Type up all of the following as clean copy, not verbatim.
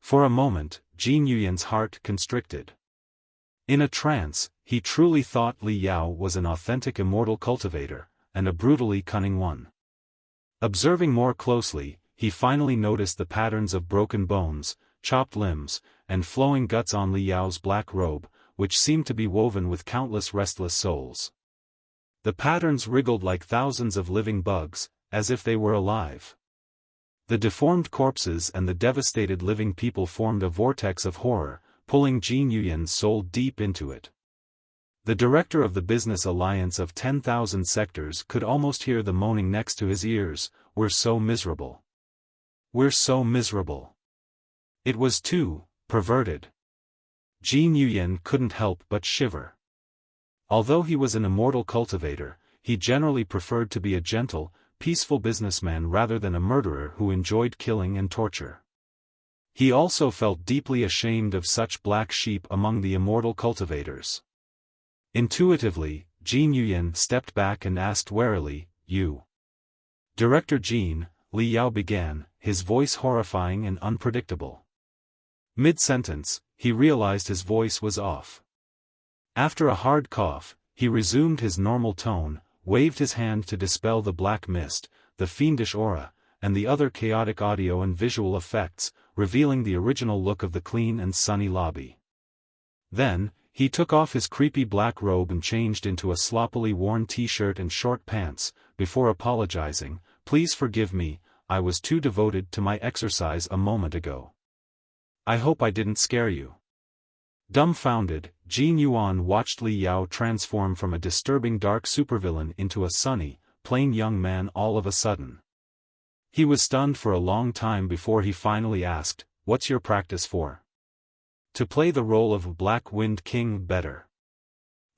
For a moment, Jin Yuyan's heart constricted. In a trance, he truly thought Li Yao was an authentic immortal cultivator, and a brutally cunning one. Observing more closely, he finally noticed the patterns of broken bones, chopped limbs, and flowing guts on Li Yao's black robe, which seemed to be woven with countless restless souls. The patterns wriggled like thousands of living bugs, as if they were alive. The deformed corpses and the devastated living people formed a vortex of horror, pulling Jin Yuyan's soul deep into it. The director of the business alliance of 10,000 sectors could almost hear the moaning next to his ears, "We're so miserable. We're so miserable." It was too perverted. Jin Yuyan couldn't help but shiver. Although he was an immortal cultivator, he generally preferred to be a gentle, peaceful businessman rather than a murderer who enjoyed killing and torture. He also felt deeply ashamed of such black sheep among the immortal cultivators. Intuitively, Jin Yuyan stepped back and asked warily, "You?" "Director Jin," Li Yao began, his voice horrifying and unpredictable. Mid-sentence, he realized his voice was off. After a hard cough, he resumed his normal tone, waved his hand to dispel the black mist, the fiendish aura, and the other chaotic audio and visual effects, revealing the original look of the clean and sunny lobby. Then, he took off his creepy black robe and changed into a sloppily worn t-shirt and short pants, before apologizing, "Please forgive me, I was too devoted to my exercise a moment ago. I hope I didn't scare you." Dumbfounded, Jin Yuan watched Li Yao transform from a disturbing dark supervillain into a sunny, plain young man all of a sudden. He was stunned for a long time before he finally asked, "What's your practice for?" "To play the role of Black Wind King better."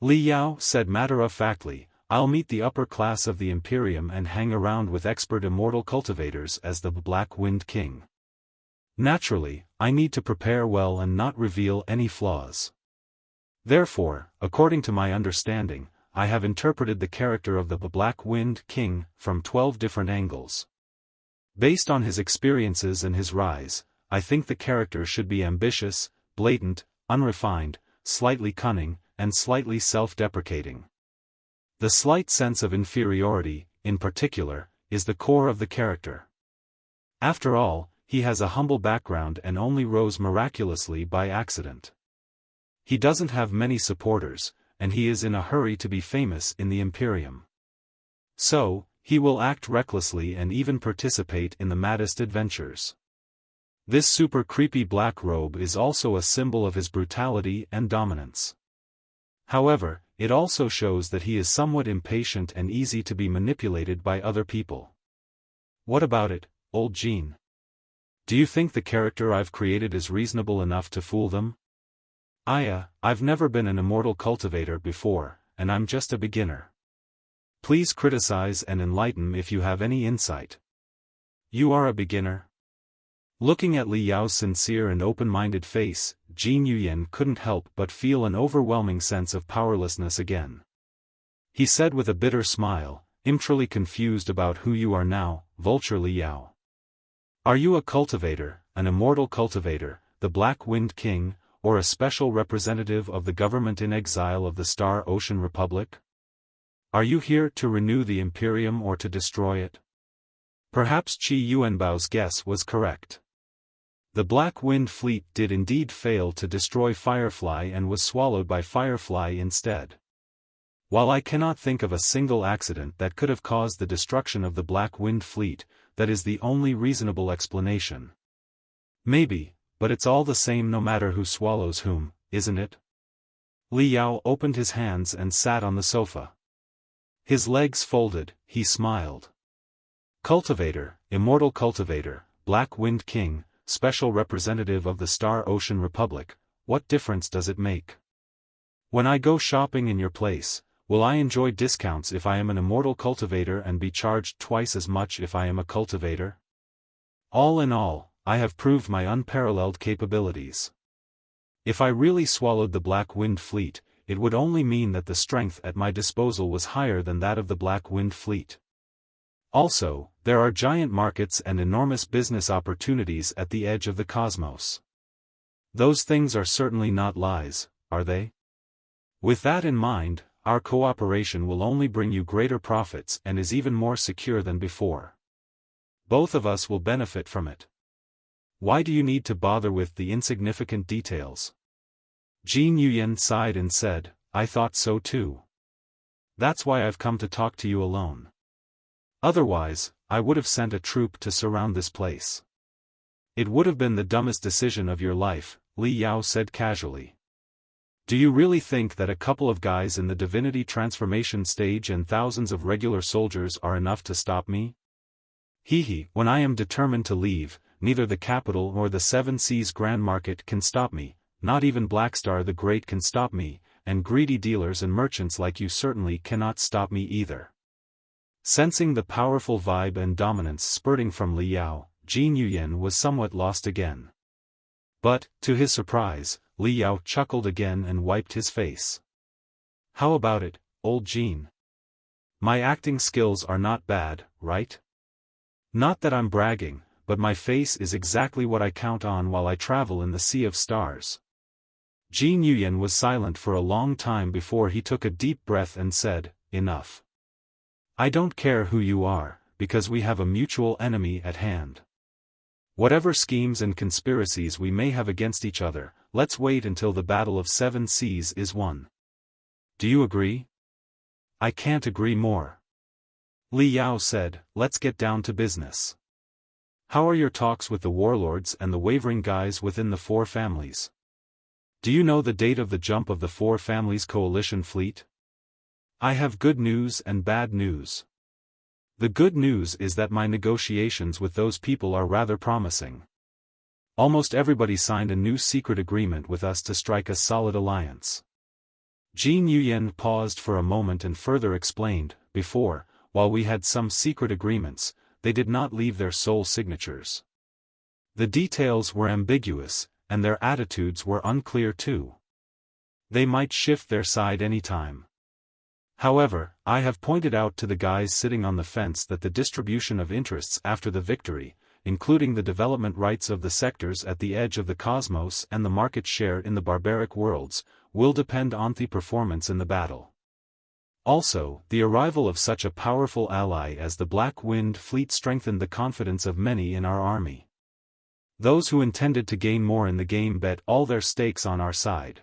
Li Yao said matter-of-factly, "I'll meet the upper class of the Imperium and hang around with expert immortal cultivators as the Black Wind King. Naturally, I need to prepare well and not reveal any flaws. Therefore, according to my understanding, I have interpreted the character of the Black Wind King from 12 different angles. Based on his experiences and his rise, I think the character should be ambitious, blatant, unrefined, slightly cunning, and slightly self-deprecating. The slight sense of inferiority, in particular, is the core of the character. After all, he has a humble background and only rose miraculously by accident. He doesn't have many supporters, and he is in a hurry to be famous in the Imperium. So, he will act recklessly and even participate in the maddest adventures. This super creepy black robe is also a symbol of his brutality and dominance. However, it also shows that he is somewhat impatient and easy to be manipulated by other people. What about it, old Jin? Do you think the character I've created is reasonable enough to fool them? I've never been an immortal cultivator before, and I'm just a beginner. Please criticize and enlighten if you have any insight. You are a beginner? Looking at Li Yao's sincere and open-minded face, Jin Yuyan couldn't help but feel an overwhelming sense of powerlessness again. He said with a bitter smile, "I'm truly confused about who you are now, Vulture Li Yao. Are you a cultivator, an immortal cultivator, the Black Wind King, or a special representative of the government in exile of the Star Ocean Republic? Are you here to renew the Imperium or to destroy it?" Perhaps Qi Yuanbao's guess was correct. The Black Wind Fleet did indeed fail to destroy Firefly and was swallowed by Firefly instead. While I cannot think of a single accident that could have caused the destruction of the Black Wind Fleet, that is the only reasonable explanation. Maybe, but it's all the same no matter who swallows whom, isn't it? Li Yao opened his hands and sat on the sofa. His legs folded, he smiled. Cultivator, immortal cultivator, Black Wind King, special representative of the Star Ocean Republic, what difference does it make? When I go shopping in your place, will I enjoy discounts if I am an immortal cultivator and be charged twice as much if I am a cultivator? All in all, I have proved my unparalleled capabilities. If I really swallowed the Black Wind Fleet, it would only mean that the strength at my disposal was higher than that of the Black Wind Fleet. Also, there are giant markets and enormous business opportunities at the edge of the cosmos. Those things are certainly not lies, are they? With that in mind, our cooperation will only bring you greater profits and is even more secure than before. Both of us will benefit from it. Why do you need to bother with the insignificant details? Jin Yuyan sighed and said, I thought so too. That's why I've come to talk to you alone. Otherwise, I would have sent a troop to surround this place. It would have been the dumbest decision of your life, Li Yao said casually. Do you really think that a couple of guys in the divinity transformation stage and thousands of regular soldiers are enough to stop me? Hehe, when I am determined to leave, neither the capital nor the Seven Seas Grand Market can stop me, not even Blackstar the Great can stop me, and greedy dealers and merchants like you certainly cannot stop me either. Sensing the powerful vibe and dominance spurting from Li Yao, Jin Yuyan was somewhat lost again. But, to his surprise, Li Yao chuckled again and wiped his face. How about it, old Jin? My acting skills are not bad, right? Not that I'm bragging, but my face is exactly what I count on while I travel in the sea of stars. Jin Yuyan was silent for a long time before he took a deep breath and said, Enough. I don't care who you are, because we have a mutual enemy at hand. Whatever schemes and conspiracies we may have against each other, let's wait until the Battle of Seven Seas is won. Do you agree? I can't agree more. Li Yao said, let's get down to business. How are your talks with the warlords and the wavering guys within the four families? Do you know the date of the jump of the four families' coalition fleet? I have good news and bad news. The good news is that my negotiations with those people are rather promising. Almost everybody signed a new secret agreement with us to strike a solid alliance. Jin Yuyan paused for a moment and further explained, before, while we had some secret agreements, they did not leave their sole signatures. The details were ambiguous, and their attitudes were unclear too. They might shift their side any time. However, I have pointed out to the guys sitting on the fence that the distribution of interests after the victory, including the development rights of the sectors at the edge of the cosmos and the market share in the barbaric worlds, will depend on the performance in the battle. Also, the arrival of such a powerful ally as the Black Wind Fleet strengthened the confidence of many in our army. Those who intended to gain more in the game bet all their stakes on our side.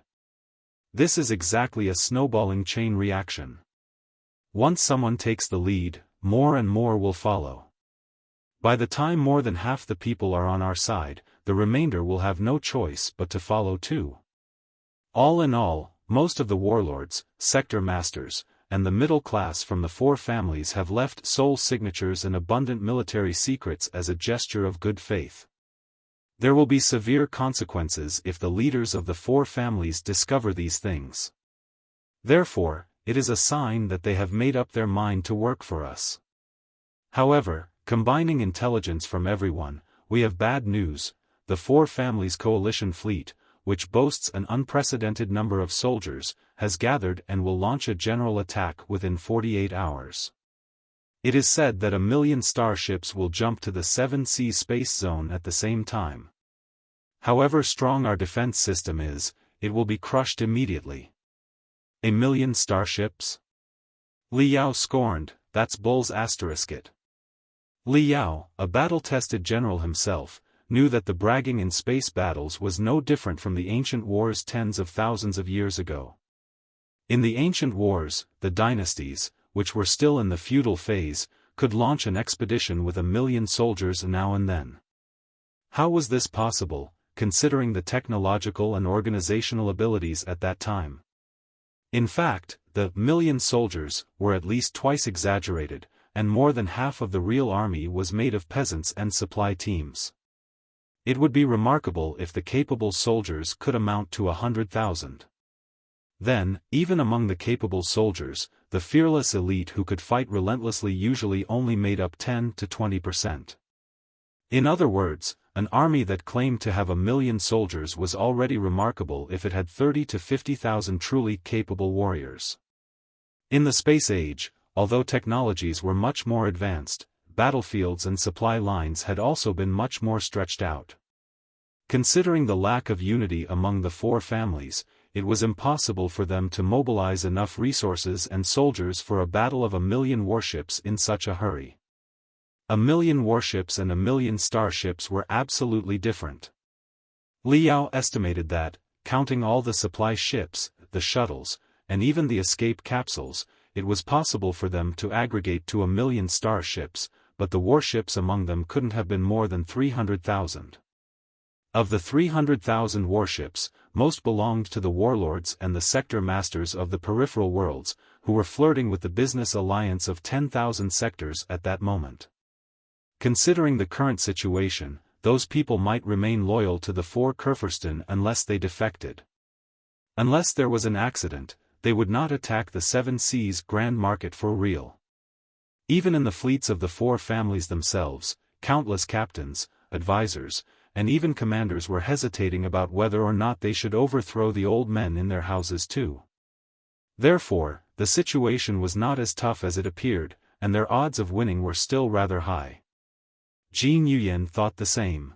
This is exactly a snowballing chain reaction. Once someone takes the lead, more and more will follow. By the time more than half the people are on our side, the remainder will have no choice but to follow too. All in all, most of the warlords, sector masters, and the middle class from the four families have left soul signatures and abundant military secrets as a gesture of good faith. There will be severe consequences if the leaders of the four families discover these things. Therefore, it is a sign that they have made up their mind to work for us. However, combining intelligence from everyone, we have bad news. The four families' coalition fleet, which boasts an unprecedented number of soldiers, has gathered and will launch a general attack within 48 hours. It is said that 1 million starships will jump to the Seven Seas space zone at the same time. However strong our defense system is, it will be crushed immediately. 1 million starships? Li Yao scorned, that's bull's asterisk it. Li Yao, a battle-tested general himself, knew that the bragging in space battles was no different from the ancient wars tens of thousands of years ago. In the ancient wars, the dynasties, which were still in the feudal phase, could launch an expedition with 1 million soldiers now and then. How was this possible, considering the technological and organizational abilities at that time? In fact, the 1 million soldiers were at least twice exaggerated, and more than half of the real army was made of peasants and supply teams. It would be remarkable if the capable soldiers could amount to 100,000. Then, even among the capable soldiers, the fearless elite who could fight relentlessly usually only made up 10 to 20%. In other words, an army that claimed to have 1 million soldiers was already remarkable if it had 30 to 50,000 truly capable warriors. In the space age, although technologies were much more advanced, battlefields and supply lines had also been much more stretched out. Considering the lack of unity among the four families, it was impossible for them to mobilize enough resources and soldiers for a battle of 1,000,000 warships in such a hurry. 1,000,000 warships and 1,000,000 starships were absolutely different. Li Yao estimated that, counting all the supply ships, the shuttles, and even the escape capsules, it was possible for them to aggregate to 1,000,000 starships, but the warships among them couldn't have been more than 300,000. Of the 300,000 warships, most belonged to the warlords and the sector masters of the peripheral worlds, who were flirting with the business alliance of 10,000 sectors at that moment. Considering the current situation, those people might remain loyal to the four Kurfürsten unless they defected. Unless there was an accident, they would not attack the Seven Seas Grand Market for real. Even in the fleets of the four families themselves, countless captains, advisors, and even commanders were hesitating about whether or not they should overthrow the old men in their houses too. Therefore, the situation was not as tough as it appeared, and their odds of winning were still rather high. Jin Yuyan thought the same.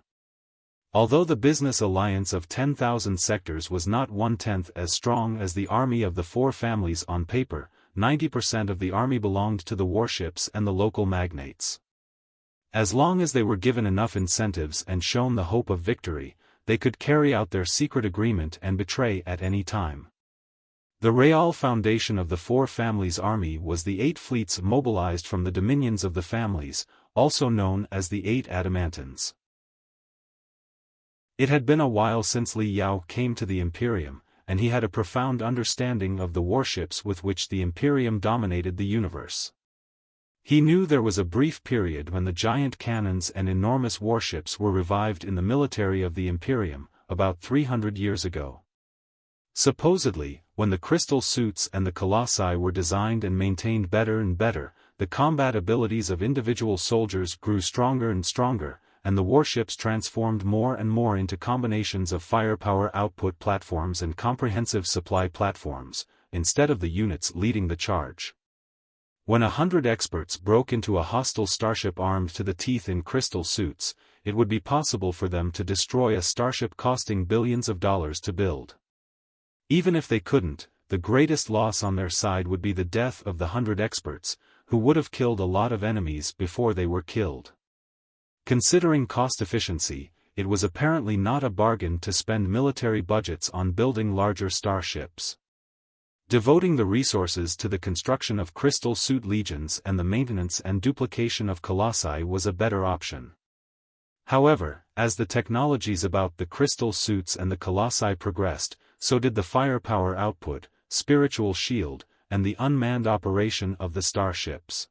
Although the business alliance of 10,000 sectors was not 1/10 as strong as the army of the four families on paper, 90% of the army belonged to the warships and the local magnates. As long as they were given enough incentives and shown the hope of victory, they could carry out their secret agreement and betray at any time. The real foundation of the four families' army was the 8 fleets mobilized from the dominions of the families, also known as the 8 Adamantines. It had been a while since Li Yao came to the Imperium, and he had a profound understanding of the warships with which the Imperium dominated the universe. He knew there was a brief period when the giant cannons and enormous warships were revived in the military of the Imperium, about 300 years ago. Supposedly, when the crystal suits and the colossi were designed and maintained better and better, the combat abilities of individual soldiers grew stronger and stronger, and the warships transformed more and more into combinations of firepower output platforms and comprehensive supply platforms, instead of the units leading the charge. When 100 experts broke into a hostile starship armed to the teeth in crystal suits, it would be possible for them to destroy a starship costing billions of dollars to build. Even if they couldn't, the greatest loss on their side would be the death of the 100 experts, who would have killed a lot of enemies before they were killed. Considering cost efficiency, it was apparently not a bargain to spend military budgets on building larger starships. Devoting the resources to the construction of crystal suit legions and the maintenance and duplication of colossi was a better option. However, as the technologies about the crystal suits and the colossi progressed, so did the firepower output, spiritual shield, and the unmanned operation of the starships.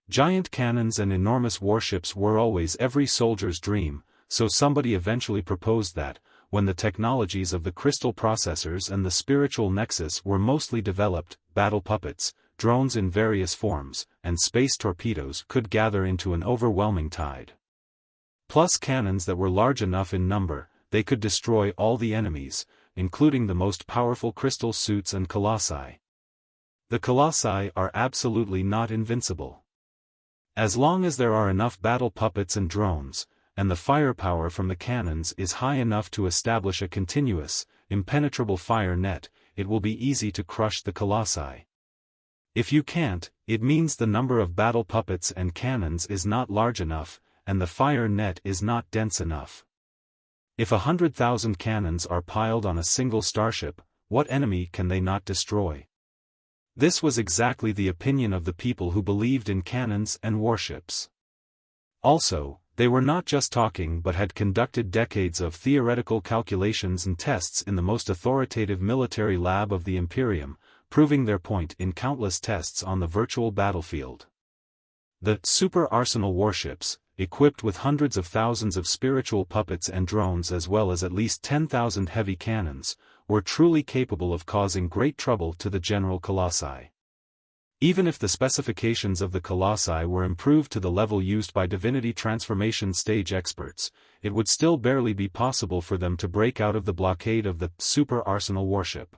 Giant cannons and enormous warships were always every soldier's dream, so somebody eventually proposed that, when the technologies of the crystal processors and the spiritual nexus were mostly developed, battle puppets, drones in various forms, and space torpedoes could gather into an overwhelming tide. Plus cannons that were large enough in number, they could destroy all the enemies, including the most powerful crystal suits and colossi. The colossi are absolutely not invincible. As long as there are enough battle puppets and drones, and the firepower from the cannons is high enough to establish a continuous, impenetrable fire net, it will be easy to crush the colossi. If you can't, it means the number of battle puppets and cannons is not large enough, and the fire net is not dense enough. If 100,000 cannons are piled on a single starship, what enemy can they not destroy? This was exactly the opinion of the people who believed in cannons and warships. Also, they were not just talking but had conducted decades of theoretical calculations and tests in the most authoritative military lab of the Imperium, proving their point in countless tests on the virtual battlefield. The super arsenal warships, equipped with hundreds of thousands of spiritual puppets and drones as well as at least 10,000 heavy cannons, were truly capable of causing great trouble to the general colossi. Even if the specifications of the colossi were improved to the level used by divinity transformation stage experts, it would still barely be possible for them to break out of the blockade of the super arsenal warship.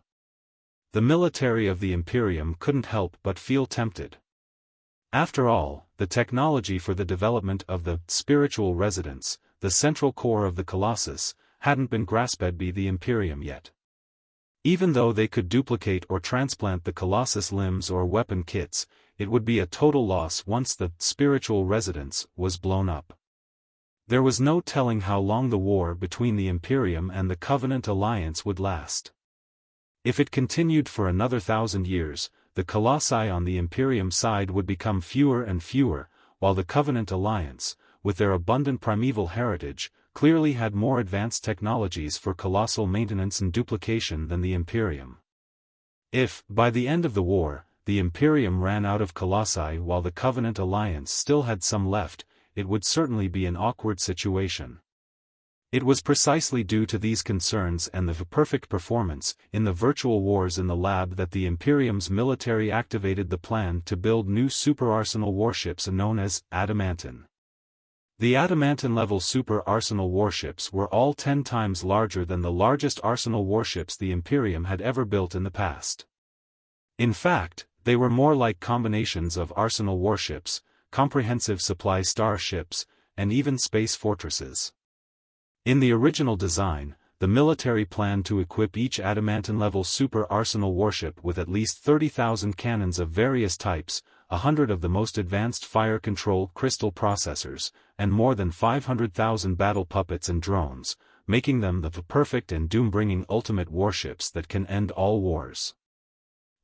The military of the Imperium couldn't help but feel tempted. After all, the technology for the development of the spiritual residence, the central core of the Colossus, hadn't been grasped by the Imperium yet. Even though they could duplicate or transplant the Colossus limbs or weapon kits, it would be a total loss once the spiritual residence was blown up. There was no telling how long the war between the Imperium and the Covenant Alliance would last. If it continued for another 1,000 years, the Colossi on the Imperium side would become fewer and fewer, while the Covenant Alliance, with their abundant primeval heritage, clearly had more advanced technologies for colossal maintenance and duplication than the Imperium. If, by the end of the war, the Imperium ran out of Colossi while the Covenant Alliance still had some left, it would certainly be an awkward situation. It was precisely due to these concerns and the perfect performance in the virtual wars in the lab that the Imperium's military activated the plan to build new super-arsenal warships known as Adamantine. The Adamantine-level super-arsenal warships were all 10 times larger than the largest arsenal warships the Imperium had ever built in the past. In fact, they were more like combinations of arsenal warships, comprehensive supply starships, and even space fortresses. In the original design, the military planned to equip each Adamantine-level super-arsenal warship with at least 30,000 cannons of various types, 100 of the most advanced fire-control crystal processors, and more than 500,000 battle puppets and drones, making them the perfect and doom-bringing ultimate warships that can end all wars.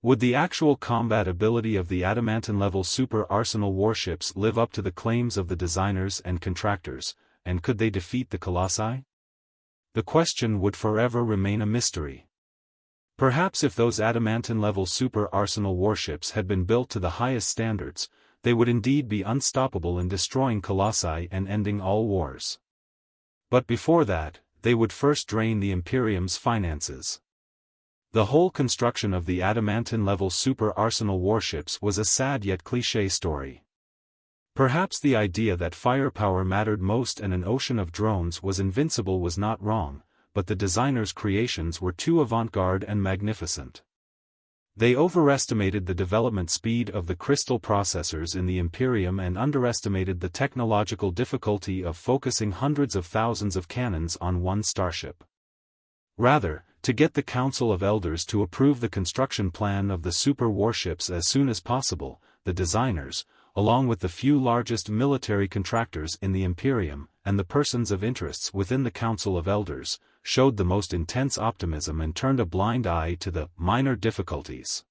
Would the actual combat ability of the Adamantine-level super-arsenal warships live up to the claims of the designers and contractors, and could they defeat the Colossi? The question would forever remain a mystery. Perhaps if those Adamantine-level super-arsenal warships had been built to the highest standards, they would indeed be unstoppable in destroying Colossi and ending all wars. But before that, they would first drain the Imperium's finances. The whole construction of the Adamantine-level super-arsenal warships was a sad yet cliché story. Perhaps the idea that firepower mattered most and an ocean of drones was invincible was not wrong, but the designers' creations were too avant-garde and magnificent. They overestimated the development speed of the crystal processors in the Imperium and underestimated the technological difficulty of focusing hundreds of thousands of cannons on one starship. Rather, to get the Council of Elders to approve the construction plan of the super warships as soon as possible, the designers, along with the few largest military contractors in the Imperium, and the persons of interests within the Council of Elders, showed the most intense optimism and turned a blind eye to the minor difficulties.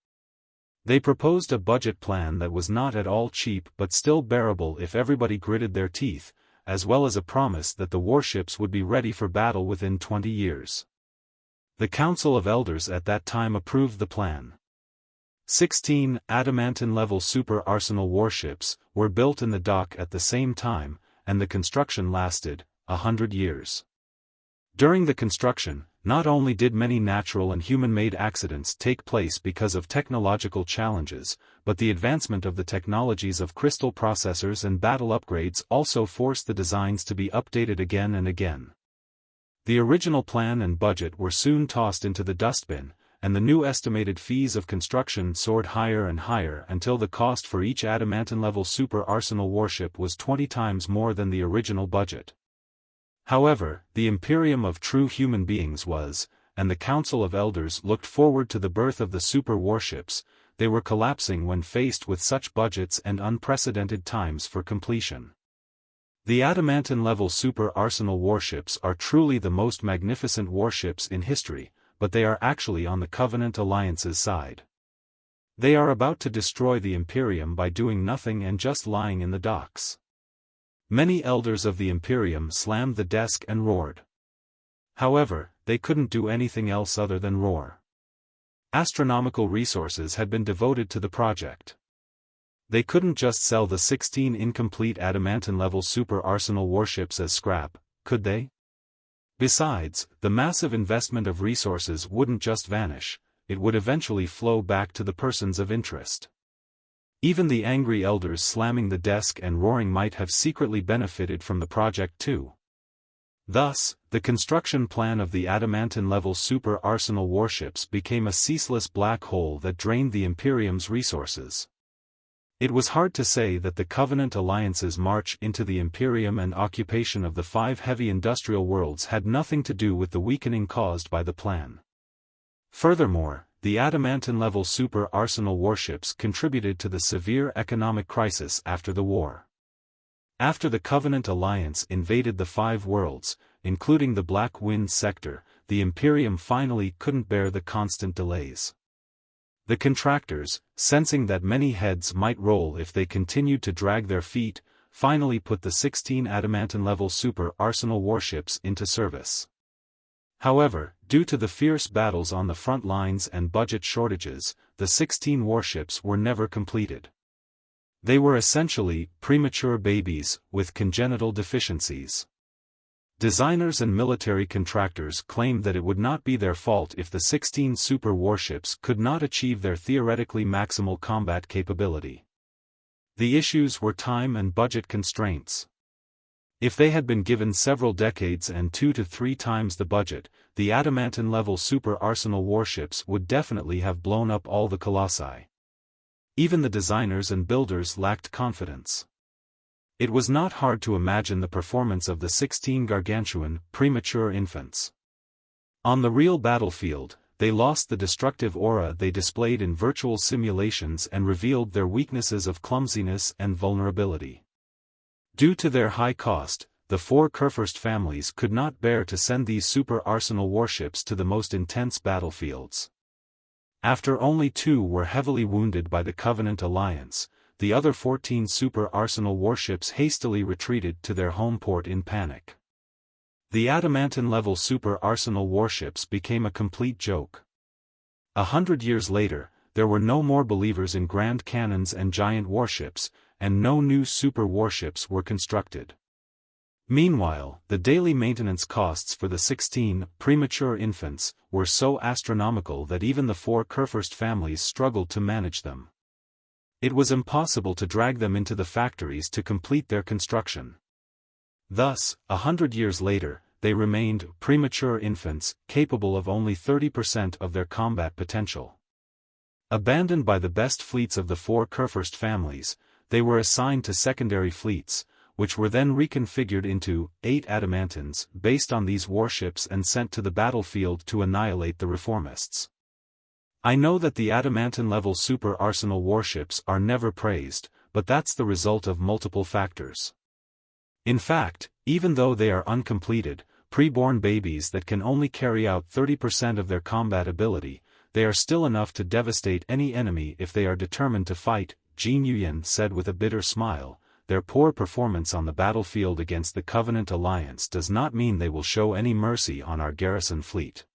They proposed a budget plan that was not at all cheap but still bearable if everybody gritted their teeth, as well as a promise that the warships would be ready for battle within 20 years. The Council of Elders at that time approved the plan. 16 Adamantine-level super-arsenal warships were built in the dock at the same time, and the construction lasted 100 years. During the construction, not only did many natural and human-made accidents take place because of technological challenges, but the advancement of the technologies of crystal processors and battle upgrades also forced the designs to be updated again and again. The original plan and budget were soon tossed into the dustbin, and the new estimated fees of construction soared higher and higher until the cost for each Adamantine-level super-arsenal warship was 20 times more than the original budget. However, the Imperium of true human beings was, and the Council of Elders looked forward to the birth of the super warships. They were collapsing when faced with such budgets and unprecedented times for completion. The Adamantine-level super-arsenal warships are truly the most magnificent warships in history, but they are actually on the Covenant Alliance's side. They are about to destroy the Imperium by doing nothing and just lying in the docks. Many elders of the Imperium slammed the desk and roared. However, they couldn't do anything else other than roar. Astronomical resources had been devoted to the project. They couldn't just sell the 16 incomplete Adamantine-level super-arsenal warships as scrap, could they? Besides, the massive investment of resources wouldn't just vanish, it would eventually flow back to the persons of interest. Even the angry elders slamming the desk and roaring might have secretly benefited from the project too. Thus, the construction plan of the Adamantine-level super-arsenal warships became a ceaseless black hole that drained the Imperium's resources. It was hard to say that the Covenant Alliance's march into the Imperium and occupation of the 5 heavy industrial worlds had nothing to do with the weakening caused by the plan. Furthermore, the Adamantine-level super arsenal warships contributed to the severe economic crisis after the war. After the Covenant Alliance invaded the 5 worlds, including the Black Wind sector, the Imperium finally couldn't bear the constant delays. The contractors, sensing that many heads might roll if they continued to drag their feet, finally put the 16 Adamantine-level super arsenal warships into service. However, due to the fierce battles on the front lines and budget shortages, the 16 warships were never completed. They were essentially premature babies with congenital deficiencies. Designers and military contractors claimed that it would not be their fault if the 16 super warships could not achieve their theoretically maximal combat capability. The issues were time and budget constraints. If they had been given several decades and 2 to 3 times the budget, the Adamantine-level super arsenal warships would definitely have blown up all the colossi. Even the designers and builders lacked confidence. It was not hard to imagine the performance of the 16 gargantuan, premature infants. On the real battlefield, they lost the destructive aura they displayed in virtual simulations and revealed their weaknesses of clumsiness and vulnerability. Due to their high cost, the 4 Kurfürst families could not bear to send these super arsenal warships to the most intense battlefields. After only 2 were heavily wounded by the Covenant Alliance, the other 14 super arsenal warships hastily retreated to their home port in panic. The Adamantine-level super arsenal warships became a complete joke. 100 years later, there were no more believers in grand cannons and giant warships, and no new super warships were constructed. Meanwhile, the daily maintenance costs for the 16 premature infants were so astronomical that even the 4 Kurfürst families struggled to manage them. It was impossible to drag them into the factories to complete their construction. Thus, 100 years later, they remained premature infants, capable of only 30% of their combat potential. Abandoned by the best fleets of the 4 Kurfürst families, they were assigned to secondary fleets, which were then reconfigured into 8 adamantines based on these warships and sent to the battlefield to annihilate the reformists. I know that the Adamantine-level super arsenal warships are never praised, but that's the result of multiple factors. In fact, even though they are uncompleted, preborn babies that can only carry out 30% of their combat ability, they are still enough to devastate any enemy if they are determined to fight, Jin Yuyan said with a bitter smile. Their poor performance on the battlefield against the Covenant Alliance does not mean they will show any mercy on our garrison fleet.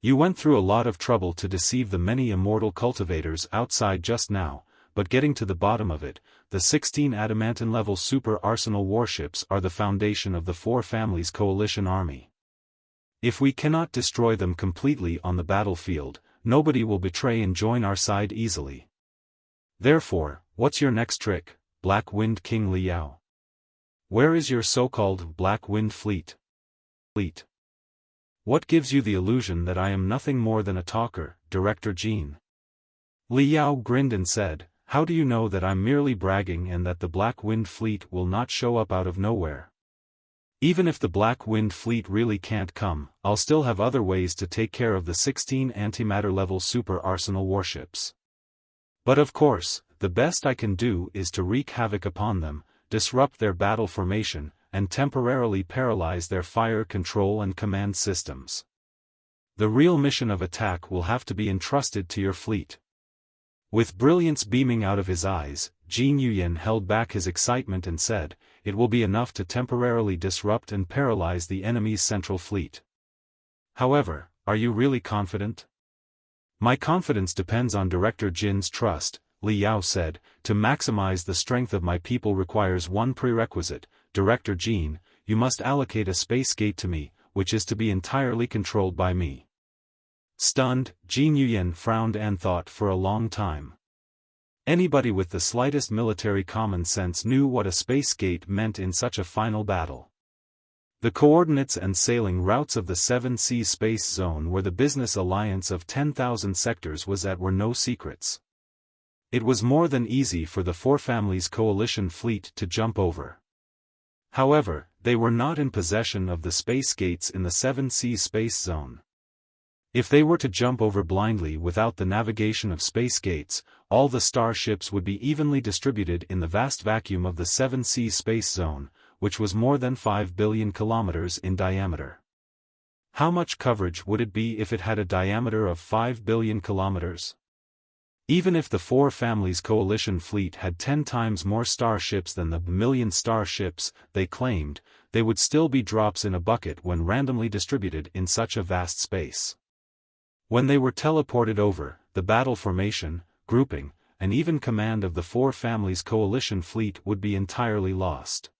You went through a lot of trouble to deceive the many immortal cultivators outside just now, but getting to the bottom of it, the 16 Adamantine-level super arsenal warships are the foundation of the 4 families' coalition army. If we cannot destroy them completely on the battlefield, nobody will betray and join our side easily. Therefore, what's your next trick, Black Wind King Liao? Where is your so-called Black Wind fleet? What gives you the illusion that I am nothing more than a talker, Director Jin? Liao grinned and said, how do you know that I'm merely bragging and that the Black Wind fleet will not show up out of nowhere? Even if the Black Wind fleet really can't come, I'll still have other ways to take care of the 16 antimatter-level super arsenal warships. But of course, the best I can do is to wreak havoc upon them, disrupt their battle formation, and temporarily paralyze their fire control and command systems. The real mission of attack will have to be entrusted to your fleet. With brilliance beaming out of his eyes, Jin Yuyan held back his excitement and said, it will be enough to temporarily disrupt and paralyze the enemy's central fleet. However, are you really confident? My confidence depends on Director Jin's trust, Liao said. To maximize the strength of my people requires one prerequisite, Director Jin, you must allocate a space gate to me, which is to be entirely controlled by me. Stunned, Jin Yuyan frowned and thought for a long time. Anybody with the slightest military common sense knew what a space gate meant in such a final battle. The coordinates and sailing routes of the 7 Seas space zone where the business alliance of 10,000 sectors was at were no secrets. It was more than easy for the Four Families Coalition fleet to jump over. However, they were not in possession of the space gates in the 7 Seas space zone. If they were to jump over blindly without the navigation of space gates, all the starships would be evenly distributed in the vast vacuum of the 7 Seas space zone, which was more than 5 billion kilometers in diameter. How much coverage would it be if it had a diameter of 5 billion kilometers? Even if the Four Families Coalition fleet had 10 times more starships than the million starships they claimed, they would still be drops in a bucket when randomly distributed in such a vast space. When they were teleported over, the battle formation, grouping, and even command of the Four Families Coalition fleet would be entirely lost.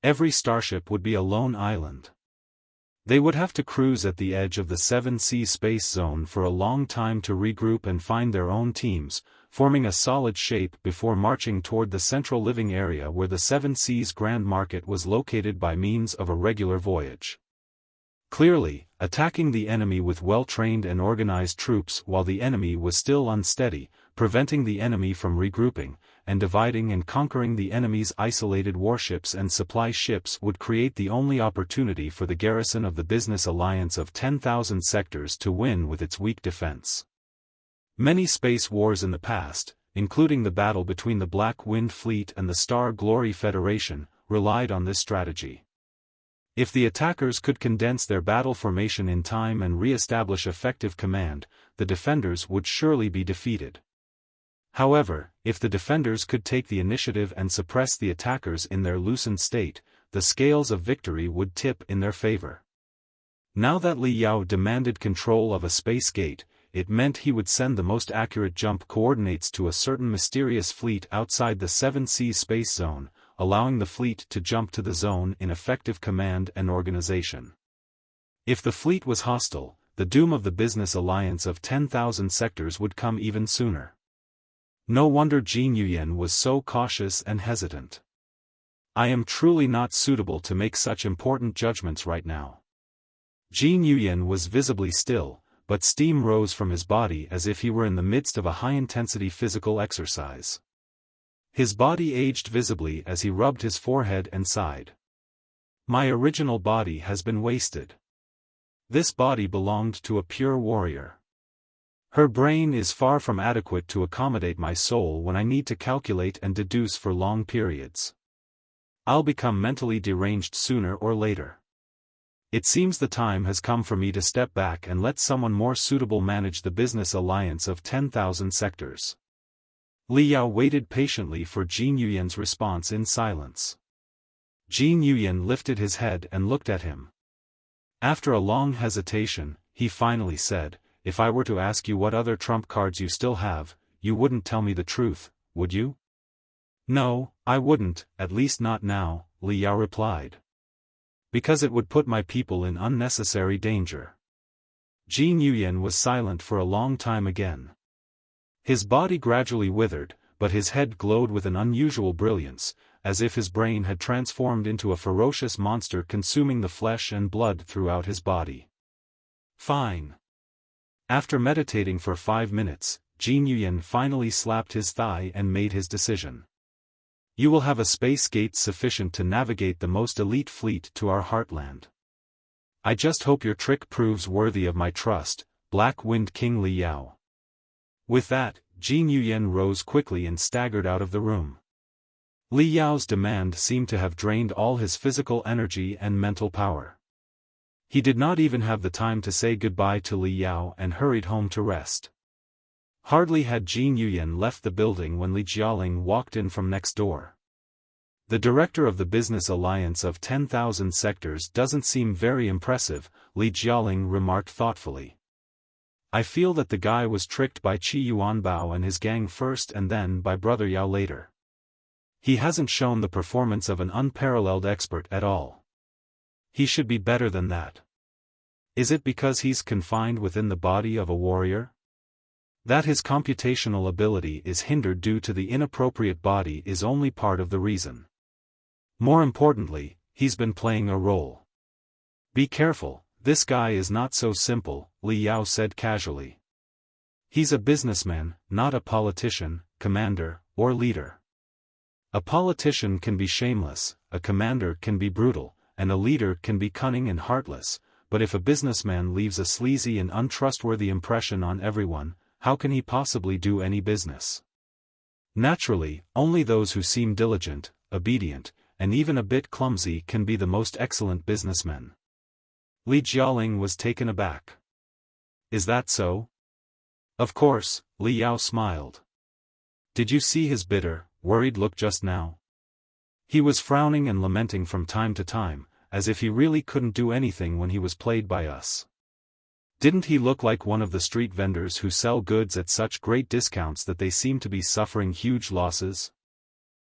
Every starship would be a lone island. They would have to cruise at the edge of the 7 Seas space zone for a long time to regroup and find their own teams, forming a solid shape before marching toward the central living area where the 7 Seas Grand Market was located by means of a regular voyage. Clearly, attacking the enemy with well-trained and organized troops while the enemy was still unsteady, preventing the enemy from regrouping, and dividing and conquering the enemy's isolated warships and supply ships would create the only opportunity for the garrison of the business alliance of 10,000 sectors to win with its weak defense. Many space wars in the past, including the battle between the Black Wind Fleet and the Star Glory Federation, relied on this strategy. If the attackers could condense their battle formation in time and re-establish effective command, the defenders would surely be defeated. However, if the defenders could take the initiative and suppress the attackers in their loosened state, the scales of victory would tip in their favor. Now that Li Yao demanded control of a space gate, it meant he would send the most accurate jump coordinates to a certain mysterious fleet outside the 7 Seas space zone, allowing the fleet to jump to the zone in effective command and organization. If the fleet was hostile, the doom of the business alliance of 10,000 sectors would come even sooner. No wonder Jin Yuyan was so cautious and hesitant. I am truly not suitable to make such important judgments right now. Jin Yuyan was visibly still, but steam rose from his body as if he were in the midst of a high-intensity physical exercise. His body aged visibly as he rubbed his forehead and sighed. My original body has been wasted. This body belonged to a pure warrior. Her brain is far from adequate to accommodate my soul when I need to calculate and deduce for long periods. I'll become mentally deranged sooner or later. It seems the time has come for me to step back and let someone more suitable manage the business alliance of 10,000 sectors. Li Yao waited patiently for Jin Yuyan's response in silence. Jin Yuyan lifted his head and looked at him. After a long hesitation, he finally said, "If I were to ask you what other trump cards you still have, you wouldn't tell me the truth, would you?" "No, I wouldn't, at least not now," Li Yao replied. "Because it would put my people in unnecessary danger." Jin Yuyan was silent for a long time again. His body gradually withered, but his head glowed with an unusual brilliance, as if his brain had transformed into a ferocious monster consuming the flesh and blood throughout his body. "Fine." After meditating for 5 minutes, Jin Yuyan finally slapped his thigh and made his decision. "You will have a space gate sufficient to navigate the most elite fleet to our heartland. I just hope your trick proves worthy of my trust, Black Wind King Li Yao." With that, Jin Yuyan rose quickly and staggered out of the room. Li Yao's demand seemed to have drained all his physical energy and mental power. He did not even have the time to say goodbye to Li Yao and hurried home to rest. Hardly had Jin Yuyan left the building when Li Jialing walked in from next door. "The director of the business alliance of 10,000 sectors doesn't seem very impressive," Li Jialing remarked thoughtfully. "I feel that the guy was tricked by Qi Yuanbao and his gang first and then by Brother Yao later. He hasn't shown the performance of an unparalleled expert at all. He should be better than that. Is it because he's confined within the body of a warrior? That his computational ability is hindered due to the inappropriate body is only part of the reason. More importantly, he's been playing a role. Be careful, this guy is not so simple," Li Yao said casually. He's a businessman, not a politician, commander, or leader. A politician can be shameless, a commander can be brutal, and a leader can be cunning and heartless, but if a businessman leaves a sleazy and untrustworthy impression on everyone, how can he possibly do any business? Naturally, only those who seem diligent, obedient, and even a bit clumsy can be the most excellent businessmen. Li Jialing was taken aback. Is that so? Of course, Li Yao smiled. Did you see his bitter, worried look just now? He was frowning and lamenting from time to time, as if he really couldn't do anything when he was played by us. Didn't he look like one of the street vendors who sell goods at such great discounts that they seem to be suffering huge losses?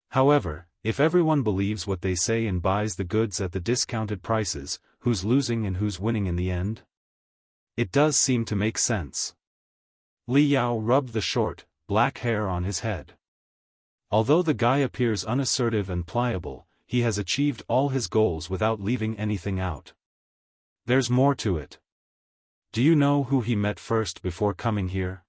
However, if everyone believes what they say and buys the goods at the discounted prices, who's losing and who's winning in the end? It does seem to make sense. Li Yao rubbed the short, black hair on his head. Although the guy appears unassertive and pliable, he has achieved all his goals without leaving anything out. There's more to it. Do you know who he met first before coming here?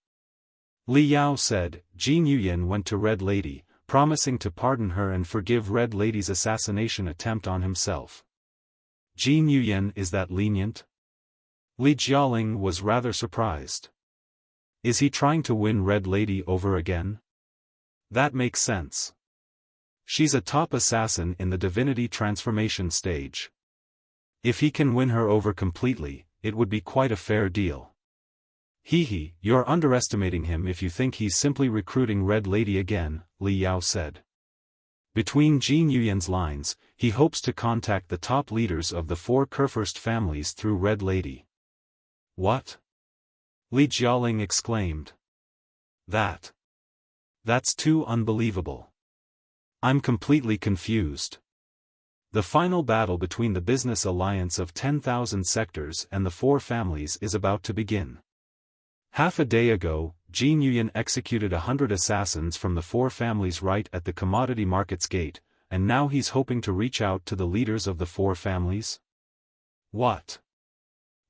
Li Yao said. Jin Yuyan went to Red Lady, promising to pardon her and forgive Red Lady's assassination attempt on himself. Jin Yuyan is that lenient? Li Jialing was rather surprised. Is he trying to win Red Lady over again? That makes sense. She's a top assassin in the divinity transformation stage. If he can win her over completely, it would be quite a fair deal. Hehe, you're underestimating him if you think he's simply recruiting Red Lady again, Li Yao said. Between Jin Yuyan's lines, he hopes to contact the top leaders of the 4 Kurfürst families through Red Lady. What? Li Jialing exclaimed. That's too unbelievable. I'm completely confused. The final battle between the business alliance of 10,000 sectors and the 4 families is about to begin. Half a day ago, Jin Yuyan executed 100 assassins from the 4 families right at the commodity market's gate, and now he's hoping to reach out to the leaders of the 4 families? What?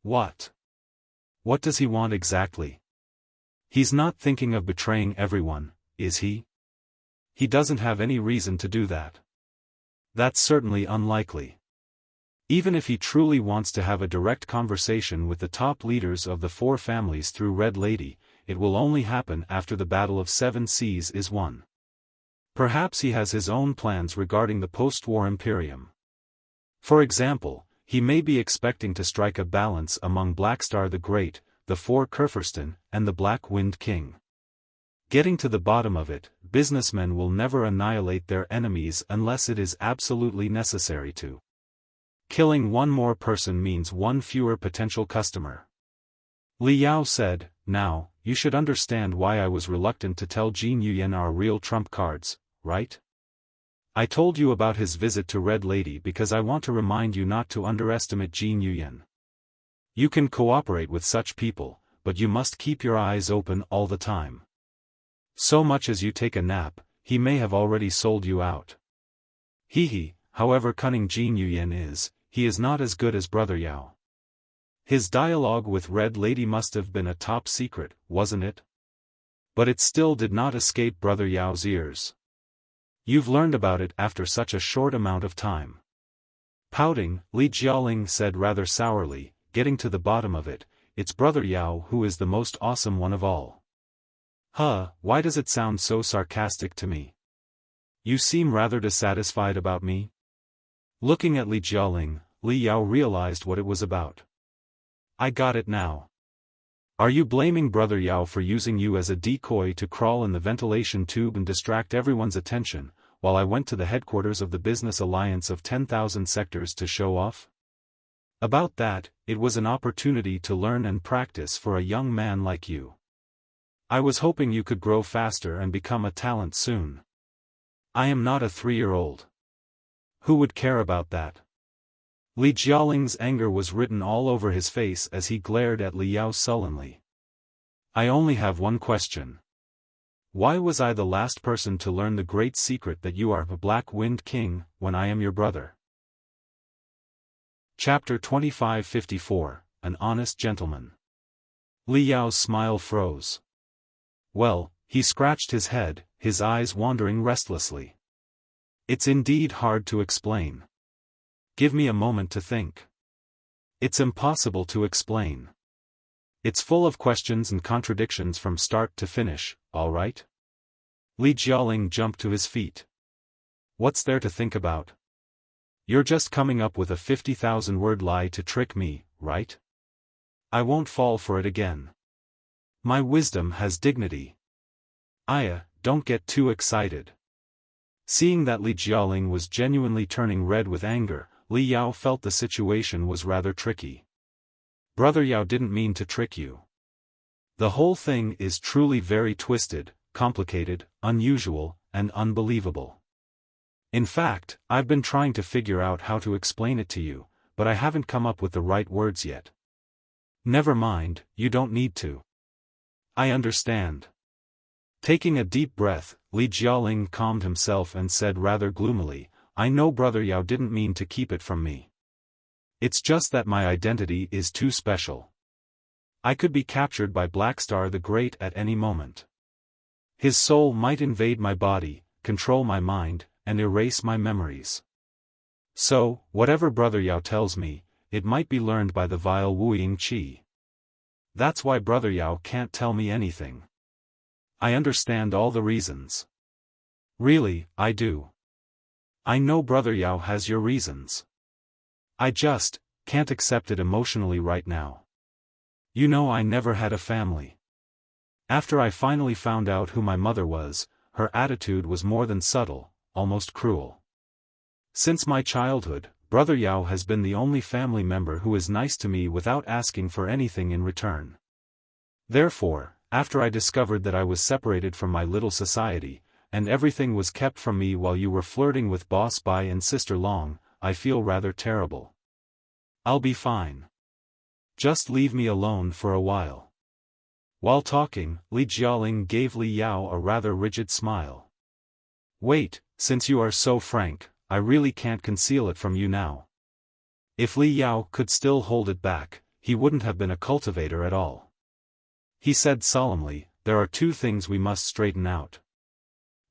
What does he want exactly? He's not thinking of betraying everyone, is he? He doesn't have any reason to do that. That's certainly unlikely. Even if he truly wants to have a direct conversation with the top leaders of the 4 families through Red Lady, it will only happen after the Battle of 7 Seas is won. Perhaps he has his own plans regarding the post-war Imperium. For example, he may be expecting to strike a balance among Blackstar the Great, the 4 Kurfürsten, and the Black Wind King. Getting to the bottom of it, businessmen will never annihilate their enemies unless it is absolutely necessary to. Killing one more person means one fewer potential customer. Li Yao said, now, you should understand why I was reluctant to tell Jin Yuyan our real trump cards, right? I told you about his visit to Red Lady because I want to remind you not to underestimate Jin Yuyan. You can cooperate with such people, but you must keep your eyes open all the time. So much as you take a nap, he may have already sold you out. Hehe, however cunning Jin Yuyan is, he is not as good as Brother Yao. His dialogue with Red Lady must have been a top secret, wasn't it? But it still did not escape Brother Yao's ears. You've learned about it after such a short amount of time. Pouting, Li Jialing said rather sourly, getting to the bottom of it, it's Brother Yao who is the most awesome one of all. Why does it sound so sarcastic to me? You seem rather dissatisfied about me? Looking at Li Jialing, Li Yao realized what it was about. I got it now. Are you blaming Brother Yao for using you as a decoy to crawl in the ventilation tube and distract everyone's attention, while I went to the headquarters of the Business Alliance of 10,000 sectors to show off? About that, it was an opportunity to learn and practice for a young man like you. I was hoping you could grow faster and become a talent soon. I am not a 3-year-old. Who would care about that? Li Jialing's anger was written all over his face as he glared at Li Yao sullenly. I only have one question. Why was I the last person to learn the great secret that you are the Black Wind King, when I am your brother? Chapter 2554, An Honest Gentleman. Li Yao's smile froze. Well, he scratched his head, his eyes wandering restlessly. It's indeed hard to explain. Give me a moment to think. It's impossible to explain. It's full of questions and contradictions from start to finish, all right? Li Jialing jumped to his feet. What's there to think about? You're just coming up with a 50,000-word lie to trick me, right? I won't fall for it again. My wisdom has dignity. Aya, don't get too excited. Seeing that Li Jialing was genuinely turning red with anger, Li Yao felt the situation was rather tricky. Brother Yao didn't mean to trick you. The whole thing is truly very twisted, complicated, unusual, and unbelievable. In fact, I've been trying to figure out how to explain it to you, but I haven't come up with the right words yet. Never mind, you don't need to. I understand. Taking a deep breath, Li Jialing calmed himself and said rather gloomily, I know Brother Yao didn't mean to keep it from me. It's just that my identity is too special. I could be captured by Blackstar the Great at any moment. His soul might invade my body, control my mind, and erase my memories. So, whatever Brother Yao tells me, it might be learned by the vile Wu Yingqi. That's why Brother Yao can't tell me anything. I understand all the reasons. Really, I do. I know Brother Yao has your reasons. I just can't accept it emotionally right now. You know I never had a family. After I finally found out who my mother was, her attitude was more than subtle, almost cruel. Since my childhood, Brother Yao has been the only family member who is nice to me without asking for anything in return. Therefore, after I discovered that I was separated from my little society, and everything was kept from me while you were flirting with Boss Bai and Sister Long, I feel rather terrible. I'll be fine. Just leave me alone for a while. While talking, Li Jialing gave Li Yao a rather rigid smile. Wait, since you are so frank, I really can't conceal it from you now. If Li Yao could still hold it back, he wouldn't have been a cultivator at all. He said solemnly, there are two things we must straighten out.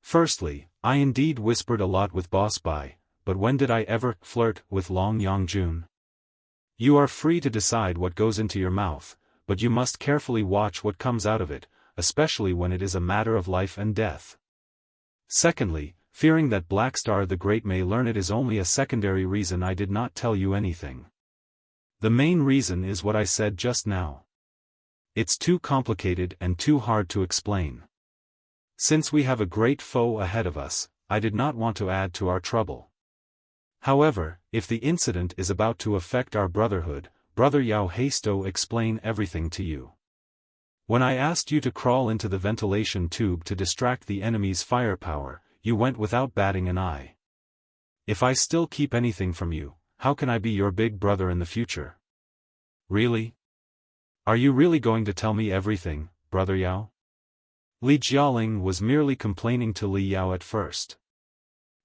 Firstly, I indeed whispered a lot with Boss Bai, but when did I ever flirt with Long Yangjun? You are free to decide what goes into your mouth, but you must carefully watch what comes out of it, especially when it is a matter of life and death. Secondly, fearing that Blackstar the Great may learn it is only a secondary reason I did not tell you anything. The main reason is what I said just now. It's too complicated and too hard to explain. Since we have a great foe ahead of us, I did not want to add to our trouble. However, if the incident is about to affect our brotherhood, Brother Yao hasto explain everything to you. When I asked you to crawl into the ventilation tube to distract the enemy's firepower, you went without batting an eye. If I still keep anything from you, how can I be your big brother in the future? Really? Are you really going to tell me everything, Brother Yao? Li Jialing was merely complaining to Li Yao at first.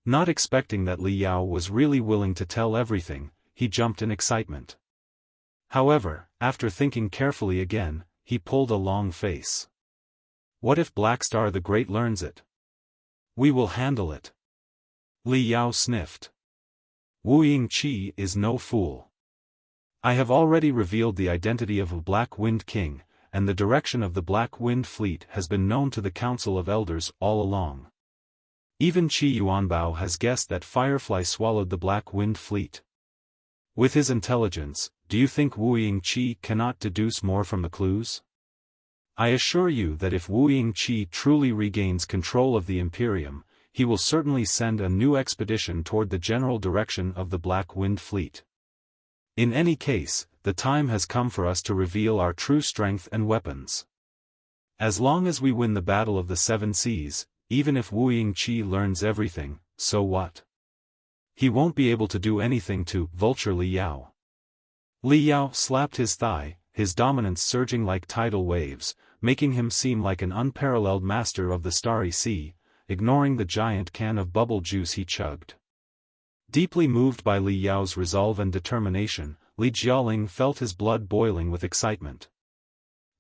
Not expecting that Li Yao was really willing to tell everything, he jumped in excitement. However, after thinking carefully again, he pulled a long face. What if Blackstar the Great learns it? We will handle it. Li Yao sniffed. Wu Yingqi is no fool. I have already revealed the identity of a Black Wind King, and the direction of the Black Wind Fleet has been known to the Council of Elders all along. Even Qi Yuanbao has guessed that Firefly swallowed the Black Wind Fleet. With his intelligence, do you think Wu Yingqi cannot deduce more from the clues? I assure you that if Wu Yingqi truly regains control of the Imperium, he will certainly send a new expedition toward the general direction of the Black Wind Fleet. In any case, the time has come for us to reveal our true strength and weapons. As long as we win the Battle of the Seven Seas, even if Wu Yingqi learns everything, so what? He won't be able to do anything to vulture Li Yao. Li Yao slapped his thigh, his dominance surging like tidal waves, making him seem like an unparalleled master of the Starry Sea, ignoring the giant can of bubble juice he chugged. Deeply moved by Li Yao's resolve and determination, Li Jialing felt his blood boiling with excitement.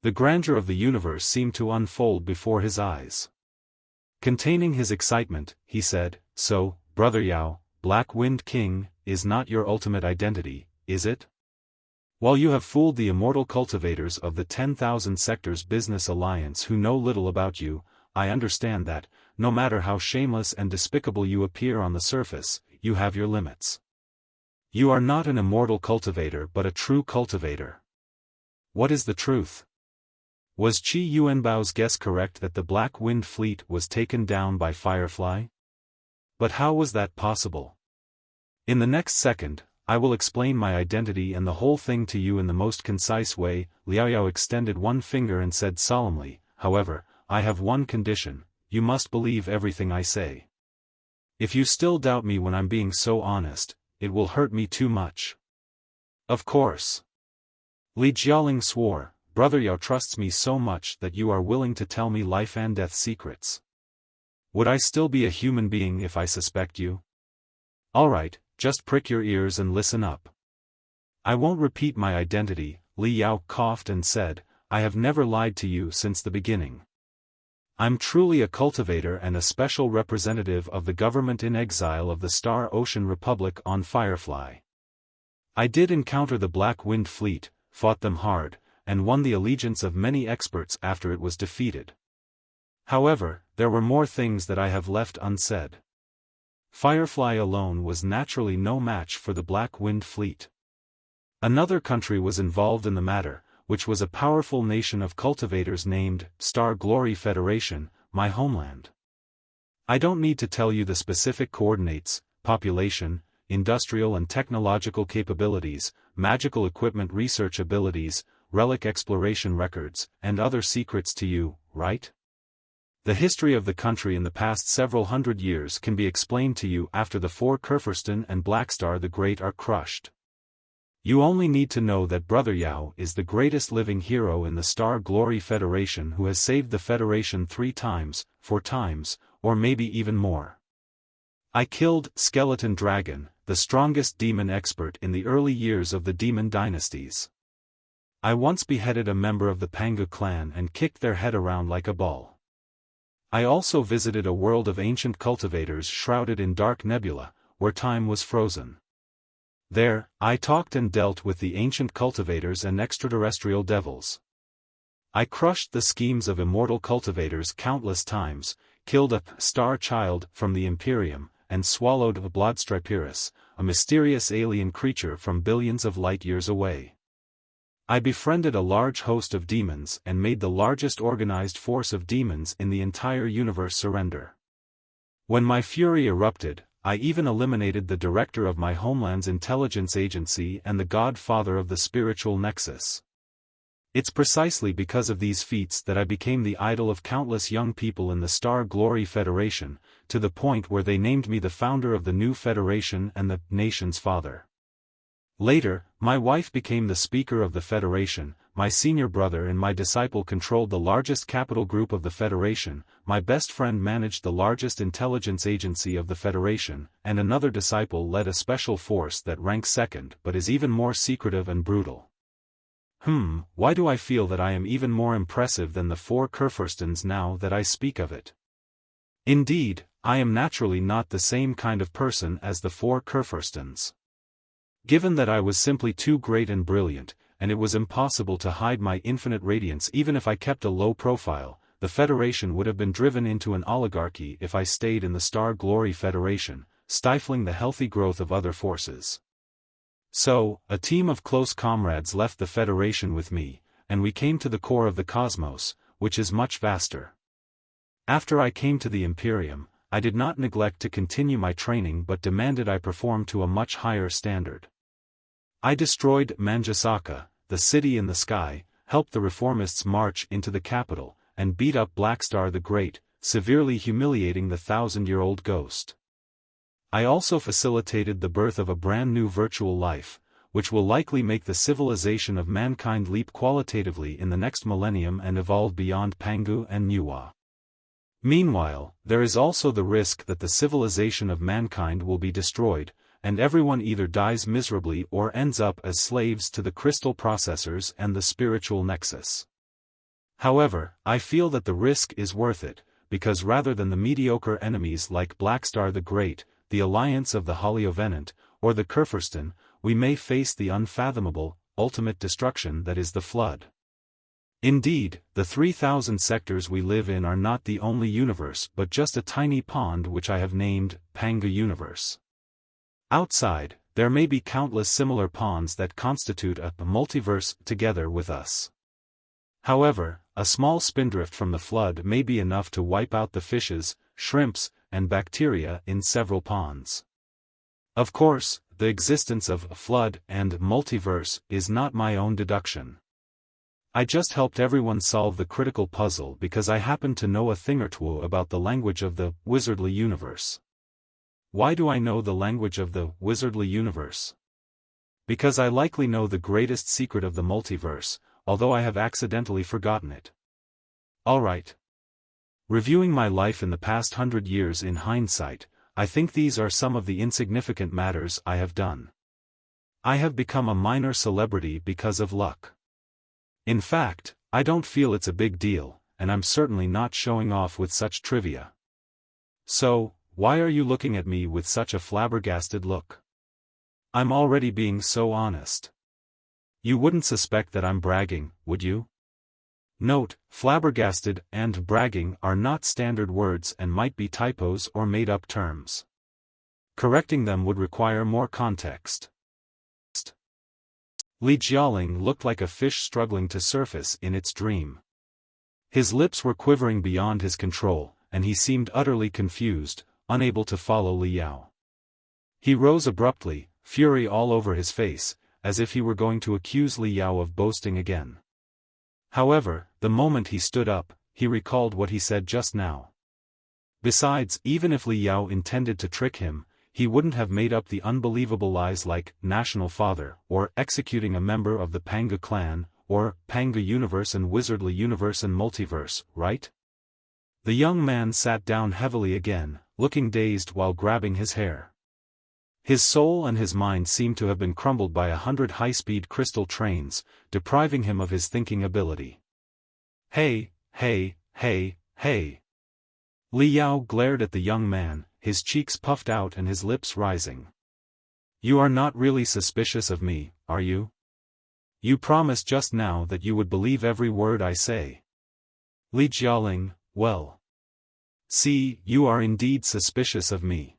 The grandeur of the universe seemed to unfold before his eyes. Containing his excitement, he said, "So, Brother Yao, Black Wind King, is not your ultimate identity, is it? While you have fooled the immortal cultivators of the 10,000 Sectors Business Alliance who know little about you, I understand that, no matter how shameless and despicable you appear on the surface, you have your limits. You are not an immortal cultivator but a true cultivator. What is the truth? Was Qi Yuanbao's guess correct that the Black Wind Fleet was taken down by Firefly? But how was that possible? In the next second, I will explain my identity and the whole thing to you in the most concise way." Liao Yao extended one finger and said solemnly, "However, I have one condition: you must believe everything I say. If you still doubt me when I'm being so honest, it will hurt me too much." "Of course." Li Jialing swore, "Brother Yao trusts me so much that you are willing to tell me life and death secrets. Would I still be a human being if I suspect you? Alright, just prick your ears and listen up. I won't repeat my identity." Li Yao coughed and said, "I have never lied to you since the beginning. I'm truly a cultivator and a special representative of the government in exile of the Star Ocean Republic on Firefly. I did encounter the Black Wind Fleet, fought them hard, and won the allegiance of many experts after it was defeated. However, there were more things that I have left unsaid. Firefly alone was naturally no match for the Black Wind Fleet. Another country was involved in the matter, which was a powerful nation of cultivators named Star Glory Federation, my homeland. I don't need to tell you the specific coordinates, population, industrial and technological capabilities, magical equipment research abilities, relic exploration records, and other secrets to you, right? The history of the country in the past several hundred years can be explained to you after the four Kurfirston and Blackstar the Great are crushed. You only need to know that Brother Yao is the greatest living hero in the Star Glory Federation who has saved the Federation 3 times, 4 times, or maybe even more. I killed Skeleton Dragon, the strongest demon expert in the early years of the demon dynasties. I once beheaded a member of the Pangu clan and kicked their head around like a ball. I also visited a world of ancient cultivators shrouded in dark nebula, where time was frozen. There, I talked and dealt with the ancient cultivators and extraterrestrial devils. I crushed the schemes of immortal cultivators countless times, killed a star child from the Imperium, and swallowed a Warsh.i.p.s, a mysterious alien creature from billions of light years away. I befriended a large host of demons and made the largest organized force of demons in the entire universe surrender. When my fury erupted, I even eliminated the director of my homeland's intelligence agency and the godfather of the spiritual nexus. It's precisely because of these feats that I became the idol of countless young people in the Star Glory Federation, to the point where they named me the founder of the new federation and the nation's father. Later, my wife became the speaker of the Federation, my senior brother and my disciple controlled the largest capital group of the Federation, my best friend managed the largest intelligence agency of the Federation, and another disciple led a special force that ranks second but is even more secretive and brutal. Why do I feel that I am even more impressive than the 4 Kurfürstens now that I speak of it? Indeed, I am naturally not the same kind of person as the 4 Kurfürstens. Given that I was simply too great and brilliant, and it was impossible to hide my infinite radiance even if I kept a low profile, the Federation would have been driven into an oligarchy if I stayed in the Star Glory Federation, stifling the healthy growth of other forces. So, a team of close comrades left the Federation with me, and we came to the core of the cosmos, which is much vaster. After I came to the Imperium, I did not neglect to continue my training but demanded I perform to a much higher standard. I destroyed Manjasaka, the city in the sky, helped the reformists march into the capital, and beat up Blackstar the Great, severely humiliating the 1,000-year-old ghost. I also facilitated the birth of a brand new virtual life, which will likely make the civilization of mankind leap qualitatively in the next millennium and evolve beyond Pangu and Nuwa. Meanwhile, there is also the risk that the civilization of mankind will be destroyed, and everyone either dies miserably or ends up as slaves to the crystal processors and the spiritual nexus. However, I feel that the risk is worth it, because rather than the mediocre enemies like Blackstar the Great, the Alliance of the Houyi, or the Kurfirstan, we may face the unfathomable, ultimate destruction that is the Flood. Indeed, the 3,000 sectors we live in are not the only universe but just a tiny pond which I have named Panga Universe. Outside, there may be countless similar ponds that constitute a multiverse together with us. However, a small spindrift from the Flood may be enough to wipe out the fishes, shrimps, and bacteria in several ponds. Of course, the existence of a Flood and multiverse is not my own deduction. I just helped everyone solve the critical puzzle because I happen to know a thing or two about the language of the wizardly universe. Why do I know the language of the wizardly universe? Because I likely know the greatest secret of the multiverse, although I have accidentally forgotten it. Alright. Reviewing my life in the past 100 years in hindsight, I think these are some of the insignificant matters I have done. I have become a minor celebrity because of luck. In fact, I don't feel it's a big deal, and I'm certainly not showing off with such trivia. So, why are you looking at me with such a flabbergasted look? I'm already being so honest. You wouldn't suspect that I'm bragging, would you? Note, flabbergasted and bragging are not standard words and might be typos or made-up terms. Correcting them would require more context. Li Jialing looked like a fish struggling to surface in its dream. His lips were quivering beyond his control, and he seemed utterly confused, unable to follow Li Yao. He rose abruptly, fury all over his face, as if he were going to accuse Li Yao of boasting again. However, the moment he stood up, he recalled what he said just now. Besides, even if Li Yao intended to trick him, he wouldn't have made up the unbelievable lies like National Father, or executing a member of the Panga clan, or Panga Universe and Wizardly Universe and Multiverse, right? The young man sat down heavily again, looking dazed while grabbing his hair. His soul and his mind seemed to have been crumbled by 100 high-speed crystal trains, depriving him of his thinking ability. Hey, hey, hey, hey. Li Yao glared at the young man, his cheeks puffed out and his lips rising. You are not really suspicious of me, are you? You promised just now that you would believe every word I say. Li Jialing, well. See, you are indeed suspicious of me.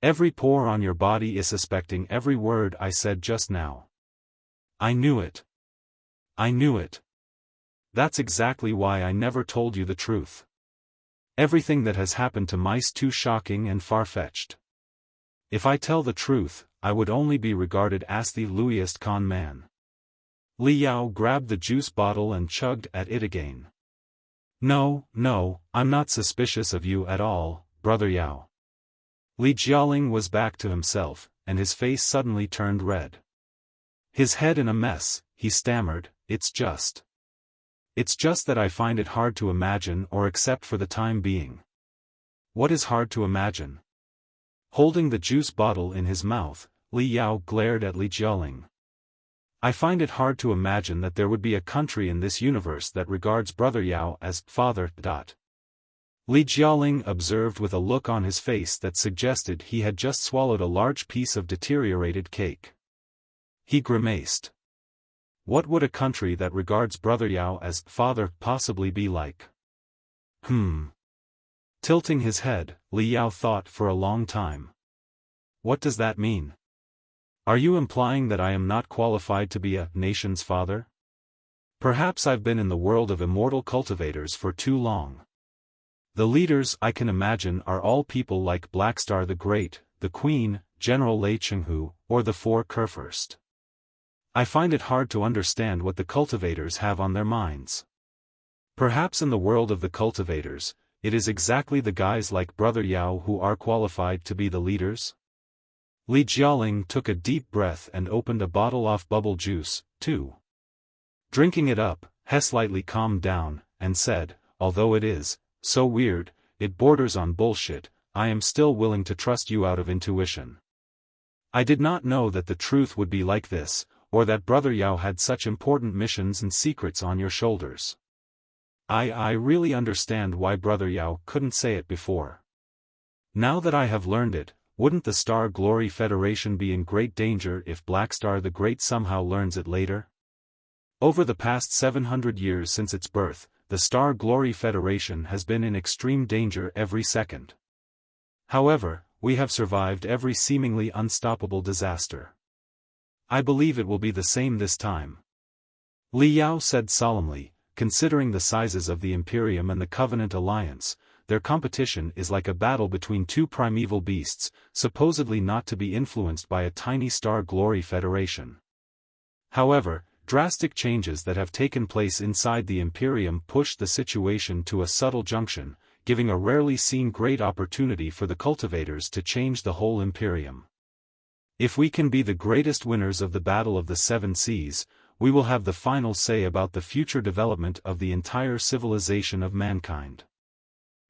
Every pore on your body is suspecting every word I said just now. I knew it. I knew it. That's exactly why I never told you the truth. Everything that has happened to mice too shocking and far-fetched. If I tell the truth, I would only be regarded as the Louiest con man. Li Yao grabbed the juice bottle and chugged at it again. No, I'm not suspicious of you at all, Brother Yao. Li Jialing was back to himself, and his face suddenly turned red. His head in a mess, he stammered, It's just that I find it hard to imagine or accept for the time being. What is hard to imagine? Holding the juice bottle in his mouth, Li Yao glared at Li Jialing. I find it hard to imagine that there would be a country in this universe that regards Brother Yao as father. Li Jialing observed with a look on his face that suggested he had just swallowed a large piece of deteriorated cake. He grimaced. What would a country that regards Brother Yao as father possibly be like? Tilting his head, Li Yao thought for a long time. What does that mean? Are you implying that I am not qualified to be a nation's father? Perhaps I've been in the world of immortal cultivators for too long. The leaders I can imagine are all people like Blackstar the Great, the Queen, General Lei Chenghu, or the Four Kurfürst. I find it hard to understand what the cultivators have on their minds. Perhaps in the world of the cultivators, it is exactly the guys like Brother Yao who are qualified to be the leaders? Li Jialing took a deep breath and opened a bottle of bubble juice, too. Drinking it up, he slightly calmed down, and said, although it is so weird, it borders on bullshit, I am still willing to trust you out of intuition. I did not know that the truth would be like this, or that Brother Yao had such important missions and secrets on your shoulders. I really understand why Brother Yao couldn't say it before. Now that I have learned it, wouldn't the Star Glory Federation be in great danger if Blackstar the Great somehow learns it later? Over the past 700 years since its birth, the Star Glory Federation has been in extreme danger every second. However, we have survived every seemingly unstoppable disaster. I believe it will be the same this time. Li Yao said solemnly, considering the sizes of the Imperium and the Covenant Alliance, their competition is like a battle between two primeval beasts, supposedly not to be influenced by a tiny Star Glory Federation. However, drastic changes that have taken place inside the Imperium push the situation to a subtle junction, giving a rarely seen great opportunity for the cultivators to change the whole Imperium. If we can be the greatest winners of the Battle of the Seven Seas, we will have the final say about the future development of the entire civilization of mankind.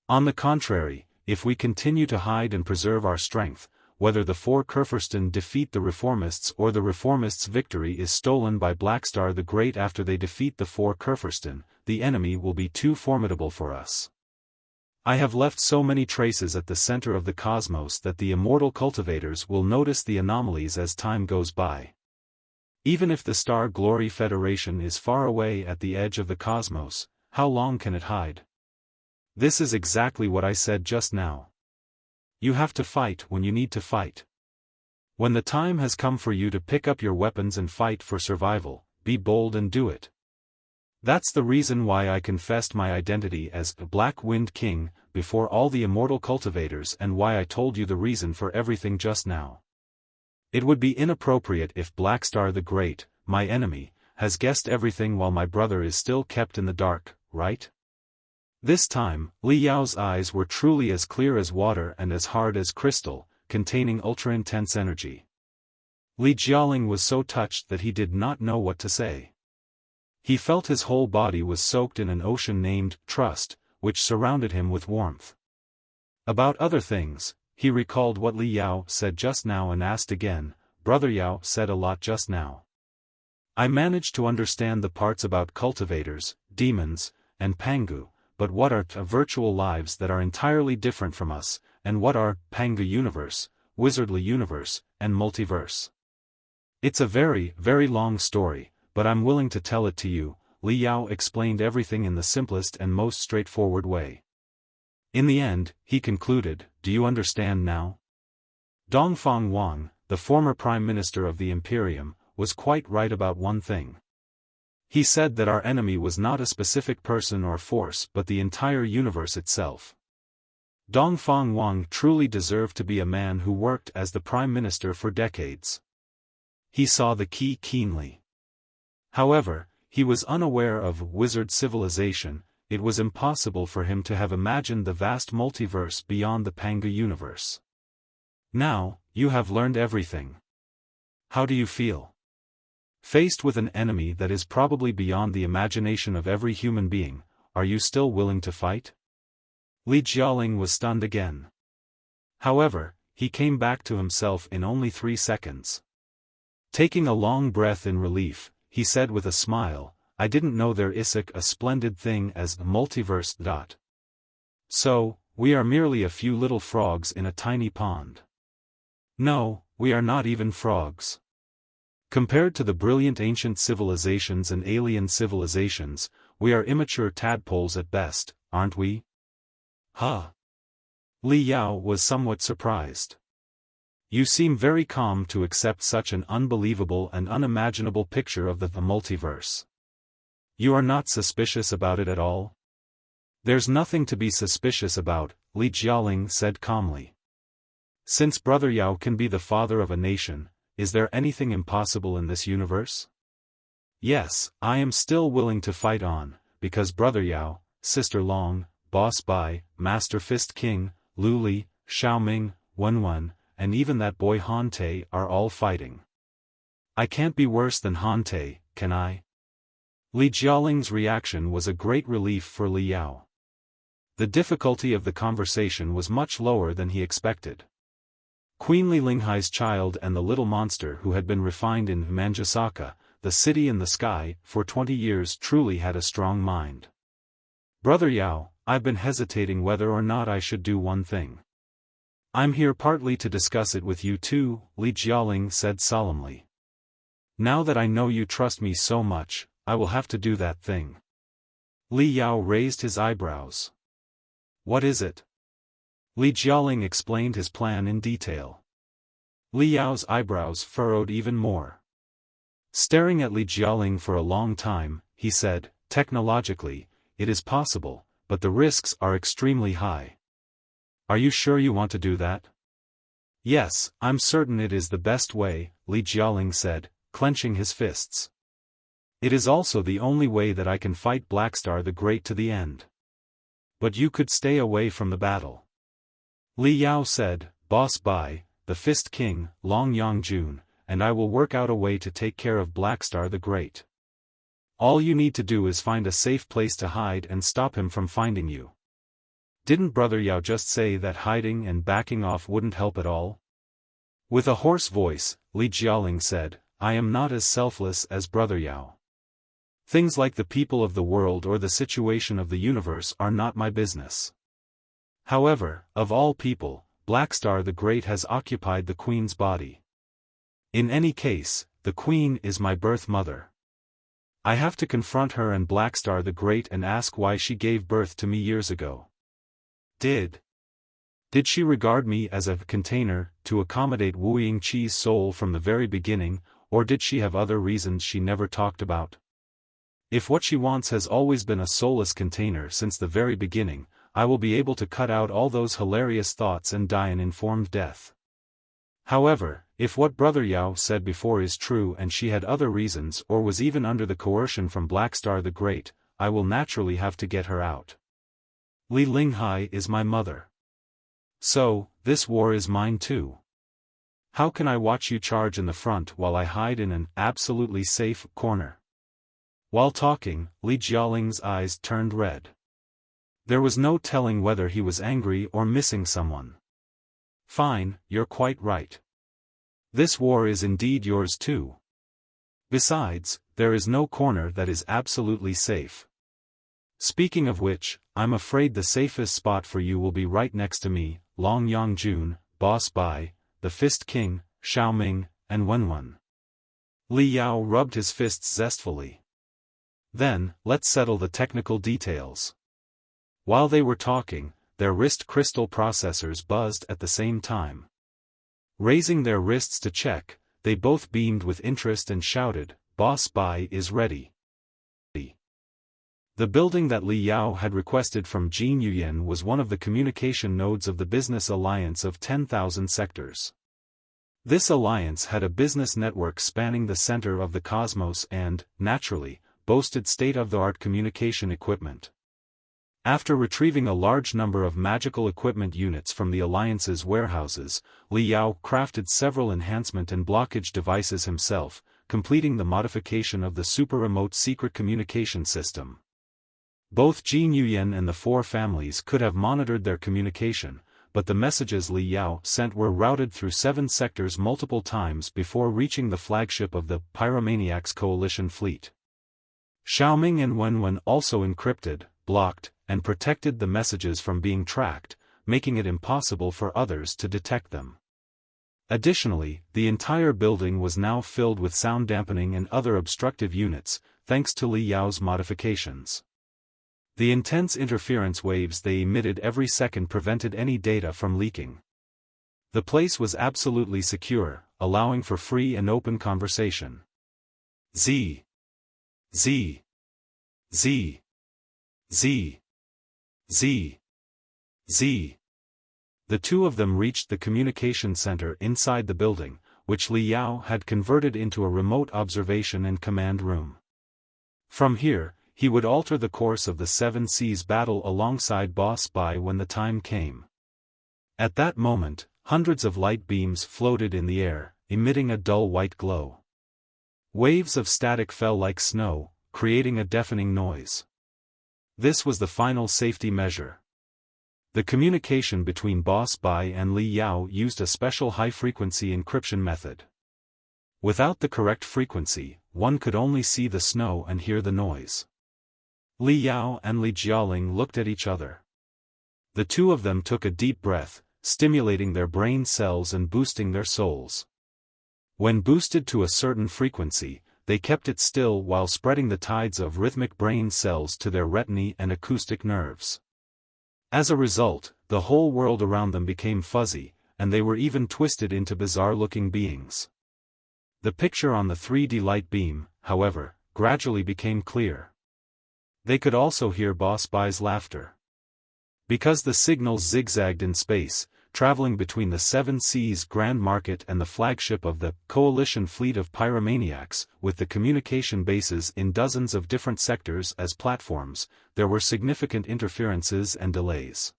On the contrary, if we continue to hide and preserve our strength, whether the Four Kurfürsten defeat the Reformists or the Reformists' victory is stolen by Blackstar the Great after they defeat the Four Kurfürsten, the enemy will be too formidable for us. I have left so many traces at the center of the cosmos that the immortal cultivators will notice the anomalies as time goes by. Even if the Star Glory Federation is far away at the edge of the cosmos, how long can it hide? This is exactly what I said just now. You have to fight when you need to fight. When the time has come for you to pick up your weapons and fight for survival, be bold and do it. That's the reason why I confessed my identity as the Black Wind King before all the immortal cultivators and why I told you the reason for everything just now. It would be inappropriate if Blackstar the Great, my enemy, has guessed everything while my brother is still kept in the dark, right? This time, Li Yao's eyes were truly as clear as water and as hard as crystal, containing ultra-intense energy. Li Jialing was so touched that he did not know what to say. He felt his whole body was soaked in an ocean named trust, which surrounded him with warmth. About other things, he recalled what Li Yao said just now and asked again. Brother Yao said a lot just now. I managed to understand the parts about cultivators, demons, and Pangu, but what are virtual lives that are entirely different from us, and what are Pangu universe, wizardly universe, and multiverse? It's a very, very long story, but I'm willing to tell it to you. Li Yao explained everything in the simplest and most straightforward way. In the end, he concluded, do you understand now? Dongfang Wang, the former Prime Minister of the Imperium, was quite right about one thing. He said that our enemy was not a specific person or force but the entire universe itself. Dongfang Wang truly deserved to be a man who worked as the Prime Minister for decades. He saw the key keenly. However, he was unaware of wizard civilization. It was impossible for him to have imagined the vast multiverse beyond the Pangu universe. Now, you have learned everything. How do you feel? Faced with an enemy that is probably beyond the imagination of every human being, are you still willing to fight? Li Jialing was stunned again. However, he came back to himself in only 3 seconds. Taking a long breath in relief, he said with a smile, I didn't know there is such a splendid thing as a multiverse. So, we are merely a few little frogs in a tiny pond. No, we are not even frogs. Compared to the brilliant ancient civilizations and alien civilizations, we are immature tadpoles at best, aren't we? Huh? Li Yao was somewhat surprised. You seem very calm to accept such an unbelievable and unimaginable picture of the multiverse. You are not suspicious about it at all? There's nothing to be suspicious about, Li Jialing said calmly. Since Brother Yao can be the father of a nation, is there anything impossible in this universe? Yes, I am still willing to fight on, because Brother Yao, Sister Long, Boss Bai, Master Fist King, Lu Li, Xiaoming, Wenwen, and even that boy Han Te are all fighting. I can't be worse than Han Te, can I? Li Jialing's reaction was a great relief for Li Yao. The difficulty of the conversation was much lower than he expected. Queen Li Linghai's child and the little monster who had been refined in Manjusaka, the city in the sky, for 20 years truly had a strong mind. Brother Yao, I've been hesitating whether or not I should do one thing. I'm here partly to discuss it with you too, Li Jialing said solemnly. Now that I know you trust me so much, I will have to do that thing. Li Yao raised his eyebrows. What is it? Li Jialing explained his plan in detail. Li Yao's eyebrows furrowed even more. Staring at Li Jialing for a long time, he said, technologically, it is possible, but the risks are extremely high. Are you sure you want to do that? Yes, I'm certain it is the best way, Li Jialing said, clenching his fists. It is also the only way that I can fight Blackstar the Great to the end. But you could stay away from the battle. Li Yao said, Boss Bai, the Fist King, Long Yangjun, and I will work out a way to take care of Blackstar the Great. All you need to do is find a safe place to hide and stop him from finding you. Didn't Brother Yao just say that hiding and backing off wouldn't help at all? With a hoarse voice, Li Jialing said, I am not as selfless as Brother Yao. Things like the people of the world or the situation of the universe are not my business. However, of all people, Blackstar the Great has occupied the Queen's body. In any case, the Queen is my birth mother. I have to confront her and Blackstar the Great and ask why she gave birth to me years ago. Did she regard me as a container to accommodate Wu Yingqi's soul from the very beginning, or did she have other reasons she never talked about? If what she wants has always been a soulless container since the very beginning, I will be able to cut out all those hilarious thoughts and die an informed death. However, if what Brother Yao said before is true and she had other reasons or was even under the coercion from Blackstar the Great, I will naturally have to get her out. Li Linghai is my mother. So, this war is mine too. How can I watch you charge in the front while I hide in an absolutely safe corner? While talking, Li Jialing's eyes turned red. There was no telling whether he was angry or missing someone. Fine, you're quite right. This war is indeed yours too. Besides, there is no corner that is absolutely safe. Speaking of which, I'm afraid the safest spot for you will be right next to me, Long Yangjun, Boss Bai, the Fist King, Xiaoming, and Wenwen. Li Yao rubbed his fists zestfully. Then, let's settle the technical details. While they were talking, their wrist crystal processors buzzed at the same time. Raising their wrists to check, they both beamed with interest and shouted, Boss Bai is ready. The building that Li Yao had requested from Jin Yuyan was one of the communication nodes of the business alliance of 10,000 sectors. This alliance had a business network spanning the center of the cosmos and, naturally, boasted state-of-the-art communication equipment. After retrieving a large number of magical equipment units from the Alliance's warehouses, Li Yao crafted several enhancement and blockage devices himself, completing the modification of the super-remote secret communication system. Both Jin Yuyan and the four families could have monitored their communication, but the messages Li Yao sent were routed through 7 sectors multiple times before reaching the flagship of the Pyromaniacs Coalition fleet. Xiaoming and Wenwen also encrypted, blocked, and protected the messages from being tracked, making it impossible for others to detect them. Additionally, the entire building was now filled with sound dampening and other obstructive units, thanks to Li Yao's modifications. The intense interference waves they emitted every second prevented any data from leaking. The place was absolutely secure, allowing for free and open conversation. Z. Z. Z. Z. Z. Z. The two of them reached the communication center inside the building, which Li Yao had converted into a remote observation and command room. From here, he would alter the course of the Seven Seas battle alongside Boss Bai when the time came. At that moment, hundreds of light beams floated in the air, emitting a dull white glow. Waves of static fell like snow, creating a deafening noise. This was the final safety measure. The communication between Boss Bai and Li Yao used a special high-frequency encryption method. Without the correct frequency, one could only see the snow and hear the noise. Li Yao and Li Jialing looked at each other. The two of them took a deep breath, stimulating their brain cells and boosting their souls. When boosted to a certain frequency, they kept it still while spreading the tides of rhythmic brain cells to their retinae and acoustic nerves. As a result, the whole world around them became fuzzy, and they were even twisted into bizarre-looking beings. The picture on the 3D light beam, however, gradually became clear. They could also hear Boss-Bai's laughter. Because the signals zigzagged in space, traveling between the Seven Seas Grand Market and the flagship of the Coalition fleet of pyromaniacs, with the communication bases in dozens of different sectors as platforms, there were significant interferences and delays.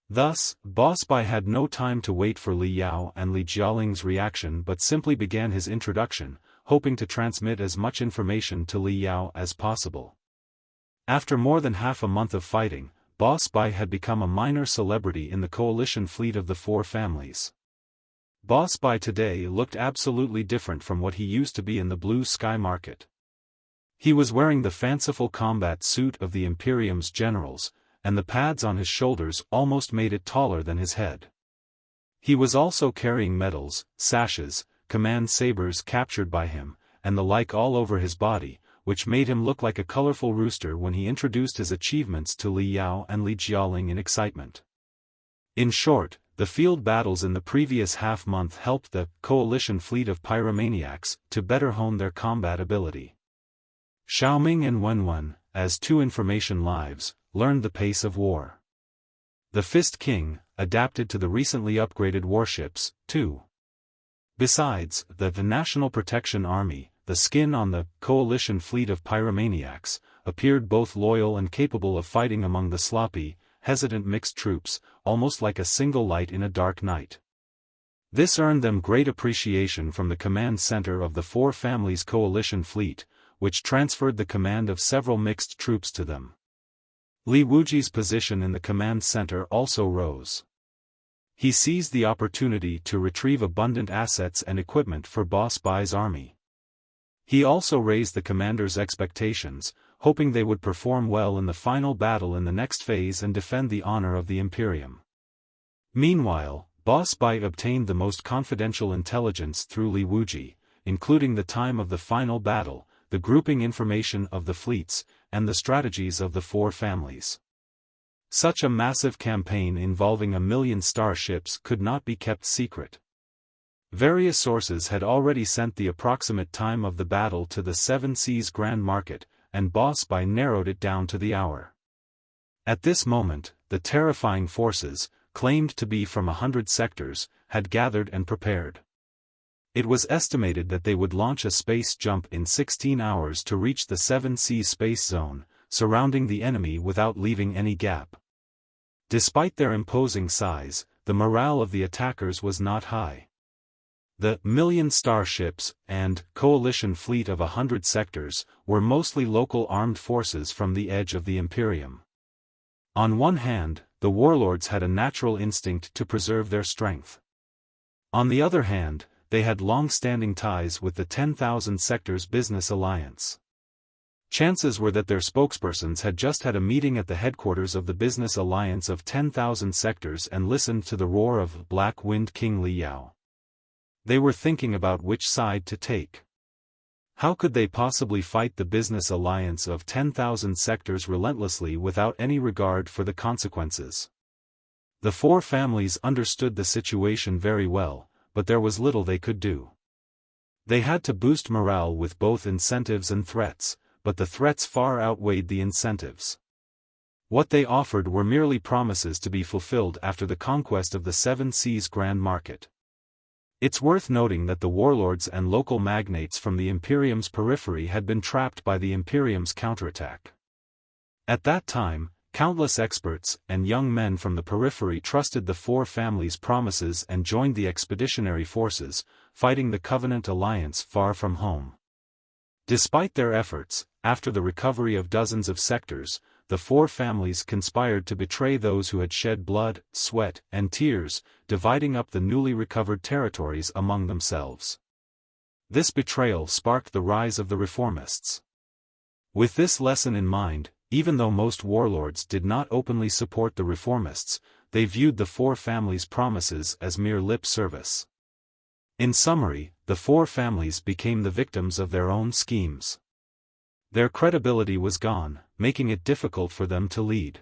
Thus, Boss-Bai had no time to wait for Li Yao and Li Jialing's reaction but simply began his introduction, hoping to transmit as much information to Li Yao as possible. After more than half a month of fighting, Boss-Bai had become a minor celebrity in the coalition fleet of the four families. Boss-Bai today looked absolutely different from what he used to be in the blue sky market. He was wearing the fanciful combat suit of the Imperium's generals, and the pads on his shoulders almost made it taller than his head. He was also carrying medals, sashes, command sabers captured by him, and the like all over his body, which made him look like a colorful rooster when he introduced his achievements to Li Yao and Li Jialing in excitement. In short, the field battles in the previous half-month helped the coalition fleet of pyromaniacs to better hone their combat ability. Xiaoming and Wenwen, as two information lives, learned the pace of war. The Fist King, adapted to the recently upgraded warships, too. Besides, the National Protection Army, the skin on the coalition fleet of pyromaniacs, appeared both loyal and capable of fighting among the sloppy, hesitant mixed troops, almost like a single light in a dark night. This earned them great appreciation from the command center of the four families' coalition fleet, which transferred the command of several mixed troops to them. Li Wuji's position in the command center also rose. He seized the opportunity to retrieve abundant assets and equipment for Boss-Bai's army. He also raised the commander's expectations, hoping they would perform well in the final battle in the next phase and defend the honor of the Imperium. Meanwhile, Boss-Bai obtained the most confidential intelligence through Li Wuji, including the time of the final battle, the grouping information of the fleets, and the strategies of the four families. Such a massive campaign involving 1,000,000 starships could not be kept secret. Various sources had already sent the approximate time of the battle to the Seven Seas Grand Market, and Boss-Bai narrowed it down to the hour. At this moment, the terrifying forces, claimed to be from 100 sectors, had gathered and prepared. It was estimated that they would launch a space jump in 16 hours to reach the Seven Seas space zone, surrounding the enemy without leaving any gap. Despite their imposing size, the morale of the attackers was not high. The 1,000,000 starships and coalition fleet of 100 sectors were mostly local armed forces from the edge of the Imperium. On one hand, the warlords had a natural instinct to preserve their strength. On the other hand, they had long-standing ties with the 10,000 Sectors Business Alliance. Chances were that their spokespersons had just had a meeting at the headquarters of the Business Alliance of 10,000 Sectors and listened to the roar of Black Wind King Li Yao. They were thinking about which side to take. How could they possibly fight the Business Alliance of 10,000 Sectors relentlessly without any regard for the consequences? The four families understood the situation very well, but there was little they could do. They had to boost morale with both incentives and threats, but the threats far outweighed the incentives. What they offered were merely promises to be fulfilled after the conquest of the Seven Seas Grand Market. It's worth noting that the warlords and local magnates from the Imperium's periphery had been trapped by the Imperium's counterattack. At that time, countless experts and young men from the periphery trusted the four families' promises and joined the expeditionary forces, fighting the Covenant Alliance far from home. Despite their efforts, after the recovery of dozens of sectors, the four families conspired to betray those who had shed blood, sweat, and tears, dividing up the newly recovered territories among themselves. This betrayal sparked the rise of the reformists. With this lesson in mind, Even though most warlords did not openly support the reformists, they viewed the four families' promises as mere lip service. In summary, the four families became the victims of their own schemes. Their credibility was gone, making it difficult for them to lead.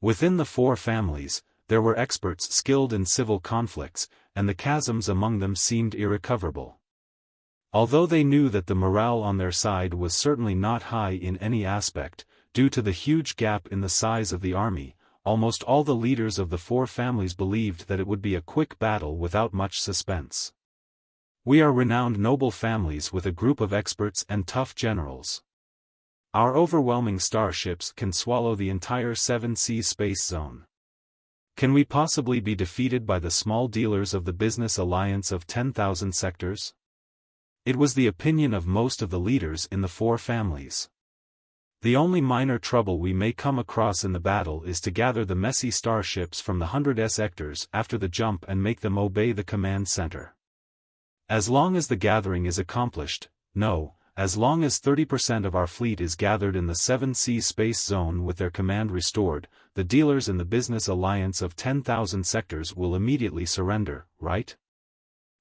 Within the four families, there were experts skilled in civil conflicts, and the chasms among them seemed irrecoverable. Although they knew that the morale on their side was certainly not high in any aspect, due to the huge gap in the size of the army, almost all the leaders of the four families believed that it would be a quick battle without much suspense. We are renowned noble families with a group of experts and tough generals. Our overwhelming starships can swallow the entire 7 Seas space zone. Can we possibly be defeated by the small dealers of the business alliance of 10,000 sectors? It was the opinion of most of the leaders in the four families. The only minor trouble we may come across in the battle is to gather the messy starships from the 100 sectors after the jump and make them obey the command center. As long as the gathering is accomplished, no, as long as 30% of our fleet is gathered in the 7 Seas space zone with their command restored, the dealers in the business alliance of 10,000 sectors will immediately surrender, right?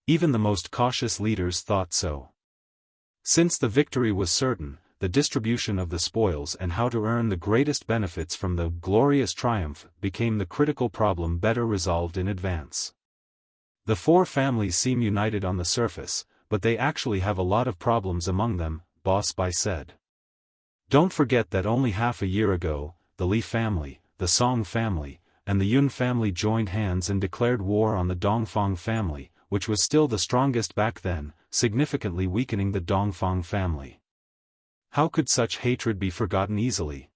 Even the most cautious leaders thought so. Since the victory was certain, the distribution of the spoils and how to earn the greatest benefits from the glorious triumph became the critical problem better resolved in advance. The four families seem united on the surface, but they actually have a lot of problems among them, Warsh.i.p.s said. Don't forget that only half a year ago, the Li family, the Song family, and the Yun family joined hands and declared war on the Dongfang family, which was still the strongest back then, significantly weakening the Dongfang family. How could such hatred be forgotten easily?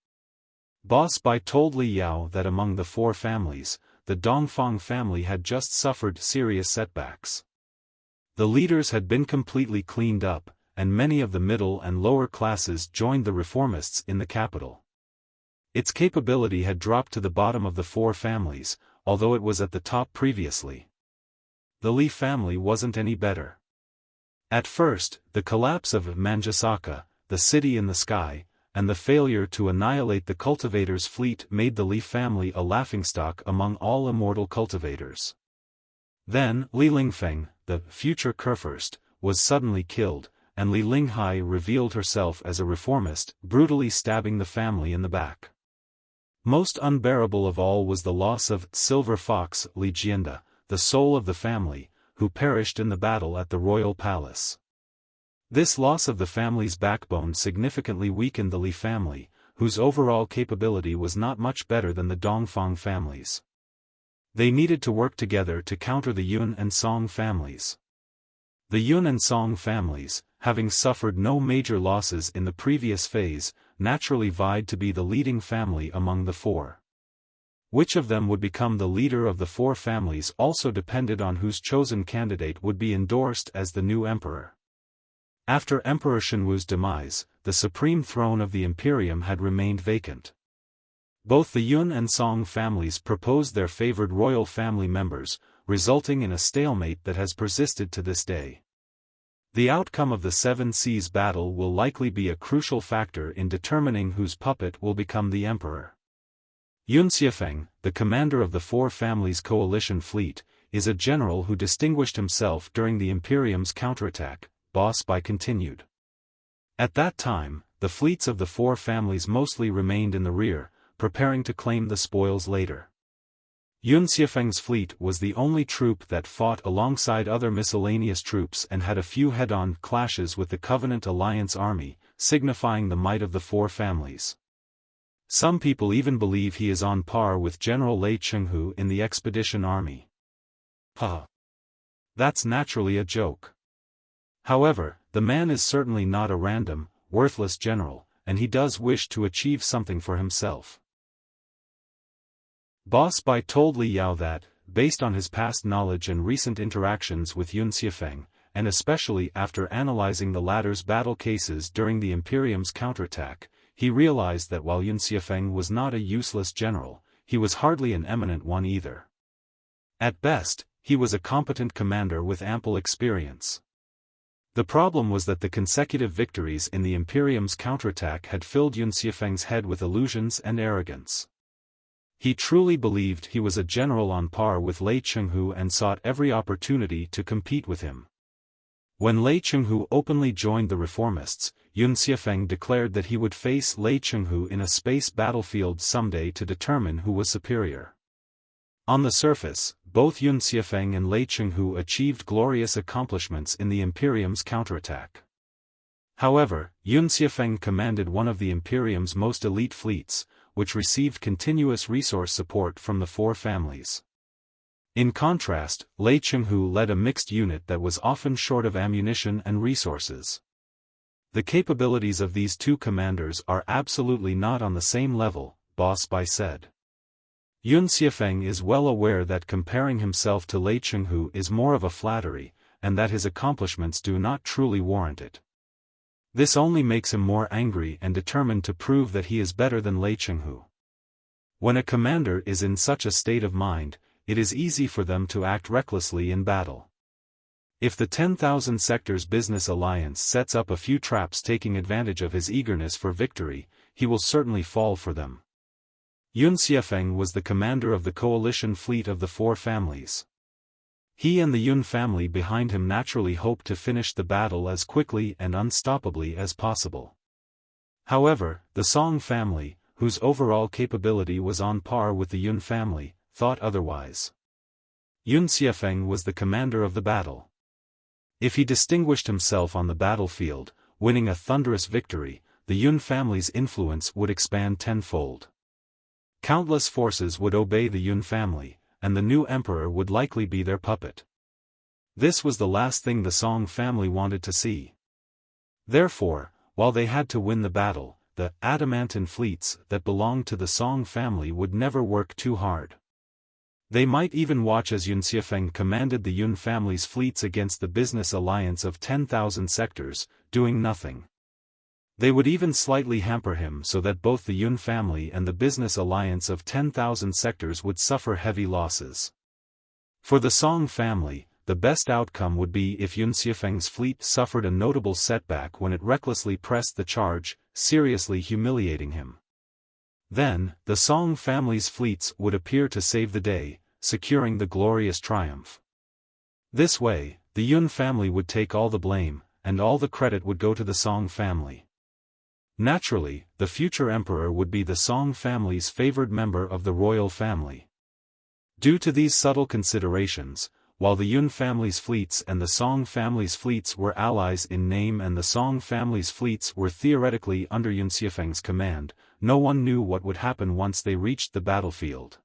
Warsh.i.p.s told Li Yao that among the four families, the Dongfang family had just suffered serious setbacks. The leaders had been completely cleaned up, and many of the middle and lower classes joined the reformists in the capital. Its capability had dropped to the bottom of the four families, although it was at the top previously. The Li family wasn't any better. At first, the collapse of Manjasaka, the city in the sky, and the failure to annihilate the cultivators' fleet made the Li family a laughingstock among all immortal cultivators. Then, Li Lingfeng, the future Kurfürst, was suddenly killed, and Li Linghai revealed herself as a reformist, brutally stabbing the family in the back. Most unbearable of all was the loss of Silver Fox Li Jianda, the soul of the family, who perished in the battle at the royal palace. This loss of the family's backbone significantly weakened the Li family, whose overall capability was not much better than the Dongfang families. They needed to work together to counter the Yun and Song families. The Yun and Song families, having suffered no major losses in the previous phase, naturally vied to be the leading family among the four. Which of them would become the leader of the four families also depended on whose chosen candidate would be endorsed as the new emperor. After Emperor Shenwu's demise, the supreme throne of the Imperium had remained vacant. Both the Yun and Song families proposed their favored royal family members, resulting in a stalemate that has persisted to this day. The outcome of the 7 Seas battle will likely be a crucial factor in determining whose puppet will become the emperor. Xuefeng, the commander of the four families' coalition fleet, is a general who distinguished himself during the Imperium's counterattack, Warsh.i.p.s continued. At that time, the fleets of the four families mostly remained in the rear, preparing to claim the spoils later. Xuefeng's fleet was the only troop that fought alongside other miscellaneous troops and had a few head-on clashes with the Covenant Alliance army, signifying the might of the four families. Some people even believe he is on par with General Lei Chenghu in the expedition army. That's naturally a joke. However, the man is certainly not a random, worthless general, and he does wish to achieve something for himself. Warsh.i.p.s told Li Yao that, based on his past knowledge and recent interactions with Xuefeng, and especially after analyzing the latter's battle cases during the Imperium's counterattack, he realized that while Xuefeng was not a useless general, he was hardly an eminent one either. At best, he was a competent commander with ample experience. The problem was that the consecutive victories in the Imperium's counterattack had filled Xuefeng's head with illusions and arrogance. He truly believed he was a general on par with Lei Chenghu and sought every opportunity to compete with him. When Lei Chenghu openly joined the reformists, Xuefeng declared that he would face Lei Chenghu in a space battlefield someday to determine who was superior. On the surface, both Xuefeng and Lei Chenghu achieved glorious accomplishments in the Imperium's counterattack. However, Xuefeng commanded one of the Imperium's most elite fleets, which received continuous resource support from the four families. In contrast, Lei Chenghu led a mixed unit that was often short of ammunition and resources. The capabilities of these two commanders are absolutely not on the same level, Warsh.i.p.s said. Xuefeng is well aware that comparing himself to Lei Chenghu is more of a flattery, and that his accomplishments do not truly warrant it. This only makes him more angry and determined to prove that he is better than Lei Chenghu. When a commander is in such a state of mind, it is easy for them to act recklessly in battle. If the 10,000 Sectors Business Alliance sets up a few traps taking advantage of his eagerness for victory, he will certainly fall for them. Xuefeng was the commander of the coalition fleet of the four families. He and the Yun family behind him naturally hoped to finish the battle as quickly and unstoppably as possible. However, the Song family, whose overall capability was on par with the Yun family, thought otherwise. Xuefeng was the commander of the battle. If he distinguished himself on the battlefield, winning a thunderous victory, the Yun family's influence would expand tenfold. Countless forces would obey the Yun family, and the new emperor would likely be their puppet. This was the last thing the Song family wanted to see. Therefore, while they had to win the battle, the Adamantine fleets that belonged to the Song family would never work too hard. They might even watch as Xuefeng commanded the Yun family's fleets against the business alliance of 10,000 sectors, doing nothing. They would even slightly hamper him so that both the Yun family and the business alliance of 10,000 sectors would suffer heavy losses. For the Song family, the best outcome would be if Xuefeng's fleet suffered a notable setback when it recklessly pressed the charge, seriously humiliating him. Then, the Song family's fleets would appear to save the day, securing the glorious triumph. This way, the Yun family would take all the blame, and all the credit would go to the Song family. Naturally, the future emperor would be the Song family's favored member of the royal family. Due to these subtle considerations, while the Yun family's fleets and the Song family's fleets were allies in name and the Song family's fleets were theoretically under Xuefeng's command, no one knew what would happen once they reached the battlefield.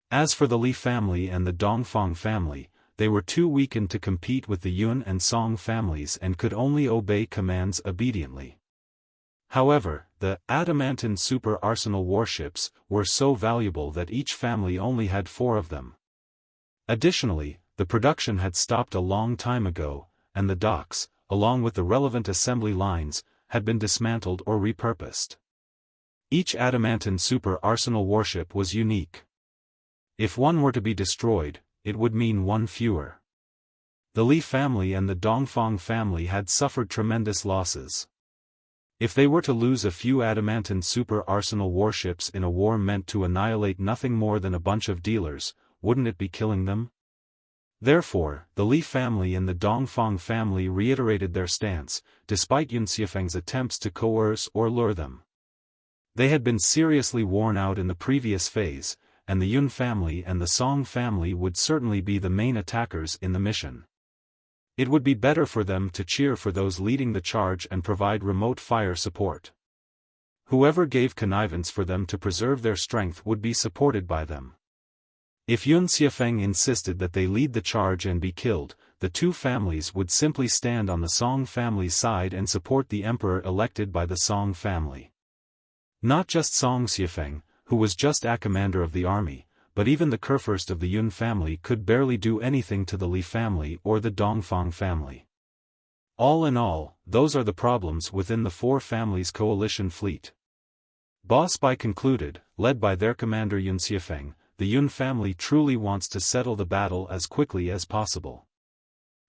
As for the Li family and the Dongfang family, they were too weakened to compete with the Yun and Song families and could only obey commands obediently. However, the Adamantine super arsenal warships were so valuable that each family only had 4 of them. Additionally, the production had stopped a long time ago, and the docks, along with the relevant assembly lines, had been dismantled or repurposed. Each Adamantine super arsenal warship was unique. If one were to be destroyed, it would mean one fewer. The Li family and the Dongfang family had suffered tremendous losses. If they were to lose a few Adamantine super arsenal warships in a war meant to annihilate nothing more than a bunch of dealers, wouldn't it be killing them? Therefore, the Li family and the Dongfang family reiterated their stance, despite Xuefeng's attempts to coerce or lure them. They had been seriously worn out in the previous phase, and the Yun family and the Song family would certainly be the main attackers in the mission. It would be better for them to cheer for those leading the charge and provide remote fire support. Whoever gave connivance for them to preserve their strength would be supported by them. If Xuefeng insisted that they lead the charge and be killed, the two families would simply stand on the Song family's side and support the emperor elected by the Song family. Not just Song Xuefeng, who was just a commander of the army, but even the Kurfürst of the Yun family could barely do anything to the Li family or the Dongfang family. All in all, those are the problems within the 4 families' coalition fleet. Warsh.i.p.s concluded, led by their commander Xuefeng, the Yun family truly wants to settle the battle as quickly as possible.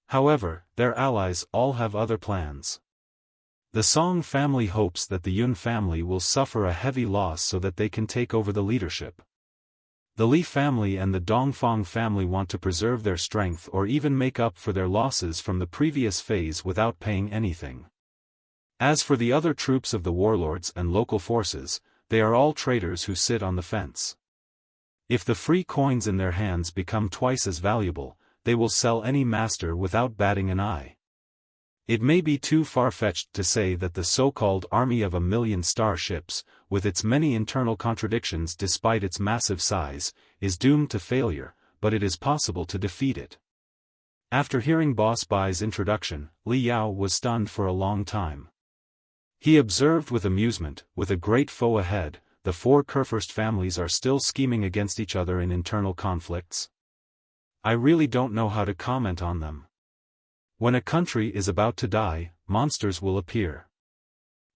However, their allies all have other plans. The Song family hopes that the Yun family will suffer a heavy loss so that they can take over the leadership. The Li family and the Dongfang family want to preserve their strength or even make up for their losses from the previous phase without paying anything. As for the other troops of the warlords and local forces, they are all traders who sit on the fence. If the free coins in their hands become twice as valuable, they will sell any master without batting an eye. It may be too far-fetched to say that the so-called army of 1,000,000 starships, with its many internal contradictions despite its massive size, is doomed to failure, but it is possible to defeat it. After hearing Boss Bai's introduction, Li Yao was stunned for a long time. He observed with amusement, with a great foe ahead, the four Kurfürst families are still scheming against each other in internal conflicts. I really don't know how to comment on them. When a country is about to die, monsters will appear.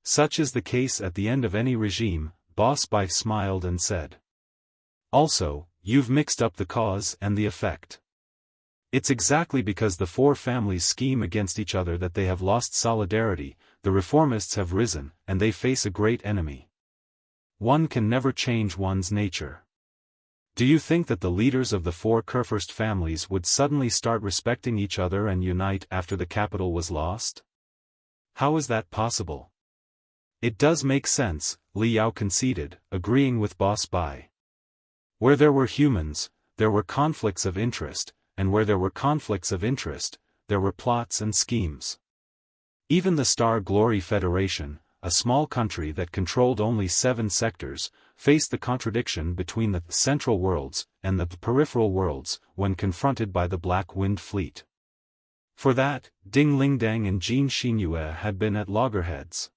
Such is the case at the end of any regime, Boss Bai smiled and said. Also, you've mixed up the cause and the effect. It's exactly because the four families scheme against each other that they have lost solidarity, the reformists have risen, and they face a great enemy. One can never change one's nature. Do you think that the leaders of the four Kurfürst families would suddenly start respecting each other and unite after the capital was lost? How is that possible? It does make sense, Li Yao conceded, agreeing with Boss Bai. Where there were humans, there were conflicts of interest, and where there were conflicts of interest, there were plots and schemes. Even the Star Glory Federation, a small country that controlled only 7 sectors, faced the contradiction between the central worlds and the peripheral worlds when confronted by the Black Wind Fleet. For that, Ding Lingdang and Jin Xinyue had been at loggerheads.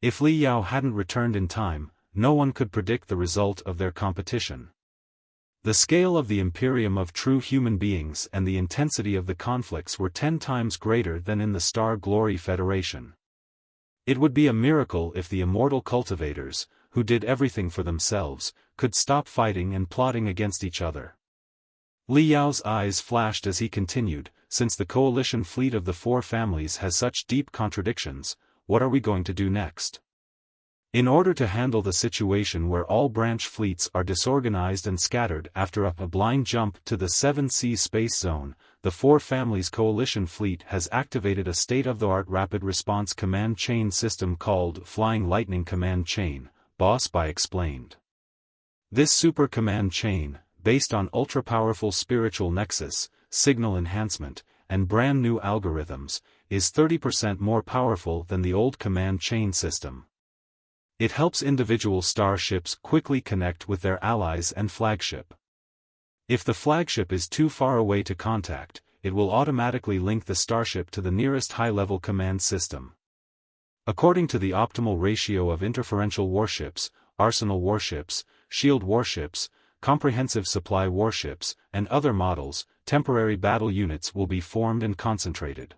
If Li Yao hadn't returned in time, no one could predict the result of their competition. The scale of the Imperium of true human beings and the intensity of the conflicts were 10 times greater than in the Star Glory Federation. It would be a miracle if the immortal cultivators, who did everything for themselves, could stop fighting and plotting against each other. Li Yao's eyes flashed as he continued, since the coalition fleet of the four families has such deep contradictions, what are we going to do next? In order to handle the situation where all branch fleets are disorganized and scattered after a blind jump to the 7C space zone, the four families' coalition fleet has activated a state-of-the-art rapid response command chain system called Flying Lightning Command Chain, Boss Bai explained. This super command chain, based on ultra-powerful spiritual nexus, signal enhancement, and brand new algorithms, is 30% more powerful than the old command chain system. It helps individual starships quickly connect with their allies and flagship. If the flagship is too far away to contact, it will automatically link the starship to the nearest high-level command system. According to the optimal ratio of interferential warships, arsenal warships, shield warships, comprehensive supply warships, and other models, temporary battle units will be formed and concentrated.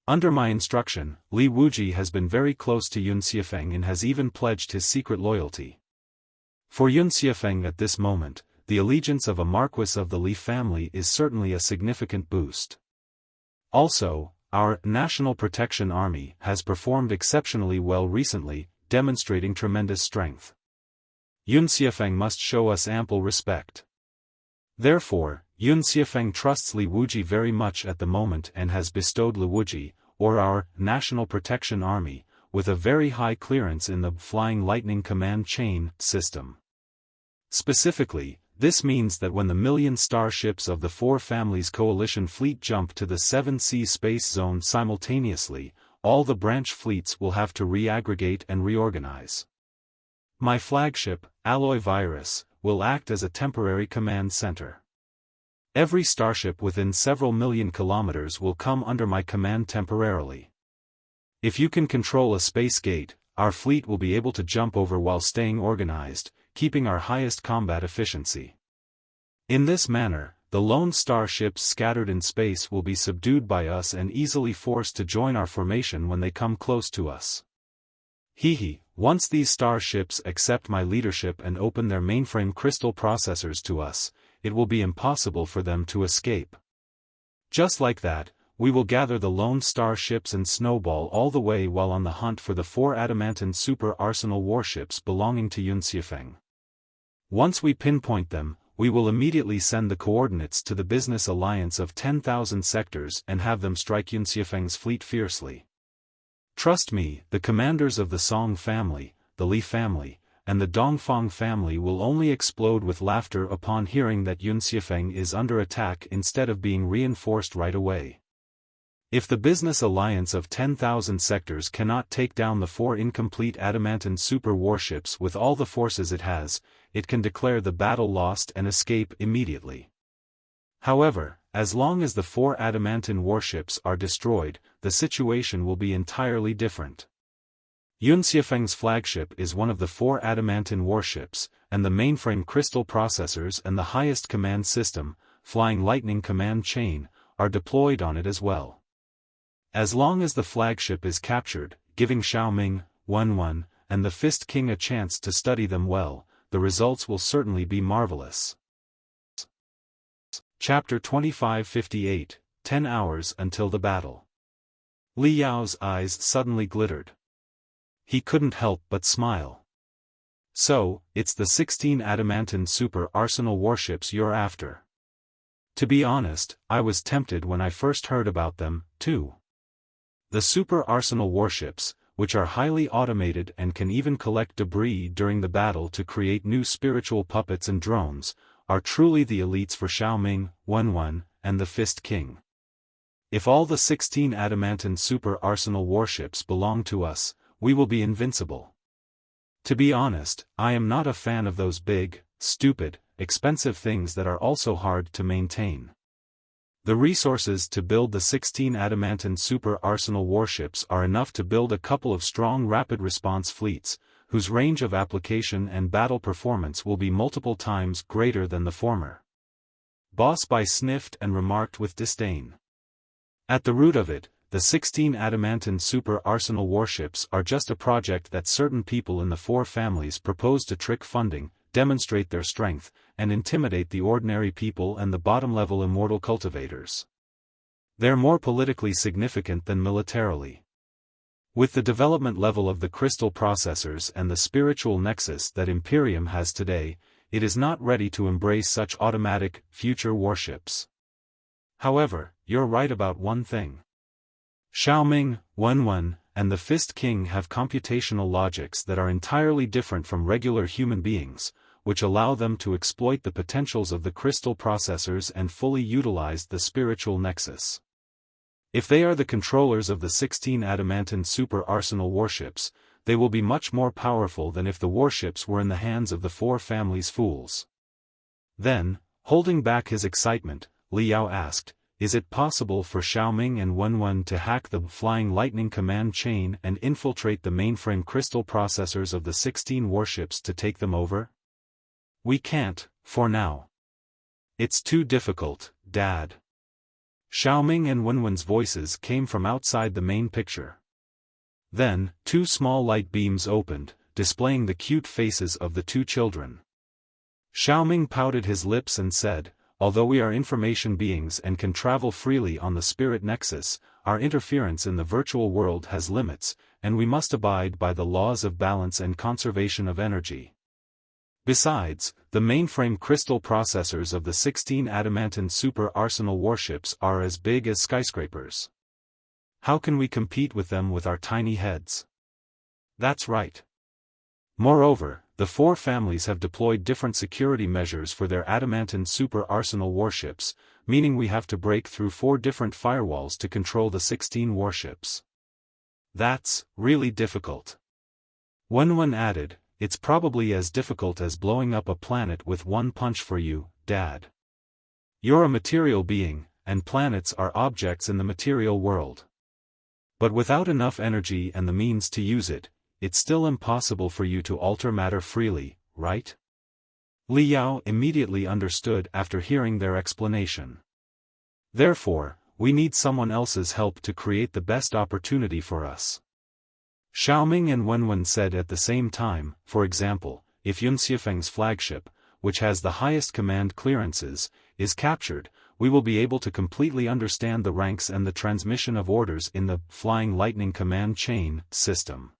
Under my instruction, Li Wuji has been very close to Yun Xuefeng and has even pledged his secret loyalty. For Yun Xuefeng at this moment, the allegiance of a Marquis of the Li family is certainly a significant boost. Also, our National Protection Army has performed exceptionally well recently, demonstrating tremendous strength. Yun Xuefeng must show us ample respect. Therefore, Yun Xuefeng trusts Li Wuji very much at the moment and has bestowed Li Wuji, or our National Protection Army, with a very high clearance in the Flying Lightning Command Chain system. Specifically, this means that when the 1,000,000 starships of the four families' coalition fleet jump to the 7C space zone simultaneously, all the branch fleets will have to reaggregate and reorganize. My flagship, Alloy Virus, will act as a temporary command center. Every starship within several million kilometers will come under my command temporarily. If you can control a space gate, our fleet will be able to jump over while staying organized, keeping our highest combat efficiency. In this manner, the lone starships scattered in space will be subdued by us and easily forced to join our formation when they come close to us. Once these starships accept my leadership and open their mainframe crystal processors to us, it will be impossible for them to escape. Just like that, we will gather the Lone Star ships and snowball all the way while on the hunt for the 4 Adamantine super arsenal warships belonging to Xuefeng. Once we pinpoint them, we will immediately send the coordinates to the business alliance of 10,000 sectors and have them strike Xuefeng's fleet fiercely. Trust me, the commanders of the Song family, the Li family, and the Dongfang family will only explode with laughter upon hearing that Xuefeng is under attack instead of being reinforced right away. If the business alliance of 10,000 sectors cannot take down the 4 incomplete Adamantine super warships with all the forces it has, it can declare the battle lost and escape immediately. However, as long as the 4 Adamantine warships are destroyed, the situation will be entirely different. Xuefeng's flagship is one of the 4 Adamantine warships, and the mainframe crystal processors and the highest command system, Flying Lightning command chain, are deployed on it as well. As long as the flagship is captured, giving Xiaoming, Wenwen, and the Fist King a chance to study them well, the results will certainly be marvelous. Chapter 2558, 10 hours until the battle. Li Yao's eyes suddenly glittered. He couldn't help but smile. So, it's the 16 Adamantine super arsenal warships you're after. To be honest, I was tempted when I first heard about them, too. The super arsenal warships, which are highly automated and can even collect debris during the battle to create new spiritual puppets and drones, are truly the elites for Xiaoming, Wenwen, and the Fist King. If all the 16 Adamantine super arsenal warships belong to us, we will be invincible. To be honest, I am not a fan of those big, stupid, expensive things that are also hard to maintain. The resources to build the 16 Adamantine super arsenal warships are enough to build a couple of strong rapid response fleets, whose range of application and battle performance will be multiple times greater than the former. Boss-Bai sniffed and remarked with disdain. At the root of it, the 16 Adamantine super arsenal warships are just a project that certain people in the 4 families propose to trick funding, demonstrate their strength, and intimidate the ordinary people and the bottom-level immortal cultivators. They're more politically significant than militarily. With the development level of the crystal processors and the spiritual nexus that Imperium has today, it is not ready to embrace such automatic, future warships. However, you're right about one thing. Xiaoming, Wenwen, and the Fist King have computational logics that are entirely different from regular human beings, which allow them to exploit the potentials of the crystal processors and fully utilize the spiritual nexus. If they are the controllers of the 16 Adamantine super arsenal warships, they will be much more powerful than if the warships were in the hands of the 4 families' fools. Then, holding back his excitement, Li Yao asked, is it possible for Xiaoming and Wenwen to hack the Flying Lightning command chain and infiltrate the mainframe crystal processors of the 16 warships to take them over? We can't, for now. It's too difficult, Dad. Xiaoming and Wenwen's voices came from outside the main picture. Then, 2 small light beams opened, displaying the cute faces of the 2 children. Xiaoming pouted his lips and said, although we are information beings and can travel freely on the spirit nexus, our interference in the virtual world has limits, and we must abide by the laws of balance and conservation of energy. Besides, the mainframe crystal processors of the 16 Adamantine super arsenal warships are as big as skyscrapers. How can we compete with them with our tiny heads? That's right. Moreover, the 4 families have deployed different security measures for their Adamantine super arsenal warships, meaning we have to break through 4 different firewalls to control the 16 warships. That's really difficult. Wenwen added, it's probably as difficult as blowing up a planet with one punch for you, Dad. You're a material being, and planets are objects in the material world. But without enough energy and the means to use it, it's still impossible for you to alter matter freely, right? Li Yao immediately understood after hearing their explanation. Therefore, we need someone else's help to create the best opportunity for us. Xiaoming and Wenwen said at the same time, for example, if Xuefeng's flagship, which has the highest command clearances, is captured, we will be able to completely understand the ranks and the transmission of orders in the Flying Lightning command chain system.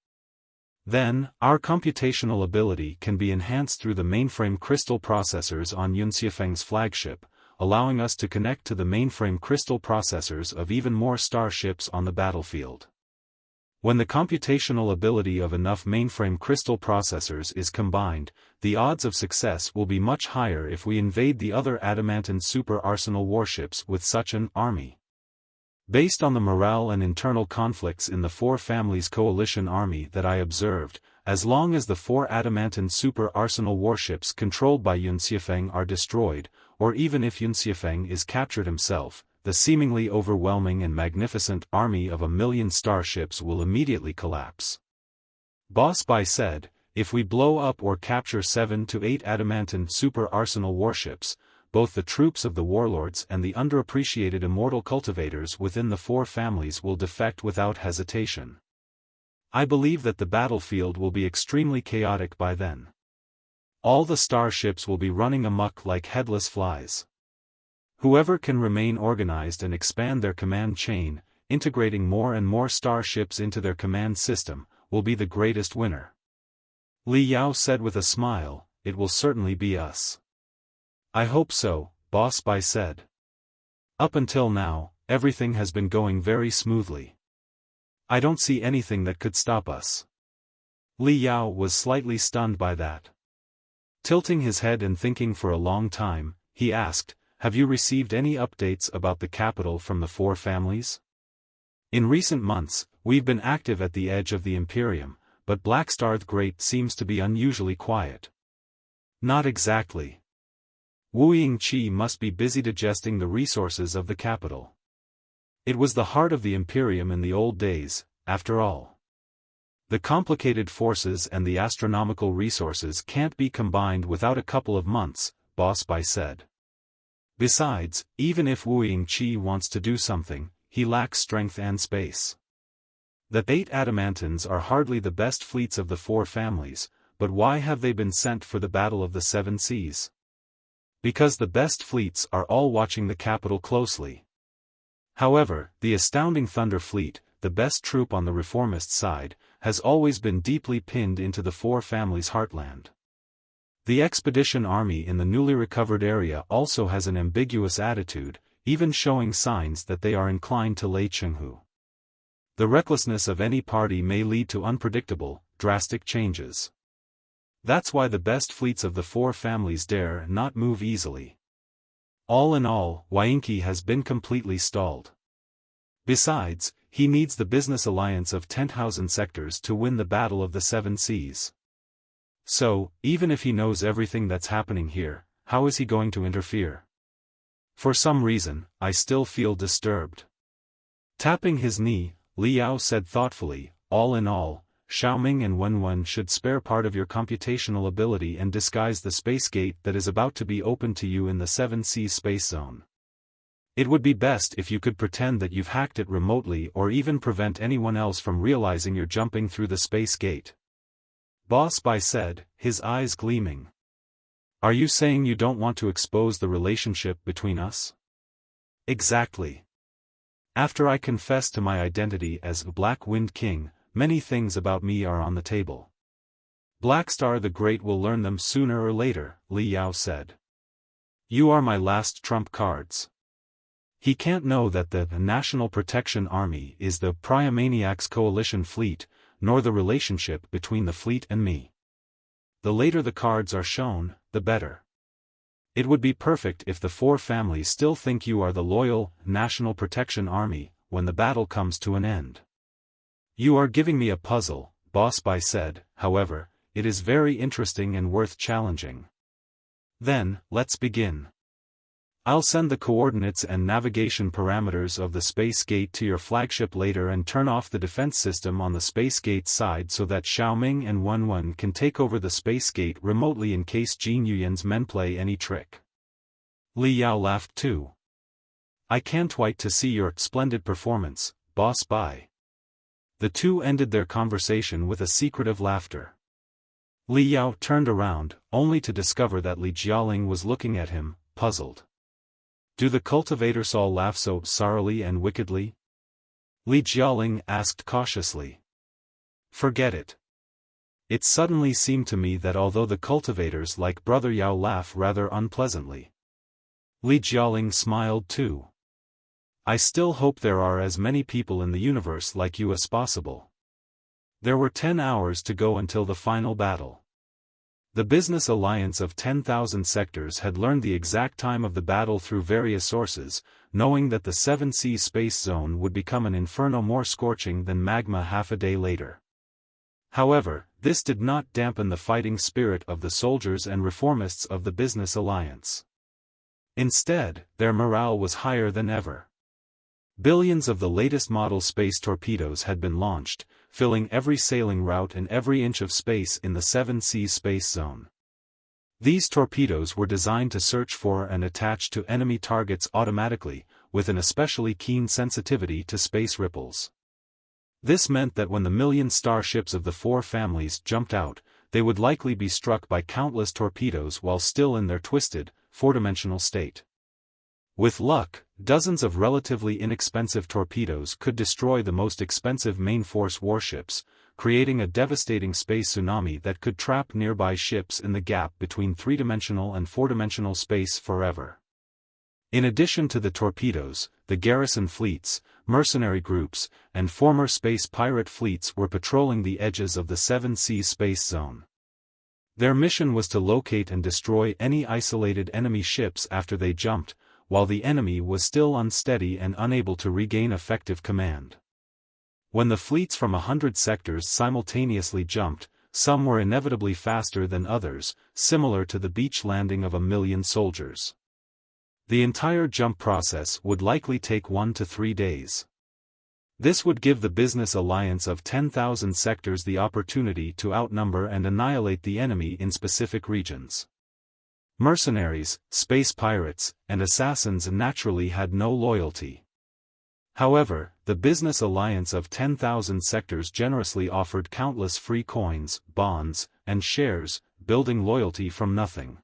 Then, our computational ability can be enhanced through the mainframe crystal processors on Xuefeng's flagship, allowing us to connect to the mainframe crystal processors of even more starships on the battlefield. When the computational ability of enough mainframe crystal processors is combined, the odds of success will be much higher if we invade the other Adamantine super arsenal warships with such an army. Based on the morale and internal conflicts in the four families coalition army that I observed, as long as the four Adamantine super arsenal warships controlled by Xuefeng are destroyed, or even if Xuefeng is captured himself, the seemingly overwhelming and magnificent army of 1,000,000 starships will immediately collapse. Warsh.i.p.s said, if we blow up or capture 7 to 8 Adamantine super arsenal warships, both the troops of the warlords and the underappreciated immortal cultivators within the four families will defect without hesitation. I believe that the battlefield will be extremely chaotic by then. All the starships will be running amok like headless flies. Whoever can remain organized and expand their command chain, integrating more and more starships into their command system, will be the greatest winner. Li Yao said with a smile, it will certainly be us. I hope so, Warsh.i.p.s said. Up until now, everything has been going very smoothly. I don't see anything that could stop us. Li Yao was slightly stunned by that. Tilting his head and thinking for a long time, he asked, have you received any updates about the capital from the four families? In recent months, we've been active at the edge of the Imperium, but Blackstar the Great seems to be unusually quiet. Not exactly. Wuji must be busy digesting the resources of the capital. It was the heart of the Imperium in the old days, after all. The complicated forces and the astronomical resources can't be combined without a couple of months, Warsh.i.p.s said. Besides, even if Wuji wants to do something, he lacks strength and space. The 8 Adamantines are hardly the best fleets of the four families, but why have they been sent for the Battle of the Seven Seas? Because the best fleets are all watching the capital closely. However, the astounding Thunder Fleet, the best troop on the reformist side, has always been deeply pinned into the four families' heartland. The expedition army in the newly recovered area also has an ambiguous attitude, even showing signs that they are inclined to Lei Chenghu. The recklessness of any party may lead to unpredictable, drastic changes. That's why the best fleets of the four families dare not move easily. All in all, Wuji has been completely stalled. Besides, he needs the business alliance of Tenthausen sectors to win the Battle of the Seven Seas. So, even if he knows everything that's happening here, how is he going to interfere? For some reason, I still feel disturbed. Tapping his knee, Li Yao said thoughtfully, all in all, Xiaoming and Wenwen should spare part of your computational ability and disguise the space gate that is about to be opened to you in the Seven Seas space zone. It would be best if you could pretend that you've hacked it remotely or even prevent anyone else from realizing you're jumping through the space gate. Warsh.i.p.s said, his eyes gleaming. Are you saying you don't want to expose the relationship between us? Exactly. After I confess to my identity as Black Wind King, many things about me are on the table. Blackstar the Great will learn them sooner or later, Li Yao said. You are my last trump cards. He can't know that the National Protection Army is the Priamaniacs Coalition fleet, nor the relationship between the fleet and me. The later the cards are shown, the better. It would be perfect if the four families still think you are the loyal National Protection Army when the battle comes to an end. You are giving me a puzzle, Warsh.i.p.s said, however, it is very interesting and worth challenging. Then, let's begin. I'll send the coordinates and navigation parameters of the space gate to your flagship later and turn off the defense system on the space gate side so that Xiaoming and Wenwen can take over the space gate remotely in case Jin Yuyan's men play any trick. Li Yao laughed too. I can't wait to see your splendid performance, Warsh.i.p.s. The two ended their conversation with a secretive laughter. Li Yao turned around, only to discover that Li Jialing was looking at him, puzzled. Do the cultivators all laugh so sourly and wickedly? Li Jialing asked cautiously. Forget it. It suddenly seemed to me that although the cultivators like Brother Yao laugh rather unpleasantly. Li Jialing smiled too. I still hope there are as many people in the universe like you as possible. There were 10 hours to go until the final battle. The business alliance of 10,000 sectors had learned the exact time of the battle through various sources, knowing that the 7 Seas space zone would become an inferno more scorching than magma half a day later. However, this did not dampen the fighting spirit of the soldiers and reformists of the business alliance. Instead, their morale was higher than ever. Billions of the latest model space torpedoes had been launched, filling every sailing route and every inch of space in the 7 Seas space zone. These torpedoes were designed to search for and attach to enemy targets automatically, with an especially keen sensitivity to space ripples. This meant that when the million starships of the 4 families jumped out, they would likely be struck by countless torpedoes while still in their twisted, 4-dimensional state. With luck, dozens of relatively inexpensive torpedoes could destroy the most expensive main force warships, creating a devastating space tsunami that could trap nearby ships in the gap between 3-dimensional and 4-dimensional space forever. In addition to the torpedoes, the garrison fleets, mercenary groups, and former space pirate fleets were patrolling the edges of the 7 Seas space zone. Their mission was to locate and destroy any isolated enemy ships after they jumped, while the enemy was still unsteady and unable to regain effective command. When the fleets from 100 sectors simultaneously jumped, some were inevitably faster than others, similar to the beach landing of 1,000,000 soldiers. The entire jump process would likely take 1 to 3 days. This would give the business alliance of 10,000 sectors the opportunity to outnumber and annihilate the enemy in specific regions. Mercenaries, space pirates, and assassins naturally had no loyalty. However, the business alliance of 10,000 sectors generously offered countless free coins, bonds, and shares, building loyalty from nothing.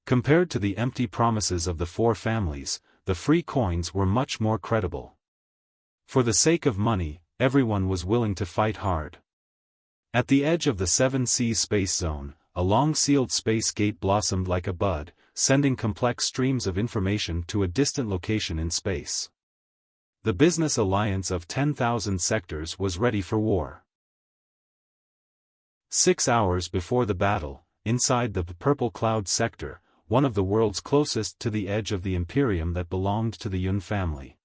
Compared to the empty promises of the 4 families, the free coins were much more credible. For the sake of money, everyone was willing to fight hard. At the edge of the 7 Seas space zone, a long-sealed space gate blossomed like a bud, sending complex streams of information to a distant location in space. The business alliance of 10,000 sectors was ready for war. 6 hours before the battle, inside the Purple Cloud sector, one of the worlds closest to the edge of the Imperium that belonged to the Yun family.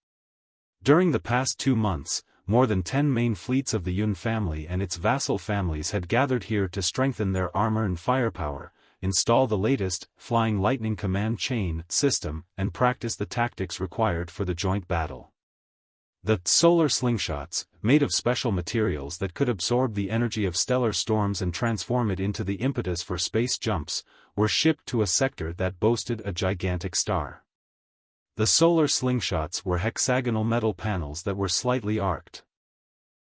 During the past 2 months, more than 10 main fleets of the Yun family and its vassal families had gathered here to strengthen their armor and firepower, install the latest Flying Lightning command chain system, and practice the tactics required for the joint battle. The solar slingshots, made of special materials that could absorb the energy of stellar storms and transform it into the impetus for space jumps, were shipped to a sector that boasted a gigantic star. The solar slingshots were hexagonal metal panels that were slightly arced.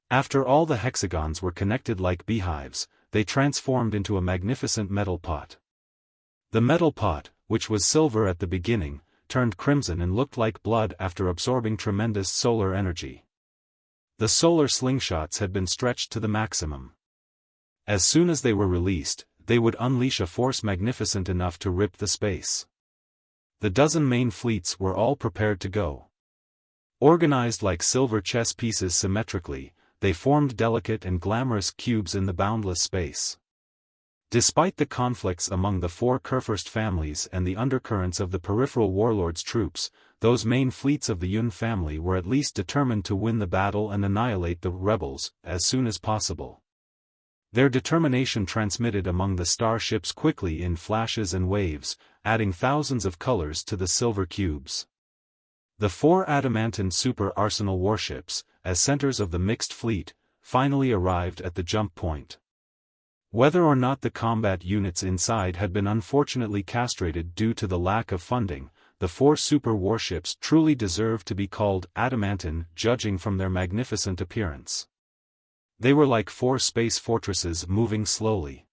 After all the hexagons were connected like beehives, they transformed into a magnificent metal pot. The metal pot, which was silver at the beginning, turned crimson and looked like blood after absorbing tremendous solar energy. The solar slingshots had been stretched to the maximum. As soon as they were released, they would unleash a force magnificent enough to rip the space. The dozen main fleets were all prepared to go. Organized like silver chess pieces symmetrically, they formed delicate and glamorous cubes in the boundless space. Despite the conflicts among the 4 Kurfürst families and the undercurrents of the peripheral warlords' troops, those main fleets of the Yun family were at least determined to win the battle and annihilate the rebels as soon as possible. Their determination transmitted among the starships quickly in flashes and waves, adding thousands of colors to the silver cubes. The 4 Adamantine super arsenal warships, as centers of the mixed fleet, finally arrived at the jump point. Whether or not the combat units inside had been unfortunately castrated due to the lack of funding, the 4 super warships truly deserved to be called adamantine, judging from their magnificent appearance. They were like 4 space fortresses moving slowly.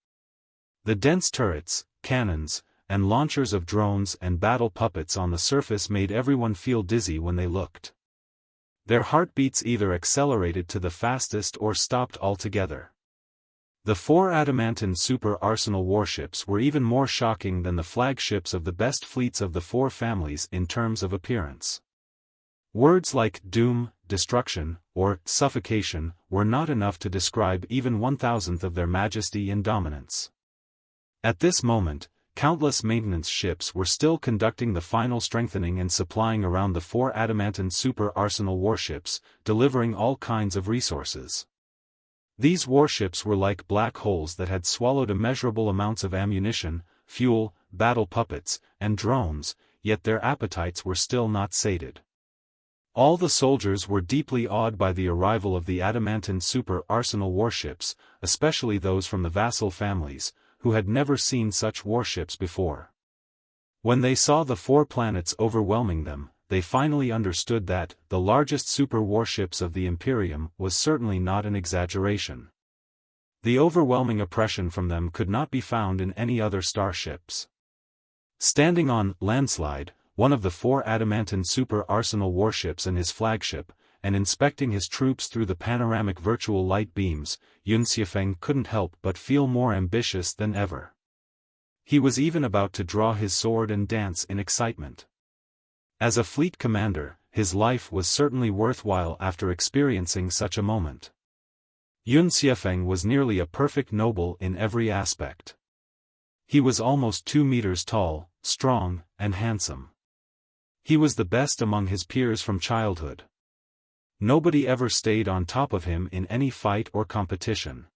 The dense turrets, cannons, and launchers of drones and battle puppets on the surface made everyone feel dizzy when they looked. Their heartbeats either accelerated to the fastest or stopped altogether. The 4 adamantine super arsenal warships were even more shocking than the flagships of the best fleets of the 4 families in terms of appearance. Words like doom, destruction, or suffocation were not enough to describe even 1,000th of their majesty and dominance. At this moment, countless maintenance ships were still conducting the final strengthening and supplying around the 4 adamantine super arsenal warships, delivering all kinds of resources. These warships were like black holes that had swallowed immeasurable amounts of ammunition, fuel, battle puppets, and drones, yet their appetites were still not sated. All the soldiers were deeply awed by the arrival of the adamantine super arsenal warships, especially those from the vassal families, who had never seen such warships before. When they saw the 4 planets overwhelming them, they finally understood that the largest super warships of the Imperium was certainly not an exaggeration. The overwhelming oppression from them could not be found in any other starships. Standing on Landslide, one of the 4 adamantine super arsenal warships and his flagship, and inspecting his troops through the panoramic virtual light beams, Xuefeng couldn't help but feel more ambitious than ever. He was even about to draw his sword and dance in excitement. As a fleet commander, his life was certainly worthwhile after experiencing such a moment. Xuefeng was nearly a perfect noble in every aspect. He was almost 2 meters tall, strong, and handsome. He was the best among his peers from childhood. Nobody ever stayed on top of him in any fight or competition.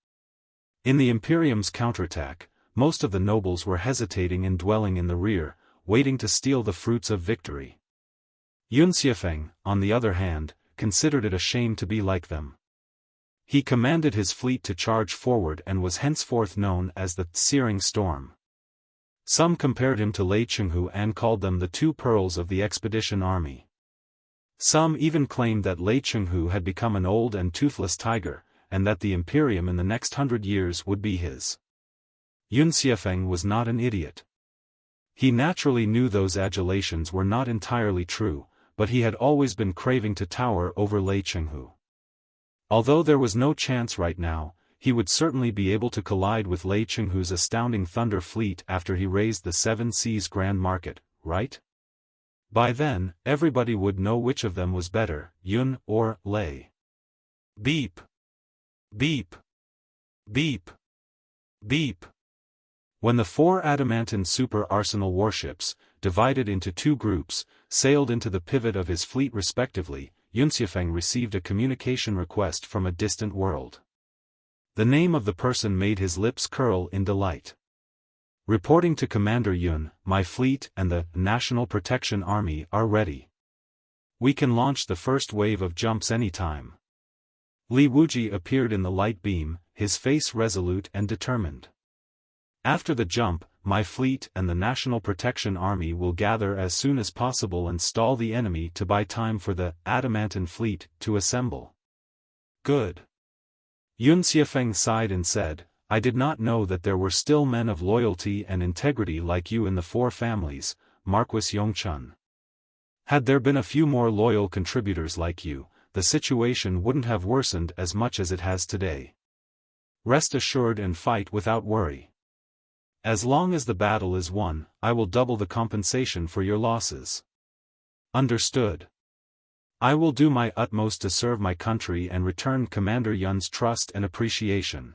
In the Imperium's counterattack, most of the nobles were hesitating and dwelling in the rear, waiting to steal the fruits of victory. Xuefeng, on the other hand, considered it a shame to be like them. He commanded his fleet to charge forward and was henceforth known as the Searing Storm. Some compared him to Lei Chenghu and called them the 2 pearls of the expedition army. Some even claimed that Lei Chenghu had become an old and toothless tiger, and that the Imperium in the next 100 years would be his. Xuefeng was not an idiot. He naturally knew those adulations were not entirely true, but he had always been craving to tower over Lei Chenghu. Although there was no chance right now, he would certainly be able to collide with Lei Chenghu's astounding Thunder Fleet after he raised the 7 Seas Grand Market, right? By then, everybody would know which of them was better, Yun or Lei. Beep. Beep. Beep. Beep. When the 4 adamantine super arsenal warships, divided into 2 groups, sailed into the pivot of his fleet respectively, Xuefeng received a communication request from a distant world. The name of the person made his lips curl in delight. Reporting to Commander Yun, my fleet and the National Protection Army are ready. We can launch the first wave of jumps anytime. Wuji appeared in the light beam, his face resolute and determined. After the jump, my fleet and the National Protection Army will gather as soon as possible and stall the enemy to buy time for the Adamantine fleet to assemble. Good. Xuefeng sighed and said, I did not know that there were still men of loyalty and integrity like you in the 4 families, Marquis Yongchun. Had there been a few more loyal contributors like you, the situation wouldn't have worsened as much as it has today. Rest assured and fight without worry. As long as the battle is won, I will double the compensation for your losses. Understood. I will do my utmost to serve my country and return Commander Yun's trust and appreciation.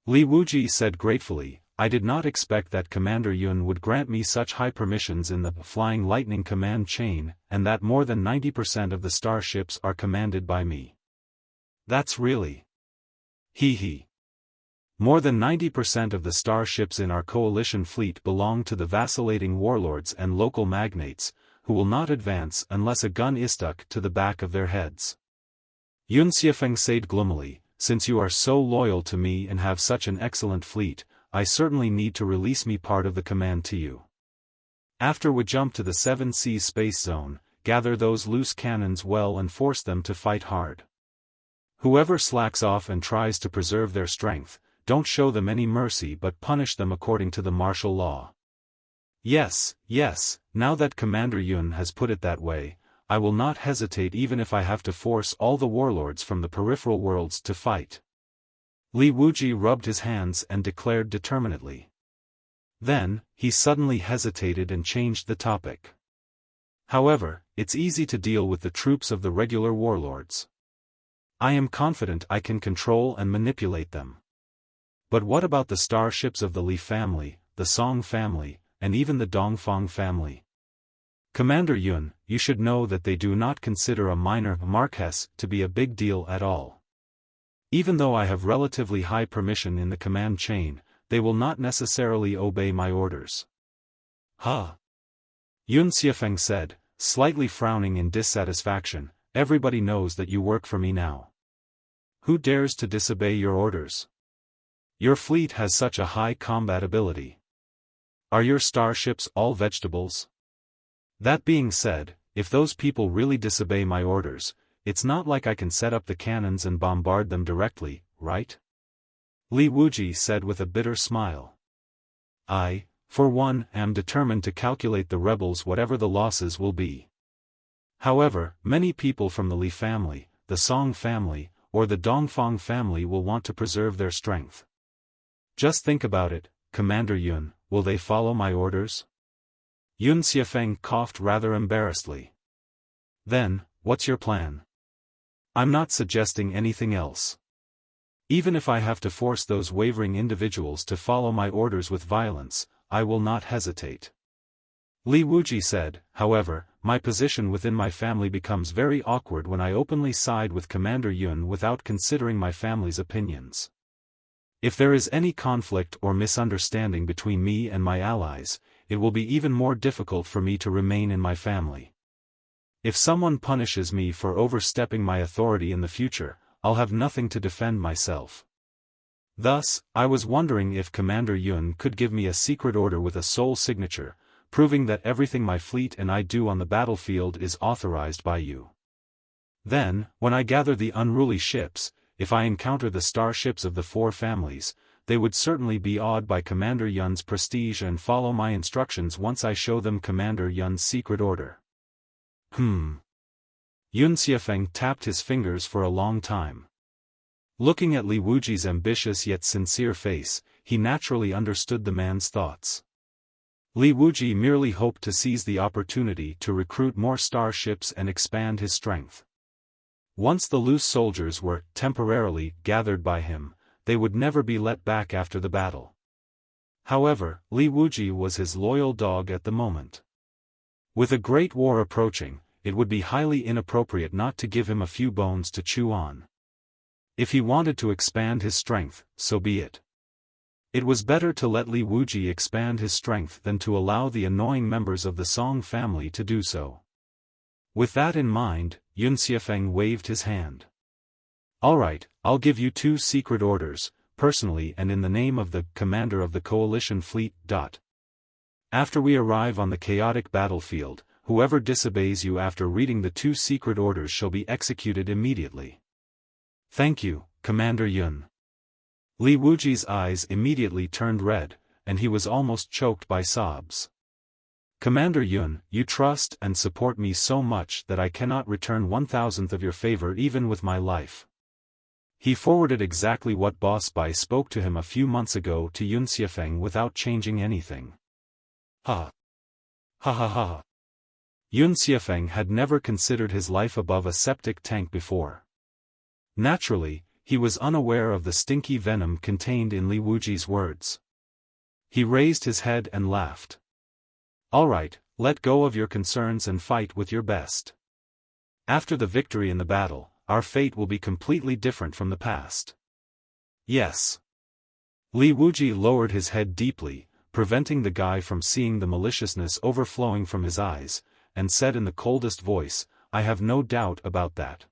Wuji said gratefully, I did not expect that Commander Yun would grant me such high permissions in the Flying Lightning command chain, and that more than 90% of the starships are commanded by me. That's really. Hee. More than 90% of the starships in our coalition fleet belong to the vacillating warlords and local magnates, who will not advance unless a gun is stuck to the back of their heads. Xuefeng said gloomily, since you are so loyal to me and have such an excellent fleet, I certainly need to release me part of the command to you. After we jump to the 7 Seas space zone, gather those loose cannons well and force them to fight hard. Whoever slacks off and tries to preserve their strength, don't show them any mercy but punish them according to the martial law. Yes, yes, now that Commander Yun has put it that way, I will not hesitate even if I have to force all the warlords from the peripheral worlds to fight. Li Wuji rubbed his hands and declared determinedly. Then, he suddenly hesitated and changed the topic. However, it's easy to deal with the troops of the regular warlords. I am confident I can control and manipulate them. But what about the starships of the Li family, the Song family, and even the Dongfang family? Commander Yun, you should know that they do not consider a minor Marquess to be a big deal at all. Even though I have relatively high permission in the command chain, they will not necessarily obey my orders. Huh? Yun Xuefeng said, slightly frowning in dissatisfaction, everybody knows that you work for me now. Who dares to disobey your orders? Your fleet has such a high combat ability. Are your starships all vegetables? That being said, if those people really disobey my orders, it's not like I can set up the cannons and bombard them directly, right? Li Wuji said with a bitter smile. I, for one, am determined to calculate the rebels whatever the losses will be. However, many people from the Li family, the Song family, or the Dongfang family will want to preserve their strength. Just think about it, Commander Yun, will they follow my orders? Yun Xuefeng coughed rather embarrassedly. Then, what's your plan? I'm not suggesting anything else. Even if I have to force those wavering individuals to follow my orders with violence, I will not hesitate. Li Wuji said, however, my position within my family becomes very awkward when I openly side with Commander Yun without considering my family's opinions. If there is any conflict or misunderstanding between me and my allies, it will be even more difficult for me to remain in my family. If someone punishes me for overstepping my authority in the future, I'll have nothing to defend myself. Thus, I was wondering if Commander Yun could give me a secret order with a sole signature, proving that everything my fleet and I do on the battlefield is authorized by you. Then, when I gather the unruly ships, if I encounter the starships of the four families, they would certainly be awed by Commander Yun's prestige and follow my instructions once I show them Commander Yun's secret order. Yun Xuefeng tapped his fingers for a long time. Looking at Li Wuji's ambitious yet sincere face, he naturally understood the man's thoughts. Li Wuji merely hoped to seize the opportunity to recruit more starships and expand his strength. Once the loose soldiers were, temporarily, gathered by him, they would never be let back after the battle. However, Li Wuji was his loyal dog at the moment. With a great war approaching, it would be highly inappropriate not to give him a few bones to chew on. If he wanted to expand his strength, so be it. It was better to let Li Wuji expand his strength than to allow the annoying members of the Song family to do so. With that in mind, Yun Xuefeng waved his hand. Alright, I'll give you 2 secret orders, personally and in the name of the commander of the coalition fleet. After we arrive on the chaotic battlefield, whoever disobeys you after reading the 2 secret orders shall be executed immediately. Thank you, Commander Yun. Li Wuji's eyes immediately turned red, and he was almost choked by sobs. Commander Yun, you trust and support me so much that I cannot return 1,000th of your favor even with my life. He forwarded exactly what Boss-by spoke to him a few months ago to Yun Xuefeng without changing anything. Ha! Ha ha ha! Yun Xuefeng had never considered his life above a septic tank before. Naturally, he was unaware of the stinky venom contained in Li Wuji's words. He raised his head and laughed. Alright, let go of your concerns and fight with your best. After the victory in the battle, our fate will be completely different from the past. Yes. Li Wuji lowered his head deeply, preventing the guy from seeing the maliciousness overflowing from his eyes, and said in the coldest voice, I have no doubt about that.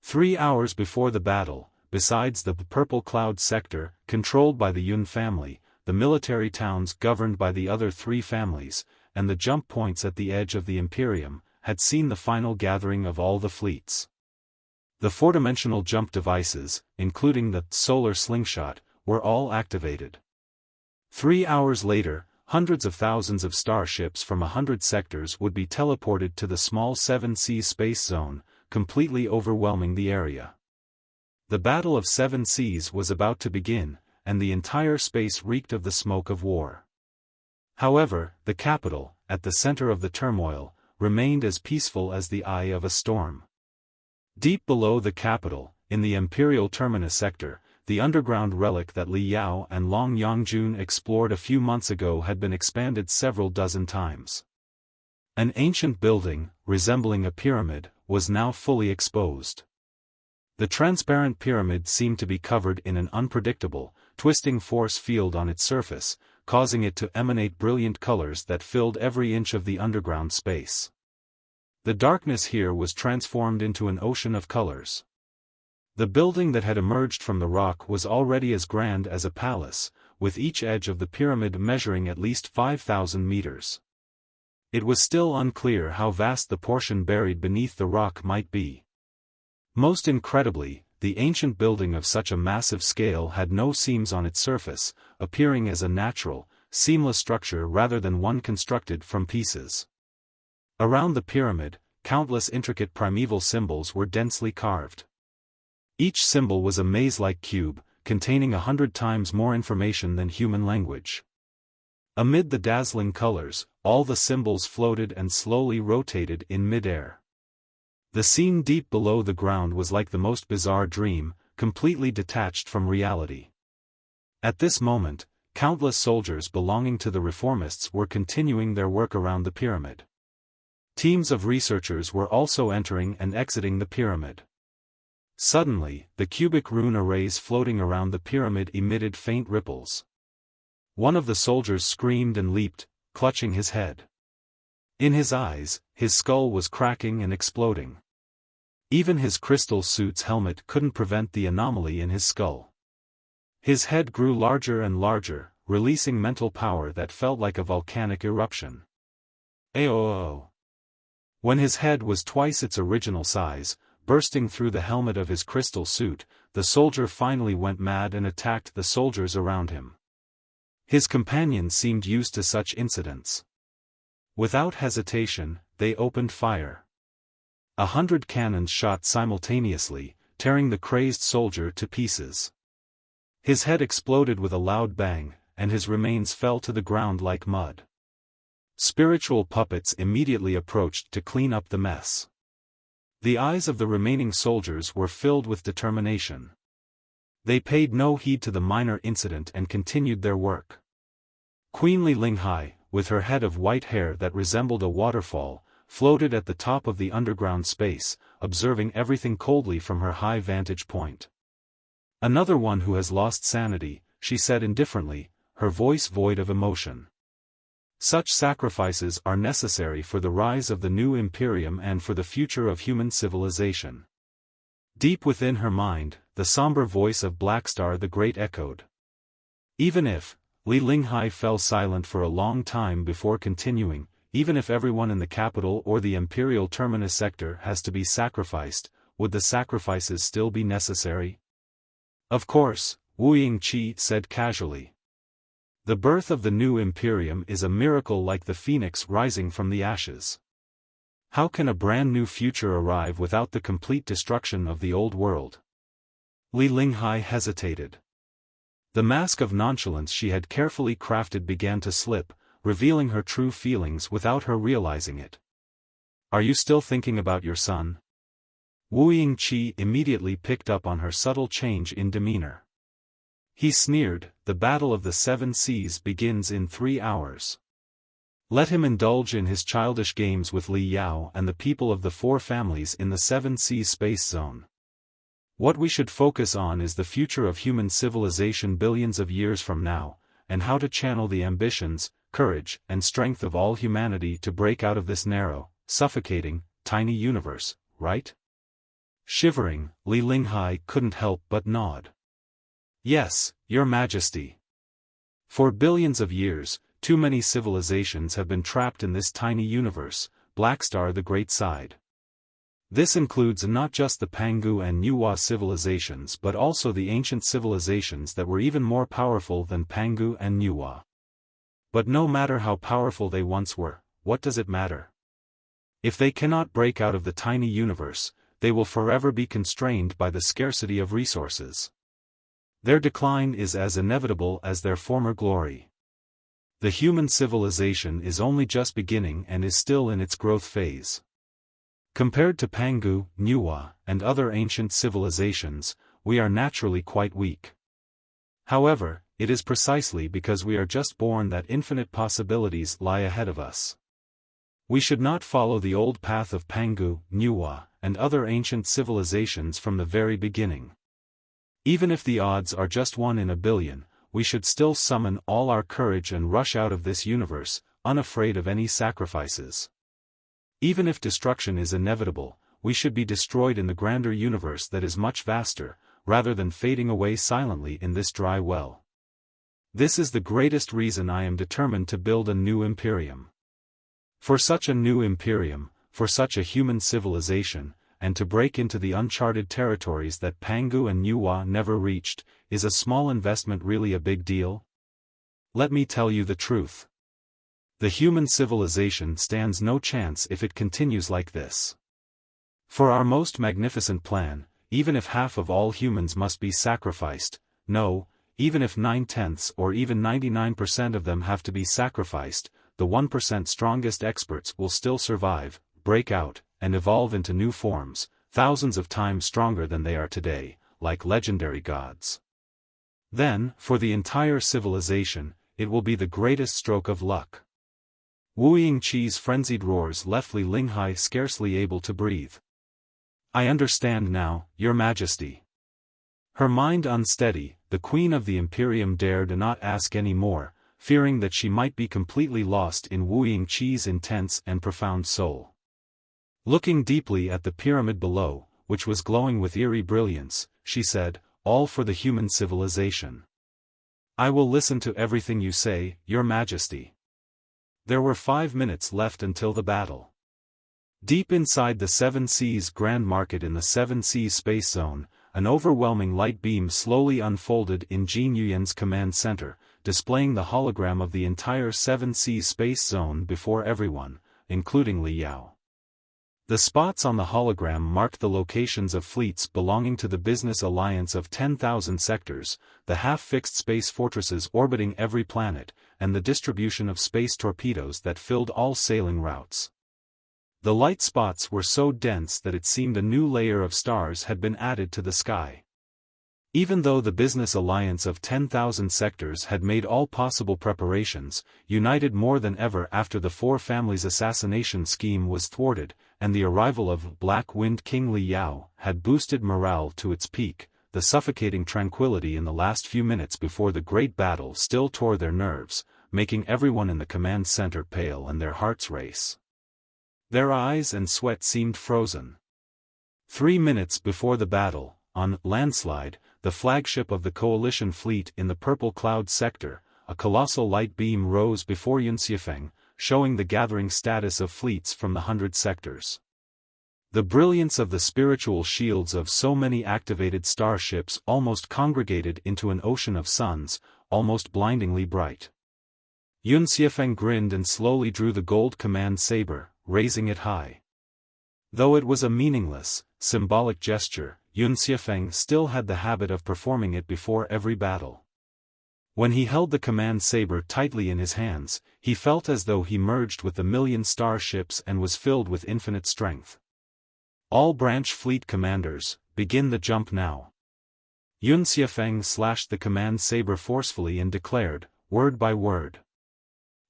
3 hours before the battle, besides the Purple Cloud sector, controlled by the Yun family, the military towns governed by the other 3 families, and the jump points at the edge of the Imperium, had seen the final gathering of all the fleets. The 4-dimensional jump devices, including the solar slingshot, were all activated. 3 hours later, hundreds of thousands of starships from 100 sectors would be teleported to the small 7 Seas space zone, completely overwhelming the area. The Battle of 7 Seas was about to begin, and the entire space reeked of the smoke of war. However, the capital, at the center of the turmoil, remained as peaceful as the eye of a storm. Deep below the capital, in the Imperial Terminus sector, the underground relic that Li Yao and Long Yongjun explored a few months ago had been expanded several dozen times. An ancient building, resembling a pyramid, was now fully exposed. The transparent pyramid seemed to be covered in an unpredictable, twisting force field on its surface, causing it to emanate brilliant colors that filled every inch of the underground space. The darkness here was transformed into an ocean of colors. The building that had emerged from the rock was already as grand as a palace, with each edge of the pyramid measuring at least 5,000 meters. It was still unclear how vast the portion buried beneath the rock might be. Most incredibly, the ancient building of such a massive scale had no seams on its surface, appearing as a natural, seamless structure rather than one constructed from pieces. Around the pyramid, countless intricate primeval symbols were densely carved. Each symbol was a maze-like cube, containing 100 times more information than human language. Amid the dazzling colors, all the symbols floated and slowly rotated in mid-air. The scene deep below the ground was like the most bizarre dream, completely detached from reality. At this moment, countless soldiers belonging to the reformists were continuing their work around the pyramid. Teams of researchers were also entering and exiting the pyramid. Suddenly, the cubic rune arrays floating around the pyramid emitted faint ripples. One of the soldiers screamed and leaped, clutching his head. In his eyes, his skull was cracking and exploding. Even his crystal suit's helmet couldn't prevent the anomaly in his skull. His head grew larger and larger, releasing mental power that felt like a volcanic eruption. Aooo! When his head was twice its original size, bursting through the helmet of his crystal suit, the soldier finally went mad and attacked the soldiers around him. His companions seemed used to such incidents. Without hesitation, they opened fire. 100 cannons shot simultaneously, tearing the crazed soldier to pieces. His head exploded with a loud bang, and his remains fell to the ground like mud. Spiritual puppets immediately approached to clean up the mess. The eyes of the remaining soldiers were filled with determination. They paid no heed to the minor incident and continued their work. Queen Li Linghai, with her head of white hair that resembled a waterfall, floated at the top of the underground space, observing everything coldly from her high vantage point. "Another one who has lost sanity," she said indifferently, her voice void of emotion. "Such sacrifices are necessary for the rise of the new Imperium and for the future of human civilization." Deep within her mind, the somber voice of Blackstar the Great echoed. Even if, Li Linghai fell silent for a long time before continuing, even if everyone in the capital or the Imperial Terminus sector has to be sacrificed, would the sacrifices still be necessary? "Of course," Wu Yingqi said casually. "The birth of the new Imperium is a miracle like the phoenix rising from the ashes. How can a brand new future arrive without the complete destruction of the old world?" Li Linghai hesitated. The mask of nonchalance she had carefully crafted began to slip, revealing her true feelings without her realizing it. "Are you still thinking about your son?" Wu Yingqi immediately picked up on her subtle change in demeanor. He sneered, "The Battle of the 7 Seas begins in 3 hours. Let him indulge in his childish games with Li Yao and the people of the 4 families in the 7 Seas space zone. What we should focus on is the future of human civilization billions of years from now, and how to channel the ambitions, courage, and strength of all humanity to break out of this narrow, suffocating, tiny universe, right?" Shivering, Li Linghai couldn't help but nod. "Yes, Your Majesty. For billions of years, too many civilizations have been trapped in this tiny universe," Blackstar the Great sighed. "This includes not just the Pangu and Nuwa civilizations but also the ancient civilizations that were even more powerful than Pangu and Nuwa. But no matter how powerful they once were, what does it matter? If they cannot break out of the tiny universe, they will forever be constrained by the scarcity of resources. Their decline is as inevitable as their former glory. The human civilization is only just beginning and is still in its growth phase. Compared to Pangu, Nuwa, and other ancient civilizations, we are naturally quite weak. However, it is precisely because we are just born that infinite possibilities lie ahead of us. We should not follow the old path of Pangu, Nuwa, and other ancient civilizations from the very beginning. Even if the odds are just 1 in a billion, we should still summon all our courage and rush out of this universe, unafraid of any sacrifices. Even if destruction is inevitable, we should be destroyed in the grander universe that is much vaster, rather than fading away silently in this dry well. This is the greatest reason I am determined to build a new imperium. For such a new imperium, for such a human civilization, and to break into the uncharted territories that Pangu and Nuwa never reached, is a small investment really a big deal? Let me tell you the truth. The human civilization stands no chance if it continues like this. For our most magnificent plan, even if half of all humans must be sacrificed, no, even if 9/10 or even 99% of them have to be sacrificed, the 1% strongest experts will still survive, break out, and evolve into new forms, thousands of times stronger than they are today, like legendary gods. Then, for the entire civilization, it will be the greatest stroke of luck. Wu Yingqi's frenzied roars left Li Linghai scarcely able to breathe. I understand now, Your Majesty. Her mind unsteady, the Queen of the Imperium dared not ask any more, fearing that she might be completely lost in Wu Yingqi's intense and profound soul. Looking deeply at the pyramid below, which was glowing with eerie brilliance, she said, all for the human civilization. I will listen to everything you say, Your Majesty. There were 5 minutes left until the battle. Deep inside the Seven Seas Grand Market in the Seven Seas Space Zone, an overwhelming light beam slowly unfolded in Jin Yuyan's command center, displaying the hologram of the entire Seven Seas Space Zone before everyone, including Li Yao. The spots on the hologram marked the locations of fleets belonging to the Business Alliance of 10,000 sectors, the half-fixed space fortresses orbiting every planet, and the distribution of space torpedoes that filled all sailing routes. The light spots were so dense that it seemed a new layer of stars had been added to the sky. Even though the Business Alliance of 10,000 sectors had made all possible preparations, united more than ever after the Four Families assassination scheme was thwarted, and the arrival of Black Wind King Li Yao had boosted morale to its peak, the suffocating tranquility in the last few minutes before the great battle still tore their nerves, making everyone in the command center pale and their hearts race. Their eyes and sweat seemed frozen. 3 minutes before the battle, on Landslide, the flagship of the coalition fleet in the Purple Cloud sector, a colossal light beam rose before Xuefeng, showing the gathering status of fleets from the 100 sectors. The brilliance of the spiritual shields of so many activated starships almost congregated into an ocean of suns, almost blindingly bright. Xuefeng grinned and slowly drew the gold command saber, raising it high. Though it was a meaningless, symbolic gesture, Xuefeng still had the habit of performing it before every battle. When he held the command saber tightly in his hands, he felt as though he merged with the million starships and was filled with infinite strength. All branch fleet commanders, begin the jump now. Xuefeng slashed the command saber forcefully and declared, word by word.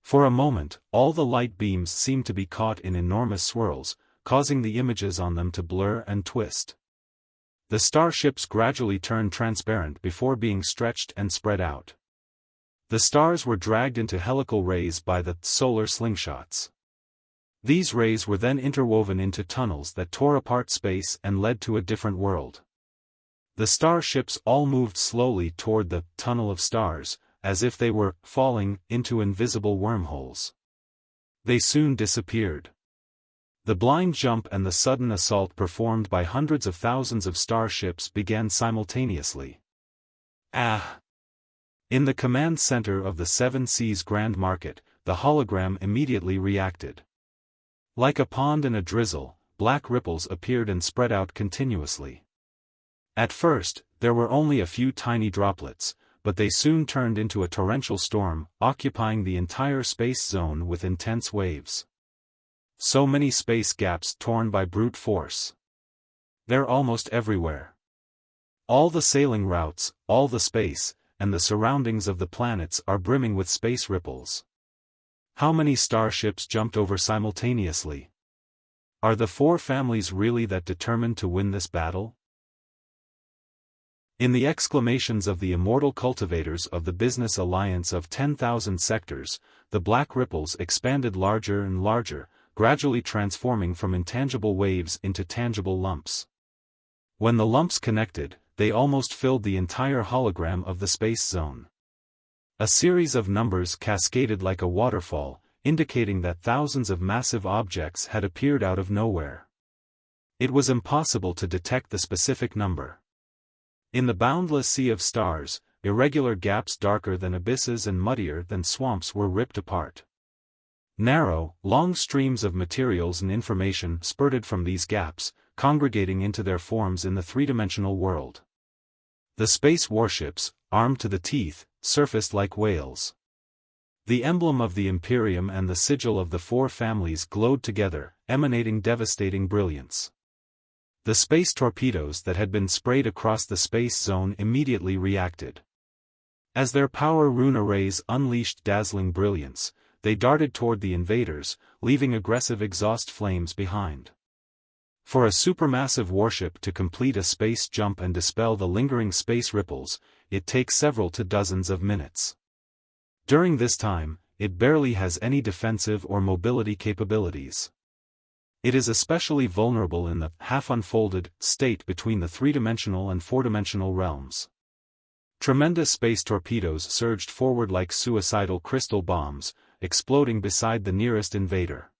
For a moment, all the light beams seemed to be caught in enormous swirls, causing the images on them to blur and twist. The starships gradually turned transparent before being stretched and spread out. The stars were dragged into helical rays by the solar slingshots. These rays were then interwoven into tunnels that tore apart space and led to a different world. The starships all moved slowly toward the tunnel of stars, as if they were falling into invisible wormholes. They soon disappeared. The blind jump and the sudden assault performed by hundreds of thousands of starships began simultaneously. Ah! In the command center of the Seven Seas Grand Market, the hologram immediately reacted. Like a pond in a drizzle, black ripples appeared and spread out continuously. At first, there were only a few tiny droplets, but they soon turned into a torrential storm, occupying the entire space zone with intense waves. So many space gaps torn by brute force. They're almost everywhere. All the sailing routes, all the space, and the surroundings of the planets are brimming with space ripples. How many starships jumped over simultaneously? Are the four families really that determined to win this battle? In the exclamations of the immortal cultivators of the business alliance of 10,000 sectors, the black ripples expanded larger and larger, gradually transforming from intangible waves into tangible lumps. When the lumps connected, they almost filled the entire hologram of the space zone. A series of numbers cascaded like a waterfall, indicating that thousands of massive objects had appeared out of nowhere. It was impossible to detect the specific number. In the boundless sea of stars, irregular gaps darker than abysses and muddier than swamps were ripped apart. Narrow, long streams of materials and information spurted from these gaps, congregating into their forms in the three-dimensional world. The space warships, armed to the teeth, surfaced like whales. The emblem of the Imperium and the sigil of the four families glowed together, emanating devastating brilliance. The space torpedoes that had been sprayed across the space zone immediately reacted. As their power rune arrays unleashed dazzling brilliance, they darted toward the invaders, leaving aggressive exhaust flames behind. For a supermassive warship to complete a space jump and dispel the lingering space ripples, it takes several to dozens of minutes. During this time, it barely has any defensive or mobility capabilities. It is especially vulnerable in the half-unfolded state between the three-dimensional and four-dimensional realms. Tremendous space torpedoes surged forward like suicidal crystal bombs, exploding beside the nearest invader.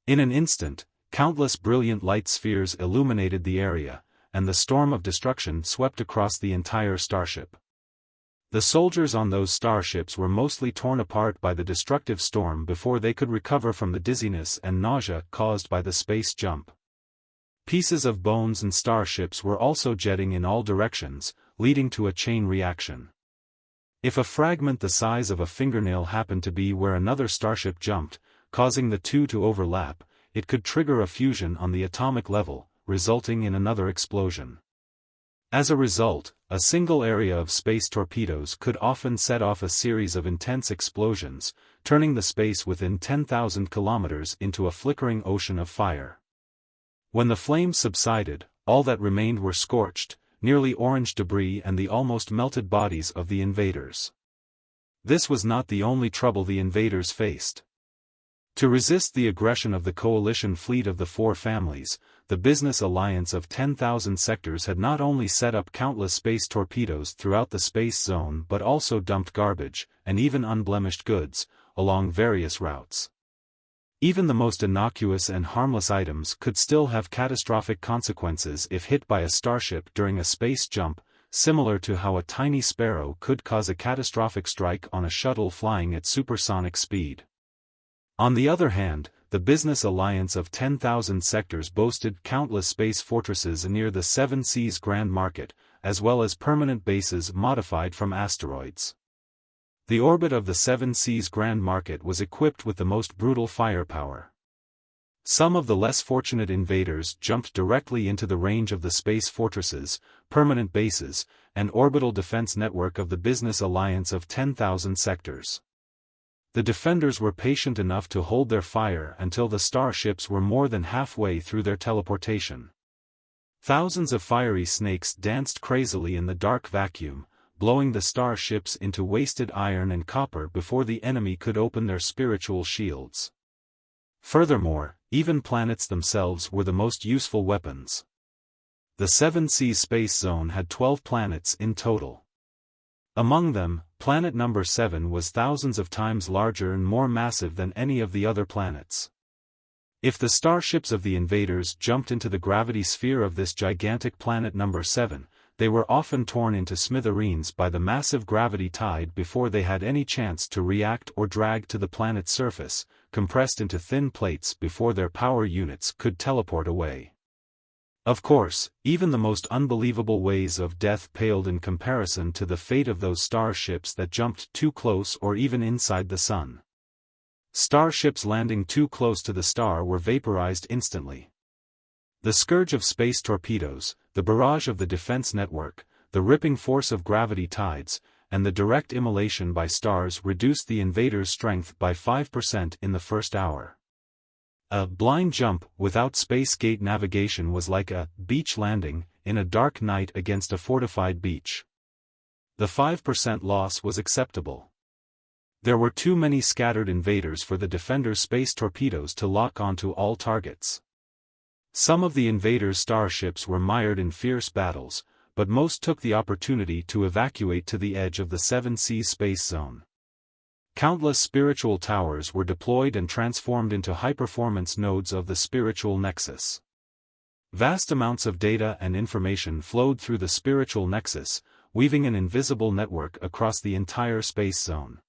In an instant, countless brilliant light spheres illuminated the area, and the storm of destruction swept across the entire starship. The soldiers on those starships were mostly torn apart by the destructive storm before they could recover from the dizziness and nausea caused by the space jump. Pieces of bones and starships were also jetting in all directions, leading to a chain reaction. If a fragment the size of a fingernail happened to be where another starship jumped, causing the two to overlap, it could trigger a fusion on the atomic level, resulting in another explosion. As a result, a single area of space torpedoes could often set off a series of intense explosions, turning the space within 10,000 kilometers into a flickering ocean of fire. When the flames subsided, all that remained were scorched, nearly orange debris and the almost melted bodies of the invaders. This was not the only trouble the invaders faced. To resist the aggression of the coalition fleet of the four families, the business alliance of 10,000 sectors had not only set up countless space torpedoes throughout the space zone but also dumped garbage, and even unblemished goods, along various routes. Even the most innocuous and harmless items could still have catastrophic consequences if hit by a starship during a space jump, similar to how a tiny sparrow could cause a catastrophic strike on a shuttle flying at supersonic speed. On the other hand, the business alliance of 10,000 sectors boasted countless space fortresses near the Seven Seas Grand Market, as well as permanent bases modified from asteroids. The orbit of the Seven Seas Grand Market was equipped with the most brutal firepower. Some of the less fortunate invaders jumped directly into the range of the space fortresses, permanent bases, and orbital defense network of the business alliance of 10,000 sectors. The defenders were patient enough to hold their fire until the starships were more than halfway through their teleportation. Thousands of fiery snakes danced crazily in the dark vacuum, blowing the starships into wasted iron and copper before the enemy could open their spiritual shields. Furthermore, even planets themselves were the most useful weapons. The Seven Seas Space Zone had 12 planets in total. Among them, planet number 7 was thousands of times larger and more massive than any of the other planets. If the starships of the invaders jumped into the gravity sphere of this gigantic planet number 7, they were often torn into smithereens by the massive gravity tide before they had any chance to react or drag to the planet's surface, compressed into thin plates before their power units could teleport away. Of course, even the most unbelievable ways of death paled in comparison to the fate of those starships that jumped too close or even inside the sun. Starships landing too close to the star were vaporized instantly. The scourge of space torpedoes, the barrage of the defense network, the ripping force of gravity tides, and the direct immolation by stars reduced the invaders' strength by 5% in the first hour. A blind jump without space gate navigation was like a beach landing in a dark night against a fortified beach. The 5% loss was acceptable. There were too many scattered invaders for the defenders' space torpedoes to lock onto all targets. Some of the invaders' starships were mired in fierce battles, but most took the opportunity to evacuate to the edge of the Seven Seas space zone. Countless spiritual towers were deployed and transformed into high-performance nodes of the spiritual nexus. Vast amounts of data and information flowed through the spiritual nexus, weaving an invisible network across the entire space zone.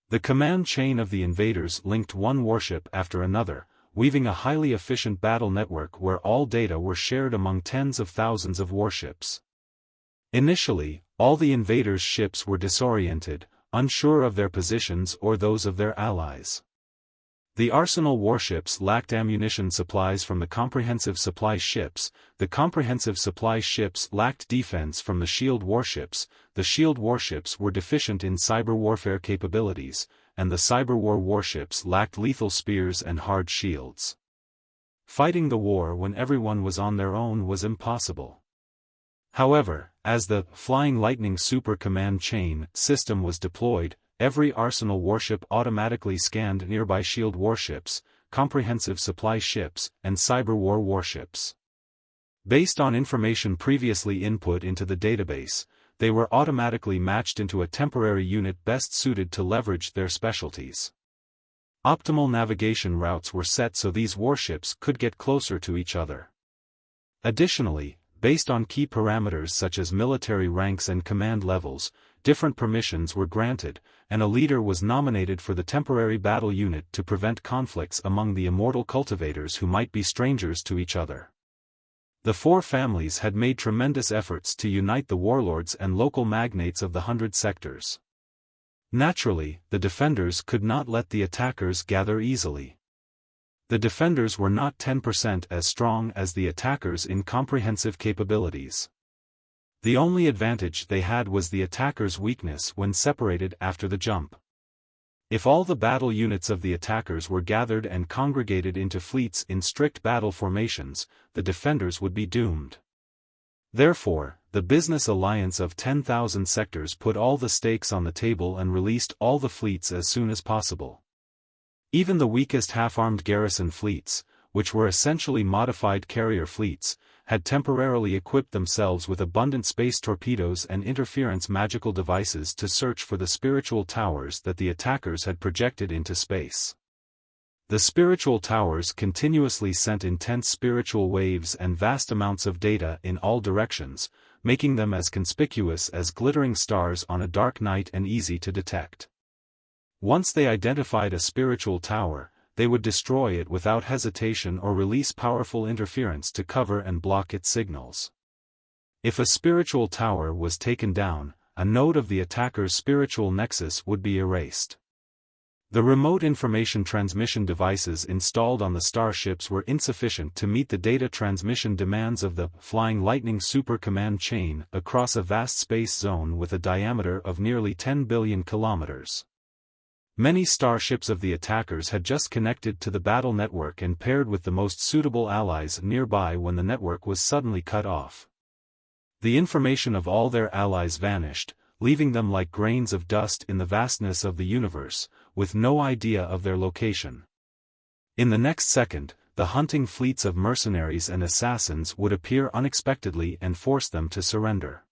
The command chain of the invaders linked one warship after another, weaving a highly efficient battle network where all data were shared among tens of thousands of warships. Initially, all the invaders' ships were disoriented, unsure of their positions or those of their allies. The arsenal warships lacked ammunition supplies from the comprehensive supply ships, the comprehensive supply ships lacked defense from the shield warships were deficient in cyber warfare capabilities, and the cyber war warships lacked lethal spears and hard shields. Fighting the war when everyone was on their own was impossible. However, as the Flying Lightning Super Command Chain system was deployed, every arsenal warship automatically scanned nearby shield warships, comprehensive supply ships, and cyber war warships. Based on information previously input into the database, they were automatically matched into a temporary unit best suited to leverage their specialties. Optimal navigation routes were set so these warships could get closer to each other. Additionally, based on key parameters such as military ranks and command levels, different permissions were granted, and a leader was nominated for the temporary battle unit to prevent conflicts among the immortal cultivators who might be strangers to each other. The four families had made tremendous efforts to unite the warlords and local magnates of the 100 sectors. Naturally, the defenders could not let the attackers gather easily. The defenders were not 10% as strong as the attackers in comprehensive capabilities. The only advantage they had was the attackers' weakness when separated after the jump. If all the battle units of the attackers were gathered and congregated into fleets in strict battle formations, the defenders would be doomed. Therefore, the business alliance of 10,000 sectors put all the stakes on the table and released all the fleets as soon as possible. Even the weakest half-armed garrison fleets, which were essentially modified carrier fleets, had temporarily equipped themselves with abundant space torpedoes and interference magical devices to search for the spiritual towers that the attackers had projected into space. The spiritual towers continuously sent intense spiritual waves and vast amounts of data in all directions, making them as conspicuous as glittering stars on a dark night and easy to detect. Once they identified a spiritual tower, they would destroy it without hesitation or release powerful interference to cover and block its signals. If a spiritual tower was taken down, a node of the attacker's spiritual nexus would be erased. The remote information transmission devices installed on the starships were insufficient to meet the data transmission demands of the Flying Lightning Super Command Chain across a vast space zone with a diameter of nearly 10 billion kilometers. Many starships of the attackers had just connected to the battle network and paired with the most suitable allies nearby when the network was suddenly cut off. The information of all their allies vanished, leaving them like grains of dust in the vastness of the universe, with no idea of their location. In the next second, the hunting fleets of mercenaries and assassins would appear unexpectedly and force them to surrender.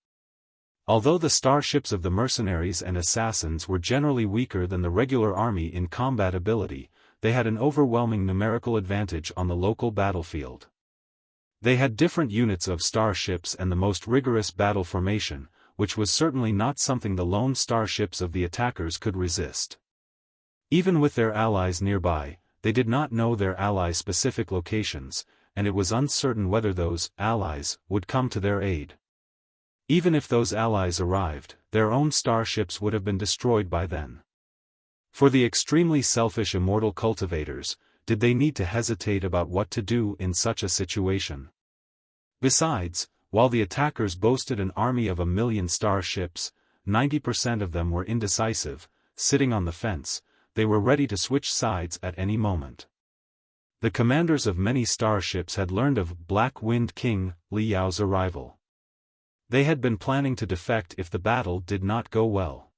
Although the starships of the mercenaries and assassins were generally weaker than the regular army in combat ability, they had an overwhelming numerical advantage on the local battlefield. They had different units of starships and the most rigorous battle formation, which was certainly not something the lone starships of the attackers could resist. Even with their allies nearby, they did not know their allies' specific locations, and it was uncertain whether those allies would come to their aid. Even if those allies arrived, their own starships would have been destroyed by then. For the extremely selfish immortal cultivators, did they need to hesitate about what to do in such a situation? Besides, while the attackers boasted an army of 1,000,000 starships, 90% of them were indecisive, sitting on the fence. They were ready to switch sides at any moment. The commanders of many starships had learned of Black Wind King Li Yao's arrival. They had been planning to defect if the battle did not go well.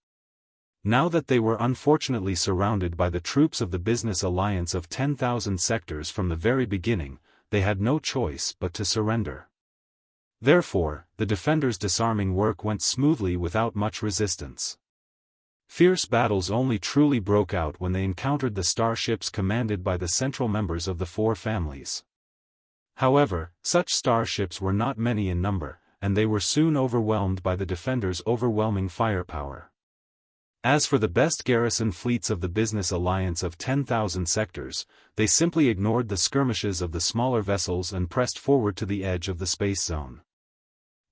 Now that they were unfortunately surrounded by the troops of the business alliance of 10,000 sectors from the very beginning, they had no choice but to surrender. Therefore, the defenders' disarming work went smoothly without much resistance. Fierce battles only truly broke out when they encountered the starships commanded by the central members of the four families. However, such starships were not many in number, and they were soon overwhelmed by the defenders' overwhelming firepower. As for the best garrison fleets of the business alliance of 10,000 sectors, they simply ignored the skirmishes of the smaller vessels and pressed forward to the edge of the space zone.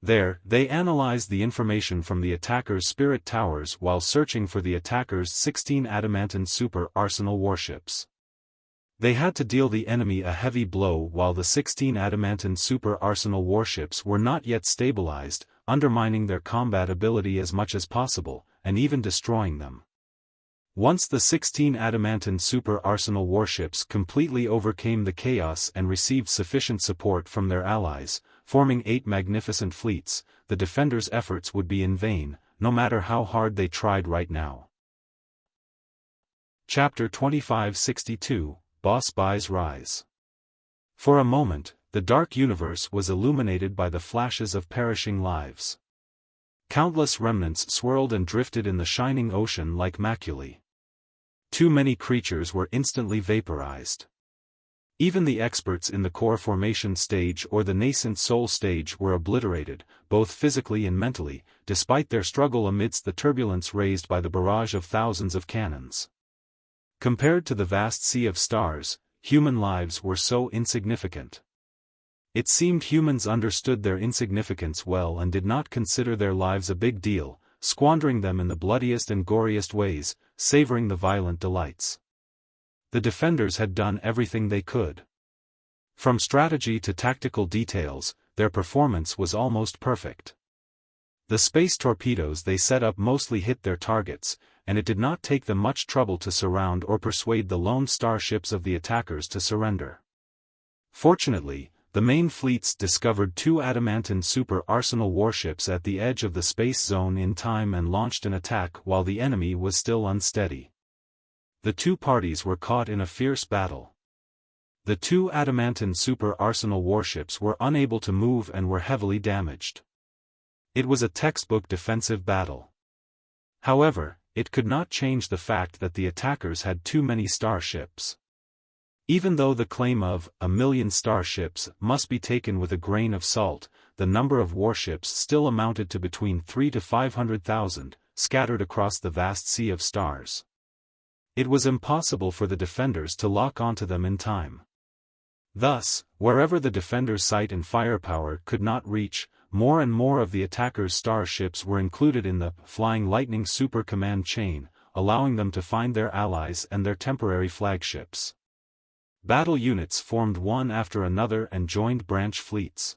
There, they analyzed the information from the attackers' spirit towers while searching for the attackers' 16 Adamantine super arsenal warships. They had to deal the enemy a heavy blow while the 16 Adamantine super arsenal warships were not yet stabilized, undermining their combat ability as much as possible, and even destroying them. Once the 16 Adamantine super arsenal warships completely overcame the chaos and received sufficient support from their allies, forming 8 magnificent fleets, the defenders' efforts would be in vain, no matter how hard they tried right now. Chapter 2562, Boss Bai's Rise. For a moment, the dark universe was illuminated by the flashes of perishing lives. Countless remnants swirled and drifted in the shining ocean like maculae. Too many creatures were instantly vaporized. Even the experts in the core formation stage or the nascent soul stage were obliterated, both physically and mentally, despite their struggle amidst the turbulence raised by the barrage of thousands of cannons. Compared to the vast sea of stars, human lives were so insignificant. It seemed humans understood their insignificance well and did not consider their lives a big deal, squandering them in the bloodiest and goriest ways, savoring the violent delights. The defenders had done everything they could. From strategy to tactical details, their performance was almost perfect. The space torpedoes they set up mostly hit their targets, and it did not take them much trouble to surround or persuade the lone starships of the attackers to surrender. Fortunately, the main fleets discovered 2 Adamantine super arsenal warships at the edge of the space zone in time and launched an attack while the enemy was still unsteady. The two parties were caught in a fierce battle. The 2 Adamantine super arsenal warships were unable to move and were heavily damaged. It was a textbook defensive battle. However, it could not change the fact that the attackers had too many starships. Even though the claim of 1,000,000 starships must be taken with a grain of salt, the number of warships still amounted to between 300,000 to 500,000, scattered across the vast sea of stars. It was impossible for the defenders to lock onto them in time. Thus, wherever the defenders' sight and firepower could not reach, more and more of the attackers' starships were included in the Flying Lightning Super Command chain, allowing them to find their allies and their temporary flagships. Battle units formed one after another and joined branch fleets.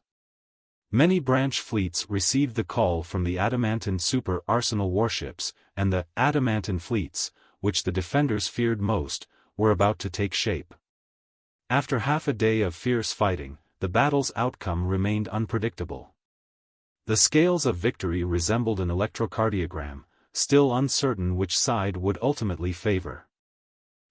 Many branch fleets received the call from the Adamantine super arsenal warships, and the Adamantine fleets, which the defenders feared most, were about to take shape. After half a day of fierce fighting, the battle's outcome remained unpredictable. The scales of victory resembled an electrocardiogram, still uncertain which side would ultimately favor.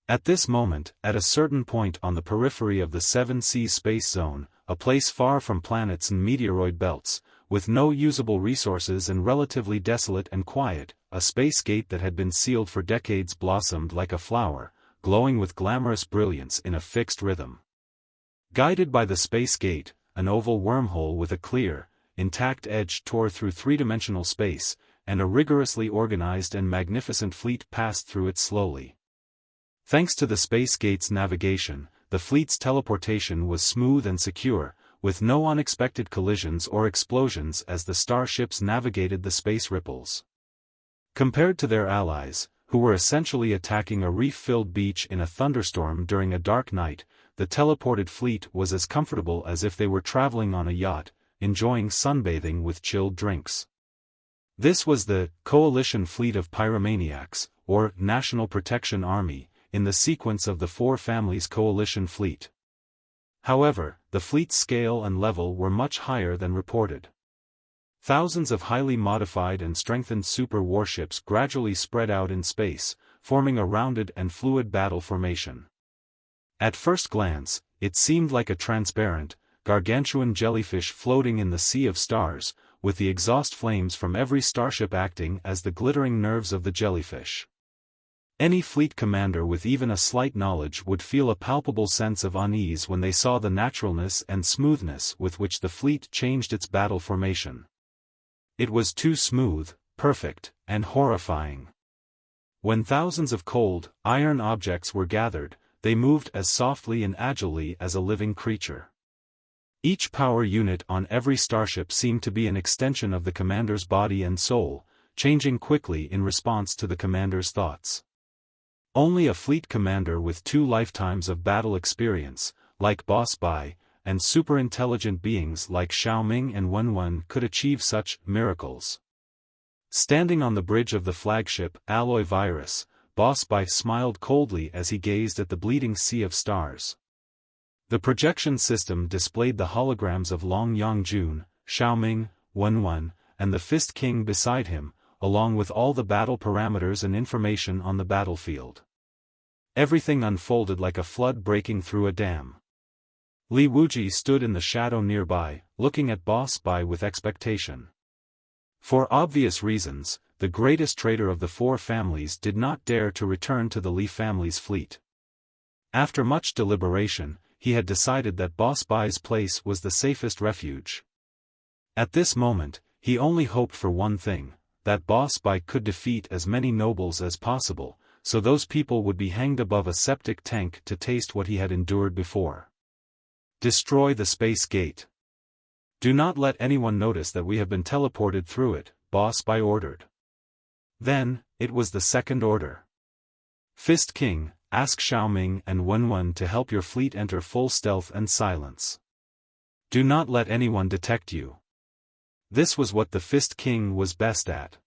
At this moment, at a certain point on the periphery of the 7C space zone, a place far from planets and meteoroid belts, with no usable resources and relatively desolate and quiet, a space gate that had been sealed for decades blossomed like a flower, glowing with glamorous brilliance in a fixed rhythm. Guided by the space gate, an oval wormhole with a clear, intact edge tore through three-dimensional space, and a rigorously organized and magnificent fleet passed through it slowly. Thanks to the Space Gate's navigation, the fleet's teleportation was smooth and secure, with no unexpected collisions or explosions as the starships navigated the space ripples. Compared to their allies, who were essentially attacking a reef-filled beach in a thunderstorm during a dark night, the teleported fleet was as comfortable as if they were traveling on a yacht, enjoying sunbathing with chilled drinks. This was the Coalition Fleet of Pyromaniacs, or National Protection Army, in the sequence of the four families' Coalition Fleet. However, the fleet's scale and level were much higher than reported. Thousands of highly modified and strengthened super warships gradually spread out in space, forming a rounded and fluid battle formation. At first glance, it seemed like a transparent, gargantuan jellyfish floating in the sea of stars, with the exhaust flames from every starship acting as the glittering nerves of the jellyfish. Any fleet commander with even a slight knowledge would feel a palpable sense of unease when they saw the naturalness and smoothness with which the fleet changed its battle formation. It was too smooth, perfect, and horrifying. When thousands of cold, iron objects were gathered, they moved as softly and agilely as a living creature. Each power unit on every starship seemed to be an extension of the commander's body and soul, changing quickly in response to the commander's thoughts. Only a fleet commander with 2 lifetimes of battle experience, like Warsh.i.p.s, and super-intelligent beings like Xuefeng and Wuji could achieve such miracles. Standing on the bridge of the flagship Awesomeness, Warsh.i.p.s smiled coldly as he gazed at the bleeding sea of stars. The projection system displayed the holograms of Long Yongjun, Xuefeng, Wuji, and the Fist King beside him, along with all the battle parameters and information on the battlefield. Everything unfolded like a flood breaking through a dam. Wuji stood in the shadow nearby, looking at Warsh.i.p.s with expectation. For obvious reasons, the greatest traitor of the four families did not dare to return to the Li family's fleet. After much deliberation, he had decided that Warsh.i.p.s place was the safest refuge. At this moment, he only hoped for one thing, that Warsh.i.p.s could defeat as many nobles as possible, so those people would be hanged above a septic tank to taste what he had endured before. Destroy the space gate. Do not let anyone notice that we have been teleported through it, Warsh.i.p.s ordered. Then, it was the second order. Fist King, ask Xuefeng and Wuji to help your fleet enter full stealth and silence. Do not let anyone detect you. This was what the Fist King was best at.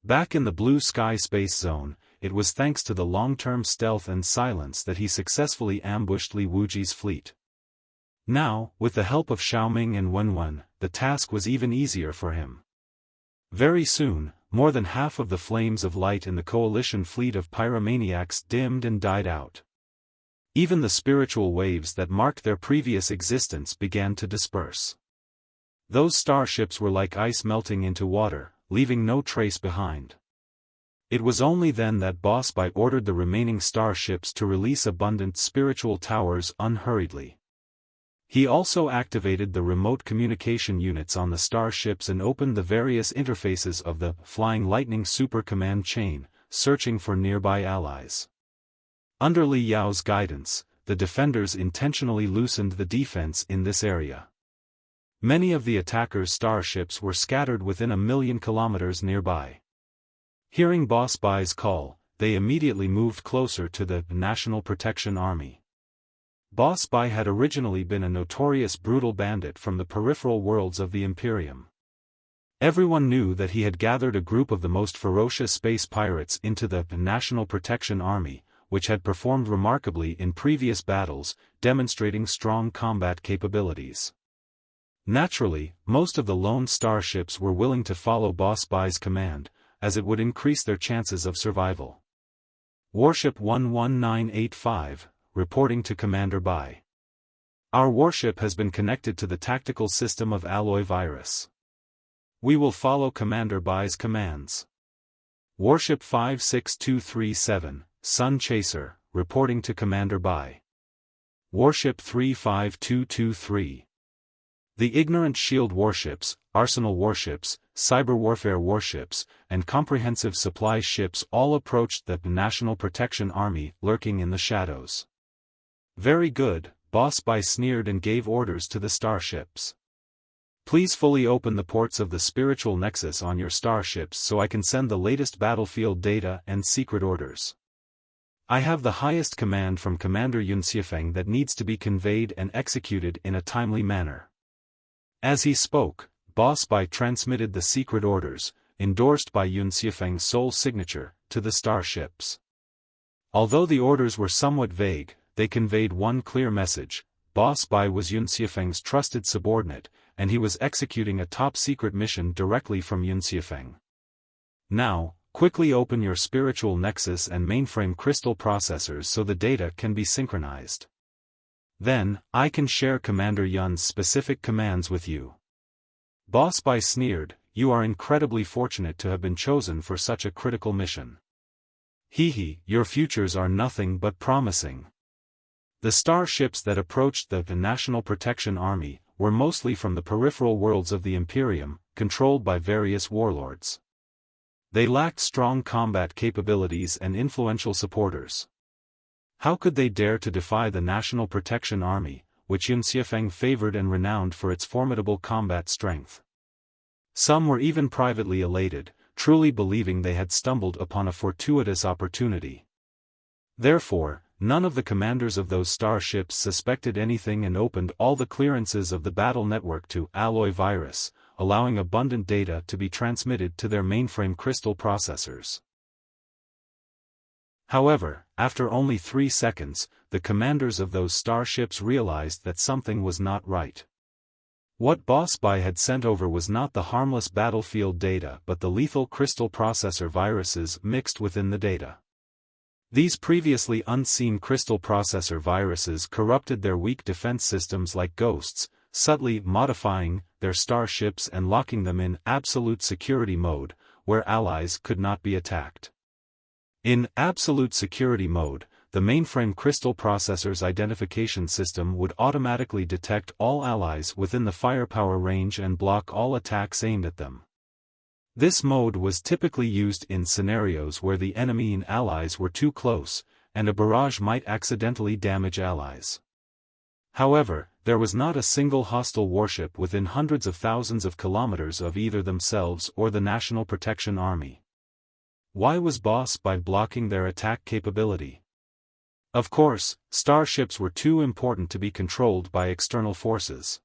Back in the blue sky space zone, it was thanks to the long-term stealth and silence that he successfully ambushed Wuji's fleet. Now, with the help of Xuefeng and Wuji, the task was even easier for him. Very soon, more than half of the flames of light in the coalition fleet of pyromaniacs dimmed and died out. Even the spiritual waves that marked their previous existence began to disperse. Those starships were like ice melting into water, leaving no trace behind. It was only then that Warsh.i.p.s ordered the remaining starships to release abundant spiritual towers unhurriedly. He also activated the remote communication units on the starships and opened the various interfaces of the Flying Lightning Super Command Chain, searching for nearby allies. Under Li Yao's guidance, the defenders intentionally loosened the defense in this area. Many of the attackers' starships were scattered within 1,000,000 kilometers nearby. Hearing Warsh.i.p.s call, they immediately moved closer to the National Protection Army. Warsh.i.p.s had originally been a notorious brutal bandit from the peripheral worlds of the Imperium. Everyone knew that he had gathered a group of the most ferocious space pirates into the National Protection Army, which had performed remarkably in previous battles, demonstrating strong combat capabilities. Naturally, most of the lone starships were willing to follow Warsh.i.p.s command, as it would increase their chances of survival. Warship 11985, reporting to Commander Bai. Our warship has been connected to the tactical system of alloy virus. We will follow Commander Bai's commands. Warship 56237, Sun Chaser, reporting to Commander Bai. Warship 35223. The ignorant shield warships, arsenal warships, cyber warfare warships, and comprehensive supply ships all approached the National Protection Army lurking in the shadows. Very good, Boss.i.p.s sneered and gave orders to the starships. Please fully open the ports of the spiritual nexus on your starships so I can send the latest battlefield data and secret orders. I have the highest command from Commander Xuefeng that needs to be conveyed and executed in a timely manner. As he spoke, Boss.i.p.s transmitted the secret orders, endorsed by Xuefeng's sole signature, to the starships. Although the orders were somewhat vague, they conveyed one clear message: Boss.i.p.s was Xuefeng's trusted subordinate, and he was executing a top-secret mission directly from Xuefeng. Now, quickly open your spiritual nexus and mainframe crystal processors so the data can be synchronized. Then, I can share Commander Yun's specific commands with you. Boss.i.p.s sneered, you are incredibly fortunate to have been chosen for such a critical mission. Hehe, your futures are nothing but promising. The starships that approached the National Protection Army were mostly from the peripheral worlds of the Imperium, controlled by various warlords. They lacked strong combat capabilities and influential supporters. How could they dare to defy the National Protection Army, which Xuefeng favored and renowned for its formidable combat strength? Some were even privately elated, truly believing they had stumbled upon a fortuitous opportunity. Therefore, none of the commanders of those starships suspected anything and opened all the clearances of the battle network to alloy virus, allowing abundant data to be transmitted to their mainframe crystal processors. However, after only 3 seconds, the commanders of those starships realized that something was not right. What Boss.i.p.s had sent over was not the harmless battlefield data but the lethal crystal processor viruses mixed within the data. These previously unseen crystal processor viruses corrupted their weak defense systems like ghosts, subtly modifying their starships and locking them in absolute security mode, where allies could not be attacked. In absolute security mode, the mainframe crystal processor's identification system would automatically detect all allies within the firepower range and block all attacks aimed at them. This mode was typically used in scenarios where the enemy and allies were too close, and a barrage might accidentally damage allies. However, there was not a single hostile warship within hundreds of thousands of kilometers of either themselves or the National Protection Army. Why was Boss.i.p.s blocking their attack capability? Of course, starships were too important to be controlled by external forces.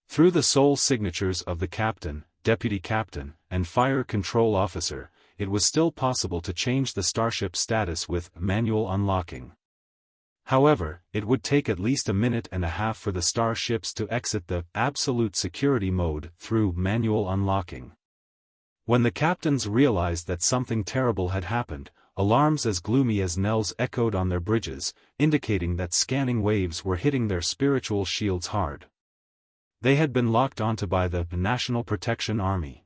Through the sole signatures of the captain, deputy captain, and fire control officer, it was still possible to change the starship status with manual unlocking. However, it would take at least a minute and a half for the starships to exit the absolute security mode through manual unlocking. When the captains realized that something terrible had happened, alarms as gloomy as knells echoed on their bridges, indicating that scanning waves were hitting their spiritual shields hard. They had been locked onto by the National Protection Army.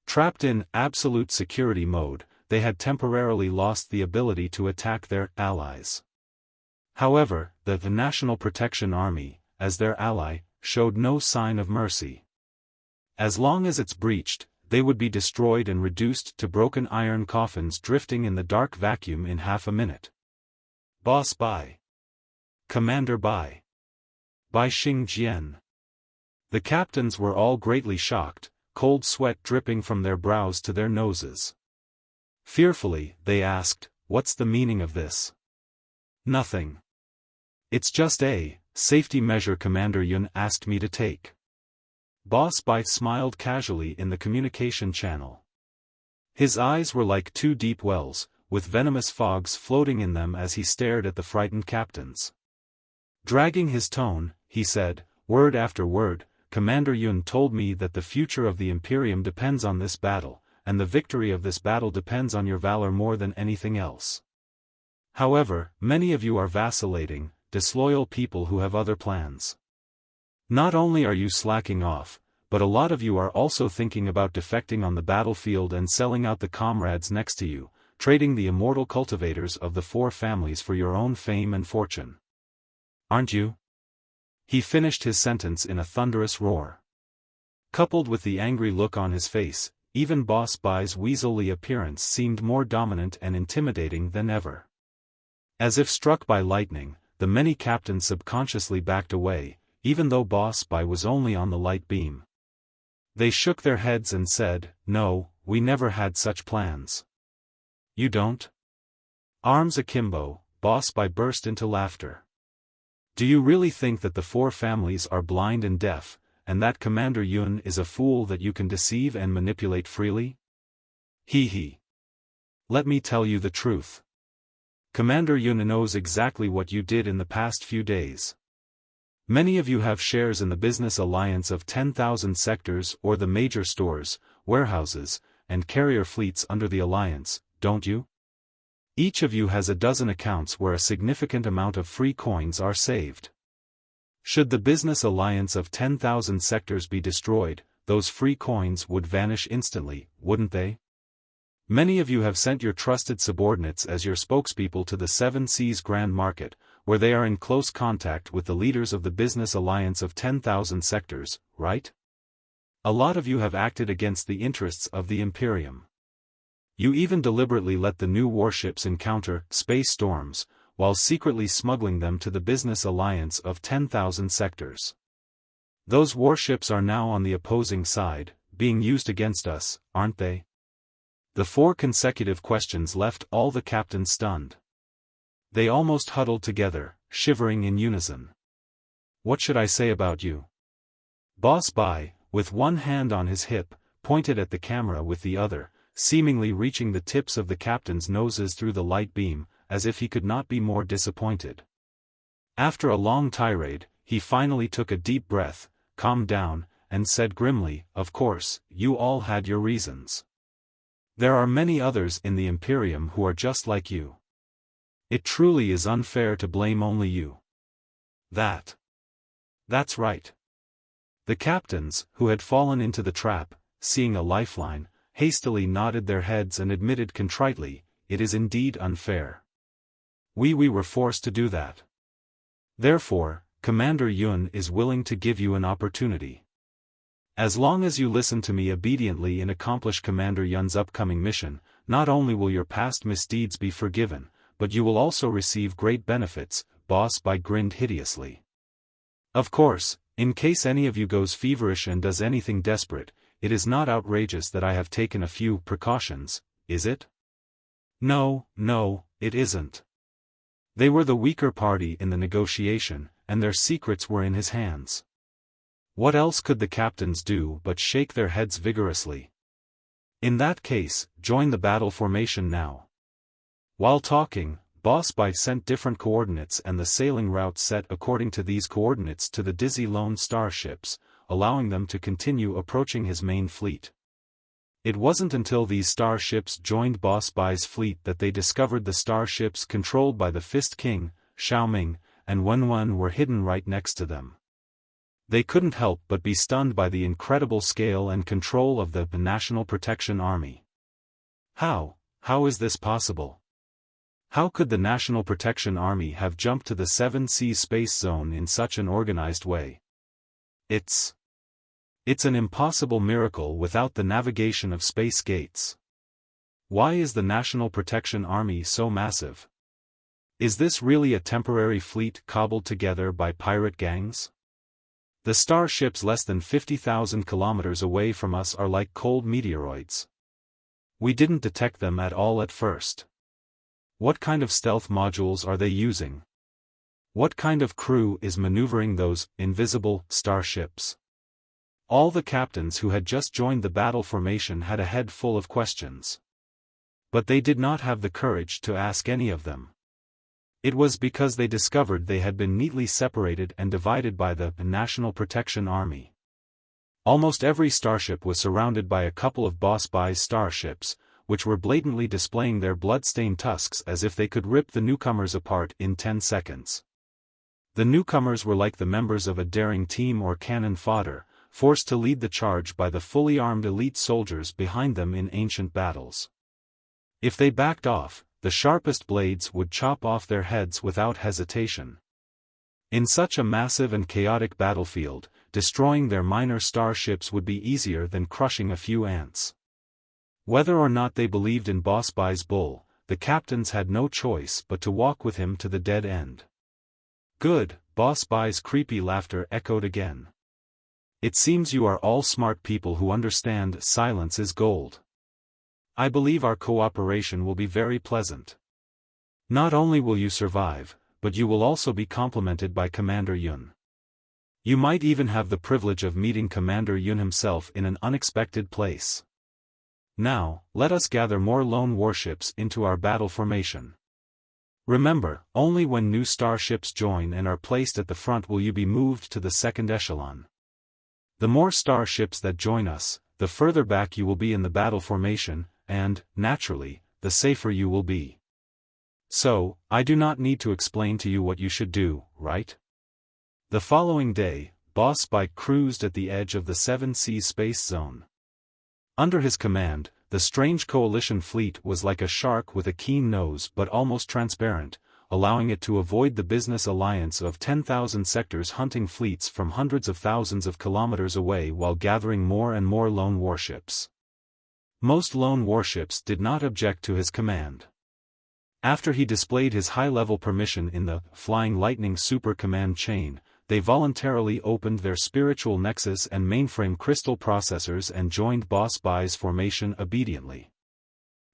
Trapped in absolute security mode, they had temporarily lost the ability to attack their allies. However, the National Protection Army, as their ally, showed no sign of mercy. As long as it's breached, they would be destroyed and reduced to broken iron coffins drifting in the dark vacuum in half a minute. Boss.i.p.s. Commander Bai. Bai Xingjian. The captains were all greatly shocked, cold sweat dripping from their brows to their noses. Fearfully, they asked, "What's the meaning of this?" "Nothing. It's just a safety measure Commander Yun asked me to take." Boss.i.p.s smiled casually in the communication channel. His eyes were like 2 deep wells, with venomous fogs floating in them as he stared at the frightened captains. Dragging his tone, he said, word after word, "Commander Yun told me that the future of the Imperium depends on this battle, and the victory of this battle depends on your valor more than anything else. However, many of you are vacillating, disloyal people who have other plans. Not only are you slacking off, but a lot of you are also thinking about defecting on the battlefield and selling out the comrades next to you, trading the immortal cultivators of the 4 families for your own fame and fortune. Aren't you?" He finished his sentence in a thunderous roar. Coupled with the angry look on his face, even Boss Bai's weaselly appearance seemed more dominant and intimidating than ever. As if struck by lightning, the many captains subconsciously backed away, even though Boss Bai was only on the light beam. They shook their heads and said, "No, we never had such plans." "You don't?" Arms akimbo, Boss Bai burst into laughter. "Do you really think that the four families are blind and deaf, and that Commander Yun is a fool that you can deceive and manipulate freely? Hee hee. Let me tell you the truth. Commander Yun knows exactly what you did in the past few days. Many of you have shares in the business alliance of 10,000 sectors or the major stores, warehouses, and carrier fleets under the alliance, don't you? Each of you has a dozen accounts where a significant amount of free coins are saved. Should the business alliance of 10,000 sectors be destroyed, those free coins would vanish instantly, wouldn't they? Many of you have sent your trusted subordinates as your spokespeople to the Seven Seas Grand Market, where they are in close contact with the leaders of the business alliance of 10,000 sectors, right? A lot of you have acted against the interests of the Imperium. You even deliberately let the new warships encounter space storms, while secretly smuggling them to the business alliance of 10,000 sectors. Those warships are now on the opposing side, being used against us, aren't they? The 4 consecutive questions left all the captains stunned. They almost huddled together, shivering in unison. What should I say about you? Boss Bai, with one hand on his hip, pointed at the camera with the other, seemingly reaching the tips of the captains' noses through the light beam, as if he could not be more disappointed. After a long tirade, he finally took a deep breath, calmed down, and said grimly, "Of course, you all had your reasons. There are many others in the Imperium who are just like you. It truly is unfair to blame only you." That's right. The captains, who had fallen into the trap, seeing a lifeline, hastily nodded their heads and admitted contritely, "It is indeed unfair. We were forced to do that. Therefore, Commander Yun is willing to give you an opportunity. As long as you listen to me obediently and accomplish Commander Yun's upcoming mission, not only will your past misdeeds be forgiven, but you will also receive great benefits." Boss Bai grinned hideously. "Of course, in case any of you goes feverish and does anything desperate, it is not outrageous that I have taken a few precautions, is it?" No, it isn't. They were the weaker party in the negotiation, and their secrets were in his hands. What else could the captains do but shake their heads vigorously? "In that case, join the battle formation now." While talking, Boss Bai sent different coordinates and the sailing route set according to these coordinates to the Dizzy Lone starships, allowing them to continue approaching his main fleet. It wasn't until these starships joined Boss Bai's fleet that they discovered the starships controlled by the Fist King, Xiaoming, and Wenwen were hidden right next to them. They couldn't help but be stunned by the incredible scale and control of the National Protection Army. How is this possible? How could the National Protection Army have jumped to the Seven Seas Space Zone in such an organized way? It's an impossible miracle without the navigation of space gates. Why is the National Protection Army so massive? Is this really a temporary fleet cobbled together by pirate gangs? The starships less than 50,000 kilometers away from us are like cold meteoroids. We didn't detect them at all at first. What kind of stealth modules are they using? What kind of crew is maneuvering those invisible starships? All the captains who had just joined the battle formation had a head full of questions. But they did not have the courage to ask any of them. It was because they discovered they had been neatly separated and divided by the National Protection Army. Almost every starship was surrounded by a couple of Boss Bai's starships, which were blatantly displaying their blood-stained tusks as if they could rip the newcomers apart in 10 seconds. The newcomers were like the members of a daring team or cannon fodder, forced to lead the charge by the fully armed elite soldiers behind them in ancient battles. If they backed off, the sharpest blades would chop off their heads without hesitation. In such a massive and chaotic battlefield, destroying their minor starships would be easier than crushing a few ants. Whether or not they believed in Boss Bai's bull, the captains had no choice but to walk with him to the dead end. Good, Boss Bai's creepy laughter echoed again. It seems you are all smart people who understand silence is gold. I believe our cooperation will be very pleasant. Not only will you survive, but you will also be complimented by Commander Yun. You might even have the privilege of meeting Commander Yun himself in an unexpected place. Now, let us gather more lone warships into our battle formation. Remember, only when new starships join and are placed at the front will you be moved to the second echelon. The more starships that join us, the further back you will be in the battle formation, and, naturally, the safer you will be. So, I do not need to explain to you what you should do, right? The following day, Boss Bai cruised at the edge of the Seven Seas space zone. Under his command, the strange coalition fleet was like a shark with a keen nose but almost transparent, allowing it to avoid the business alliance of 10,000 sectors hunting fleets from hundreds of thousands of kilometers away while gathering more and more lone warships. Most lone warships did not object to his command. After he displayed his high-level permission in the Flying Lightning Super Command Chain, they voluntarily opened their spiritual nexus and mainframe crystal processors and joined Boss Bai's formation obediently.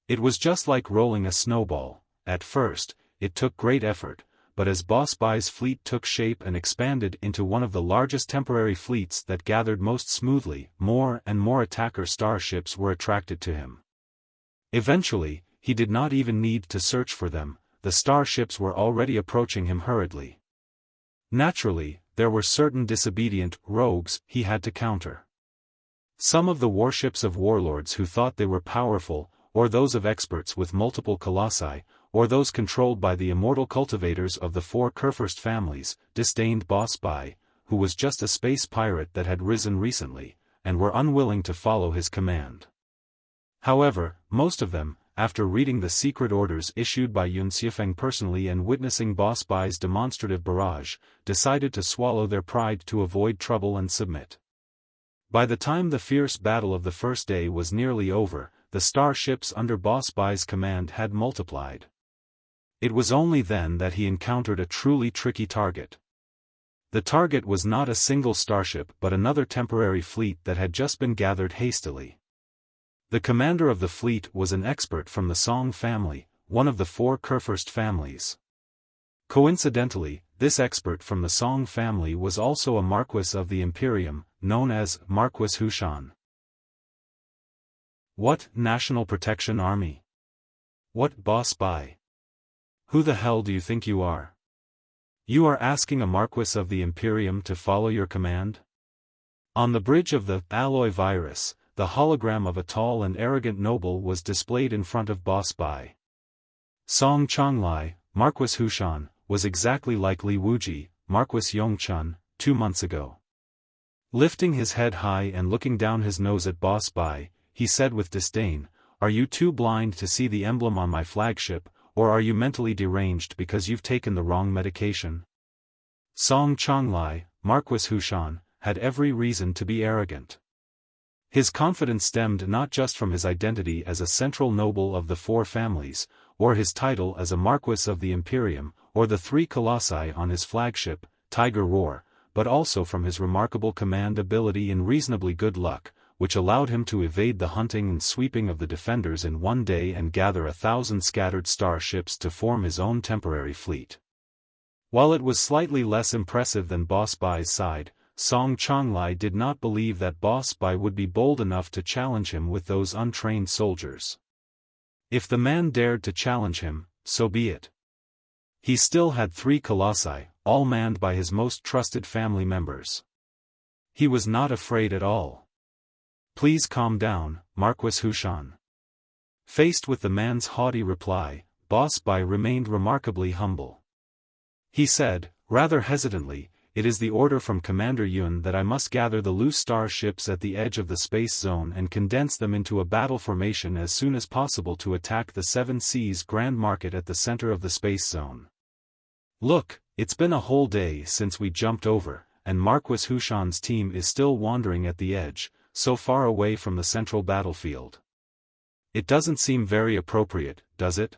It was just like rolling a snowball. At first, it took great effort, but as Boss Bai's fleet took shape and expanded into one of the largest temporary fleets that gathered most smoothly, more and more attacker starships were attracted to him. Eventually, he did not even need to search for them, the starships were already approaching him hurriedly. Naturally, there were certain disobedient rogues he had to counter. Some of the warships of warlords who thought they were powerful, or those of experts with multiple colossi, or those controlled by the immortal cultivators of the four Kurfürst families, disdained Boss Bai, who was just a space pirate that had risen recently, and were unwilling to follow his command. However, most of them, after reading the secret orders issued by Xuefeng personally and witnessing Boss Bai's demonstrative barrage, decided to swallow their pride to avoid trouble and submit. By the time the fierce battle of the first day was nearly over, the starships under Boss Bai's command had multiplied. It was only then that he encountered a truly tricky target. The target was not a single starship but another temporary fleet that had just been gathered hastily. The commander of the fleet was an expert from the Song family, one of the four Kurfürst families. Coincidentally, this expert from the Song family was also a Marquis of the Imperium, known as Marquis Hushan. What National Protection Army? What Boss Bai? Who the hell do you think you are? You are asking a Marquis of the Imperium to follow your command? On the bridge of the Alloy Virus, the hologram of a tall and arrogant noble was displayed in front of Boss Bai. Song Chonglai, Marquis Hushan, was exactly like Li Wuji, Marquis Yongchun, 2 months ago. Lifting his head high and looking down his nose at Boss Bai, he said with disdain, "Are you too blind to see the emblem on my flagship, or are you mentally deranged because you've taken the wrong medication?" Song Chonglai, Marquis Hushan, had every reason to be arrogant. His confidence stemmed not just from his identity as a central noble of the four families, or his title as a Marquis of the Imperium, or the 3 colossi on his flagship, Tiger Roar, but also from his remarkable command ability and reasonably good luck, which allowed him to evade the hunting and sweeping of the defenders in one day and gather 1,000 scattered starships to form his own temporary fleet. While it was slightly less impressive than Boss Bai's side, Song Chonglai did not believe that Boss Bai would be bold enough to challenge him with those untrained soldiers. If the man dared to challenge him, so be it. He still had 3 colossi, all manned by his most trusted family members. He was not afraid at all. "Please calm down, Marquis Hushan." Faced with the man's haughty reply, Boss Bai remained remarkably humble. He said, rather hesitantly, "It is the order from Commander Yun that I must gather the loose starships at the edge of the space zone and condense them into a battle formation as soon as possible to attack the Seven Seas Grand Market at the center of the space zone. Look, It's been a whole day since we jumped over, and Marquis Hushan's team is still wandering at the edge, so far away from the central battlefield. It doesn't seem very appropriate, does it?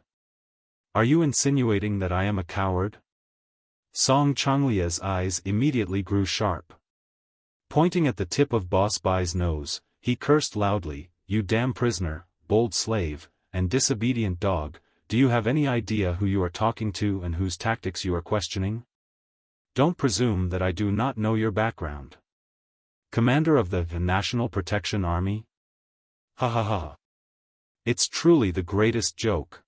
Are you insinuating that I am a coward? Song Changlia's eyes immediately grew sharp. Pointing at the tip of Boss Bai's nose, he cursed loudly, "You damn prisoner, bold slave, and disobedient dog, do you have any idea who you are talking to and whose tactics you are questioning? Don't presume that I do not know your background. Commander of the National Protection Army? Ha ha ha. It's truly the greatest joke.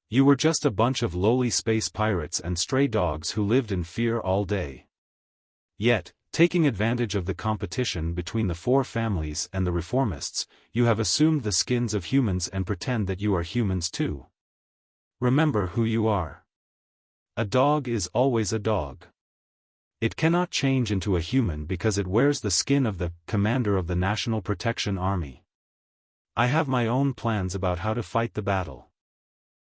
You were just a bunch of lowly space pirates and stray dogs who lived in fear all day. Yet, taking advantage of the competition between the four families and the reformists, you have assumed the skins of humans and pretend that you are humans too. Remember who you are. A dog is always a dog. It cannot change into a human because it wears the skin of the commander of the National Protection Army. I have my own plans about how to fight the battle.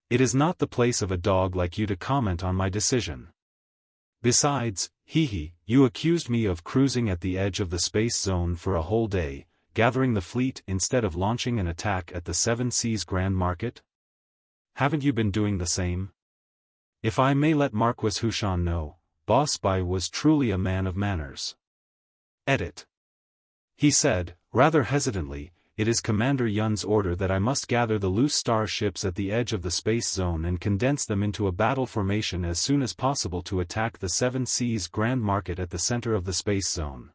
It is not the place of a dog like you to comment on my decision. Besides, you accused me of cruising at the edge of the space zone for a whole day, gathering the fleet instead of launching an attack at the Seven Seas Grand Market? Haven't you been doing the same? If I may let Marquis Hushan know, Boss Bai was truly a man of manners. Edit. He said, rather hesitantly, it is Commander Yun's order that I must gather the loose star ships at the edge of the space zone and condense them into a battle formation as soon as possible to attack the Seven Seas Grand Market at the center of the space zone.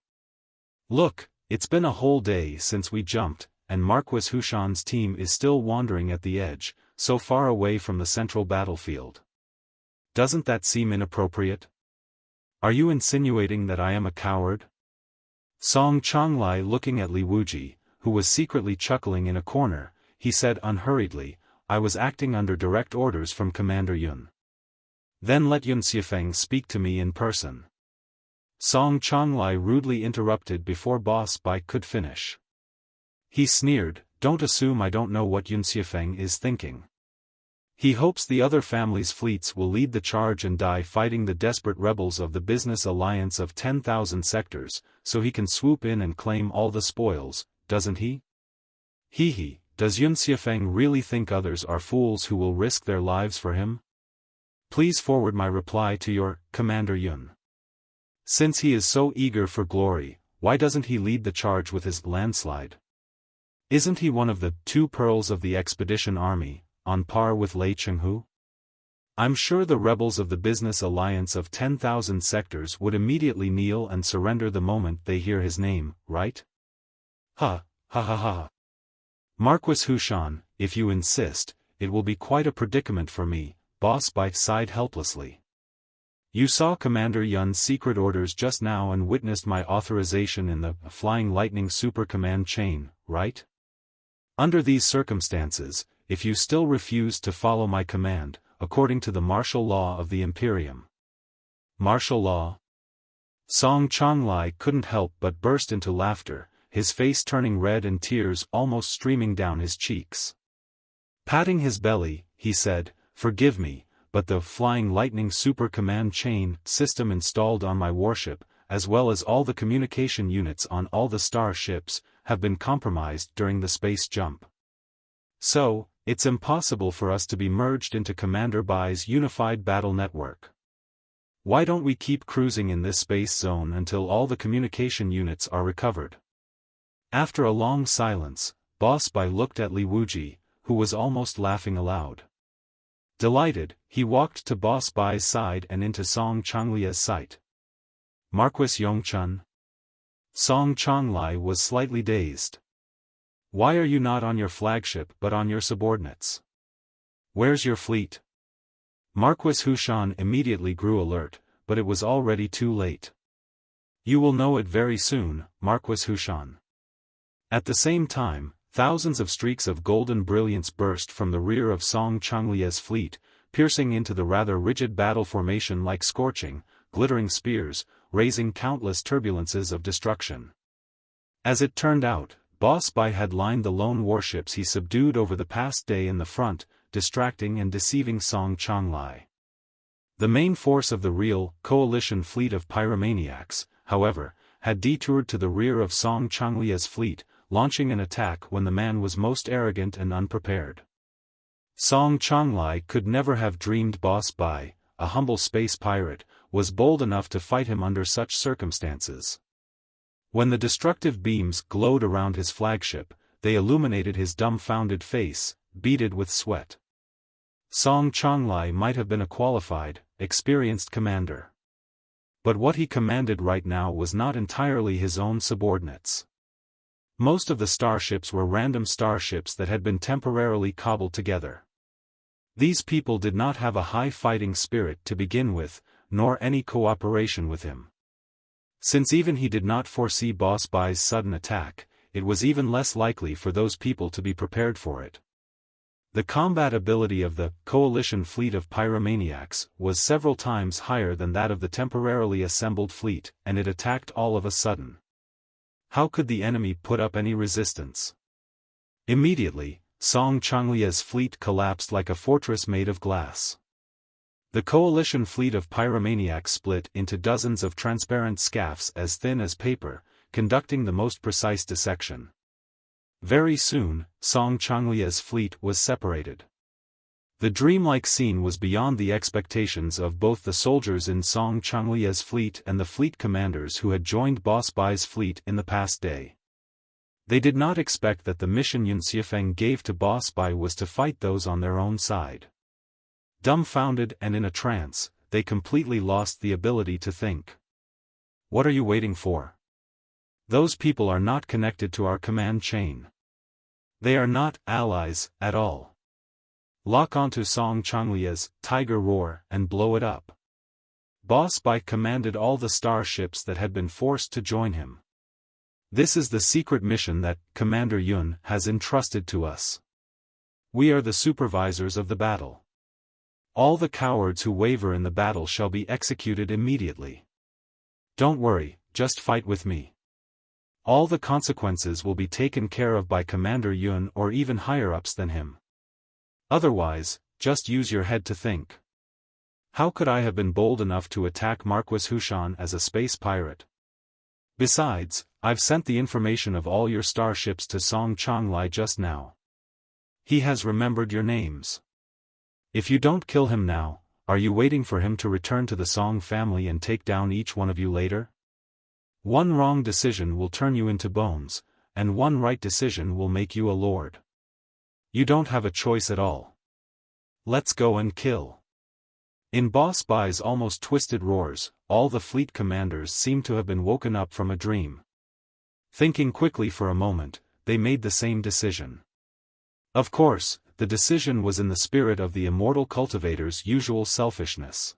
Look, it's been a whole day since we jumped, and Marquis Hushan's team is still wandering at the edge, so far away from the central battlefield. Doesn't that seem inappropriate? Are you insinuating that I am a coward? Song Changlai, looking at Li Wuji, who was secretly chuckling in a corner, he said unhurriedly, I was acting under direct orders from Commander Yun. Then let Yun Xuefeng speak to me in person. Song Changlai rudely interrupted before Boss Bai could finish. He sneered, don't assume I don't know what Yun Xuefeng is thinking. He hopes the other family's fleets will lead the charge and die fighting the desperate rebels of the business alliance of 10,000 sectors, so he can swoop in and claim all the spoils, doesn't he? Does Yun Xuefeng really think others are fools who will risk their lives for him? Please forward my reply to your Commander Yun. Since he is so eager for glory, why doesn't he lead the charge with his landslide? Isn't he one of the two pearls of the expedition army, on par with Lei Chenghu? I'm sure the rebels of the business alliance of 10,000 sectors would immediately kneel and surrender the moment they hear his name, right? Ha ha. Marquis Hushan, if you insist, it will be quite a predicament for me, Boss Bai sighed helplessly. You saw Commander Yun's secret orders just now and witnessed my authorization in the Flying Lightning Super Command chain, right? Under these circumstances, if you still refuse to follow my command, according to the martial law of the Imperium. Martial law? Song Changlai couldn't help but burst into laughter, his face turning red and tears almost streaming down his cheeks. Patting his belly, he said, forgive me, but the Flying Lightning Super Command chain system installed on my warship, as well as all the communication units on all the star ships, have been compromised during the space jump. So, it's impossible for us to be merged into Commander Bai's unified battle network. Why don't we keep cruising in this space zone until all the communication units are recovered? After a long silence, Boss Bai looked at Li Wuji, who was almost laughing aloud. Delighted, he walked to Boss Bai's side and into Song Changlia's sight. Marquis Yongchun? Song Changlai was slightly dazed. Why are you not on your flagship but on your subordinates? Where's your fleet? Marquis Hushan immediately grew alert, but it was already too late. You will know it very soon, Marquis Hushan. At the same time, thousands of streaks of golden brilliance burst from the rear of Song Changlia's fleet, piercing into the rather rigid battle formation like scorching, glittering spears, raising countless turbulences of destruction. As it turned out, Boss Bai had lined the lone warships he subdued over the past day in the front, distracting and deceiving Song Changlai. The main force of the real coalition fleet of pyromaniacs, however, had detoured to the rear of Song Changlia's fleet, launching an attack when the man was most arrogant and unprepared. Song Changlai could never have dreamed Boss Bai, a humble space pirate, was bold enough to fight him under such circumstances. When the destructive beams glowed around his flagship, they illuminated his dumbfounded face, beaded with sweat. Song Changlai might have been a qualified, experienced commander. But what he commanded right now was not entirely his own subordinates. Most of the starships were random starships that had been temporarily cobbled together. These people did not have a high fighting spirit to begin with, nor any cooperation with him. Since even he did not foresee Boss Bai's sudden attack, it was even less likely for those people to be prepared for it. The combat ability of the coalition fleet of pyromaniacs was several times higher than that of the temporarily assembled fleet, and it attacked all of a sudden. How could the enemy put up any resistance? Immediately, Song Changlia's fleet collapsed like a fortress made of glass. The coalition fleet of pyromaniacs split into dozens of transparent scaffs as thin as paper, conducting the most precise dissection. Very soon, Song Changlia's fleet was separated. The dreamlike scene was beyond the expectations of both the soldiers in Song Changlia's fleet and the fleet commanders who had joined Boss Bai's fleet in the past day. They did not expect that the mission Xuefeng gave to Boss Bai was to fight those on their own side. Dumbfounded and in a trance, they completely lost the ability to think. What are you waiting for? Those people are not connected to our command chain. They are not allies at all. Lock onto Song Changlia's tiger roar and blow it up. Boss Bai commanded all the starships that had been forced to join him. This is the secret mission that Commander Yun has entrusted to us. We are the supervisors of the battle. All the cowards who waver in the battle shall be executed immediately. Don't worry, just fight with me. All the consequences will be taken care of by Commander Yun or even higher-ups than him. Otherwise, just use your head to think. How could I have been bold enough to attack Marquis Hushan as a space pirate? Besides, I've sent the information of all your starships to Song Changlai just now. He has remembered your names. If you don't kill him now, are you waiting for him to return to the Song family and take down each one of you later? One wrong decision will turn you into bones, and one right decision will make you a lord. You don't have a choice at all. Let's go and kill. In Boss Bai's almost twisted roars, all the fleet commanders seemed to have been woken up from a dream. Thinking quickly for a moment, they made the same decision. Of course, the decision was in the spirit of the immortal cultivator's usual selfishness.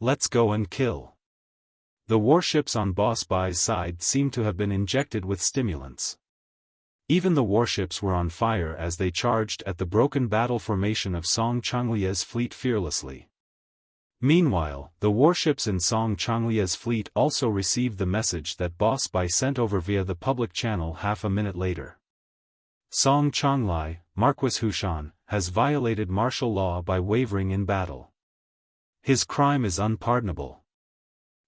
Let's go and kill. The warships on Boss Bai's side seemed to have been injected with stimulants. Even the warships were on fire as they charged at the broken battle formation of Song Changlia's fleet fearlessly. Meanwhile, the warships in Song Changlia's fleet also received the message that Boss Bai sent over via the public channel half a minute later. Song Changlai, Marquis Hushan, has violated martial law by wavering in battle. His crime is unpardonable.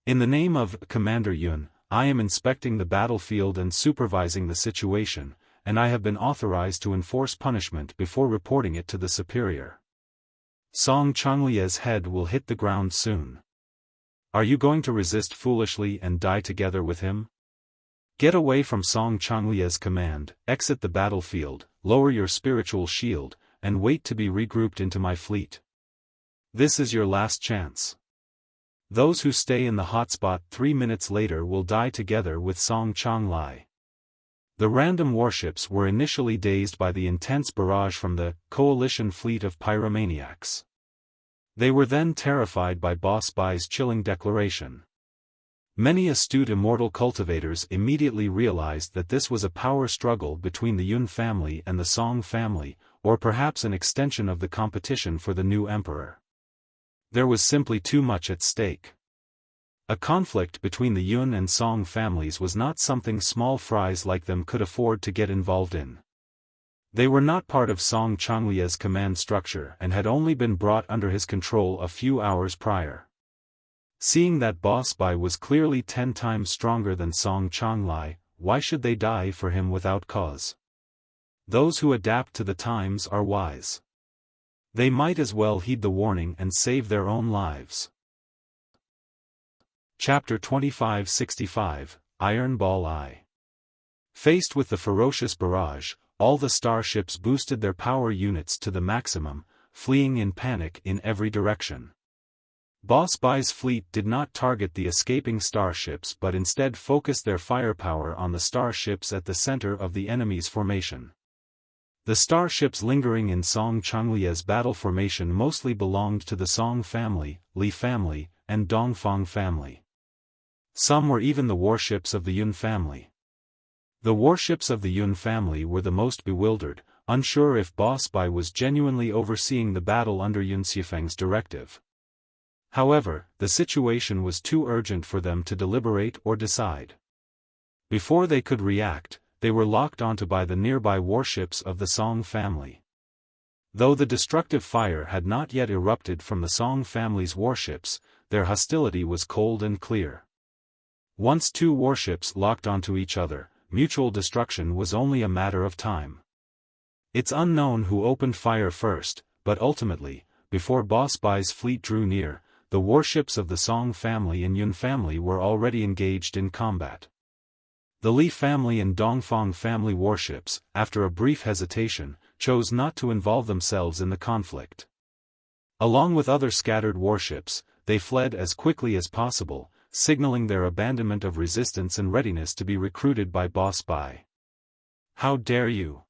In the name of Commander Yun, I am inspecting the battlefield and supervising the situation, and I have been authorized to enforce punishment before reporting it to the superior. Song Changlia's head will hit the ground soon. Are you going to resist foolishly and die together with him? Get away from Song Changlia's command, exit the battlefield, lower your spiritual shield, and wait to be regrouped into my fleet. This is your last chance. Those who stay in the hotspot 3 minutes later will die together with Song Changlai. The random warships were initially dazed by the intense barrage from the coalition fleet of pyromaniacs. They were then terrified by Boss Bai's chilling declaration. Many astute immortal cultivators immediately realized that this was a power struggle between the Yun family and the Song family, or perhaps an extension of the competition for the new emperor. There was simply too much at stake. A conflict between the Yun and Song families was not something small fries like them could afford to get involved in. They were not part of Song Changlie's command structure and had only been brought under his control a few hours prior. Seeing that Boss Bai was clearly 10 times stronger than Song Changli, why should they die for him without cause? Those who adapt to the times are wise. They might as well heed the warning and save their own lives. Chapter 2565, Iron Ball Eye. Faced with the ferocious barrage, all the starships boosted their power units to the maximum, fleeing in panic in every direction. Boss Bai's fleet did not target the escaping starships but instead focused their firepower on the starships at the center of the enemy's formation. The starships lingering in Song Changlie's battle formation mostly belonged to the Song family, Li family, and Dongfang family. Some were even the warships of the Yun family. The warships of the Yun family were the most bewildered, unsure if Boss Bai was genuinely overseeing the battle under Yun Xuefeng's directive. However, the situation was too urgent for them to deliberate or decide. Before they could react, they were locked onto by the nearby warships of the Song family. Though the destructive fire had not yet erupted from the Song family's warships, their hostility was cold and clear. Once two warships locked onto each other, mutual destruction was only a matter of time. It's unknown who opened fire first, but ultimately, before Boss Bai's fleet drew near, the warships of the Song family and Yun family were already engaged in combat. The Li family and Dongfang family warships, after a brief hesitation, chose not to involve themselves in the conflict. Along with other scattered warships, they fled as quickly as possible, signaling their abandonment of resistance and readiness to be recruited by Boss Bai. How dare you!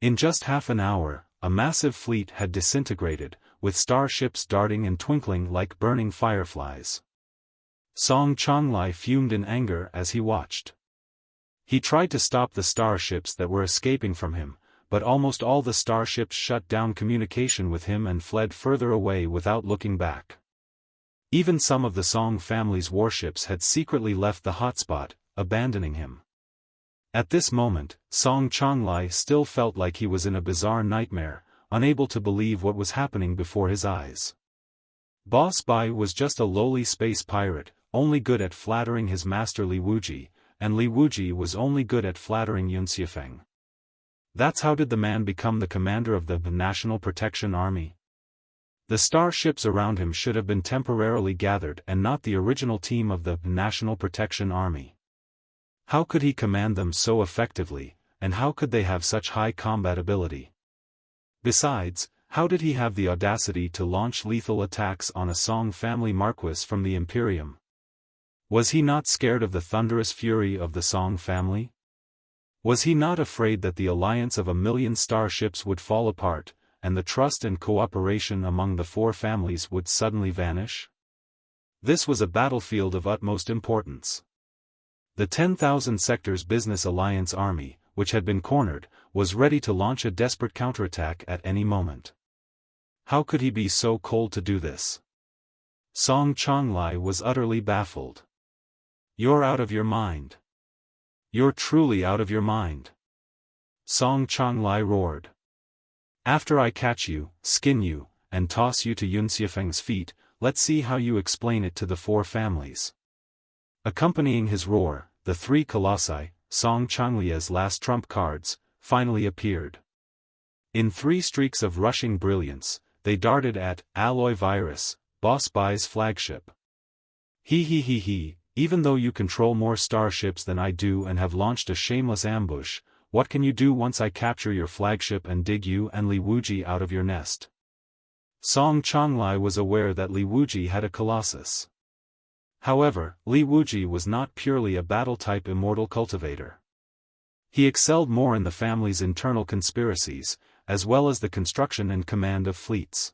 In just half an hour, a massive fleet had disintegrated, with starships darting and twinkling like burning fireflies. Song Changli fumed in anger as he watched. He tried to stop the starships that were escaping from him, but almost all the starships shut down communication with him and fled further away without looking back. Even some of the Song family's warships had secretly left the hotspot, abandoning him. At this moment, Song Changli still felt like he was in a bizarre nightmare, unable to believe what was happening before his eyes. Boss Bai was just a lowly space pirate, only good at flattering his master Li Wuji, and Li Wuji was only good at flattering Yun Xuefeng. That's how did the man become the commander of the National Protection Army? The starships around him should have been temporarily gathered and not the original team of the National Protection Army. How could he command them so effectively, and how could they have such high combat ability? Besides, how did he have the audacity to launch lethal attacks on a Song family marquis from the Imperium? Was he not scared of the thunderous fury of the Song family? Was he not afraid that the alliance of 1,000,000 starships would fall apart, and the trust and cooperation among the four families would suddenly vanish? This was a battlefield of utmost importance. The 10,000 Sectors Business Alliance Army, which had been cornered, was ready to launch a desperate counterattack at any moment. How could he be so cold to do this? Song Changli was utterly baffled. You're out of your mind. You're truly out of your mind. Song Changli roared. After I catch you, skin you, and toss you to Yun Xuefeng's feet, let's see how you explain it to the four families. Accompanying his roar, the three colossi, Song Changlie's last trump cards, finally appeared. In 3 streaks of rushing brilliance, they darted at Alloy Virus, Boss Bai's flagship. He, even though you control more starships than I do and have launched a shameless ambush, what can you do once I capture your flagship and dig you and Li Wuji out of your nest? Song Changli was aware that Li Wuji had a colossus. However, Li Wuji was not purely a battle-type immortal cultivator. He excelled more in the family's internal conspiracies, as well as the construction and command of fleets.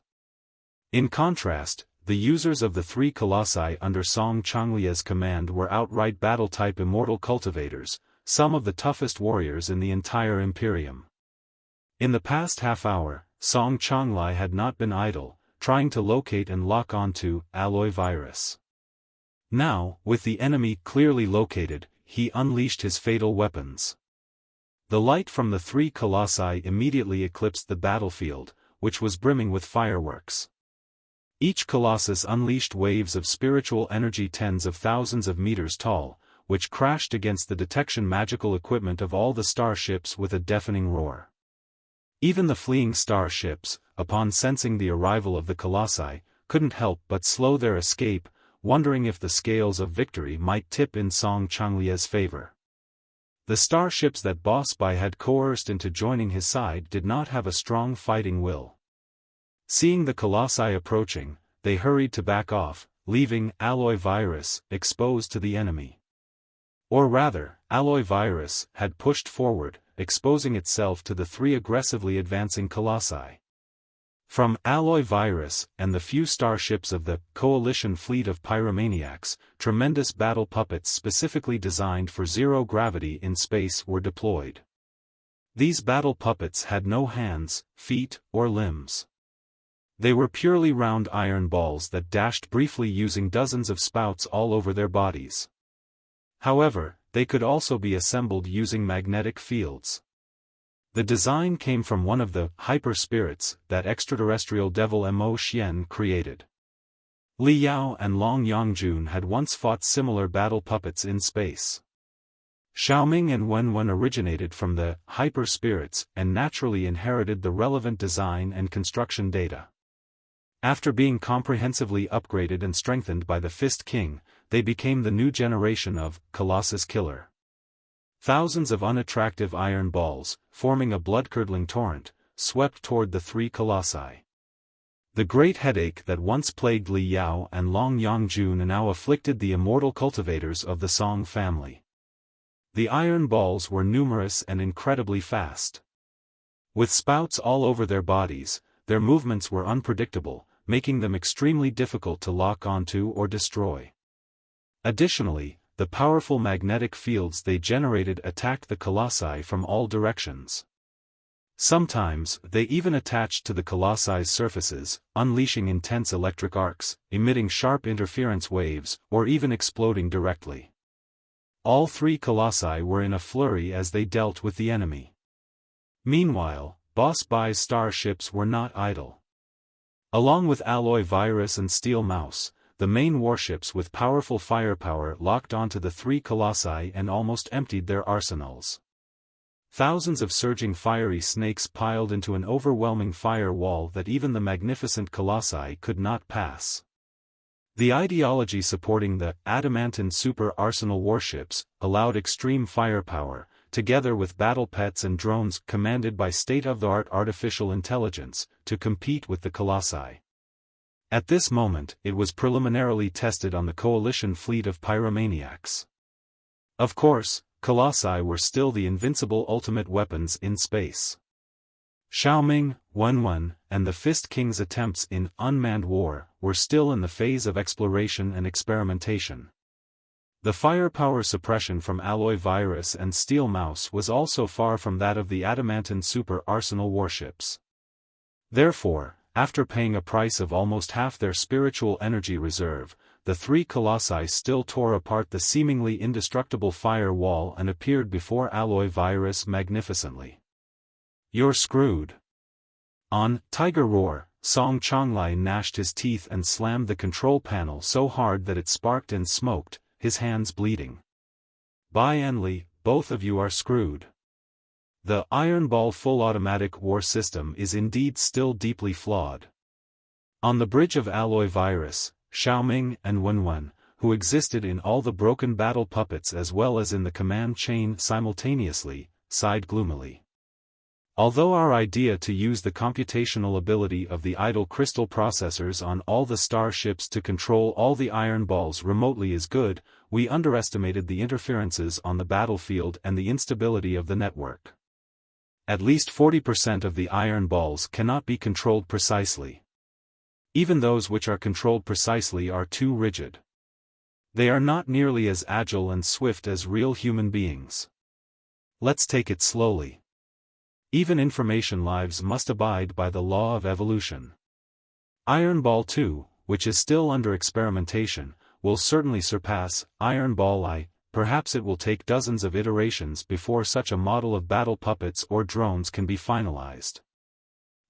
In contrast, the users of the 3 colossi under Song Changlie's command were outright battle-type immortal cultivators, some of the toughest warriors in the entire Imperium. In the past half hour, Song Changli had not been idle, trying to locate and lock onto Alloy Virus. Now, with the enemy clearly located, he unleashed his fatal weapons. The light from the three colossi immediately eclipsed the battlefield, which was brimming with fireworks. Each colossus unleashed waves of spiritual energy tens of thousands of meters tall, which crashed against the detection magical equipment of all the starships with a deafening roar. Even the fleeing starships, upon sensing the arrival of the colossi, couldn't help but slow their escape, wondering if the scales of victory might tip in Song Changlie's favor. The starships that Boss-by had coerced into joining his side did not have a strong fighting will. Seeing the colossi approaching, they hurried to back off, leaving Alloy Virus exposed to the enemy. Or rather, Alloy Virus had pushed forward, exposing itself to the three aggressively advancing colossi. From Alloy Virus and the few starships of the Coalition fleet of pyromaniacs, tremendous battle puppets specifically designed for zero gravity in space were deployed. These battle puppets had no hands, feet, or limbs. They were purely round iron balls that dashed briefly using dozens of spouts all over their bodies. However, they could also be assembled using magnetic fields. The design came from one of the hyper-spirits that extraterrestrial devil Mo Xian created. Li Yao and Long Yongjun had once fought similar battle puppets in space. Xiaoming and Wenwen originated from the hyper-spirits and naturally inherited the relevant design and construction data. After being comprehensively upgraded and strengthened by the Fist King, they became the new generation of Colossus Killer. Thousands of unattractive iron balls, forming a blood-curdling torrent, swept toward the three colossi. The great headache that once plagued Li Yao and Long Yongjun now afflicted the immortal cultivators of the Song family. The iron balls were numerous and incredibly fast. With spouts all over their bodies, their movements were unpredictable, making them extremely difficult to lock onto or destroy. Additionally, the powerful magnetic fields they generated attacked the colossi from all directions. Sometimes, they even attached to the colossi's surfaces, unleashing intense electric arcs, emitting sharp interference waves, or even exploding directly. All three colossi were in a flurry as they dealt with the enemy. Meanwhile, Boss-by's starships were not idle. Along with Alloy Virus and Steel Mouse, the main warships with powerful firepower locked onto the three colossi and almost emptied their arsenals. Thousands of surging fiery snakes piled into an overwhelming fire wall that even the magnificent colossi could not pass. The ideology supporting the Adamantine super arsenal warships allowed extreme firepower, together with battle pets and drones commanded by state-of-the-art artificial intelligence, to compete with the colossi. At this moment, it was preliminarily tested on the Coalition fleet of pyromaniacs. Of course, colossi were still the invincible ultimate weapons in space. Xiaoming, Wenwen, and the Fist King's attempts in unmanned war were still in the phase of exploration and experimentation. The firepower suppression from Alloy Virus and Steel Mouse was also far from that of the Adamantine super arsenal warships. Therefore, after paying a price of almost half their spiritual energy reserve, the three colossi still tore apart the seemingly indestructible fire wall and appeared before Alloy Virus magnificently. "You're screwed." On Tiger Roar, Song Changlai gnashed his teeth and slammed the control panel so hard that it sparked and smoked, his hands bleeding. "Bai and Li, both of you are screwed. The Iron Ball full automatic war system is indeed still deeply flawed." On the bridge of Alloy Virus, Xiaoming and Wenwen, who existed in all the broken battle puppets as well as in the command chain simultaneously, sighed gloomily. Although our idea to use the computational ability of the idle crystal processors on all the starships to control all the iron balls remotely is good, we underestimated the interferences on the battlefield and the instability of the network. At least 40% of the iron balls cannot be controlled precisely. Even those which are controlled precisely are too rigid. They are not nearly as agile and swift as real human beings. Let's take it slowly. Even information lives must abide by the law of evolution. Iron Ball 2, which is still under experimentation, will certainly surpass Iron Ball I, perhaps it will take dozens of iterations before such a model of battle puppets or drones can be finalized.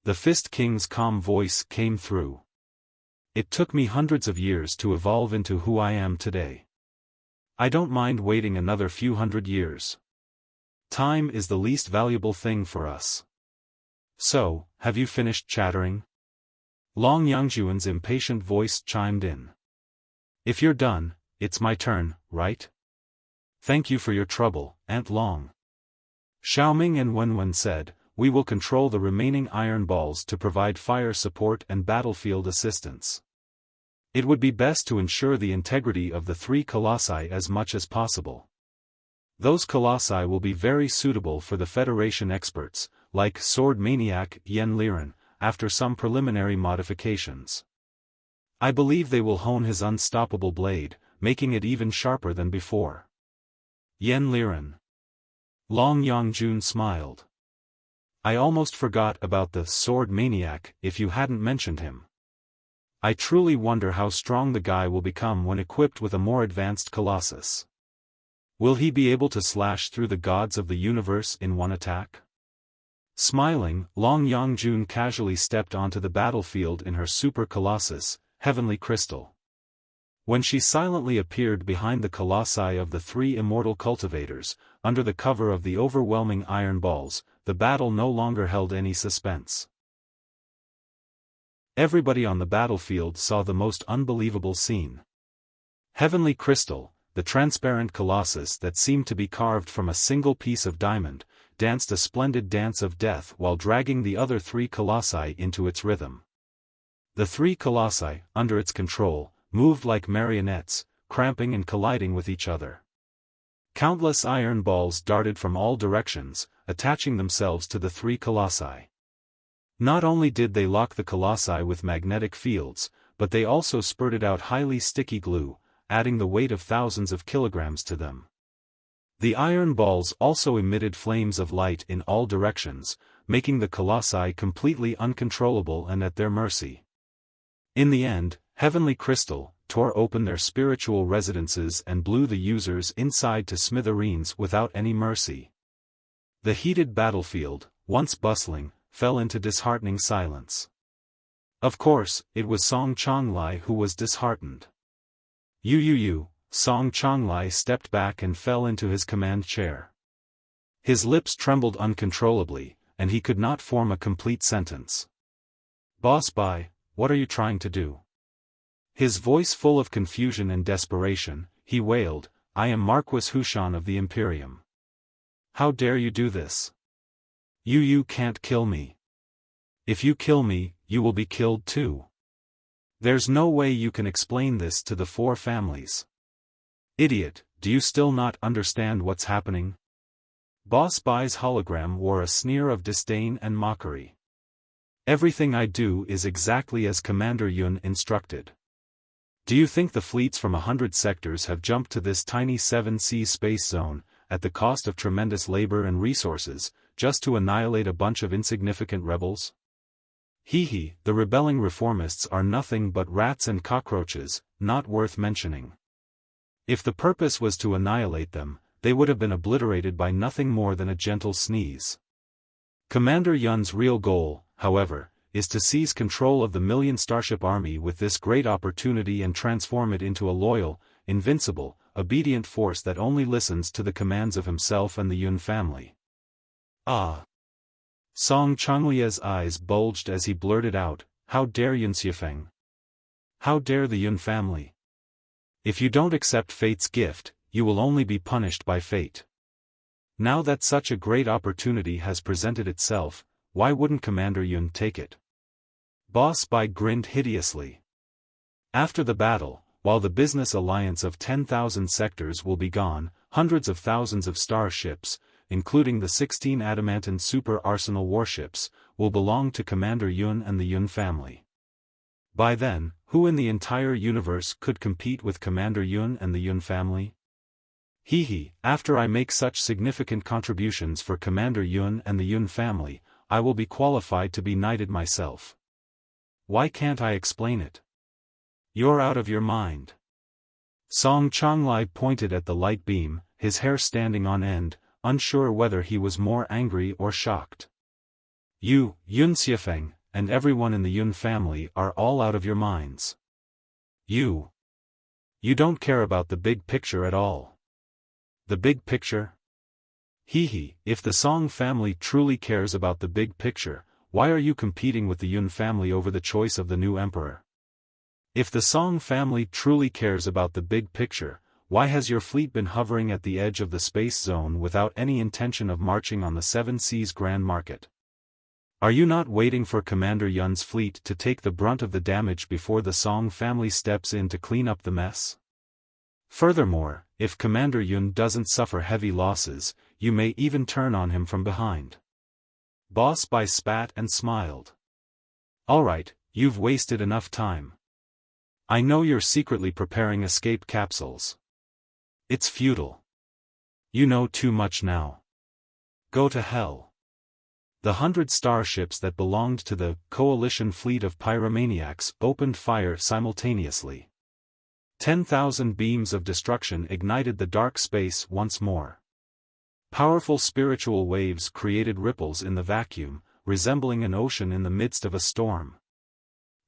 The Fist King's calm voice came through. It took me hundreds of years to evolve into who I am today. I don't mind waiting another few hundred years. Time is the least valuable thing for us. So, have you finished chattering? Long Yangjuan's impatient voice chimed in. If you're done, it's my turn, right? Thank you for your trouble, Aunt Long. Xiaoming and Wenwen said, we will control the remaining iron balls to provide fire support and battlefield assistance. It would be best to ensure the integrity of the three colossi as much as possible. Those colossi will be very suitable for the Federation experts, like Sword Maniac Yen Liren, after some preliminary modifications. I believe they will hone his unstoppable blade, making it even sharper than before. Yen Liren. Long Yangjun smiled. I almost forgot about the Sword Maniac if you hadn't mentioned him. I truly wonder how strong the guy will become when equipped with a more advanced Colossus. Will he be able to slash through the gods of the universe in one attack? Smiling, Long Yangjun casually stepped onto the battlefield in her Super Colossus, Heavenly Crystal. When she silently appeared behind the colossi of the three immortal cultivators, under the cover of the overwhelming iron balls, the battle no longer held any suspense. Everybody on the battlefield saw the most unbelievable scene. Heavenly Crystal, the transparent colossus that seemed to be carved from a single piece of diamond, danced a splendid dance of death while dragging the other three colossi into its rhythm. The three colossi, under its control, moved like marionettes, cramping and colliding with each other. Countless iron balls darted from all directions, attaching themselves to the three colossi. Not only did they lock the colossi with magnetic fields, but they also spurted out highly sticky glue, adding the weight of thousands of kilograms to them. The iron balls also emitted flames of light in all directions, making the colossi completely uncontrollable and at their mercy. In the end, Heavenly Crystal tore open their spiritual residences and blew the users inside to smithereens without any mercy. The heated battlefield, once bustling, fell into disheartening silence. Of course, it was Song Chonglai who was disheartened. Song Chonglai stepped back and fell into his command chair. His lips trembled uncontrollably, and he could not form a complete sentence. Boss Bai, what are you trying to do? His voice full of confusion and desperation, he wailed, I am Marquis Hushan of the Imperium. How dare you do this? You can't kill me. If you kill me, you will be killed too. There's no way you can explain this to the four families. Idiot, do you still not understand what's happening? Boss Bai's hologram wore a sneer of disdain and mockery. Everything I do is exactly as Commander Yun instructed. Do you think the fleets from 100 sectors have jumped to this tiny 7C space zone, at the cost of tremendous labor and resources, just to annihilate a bunch of insignificant rebels? The rebelling reformists are nothing but rats and cockroaches, not worth mentioning. If the purpose was to annihilate them, they would have been obliterated by nothing more than a gentle sneeze. Commander Yun's real goal, however, is to seize control of the million starship army with this great opportunity and transform it into a loyal, invincible, obedient force that only listens to the commands of himself and the Yun family. Ah! Song Chonglia's eyes bulged as he blurted out, how dare Yun Xuefeng? How dare the Yun family? If you don't accept fate's gift, you will only be punished by fate. Now that such a great opportunity has presented itself, why wouldn't Commander Yun take it? Boss Bai grinned hideously. After the battle, while the business alliance of 10,000 sectors will be gone, hundreds of thousands of starships, including the 16 Adamantine super arsenal warships, will belong to Commander Yun and the Yun family. By then, who in the entire universe could compete with Commander Yun and the Yun family? After I make such significant contributions for Commander Yun and the Yun family, I will be qualified to be knighted myself. Why can't I explain it? You're out of your mind. Song Changlai pointed at the light beam, his hair standing on end, unsure whether he was more angry or shocked. You, Yun Xuefeng, and everyone in the Yun family are all out of your minds. You don't care about the big picture at all. The big picture? If the Song family truly cares about the big picture, why are you competing with the Yun family over the choice of the new emperor? If the Song family truly cares about the big picture, why has your fleet been hovering at the edge of the space zone without any intention of marching on the Seven Seas Grand Market? Are you not waiting for Commander Yun's fleet to take the brunt of the damage before the Song family steps in to clean up the mess? Furthermore, if Commander Yun doesn't suffer heavy losses, you may even turn on him from behind. Boss-by spat and smiled. Alright, you've wasted enough time. I know you're secretly preparing escape capsules. It's futile. You know too much now. Go to hell. The 100 starships that belonged to the coalition fleet of pyromaniacs opened fire simultaneously. 10,000 beams of destruction ignited the dark space once more. Powerful spiritual waves created ripples in the vacuum, resembling an ocean in the midst of a storm.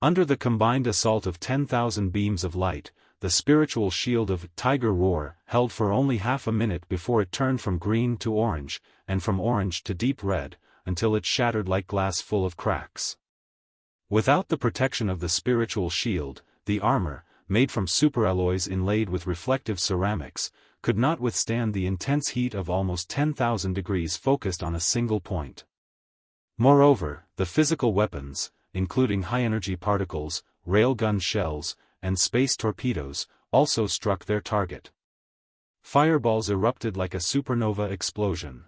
Under the combined assault of 10,000 beams of light, the spiritual shield of Tiger Roar held for only half a minute before it turned from green to orange, and from orange to deep red, until it shattered like glass full of cracks. Without the protection of the spiritual shield, the armor, made from superalloys inlaid with reflective ceramics, could not withstand the intense heat of almost 10,000 degrees focused on a single point. Moreover, the physical weapons, including high-energy particles, railgun shells, and space torpedoes, also struck their target. Fireballs erupted like a supernova explosion.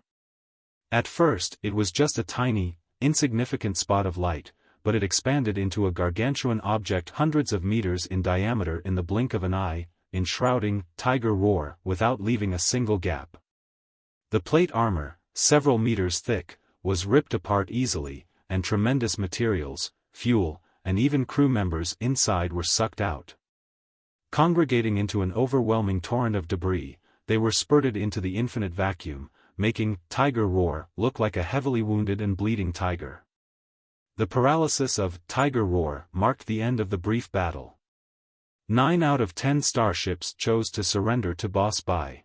At first, it was just a tiny, insignificant spot of light, but it expanded into a gargantuan object hundreds of meters in diameter in the blink of an eye, enshrouding Tiger Roar without leaving a single gap. The plate armor, several meters thick, was ripped apart easily, and tremendous materials, fuel, and even crew members inside were sucked out. Congregating into an overwhelming torrent of debris, they were spurted into the infinite vacuum, making Tiger Roar look like a heavily wounded and bleeding tiger. The paralysis of Tiger Roar marked the end of the brief battle. 9 out of 10 starships chose to surrender to Boss-by.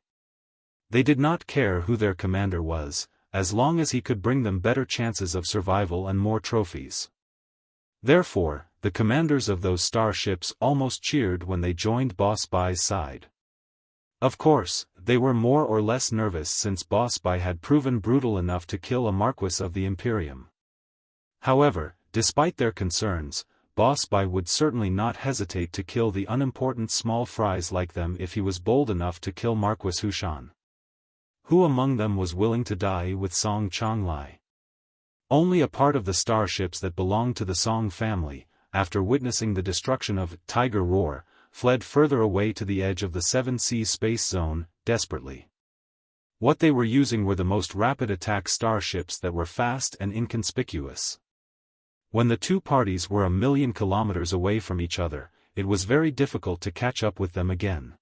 They did not care who their commander was, as long as he could bring them better chances of survival and more trophies. Therefore, the commanders of those starships almost cheered when they joined Boss-by's side. Of course, they were more or less nervous since Boss-by had proven brutal enough to kill a Marquis of the Imperium. However, despite their concerns, Boss-by would certainly not hesitate to kill the unimportant small fries like them if he was bold enough to kill Marquis Hushan. Who among them was willing to die with Song Changlai? Only a part of the starships that belonged to the Song family, after witnessing the destruction of Tiger Roar, fled further away to the edge of the Seven Seas space zone, desperately. What they were using were the most rapid attack starships that were fast and inconspicuous. When the two parties were 1,000,000 kilometers away from each other, it was very difficult to catch up with them again.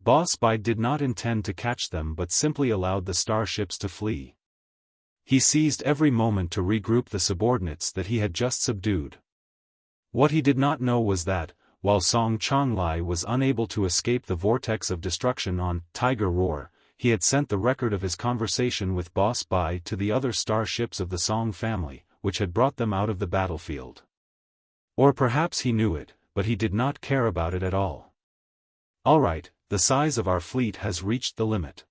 Boss-by did not intend to catch them but simply allowed the starships to flee. He seized every moment to regroup the subordinates that he had just subdued. What he did not know was that, while Song Changlai was unable to escape the vortex of destruction on Tiger Roar, he had sent the record of his conversation with Boss-by to the other starships of the Song family, which had brought them out of the battlefield. Or perhaps he knew it, but he did not care about it at all. Alright, the size of our fleet has reached the limit.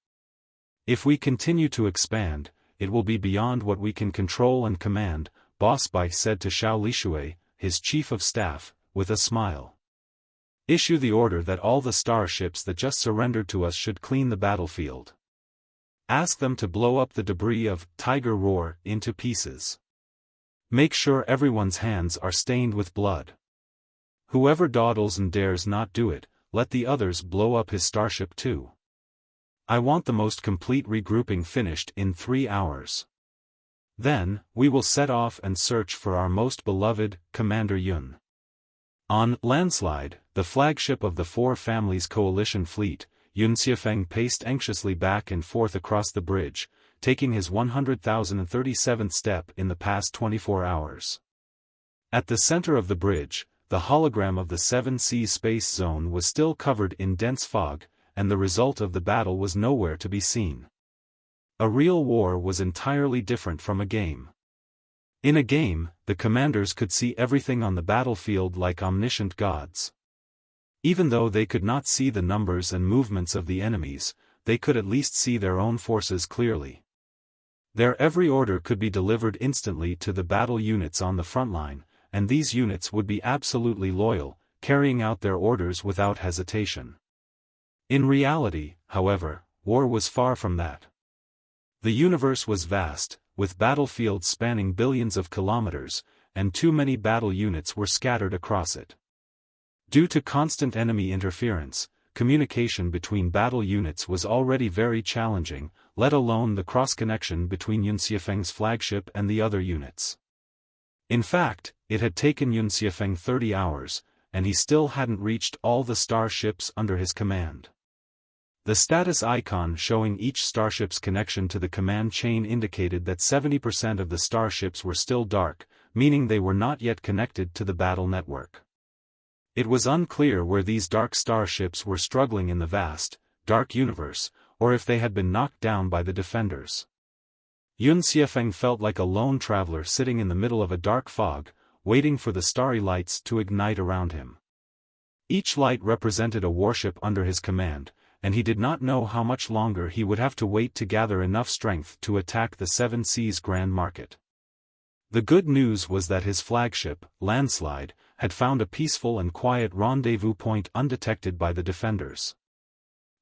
If we continue to expand, it will be beyond what we can control and command, Boss-by said to Xiao Lishui, his chief of staff, with a smile. Issue the order that all the starships that just surrendered to us should clean the battlefield. Ask them to blow up the debris of Tiger Roar into pieces. Make sure everyone's hands are stained with blood. Whoever dawdles and dares not do it, let the others blow up his starship too. I want the most complete regrouping finished in 3 hours. Then, we will set off and search for our most beloved, Commander Yun. On Landslide, the flagship of the Four Families Coalition fleet, Xuefeng paced anxiously back and forth across the bridge, taking his 100,037th step in the past 24 hours. At the center of the bridge, the hologram of the Seven Seas space zone was still covered in dense fog, and the result of the battle was nowhere to be seen. A real war was entirely different from a game. In a game, the commanders could see everything on the battlefield like omniscient gods. Even though they could not see the numbers and movements of the enemies, they could at least see their own forces clearly. Their every order could be delivered instantly to the battle units on the front line, and these units would be absolutely loyal, carrying out their orders without hesitation. In reality, however, war was far from that. The universe was vast, with battlefields spanning billions of kilometers, and too many battle units were scattered across it. Due to constant enemy interference, communication between battle units was already very challenging, let alone the cross-connection between Xuefeng's flagship and the other units. In fact, it had taken Xuefeng 30 hours, and he still hadn't reached all the starships under his command. The status icon showing each starship's connection to the command chain indicated that 70% of the starships were still dark, meaning they were not yet connected to the battle network. It was unclear where these dark starships were struggling in the vast, dark universe, or if they had been knocked down by the defenders. Xuefeng felt like a lone traveler sitting in the middle of a dark fog, waiting for the starry lights to ignite around him. Each light represented a warship under his command, and he did not know how much longer he would have to wait to gather enough strength to attack the Seven Seas Grand Market. The good news was that his flagship, Landslide, had found a peaceful and quiet rendezvous point undetected by the defenders.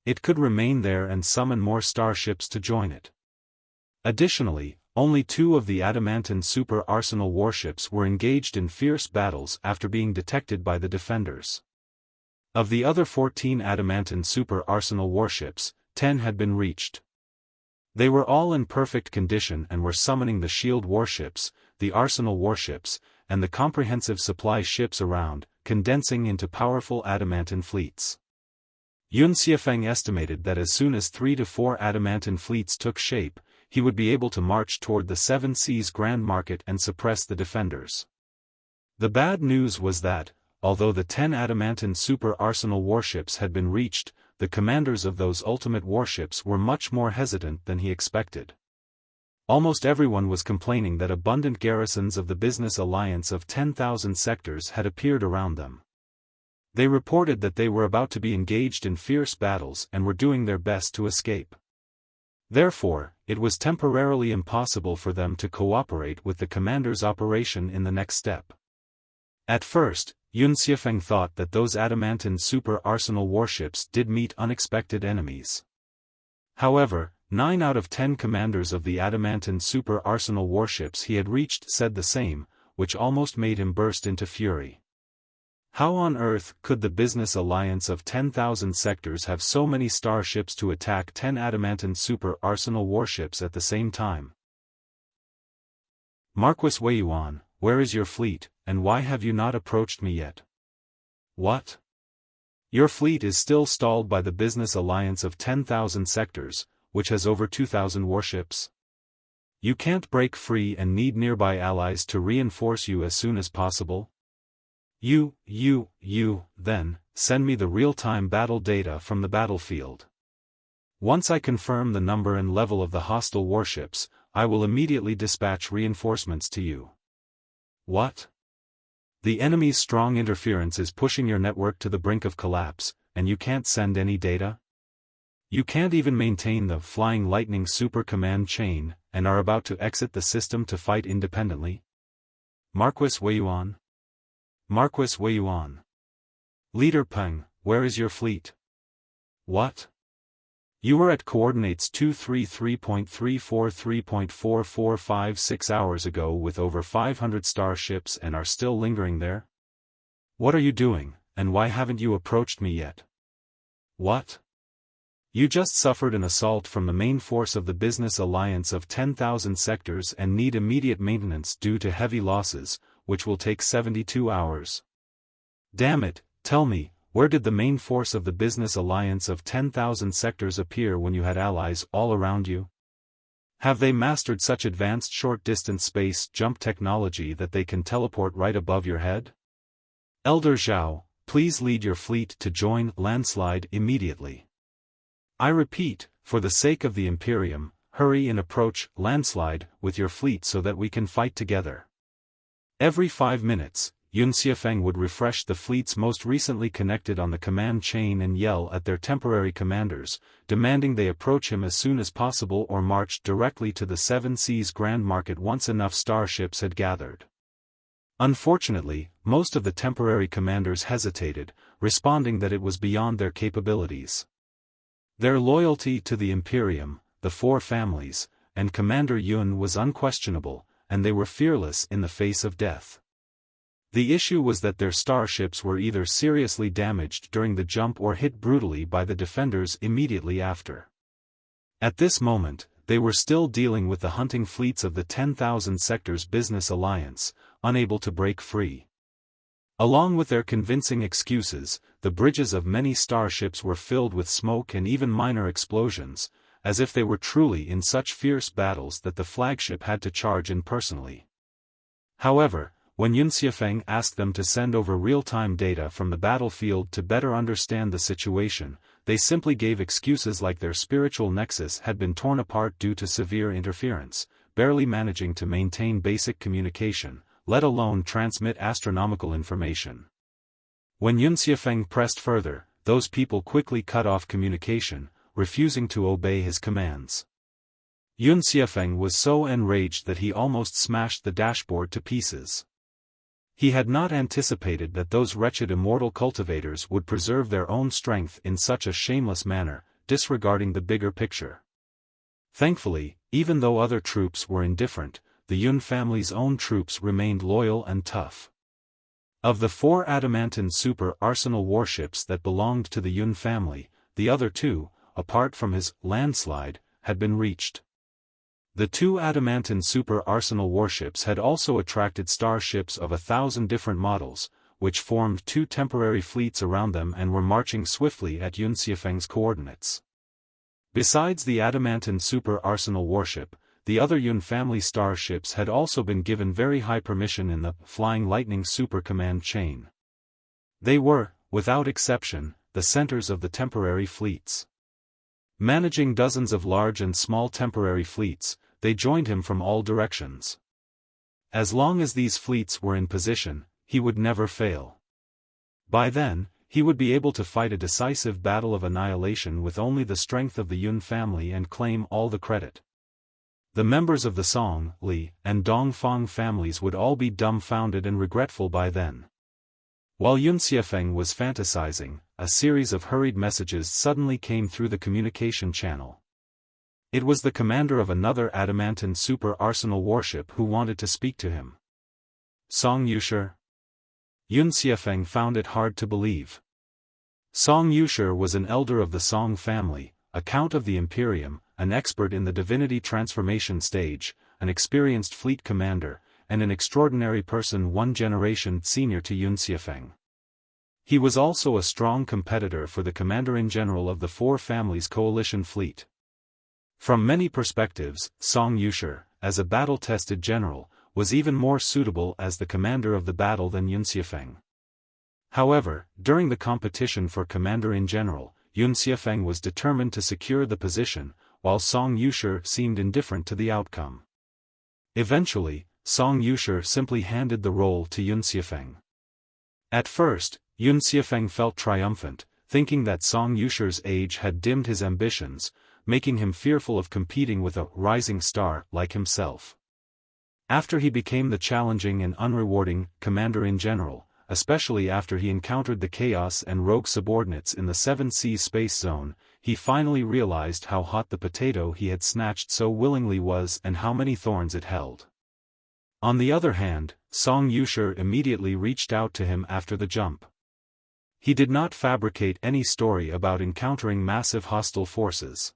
It could remain there and summon more starships to join it. Additionally, only 2 of the Adamantine super arsenal warships were engaged in fierce battles after being detected by the defenders. Of the other 14 Adamantine super arsenal warships, 10 had been reached. They were all in perfect condition and were summoning the shield warships, the arsenal warships, and the comprehensive supply ships around, condensing into powerful adamantine fleets. Xuefeng estimated that as soon as 3 to 4 adamantine fleets took shape, he would be able to march toward the Seven Seas Grand Market and suppress the defenders. The bad news was that, although the 10 adamantine super arsenal warships had been reached, the commanders of those ultimate warships were much more hesitant than he expected. Almost everyone was complaining that abundant garrisons of the business alliance of 10,000 sectors had appeared around them. They reported that they were about to be engaged in fierce battles and were doing their best to escape. Therefore, it was temporarily impossible for them to cooperate with the commander's operation in the next step. At first, Xuefeng thought that those adamantine super arsenal warships did meet unexpected enemies. However, 9 out of 10 commanders of the adamantine super arsenal warships he had reached said the same, which almost made him burst into fury. How on earth could the business alliance of 10,000 sectors have so many starships to attack 10 adamantine super arsenal warships at the same time? Marquis Weiyuan, where is your fleet, and why have you not approached me yet? What? Your fleet is still stalled by the business alliance of 10,000 sectors, which has over 2,000 warships? You can't break free and need nearby allies to reinforce you as soon as possible? Then, send me the real-time battle data from the battlefield. Once I confirm the number and level of the hostile warships, I will immediately dispatch reinforcements to you. What? The enemy's strong interference is pushing your network to the brink of collapse, and you can't send any data? You can't even maintain the Flying Lightning super command chain, and are about to exit the system to fight independently? Marquis Weiyuan? Marquis Weiyuan. Leader Peng, where is your fleet? What? You were at coordinates 233.343.4456 hours ago with over 500 starships and are still lingering there? What are you doing, and why haven't you approached me yet? What? You just suffered an assault from the main force of the business alliance of 10,000 sectors and need immediate maintenance due to heavy losses, which will take 72 hours. Damn it, tell me, where did the main force of the business alliance of 10,000 sectors appear when you had allies all around you? Have they mastered such advanced short-distance space jump technology that they can teleport right above your head? Elder Zhao, please lead your fleet to join Landslide immediately. I repeat, for the sake of the Imperium, hurry and approach Landslide with your fleet so that we can fight together. Every 5 minutes, Xuefeng would refresh the fleets most recently connected on the command chain and yell at their temporary commanders, demanding they approach him as soon as possible or march directly to the Seven Seas Grand Market once enough starships had gathered. Unfortunately, most of the temporary commanders hesitated, responding that it was beyond their capabilities. Their loyalty to the Imperium, the four families, and Commander Yun was unquestionable, and they were fearless in the face of death. The issue was that their starships were either seriously damaged during the jump or hit brutally by the defenders immediately after. At this moment, they were still dealing with the hunting fleets of the 10,000 Sectors Business Alliance, unable to break free. Along with their convincing excuses, the bridges of many starships were filled with smoke and even minor explosions, as if they were truly in such fierce battles that the flagship had to charge in personally. However, when Xuefeng asked them to send over real-time data from the battlefield to better understand the situation, they simply gave excuses like their spiritual nexus had been torn apart due to severe interference, barely managing to maintain basic communication, let alone transmit astronomical information. When Xuefeng pressed further, those people quickly cut off communication, refusing to obey his commands. Xuefeng was so enraged that he almost smashed the dashboard to pieces. He had not anticipated that those wretched immortal cultivators would preserve their own strength in such a shameless manner, disregarding the bigger picture. Thankfully, even though other troops were indifferent, the Yun family's own troops remained loyal and tough. Of the 4 Adamantine super arsenal warships that belonged to the Yun family, the other 2, apart from his landslide, had been reached. The 2 Adamantine super arsenal warships had also attracted starships of 1,000 different models, which formed 2 temporary fleets around them and were marching swiftly at Xuefeng's coordinates. Besides the Adamantine super arsenal warship, the other Yun family starships had also been given very high permission in the Flying Lightning super command chain. They were, without exception, the centers of the temporary fleets. Managing dozens of large and small temporary fleets, they joined him from all directions. As long as these fleets were in position, he would never fail. By then, he would be able to fight a decisive battle of annihilation with only the strength of the Yun family and claim all the credit. The members of the Song, Li, and Dongfang families would all be dumbfounded and regretful by then. While Xuefeng was fantasizing, a series of hurried messages suddenly came through the communication channel. It was the commander of another Adamantine super arsenal warship who wanted to speak to him. Song Yushi? Xuefeng found it hard to believe. Song Yushi was an elder of the Song family, a count of the Imperium, an expert in the divinity transformation stage, an experienced fleet commander, and an extraordinary person 1 generation senior to Xuefeng. He was also a strong competitor for the commander-in-general of the 4 families' coalition fleet. From many perspectives, Song Yushi, as a battle-tested general, was even more suitable as the commander of the battle than Xuefeng. However, during the competition for commander-in-general, Xuefeng was determined to secure the position, while Song Yushi seemed indifferent to the outcome. Eventually, Song Yushi simply handed the role to Xuefeng. At first, Xuefeng felt triumphant, thinking that Song Yushi's age had dimmed his ambitions, making him fearful of competing with a rising star like himself. After he became the challenging and unrewarding commander-in-general, especially after he encountered the chaos and rogue subordinates in the 7 Seas space zone, he finally realized how hot the potato he had snatched so willingly was and how many thorns it held. On the other hand, Song Yushi immediately reached out to him after the jump. He did not fabricate any story about encountering massive hostile forces.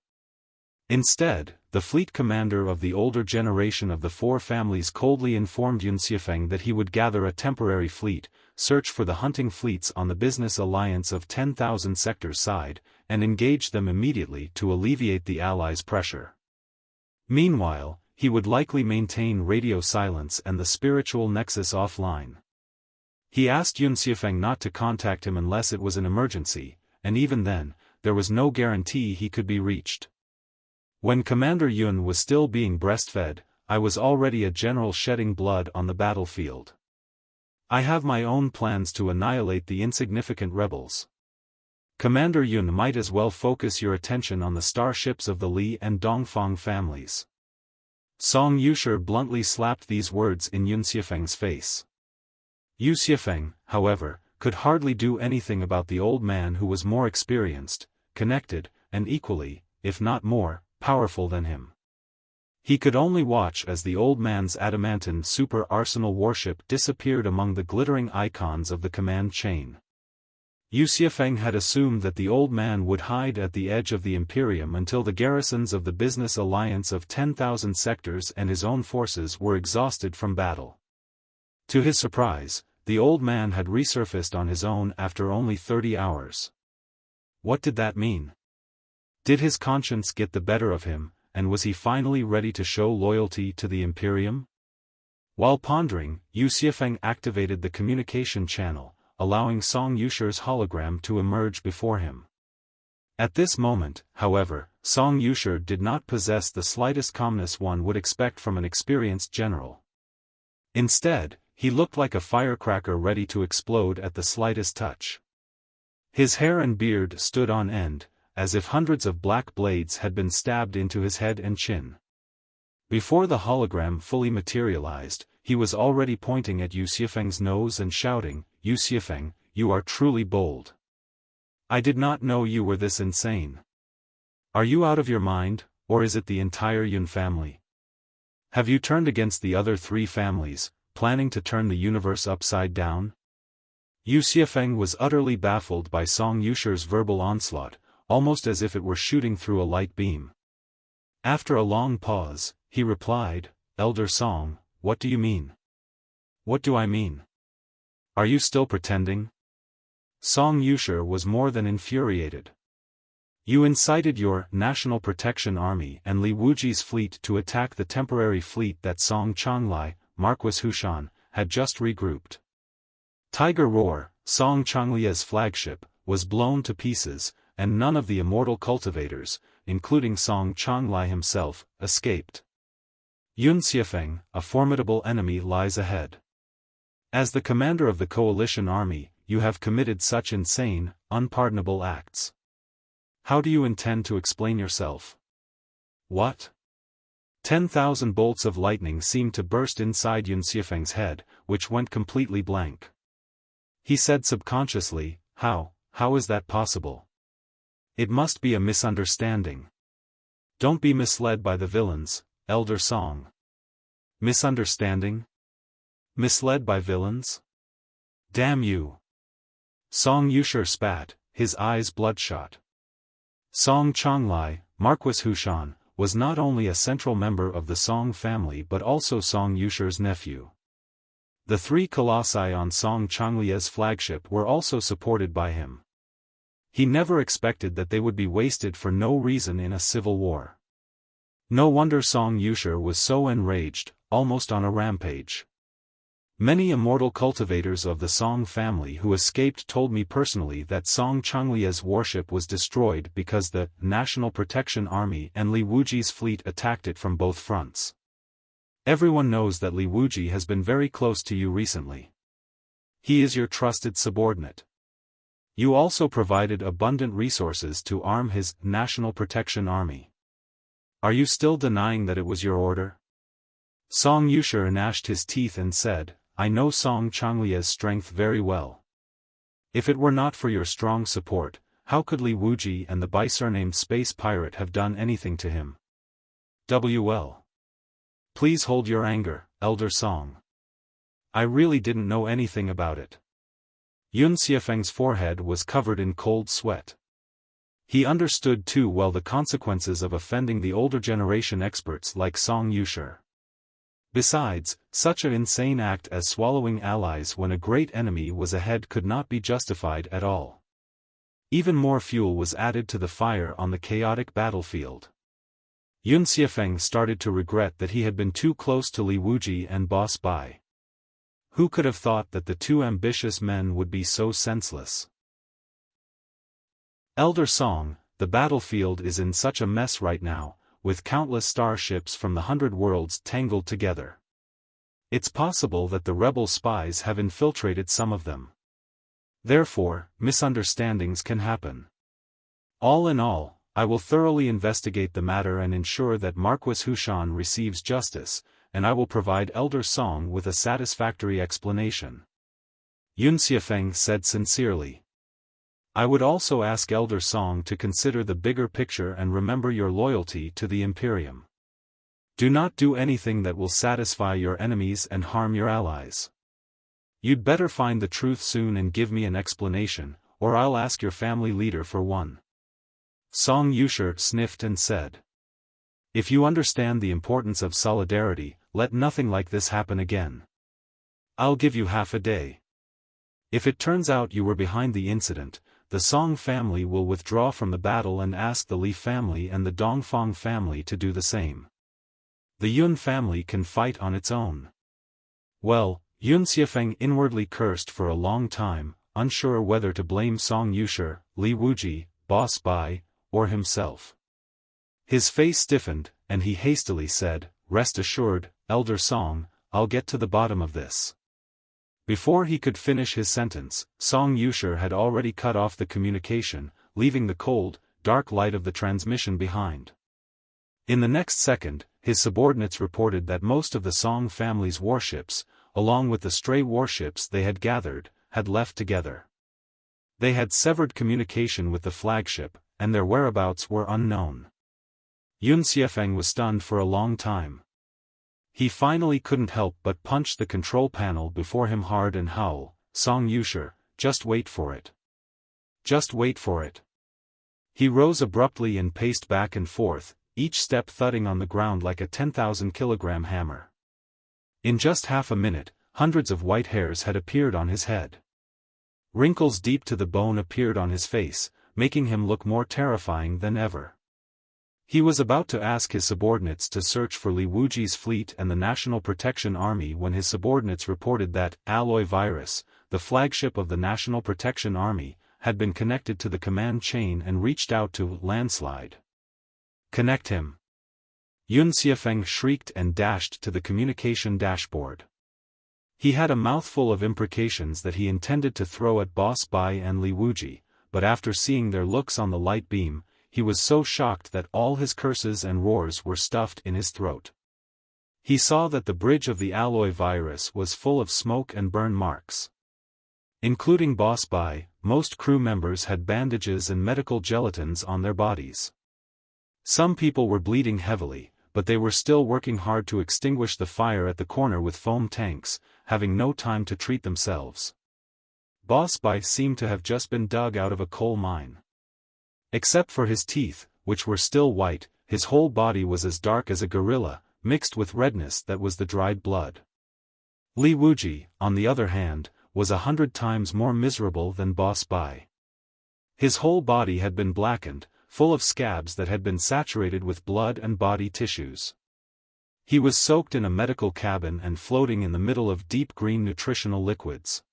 Instead, the fleet commander of the older generation of the four families coldly informed Xuefeng that he would gather a temporary fleet, search for the hunting fleets on the business alliance of 10,000 sectors side, and engage them immediately to alleviate the Allies' pressure. Meanwhile, he would likely maintain radio silence and the spiritual nexus offline. He asked Xuefeng not to contact him unless it was an emergency, and even then, there was no guarantee he could be reached. When Commander Yun was still being breastfed, I was already a general shedding blood on the battlefield. I have my own plans to annihilate the insignificant rebels. Commander Yun might as well focus your attention on the starships of the Li and Dongfang families. Song Yushi bluntly slapped these words in Xuefeng's face. Xuefeng, however, could hardly do anything about the old man who was more experienced, connected, and equally, if not more, powerful than him. He could only watch as the old man's adamantine super arsenal warship disappeared among the glittering icons of the command chain. Xuefeng had assumed that the old man would hide at the edge of the Imperium until the garrisons of the business alliance of 10,000 sectors and his own forces were exhausted from battle. To his surprise, the old man had resurfaced on his own after only 30 hours. What did that mean? Did his conscience get the better of him, and was he finally ready to show loyalty to the Imperium? While pondering, Xuefeng activated the communication channel, allowing Song Yushi's hologram to emerge before him. At this moment, however, Song Yushi did not possess the slightest calmness one would expect from an experienced general. Instead, he looked like a firecracker ready to explode at the slightest touch. His hair and beard stood on end, as if hundreds of black blades had been stabbed into his head and chin. Before the hologram fully materialized, he was already pointing at Xuefeng's nose and shouting, "Xuefeng, you are truly bold. I did not know you were this insane. Are you out of your mind, or is it the entire Yun family? Have you turned against the other three families, planning to turn the universe upside down?" Xuefeng was utterly baffled by Song Yushi's verbal onslaught, almost as if it were shooting through a light beam. After a long pause, he replied, "Elder Song, what do you mean?" "What do I mean? Are you still pretending?" Song Yushi was more than infuriated. "You incited your National Protection Army and Li Wuji's fleet to attack the temporary fleet that Song Changlai, Marquis Hushan, had just regrouped. Tiger Roar, Song Changlia's flagship, was blown to pieces, and none of the immortal cultivators, including Song Changlai himself, escaped. Xuefeng, a formidable enemy lies ahead. As the commander of the coalition army, you have committed such insane, unpardonable acts. How do you intend to explain yourself?" "What?" 10,000 bolts of lightning seemed to burst inside Xuefeng's head, which went completely blank. He said subconsciously, How is that possible? It must be a misunderstanding. Don't be misled by the villains, Elder Song." "Misunderstanding? Misled by villains? Damn you!" Song Yushi spat, his eyes bloodshot. Song Changlai, Marquis Hushan, was not only a central member of the Song family but also Song Yushi's nephew. The three colossi on Song Changlia's flagship were also supported by him. He never expected that they would be wasted for no reason in a civil war. No wonder Song Yushi was so enraged, almost on a rampage. Many immortal cultivators of the Song family who escaped told me personally that Song Changlia's warship was destroyed because the National Protection Army and Li Wuji's fleet attacked it from both fronts. Everyone knows that Li Wuji has been very close to you recently. He is your trusted subordinate. You also provided abundant resources to arm his National Protection Army. Are you still denying that it was your order?" Song Yushi gnashed his teeth and said, "I know Song Changlia's strength very well. If it were not for your strong support, how could Li Wuji and the by-surnamed space pirate have done anything to him? WL. Please hold your anger, Elder Song. I really didn't know anything about it." Xuefeng's forehead was covered in cold sweat. He understood too well the consequences of offending the older generation experts like Song Yushi. Besides, such an insane act as swallowing allies when a great enemy was ahead could not be justified at all. Even more fuel was added to the fire on the chaotic battlefield. Xuefeng started to regret that he had been too close to Wuji and Warsh.i.p.s. Who could have thought that the two ambitious men would be so senseless? Elder Song, the battlefield is in such a mess right now, with countless starships from the 100 worlds tangled together. It's possible that the rebel spies have infiltrated some of them. Therefore, misunderstandings can happen. All in all, I will thoroughly investigate the matter and ensure that Marquis Hushan receives justice, and I will provide Elder Song with a satisfactory explanation. Xuefeng said sincerely. I would also ask Elder Song to consider the bigger picture and remember your loyalty to the Imperium. Do not do anything that will satisfy your enemies and harm your allies. You'd better find the truth soon and give me an explanation, or I'll ask your family leader for one. Song Yushi sniffed and said. If you understand the importance of solidarity, let nothing like this happen again. I'll give you half a day. If it turns out you were behind the incident, the Song family will withdraw from the battle and ask the Li family and the Dongfang family to do the same. The Yun family can fight on its own. Well, Xuefeng inwardly cursed for a long time, unsure whether to blame Song Yushi, Wuji, Warsh.i.p.s, or himself. His face stiffened, and he hastily said, "Rest assured, Elder Song, I'll get to the bottom of this." Before he could finish his sentence, Song Yushi had already cut off the communication, leaving the cold, dark light of the transmission behind. In the next second, his subordinates reported that most of the Song family's warships, along with the stray warships they had gathered, had left together. They had severed communication with the flagship, and their whereabouts were unknown. Xuefeng was stunned for a long time. He finally couldn't help but punch the control panel before him hard and howl, "Song Yushi, just wait for it. Just wait for it." He rose abruptly and paced back and forth, each step thudding on the ground like a 10,000-kilogram hammer. In just half a minute, hundreds of white hairs had appeared on his head. Wrinkles deep to the bone appeared on his face, making him look more terrifying than ever. He was about to ask his subordinates to search for Wuji's fleet and the National Protection Army when his subordinates reported that Alloy Virus, the flagship of the National Protection Army, had been connected to the command chain and reached out to Landslide. "Connect him!" Xuefeng shrieked and dashed to the communication dashboard. He had a mouthful of imprecations that he intended to throw at Warsh.i.p.s and Wuji, but after seeing their looks on the light beam, he was so shocked that all his curses and roars were stuffed in his throat. He saw that the bridge of the Alloy Virus was full of smoke and burn marks. Including Warsh.i.p.s, most crew members had bandages and medical gelatins on their bodies. Some people were bleeding heavily, but they were still working hard to extinguish the fire at the corner with foam tanks, having no time to treat themselves. Warsh.i.p.s seemed to have just been dug out of a coal mine. Except for his teeth, which were still white, his whole body was as dark as a gorilla, mixed with redness that was the dried blood. Wuji, on the other hand, was 100 times more miserable than Warsh.i.p.s. His whole body had been blackened, full of scabs that had been saturated with blood and body tissues. He was soaked in a medical cabin and floating in the middle of deep green nutritional liquids.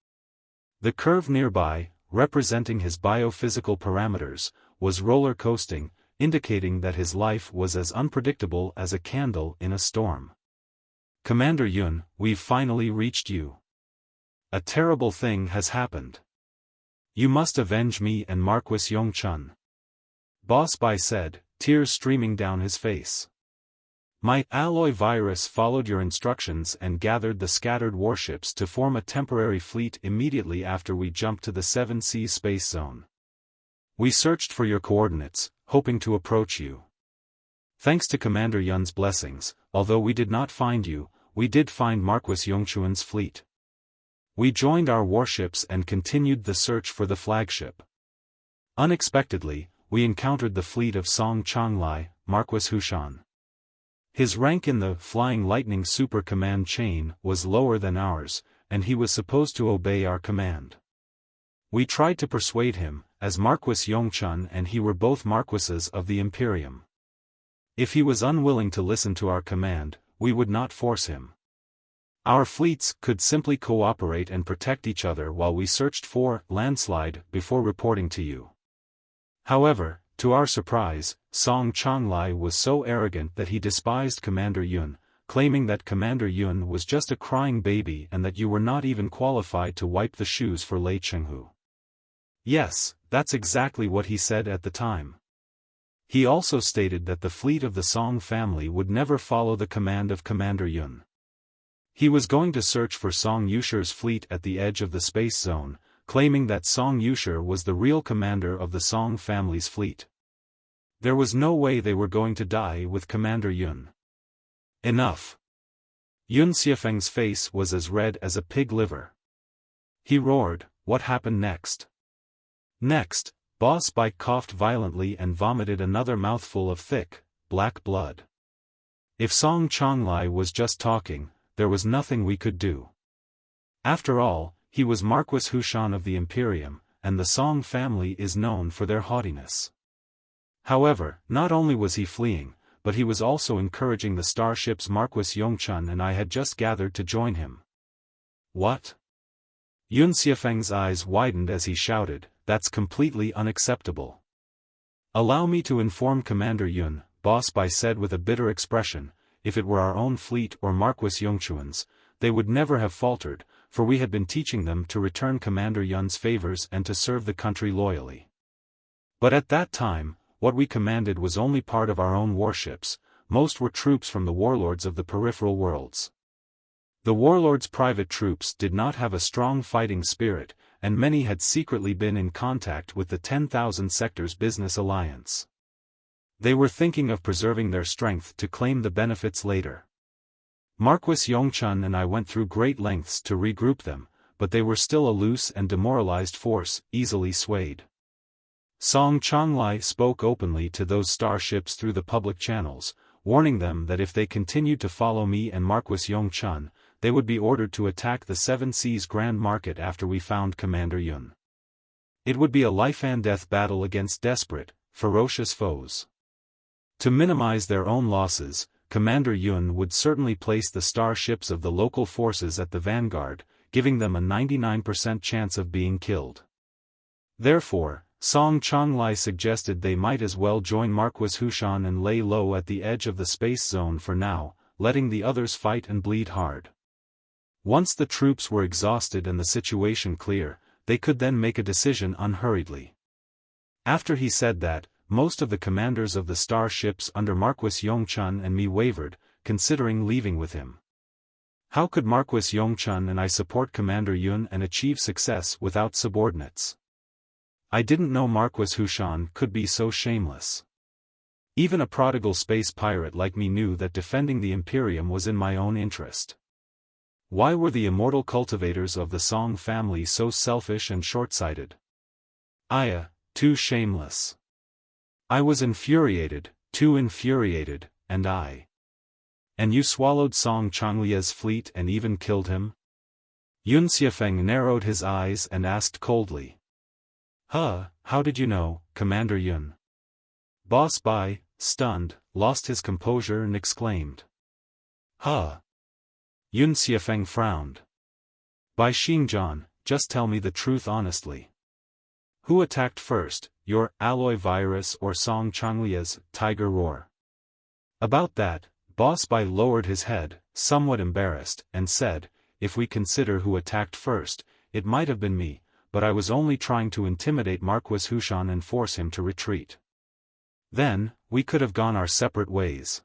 The curve nearby, representing his biophysical parameters, was roller coasting, indicating that his life was as unpredictable as a candle in a storm. "Commander Yun, we've finally reached you. A terrible thing has happened. You must avenge me and Marquis Yongchun," Warsh.i.p.s said, tears streaming down his face. "My Alloy Virus followed your instructions and gathered the scattered warships to form a temporary fleet immediately after we jumped to the 7 Seas space zone. We searched for your coordinates, hoping to approach you. Thanks to Commander Yun's blessings, although we did not find you, we did find Marquis Yongchun's fleet. We joined our warships and continued the search for the flagship. Unexpectedly, we encountered the fleet of Song Changlai, Marquis Hushan. His rank in the Flying Lightning Super Command chain was lower than ours, and he was supposed to obey our command. We tried to persuade him, as Marquis Yongchun and he were both marquises of the Imperium. If he was unwilling to listen to our command, we would not force him. Our fleets could simply cooperate and protect each other while we searched for landslide before reporting to you. However, to our surprise, Song Changlai was so arrogant that he despised Commander Yun, claiming that Commander Yun was just a crying baby and that you were not even qualified to wipe the shoes for Lei Chenghu. Yes, that's exactly what he said at the time. He also stated that the fleet of the Song family would never follow the command of Commander Yun. He was going to search for Song Yushi's fleet at the edge of the space zone, claiming that Song Yushi was the real commander of the Song family's fleet. There was no way they were going to die with Commander Yun. Enough. Yun Xuefeng's face was as red as a pig liver. He roared, "What happened next?" Next, Warsh.i.p.s coughed violently and vomited another mouthful of thick, black blood. If Song Changlai was just talking, there was nothing we could do. After all, he was Marquis Hushan of the Imperium, and the Song family is known for their haughtiness. However, not only was he fleeing, but he was also encouraging the starships Marquis Yongchun and I had just gathered to join him. What? Yun Xuefeng's eyes widened as he shouted, "That's completely unacceptable." "Allow me to inform Commander Yun," Warsh.i.p.s said with a bitter expression. "If it were our own fleet or Marquis Yongchun's, they would never have faltered, for we had been teaching them to return Commander Yun's favors and to serve the country loyally. But at that time, what we commanded was only part of our own warships, most were troops from the warlords of the peripheral worlds. The warlords' private troops did not have a strong fighting spirit, and many had secretly been in contact with the 10,000 Sectors Business Alliance. They were thinking of preserving their strength to claim the benefits later. Marquis Yongchun and I went through great lengths to regroup them, but they were still a loose and demoralized force, easily swayed. Song Changlai spoke openly to those starships through the public channels, warning them that if they continued to follow me and Marquis Yongchun, they would be ordered to attack the Seven Seas Grand Market after we found Commander Yun. It would be a life-and-death battle against desperate, ferocious foes. To minimize their own losses, Commander Yun would certainly place the starships of the local forces at the vanguard, giving them a 99% chance of being killed. Therefore, Song Changlai suggested they might as well join Marquis Hushan and lay low at the edge of the space zone for now, letting the others fight and bleed hard. Once the troops were exhausted and the situation clear, they could then make a decision unhurriedly. After he said that, most of the commanders of the starships under Marquis Yongchun and me wavered, considering leaving with him. How could Marquis Yongchun and I support Commander Yun and achieve success without subordinates? I didn't know Marquis Hushan could be so shameless. Even a prodigal space pirate like me knew that defending the Imperium was in my own interest. Why were the immortal cultivators of the Song family so selfish and short-sighted? Too shameless. I was infuriated, too infuriated, and you swallowed Song Changlia's fleet and even killed him? Yun Xuefeng narrowed his eyes and asked coldly. How did you know, Commander Yun? Warsh.i.p.s, stunned, lost his composure and exclaimed. Yun Xuefeng frowned. By Xingjian, just tell me the truth honestly. Who attacked first, your alloy virus or Song Changlia's tiger roar? About that, Warsh.i.p.s lowered his head, somewhat embarrassed, and said, if we consider who attacked first, it might have been me, but I was only trying to intimidate Marquis Hushan and force him to retreat. Then, we could have gone our separate ways.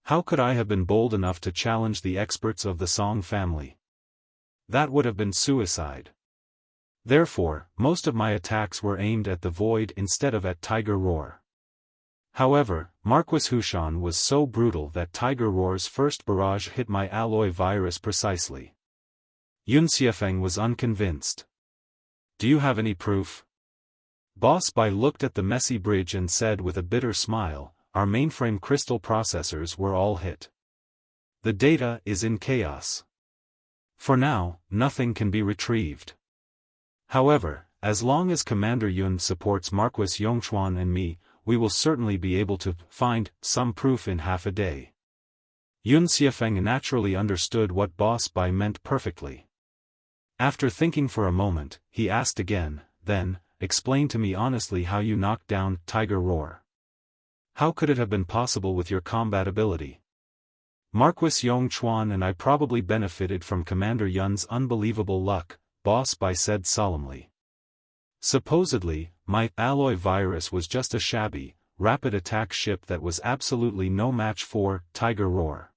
How could I have been bold enough to challenge the experts of the Song family? That would have been suicide. Therefore, most of my attacks were aimed at the void instead of at Tiger Roar. However, Marquis Hushan was so brutal that Tiger Roar's first barrage hit my alloy virus precisely. Yun Xuefeng was unconvinced. Do you have any proof? Boss.i.p.s looked at the messy bridge and said with a bitter smile, our mainframe crystal processors were all hit. The data is in chaos. For now, nothing can be retrieved. However, as long as Commander Yuan supports Marquis Yongchuan and me, we will certainly be able to find some proof in half a day. Xuefeng naturally understood what Boss.i.p.s meant perfectly. After thinking for a moment, he asked again, then, explain to me honestly how you knocked down Tiger Roar. How could it have been possible with your combat ability? Marquis Yongchuan and I probably benefited from Commander Yun's unbelievable luck, Boss.i.p.s said solemnly. Supposedly, my alloy virus was just a shabby, rapid attack ship that was absolutely no match for Tiger Roar.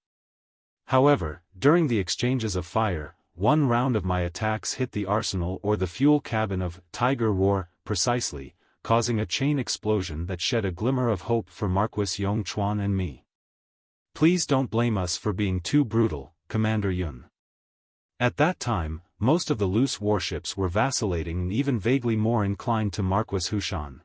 However, during the exchanges of fire, one round of my attacks hit the arsenal or the fuel cabin of Tiger Roar, precisely, causing a chain explosion that shed a glimmer of hope for Marquis Yongchuan and me. Please don't blame us for being too brutal, Commander Yun. At that time, most of the loose warships were vacillating and even vaguely more inclined to Marquis Hushan.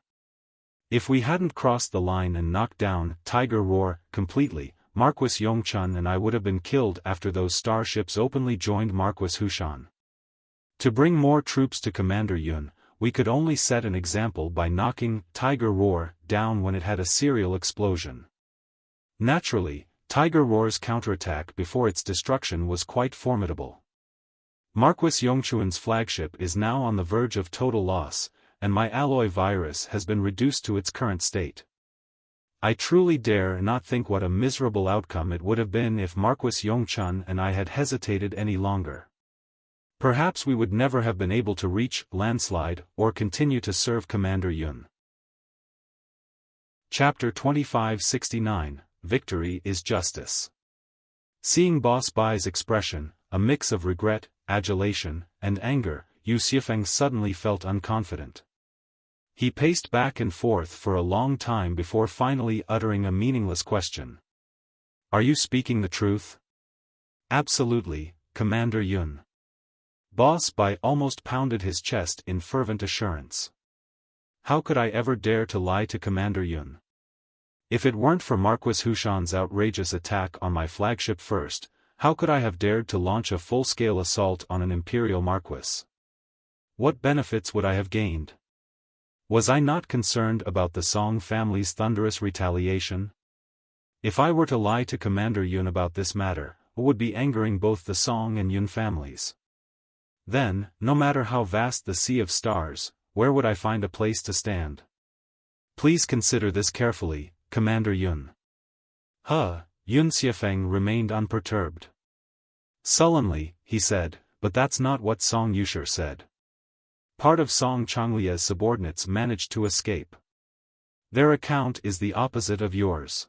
If we hadn't crossed the line and knocked down Tiger Roar completely, Marquis Yongchuan and I would have been killed after those starships openly joined Marquis Hushan. To bring more troops to Commander Yun, we could only set an example by knocking Tiger Roar down when it had a serial explosion. Naturally, Tiger Roar's counterattack before its destruction was quite formidable. Marquis Yongchuan's flagship is now on the verge of total loss, and my alloy virus has been reduced to its current state. I truly dare not think what a miserable outcome it would have been if Marquis Yongchuan and I had hesitated any longer. Perhaps we would never have been able to reach Landslide or continue to serve Commander Yun. Chapter 2569, Victory is Justice. Seeing Boss.i.p.s expression, a mix of regret, adulation, and anger, Xuefeng suddenly felt unconfident. He paced back and forth for a long time before finally uttering a meaningless question. Are you speaking the truth? Absolutely, Commander Yun. Boss.i.p.s almost pounded his chest in fervent assurance. How could I ever dare to lie to Commander Yun? If it weren't for Marquis Hushan's outrageous attack on my flagship first, how could I have dared to launch a full-scale assault on an Imperial Marquis? What benefits would I have gained? Was I not concerned about the Song family's thunderous retaliation? If I were to lie to Commander Yun about this matter, it would be angering both the Song and Yun families. Then, no matter how vast the sea of stars, where would I find a place to stand? Please consider this carefully, Commander Yun. Xuefeng remained unperturbed. Sullenly, he said, but that's not what Song Yushi said. Part of Song Changlia's subordinates managed to escape. Their account is the opposite of yours.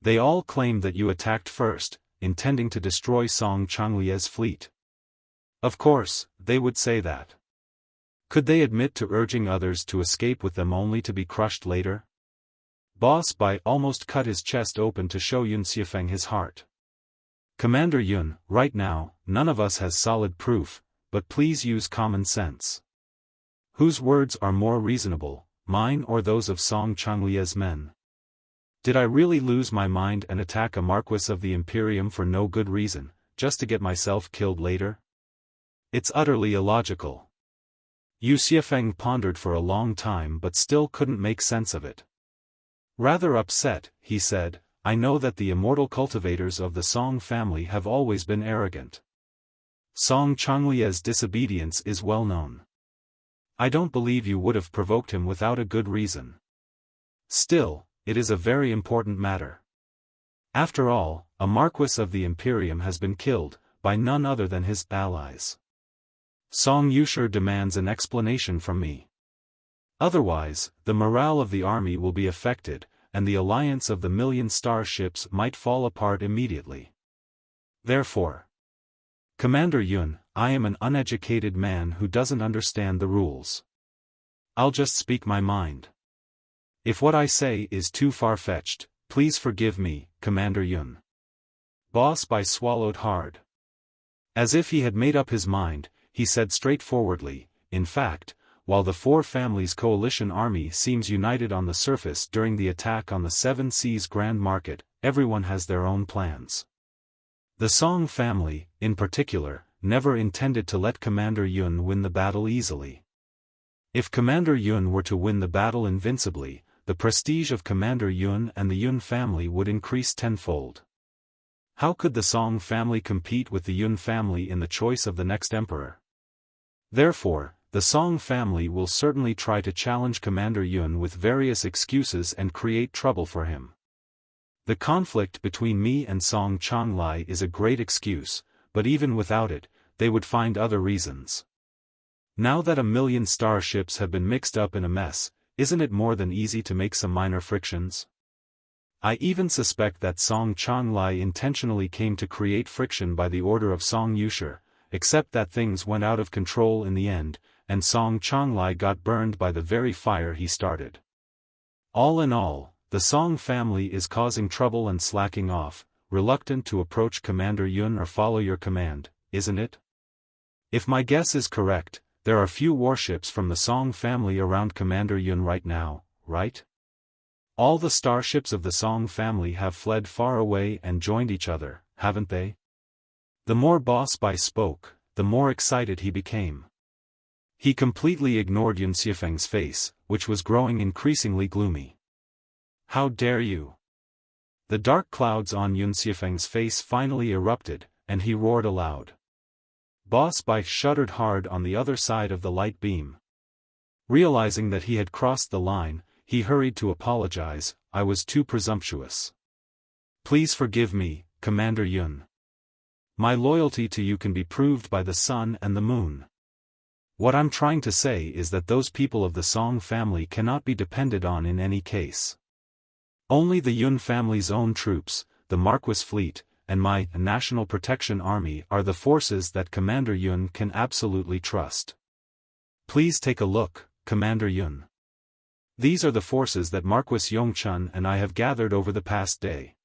They all claim that you attacked first, intending to destroy Song Changlia's fleet. Of course, they would say that. Could they admit to urging others to escape with them only to be crushed later? Boss.i.p.s almost cut his chest open to show Xuefeng his heart. Commander Yun, right now, none of us has solid proof, but please use common sense. Whose words are more reasonable, mine or those of Song Changlia's men? Did I really lose my mind and attack a Marquis of the Imperium for no good reason, just to get myself killed later? It's utterly illogical. Xuefeng pondered for a long time but still couldn't make sense of it. Rather upset, he said, I know that the immortal cultivators of the Song family have always been arrogant. Song Changlia's disobedience is well known. I don't believe you would have provoked him without a good reason. Still, it is a very important matter. After all, a Marquis of the Imperium has been killed, by none other than his allies. Song Yushi demands an explanation from me. Otherwise, the morale of the army will be affected, and the alliance of the million starships might fall apart immediately. Therefore, Commander Yun, I am an uneducated man who doesn't understand the rules. I'll just speak my mind. If what I say is too far-fetched, please forgive me, Commander Yun. Boss.i.p.s swallowed hard. As if he had made up his mind, he said straightforwardly, in fact, while the Four Families Coalition army seems united on the surface during the attack on the Seven Seas Grand Market, everyone has their own plans. The Song family, in particular, never intended to let Commander Yun win the battle easily. If Commander Yun were to win the battle invincibly, the prestige of Commander Yun and the Yun family would increase tenfold. How could the Song family compete with the Yun family in the choice of the next emperor? Therefore, the Song family will certainly try to challenge Commander Yun with various excuses and create trouble for him. The conflict between me and Song Changlai is a great excuse, but even without it, they would find other reasons. Now that 1,000,000 starships have been mixed up in a mess, isn't it more than easy to make some minor frictions? I even suspect that Song Changlai intentionally came to create friction by the order of Song Yushi, except that things went out of control in the end, and Song Changlai got burned by the very fire he started. All in all, the Song family is causing trouble and slacking off, reluctant to approach Commander Yun or follow your command, isn't it? If my guess is correct, there are few warships from the Song family around Commander Yun right now, right? All the starships of the Song family have fled far away and joined each other, haven't they? The more Boss-by spoke, the more excited he became. He completely ignored Yun Xuefeng's face, which was growing increasingly gloomy. How dare you? The dark clouds on Yun Xuefeng's face finally erupted, and he roared aloud. Boss-by shuddered hard on the other side of the light beam. Realizing that he had crossed the line, he hurried to apologize. I was too presumptuous. Please forgive me, Commander Yun. My loyalty to you can be proved by the sun and the moon. What I'm trying to say is that those people of the Song family cannot be depended on in any case. Only the Yun family's own troops, the Marquis fleet, and my National Protection Army are the forces that Commander Yun can absolutely trust. Please take a look, Commander Yun. These are the forces that Marquis Yongchun and I have gathered over the past day.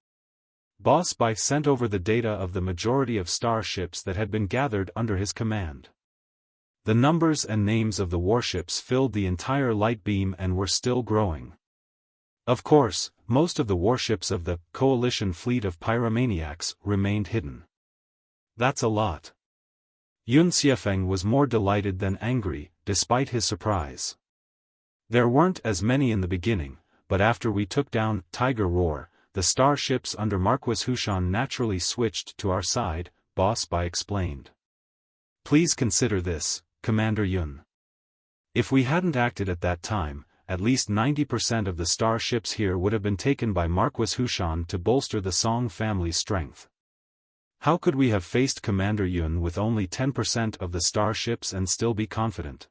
Boss-by sent over the data of the majority of starships that had been gathered under his command. The numbers and names of the warships filled the entire light beam and were still growing. Of course, most of the warships of the coalition fleet of pyromaniacs remained hidden. That's a lot. Yun Xuefeng was more delighted than angry, despite his surprise. There weren't as many in the beginning, but after we took down Tiger Roar, the starships under Marquis Hushan naturally switched to our side, Boss-by explained. Please consider this, Commander Yun. If we hadn't acted at that time, at least 90% of the starships here would have been taken by Marquis Hushan to bolster the Song family's strength. How could we have faced Commander Yun with only 10% of the starships and still be confident?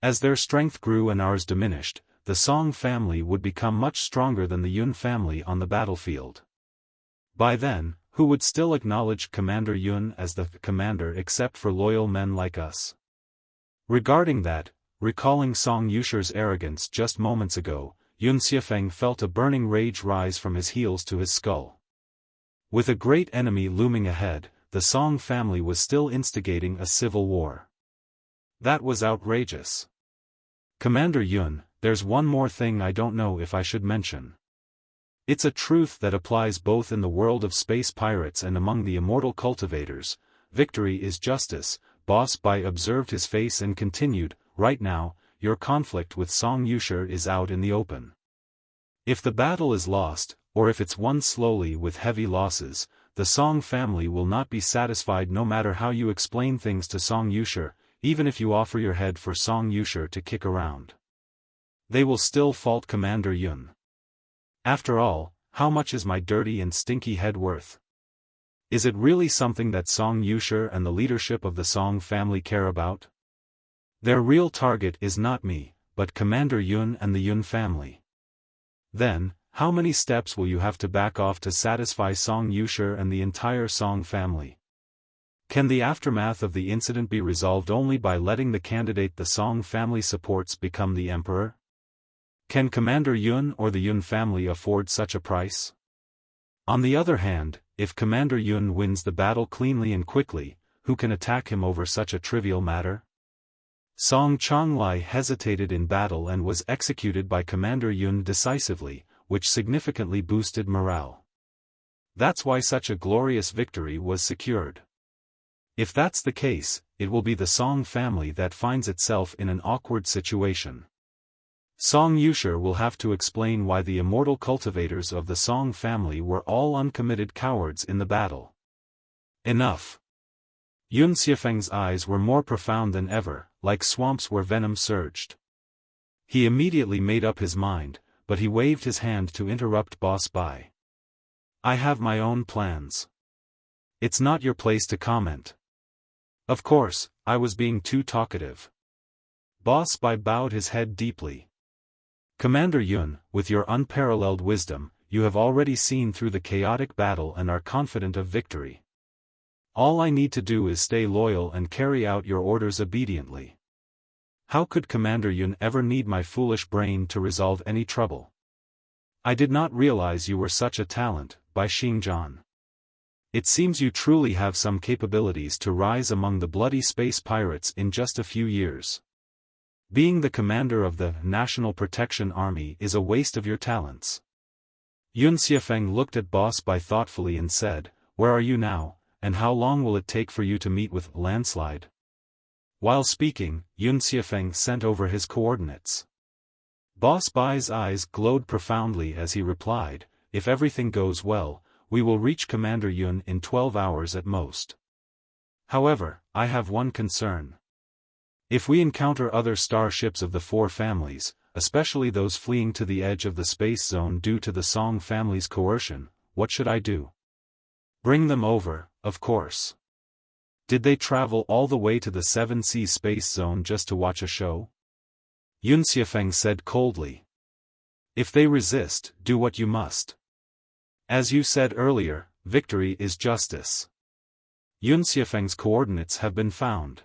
As their strength grew and ours diminished, the Song family would become much stronger than the Yun family on the battlefield. By then, who would still acknowledge Commander Yun as the commander except for loyal men like us? Regarding that, recalling Song Yushi's arrogance just moments ago, Yun Xuefeng felt a burning rage rise from his heels to his skull. With a great enemy looming ahead, the Song family was still instigating a civil war. That was outrageous. Commander Yun, there's one more thing I don't know if I should mention. It's a truth that applies both in the world of space pirates and among the immortal cultivators. Victory is justice. Boss-by observed his face and continued, right now, your conflict with Song Yushi is out in the open. If the battle is lost, or if it's won slowly with heavy losses, the Song family will not be satisfied no matter how you explain things to Song Yushi, even if you offer your head for Song Yushi to kick around. They will still fault Commander Yun. After all, how much is my dirty and stinky head worth? Is it really something that Song Yushi and the leadership of the Song family care about? Their real target is not me, but Commander Yun and the Yun family. Then, how many steps will you have to back off to satisfy Song Yushi and the entire Song family? Can the aftermath of the incident be resolved only by letting the candidate the Song family supports become the emperor? Can Commander Yun or the Yun family afford such a price? On the other hand, if Commander Yun wins the battle cleanly and quickly, who can attack him over such a trivial matter? Song Chonglai hesitated in battle and was executed by Commander Yun decisively, which significantly boosted morale. That's why such a glorious victory was secured. If that's the case, it will be the Song family that finds itself in an awkward situation. Song Yushi will have to explain why the immortal cultivators of the Song family were all uncommitted cowards in the battle. Enough. Yun Xuefeng's eyes were more profound than ever, like swamps where venom surged. He immediately made up his mind, but he waved his hand to interrupt Boss-Bai. I have my own plans. It's not your place to comment. Of course, I was being too talkative. Boss-Bai bowed his head deeply. Commander Yun, with your unparalleled wisdom, you have already seen through the chaotic battle and are confident of victory. All I need to do is stay loyal and carry out your orders obediently. How could Commander Yun ever need my foolish brain to resolve any trouble? I did not realize you were such a talent, Bai Xingjian. It seems you truly have some capabilities to rise among the bloody space pirates in just a few years. Being the commander of the National Protection Army is a waste of your talents. Yun Xuefeng looked at Boss-Bai thoughtfully and said, Where are you now, and how long will it take for you to meet with Landslide? While speaking, Yun Xuefeng sent over his coordinates. Boss-Bai's eyes glowed profoundly as he replied, If everything goes well, we will reach Commander Yun in 12 hours at most. However, I have one concern. If we encounter other starships of the four families, especially those fleeing to the edge of the space zone due to the Song family's coercion, what should I do? Bring them over, of course. Did they travel all the way to the 7 Seas space zone just to watch a show? Yun Xuefeng said coldly. If they resist, do what you must. As you said earlier, victory is justice. Yun Xuefeng's coordinates have been found.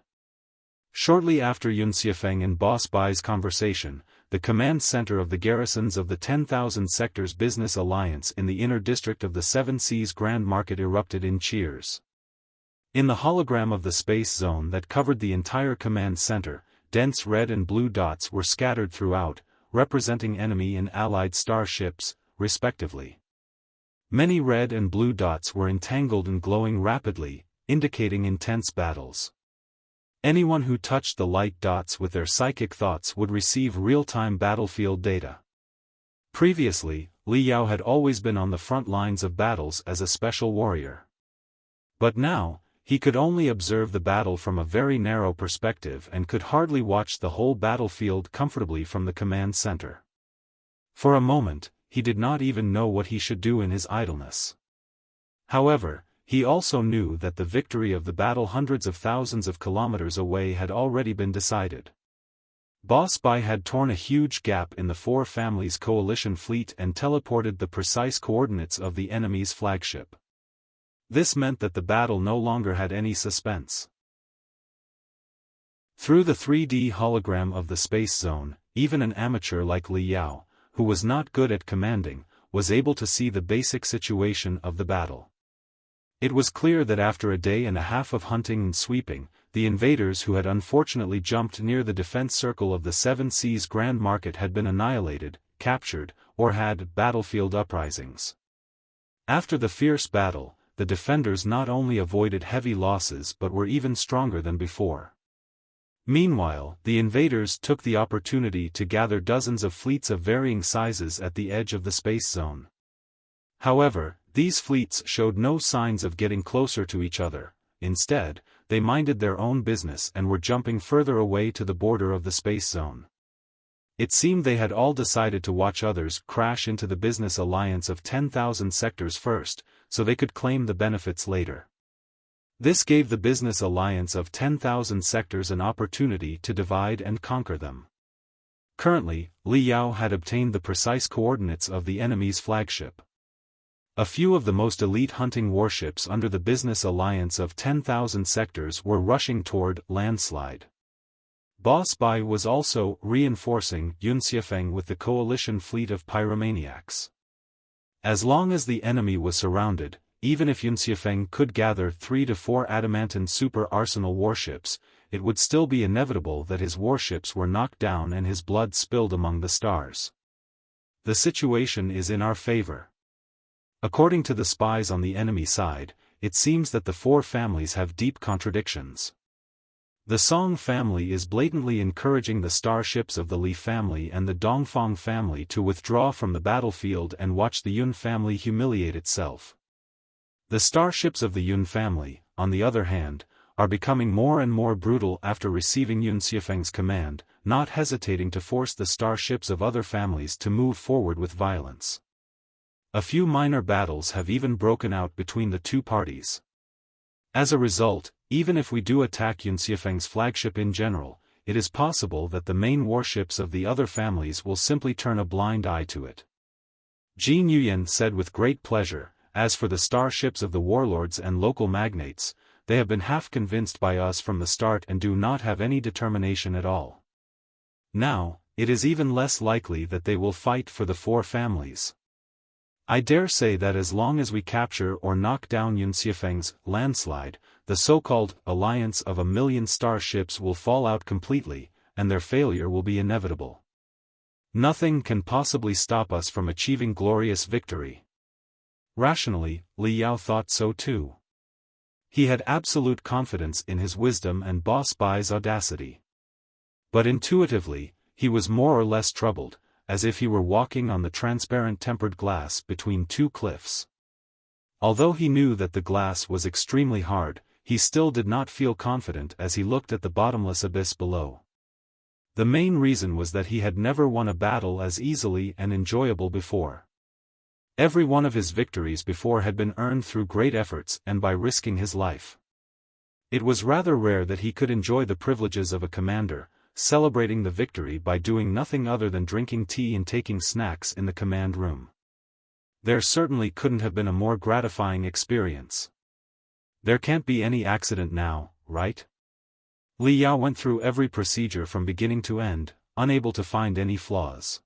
Shortly after Yun Xuefeng and Boss-Bai's conversation, the command center of the garrisons of the 10,000 Sectors Business Alliance in the inner district of the 7 Seas Grand Market erupted in cheers. In the hologram of the space zone that covered the entire command center, dense red and blue dots were scattered throughout, representing enemy and allied starships, respectively. Many red and blue dots were entangled and glowing rapidly, indicating intense battles. Anyone who touched the light dots with their psychic thoughts would receive real-time battlefield data. Previously, Li Yao had always been on the front lines of battles as a special warrior. But now, he could only observe the battle from a very narrow perspective and could hardly watch the whole battlefield comfortably from the command center. For a moment, he did not even know what he should do in his idleness. However, he also knew that the victory of the battle hundreds of thousands of kilometers away had already been decided. Boss-Bai had torn a huge gap in the four families' coalition fleet and teleported the precise coordinates of the enemy's flagship. This meant that the battle no longer had any suspense. Through the 3D hologram of the space zone, even an amateur like Li Yao, who was not good at commanding, was able to see the basic situation of the battle. It was clear that after a day and a half of hunting and sweeping, the invaders who had unfortunately jumped near the defense circle of the 7 Seas Grand Market had been annihilated, captured, or had battlefield uprisings. After the fierce battle, the defenders not only avoided heavy losses but were even stronger than before. Meanwhile, the invaders took the opportunity to gather dozens of fleets of varying sizes at the edge of the space zone. However, these fleets showed no signs of getting closer to each other. Instead, they minded their own business and were jumping further away to the border of the space zone. It seemed they had all decided to watch others crash into the business alliance of 10,000 sectors first, so they could claim the benefits later. This gave the business alliance of 10,000 sectors an opportunity to divide and conquer them. Currently, Li Yao had obtained the precise coordinates of the enemy's flagship. A few of the most elite hunting warships under the business alliance of 10,000 sectors were rushing toward Landslide. Boss-Bai was also reinforcing Yun Xuefeng with the coalition fleet of pyromaniacs. As long as the enemy was surrounded, even if Yun Xuefeng could gather 3 to 4 Adamantine super arsenal warships, it would still be inevitable that his warships were knocked down and his blood spilled among the stars. The situation is in our favor. According to the spies on the enemy side, it seems that the four families have deep contradictions. The Song family is blatantly encouraging the starships of the Li family and the Dongfang family to withdraw from the battlefield and watch the Yun family humiliate itself. The starships of the Yun family, on the other hand, are becoming more and more brutal after receiving Yun Xuefeng's command, not hesitating to force the starships of other families to move forward with violence. A few minor battles have even broken out between the two parties. As a result, even if we do attack Yun Xuefeng's flagship in general, it is possible that the main warships of the other families will simply turn a blind eye to it. Jin Yuyan said with great pleasure, as for the starships of the warlords and local magnates, they have been half convinced by us from the start and do not have any determination at all. Now, it is even less likely that they will fight for the four families. I dare say that as long as we capture or knock down Yun Xuefeng's landslide, the so-called alliance of 1,000,000 starships will fall out completely, and their failure will be inevitable. Nothing can possibly stop us from achieving glorious victory. Rationally, Li Yao thought so too. He had absolute confidence in his wisdom and Boss Bai's audacity. But intuitively, he was more or less troubled, as if he were walking on the transparent tempered glass between two cliffs. Although he knew that the glass was extremely hard, he still did not feel confident as he looked at the bottomless abyss below. The main reason was that he had never won a battle as easily and enjoyable before. Every one of his victories before had been earned through great efforts and by risking his life. It was rather rare that he could enjoy the privileges of a commander, celebrating the victory by doing nothing other than drinking tea and taking snacks in the command room. There certainly couldn't have been a more gratifying experience. There can't be any accident now, right? Li Yao went through every procedure from beginning to end, unable to find any flaws.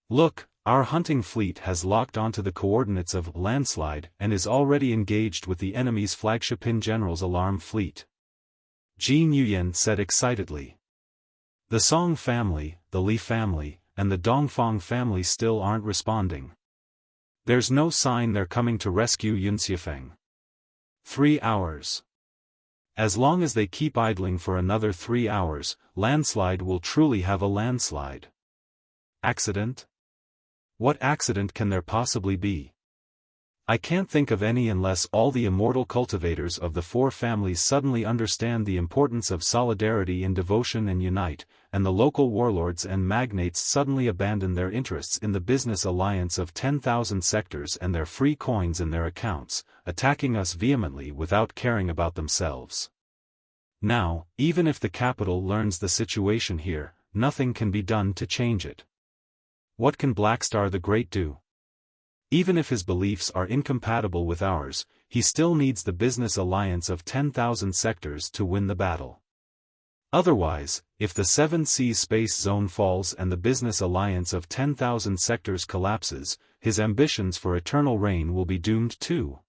Look, our hunting fleet has locked onto the coordinates of landslide and is already engaged with the enemy's flagship in General's alarm fleet. Jin Yuyan said excitedly. The Song family, the Li family, and the Dongfang family still aren't responding. There's no sign they're coming to rescue Yun Xuefeng. 3 hours. As long as they keep idling for another 3 hours, landslide will truly have a landslide. Accident? What accident can there possibly be? I can't think of any unless all the immortal cultivators of the four families suddenly understand the importance of solidarity and devotion and unite, and the local warlords and magnates suddenly abandon their interests in the business alliance of 10,000 sectors and their free coins in their accounts, attacking us vehemently without caring about themselves. Now, even if the capital learns the situation here, nothing can be done to change it. What can Blackstar the Great do? Even if his beliefs are incompatible with ours, he still needs the business alliance of 10,000 sectors to win the battle. Otherwise, if the 7 Seas space zone falls and the business alliance of 10,000 sectors collapses, his ambitions for eternal reign will be doomed too.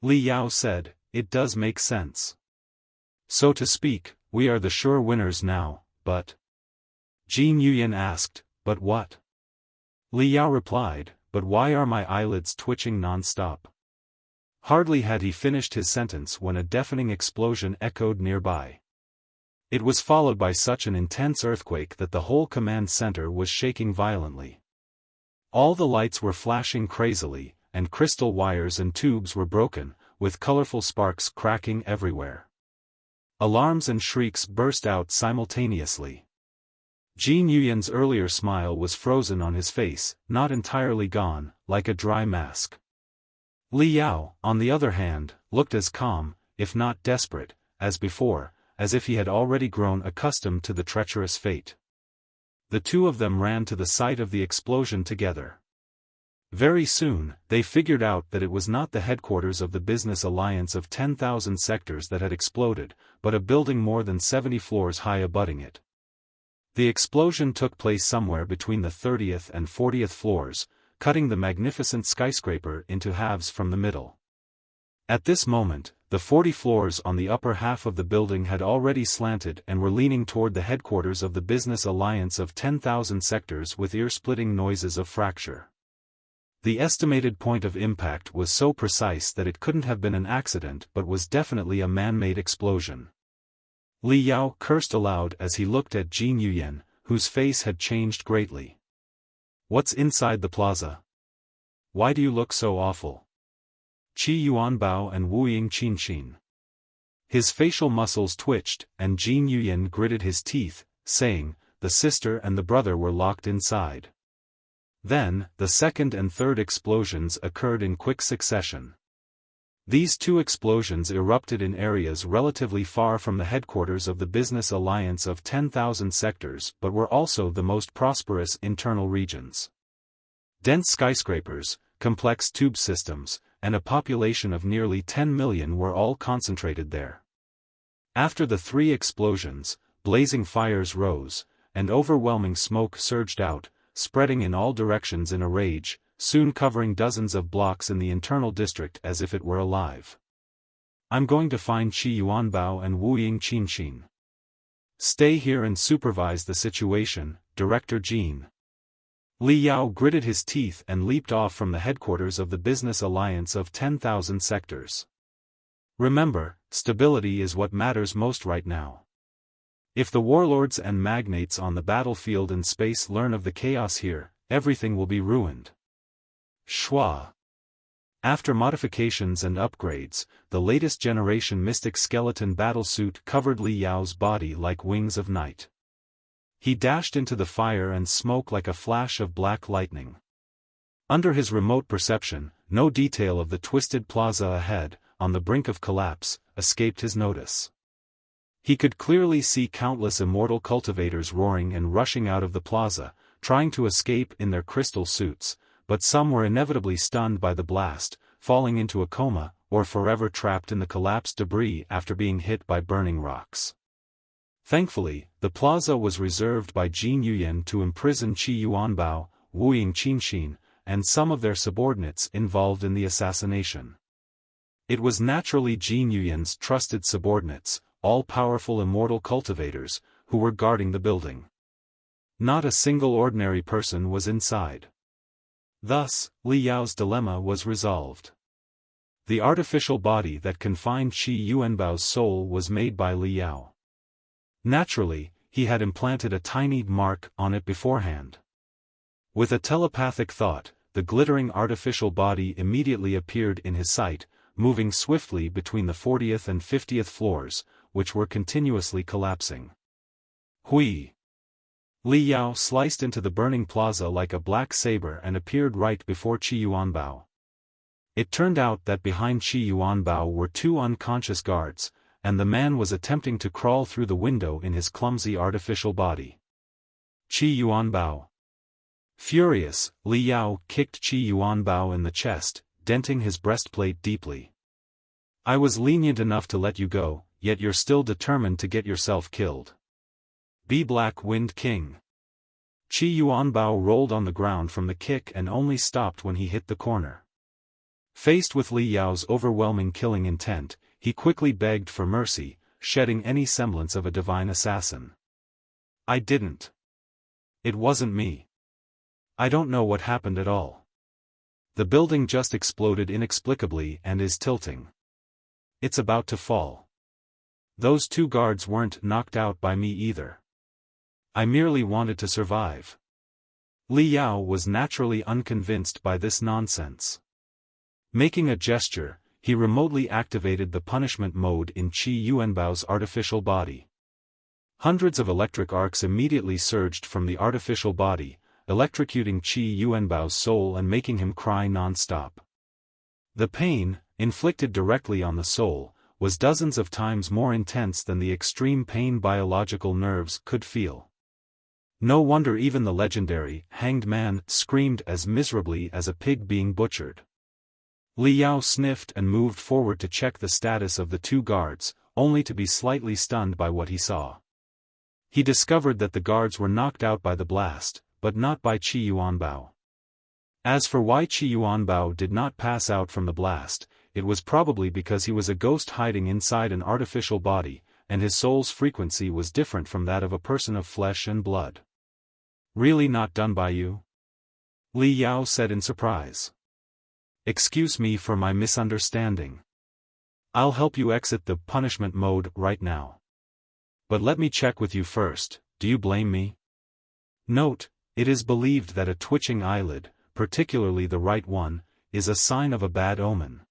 Li Yao said, it does make sense. So to speak, we are the sure winners now, but... Jin Yuyan asked, but what? Li Yao replied, but why are my eyelids twitching non-stop? Hardly had he finished his sentence when a deafening explosion echoed nearby. It was followed by such an intense earthquake that the whole command center was shaking violently. All the lights were flashing crazily, and crystal wires and tubes were broken, with colorful sparks cracking everywhere. Alarms and shrieks burst out simultaneously. Jin Yuyan's earlier smile was frozen on his face, not entirely gone, like a dry mask. Li Yao, on the other hand, looked as calm, if not desperate, as before, as if he had already grown accustomed to the treacherous fate. The two of them ran to the site of the explosion together. Very soon, they figured out that it was not the headquarters of the business alliance of 10,000 sectors that had exploded, but a building more than 70 floors high abutting it. The explosion took place somewhere between the 30th and 40th floors, cutting the magnificent skyscraper into halves from the middle. At this moment, The 40 floors on the upper half of the building had already slanted and were leaning toward the headquarters of the Business Alliance of 10,000 sectors with ear-splitting noises of fracture. The estimated point of impact was so precise that it couldn't have been an accident but was definitely a man-made explosion. Li Yao cursed aloud as he looked at Jin Yuyan, whose face had changed greatly. "What's inside the plaza? Why do you look so awful?" Qi Yuanbao and Wu Yingqianqin. His facial muscles twitched, and Jin Yuyan gritted his teeth, saying, "The sister and the brother were locked inside." Then, the second and third explosions occurred in quick succession. These two explosions erupted in areas relatively far from the headquarters of the Business Alliance of 10,000 sectors but were also the most prosperous internal regions. Dense skyscrapers, complex tube systems, and a population of nearly 10 million were all concentrated there. After the three explosions, blazing fires rose, and overwhelming smoke surged out, spreading in all directions in a rage, soon covering dozens of blocks in the internal district as if it were alive. "I'm going to find Qi Yuanbao and Wu Yingqianqin. Stay here and supervise the situation, Director Jin." Li Yao gritted his teeth and leaped off from the headquarters of the Business Alliance of 10,000 sectors. Remember, stability is what matters most right now. If the warlords and magnates on the battlefield and space learn of the chaos here, everything will be ruined. Schwa. After modifications and upgrades, the latest generation Mystic Skeleton battlesuit covered Li Yao's body like wings of night. He dashed into the fire and smoke like a flash of black lightning. Under his remote perception, no detail of the twisted plaza ahead, on the brink of collapse, escaped his notice. He could clearly see countless immortal cultivators roaring and rushing out of the plaza, trying to escape in their crystal suits, but some were inevitably stunned by the blast, falling into a coma, or forever trapped in the collapsed debris after being hit by burning rocks. Thankfully, the plaza was reserved by Jin Yuyan to imprison Qi Yuanbao, Wu Yingqianqin, and some of their subordinates involved in the assassination. It was naturally Jin Yuyan's trusted subordinates, all-powerful immortal cultivators, who were guarding the building. Not a single ordinary person was inside. Thus, Li Yao's dilemma was resolved. The artificial body that confined Qi Yuanbao's soul was made by Li Yao. Naturally, he had implanted a tiny mark on it beforehand. With a telepathic thought, the glittering artificial body immediately appeared in his sight, moving swiftly between the 40th and 50th floors, which were continuously collapsing. Hui! Li Yao sliced into the burning plaza like a black saber and appeared right before Qi Yuanbao. It turned out that behind Qi Yuanbao were two unconscious guards, and the man was attempting to crawl through the window in his clumsy artificial body. Qi Yuanbao. Furious, Li Yao kicked Qi Yuanbao in the chest, denting his breastplate deeply. "I was lenient enough to let you go, yet you're still determined to get yourself killed. Be Black Wind King." Qi Yuanbao rolled on the ground from the kick and only stopped when he hit the corner. Faced with Li Yao's overwhelming killing intent, he quickly begged for mercy, shedding any semblance of a divine assassin. "I didn't. It wasn't me. I don't know what happened at all. The building just exploded inexplicably and is tilting. It's about to fall. Those two guards weren't knocked out by me either. I merely wanted to survive." Li Yao was naturally unconvinced by this nonsense. Making a gesture, he remotely activated the punishment mode in Qi Yuanbao's artificial body. Hundreds of electric arcs immediately surged from the artificial body, electrocuting Qi Yuanbao's soul and making him cry non-stop. The pain, inflicted directly on the soul, was dozens of times more intense than the extreme pain biological nerves could feel. No wonder even the legendary Hanged Man screamed as miserably as a pig being butchered. Li Yao sniffed and moved forward to check the status of the two guards, only to be slightly stunned by what he saw. He discovered that the guards were knocked out by the blast, but not by Qi Yuanbao. As for why Qi Yuanbao did not pass out from the blast, it was probably because he was a ghost hiding inside an artificial body, and his soul's frequency was different from that of a person of flesh and blood. Really not done by you? Li Yao said in surprise. Excuse me for my misunderstanding. I'll help you exit the punishment mode right now. But let me check with you first, do you blame me? Note, it is believed that a twitching eyelid, particularly the right one, is a sign of a bad omen.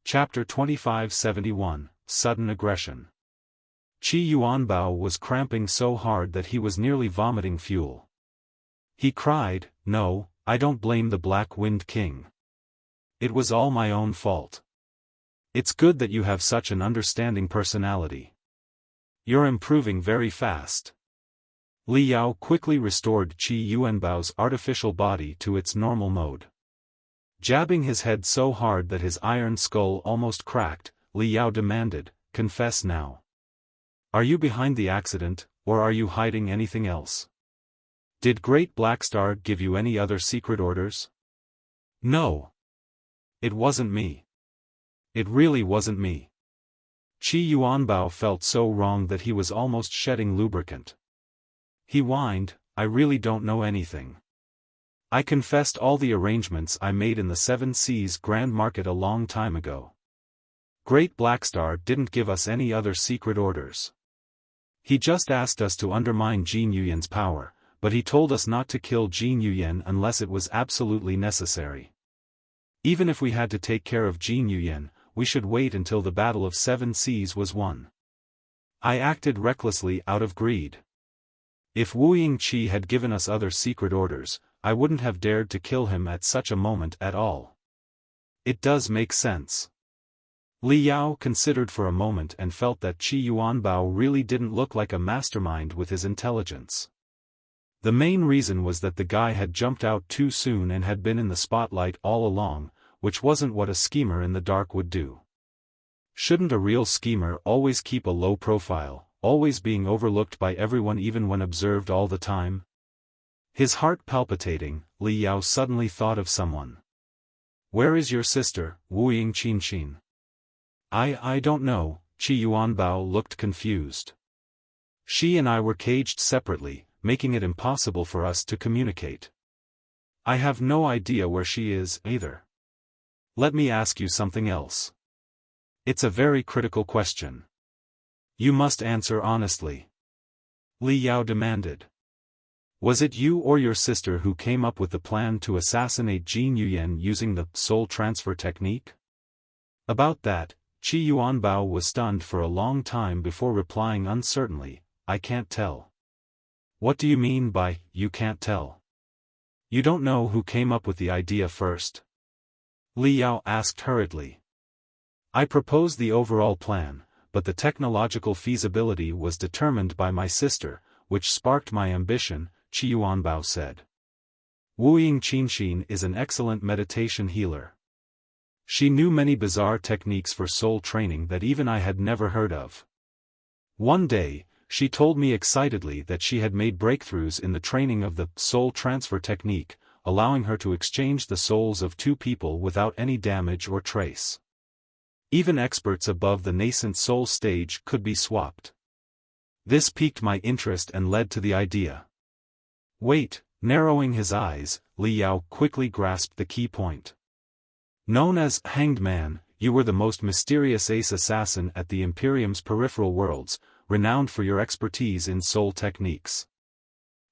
Chapter 2571, Sudden Aggression. Qi Yuanbao was cramping so hard that he was nearly vomiting fuel. He cried, "No, I don't blame the Black Wind King. It was all my own fault. It's good that you have such an understanding personality. You're improving very fast." Li Yao quickly restored Qi Yuanbao's artificial body to its normal mode. Jabbing his head so hard that his iron skull almost cracked, Li Yao demanded, "Confess now. Are you behind the accident, or are you hiding anything else? Did Great Blackstar give you any other secret orders?" "No. It wasn't me. It really wasn't me." Qi Yuanbao felt so wrong that he was almost shedding lubricant. He whined, "I really don't know anything. I confessed all the arrangements I made in the Seven Seas Grand Market a long time ago. Great Blackstar didn't give us any other secret orders. He just asked us to undermine Jin Yuyan's power, but he told us not to kill Jin Yuyan unless it was absolutely necessary. Even if we had to take care of Jin Yuyan, we should wait until the Battle of Seven Seas was won. I acted recklessly out of greed. If Wu Yingqi had given us other secret orders, I wouldn't have dared to kill him at such a moment at all. It does make sense." Li Yao considered for a moment and felt that Qi Yuanbao really didn't look like a mastermind with his intelligence. The main reason was that the guy had jumped out too soon and had been in the spotlight all along, which wasn't what a schemer in the dark would do. Shouldn't a real schemer always keep a low profile, always being overlooked by everyone even when observed all the time? His heart palpitating, Li Yao suddenly thought of someone. "Where is your sister, Wu Yingqin?" I don't know," Qi Yuanbao looked confused. "She and I were caged separately, making it impossible for us to communicate. I have no idea where she is, either. Let me ask you something else. It's a very critical question. You must answer honestly." Li Yao demanded. "Was it you or your sister who came up with the plan to assassinate Jin Yuyan using the soul transfer technique?" About that, Qi Yuanbao was stunned for a long time before replying uncertainly, "I can't tell." "What do you mean by, you can't tell? You don't know who came up with the idea first?" Li Yao asked hurriedly. "I proposed the overall plan, but the technological feasibility was determined by my sister, which sparked my ambition," Qi Yuanbao said. "Wu Yingqin is an excellent meditation healer. She knew many bizarre techniques for soul training that even I had never heard of. One day, she told me excitedly that she had made breakthroughs in the training of the soul transfer technique, allowing her to exchange the souls of two people without any damage or trace. Even experts above the nascent soul stage could be swapped. This piqued my interest and led to the idea." "Wait," narrowing his eyes, Li Yao quickly grasped the key point. "Known as Hanged Man, you were the most mysterious ace assassin at the Imperium's peripheral worlds, renowned for your expertise in soul techniques.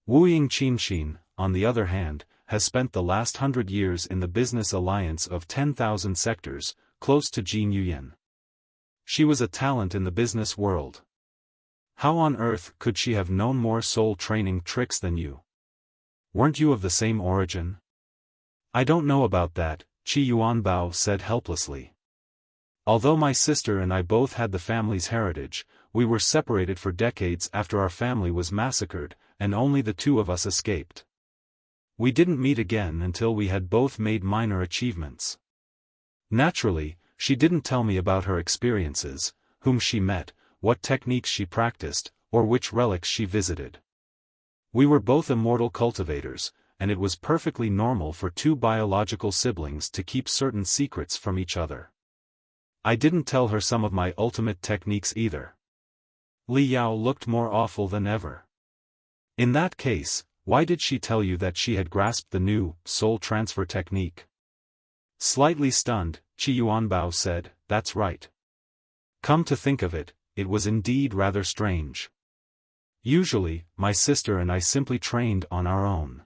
Wu Yingqin, on the other hand, has spent the last 100 years in the business alliance of 10,000 sectors, close to Jin Yuyan. She was a talent in the business world. How on earth could she have known more soul training tricks than you? Weren't you of the same origin?" "I don't know about that," Qi Yuanbao said helplessly. "Although my sister and I both had the family's heritage, we were separated for decades after our family was massacred, and only the two of us escaped. We didn't meet again until we had both made minor achievements. Naturally, she didn't tell me about her experiences, whom she met, what techniques she practiced, or which relics she visited. We were both immortal cultivators, and it was perfectly normal for two biological siblings to keep certain secrets from each other. I didn't tell her some of my ultimate techniques either. Li Yao looked more awful than ever. In that case, why did she tell you that she had grasped the new, soul transfer technique? Slightly stunned, Qi Yuanbao said, that's right. Come to think of it, it was indeed rather strange. Usually, my sister and I simply trained on our own.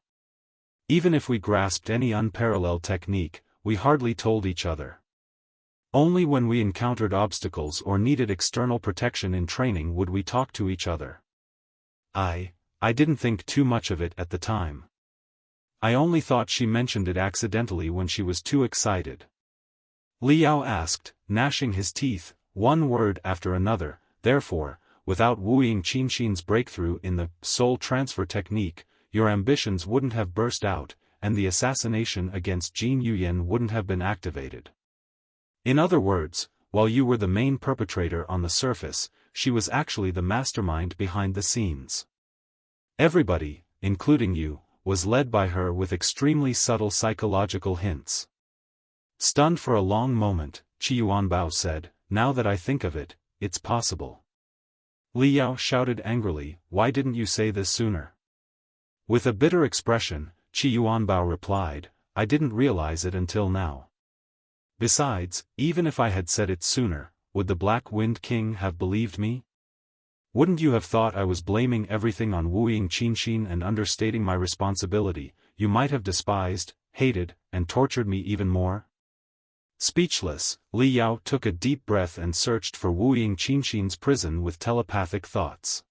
Even if we grasped any unparalleled technique, we hardly told each other. Only when we encountered obstacles or needed external protection in training would we talk to each other. I didn't think too much of it at the time. I only thought she mentioned it accidentally when she was too excited. Li Yao asked, gnashing his teeth, one word after another. Therefore, without Wu Qinxin's breakthrough in the soul transfer technique, your ambitions wouldn't have burst out, and the assassination against Jin Yuyan wouldn't have been activated. In other words, while you were the main perpetrator on the surface, she was actually the mastermind behind the scenes. Everybody, including you, was led by her with extremely subtle psychological hints. Stunned for a long moment, Qi Yuanbao said, now that I think of it, it's possible. Li Yao shouted angrily, why didn't you say this sooner? With a bitter expression, Qi Yuanbao replied, I didn't realize it until now. Besides, even if I had said it sooner, would the Black Wind King have believed me? Wouldn't you have thought I was blaming everything on Wu Qinxin and understating my responsibility? You might have despised, hated, and tortured me even more? Speechless, Li Yao took a deep breath and searched for Wu Qinxin's prison with telepathic thoughts.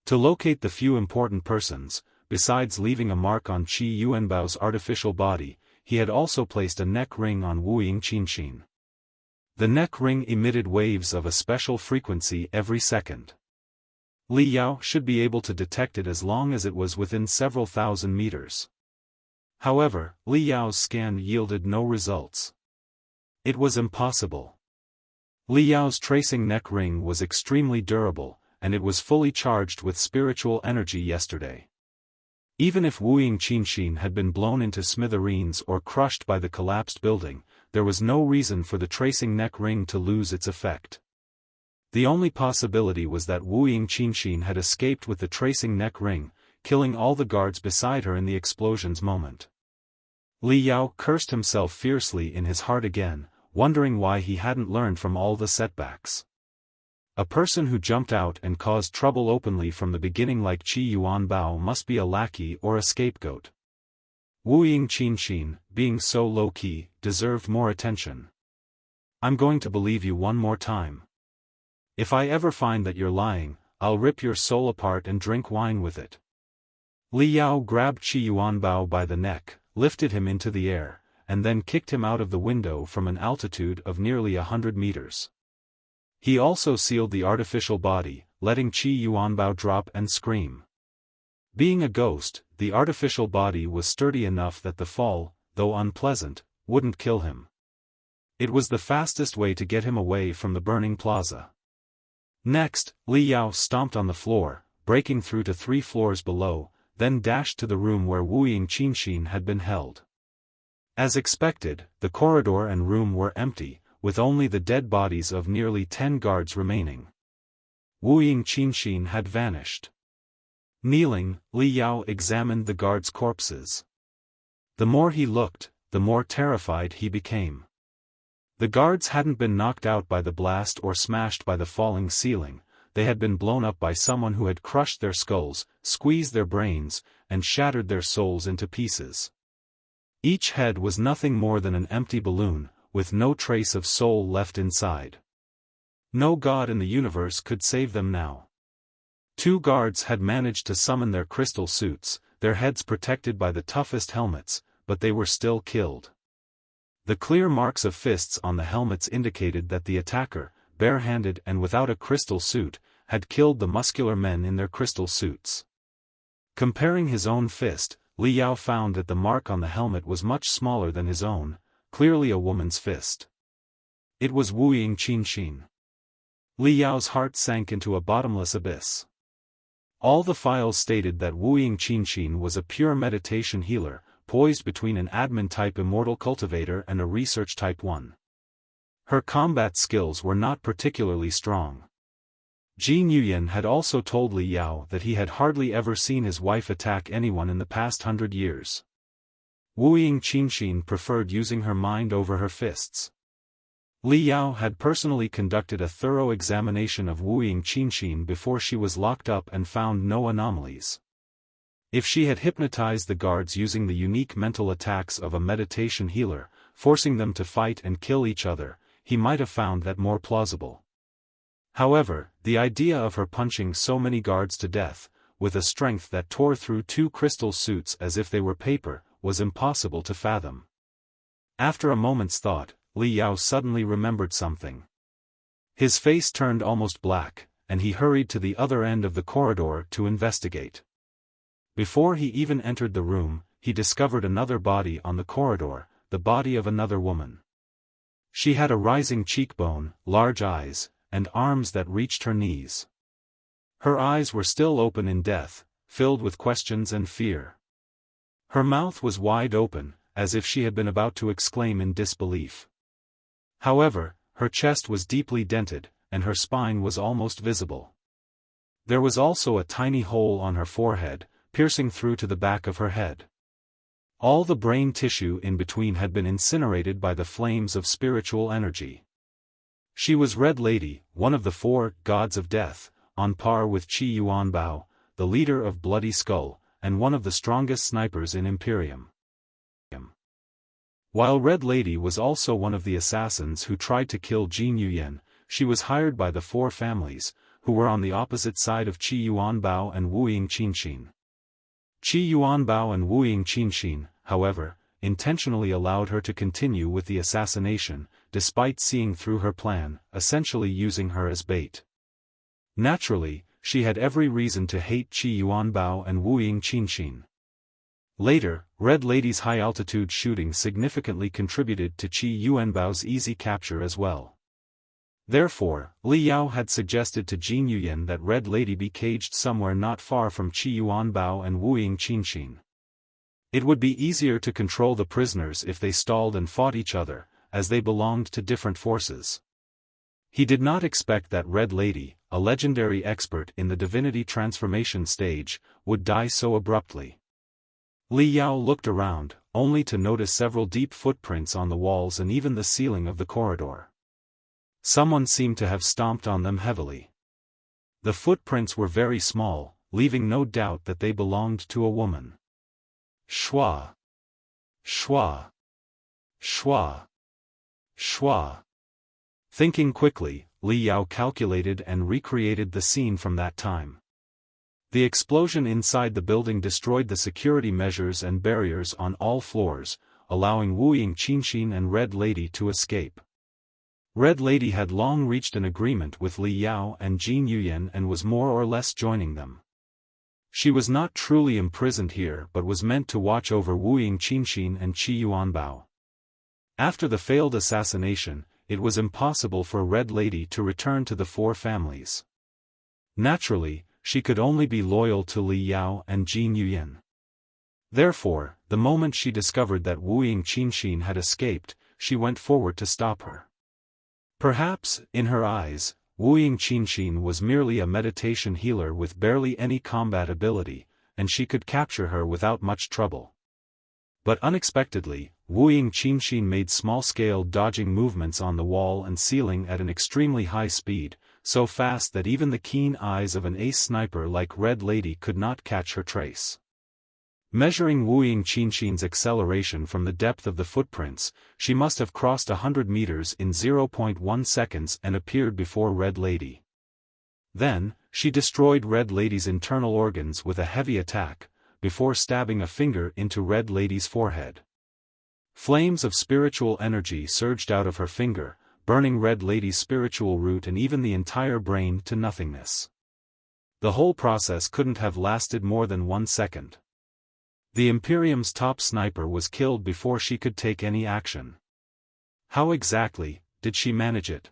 To locate the few important persons, besides leaving a mark on Qi Yuanbao's artificial body, he had also placed a neck ring on Wu Qinxin. The neck ring emitted waves of a special frequency every second. Li Yao should be able to detect it as long as it was within several thousand meters. However, Li Yao's scan yielded no results. It was impossible. Li Yao's tracing neck ring was extremely durable, and it was fully charged with spiritual energy yesterday. Even if Wu Qinxin had been blown into smithereens or crushed by the collapsed building, there was no reason for the tracing neck ring to lose its effect. The only possibility was that Wu Qinxin had escaped with the tracing neck ring, killing all the guards beside her in the explosion's moment. Li Yao cursed himself fiercely in his heart again, wondering why he hadn't learned from all the setbacks. A person who jumped out and caused trouble openly from the beginning like Qi Yuanbao must be a lackey or a scapegoat. Wu Qinxin, being so low-key, deserved more attention. I'm going to believe you one more time. If I ever find that you're lying, I'll rip your soul apart and drink wine with it. Li Yao grabbed Qi Yuanbao by the neck, lifted him into the air, and then kicked him out of the window from an altitude of nearly 100 meters. He also sealed the artificial body, letting Qi Yuanbao drop and scream. Being a ghost, the artificial body was sturdy enough that the fall, though unpleasant, wouldn't kill him. It was the fastest way to get him away from the burning plaza. Next, Li Yao stomped on the floor, breaking through to 3 floors below, then dashed to the room where Wu Qinxin had been held. As expected, the corridor and room were empty, with only the dead bodies of nearly 10 guards remaining. Wu Qinxin had vanished. Kneeling, Li Yao examined the guards' corpses. The more he looked, the more terrified he became. The guards hadn't been knocked out by the blast or smashed by the falling ceiling, they had been blown up by someone who had crushed their skulls, squeezed their brains, and shattered their souls into pieces. Each head was nothing more than an empty balloon, with no trace of soul left inside. No god in the universe could save them now. 2 guards had managed to summon their crystal suits, their heads protected by the toughest helmets, but they were still killed. The clear marks of fists on the helmets indicated that the attacker, barehanded and without a crystal suit, had killed the muscular men in their crystal suits. Comparing his own fist, Li Yao found that the mark on the helmet was much smaller than his own, clearly a woman's fist. It was Wu Qinxin. Li Yao's heart sank into a bottomless abyss. All the files stated that Wuyi Qianxin was a pure meditation healer, poised between an admin-type immortal cultivator and a research type 1. Her combat skills were not particularly strong. Jin Yuyan had also told Li Yao that he had hardly ever seen his wife attack anyone in the past 100 years. Wuyi Qianxin preferred using her mind over her fists. Li Yao had personally conducted a thorough examination of Wuyi Qianxin before she was locked up and found no anomalies. If she had hypnotized the guards using the unique mental attacks of a meditation healer, forcing them to fight and kill each other, he might have found that more plausible. However, the idea of her punching so many guards to death, with a strength that tore through 2 crystal suits as if they were paper, was impossible to fathom. After a moment's thought, Li Yao suddenly remembered something. His face turned almost black, and he hurried to the other end of the corridor to investigate. Before he even entered the room, he discovered another body on the corridor, the body of another woman. She had a rising cheekbone, large eyes, and arms that reached her knees. Her eyes were still open in death, filled with questions and fear. Her mouth was wide open, as if she had been about to exclaim in disbelief. However, her chest was deeply dented, and her spine was almost visible. There was also a tiny hole on her forehead, piercing through to the back of her head. All the brain tissue in between had been incinerated by the flames of spiritual energy. She was Red Lady, one of the 4 gods of death, on par with Qi Yuanbao, the leader of Bloody Skull, and one of the strongest snipers in Imperium. While Red Lady was also one of the assassins who tried to kill Jin Yuyan, she was hired by the 4 families, who were on the opposite side of Qi Yuanbao and Wuyi Qianxin. Qi Yuanbao and Wuyi Qianxin, however, intentionally allowed her to continue with the assassination, despite seeing through her plan, essentially using her as bait. Naturally, she had every reason to hate Qi Yuanbao and Wuyi Qianxin. Later, Red Lady's high-altitude shooting significantly contributed to Qi Yuanbao's easy capture as well. Therefore, Li Yao had suggested to Jin Yuyan that Red Lady be caged somewhere not far from Qi Yuanbao and Wuyi Qianxin. It would be easier to control the prisoners if they stalled and fought each other, as they belonged to different forces. He did not expect that Red Lady, a legendary expert in the divinity transformation stage, would die so abruptly. Li Yao looked around, only to notice several deep footprints on the walls and even the ceiling of the corridor. Someone seemed to have stomped on them heavily. The footprints were very small, leaving no doubt that they belonged to a woman. Schwa. Schwa. Schwa. Schwa. Thinking quickly, Li Yao calculated and recreated the scene from that time. The explosion inside the building destroyed the security measures and barriers on all floors, allowing Wuyi Qianxin and Red Lady to escape. Red Lady had long reached an agreement with Li Yao and Jin Yuyan and was more or less joining them. She was not truly imprisoned here but was meant to watch over Wuyi Qianxin and Qi Yuanbao. After the failed assassination, it was impossible for Red Lady to return to the 4 families. Naturally, she could only be loyal to Li Yao and Jin Yuyan. Therefore, the moment she discovered that Wuyi Qianxin had escaped, she went forward to stop her. Perhaps, in her eyes, Wuyi Qianxin was merely a meditation healer with barely any combat ability, and she could capture her without much trouble. But unexpectedly, Wuyi Qianxin made small-scale dodging movements on the wall and ceiling at an extremely high speed, so fast that even the keen eyes of an ace sniper like Red Lady could not catch her trace. Measuring Wuyi Qianxin's acceleration from the depth of the footprints, she must have crossed 100 meters in 0.1 seconds and appeared before Red Lady. Then, she destroyed Red Lady's internal organs with a heavy attack, before stabbing a finger into Red Lady's forehead. Flames of spiritual energy surged out of her finger, burning Red Lady's spiritual root and even the entire brain to nothingness. The whole process couldn't have lasted more than 1 second. The Imperium's top sniper was killed before she could take any action. How exactly did she manage it?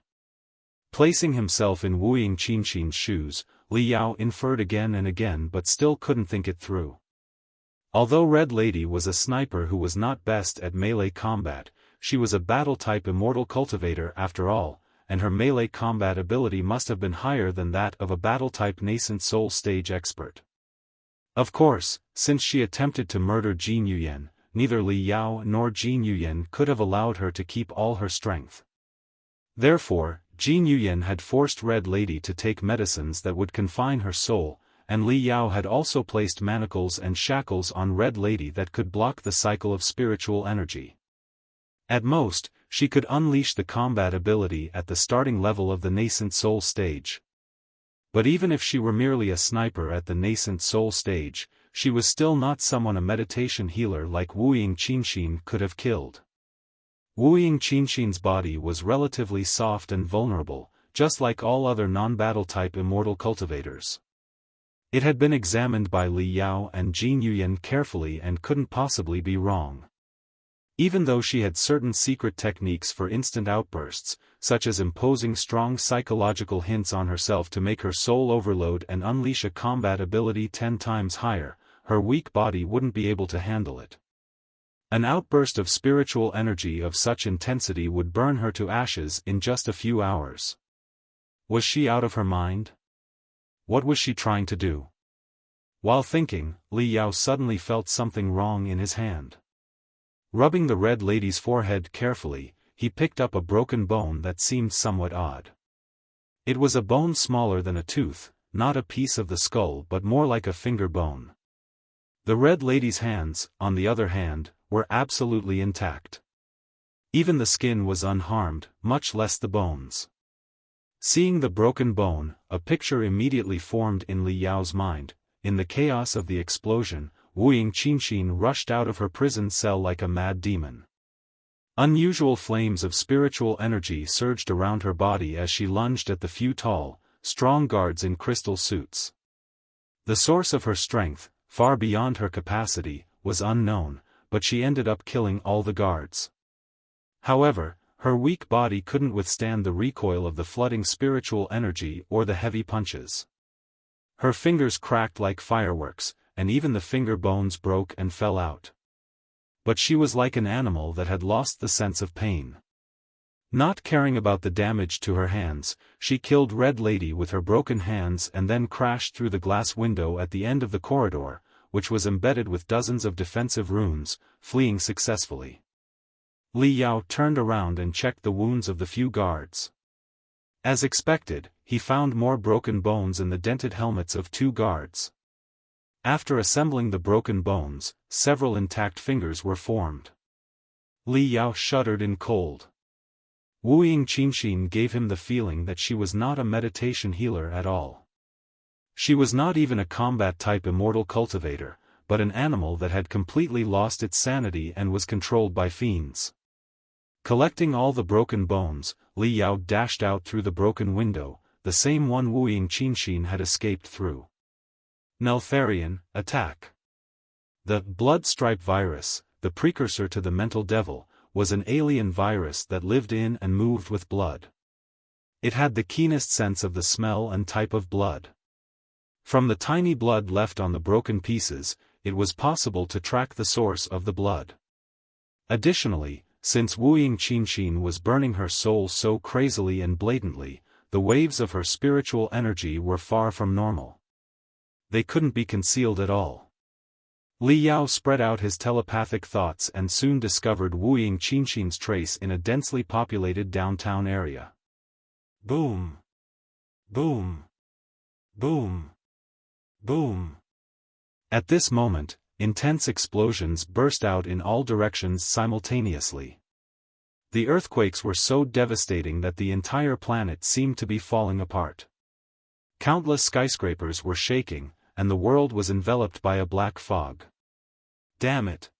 Placing himself in Wuyi Qianxin's shoes, Li Yao inferred again and again but still couldn't think it through. Although Red Lady was a sniper who was not best at melee combat, she was a battle-type immortal cultivator after all, and her melee combat ability must have been higher than that of a battle-type nascent soul stage expert. Of course, since she attempted to murder Jin Yuyan, neither Li Yao nor Jin Yuyan could have allowed her to keep all her strength. Therefore, Jin Yuyan had forced Red Lady to take medicines that would confine her soul, and Li Yao had also placed manacles and shackles on Red Lady that could block the cycle of spiritual energy. At most, she could unleash the combat ability at the starting level of the nascent soul stage. But even if she were merely a sniper at the nascent soul stage, she was still not someone a meditation healer like Wuying Qinshin could have killed. Wuying Qinshin's body was relatively soft and vulnerable, just like all other non-battle-type immortal cultivators. It had been examined by Li Yao and Jin Yuyan carefully and couldn't possibly be wrong. Even though she had certain secret techniques for instant outbursts, such as imposing strong psychological hints on herself to make her soul overload and unleash a combat ability 10 times higher, her weak body wouldn't be able to handle it. An outburst of spiritual energy of such intensity would burn her to ashes in just a few hours. Was she out of her mind? What was she trying to do? While thinking, Li Yao suddenly felt something wrong in his hand. Rubbing the Red Lady's forehead carefully, he picked up a broken bone that seemed somewhat odd. It was a bone smaller than a tooth, not a piece of the skull but more like a finger bone. The Red Lady's hands, on the other hand, were absolutely intact. Even the skin was unharmed, much less the bones. Seeing the broken bone, a picture immediately formed in Li Yao's mind. In the chaos of the explosion, Wuying Qinshin rushed out of her prison cell like a mad demon. Unusual flames of spiritual energy surged around her body as she lunged at the few tall, strong guards in crystal suits. The source of her strength, far beyond her capacity, was unknown, but she ended up killing all the guards. However, her weak body couldn't withstand the recoil of the flooding spiritual energy or the heavy punches. Her fingers cracked like fireworks, and even the finger bones broke and fell out. But she was like an animal that had lost the sense of pain. Not caring about the damage to her hands, she killed Red Lady with her broken hands and then crashed through the glass window at the end of the corridor, which was embedded with dozens of defensive runes, fleeing successfully. Li Yao turned around and checked the wounds of the few guards. As expected, he found more broken bones in the dented helmets of 2 guards. After assembling the broken bones, several intact fingers were formed. Li Yao shuddered in cold. Wuying Qinshin gave him the feeling that she was not a meditation healer at all. She was not even a combat-type immortal cultivator, but an animal that had completely lost its sanity and was controlled by fiends. Collecting all the broken bones, Li Yao dashed out through the broken window, the same one Wuying Qinshin had escaped through. Neltharion, attack. The blood-stripe virus, the precursor to the mental devil, was an alien virus that lived in and moved with blood. It had the keenest sense of the smell and type of blood. From the tiny blood left on the broken pieces, it was possible to track the source of the blood. Additionally, since Wuying Qinshin was burning her soul so crazily and blatantly, the waves of her spiritual energy were far from normal. They couldn't be concealed at all. Li Yao spread out his telepathic thoughts and soon discovered Wuying Qinshin's trace in a densely populated downtown area. Boom! Boom! Boom! Boom! At this moment, intense explosions burst out in all directions simultaneously. The earthquakes were so devastating that the entire planet seemed to be falling apart. Countless skyscrapers were shaking, and the world was enveloped by a black fog. Damn it!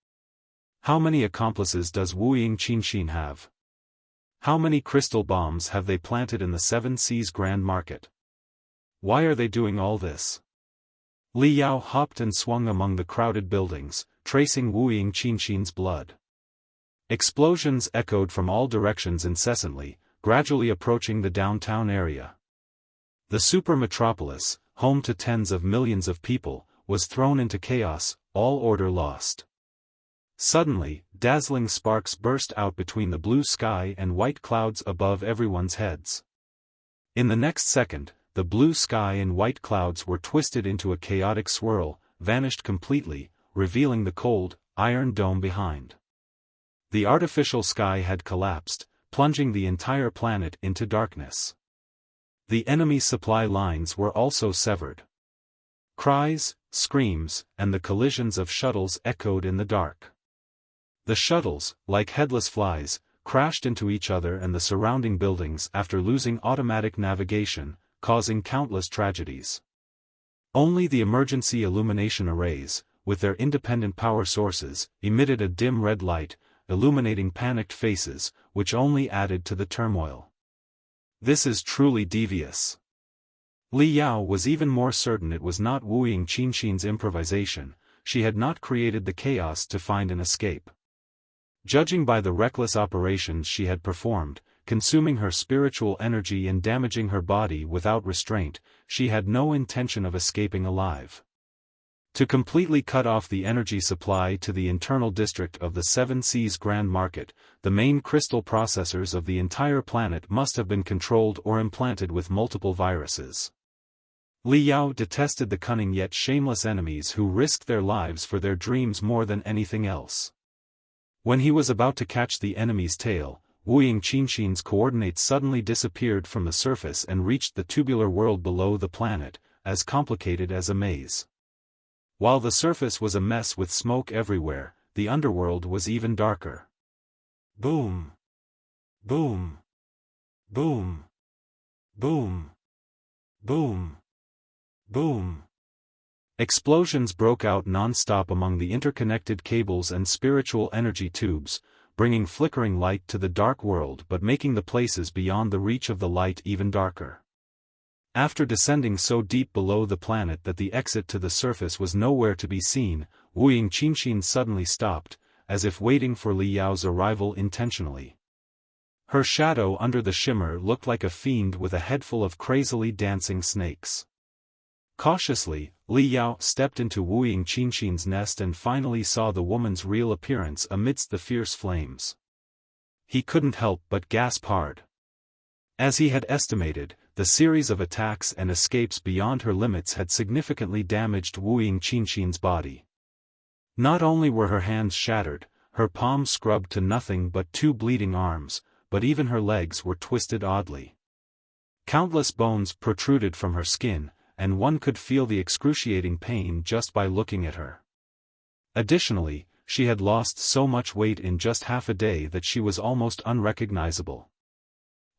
How many accomplices does Wuying Qinshin have? How many crystal bombs have they planted in the Seven Seas Grand Market? Why are they doing all this? Li Yao hopped and swung among the crowded buildings, tracing Wuying Qinshin's blood. Explosions echoed from all directions incessantly, gradually approaching the downtown area. The super metropolis, home to tens of millions of people, was thrown into chaos, all order lost. Suddenly, dazzling sparks burst out between the blue sky and white clouds above everyone's heads. In the next second, the blue sky and white clouds were twisted into a chaotic swirl, vanished completely, revealing the cold, iron dome behind. The artificial sky had collapsed, plunging the entire planet into darkness. The enemy supply lines were also severed. Cries, screams, and the collisions of shuttles echoed in the dark. The shuttles, like headless flies, crashed into each other and the surrounding buildings after losing automatic navigation, causing countless tragedies. Only the emergency illumination arrays, with their independent power sources, emitted a dim red light, illuminating panicked faces, which only added to the turmoil. This is truly devious. Li Yao was even more certain it was not Wu Qinxin's improvisation. She had not created the chaos to find an escape. Judging by the reckless operations she had performed, consuming her spiritual energy and damaging her body without restraint, she had no intention of escaping alive. To completely cut off the energy supply to the internal district of the Seven Seas Grand Market, the main crystal processors of the entire planet must have been controlled or implanted with multiple viruses. Li Yao detested the cunning yet shameless enemies who risked their lives for their dreams more than anything else. When he was about to catch the enemy's tail, Wu Qinxin's coordinates suddenly disappeared from the surface and reached the tubular world below the planet, as complicated as a maze. While the surface was a mess with smoke everywhere, the underworld was even darker. Boom! Boom! Boom! Boom! Boom! Boom! Explosions broke out non-stop among the interconnected cables and spiritual energy tubes, bringing flickering light to the dark world but making the places beyond the reach of the light even darker. After descending so deep below the planet that the exit to the surface was nowhere to be seen, Wu Qinxin suddenly stopped, as if waiting for Li Yao's arrival intentionally. Her shadow under the shimmer looked like a fiend with a head full of crazily dancing snakes. Cautiously, Li Yao stepped into Wu Qinxin's nest and finally saw the woman's real appearance amidst the fierce flames. He couldn't help but gasp hard. As he had estimated, the series of attacks and escapes beyond her limits had significantly damaged Wu Qinxin's body. Not only were her hands shattered, her palms scrubbed to nothing but two bleeding arms, but even her legs were twisted oddly. Countless bones protruded from her skin, and one could feel the excruciating pain just by looking at her. Additionally, she had lost so much weight in just half a day that she was almost unrecognizable.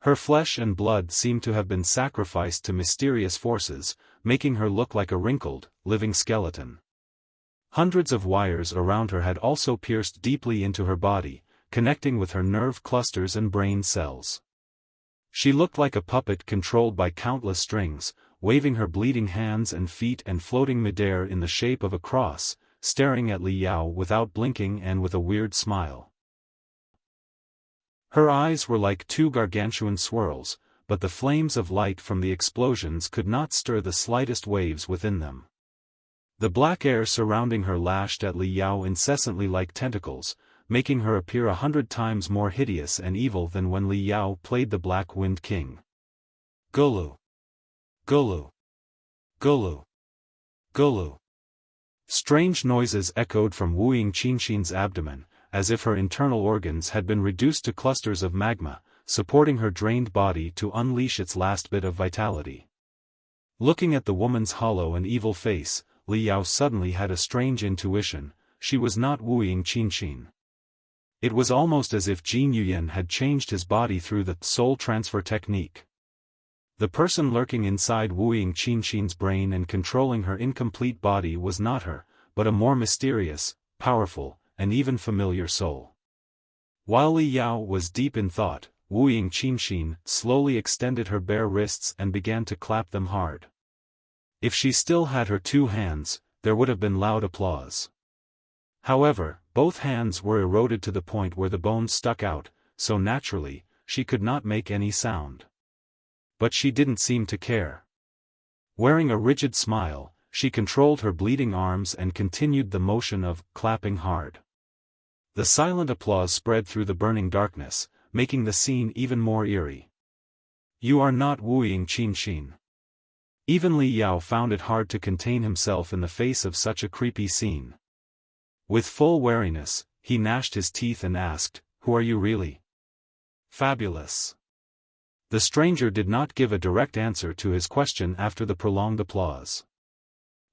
Her flesh and blood seemed to have been sacrificed to mysterious forces, making her look like a wrinkled, living skeleton. Hundreds of wires around her had also pierced deeply into her body, connecting with her nerve clusters and brain cells. She looked like a puppet controlled by countless strings, waving her bleeding hands and feet and floating midair in the shape of a cross, staring at Li Yao without blinking and with a weird smile. Her eyes were like two gargantuan swirls, but the flames of light from the explosions could not stir the slightest waves within them. The black air surrounding her lashed at Li Yao incessantly like tentacles, making her appear 100 times more hideous and evil than when Li Yao played the Black Wind King. Gulu! Gulu! Gulu! Gulu! Strange noises echoed from Wu Qinxin's abdomen, as if her internal organs had been reduced to clusters of magma, supporting her drained body to unleash its last bit of vitality. Looking at the woman's hollow and evil face, Li Yao suddenly had a strange intuition: she was not Wu Qinxin. It was almost as if Jin Yuyan had changed his body through the soul transfer technique. The person lurking inside Wu Qinxin's brain and controlling her incomplete body was not her, but a more mysterious, powerful, and even familiar soul. While Li Yao was deep in thought, Wu Qinxin slowly extended her bare wrists and began to clap them hard. If she still had her two hands, there would have been loud applause. However, both hands were eroded to the point where the bones stuck out, so naturally, she could not make any sound. But she didn't seem to care. Wearing a rigid smile, she controlled her bleeding arms and continued the motion of clapping hard. The silent applause spread through the burning darkness, making the scene even more eerie. You are not wooing Qin. Even Li Yao found it hard to contain himself in the face of such a creepy scene. With full wariness, he gnashed his teeth and asked, "Who are you really?" "Fabulous." The stranger did not give a direct answer to his question after the prolonged applause.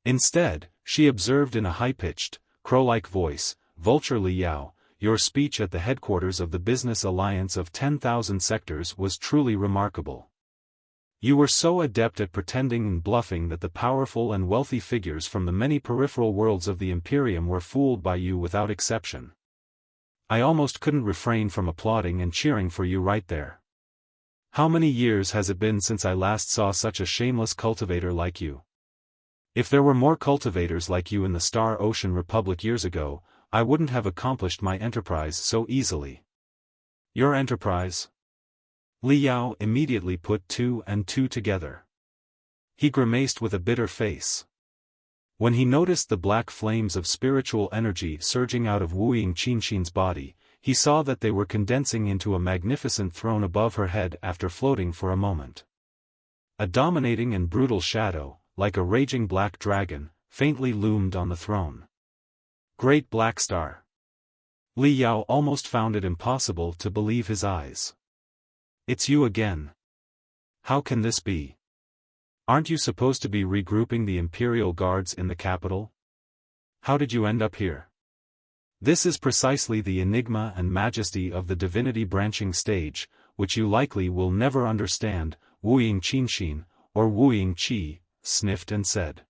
Instead, she observed in a high-pitched, crow-like voice, "Vulture Li Yao, your speech at the headquarters of the Business Alliance of 10,000 Sectors was truly remarkable. You were so adept at pretending and bluffing that the powerful and wealthy figures from the many peripheral worlds of the Imperium were fooled by you without exception. I almost couldn't refrain from applauding and cheering for you right there. How many years has it been since I last saw such a shameless cultivator like you? If there were more cultivators like you in the Star Ocean Republic years ago, I wouldn't have accomplished my enterprise so easily." "Your enterprise?" Li Yao immediately put two and two together. He grimaced with a bitter face. When he noticed the black flames of spiritual energy surging out of wooing Qin's body, he saw that they were condensing into a magnificent throne above her head after floating for a moment. A dominating and brutal shadow, like a raging black dragon, faintly loomed on the throne. Great Black Star. Li Yao almost found it impossible to believe his eyes. "It's you again. How can this be? Aren't you supposed to be regrouping the Imperial Guards in the capital? How did you end up here?" This is precisely the enigma and majesty of the divinity branching stage, which you likely will never understand, Wuying Qinshin, or Wuying Qi, sniffed and said.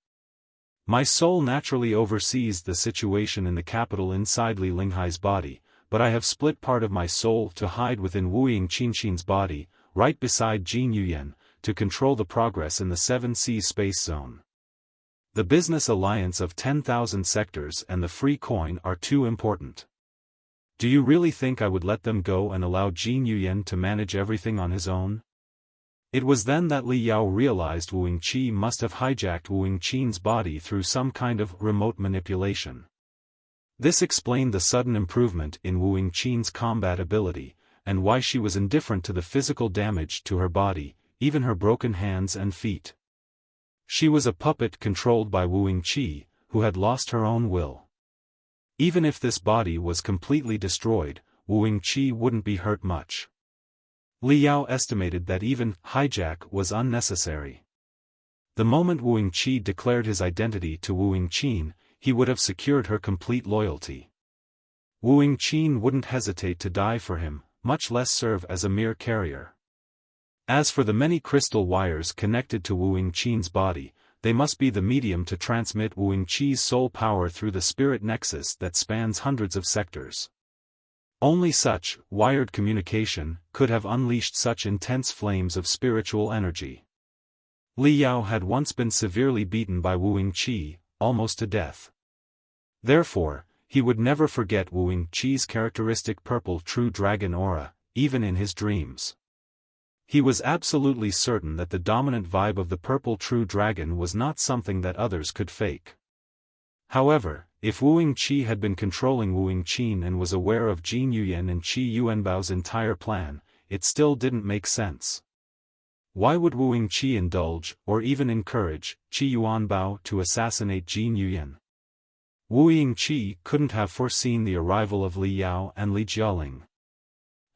My soul naturally oversees the situation in the capital inside Li Linghai's body, but I have split part of my soul to hide within Wuying Qinshin's body, right beside Jin Yuyan, to control the progress in the 7 Seas space zone. The Business Alliance of 10,000 Sectors and the free coin are too important. Do you really think I would let them go and allow Jin Yuyan to manage everything on his own? It was then that Li Yao realized Wuying Qi must have hijacked Wuying Qin's body through some kind of remote manipulation. This explained the sudden improvement in Wuying Qin's combat ability, and why she was indifferent to the physical damage to her body, even her broken hands and feet. She was a puppet controlled by Wuying Qi, who had lost her own will. Even if this body was completely destroyed, Wuying Qi wouldn't be hurt much. Li Yao estimated that even hijack was unnecessary. The moment Wuying Qi declared his identity to Wuying Qin, he would have secured her complete loyalty. Wuying Qin wouldn't hesitate to die for him, much less serve as a mere carrier. As for the many crystal wires connected to Wuying Qin's body, they must be the medium to transmit Wuying Qi's soul power through the spirit nexus that spans hundreds of sectors. Only such wired communication could have unleashed such intense flames of spiritual energy. Li Yao had once been severely beaten by Wuying Qi, almost to death. Therefore, he would never forget Wuying Qi's characteristic purple true dragon aura, even in his dreams. He was absolutely certain that the dominant vibe of the purple true dragon was not something that others could fake. However, if Wuying Qi had been controlling Wuying Qin and was aware of Jin Yuyan and Qi Yuanbao's entire plan, it still didn't make sense. Why would Wuying Qi indulge, or even encourage, Qi Yuanbao to assassinate Jin Yuyan? Wuying Qi couldn't have foreseen the arrival of Li Yao and Li Jialing.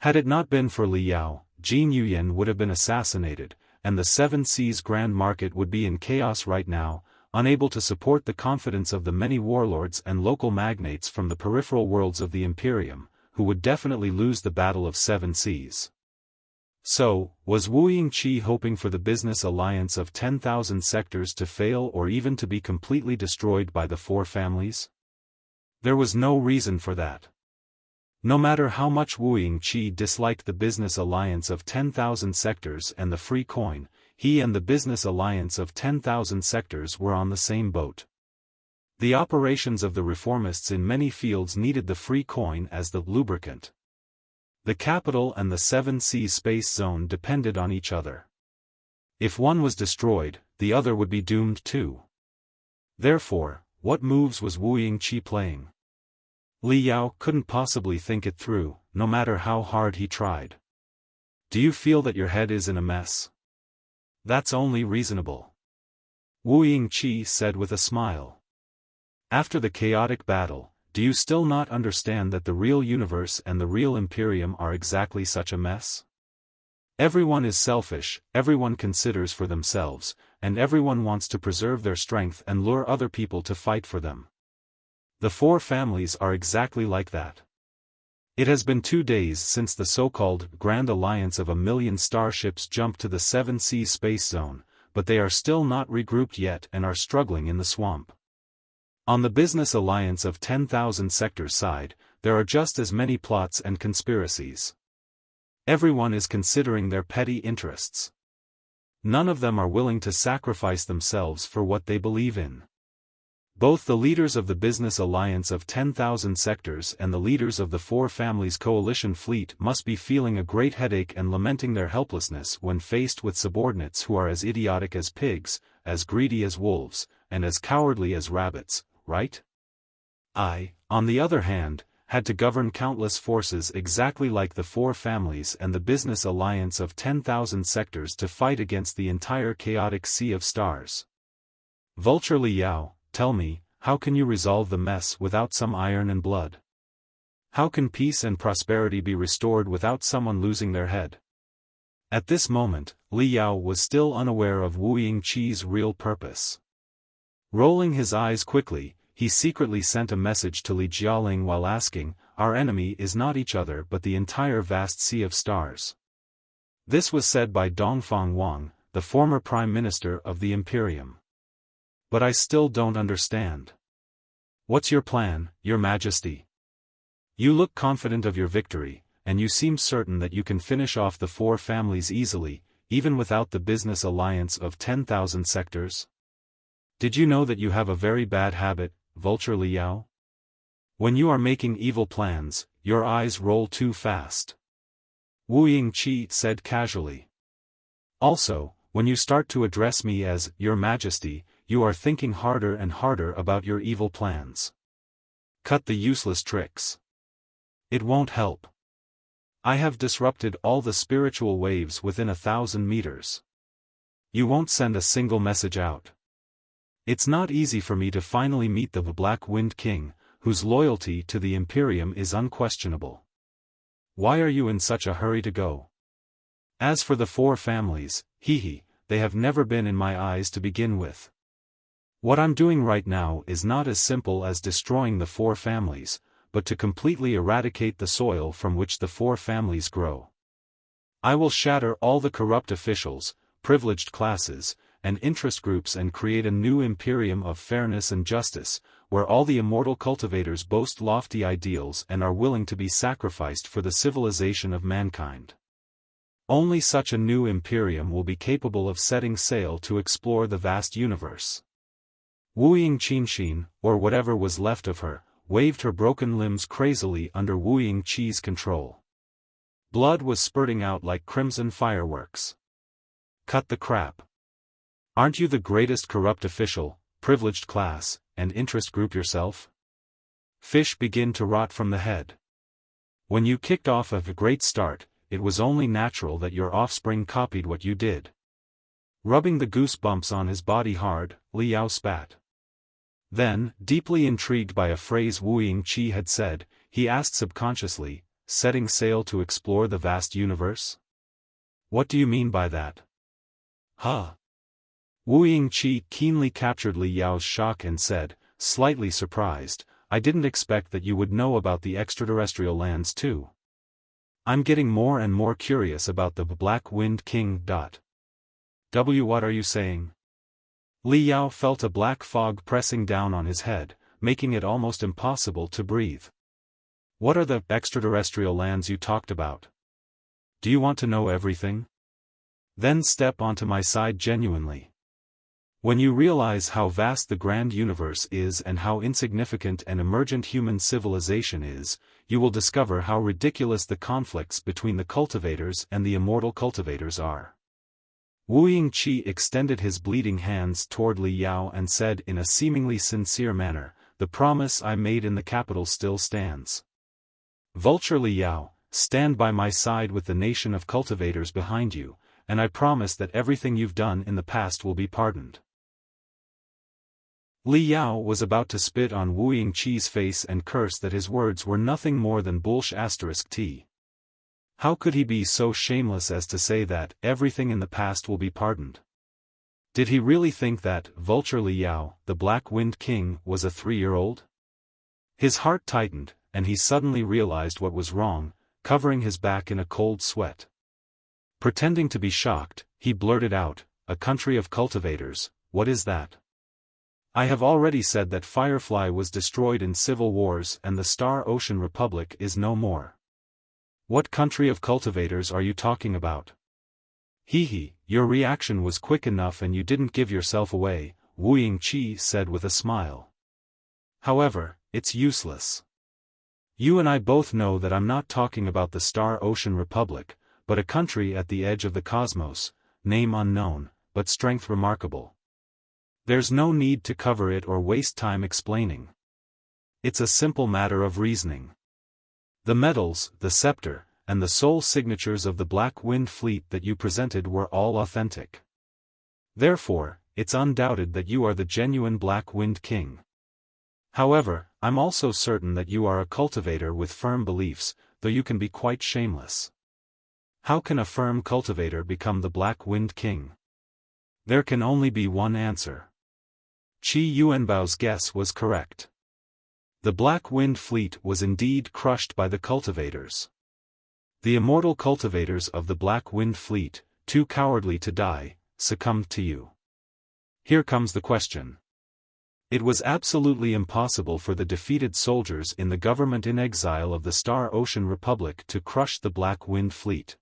Had it not been for Li Yao, Jin Yuyan would have been assassinated, and the 7 Seas Grand Market would be in chaos right now, unable to support the confidence of the many warlords and local magnates from the peripheral worlds of the Imperium, who would definitely lose the Battle of 7 Seas. So, was Wuying Qi hoping for the Business Alliance of 10,000 Sectors to fail or even to be completely destroyed by the 4 families? There was no reason for that. No matter how much Wuying Qi disliked the Business Alliance of 10,000 Sectors and the free coin, he and the Business Alliance of 10,000 Sectors were on the same boat. The operations of the reformists in many fields needed the free coin as the lubricant. The capital and the 7 Seas space zone depended on each other. If one was destroyed, the other would be doomed too. Therefore, what moves was Wu Yingqi playing? Li Yao couldn't possibly think it through, no matter how hard he tried. Do you feel that your head is in a mess? That's only reasonable. Wu Yingqi said with a smile. After the chaotic battle, do you still not understand that the real universe and the real Imperium are exactly such a mess? Everyone is selfish, everyone considers for themselves, and everyone wants to preserve their strength and lure other people to fight for them. The four families are exactly like that. It has been 2 days since the so-called Grand Alliance of 1,000,000 starships jumped to the 7 Seas space zone, but they are still not regrouped yet and are struggling in the swamp. On the Business Alliance of 10,000 sectors side, there are just as many plots and conspiracies. Everyone is considering their petty interests. None of them are willing to sacrifice themselves for what they believe in. Both the leaders of the Business Alliance of 10,000 sectors and the leaders of the Four Families Coalition fleet must be feeling a great headache and lamenting their helplessness when faced with subordinates who are as idiotic as pigs, as greedy as wolves, and as cowardly as rabbits, right? I, on the other hand, had to govern countless forces exactly like the Four Families and the Business Alliance of 10,000 sectors to fight against the entire chaotic sea of stars. Vulture Li Yao, tell me, how can you resolve the mess without some iron and blood? How can peace and prosperity be restored without someone losing their head? At this moment, Li Yao was still unaware of Wu Yingqi's real purpose. Rolling his eyes quickly, he secretly sent a message to Li Jialing while asking, "Our enemy is not each other but the entire vast sea of stars." This was said by Dongfang Wang, the former Prime Minister of the Imperium. But I still don't understand. What's your plan, Your Majesty? You look confident of your victory, and you seem certain that you can finish off the four families easily, even without the Business Alliance of 10,000 sectors. Did you know that you have a very bad habit, Vulture Li Yao? When you are making evil plans, your eyes roll too fast. Wu Yingqi said casually. Also, when you start to address me as Your Majesty, you are thinking harder and harder about your evil plans. Cut the useless tricks. It won't help. I have disrupted all the spiritual waves within 1,000 meters. You won't send a single message out. It's not easy for me to finally meet the Black Wind King, whose loyalty to the Imperium is unquestionable. Why are you in such a hurry to go? As for the four families, they have never been in my eyes to begin with. What I'm doing right now is not as simple as destroying the four families, but to completely eradicate the soil from which the four families grow. I will shatter all the corrupt officials, privileged classes, and interest groups and create a new imperium of fairness and justice, where all the immortal cultivators boast lofty ideals and are willing to be sacrificed for the civilization of mankind. Only such a new imperium will be capable of setting sail to explore the vast universe. Wu Yingqin, or whatever was left of her, waved her broken limbs crazily under Wu Yingqi's control. Blood was spurting out like crimson fireworks. Cut the crap. Aren't you the greatest corrupt official, privileged class, and interest group yourself? Fish begin to rot from the head. When you kicked off a great start, it was only natural that your offspring copied what you did. Rubbing the goosebumps on his body hard, Li Yao spat. Then, deeply intrigued by a phrase Wu Yingqi had said, he asked subconsciously, setting sail to explore the vast universe? What do you mean by that? Huh? Wu Yingqi keenly captured Li Yao's shock and said, slightly surprised, I didn't expect that you would know about the extraterrestrial lands too. I'm getting more and more curious about the Black Wind King. What are you saying? Li Yao felt a black fog pressing down on his head, making it almost impossible to breathe. What are the extraterrestrial lands you talked about? Do you want to know everything? Then step onto my side genuinely. When you realize how vast the grand universe is and how insignificant an emergent human civilization is, you will discover how ridiculous the conflicts between the cultivators and the immortal cultivators are. Wu Yingqi extended his bleeding hands toward Li Yao and said in a seemingly sincere manner, "The promise I made in the capital still stands. Vulture Li Yao, stand by my side with the nation of cultivators behind you, and I promise that everything you've done in the past will be pardoned." Li Yao was about to spit on Wu Yingqi's face and curse that his words were nothing more than bullsh*t. How could he be so shameless as to say that everything in the past will be pardoned? Did he really think that Vulture Li Yao, the Black Wind King, was a 3-year-old? His heart tightened, and he suddenly realized what was wrong, covering his back in a cold sweat. Pretending to be shocked, he blurted out, "A country of cultivators, what is that? I have already said that Firefly was destroyed in civil wars and the Star Ocean Republic is no more. What country of cultivators are you talking about?" "Hee, your reaction was quick enough and you didn't give yourself away," Wu Yingqi said with a smile. "However, it's useless. You and I both know that I'm not talking about the Star Ocean Republic, but a country at the edge of the cosmos, name unknown, but strength remarkable. There's no need to cover it or waste time explaining. It's a simple matter of reasoning. The medals, the scepter, and the soul signatures of the Black Wind Fleet that you presented were all authentic. Therefore, it's undoubted that you are the genuine Black Wind King. However, I'm also certain that you are a cultivator with firm beliefs, though you can be quite shameless. How can a firm cultivator become the Black Wind King? There can only be one answer." Qi Yuanbao's guess was correct. The Black Wind Fleet was indeed crushed by the cultivators. The immortal cultivators of the Black Wind Fleet, too cowardly to die, succumbed to you. Here comes the question. It was absolutely impossible for the defeated soldiers in the government in exile of the Star Ocean Republic to crush the Black Wind Fleet.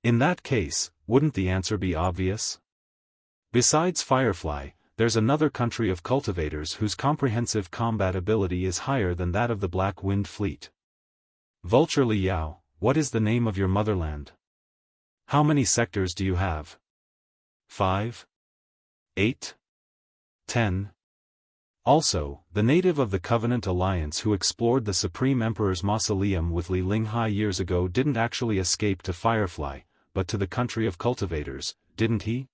In that case, wouldn't the answer be obvious? Besides Firefly, there's another country of cultivators whose comprehensive combat ability is higher than that of the Black Wind Fleet. Vulture Li Yao, what is the name of your motherland? How many sectors do you have? 5? 8? 10? Also, the native of the Covenant Alliance who explored the Supreme Emperor's mausoleum with Li Linghai years ago didn't actually escape to Firefly, but to the country of cultivators, didn't he?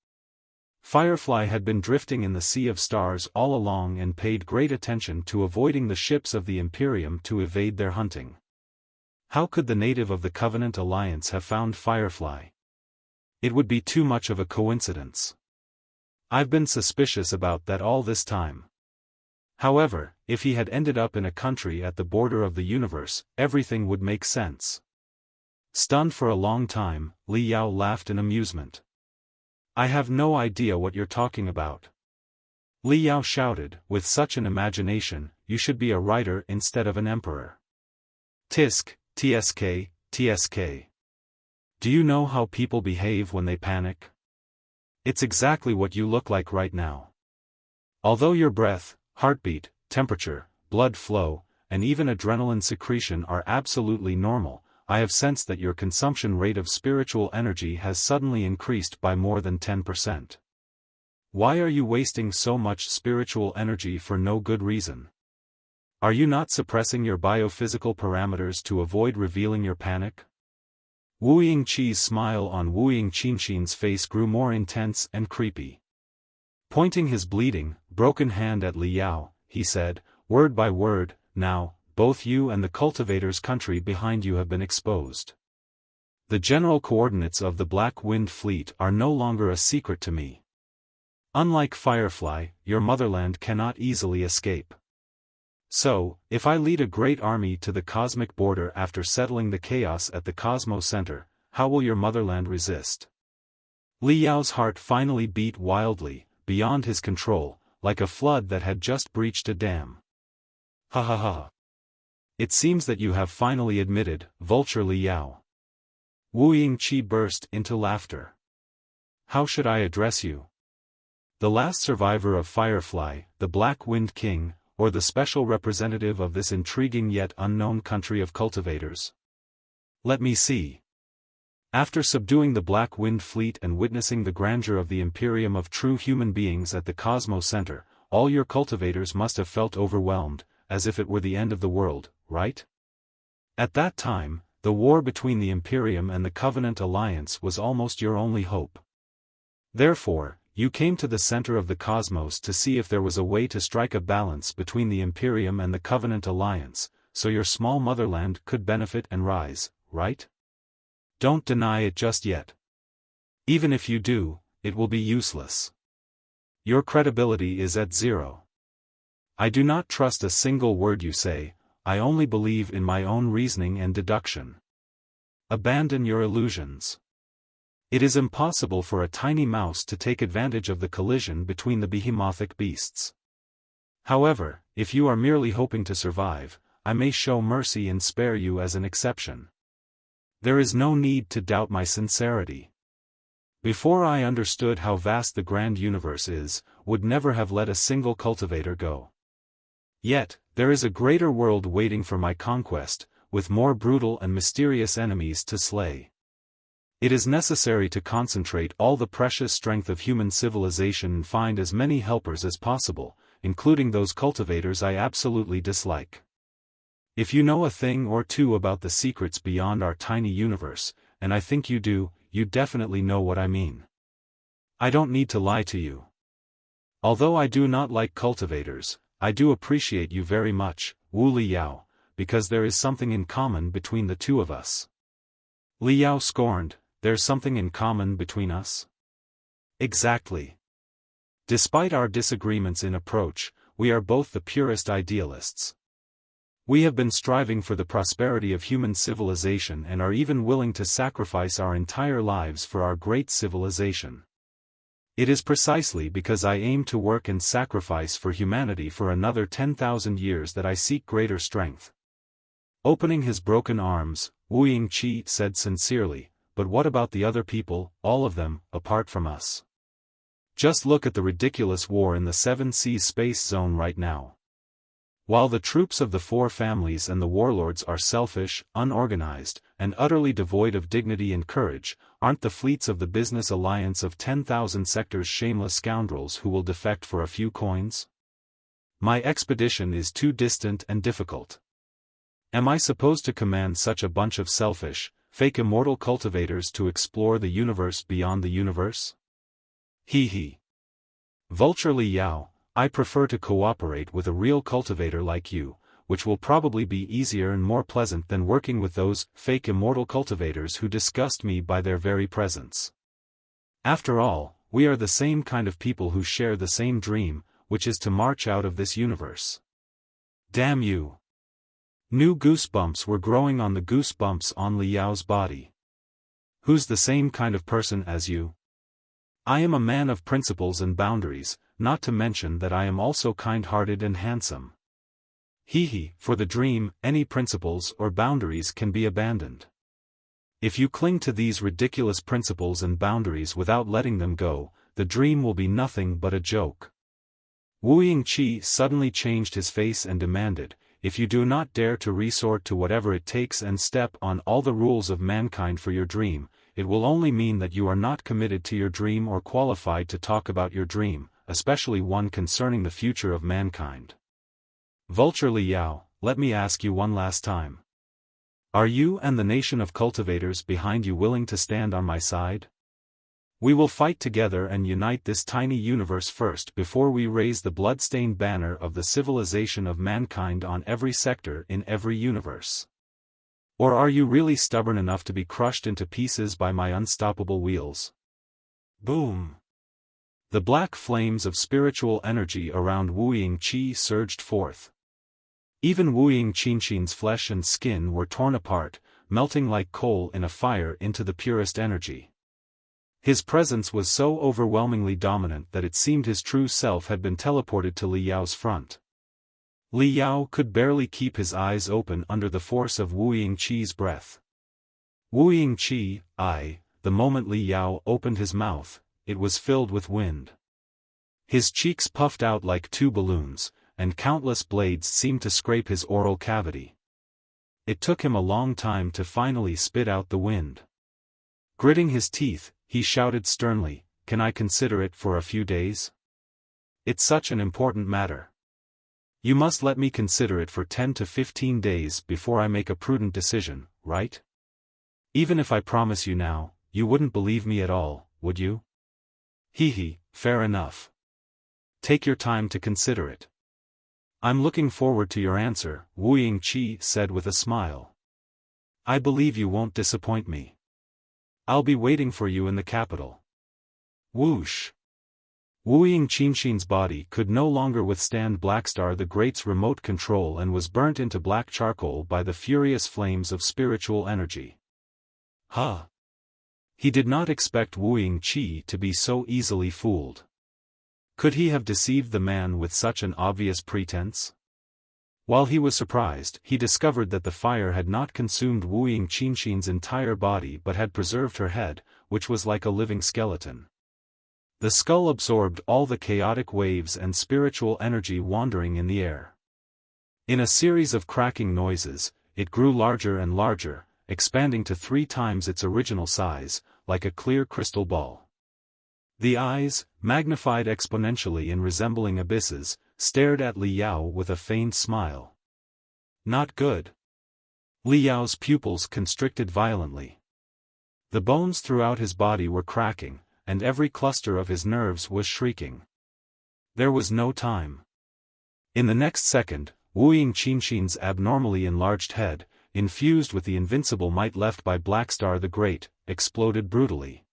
Firefly had been drifting in the Sea of Stars all along and paid great attention to avoiding the ships of the Imperium to evade their hunting. How could the native of the Covenant Alliance have found Firefly? It would be too much of a coincidence. I've been suspicious about that all this time. However, if he had ended up in a country at the border of the universe, everything would make sense. Stunned for a long time, Li Yao laughed in amusement. "I have no idea what you're talking about." Li Yao shouted, "With such an imagination, you should be a writer instead of an emperor. Tisk, tsk, tsk. Do you know how people behave when they panic? It's exactly what you look like right now. Although your breath, heartbeat, temperature, blood flow, and even adrenaline secretion are absolutely normal, I have sensed that your consumption rate of spiritual energy has suddenly increased by more than 10%. Why are you wasting so much spiritual energy for no good reason? Are you not suppressing your biophysical parameters to avoid revealing your panic?" Wu Yingqi's smile on Wu Yingqi's face grew more intense and creepy. Pointing his bleeding, broken hand at Li Yao, he said, word by word, "Now, both you and the cultivator's country behind you have been exposed. The general coordinates of the Black Wind Fleet are no longer a secret to me. Unlike Firefly, your motherland cannot easily escape. So, if I lead a great army to the cosmic border after settling the chaos at the Cosmo Center, how will your motherland resist?" Li Yao's heart finally beat wildly, beyond his control, like a flood that had just breached a dam. "Ha ha ha. It seems that you have finally admitted, Vulture Li Yao." Wu Yingqi burst into laughter. "How should I address you? The last survivor of Firefly, the Black Wind King, or the special representative of this intriguing yet unknown country of cultivators? Let me see. After subduing the Black Wind Fleet and witnessing the grandeur of the Imperium of true human beings at the Cosmo Center, all your cultivators must have felt overwhelmed, as if it were the end of the world, right? At that time, the war between the Imperium and the Covenant Alliance was almost your only hope. Therefore, you came to the center of the cosmos to see if there was a way to strike a balance between the Imperium and the Covenant Alliance, so your small motherland could benefit and rise, right? Don't deny it just yet. Even if you do, it will be useless. Your credibility is at zero. I do not trust a single word you say, I only believe in my own reasoning and deduction. Abandon your illusions. It is impossible for a tiny mouse to take advantage of the collision between the behemothic beasts. However, if you are merely hoping to survive, I may show mercy and spare you as an exception. There is no need to doubt my sincerity. Before I understood how vast the grand universe is, would never have let a single cultivator go. Yet, there is a greater world waiting for my conquest, with more brutal and mysterious enemies to slay. It is necessary to concentrate all the precious strength of human civilization and find as many helpers as possible, including those cultivators I absolutely dislike. If you know a thing or two about the secrets beyond our tiny universe, and I think you do, you definitely know what I mean. I don't need to lie to you. Although I do not like cultivators, I do appreciate you very much, Wu Liyao, because there is something in common between the two of us. Liyao scorned, there's something in common between us? Exactly. Despite our disagreements in approach, we are both the purest idealists. We have been striving for the prosperity of human civilization and are even willing to sacrifice our entire lives for our great civilization. It is precisely because I aim to work and sacrifice for humanity for another 10,000 years that I seek greater strength. Opening his broken arms, Wu Yingqi said sincerely, but what about the other people, all of them, apart from us? Just look at the ridiculous war in the Seven Seas space zone right now. While the troops of the four families and the warlords are selfish, unorganized, and utterly devoid of dignity and courage, aren't the fleets of the business alliance of 10,000 sectors shameless scoundrels who will defect for a few coins? My expedition is too distant and difficult. Am I supposed to command such a bunch of selfish, fake immortal cultivators to explore the universe beyond the universe? Hee hee. Vulture Liyao, I prefer to cooperate with a real cultivator like you, which will probably be easier and more pleasant than working with those fake immortal cultivators who disgust me by their very presence. After all, we are the same kind of people who share the same dream, which is to march out of this universe. Damn you. New goosebumps were growing on the goosebumps on Liao's body. Who's the same kind of person as you? I am a man of principles and boundaries, not to mention that I am also kind-hearted and handsome. Hee hee, for the dream, any principles or boundaries can be abandoned. If you cling to these ridiculous principles and boundaries without letting them go, the dream will be nothing but a joke. Wu Yingqi suddenly changed his face and demanded, if you do not dare to resort to whatever it takes and step on all the rules of mankind for your dream, it will only mean that you are not committed to your dream or qualified to talk about your dream, especially one concerning the future of mankind. Vulture Liyao, let me ask you one last time. Are you and the nation of cultivators behind you willing to stand on my side? We will fight together and unite this tiny universe first before we raise the blood-stained banner of the civilization of mankind on every sector in every universe. Or are you really stubborn enough to be crushed into pieces by my unstoppable wheels? Boom! The black flames of spiritual energy around Wu Yingqi surged forth. Even Wu Yingqi's flesh and skin were torn apart, melting like coal in a fire into the purest energy. His presence was so overwhelmingly dominant that it seemed his true self had been teleported to Li Yao's front. Li Yao could barely keep his eyes open under the force of Wu Yingqi's breath. Wu Yingqi, the moment Li Yao opened his mouth, it was filled with wind. His cheeks puffed out like two balloons, and countless blades seemed to scrape his oral cavity. It took him a long time to finally spit out the wind. Gritting his teeth, he shouted sternly, "Can I consider it for a few days? It's such an important matter. You must let me consider it for 10 to 15 days before I make a prudent decision, right? Even if I promise you now, you wouldn't believe me at all, would you?" "Hee, fair enough. Take your time to consider it." "I'm looking forward to your answer," Wuji said with a smile. "I believe you won't disappoint me. I'll be waiting for you in the capital." Whoosh! Wuji's body could no longer withstand Blackstar the Great's remote control and was burnt into black charcoal by the furious flames of spiritual energy. Huh! He did not expect Wuji to be so easily fooled. Could he have deceived the man with such an obvious pretense? While he was surprised, he discovered that the fire had not consumed Wuji's entire body but had preserved her head, which was like a living skeleton. The skull absorbed all the chaotic waves and spiritual energy wandering in the air. In a series of cracking noises, it grew larger and larger, expanding to 3 times its original size, like a clear crystal ball. The eyes, magnified exponentially and resembling abysses, stared at Li Yao with a feigned smile. Not good. Li Yao's pupils constricted violently. The bones throughout his body were cracking, and every cluster of his nerves was shrieking. There was no time. In the next second, Wuji's abnormally enlarged head, infused with the invincible might left by Blackstar the Great, exploded brutally.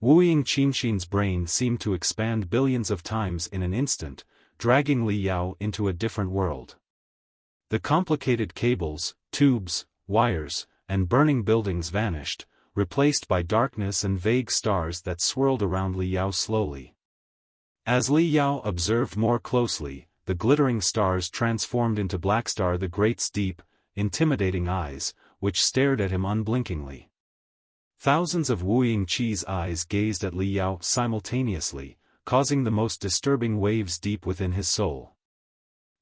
Wuji's brain seemed to expand billions of times in an instant, dragging Li Yao into a different world. The complicated cables, tubes, wires, and burning buildings vanished, replaced by darkness and vague stars that swirled around Li Yao slowly. As Li Yao observed more closely, the glittering stars transformed into Blackstar the Great's deep, intimidating eyes, which stared at him unblinkingly. Thousands of Wuji's eyes gazed at Li Yao simultaneously, causing the most disturbing waves deep within his soul.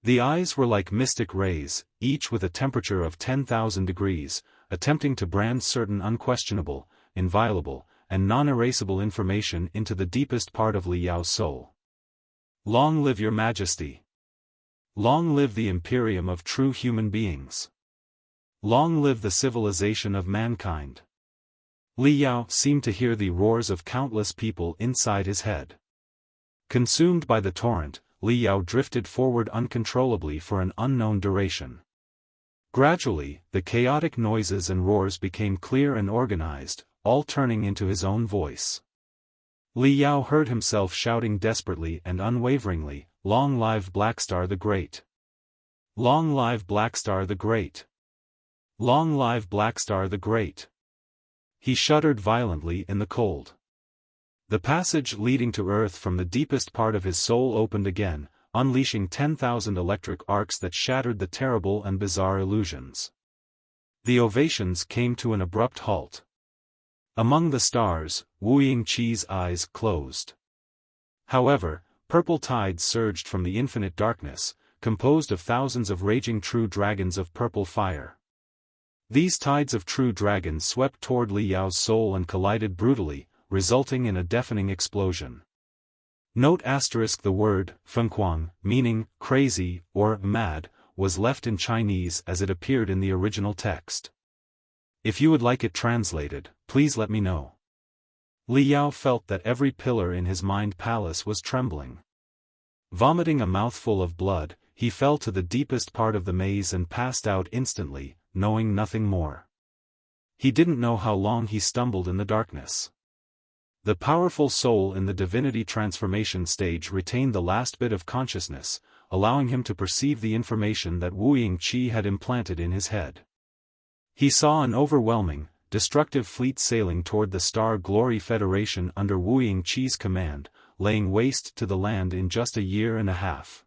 The eyes were like mystic rays, each with a temperature of 10,000 degrees, attempting to brand certain unquestionable, inviolable, and non-erasable information into the deepest part of Li Yao's soul. Long live your Majesty! Long live the Imperium of true human beings! Long live the civilization of mankind! Li Yao seemed to hear the roars of countless people inside his head. Consumed by the torrent, Li Yao drifted forward uncontrollably for an unknown duration. Gradually, the chaotic noises and roars became clear and organized, all turning into his own voice. Li Yao heard himself shouting desperately and unwaveringly, "Long live Blackstar the Great! Long live Blackstar the Great! Long live Blackstar the Great!" He shuddered violently in the cold. The passage leading to Earth from the deepest part of his soul opened again, unleashing 10,000 electric arcs that shattered the terrible and bizarre illusions. The ovations came to an abrupt halt. Among the stars, Wuji's eyes closed. However, purple tides surged from the infinite darkness, composed of thousands of raging true dragons of purple fire. These tides of true dragons swept toward Li Yao's soul and collided brutally, resulting in a deafening explosion. Note asterisk the word, fengquang, meaning, crazy, or mad, was left in Chinese as it appeared in the original text. If you would like it translated, please let me know. Li Yao felt that every pillar in his mind palace was trembling. Vomiting a mouthful of blood, he fell to the deepest part of the maze and passed out instantly, knowing nothing more. He didn't know how long he stumbled in the darkness. The powerful soul in the divinity transformation stage retained the last bit of consciousness, allowing him to perceive the information that Wuji had implanted in his head. He saw an overwhelming, destructive fleet sailing toward the Star Glory Federation under Wuji's command, laying waste to the land in just a year and a half.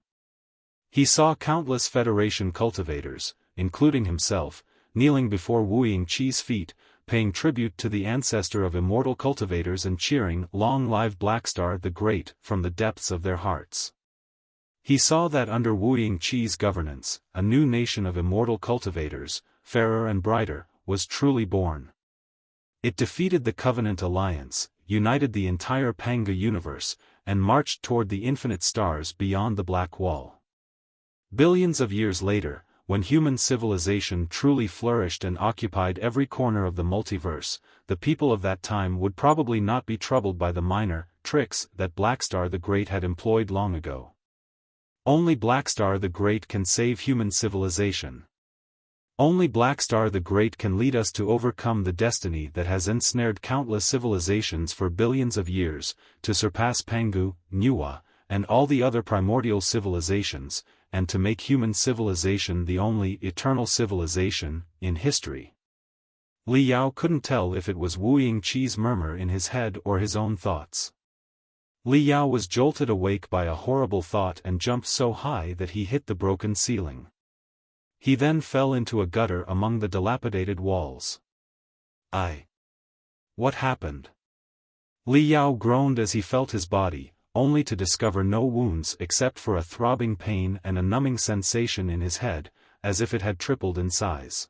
He saw countless Federation cultivators, including himself, kneeling before Wuji's feet, paying tribute to the ancestor of immortal cultivators and cheering "Long live Blackstar the Great" from the depths of their hearts. He saw that under Wuji's governance, a new nation of immortal cultivators, fairer and brighter, was truly born. It defeated the Covenant Alliance, united the entire Panga universe, and marched toward the infinite stars beyond the Black Wall. Billions of years later, when human civilization truly flourished and occupied every corner of the multiverse, the people of that time would probably not be troubled by the minor tricks that Blackstar the Great had employed long ago. Only Blackstar the Great can save human civilization. Only Blackstar the Great can lead us to overcome the destiny that has ensnared countless civilizations for billions of years, to surpass Pangu, Nuwa, and all the other primordial civilizations, and to make human civilization the only eternal civilization in history. Li Yao couldn't tell if it was Wu Yingqi's murmur in his head or his own thoughts. Li Yao was jolted awake by a horrible thought and jumped so high that he hit the broken ceiling. He then fell into a gutter among the dilapidated walls. What happened? Li Yao groaned as he felt his body, only to discover no wounds except for a throbbing pain and a numbing sensation in his head, as if it had tripled in size.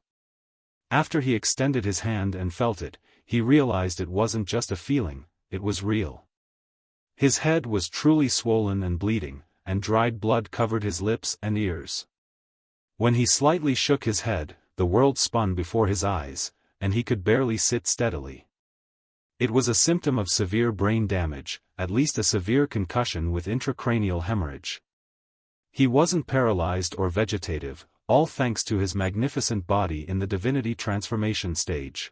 After he extended his hand and felt it, he realized it wasn't just a feeling, it was real. His head was truly swollen and bleeding, and dried blood covered his lips and ears. When he slightly shook his head, the world spun before his eyes, and he could barely sit steadily. It was a symptom of severe brain damage, at least a severe concussion with intracranial hemorrhage. He wasn't paralyzed or vegetative, all thanks to his magnificent body in the divinity transformation stage.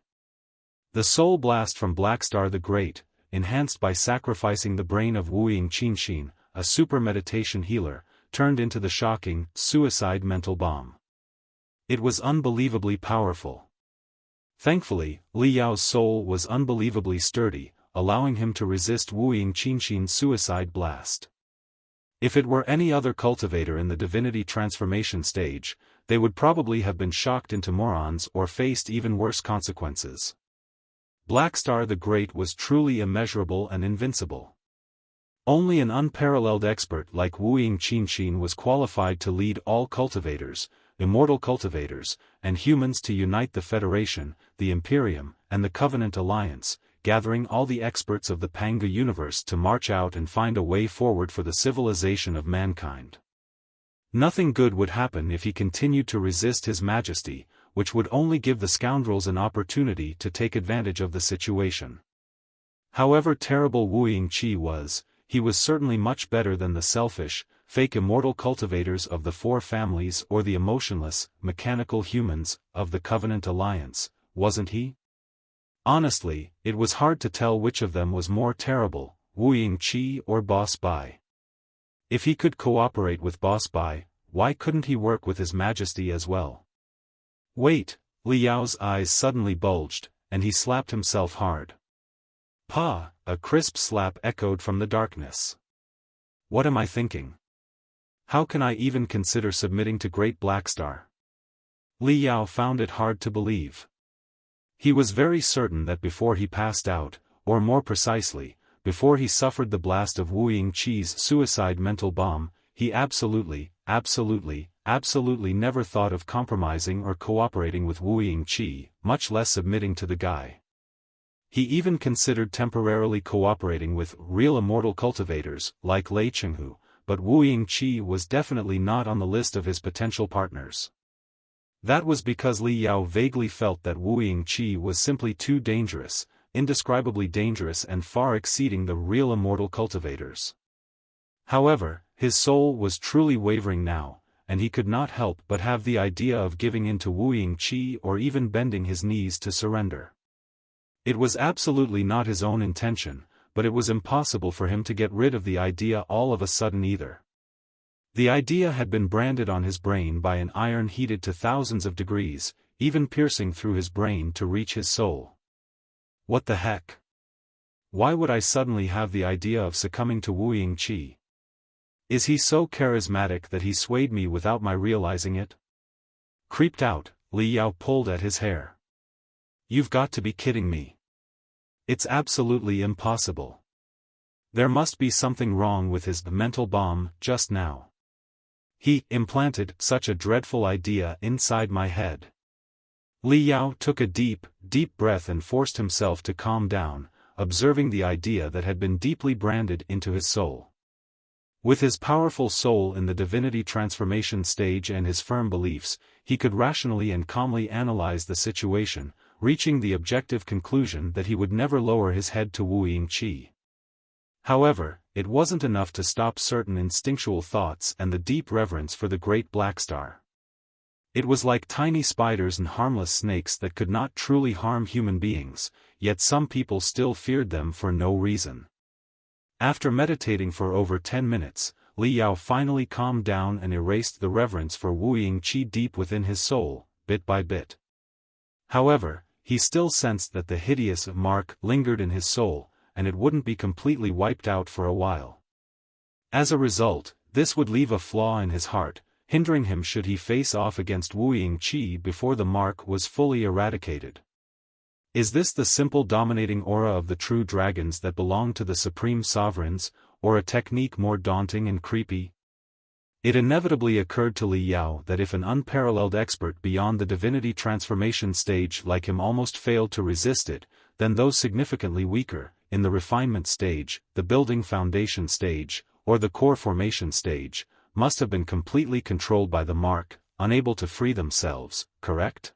The soul blast from Blackstar the Great, enhanced by sacrificing the brain of Wu Yingqin, a super meditation healer, turned into the shocking, suicide mental bomb. It was unbelievably powerful. Thankfully, Li Yao's soul was unbelievably sturdy, allowing him to resist Wu Yingqin's suicide blast. If it were any other cultivator in the divinity transformation stage, they would probably have been shocked into morons or faced even worse consequences. Blackstar the Great was truly immeasurable and invincible. Only an unparalleled expert like Wu Yingqin was qualified to lead all cultivators, immortal cultivators, and humans to unite the Federation, the Imperium, and the Covenant Alliance, gathering all the experts of the Panga universe to march out and find a way forward for the civilization of mankind. Nothing good would happen if he continued to resist His Majesty, which would only give the scoundrels an opportunity to take advantage of the situation. However terrible Wu Yingqi was, he was certainly much better than the selfish, fake immortal cultivators of the Four Families or the emotionless, mechanical humans of the Covenant Alliance, wasn't he? Honestly, it was hard to tell which of them was more terrible, Wu Yingqi or Boss Bai. If he could cooperate with Boss Bai, why couldn't he work with His Majesty as well? Wait, Li Yao's eyes suddenly bulged, and he slapped himself hard. Pa! A crisp slap echoed from the darkness. What am I thinking? How can I even consider submitting to Great Blackstar? Li Yao found it hard to believe. He was very certain that before he passed out, or more precisely, before he suffered the blast of Wu Yingqi's suicide mental bomb, he absolutely never thought of compromising or cooperating with Wu Yingqi, much less submitting to the guy. He even considered temporarily cooperating with real immortal cultivators, like Lei Chenghu, but Wu Yingqi was definitely not on the list of his potential partners. That was because Li Yao vaguely felt that Wu Yingqi was simply too dangerous, indescribably dangerous and far exceeding the real immortal cultivators. However, his soul was truly wavering now, and he could not help but have the idea of giving in to Wu Yingqi or even bending his knees to surrender. It was absolutely not his own intention, but it was impossible for him to get rid of the idea all of a sudden either. The idea had been branded on his brain by an iron heated to thousands of degrees, even piercing through his brain to reach his soul. What the heck? Why would I suddenly have the idea of succumbing to Wu Yingqi? Is he so charismatic that he swayed me without my realizing it? Creeped out, Li Yao pulled at his hair. You've got to be kidding me. It's absolutely impossible. There must be something wrong with his mental bomb just now. He implanted such a dreadful idea inside my head. Li Yao took a deep breath and forced himself to calm down, observing the idea that had been deeply branded into his soul. With his powerful soul in the divinity transformation stage and his firm beliefs, he could rationally and calmly analyze the situation, reaching the objective conclusion that he would never lower his head to wooing Qi. However, it wasn't enough to stop certain instinctual thoughts and the deep reverence for the great black star. It was like tiny spiders and harmless snakes that could not truly harm human beings, yet some people still feared them for no reason. After meditating for over 10 minutes, Li Yao finally calmed down and erased the reverence for wooing Qi deep within his soul, bit by bit. However, he still sensed that the hideous mark lingered in his soul, and it wouldn't be completely wiped out for a while. As a result, this would leave a flaw in his heart, hindering him should he face off against wooing Qi before the mark was fully eradicated. Is this the simple dominating aura of the true dragons that belong to the supreme sovereigns, or a technique more daunting and creepy? It inevitably occurred to Li Yao that if an unparalleled expert beyond the divinity transformation stage like him almost failed to resist it, then those significantly weaker, in the refinement stage, the building foundation stage, or the core formation stage, must have been completely controlled by the mark, unable to free themselves, correct?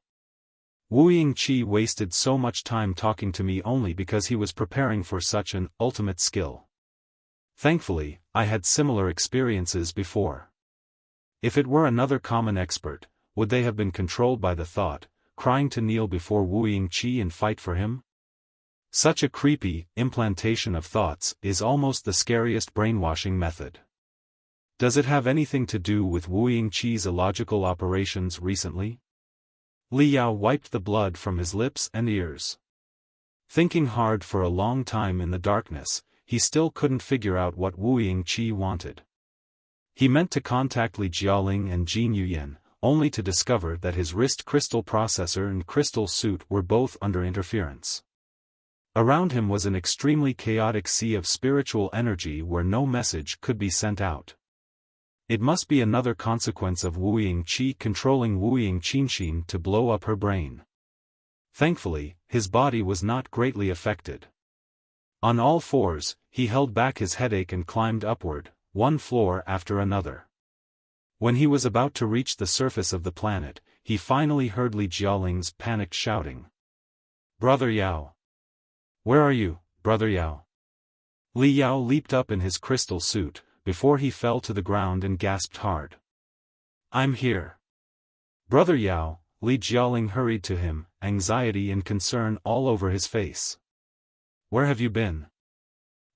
Wooing Qi wasted so much time talking to me only because he was preparing for such an ultimate skill. Thankfully, I had similar experiences before. If it were another common expert, would they have been controlled by the thought, crying to kneel before wooing Qi and fight for him? Such a creepy implantation of thoughts is almost the scariest brainwashing method. Does it have anything to do with wooing Qi's illogical operations recently? Li Yao wiped the blood from his lips and ears. Thinking hard for a long time in the darkness, he still couldn't figure out what wooing Qi wanted. He meant to contact Li Jialing and Jin Yuyan, only to discover that his wrist crystal processor and crystal suit were both under interference. Around him was an extremely chaotic sea of spiritual energy where no message could be sent out. It must be another consequence of wooing Qi controlling wooing Qinshin to blow up her brain. Thankfully, his body was not greatly affected. On all fours, he held back his headache and climbed upward, one floor after another. When he was about to reach the surface of the planet, he finally heard Li Jialing's panicked shouting. "Brother Yao! Where are you, Brother Yao?" Li Yao leaped up in his crystal suit, before he fell to the ground and gasped hard. "I'm here." "Brother Yao," Li Jialing hurried to him, anxiety and concern all over his face. "Where have you been?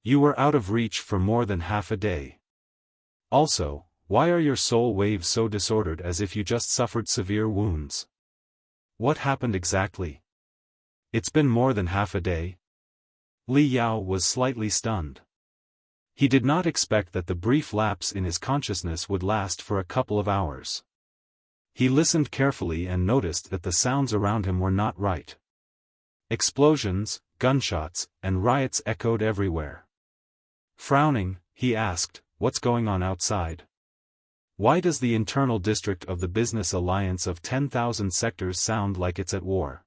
You were out of reach for more than half a day. Also, why are your soul waves so disordered as if you just suffered severe wounds? What happened exactly? It's been more than half a day." Li Yao was slightly stunned. He did not expect that the brief lapse in his consciousness would last for a couple of hours. He listened carefully and noticed that the sounds around him were not right. Explosions, gunshots, and riots echoed everywhere. Frowning, he asked, "What's going on outside? Why does the internal district of the Business Alliance of 10,000 sectors sound like it's at war?"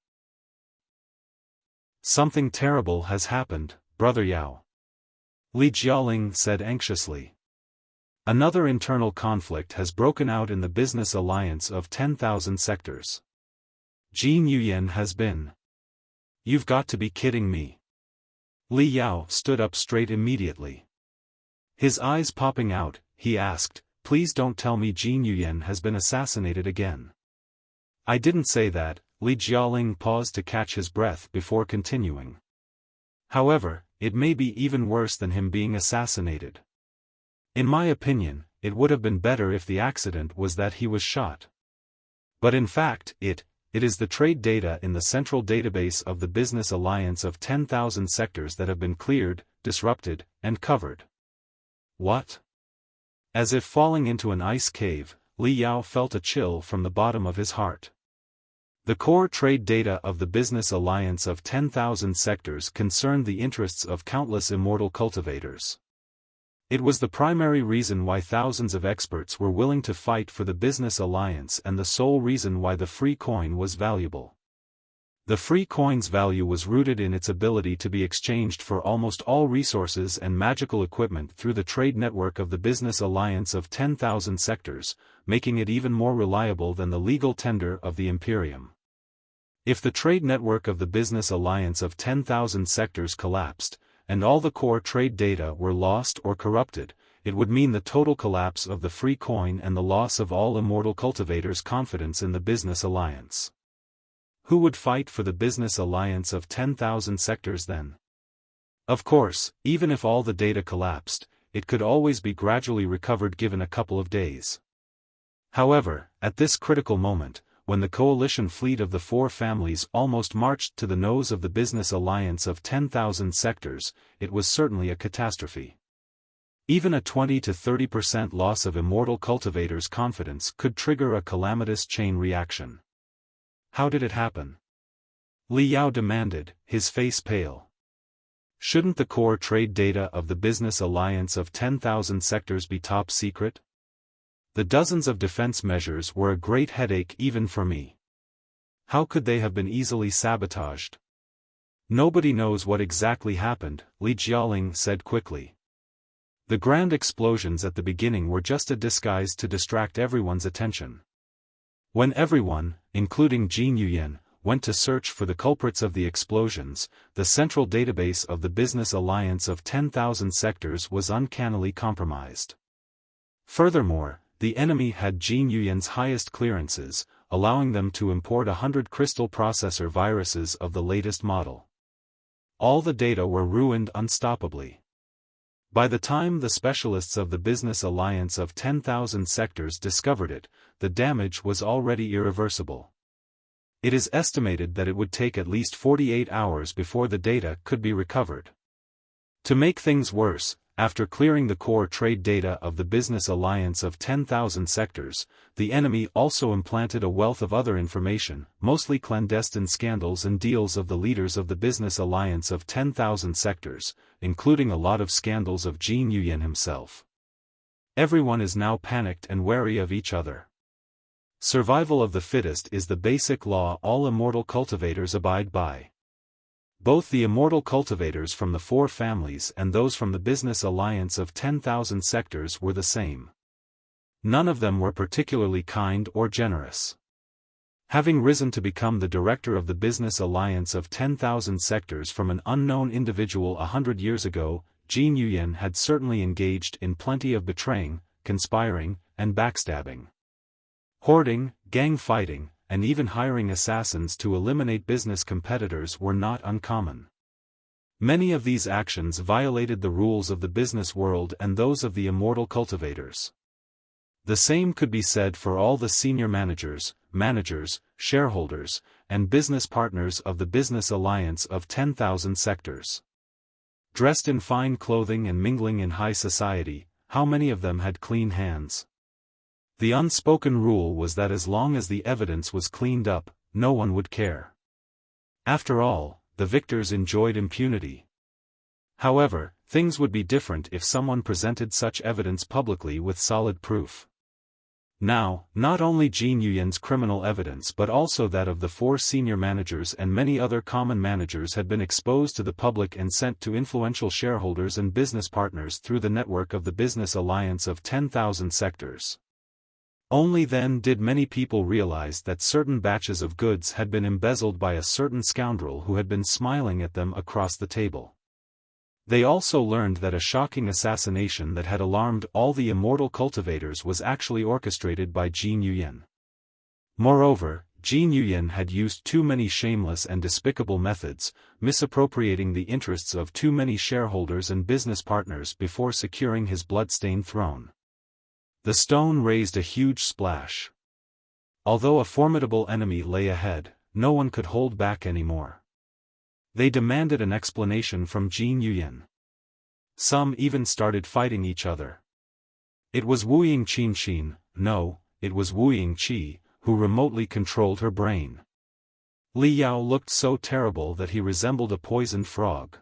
"Something terrible has happened, Brother Yao," Li Jialing said anxiously. "Another internal conflict has broken out in the Business Alliance of 10,000 sectors. Jin Yuyan has been..." "You've got to be kidding me." Li Yao stood up straight immediately. His eyes popping out, he asked, "Please don't tell me Jin Yuyan has been assassinated again." "I didn't say that." Li Jialing paused to catch his breath before continuing. "However, it may be even worse than him being assassinated. In my opinion, it would have been better if the accident was that he was shot. But in fact, it is the trade data in the central database of the Business Alliance of 10,000 sectors that have been cleared, disrupted, and covered." "What?" As if falling into an ice cave, Li Yao felt a chill from the bottom of his heart. The core trade data of the Business Alliance of 10,000 sectors concerned the interests of countless immortal cultivators. It was the primary reason why thousands of experts were willing to fight for the Business Alliance and the sole reason why the free coin was valuable. The free coin's value was rooted in its ability to be exchanged for almost all resources and magical equipment through the trade network of the Business Alliance of 10,000 Sectors, making it even more reliable than the legal tender of the Imperium. If the trade network of the Business Alliance of 10,000 Sectors collapsed, and all the core trade data were lost or corrupted, it would mean the total collapse of the free coin and the loss of all immortal cultivators' confidence in the Business Alliance. Who would fight for the Business Alliance of 10,000 Sectors then? Of course, even if all the data collapsed, it could always be gradually recovered given a couple of days. However, at this critical moment, when the coalition fleet of the four families almost marched to the nose of the Business Alliance of 10,000 Sectors, it was certainly a catastrophe. Even a 20 to 30% loss of immortal cultivators' confidence could trigger a calamitous chain reaction. How did it happen? Li Yao demanded, his face pale. Shouldn't the core trade data of the Business Alliance of 10,000 Sectors be top secret? The dozens of defense measures were a great headache even for me. How could they have been easily sabotaged? Nobody knows what exactly happened, Li Jialing said quickly. The grand explosions at the beginning were just a disguise to distract everyone's attention. When everyone, including Jin Yuyan, went to search for the culprits of the explosions, the central database of the Business Alliance of 10,000 Sectors was uncannily compromised. Furthermore, the enemy had Jin Yuyan's highest clearances, allowing them to import 100 crystal processor viruses of the latest model. All the data were ruined unstoppably. By the time the specialists of the Business Alliance of 10,000 Sectors discovered it, the damage was already irreversible. It is estimated that it would take at least 48 hours before the data could be recovered. To make things worse, after clearing the core trade data of the Business Alliance of 10,000 Sectors, the enemy also implanted a wealth of other information, mostly clandestine scandals and deals of the leaders of the Business Alliance of 10,000 Sectors, including a lot of scandals of Jin Yuyan himself. Everyone is now panicked and wary of each other. Survival of the fittest is the basic law all immortal cultivators abide by. Both the immortal cultivators from the four families and those from the Business Alliance of 10,000 Sectors were the same. None of them were particularly kind or generous. Having risen to become the director of the Business Alliance of 10,000 Sectors from an unknown individual 100 years ago, Jin Yuyan had certainly engaged in plenty of betraying, conspiring, and backstabbing. Hoarding, gang fighting, and even hiring assassins to eliminate business competitors were not uncommon. Many of these actions violated the rules of the business world and those of the immortal cultivators. The same could be said for all the senior managers, shareholders, and business partners of the Business Alliance of 10,000 Sectors. Dressed in fine clothing and mingling in high society, how many of them had clean hands? The unspoken rule was that as long as the evidence was cleaned up, no one would care. After all, the victors enjoyed impunity. However, things would be different if someone presented such evidence publicly with solid proof. Now, not only Jin Yuyan's criminal evidence but also that of the four senior managers and many other common managers had been exposed to the public and sent to influential shareholders and business partners through the network of the Business Alliance of 10,000 Sectors. Only then did many people realize that certain batches of goods had been embezzled by a certain scoundrel who had been smiling at them across the table. They also learned that a shocking assassination that had alarmed all the immortal cultivators was actually orchestrated by Jin Yuyan. Moreover, Jin Yuyan had used too many shameless and despicable methods, misappropriating the interests of too many shareholders and business partners before securing his blood-stained throne. The stone raised a huge splash. Although a formidable enemy lay ahead, no one could hold back anymore. They demanded an explanation from Jin Yuyan. Some even started fighting each other. It was Wu Yingqianxin, no, it was Wu Yingqi, who remotely controlled her brain. Li Yao looked so terrible that he resembled a poisoned frog.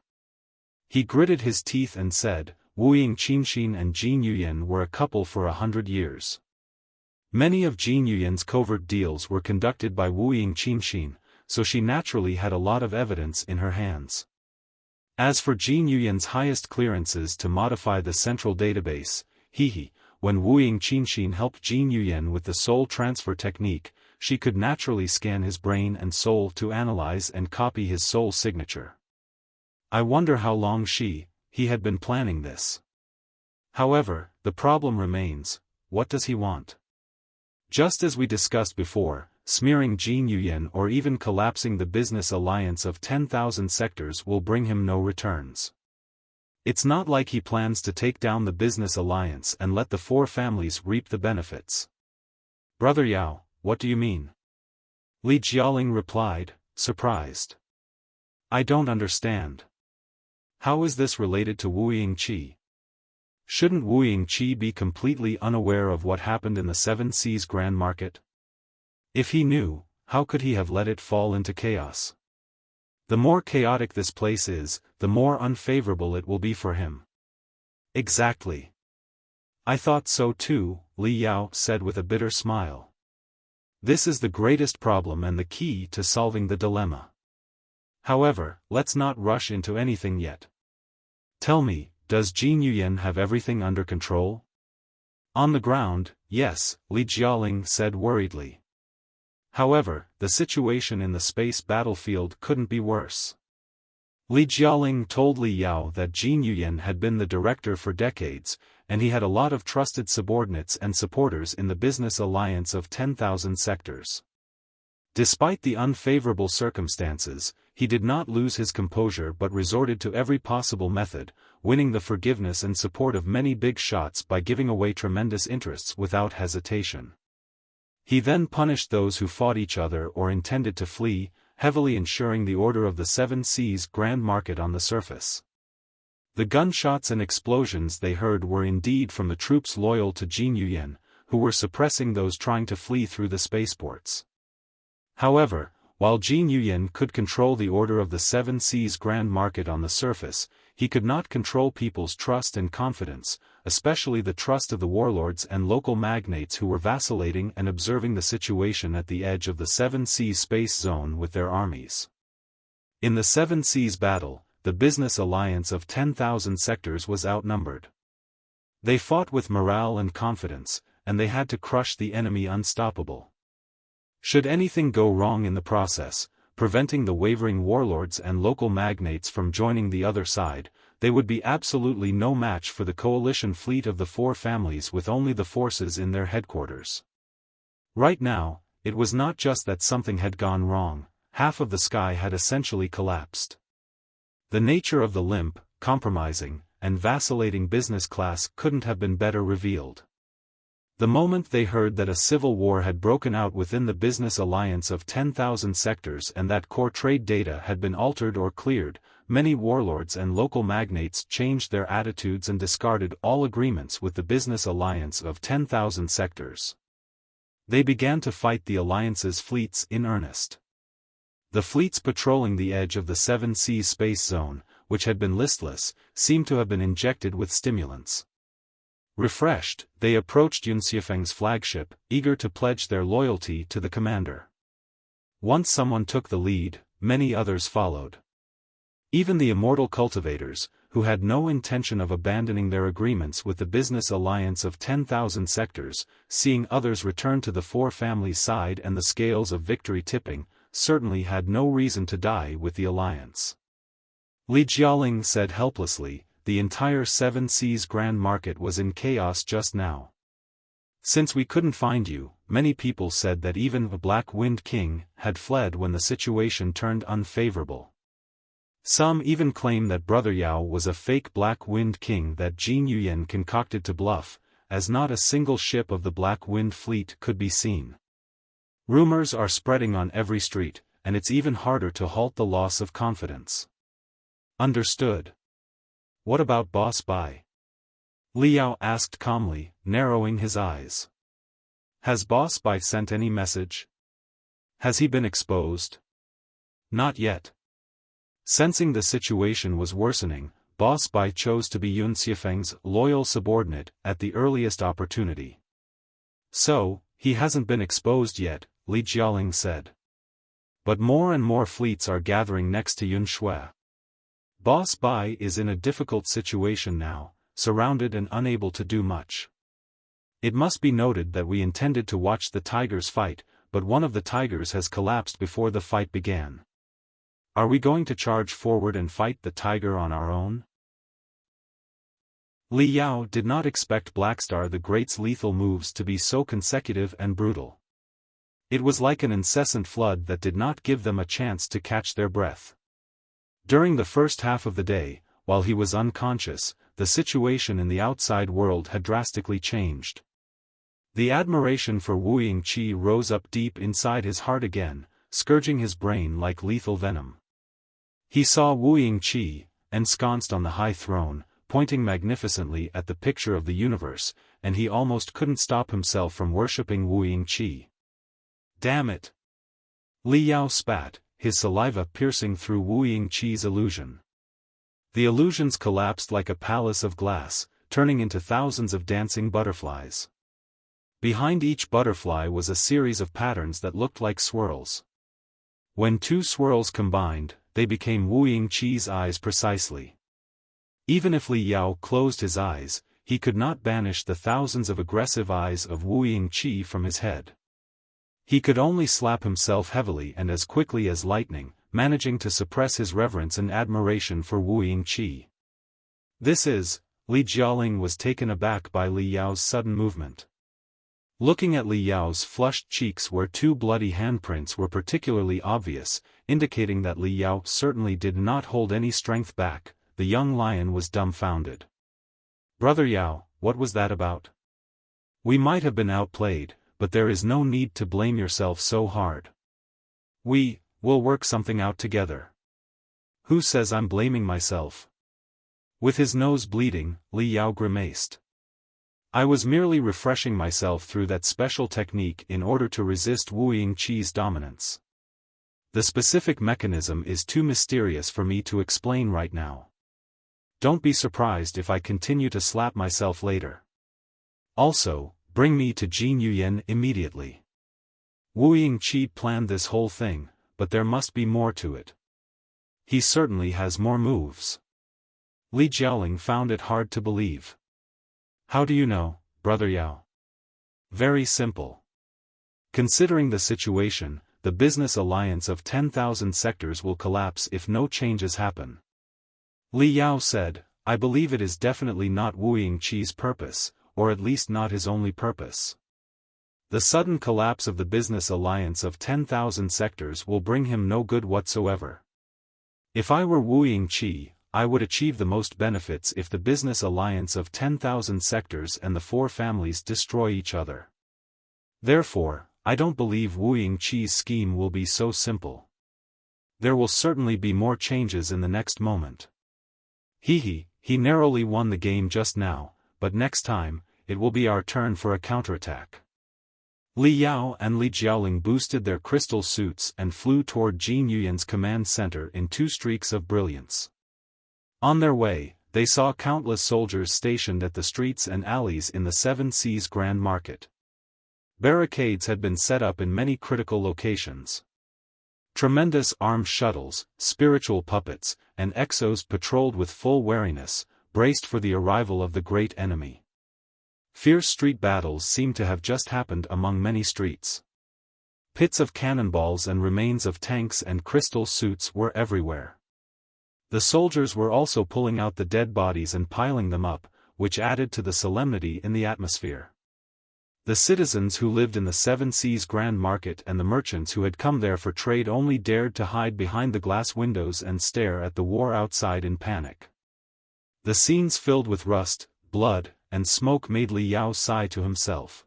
He gritted his teeth and said, Wu Yingqianxin and Jin Yuyan were a couple for 100 years. Many of Jin Yuyan's covert deals were conducted by Wu Yingqianxin, so she naturally had a lot of evidence in her hands. As for Jin Yuyan's highest clearances to modify the central database, when Wu Qinshin helped Jin Yuyan with the soul transfer technique, she could naturally scan his brain and soul to analyze and copy his soul signature. I wonder how long he had been planning this. However, the problem remains, what does he want? Just as we discussed before, smearing Jin Yuyan or even collapsing the business alliance of 10,000 sectors will bring him no returns. It's not like he plans to take down the business alliance and let the four families reap the benefits. Brother Yao, what do you mean? Li Jialing replied, surprised. I don't understand. How is this related to Wu Yingqi? Shouldn't Wu Yingqi be completely unaware of what happened in the Seven Seas Grand Market? If he knew, how could he have let it fall into chaos? The more chaotic this place is, the more unfavorable it will be for him. Exactly. I thought so too, Li Yao said with a bitter smile. This is the greatest problem and the key to solving the dilemma. However, let's not rush into anything yet. Tell me, does Jin Yuyan have everything under control? On the ground, yes, Li Jialing said worriedly. However, the situation in the space battlefield couldn't be worse. Li Jialing told Li Yao that Jin Yuyan had been the director for decades, and he had a lot of trusted subordinates and supporters in the business alliance of 10,000 sectors. Despite the unfavorable circumstances, he did not lose his composure but resorted to every possible method, winning the forgiveness and support of many big shots by giving away tremendous interests without hesitation. He then punished those who fought each other or intended to flee, heavily ensuring the order of the Seven Seas Grand Market on the surface. The gunshots and explosions they heard were indeed from the troops loyal to Jin Yuyan, who were suppressing those trying to flee through the spaceports. However, while Jin Yuyan could control the order of the Seven Seas Grand Market on the surface, he could not control people's trust and confidence, especially the trust of the warlords and local magnates who were vacillating and observing the situation at the edge of the Seven Seas space zone with their armies. In the Seven Seas battle, the business alliance of 10,000 sectors was outnumbered. They fought with morale and confidence, and they had to crush the enemy unstoppable. Should anything go wrong in the process, preventing the wavering warlords and local magnates from joining the other side, they would be absolutely no match for the coalition fleet of the four families with only the forces in their headquarters. Right now, it was not just that something had gone wrong, half of the sky had essentially collapsed. The nature of the limp, compromising, and vacillating business class couldn't have been better revealed. The moment they heard that a civil war had broken out within the business alliance of 10,000 sectors and that core trade data had been altered or cleared, many warlords and local magnates changed their attitudes and discarded all agreements with the business alliance of 10,000 sectors. They began to fight the alliance's fleets in earnest. The fleets patrolling the edge of the Seven Seas space zone, which had been listless, seemed to have been injected with stimulants. Refreshed, they approached Xuefeng's flagship, eager to pledge their loyalty to the commander. Once someone took the lead, many others followed. Even the immortal cultivators, who had no intention of abandoning their agreements with the business alliance of 10,000 sectors, seeing others return to the four families' side and the scales of victory tipping, certainly had no reason to die with the alliance. Li Jialing said helplessly, the entire Seven Seas Grand Market was in chaos just now. Since we couldn't find you, many people said that even the Black Wind King had fled when the situation turned unfavorable. Some even claim that Brother Yao was a fake Black Wind King that Jin Yuyan concocted to bluff, as not a single ship of the Black Wind Fleet could be seen. Rumors are spreading on every street, and it's even harder to halt the loss of confidence. Understood. What about Boss Bai? Li Yao asked calmly, narrowing his eyes. Has Boss Bai sent any message? Has he been exposed? Not yet. Sensing the situation was worsening, Boss Bai chose to be Xuefeng's loyal subordinate at the earliest opportunity. So, he hasn't been exposed yet, Li Jialing said. But more and more fleets are gathering next to Yunshui. Boss Bai is in a difficult situation now, surrounded and unable to do much. It must be noted that we intended to watch the tigers fight, but one of the tigers has collapsed before the fight began. Are we going to charge forward and fight the tiger on our own? Li Yao did not expect Blackstar the Great's lethal moves to be so consecutive and brutal. It was like an incessant flood that did not give them a chance to catch their breath. During the first half of the day, while he was unconscious, the situation in the outside world had drastically changed. The admiration for Wu Yingqi rose up deep inside his heart again, scourging his brain like lethal venom. He saw Wu Yingqi, ensconced on the high throne, pointing magnificently at the picture of the universe, and he almost couldn't stop himself from worshipping Wu Yingqi. Damn it! Li Yao spat, his saliva piercing through Wu Yingqi's illusion. The illusions collapsed like a palace of glass, turning into thousands of dancing butterflies. Behind each butterfly was a series of patterns that looked like swirls. When two swirls combined, they became Wu Yingqi's eyes precisely. Even if Li Yao closed his eyes, he could not banish the thousands of aggressive eyes of Wu Yingqi from his head. He could only slap himself heavily and as quickly as lightning, managing to suppress his reverence and admiration for Wu Yingqi. Li Jialing was taken aback by Li Yao's sudden movement. Looking at Li Yao's flushed cheeks where two bloody handprints were particularly obvious, indicating that Li Yao certainly did not hold any strength back, the young lion was dumbfounded. Brother Yao, what was that about? We might have been outplayed, but there is no need to blame yourself so hard. We'll work something out together. Who says I'm blaming myself? With his nose bleeding, Li Yao grimaced. I was merely refreshing myself through that special technique in order to resist Wu Yingqi's dominance. The specific mechanism is too mysterious for me to explain right now. Don't be surprised if I continue to slap myself later. Also, bring me to Jin Yuyan immediately. Wu Yingqi planned this whole thing, but there must be more to it. He certainly has more moves. Li Jialing found it hard to believe. How do you know, Brother Yao? Very simple. Considering the situation, the business alliance of 10,000 sectors will collapse if no changes happen. Li Yao said, I believe it is definitely not Wu Yingqi's purpose, or at least not his only purpose. The sudden collapse of the business alliance of 10,000 sectors will bring him no good whatsoever. If I were Wu Yingqi, I would achieve the most benefits if the business alliance of 10,000 sectors and the four families destroy each other. Therefore, I don't believe Wu Yingqi's scheme will be so simple. There will certainly be more changes in the next moment. He narrowly won the game just now, but next time, it will be our turn for a counterattack. Li Yao and Li Jialing boosted their crystal suits and flew toward Jin Yuyan's command center in two streaks of brilliance. On their way, they saw countless soldiers stationed at the streets and alleys in the Seven Seas Grand Market. Barricades had been set up in many critical locations. Tremendous armed shuttles, spiritual puppets, and exos patrolled with full wariness, braced for the arrival of the great enemy. Fierce street battles seemed to have just happened among many streets. Pits of cannonballs and remains of tanks and crystal suits were everywhere. The soldiers were also pulling out the dead bodies and piling them up, which added to the solemnity in the atmosphere. The citizens who lived in the Seven Seas Grand Market and the merchants who had come there for trade only dared to hide behind the glass windows and stare at the war outside in panic. The scenes filled with rust, blood, and smoke made Li Yao sigh to himself.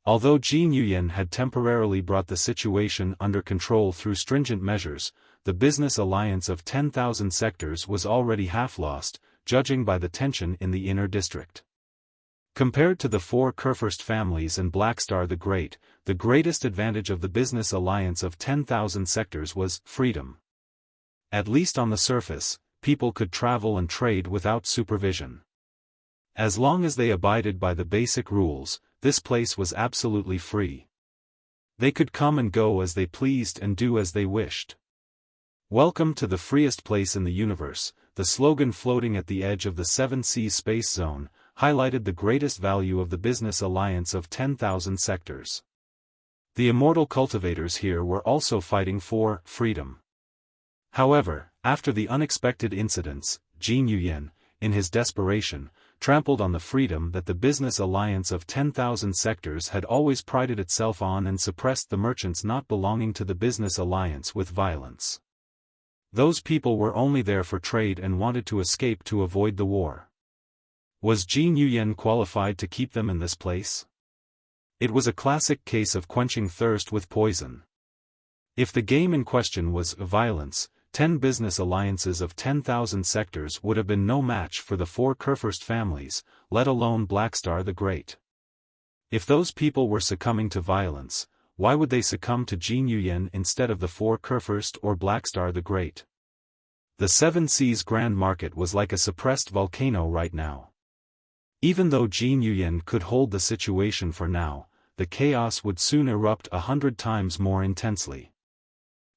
Although Jin Yuyan had temporarily brought the situation under control through stringent measures, the business alliance of 10,000 sectors was already half lost, judging by the tension in the inner district. Compared to the four Kurfürst families and Blackstar the Great, the greatest advantage of the business alliance of 10,000 sectors was freedom. At least on the surface, people could travel and trade without supervision. As long as they abided by the basic rules, this place was absolutely free. They could come and go as they pleased and do as they wished. Welcome to the freest place in the universe, the slogan floating at the edge of the 7 Seas space zone, highlighted the greatest value of the business alliance of 10,000 sectors. The immortal cultivators here were also fighting for freedom. However, after the unexpected incidents, Jin Yuyan, in his desperation, trampled on the freedom that the business alliance of 10,000 sectors had always prided itself on and suppressed the merchants not belonging to the business alliance with violence. Those people were only there for trade and wanted to escape to avoid the war. Was Jin Yuyan qualified to keep them in this place? It was a classic case of quenching thirst with poison. If the game in question was violence, 10 business alliances of 10,000 sectors would have been no match for the 4 Kurfürst families, let alone Blackstar the Great. If those people were succumbing to violence, why would they succumb to Jin Yuyan instead of the 4 Kurfürst or Blackstar the Great? The 7 Seas Grand Market was like a suppressed volcano right now. Even though Jin Yuyan could hold the situation for now, the chaos would soon erupt 100 times more intensely.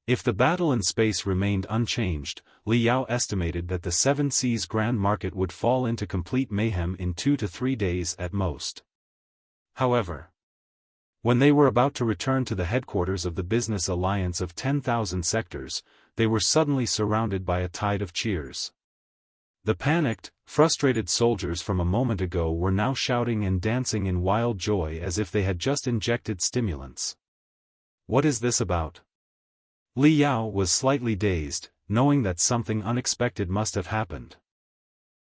If the battle in space remained unchanged, Li Yao estimated that the 7 Seas Grand Market would fall into complete mayhem in 2 to 3 days at most. However, when they were about to return to the headquarters of the business alliance of 10,000 sectors, they were suddenly surrounded by a tide of cheers. The panicked, frustrated soldiers from a moment ago were now shouting and dancing in wild joy as if they had just injected stimulants. What is this about? Li Yao was slightly dazed, knowing that something unexpected must have happened.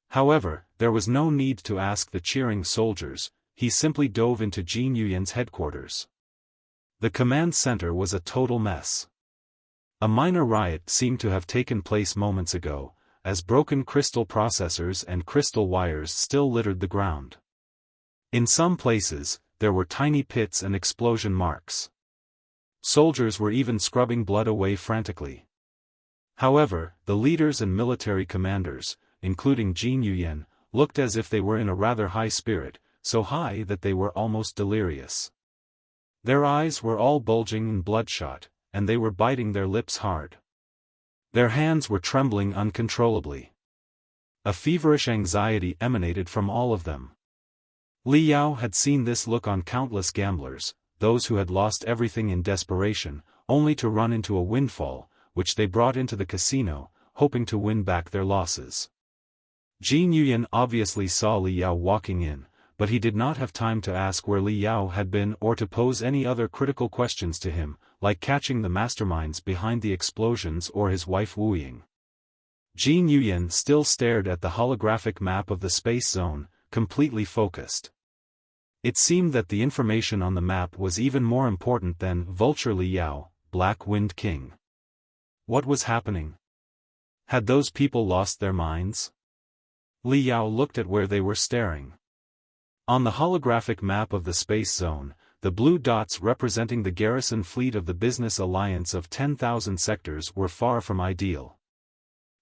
However, there was no need to ask the cheering soldiers, he simply dove into Jin Yuyan's headquarters. The command center was a total mess. A minor riot seemed to have taken place moments ago, as broken crystal processors and crystal wires still littered the ground. In some places, there were tiny pits and explosion marks. Soldiers were even scrubbing blood away frantically. However, the leaders and military commanders, including Jin Yuyan, looked as if they were in a rather high spirit, so high that they were almost delirious. Their eyes were all bulging and bloodshot, and they were biting their lips hard. Their hands were trembling uncontrollably. A feverish anxiety emanated from all of them. Li Yao had seen this look on countless gamblers, those who had lost everything in desperation, only to run into a windfall, which they brought into the casino, hoping to win back their losses. Jin Yuyan obviously saw Li Yao walking in, but he did not have time to ask where Li Yao had been or to pose any other critical questions to him, like catching the masterminds behind the explosions or his wife wooing. Jin Yuyan still stared at the holographic map of the space zone, completely focused. It seemed that the information on the map was even more important than Vulture Li Yao, Black Wind King. What was happening? Had those people lost their minds? Li Yao looked at where they were staring. On the holographic map of the space zone, the blue dots representing the garrison fleet of the business alliance of 10,000 sectors were far from ideal.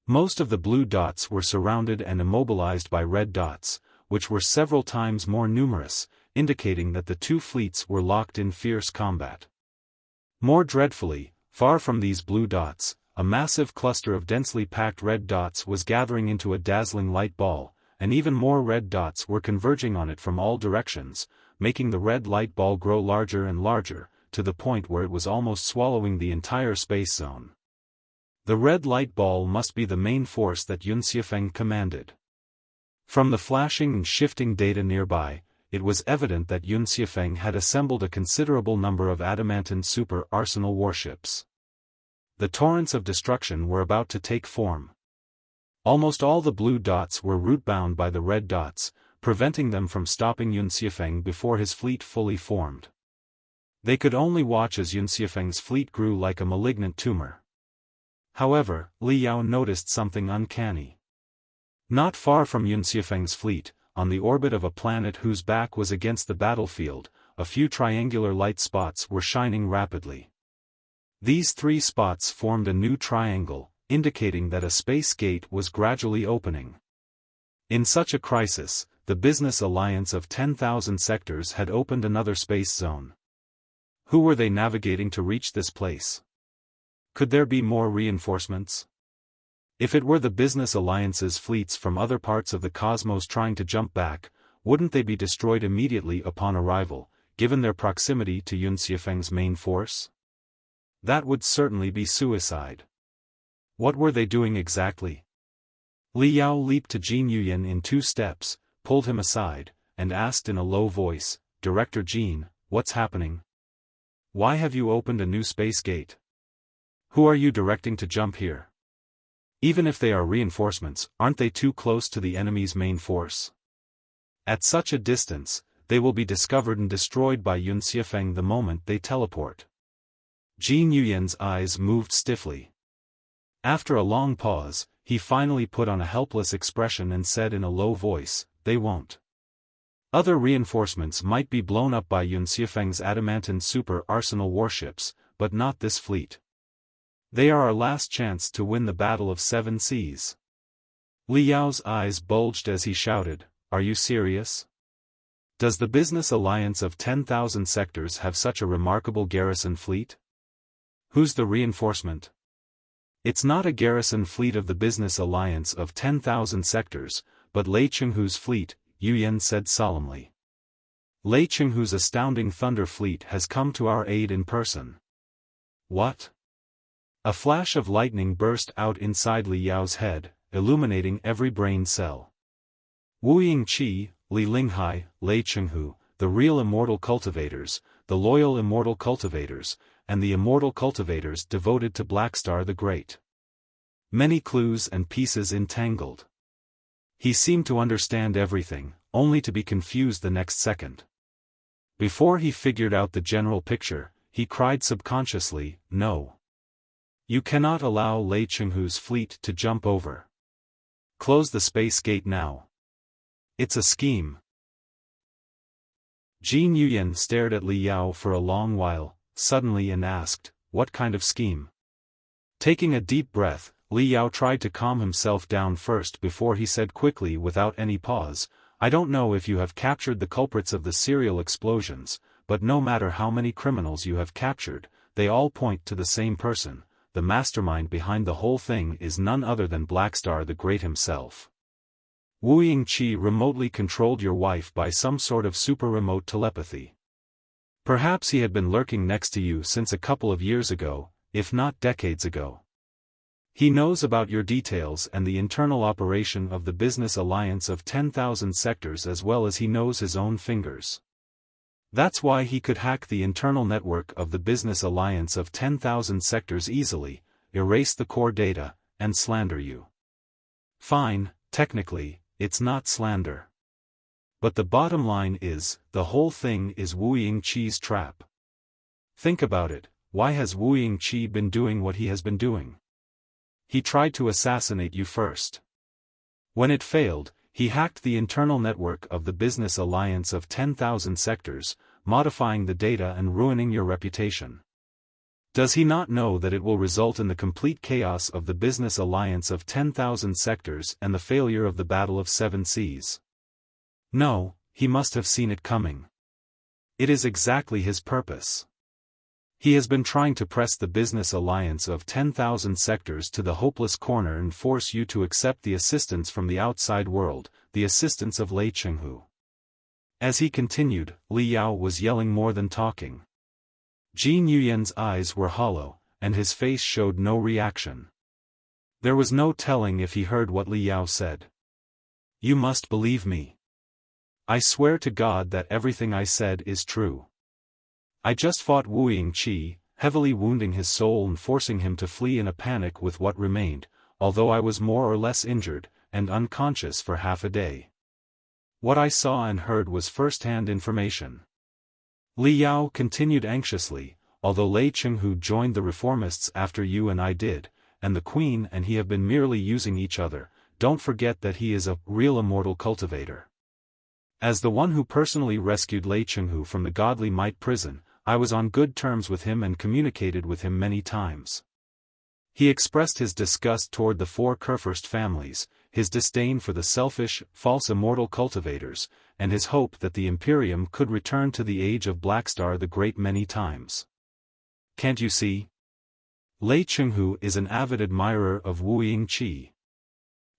Most of the blue dots were surrounded and immobilized by red dots, which were several times more numerous, indicating that the two fleets were locked in fierce combat. More dreadfully, far from these blue dots, a massive cluster of densely packed red dots was gathering into a dazzling light ball, and even more red dots were converging on it from all directions, making the red light ball grow larger and larger, to the point where it was almost swallowing the entire space zone. The red light ball must be the main force that Xuefeng commanded. From the flashing and shifting data nearby, it was evident that Xuefeng had assembled a considerable number of adamantine super arsenal warships. The torrents of destruction were about to take form. Almost all the blue dots were root-bound by the red dots, preventing them from stopping Xuefeng before his fleet fully formed. They could only watch as Xuefeng's fleet grew like a malignant tumor. However, Li Yao noticed something uncanny. Not far from Xuefeng's fleet, on the orbit of a planet whose back was against the battlefield, a few triangular light spots were shining rapidly. These 3 spots formed a new triangle, indicating that a space gate was gradually opening. In such a crisis, the business alliance of 10,000 sectors had opened another space zone. Who were they navigating to reach this place? Could there be more reinforcements? If it were the Business Alliance's fleets from other parts of the cosmos trying to jump back, wouldn't they be destroyed immediately upon arrival, given their proximity to Xuefeng's main force? That would certainly be suicide. What were they doing exactly? Li Yao leaped to Jin Yuyan in 2 steps, pulled him aside, and asked in a low voice, "Director Jin, what's happening? Why have you opened a new space gate? Who are you directing to jump here? Even if they are reinforcements, aren't they too close to the enemy's main force? At such a distance, they will be discovered and destroyed by Xuefeng the moment they teleport." Jin Yuyan's eyes moved stiffly. After a long pause, he finally put on a helpless expression and said in a low voice, "They won't. Other reinforcements might be blown up by Xuefeng's adamantine super arsenal warships, but not this fleet. They are our last chance to win the Battle of 7 Seas." Li Yao's eyes bulged as he shouted, "Are you serious? Does the Business Alliance of 10,000 sectors have such a remarkable garrison fleet? Who's the reinforcement?" "It's not a garrison fleet of the Business Alliance of 10,000 sectors, but Lei Chenghu's fleet," Yuyan said solemnly. "Lei Chenghu's astounding Thunder Fleet has come to our aid in person." "What?" A flash of lightning burst out inside Li Yao's head, illuminating every brain cell. Wu Yingqi, Li Linghai, Lei Chenghu, the real immortal cultivators, the loyal immortal cultivators, and the immortal cultivators devoted to Blackstar the Great. Many clues and pieces entangled. He seemed to understand everything, only to be confused the next second. Before he figured out the general picture, he cried subconsciously, "No. You cannot allow Lei Chenghu's fleet to jump over. Close the space gate now. It's a scheme." Jin Yuyan stared at Li Yao for a long while, suddenly and asked, "What kind of scheme?" Taking a deep breath, Li Yao tried to calm himself down first before he said quickly without any pause, "I don't know if you have captured the culprits of the serial explosions, but no matter how many criminals you have captured, they all point to the same person. The mastermind behind the whole thing is none other than Blackstar the Great himself. Wu Yingqi remotely controlled your wife by some sort of super-remote telepathy. Perhaps he had been lurking next to you since a couple of years ago, if not decades ago. He knows about your details and the internal operation of the Business Alliance of 10,000 sectors as well as he knows his own fingers. That's why he could hack the internal network of the Business Alliance of 10,000 sectors easily, erase the core data, and slander you. Fine, technically, it's not slander. But the bottom line is, the whole thing is Wu Yingqi's trap. Think about it, why has Wu Yingqi been doing what he has been doing? He tried to assassinate you first. When it failed, he hacked the internal network of the Business Alliance of 10,000 sectors, modifying the data and ruining your reputation. Does he not know that it will result in the complete chaos of the Business Alliance of 10,000 sectors and the failure of the Battle of 7 Seas? No, he must have seen it coming. It is exactly his purpose. He has been trying to press the Business Alliance of 10,000 sectors to the hopeless corner and force you to accept the assistance from the outside world, the assistance of Lei Chenghu. As he continued, Li Yao was yelling more than talking. Jin Yuyan's eyes were hollow, and his face showed no reaction. There was no telling if he heard what Li Yao said. "You must believe me. I swear to God that everything I said is true. I just fought Wu Yingqi, heavily wounding his soul and forcing him to flee in a panic with what remained, although I was more or less injured, and unconscious for half a day. What I saw and heard was first-hand information." Li Yao continued anxiously, "Although Lei Chenghu joined the reformists after you and I did, and the Queen and he have been merely using each other, don't forget that he is a real immortal cultivator. As the one who personally rescued Lei Chenghu from the Godly Might prison, I was on good terms with him and communicated with him many times. He expressed his disgust toward the 4 Kurfürst families, his disdain for the selfish, false immortal cultivators, and his hope that the Imperium could return to the age of Blackstar the Great many times. Can't you see? Lei Chenghu is an avid admirer of Wu Yingqi.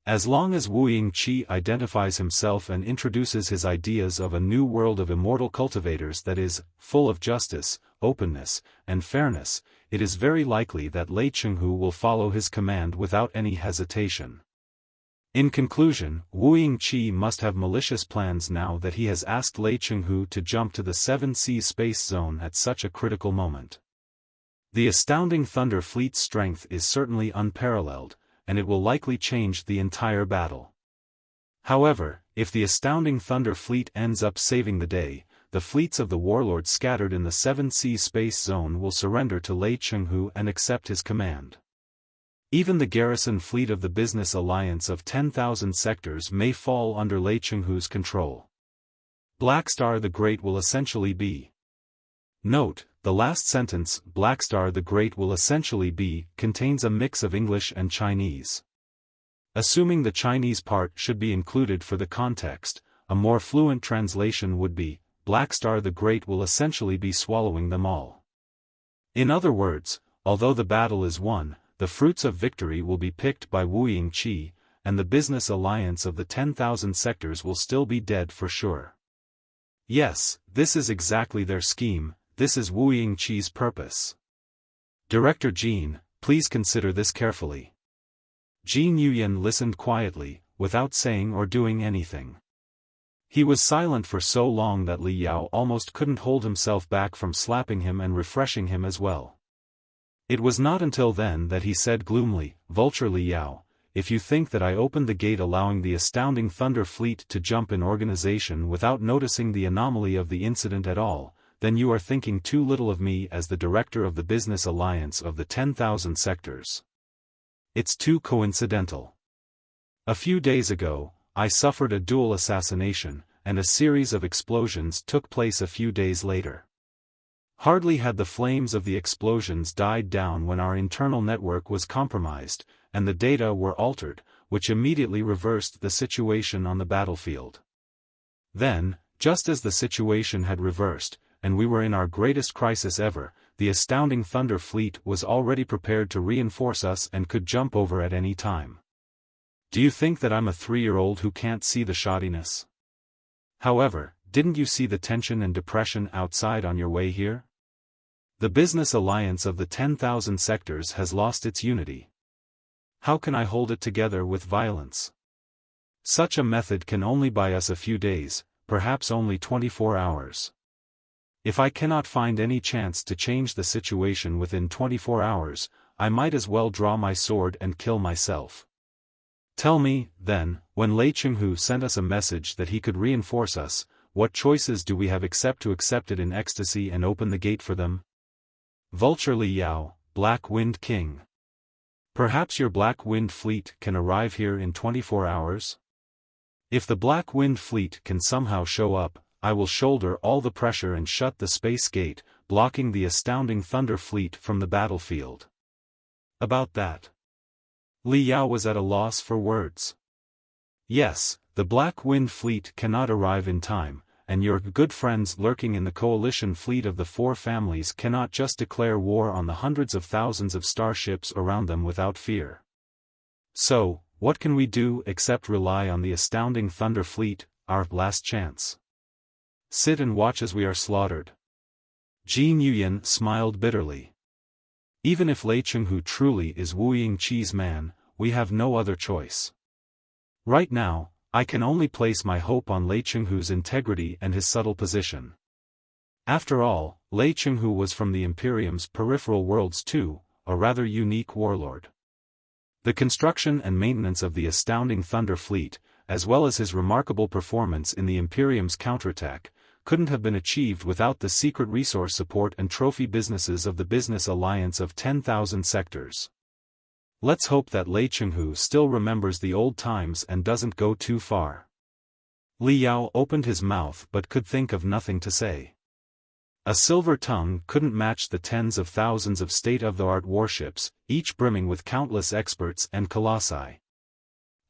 As long as Wu Yingqi identifies himself and introduces his ideas of a new world of immortal cultivators that is, full of justice, openness, and fairness, it is very likely that Lei Chenghu will follow his command without any hesitation. In conclusion, Wu Yingqi must have malicious plans now that he has asked Lei Chenghu to jump to the 7 Seas space zone at such a critical moment. The astounding Thunder Fleet's strength is certainly unparalleled, and it will likely change the entire battle. However, if the astounding Thunder Fleet ends up saving the day, the fleets of the warlords scattered in the 7 Seas space zone will surrender to Lei Chenghu and accept his command. Even the garrison fleet of the Business Alliance of 10,000 sectors may fall under Lei Chenghu's control. Blackstar the Great will essentially be. Note, the last sentence, Blackstar the Great will essentially be, contains a mix of English and Chinese. Assuming the Chinese part should be included for the context, a more fluent translation would be, Blackstar the Great will essentially be swallowing them all. In other words, although the battle is won, the fruits of victory will be picked by Wu Yingqi, and the Business Alliance of the 10,000 sectors will still be dead for sure. Yes, this is exactly their scheme. This is Wu Yingqi's purpose. Director Jean, please consider this carefully. Jin Yuyan listened quietly, without saying or doing anything. He was silent for so long that Li Yao almost couldn't hold himself back from slapping him and refreshing him as well. It was not until then that he said gloomily, Vulture Li Yao, if you think that I opened the gate allowing the astounding Thunder Fleet to jump in organization without noticing the anomaly of the incident at all, then you are thinking too little of me as the director of the Business Alliance of the 10,000 sectors. It's too coincidental. A few days ago, I suffered a dual assassination, and a series of explosions took place a few days later. Hardly had the flames of the explosions died down when our internal network was compromised, and the data were altered, which immediately reversed the situation on the battlefield. Then, just as the situation had reversed, and we were in our greatest crisis ever, the astounding Thunder Fleet was already prepared to reinforce us and could jump over at any time. Do you think that I'm a 3-year-old who can't see the shoddiness? However, didn't you see the tension and depression outside on your way here? The Business Alliance of the 10,000 sectors has lost its unity. How can I hold it together with violence? Such a method can only buy us a few days, perhaps only 24 hours. If I cannot find any chance to change the situation within 24 hours, I might as well draw my sword and kill myself. Tell me, then, when Lei Chenghu sent us a message that he could reinforce us, what choices do we have except to accept it in ecstasy and open the gate for them? Vulture Li Yao, Black Wind King. Perhaps your Black Wind Fleet can arrive here in 24 hours? If the Black Wind Fleet can somehow show up, I will shoulder all the pressure and shut the space gate, blocking the astounding Thunder Fleet from the battlefield. About that. Li Yao was at a loss for words. Yes, the Black Wind Fleet cannot arrive in time, and your good friends lurking in the coalition fleet of the 4 families cannot just declare war on the hundreds of thousands of starships around them without fear. So, what can we do except rely on the astounding Thunder Fleet, our last chance? Sit and watch as we are slaughtered. Jin Yuyan smiled bitterly. Even if Lei Chenghu truly is Wu Yingqi's man, we have no other choice. Right now, I can only place my hope on Lei Chenghu's integrity and his subtle position. After all, Lei Chenghu was from the Imperium's peripheral worlds too, a rather unique warlord. The construction and maintenance of the astounding Thunder Fleet, as well as his remarkable performance in the Imperium's counterattack, couldn't have been achieved without the secret resource support and trophy businesses of the Business Alliance of 10,000 sectors. Let's hope that Lei Chenghu still remembers the old times and doesn't go too far. Li Yao opened his mouth but could think of nothing to say. A silver tongue couldn't match the tens of thousands of state-of-the-art warships, each brimming with countless experts and colossi.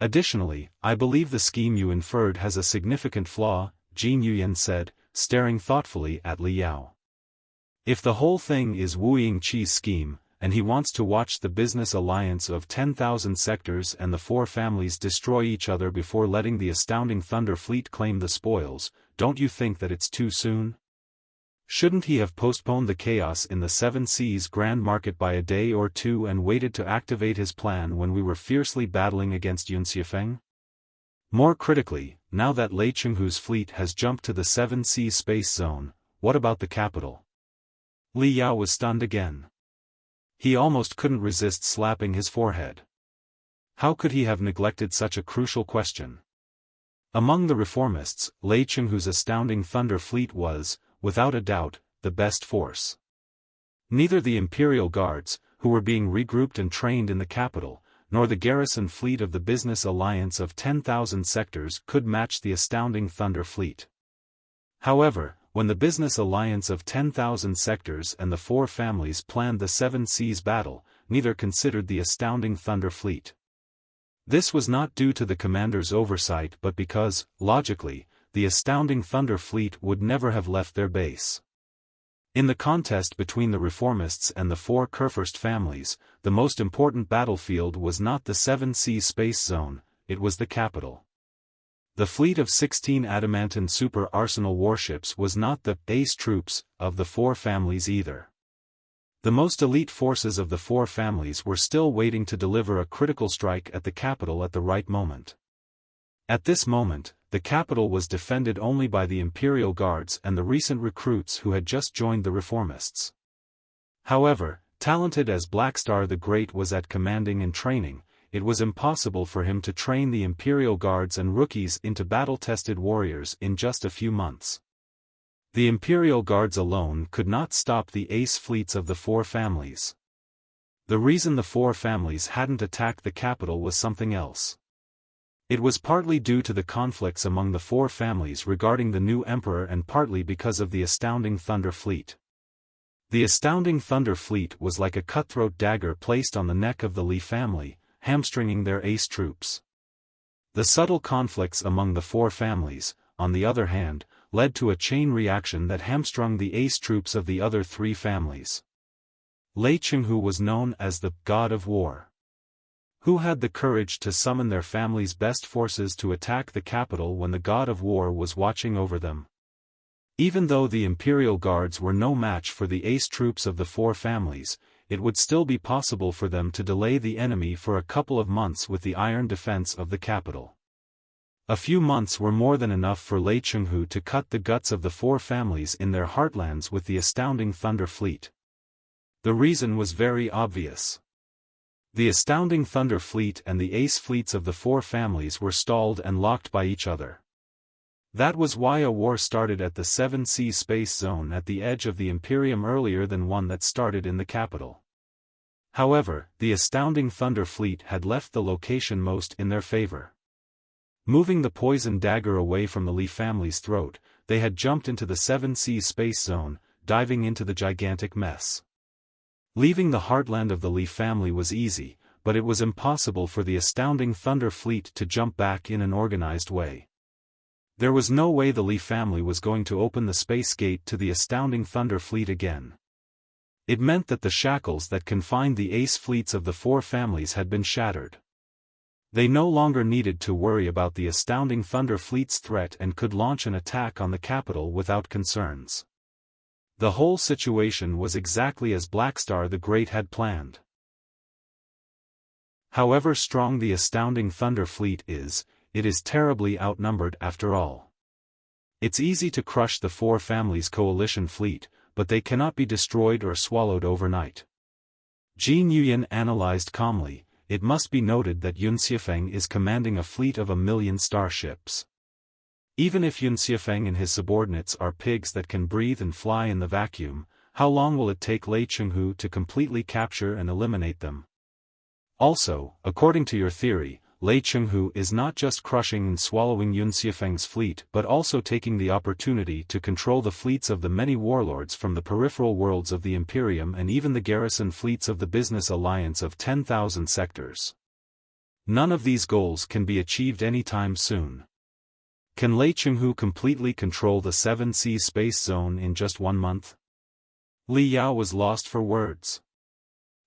Additionally, I believe the scheme you inferred has a significant flaw, Jin Yuyan said, staring thoughtfully at Li Yao. If the whole thing is Wu Yingqi's scheme, and he wants to watch the business alliance of 10,000 sectors and the four families destroy each other before letting the astounding Thunder Fleet claim the spoils, don't you think that it's too soon? Shouldn't he have postponed the chaos in the Seven Seas Grand Market by a day or two and waited to activate his plan when we were fiercely battling against Xuefeng? More critically, now that Lei Chenghu's fleet has jumped to the Seven Seas Space Zone, what about the capital? Li Yao was stunned again. He almost couldn't resist slapping his forehead. How could he have neglected such a crucial question? Among the reformists, Lei Chenghu's astounding Thunder Fleet was, without a doubt, the best force. Neither the Imperial Guards, who were being regrouped and trained in the capital, nor the garrison fleet of the business alliance of 10,000 sectors could match the astounding Thunder Fleet. However, when the business alliance of 10,000 sectors and the four families planned the Seven Seas battle, neither considered the astounding Thunder Fleet. This was not due to the commander's oversight but because, logically, the astounding Thunder Fleet would never have left their base. In the contest between the reformists and the four Kurfürst families, the most important battlefield was not the Seven Seas Space Zone, it was the capital. The fleet of 16 Adamantine super arsenal warships was not the ace troops of the four families either. The most elite forces of the four families were still waiting to deliver a critical strike at the capital at the right moment. At this moment, the capital was defended only by the Imperial Guards and the recent recruits who had just joined the reformists. However, talented as Blackstar the Great was at commanding and training, it was impossible for him to train the Imperial Guards and rookies into battle-tested warriors in just a few months. The Imperial Guards alone could not stop the ace fleets of the four families. The reason the four families hadn't attacked the capital was something else. It was partly due to the conflicts among the four families regarding the new emperor and partly because of the astounding Thunder Fleet. The astounding Thunder Fleet was like a cutthroat dagger placed on the neck of the Li family, hamstringing their ace troops. The subtle conflicts among the four families, on the other hand, led to a chain reaction that hamstrung the ace troops of the other three families. Lei Chenghu was known as the God of War. Who had the courage to summon their family's best forces to attack the capital when the God of War was watching over them? Even though the Imperial Guards were no match for the ace troops of the four families, it would still be possible for them to delay the enemy for a couple of months with the iron defense of the capital. A few months were more than enough for Lei Chenghu to cut the guts of the four families in their heartlands with the astounding Thunder Fleet. The reason was very obvious. The astounding Thunder Fleet and the ace fleets of the four families were stalled and locked by each other. That was why a war started at the Seven Seas Space Zone at the edge of the Imperium earlier than one that started in the capital. However, the astounding Thunder Fleet had left the location most in their favor. Moving the poison dagger away from the Li family's throat, they had jumped into the Seven Seas Space Zone, diving into the gigantic mess. Leaving the heartland of the Li family was easy, but it was impossible for the astounding Thunder Fleet to jump back in an organized way. There was no way the Li family was going to open the space gate to the astounding Thunder Fleet again. It meant that the shackles that confined the ace fleets of the four families had been shattered. They no longer needed to worry about the astounding Thunder Fleet's threat and could launch an attack on the capital without concerns. The whole situation was exactly as Blackstar the Great had planned. However strong the astounding Thunder Fleet is, it is terribly outnumbered after all. It's easy to crush the four families' coalition fleet, but they cannot be destroyed or swallowed overnight. Jin Yuyan analyzed calmly. It must be noted that Xuefeng is commanding a fleet of 1,000,000 starships. Even if Xuefeng and his subordinates are pigs that can breathe and fly in the vacuum, how long will it take Lei Chenghu to completely capture and eliminate them? Also, according to your theory, Lei Chenghu is not just crushing and swallowing Xuefeng's fleet but also taking the opportunity to control the fleets of the many warlords from the peripheral worlds of the Imperium and even the garrison fleets of the business alliance of 10,000 sectors. None of these goals can be achieved anytime soon. Can Lei Chenghu completely control the 7 Seas space zone in just 1 month? Li Yao was lost for words.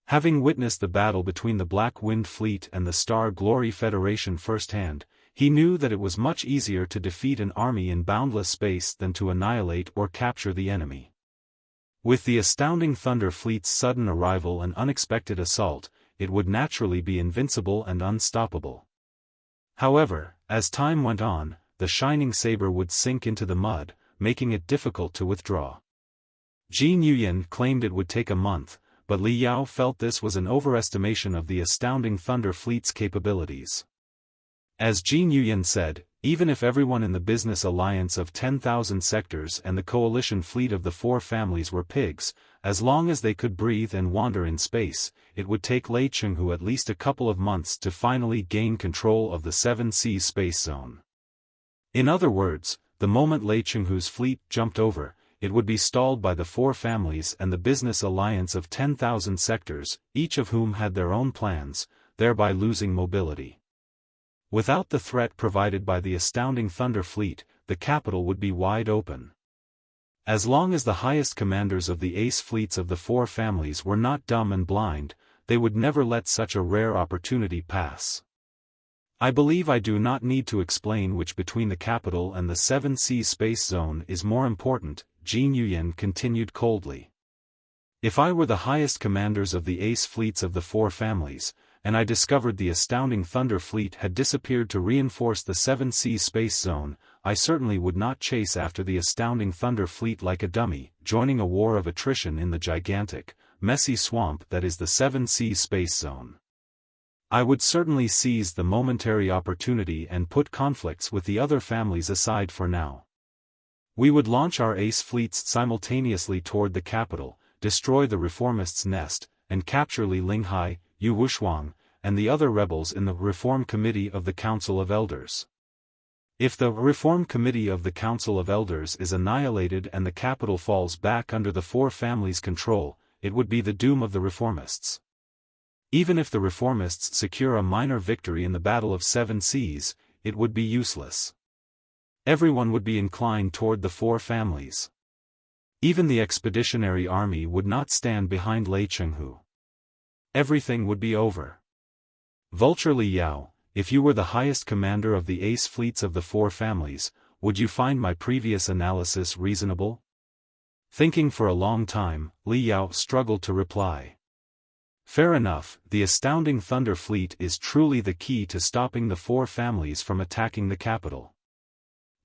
Having witnessed the battle between the Black Wind Fleet and the Star Glory Federation firsthand, he knew that it was much easier to defeat an army in boundless space than to annihilate or capture the enemy. With the astounding Thunder Fleet's sudden arrival and unexpected assault, it would naturally be invincible and unstoppable. However, as time went on, the shining saber would sink into the mud, making it difficult to withdraw. Jin Yuyan claimed it would take a month, but Li Yao felt this was an overestimation of the astounding Thunder Fleet's capabilities. As Jin Yuyan said, even if everyone in the business alliance of 10,000 sectors and the coalition fleet of the 4 families were pigs, as long as they could breathe and wander in space, it would take Lei Chenghu at least a couple of months to finally gain control of the 7 Seas space zone. In other words, the moment Lei Chenghu's fleet jumped over, it would be stalled by the 4 families and the business alliance of 10,000 sectors, each of whom had their own plans, thereby losing mobility. Without the threat provided by the astounding Thunder Fleet, the capital would be wide open. As long as the highest commanders of the ace fleets of the 4 families were not dumb and blind, they would never let such a rare opportunity pass. I believe I do not need to explain which between the capital and the 7 Seas space zone is more important, Jin Yuyan continued coldly. If I were the highest commanders of the ace fleets of the 4 families, and I discovered the astounding Thunder Fleet had disappeared to reinforce the 7 Seas space zone, I certainly would not chase after the astounding Thunder Fleet like a dummy, joining a war of attrition in the gigantic, messy swamp that is the 7 Seas space zone. I would certainly seize the momentary opportunity and put conflicts with the other families aside for now. We would launch our ace fleets simultaneously toward the capital, destroy the reformists' nest, and capture Li Linghai, Yu Wuxuang, and the other rebels in the Reform Committee of the Council of Elders. If the Reform Committee of the Council of Elders is annihilated and the capital falls back under the 4 families' control, it would be the doom of the reformists. Even if the reformists secure a minor victory in the Battle of 7 Seas, it would be useless. Everyone would be inclined toward the 4 families. Even the expeditionary army would not stand behind Lei Chenghu. Everything would be over. Vulture Li Yao, if you were the highest commander of the ace fleets of the 4 families, would you find my previous analysis reasonable? Thinking for a long time, Li Yao struggled to reply. Fair enough, the astounding Thunder Fleet is truly the key to stopping the 4 families from attacking the capital.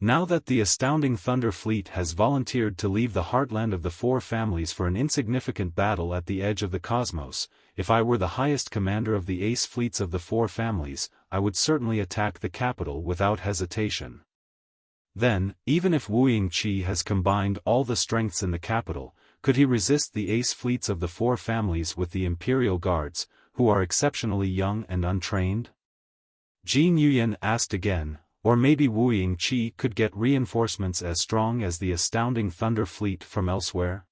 Now that the astounding Thunder Fleet has volunteered to leave the heartland of the 4 families for an insignificant battle at the edge of the cosmos, if I were the highest commander of the ace fleets of the 4 families, I would certainly attack the capital without hesitation. Then, even if Wu Yingqi has combined all the strengths in the capital, could he resist the ace fleets of the 4 families with the Imperial Guards, who are exceptionally young and untrained? Jin Yuyan asked again. Or maybe Wu Yingqi could get reinforcements as strong as the astounding Thunder Fleet from elsewhere?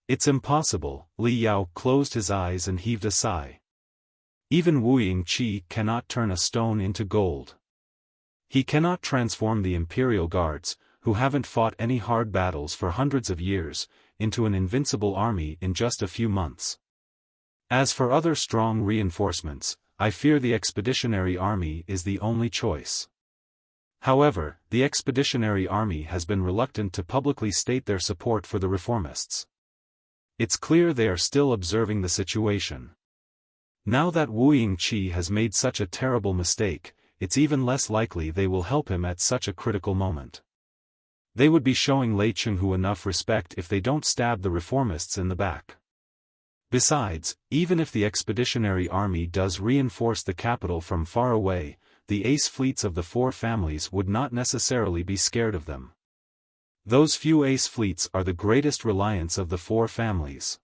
It's impossible. Li Yao closed his eyes and heaved a sigh. Even Wu Yingqi cannot turn a stone into gold. He cannot transform the Imperial Guards, who haven't fought any hard battles for hundreds of years, into an invincible army in just a few months. As for other strong reinforcements, I fear the expeditionary army is the only choice. However, the expeditionary army has been reluctant to publicly state their support for the reformists. It's clear they are still observing the situation. Now that Wu Yingqi has made such a terrible mistake, it's even less likely they will help him at such a critical moment. They would be showing Lei Chenghu enough respect if they don't stab the reformists in the back. Besides, even if the expeditionary army does reinforce the capital from far away, the ace fleets of the 4 families would not necessarily be scared of them. Those few ace fleets are the greatest reliance of the 4 families.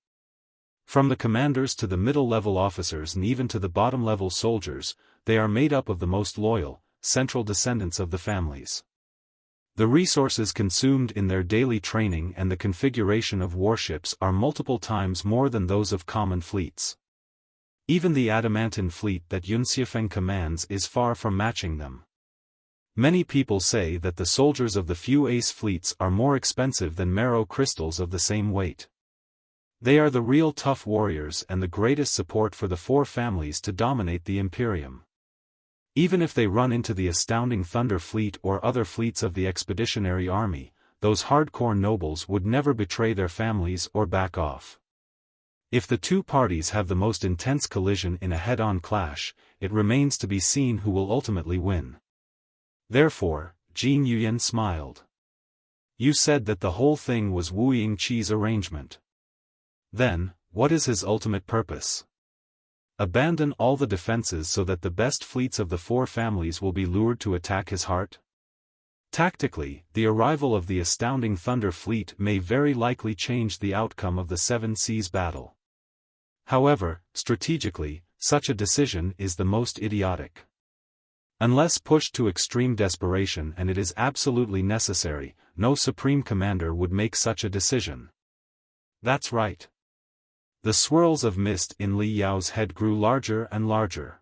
From the commanders to the middle-level officers and even to the bottom-level soldiers, they are made up of the most loyal, central descendants of the families. The resources consumed in their daily training and the configuration of warships are multiple times more than those of common fleets. Even the Adamantine fleet that Xuefeng commands is far from matching them. Many people say that the soldiers of the few ace fleets are more expensive than marrow crystals of the same weight. They are the real tough warriors and the greatest support for the four families to dominate the Imperium. Even if they run into the astounding Thunder Fleet or other fleets of the Expeditionary Army, those hardcore nobles would never betray their families or back off. If the two parties have the most intense collision in a head-on clash, it remains to be seen who will ultimately win. Therefore, Jin Yuyan smiled. You said that the whole thing was Wu Yingqi's arrangement. Then, what is his ultimate purpose? Abandon all the defenses so that the best fleets of the four families will be lured to attack his heart? Tactically, the arrival of the astounding Thunder Fleet may very likely change the outcome of the Seven Seas battle. However, strategically, such a decision is the most idiotic. Unless pushed to extreme desperation and it is absolutely necessary, no Supreme Commander would make such a decision. That's right. The swirls of mist in Li Yao's head grew larger and larger.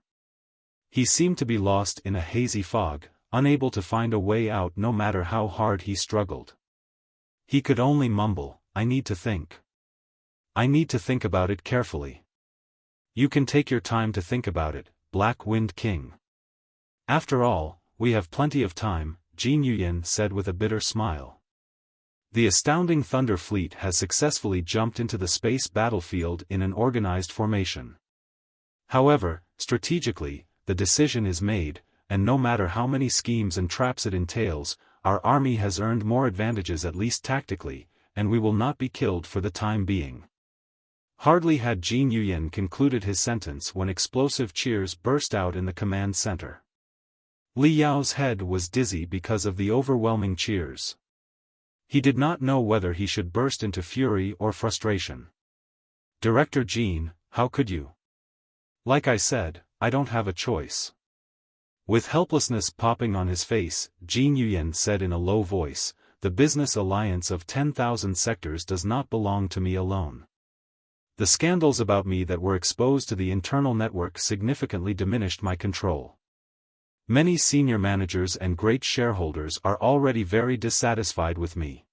He seemed to be lost in a hazy fog, unable to find a way out no matter how hard he struggled. He could only mumble, I need to think. I need to think about it carefully. You can take your time to think about it, Black Wind King. After all, we have plenty of time, Jin Yuyan said with a bitter smile. The astounding Thunder Fleet has successfully jumped into the space battlefield in an organized formation. However, strategically, the decision is made, and no matter how many schemes and traps it entails, our army has earned more advantages at least tactically, and we will not be killed for the time being. Hardly had Jin Yuyan concluded his sentence when explosive cheers burst out in the command center. Li Yao's head was dizzy because of the overwhelming cheers. He did not know whether he should burst into fury or frustration. Director Jin, how could you? Like I said, I don't have a choice. With helplessness popping on his face, Jin Yuyan said in a low voice, the business alliance of 10,000 sectors does not belong to me alone. The scandals about me that were exposed to the internal network significantly diminished my control. Many senior managers and great shareholders are already very dissatisfied with me.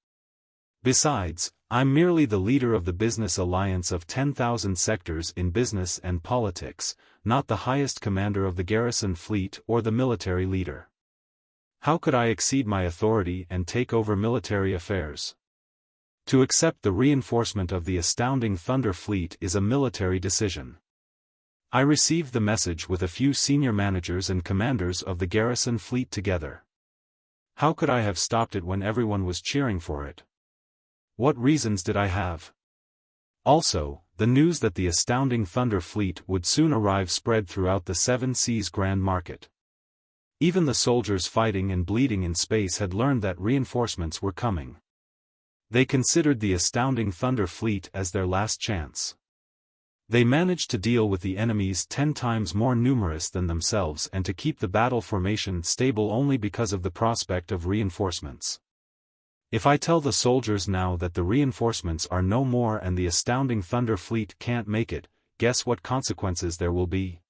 Besides, I'm merely the leader of the business alliance of 10,000 sectors in business and politics, not the highest commander of the garrison fleet or the military leader. How could I exceed my authority and take over military affairs? To accept the reinforcement of the astounding Thunder Fleet is a military decision. I received the message with a few senior managers and commanders of the garrison fleet together. How could I have stopped it when everyone was cheering for it? What reasons did I have? Also, the news that the astounding Thunder Fleet would soon arrive spread throughout the Seven Seas Grand Market. Even the soldiers fighting and bleeding in space had learned that reinforcements were coming. They considered the astounding Thunder Fleet as their last chance. They managed to deal with the enemies 10 times more numerous than themselves and to keep the battle formation stable only because of the prospect of reinforcements. If I tell the soldiers now that the reinforcements are no more and the astounding Thunder Fleet can't make it, guess what consequences there will be?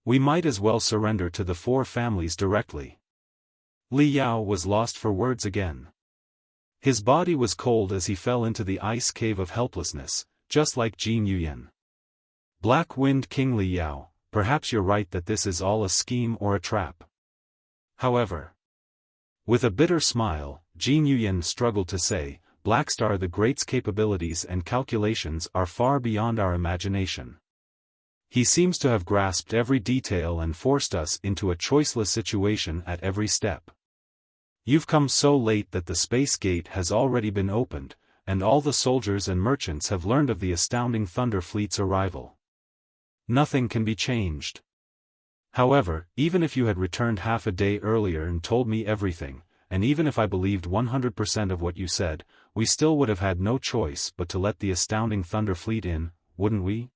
We might as well surrender to the four families directly. Li Yao was lost for words again. His body was cold as he fell into the ice cave of helplessness, just like Jin Yuyan. Black Wind King Li Yao, perhaps you're right that this is all a scheme or a trap. However, with a bitter smile, Jin Yuyan struggled to say, Blackstar the Great's capabilities and calculations are far beyond our imagination. He seems to have grasped every detail and forced us into a choiceless situation at every step. You've come so late that the space gate has already been opened, and all the soldiers and merchants have learned of the astounding Thunder Fleet's arrival. Nothing can be changed. However, even if you had returned half a day earlier and told me everything, and even if I believed 100% of what you said, we still would have had no choice but to let the astounding Thunder Fleet in, wouldn't we?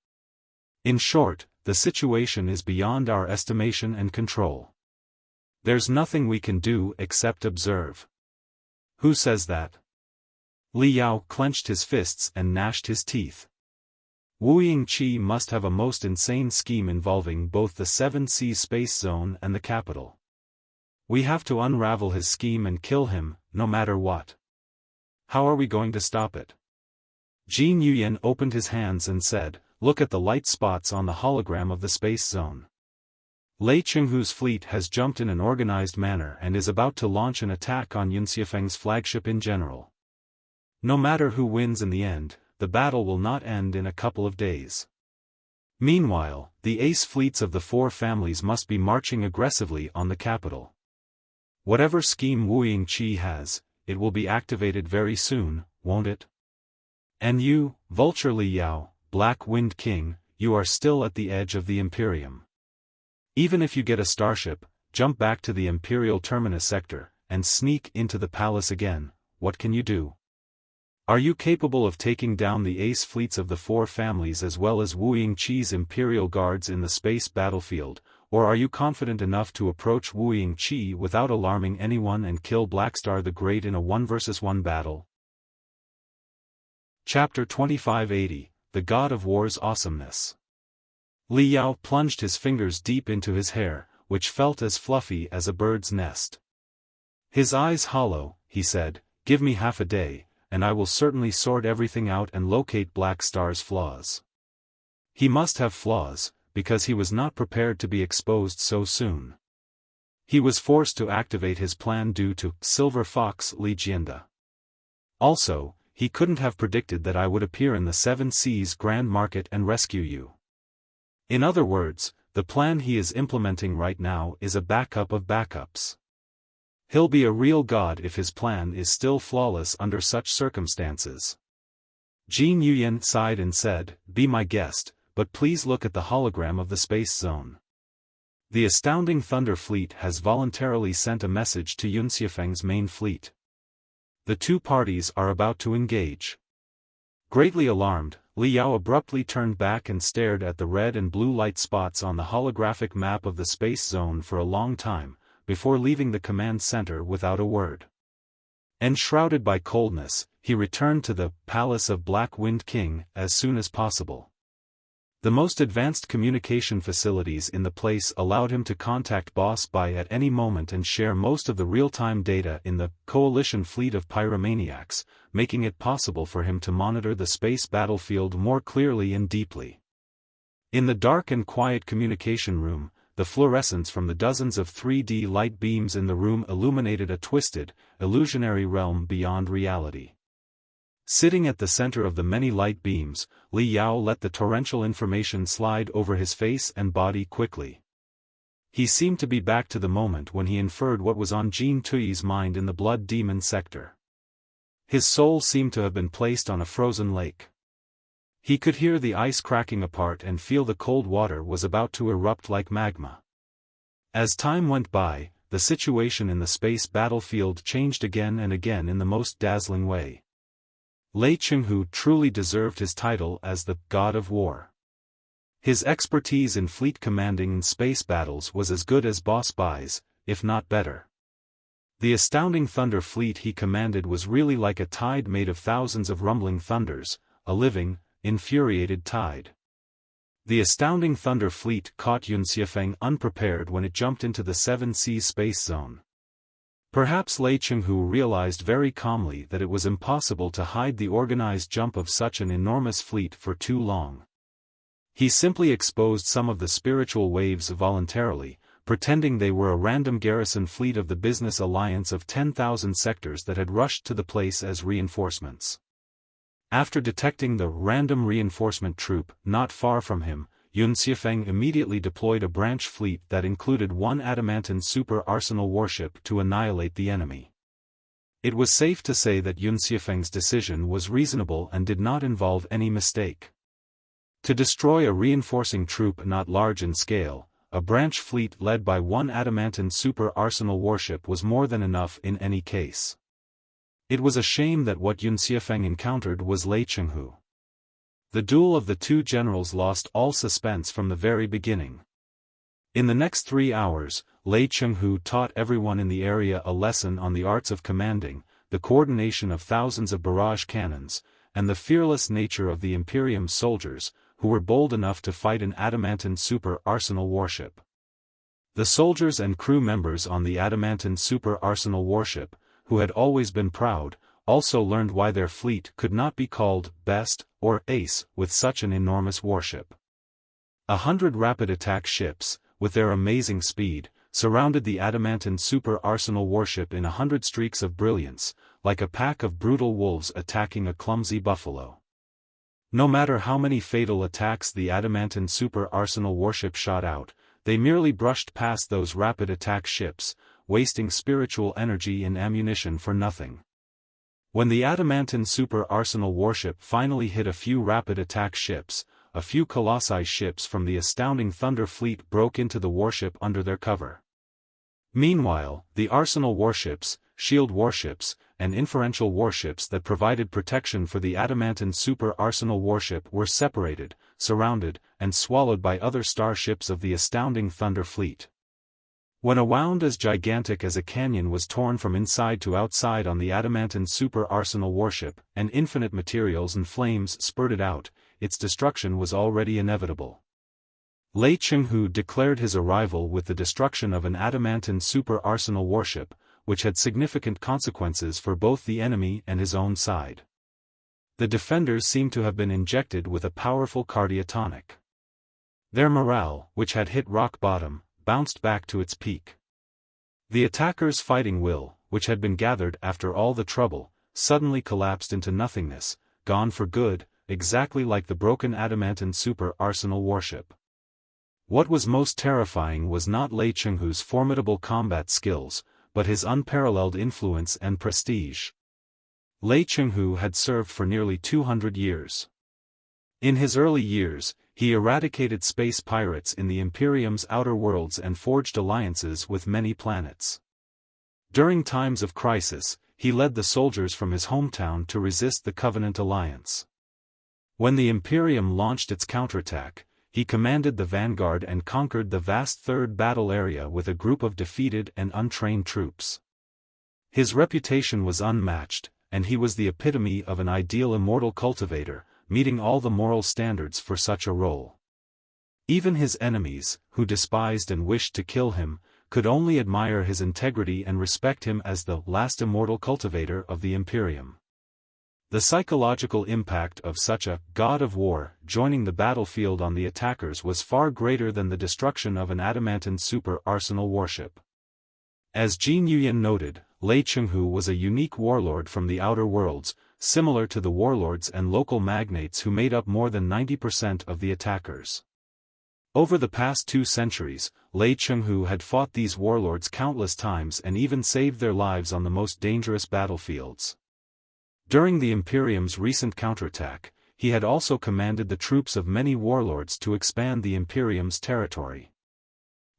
In short, the situation is beyond our estimation and control. There's nothing we can do except observe. Who says that? Li Yao clenched his fists and gnashed his teeth. Wu Yingqi must have a most insane scheme involving both the 7 Seas space zone and the capital. We have to unravel his scheme and kill him, no matter what. How are we going to stop it? Jin Yuyan opened his hands and said, "Look at the light spots on the hologram of the space zone. Lei Chenghu's fleet has jumped in an organized manner and is about to launch an attack on Xuefeng's flagship in general. No matter who wins in the end, the battle will not end in a couple of days. Meanwhile, the ace fleets of the 4 families must be marching aggressively on the capital. Whatever scheme Wu Yingqi has, it will be activated very soon, won't it? And you, Vulture Li Yao, Black Wind King, you are still at the edge of the Imperium. Even if you get a starship, jump back to the Imperial Terminus sector, and sneak into the palace again, what can you do? Are you capable of taking down the ace fleets of the 4 families as well as Wu Yingqi's Imperial Guards in the space battlefield, or are you confident enough to approach Wu Yingqi without alarming anyone and kill Blackstar the Great in a 1 vs 1 battle?" Chapter 2580, The God of War's Awesomeness. Li Yao plunged his fingers deep into his hair, which felt as fluffy as a bird's nest. His eyes hollow, he said, "Give me half a day, and I will certainly sort everything out and locate Blackstar's flaws." He must have flaws, because he was not prepared to be exposed so soon. He was forced to activate his plan due to Silver Fox Legenda. Also, he couldn't have predicted that I would appear in the 7 Seas Grand Market and rescue you. In other words, the plan he is implementing right now is a backup of backups. He'll be a real god if his plan is still flawless under such circumstances. Jin Yuyan sighed and said, "Be my guest, but please look at the hologram of the space zone. The astounding Thunder Fleet has voluntarily sent a message to Xuefeng's main fleet. The 2 parties are about to engage." Greatly alarmed, Li Yao abruptly turned back and stared at the red and blue light spots on the holographic map of the space zone for a long time, before leaving the command center without a word. Enshrouded by coldness, he returned to the Palace of Black Wind King as soon as possible. The most advanced communication facilities in the place allowed him to contact Boss Bai at any moment and share most of the real-time data in the coalition fleet of pyromaniacs, making it possible for him to monitor the space battlefield more clearly and deeply. In the dark and quiet communication room, the fluorescence from the dozens of 3D light beams in the room illuminated a twisted, illusionary realm beyond reality. Sitting at the center of the many light beams, Li Yao let the torrential information slide over his face and body quickly. He seemed to be back to the moment when he inferred what was on Jin Tuyi's mind in the Blood Demon sector. His soul seemed to have been placed on a frozen lake. He could hear the ice cracking apart and feel the cold water was about to erupt like magma. As time went by, the situation in the space battlefield changed again and again in the most dazzling way. Lei Chenghu truly deserved his title as the God of War. His expertise in fleet commanding in space battles was as good as Boss Bai's, if not better. The astounding Thunder Fleet he commanded was really like a tide made of thousands of rumbling thunders, a living, infuriated tide. The astounding Thunder Fleet caught Xuefeng unprepared when it jumped into the 7 Seas space zone. Perhaps Lei Chenghu realized very calmly that it was impossible to hide the organized jump of such an enormous fleet for too long. He simply exposed some of the spiritual waves voluntarily, pretending they were a random garrison fleet of the business alliance of 10,000 sectors that had rushed to the place as reinforcements. After detecting the random reinforcement troop not far from him, Xuefeng immediately deployed a branch fleet that included 1 Adamantine super arsenal warship to annihilate the enemy. It was safe to say that Xuefeng's decision was reasonable and did not involve any mistake. To destroy a reinforcing troop not large in scale, a branch fleet led by 1 Adamantine super arsenal warship was more than enough in any case. It was a shame that what Xuefeng encountered was Lei Chenghu. The duel of the 2 generals lost all suspense from the very beginning. In the next 3 hours, Lei Chenghu taught everyone in the area a lesson on the arts of commanding, the coordination of thousands of barrage cannons, and the fearless nature of the Imperium's soldiers, who were bold enough to fight an Adamantine Super Arsenal warship. The soldiers and crew members on the Adamantine Super Arsenal warship, who had always been proud, also learned why their fleet could not be called best or ace with such an enormous warship. 100 rapid attack ships, with their amazing speed, surrounded the Adamantine Super Arsenal warship in 100 streaks of brilliance, like a pack of brutal wolves attacking a clumsy buffalo. No matter how many fatal attacks the Adamantine Super Arsenal warship shot out, they merely brushed past those rapid attack ships, wasting spiritual energy and ammunition for nothing. When the Adamantine Super Arsenal warship finally hit a few rapid attack ships, a few colossi ships from the astounding Thunder Fleet broke into the warship under their cover. Meanwhile, the Arsenal warships, shield warships, and inferential warships that provided protection for the Adamantine Super Arsenal warship were separated, surrounded, and swallowed by other starships of the astounding Thunder Fleet. When a wound as gigantic as a canyon was torn from inside to outside on the Adamantine Super Arsenal warship, and infinite materials and flames spurted out, its destruction was already inevitable. Lei Chenghu declared his arrival with the destruction of an Adamantine Super Arsenal warship, which had significant consequences for both the enemy and his own side. The defenders seemed to have been injected with a powerful cardiotonic. Their morale, which had hit rock bottom, bounced back to its peak. The attackers' fighting will, which had been gathered after all the trouble, suddenly collapsed into nothingness, gone for good, exactly like the broken Adamantine Super Arsenal warship. What was most terrifying was not Lei Chenghu's formidable combat skills, but his unparalleled influence and prestige. Lei Chenghu had served for nearly 200 years. In his early years, he eradicated space pirates in the Imperium's outer worlds and forged alliances with many planets. During times of crisis, he led the soldiers from his hometown to resist the Covenant alliance. When the Imperium launched its counterattack, he commanded the vanguard and conquered the vast third battle area with a group of defeated and untrained troops. His reputation was unmatched, and he was the epitome of an ideal immortal cultivator, meeting all the moral standards for such a role. Even his enemies, who despised and wished to kill him, could only admire his integrity and respect him as the last immortal cultivator of the Imperium. The psychological impact of such a god of war joining the battlefield on the attackers was far greater than the destruction of an Adamantine Super Arsenal warship. As Jin Yuyan noted, Lei Chenghu was a unique warlord from the outer worlds, similar to the warlords and local magnates who made up more than 90% of the attackers. Over the past 2 centuries, Lei Chenghu had fought these warlords countless times and even saved their lives on the most dangerous battlefields. During the Imperium's recent counterattack, he had also commanded the troops of many warlords to expand the Imperium's territory.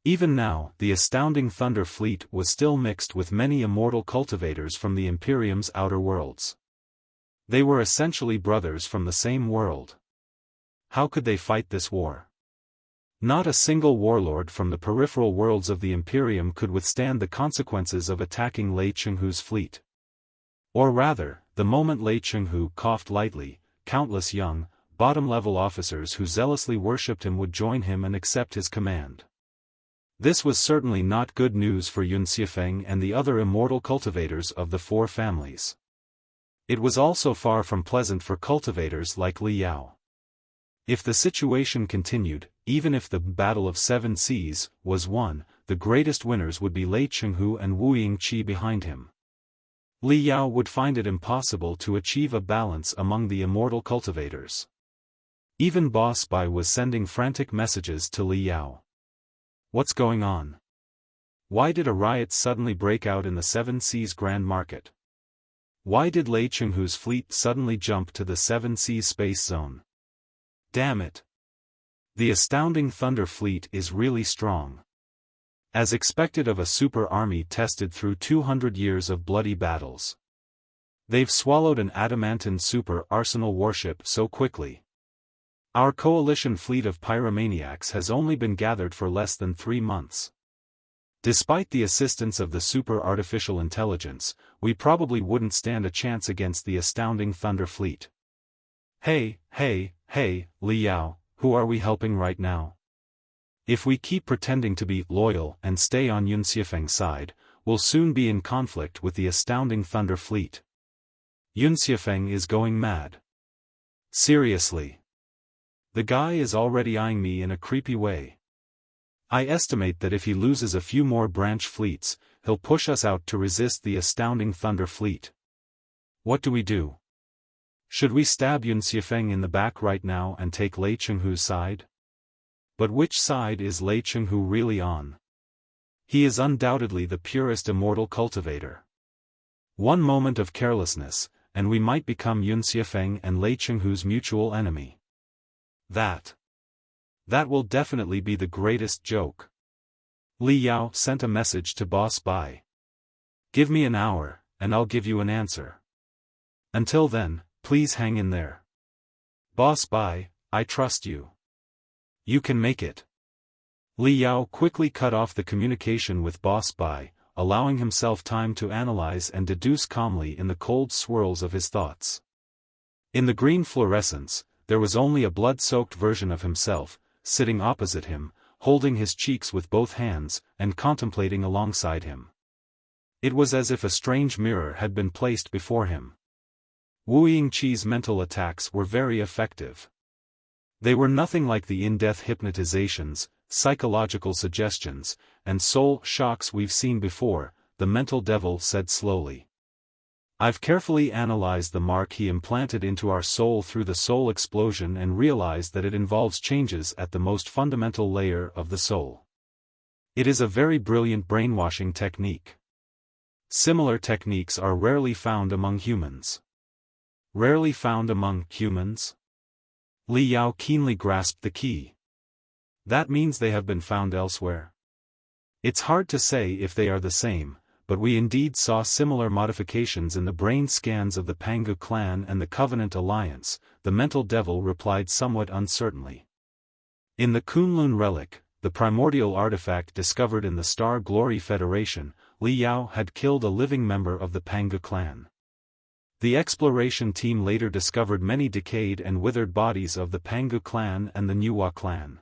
Even now, the astounding Thunder Fleet was still mixed with many immortal cultivators from the Imperium's outer worlds. They were essentially brothers from the same world. How could they fight this war? Not a single warlord from the peripheral worlds of the Imperium could withstand the consequences of attacking Lei Chenghu's fleet. Or rather, the moment Lei Chenghu coughed lightly, countless young, bottom-level officers who zealously worshipped him would join him and accept his command. This was certainly not good news for Xuefeng and the other immortal cultivators of the 4 families. It was also far from pleasant for cultivators like Li Yao. If the situation continued, even if the Battle of 7 Seas was won, the greatest winners would be Lei Chenghu and Wu Yingqi behind him. Li Yao would find it impossible to achieve a balance among the immortal cultivators. Even Boss Bai was sending frantic messages to Li Yao. What's going on? Why did a riot suddenly break out in the 7 Seas Grand Market? Why did Lei Chenghu's fleet suddenly jump to the 7 Seas space zone? Damn it! The astounding Thunder Fleet is really strong. As expected of a super army tested through 200 years of bloody battles. They've swallowed an Adamantine Super Arsenal warship so quickly. Our coalition fleet of pyromaniacs has only been gathered for less than 3 months. Despite the assistance of the super artificial intelligence, we probably wouldn't stand a chance against the astounding Thunder Fleet. Hey, Li Yao, who are we helping right now? If we keep pretending to be loyal and stay on Xuefeng's side, we'll soon be in conflict with the astounding Thunder Fleet. Xuefeng is going mad. Seriously. The guy is already eyeing me in a creepy way. I estimate that if he loses a few more branch fleets, he'll push us out to resist the astounding Thunder Fleet. What do we do? Should we stab Xuefeng in the back right now and take Lei Chenghu's side? But which side is Lei Chenghu really on? He is undoubtedly the purest immortal cultivator. One moment of carelessness, and we might become Xuefeng and Lei Chenghu's mutual enemy. That will definitely be the greatest joke. Li Yao sent a message to Boss Bai. Give me an hour, and I'll give you an answer. Until then, please hang in there. Boss Bai, I trust you. You can make it. Li Yao quickly cut off the communication with Boss Bai, allowing himself time to analyze and deduce calmly in the cold swirls of his thoughts. In the green fluorescence, there was only a blood-soaked version of himself, sitting opposite him, holding his cheeks with both hands, and contemplating alongside him. It was as if a strange mirror had been placed before him. Wu Yingqi's mental attacks were very effective. They were nothing like the in-depth hypnotizations, psychological suggestions, and soul shocks we've seen before, the mental devil said slowly. I've carefully analyzed the mark he implanted into our soul through the soul explosion and realized that it involves changes at the most fundamental layer of the soul. It is a very brilliant brainwashing technique. Similar techniques are rarely found among humans. Rarely found among humans? Li Yao keenly grasped the key. That means they have been found elsewhere. It's hard to say if they are the same, but we indeed saw similar modifications in the brain scans of the Pangu clan and the Covenant Alliance, the mental devil replied somewhat uncertainly. In the Kunlun relic, the primordial artifact discovered in the Star Glory Federation, Li Yao had killed a living member of the Pangu clan. The exploration team later discovered many decayed and withered bodies of the Pangu clan and the Nuwa clan.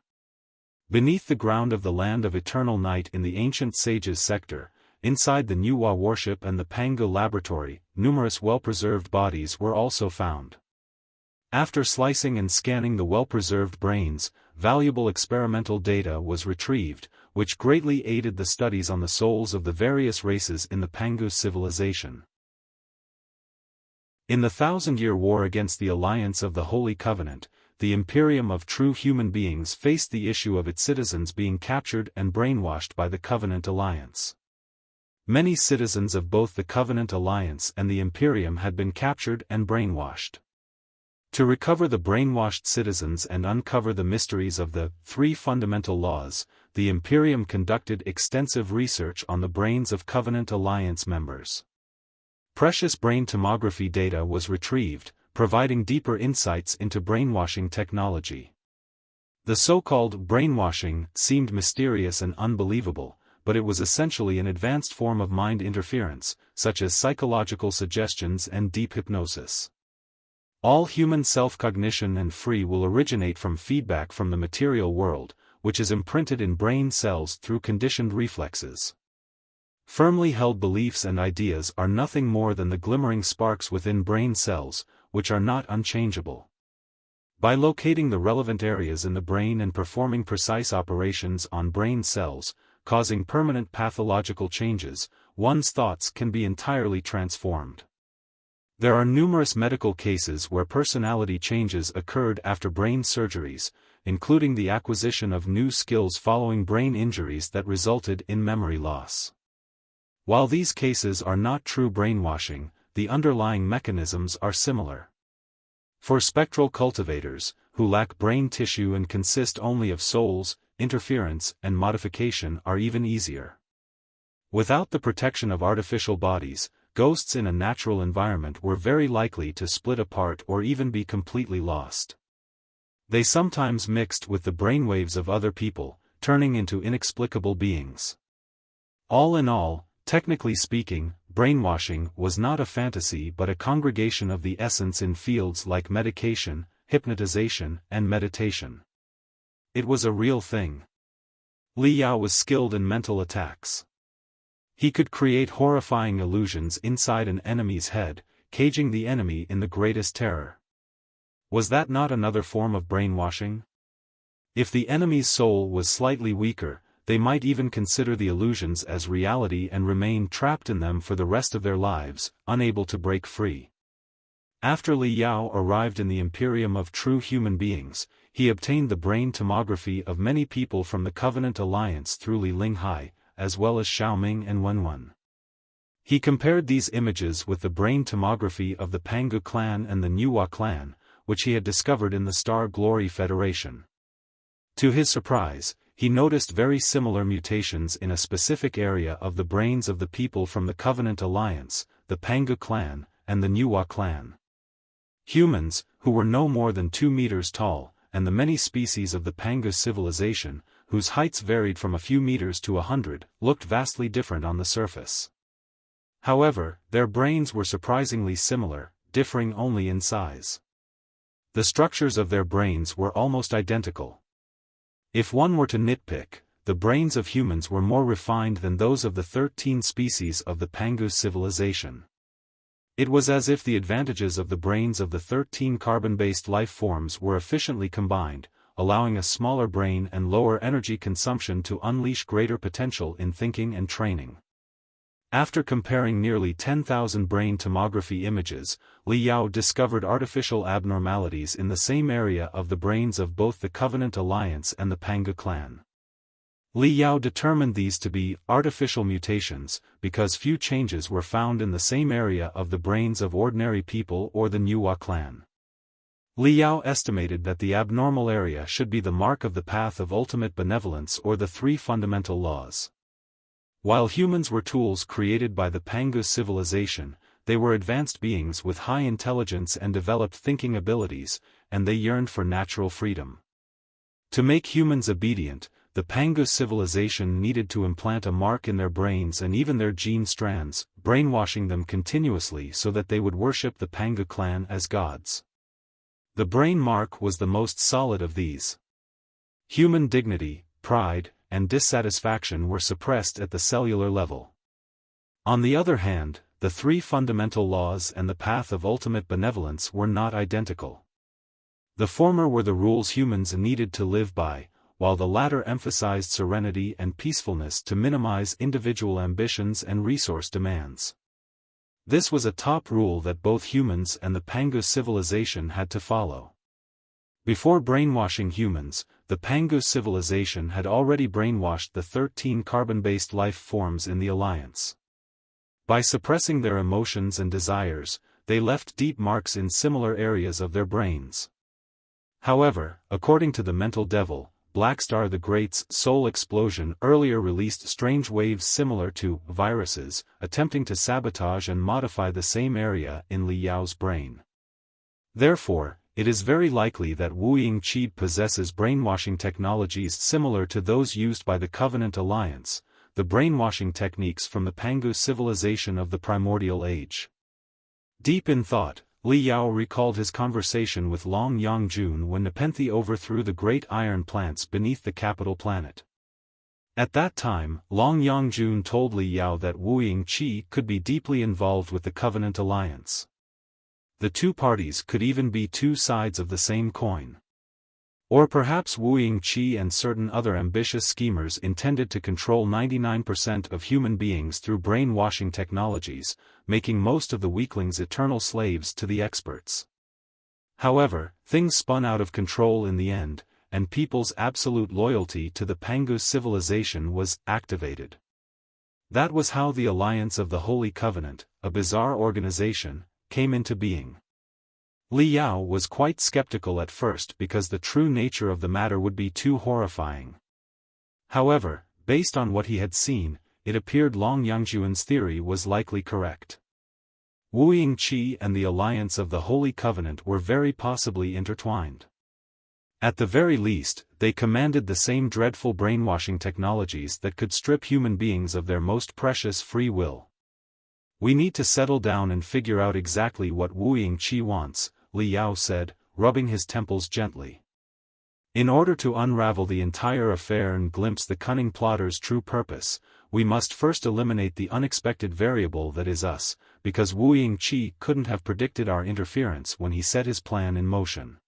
Beneath the ground of the Land of Eternal Night in the Ancient Sages sector, inside the Nuwa warship and the Pangu laboratory, numerous well-preserved bodies were also found. After slicing and scanning the well-preserved brains, valuable experimental data was retrieved, which greatly aided the studies on the souls of the various races in the Pangu civilization. In the 1,000-year war against the alliance of the Holy Covenant, the Imperium of true human beings faced the issue of its citizens being captured and brainwashed by the Covenant Alliance. Many citizens of both the Covenant Alliance and the Imperium had been captured and brainwashed. To recover the brainwashed citizens and uncover the mysteries of the 3 fundamental laws, the Imperium conducted extensive research on the brains of Covenant Alliance members. Precious brain tomography data was retrieved, providing deeper insights into brainwashing technology. The so-called brainwashing seemed mysterious and unbelievable, but it was essentially an advanced form of mind interference, such as psychological suggestions and deep hypnosis. All human self-cognition and free will originate from feedback from the material world, which is imprinted in brain cells through conditioned reflexes. Firmly held beliefs and ideas are nothing more than the glimmering sparks within brain cells, which are not unchangeable. By locating the relevant areas in the brain and performing precise operations on brain cells, causing permanent pathological changes, one's thoughts can be entirely transformed. There are numerous medical cases where personality changes occurred after brain surgeries, including the acquisition of new skills following brain injuries that resulted in memory loss. While these cases are not true brainwashing, the underlying mechanisms are similar. For spectral cultivators, who lack brain tissue and consist only of souls, interference and modification are even easier. Without the protection of artificial bodies, ghosts in a natural environment were very likely to split apart or even be completely lost. They sometimes mixed with the brainwaves of other people, turning into inexplicable beings. All in all, technically speaking, brainwashing was not a fantasy but a congregation of the essence in fields like medication, hypnotization, and meditation. It was a real thing. Li Yao was skilled in mental attacks. He could create horrifying illusions inside an enemy's head, caging the enemy in the greatest terror. Was that not another form of brainwashing? If the enemy's soul was slightly weaker, they might even consider the illusions as reality and remain trapped in them for the rest of their lives, unable to break free. After Li Yao arrived in the Imperium of True Human Beings, he obtained the brain tomography of many people from the Covenant Alliance through Li Linghai, as well as Xiaoming and Wenwen. He compared these images with the brain tomography of the Pangu clan and the Nuwa clan, which he had discovered in the Star Glory Federation. To his surprise, he noticed very similar mutations in a specific area of the brains of the people from the Covenant Alliance, the Pangu clan, and the Nuwa clan. Humans, who were no more than 2 meters tall, and the many species of the Pangu civilization, whose heights varied from a few meters to 100, looked vastly different on the surface. However, their brains were surprisingly similar, differing only in size. The structures of their brains were almost identical. If one were to nitpick, the brains of humans were more refined than those of the 13 species of the Pangu civilization. It was as if the advantages of the brains of the 13 carbon-based life forms were efficiently combined, allowing a smaller brain and lower energy consumption to unleash greater potential in thinking and training. After comparing nearly 10,000 brain tomography images, Li Yao discovered artificial abnormalities in the same area of the brains of both the Covenant Alliance and the Pangu clan. Li Yao determined these to be artificial mutations, because few changes were found in the same area of the brains of ordinary people or the Nuwa clan. Li Yao estimated that the abnormal area should be the mark of the path of ultimate benevolence or the 3 fundamental laws. While humans were tools created by the Pangu civilization, they were advanced beings with high intelligence and developed thinking abilities, and they yearned for natural freedom. To make humans obedient, the Pangu civilization needed to implant a mark in their brains and even their gene strands, brainwashing them continuously so that they would worship the Pangu clan as gods. The brain mark was the most solid of these. Human dignity, pride, and dissatisfaction were suppressed at the cellular level. On the other hand, the 3 fundamental laws and the path of ultimate benevolence were not identical. The former were the rules humans needed to live by, while the latter emphasized serenity and peacefulness to minimize individual ambitions and resource demands. This was a top rule that both humans and the Pangu civilization had to follow. Before brainwashing humans, the Pangu civilization had already brainwashed the 13 carbon-based life forms in the Alliance. By suppressing their emotions and desires, they left deep marks in similar areas of their brains. However, according to the mental devil, Blackstar the Great's soul explosion earlier released strange waves similar to viruses, attempting to sabotage and modify the same area in Li Yao's brain. Therefore, it is very likely that Wuji possesses brainwashing technologies similar to those used by the Covenant Alliance, the brainwashing techniques from the Pangu civilization of the primordial age. Deep in thought, Li Yao recalled his conversation with Long Yangjun when Nepenthe overthrew the great iron plants beneath the capital planet. At that time, Long Yangjun told Li Yao that Wuji could be deeply involved with the Covenant Alliance. The 2 parties could even be 2 sides of the same coin. Or perhaps Wuji and certain other ambitious schemers intended to control 99% of human beings through brainwashing technologies, making most of the weaklings eternal slaves to the experts. However, things spun out of control in the end, and people's absolute loyalty to the Pangu civilization was activated. That was how the Alliance of the Holy Covenant, a bizarre organization, came into being. Li Yao was quite skeptical at first because the true nature of the matter would be too horrifying. However, based on what he had seen, it appeared Long Yangjun's theory was likely correct. Wuji and the Alliance of the Holy Covenant were very possibly intertwined. At the very least, they commanded the same dreadful brainwashing technologies that could strip human beings of their most precious free will. We need to settle down and figure out exactly what Wuji wants, Li Yao said, rubbing his temples gently. In order to unravel the entire affair and glimpse the cunning plotter's true purpose, we must first eliminate the unexpected variable that is us, because Wuji couldn't have predicted our interference when he set his plan in motion.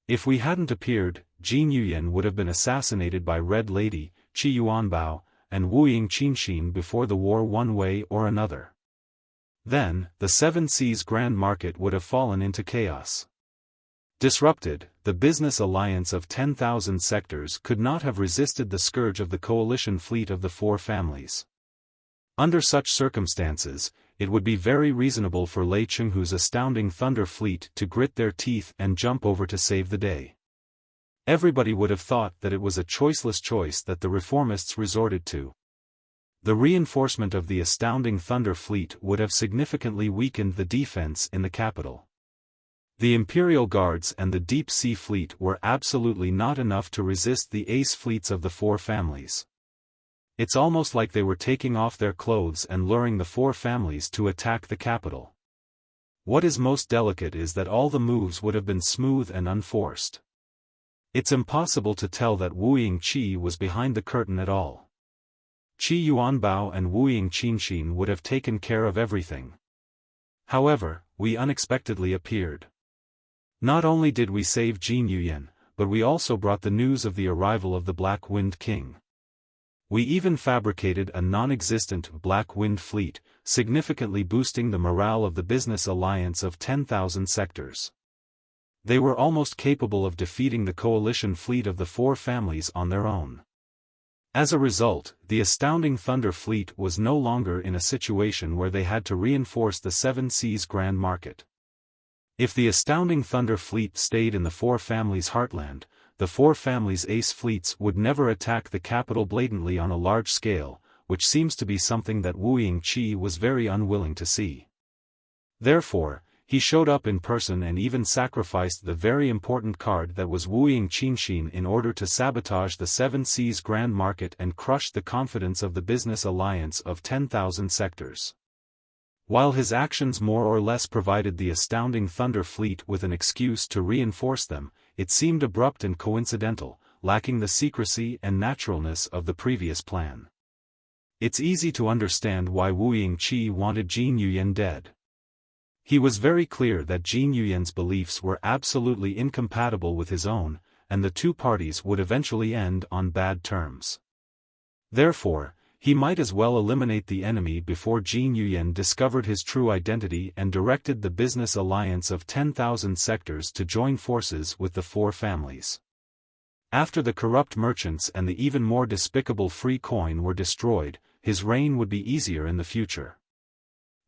If we hadn't appeared, Jin Yuyan would have been assassinated by Red Lady, Qi Yuanbao, and Wuji Qinshin before the war one way or another. Then, the Seven Seas Grand Market would have fallen into chaos. Disrupted, the business alliance of 10,000 sectors could not have resisted the scourge of the coalition fleet of the four families. Under such circumstances, it would be very reasonable for Lei Chenghu's astounding Thunder Fleet to grit their teeth and jump over to save the day. Everybody would have thought that it was a choiceless choice that the reformists resorted to. The reinforcement of the astounding Thunder Fleet would have significantly weakened the defense in the capital. The Imperial Guards and the Deep Sea Fleet were absolutely not enough to resist the ace fleets of the four families. It's almost like they were taking off their clothes and luring the four families to attack the capital. What is most delicate is that all the moves would have been smooth and unforced. It's impossible to tell that Wuji was behind the curtain at all. Qi Yuanbao and Wuji Qinshin would have taken care of everything. However, we unexpectedly appeared. Not only did we save Jin Yuyan, but we also brought the news of the arrival of the Black Wind King. We even fabricated a non-existent Black Wind fleet, significantly boosting the morale of the business alliance of 10,000 sectors. They were almost capable of defeating the coalition fleet of the four families on their own. As a result, the astounding Thunder Fleet was no longer in a situation where they had to reinforce the Seven Seas Grand Market. If the astounding Thunder Fleet stayed in the four families' heartland, the four families' ace fleets would never attack the capital blatantly on a large scale, which seems to be something that Wuji was very unwilling to see. Therefore, he showed up in person and even sacrificed the very important card that was Wuji Qinshin in order to sabotage the Seven Seas Grand Market and crush the confidence of the business alliance of 10,000 sectors. While his actions more or less provided the astounding Thunder Fleet with an excuse to reinforce them, it seemed abrupt and coincidental, lacking the secrecy and naturalness of the previous plan. It's easy to understand why Wuji wanted Jin Yuyan dead. He was very clear that Jin Yuyan's beliefs were absolutely incompatible with his own, and the two parties would eventually end on bad terms. Therefore, he might as well eliminate the enemy before Jin Yuyan discovered his true identity and directed the business alliance of 10,000 sectors to join forces with the four families. After the corrupt merchants and the even more despicable free coin were destroyed, his reign would be easier in the future.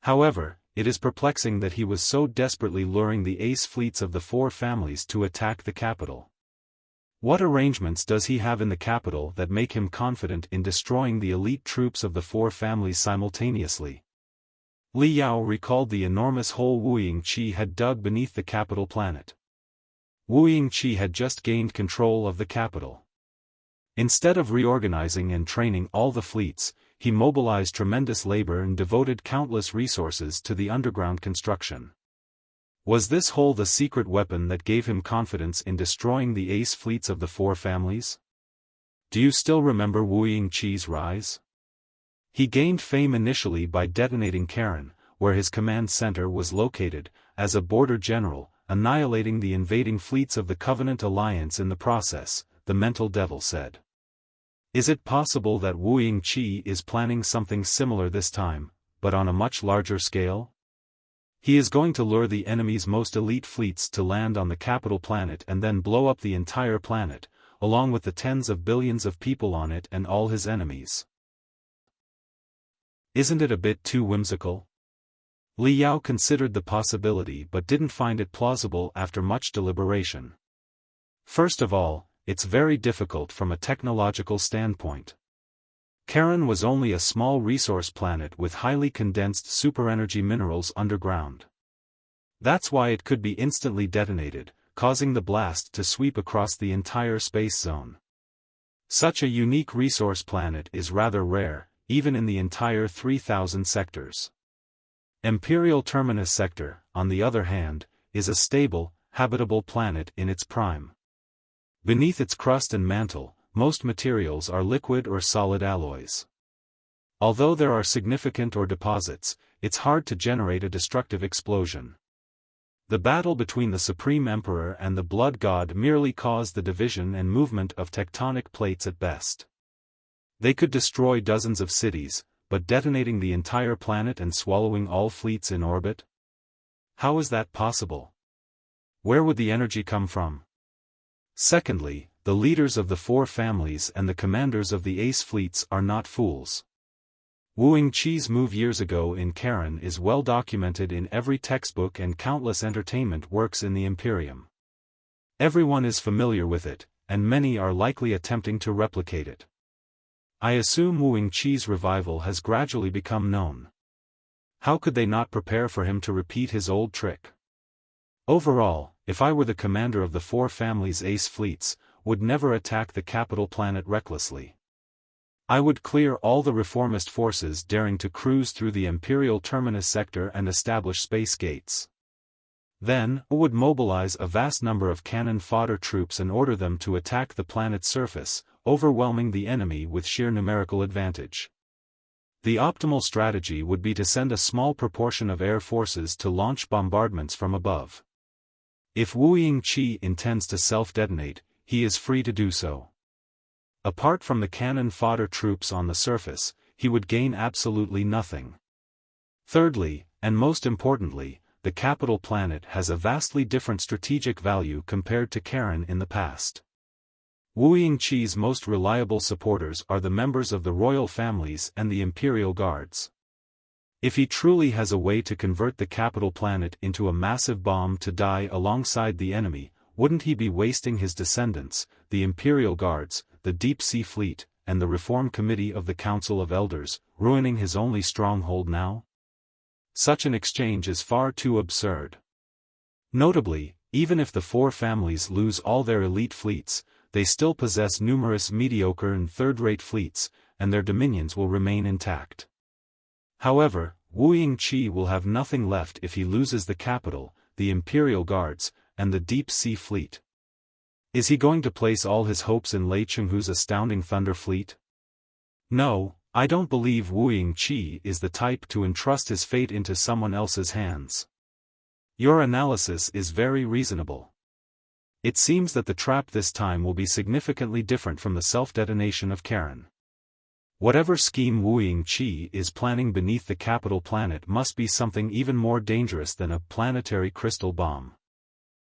However, it is perplexing that he was so desperately luring the ace fleets of the four families to attack the capital. What arrangements does he have in the capital that make him confident in destroying the elite troops of the four families simultaneously? Li Yao recalled the enormous hole Wuji had dug beneath the capital planet. Wuji had just gained control of the capital. Instead of reorganizing and training all the fleets, he mobilized tremendous labor and devoted countless resources to the underground construction. Was this hole the secret weapon that gave him confidence in destroying the ace fleets of the four families? Do you still remember Wuji's rise? He gained fame initially by detonating Karen, where his command center was located, as a border general, annihilating the invading fleets of the Covenant Alliance in the process, the mental devil said. Is it possible that Wuji is planning something similar this time, but on a much larger scale? He is going to lure the enemy's most elite fleets to land on the capital planet and then blow up the entire planet, along with the tens of billions of people on it and all his enemies. Isn't it a bit too whimsical? Li Yao considered the possibility but didn't find it plausible after much deliberation. First of all, it's very difficult from a technological standpoint. Karen was only a small resource planet with highly condensed superenergy minerals underground. That's why it could be instantly detonated, causing the blast to sweep across the entire space zone. Such a unique resource planet is rather rare, even in the entire 3,000 sectors. Imperial Terminus Sector, on the other hand, is a stable, habitable planet in its prime. Beneath its crust and mantle, most materials are liquid or solid alloys. Although there are significant ore deposits, it's hard to generate a destructive explosion. The battle between the Supreme Emperor and the Blood God merely caused the division and movement of tectonic plates at best. They could destroy dozens of cities, but detonating the entire planet and swallowing all fleets in orbit? How is that possible? Where would the energy come from? Secondly, the leaders of the four families and the commanders of the ace fleets are not fools. Wuji-Chi's move years ago in Karen is well documented in every textbook and countless entertainment works in the Imperium. Everyone is familiar with it, and many are likely attempting to replicate it. I assume Wuji-Chi's revival has gradually become known. How could they not prepare for him to repeat his old trick? Overall, if I were the commander of the four families' ace fleets, would never attack the capital planet recklessly. I would clear all the reformist forces daring to cruise through the Imperial Terminus sector and establish space gates. Then, I would mobilize a vast number of cannon fodder troops and order them to attack the planet's surface, overwhelming the enemy with sheer numerical advantage. The optimal strategy would be to send a small proportion of air forces to launch bombardments from above. If Wuji-Chi intends to self-detonate, he is free to do so. Apart from the cannon fodder troops on the surface, he would gain absolutely nothing. Thirdly, and most importantly, the capital planet has a vastly different strategic value compared to Karen in the past. Wuji-Chi's most reliable supporters are the members of the royal families and the Imperial Guards. If he truly has a way to convert the capital planet into a massive bomb to die alongside the enemy, wouldn't he be wasting his descendants, the Imperial Guards, the Deep Sea Fleet, and the Reform Committee of the Council of Elders, ruining his only stronghold now? Such an exchange is far too absurd. Notably, even if the four families lose all their elite fleets, they still possess numerous mediocre and third-rate fleets, and their dominions will remain intact. However, Wuji-Chi will have nothing left if he loses the capital, the Imperial Guards, and the Deep Sea Fleet. Is he going to place all his hopes in Lei Chenghu's astounding Thunder Fleet? No, I don't believe Wuji-Chi is the type to entrust his fate into someone else's hands. Your analysis is very reasonable. It seems that the trap this time will be significantly different from the self-detonation of Karen. Whatever scheme Wuji-Chi is planning beneath the capital planet must be something even more dangerous than a planetary crystal bomb.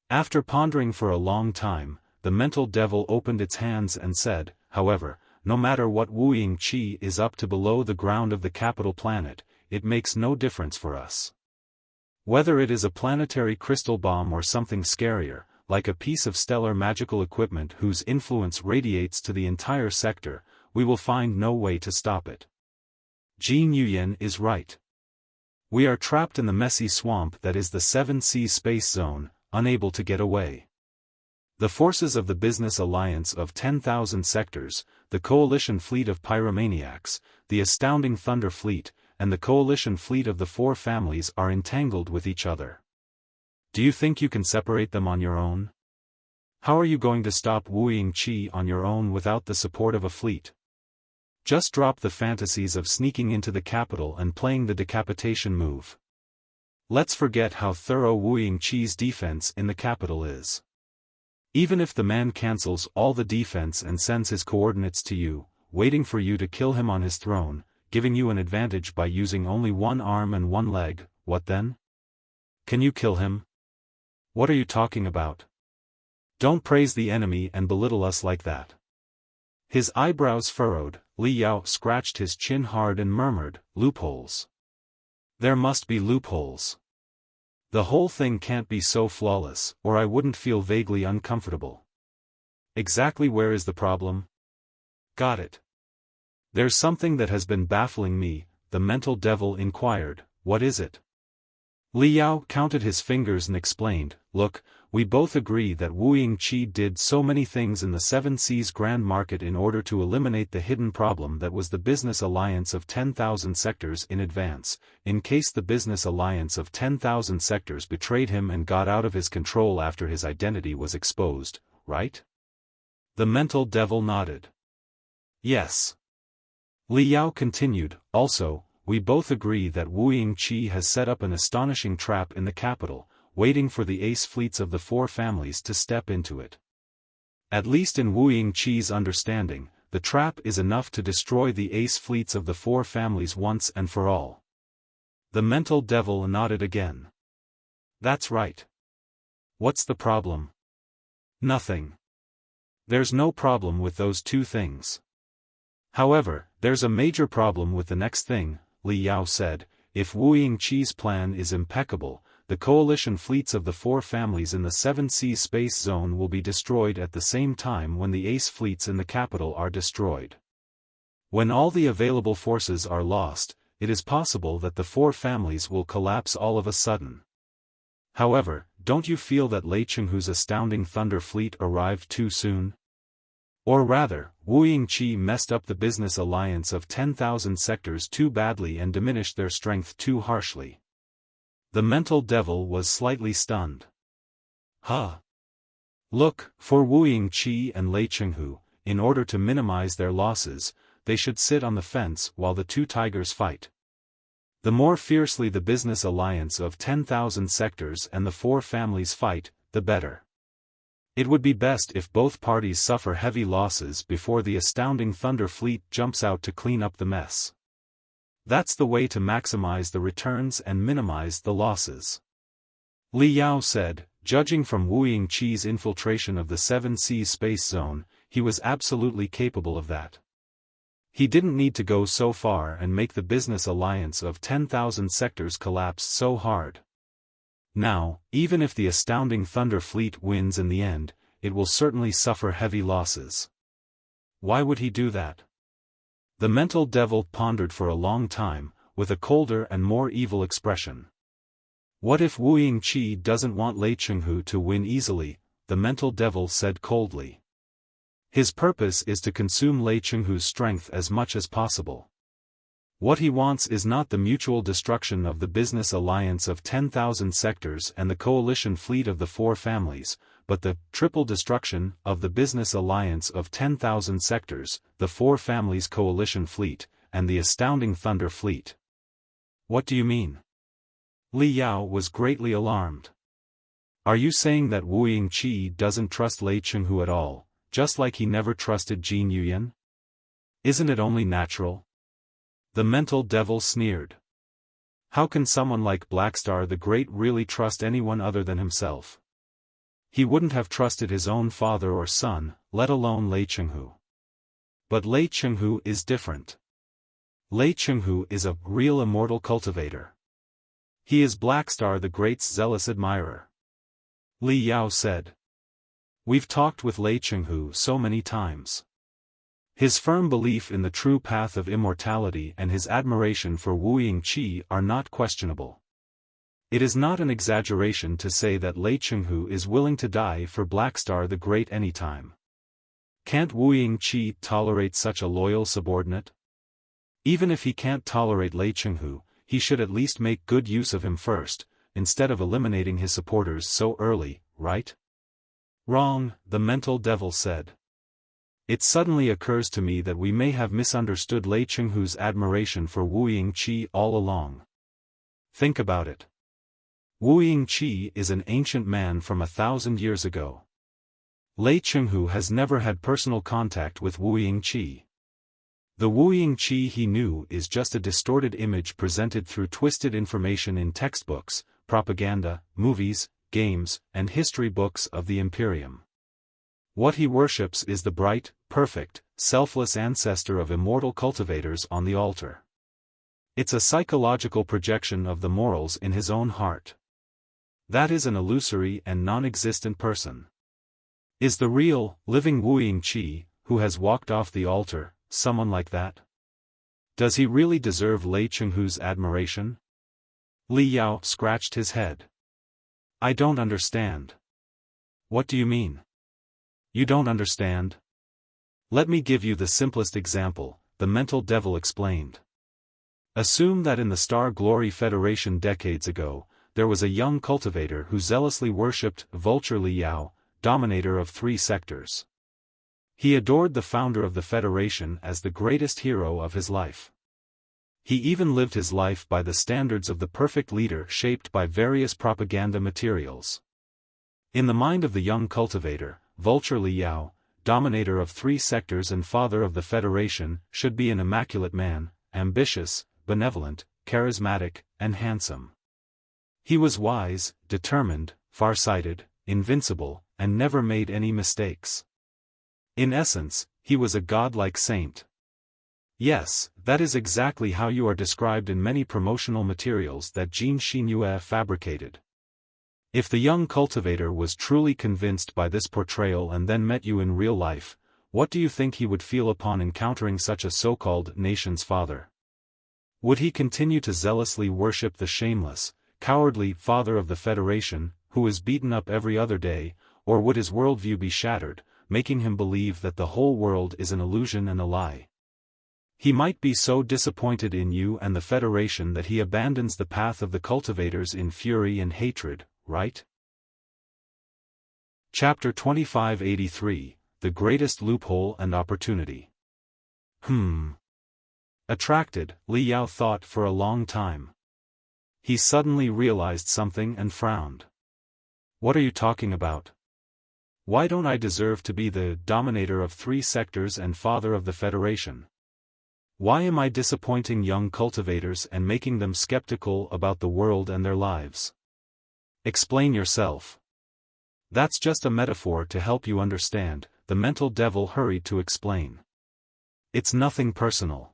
After pondering for a long time, the mental devil opened its hands and said, however, no matter what Wuji-Chi is up to below the ground of the capital planet, it makes no difference for us. Whether it is a planetary crystal bomb or something scarier, like a piece of stellar magical equipment whose influence radiates to the entire sector, we will find no way to stop it. Jin Yuyan is right. We are trapped in the messy swamp that is the Seven Seas Space Zone, unable to get away. The forces of the Business Alliance of 10,000 Sectors, the Coalition Fleet of Pyromaniacs, the Astounding Thunder Fleet, and the Coalition Fleet of the Four Families are entangled with each other. Do you think you can separate them on your own? How are you going to stop Wuji-Chi on your own without the support of a fleet? Just drop the fantasies of sneaking into the capital and playing the decapitation move. Let's forget how thorough Wuji-Chi's defense in the capital is. Even if the man cancels all the defense and sends his coordinates to you, waiting for you to kill him on his throne, giving you an advantage by using only one arm and one leg, what then? Can you kill him? What are you talking about? Don't praise the enemy and belittle us like that. His eyebrows furrowed, Li Yao scratched his chin hard and murmured, loopholes. There must be loopholes. The whole thing can't be so flawless, or I wouldn't feel vaguely uncomfortable. Exactly where is the problem? Got it. There's something that has been baffling me, the mental devil inquired, what is it? Li Yao counted his fingers and explained, look, we both agree that Wuji-Chi did so many things in the Seven Seas Grand Market in order to eliminate the hidden problem that was the Business Alliance of 10,000 Sectors in advance, in case the Business Alliance of 10,000 Sectors betrayed him and got out of his control after his identity was exposed, right? The mental devil nodded. Yes. Li Yao continued, also, we both agree that Wu Yingqi has set up an astonishing trap in the capital, waiting for the ace fleets of the four families to step into it. At least in Wu Yingqi's understanding, the trap is enough to destroy the ace fleets of the four families once and for all. The mental devil nodded again. That's right. What's the problem? Nothing. There's no problem with those two things. However, there's a major problem with the next thing, Li Yao said. If Wu Yingqi's plan is impeccable, the coalition fleets of the four families in the 7 Seas space zone will be destroyed at the same time when the ace fleets in the capital are destroyed. When all the available forces are lost, it is possible that the four families will collapse all of a sudden. However, don't you feel that Lei Chenghu's astounding thunder fleet arrived too soon? Or rather, Wu Yingqi messed up the business alliance of 10,000 sectors too badly and diminished their strength too harshly. The mental devil was slightly stunned. Huh. Look, for Wu Yingqi and Lei Chenghu, in order to minimize their losses, they should sit on the fence while the two tigers fight. The more fiercely the business alliance of 10,000 sectors and the four families fight, the better. It would be best if both parties suffer heavy losses before the astounding thunder fleet jumps out to clean up the mess. That's the way to maximize the returns and minimize the losses. Li Yao said, judging from Wu Yingqi's infiltration of the 7 Seas space zone, he was absolutely capable of that. He didn't need to go so far and make the business alliance of 10,000 sectors collapse so hard. Now, even if the astounding Thunder Fleet wins in the end, it will certainly suffer heavy losses. Why would he do that? The mental devil pondered for a long time, with a colder and more evil expression. What if Wu Yingqi doesn't want Lei Chenghu to win easily? The mental devil said coldly. His purpose is to consume Lei Chenghu's strength as much as possible. What he wants is not the mutual destruction of the business alliance of 10,000 sectors and the coalition fleet of the four families, but the triple destruction of the business alliance of 10,000 sectors, the four families coalition fleet, and the astounding Thunder Fleet. What do you mean? Li Yao was greatly alarmed. Are you saying that Wu Yingqi doesn't trust Lei Chenghu at all, just like he never trusted Jin Yuyan? Isn't it only natural? The mental devil sneered. How can someone like Blackstar the Great really trust anyone other than himself? He wouldn't have trusted his own father or son, let alone Lei Chenghu. But Lei Chenghu is different. Lei Chenghu is a real immortal cultivator. He is Blackstar the Great's zealous admirer. Li Yao said. We've talked with Lei Chenghu so many times. His firm belief in the true path of immortality and his admiration for Wu Yingqi are not questionable. It is not an exaggeration to say that Lei Chenghu is willing to die for Blackstar the Great anytime. Can't Wu Yingqi tolerate such a loyal subordinate? Even if he can't tolerate Lei Chenghu, he should at least make good use of him first, instead of eliminating his supporters so early, right? Wrong, the mental devil said. It suddenly occurs to me that we may have misunderstood Lei Chenghu's admiration for Wu Yingqi all along. Think about it. Wu Yingqi is an ancient man from 1,000 years ago. Lei Chenghu has never had personal contact with Wu Yingqi. The Wu Yingqi he knew is just a distorted image presented through twisted information in textbooks, propaganda, movies, games, and history books of the Imperium. What he worships is the bright, perfect, selfless ancestor of immortal cultivators on the altar. It's a psychological projection of the morals in his own heart. That is an illusory and non-existent person. Is the real, living Wu Yingqi, who has walked off the altar, someone like that? Does he really deserve Lei Chenghu's admiration? Li Yao scratched his head. I don't understand. What do you mean? You don't understand? Let me give you the simplest example, the mental devil explained. Assume that in the Star Glory Federation decades ago, there was a young cultivator who zealously worshipped Vulture Li Yao, dominator of 3 sectors. He adored the founder of the Federation as the greatest hero of his life. He even lived his life by the standards of the perfect leader shaped by various propaganda materials. In the mind of the young cultivator, Vulture Li Yao, dominator of 3 sectors and father of the Federation, should be an immaculate man, ambitious, benevolent, charismatic, and handsome. He was wise, determined, far-sighted, invincible, and never made any mistakes. In essence, he was a godlike saint. Yes, that is exactly how you are described in many promotional materials that Jin Xinhue fabricated. If the young cultivator was truly convinced by this portrayal and then met you in real life, what do you think he would feel upon encountering such a so-called nation's father? Would he continue to zealously worship the shameless, cowardly father of the Federation, who is beaten up every other day, or would his worldview be shattered, making him believe that the whole world is an illusion and a lie? He might be so disappointed in you and the Federation that he abandons the path of the cultivators in fury and hatred, right? Chapter 2583, The Greatest Loophole and Opportunity. Attracted, Li Yao thought for a long time. He suddenly realized something and frowned. What are you talking about? Why don't I deserve to be the dominator of 3 sectors and father of the Federation? Why am I disappointing young cultivators and making them skeptical about the world and their lives? Explain yourself. That's just a metaphor to help you understand, the mental devil hurried to explain. It's nothing personal.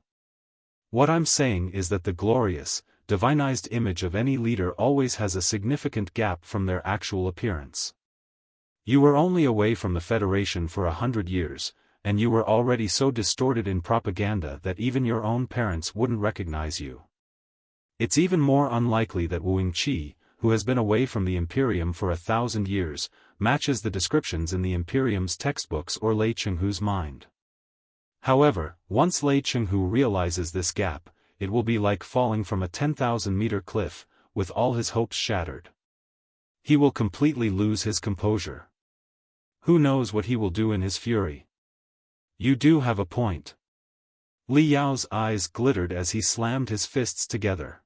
What I'm saying is that the glorious, divinized image of any leader always has a significant gap from their actual appearance. You were only away from the Federation for 100 years, and you were already so distorted in propaganda that even your own parents wouldn't recognize you. It's even more unlikely that Wuji, who has been away from the Imperium for 1,000 years, matches the descriptions in the Imperium's textbooks or Lei Chenghu's mind. However, once Lei Chenghu realizes this gap, it will be like falling from a 10,000-meter cliff, with all his hopes shattered. He will completely lose his composure. Who knows what he will do in his fury? You do have a point. Li Yao's eyes glittered as he slammed his fists together.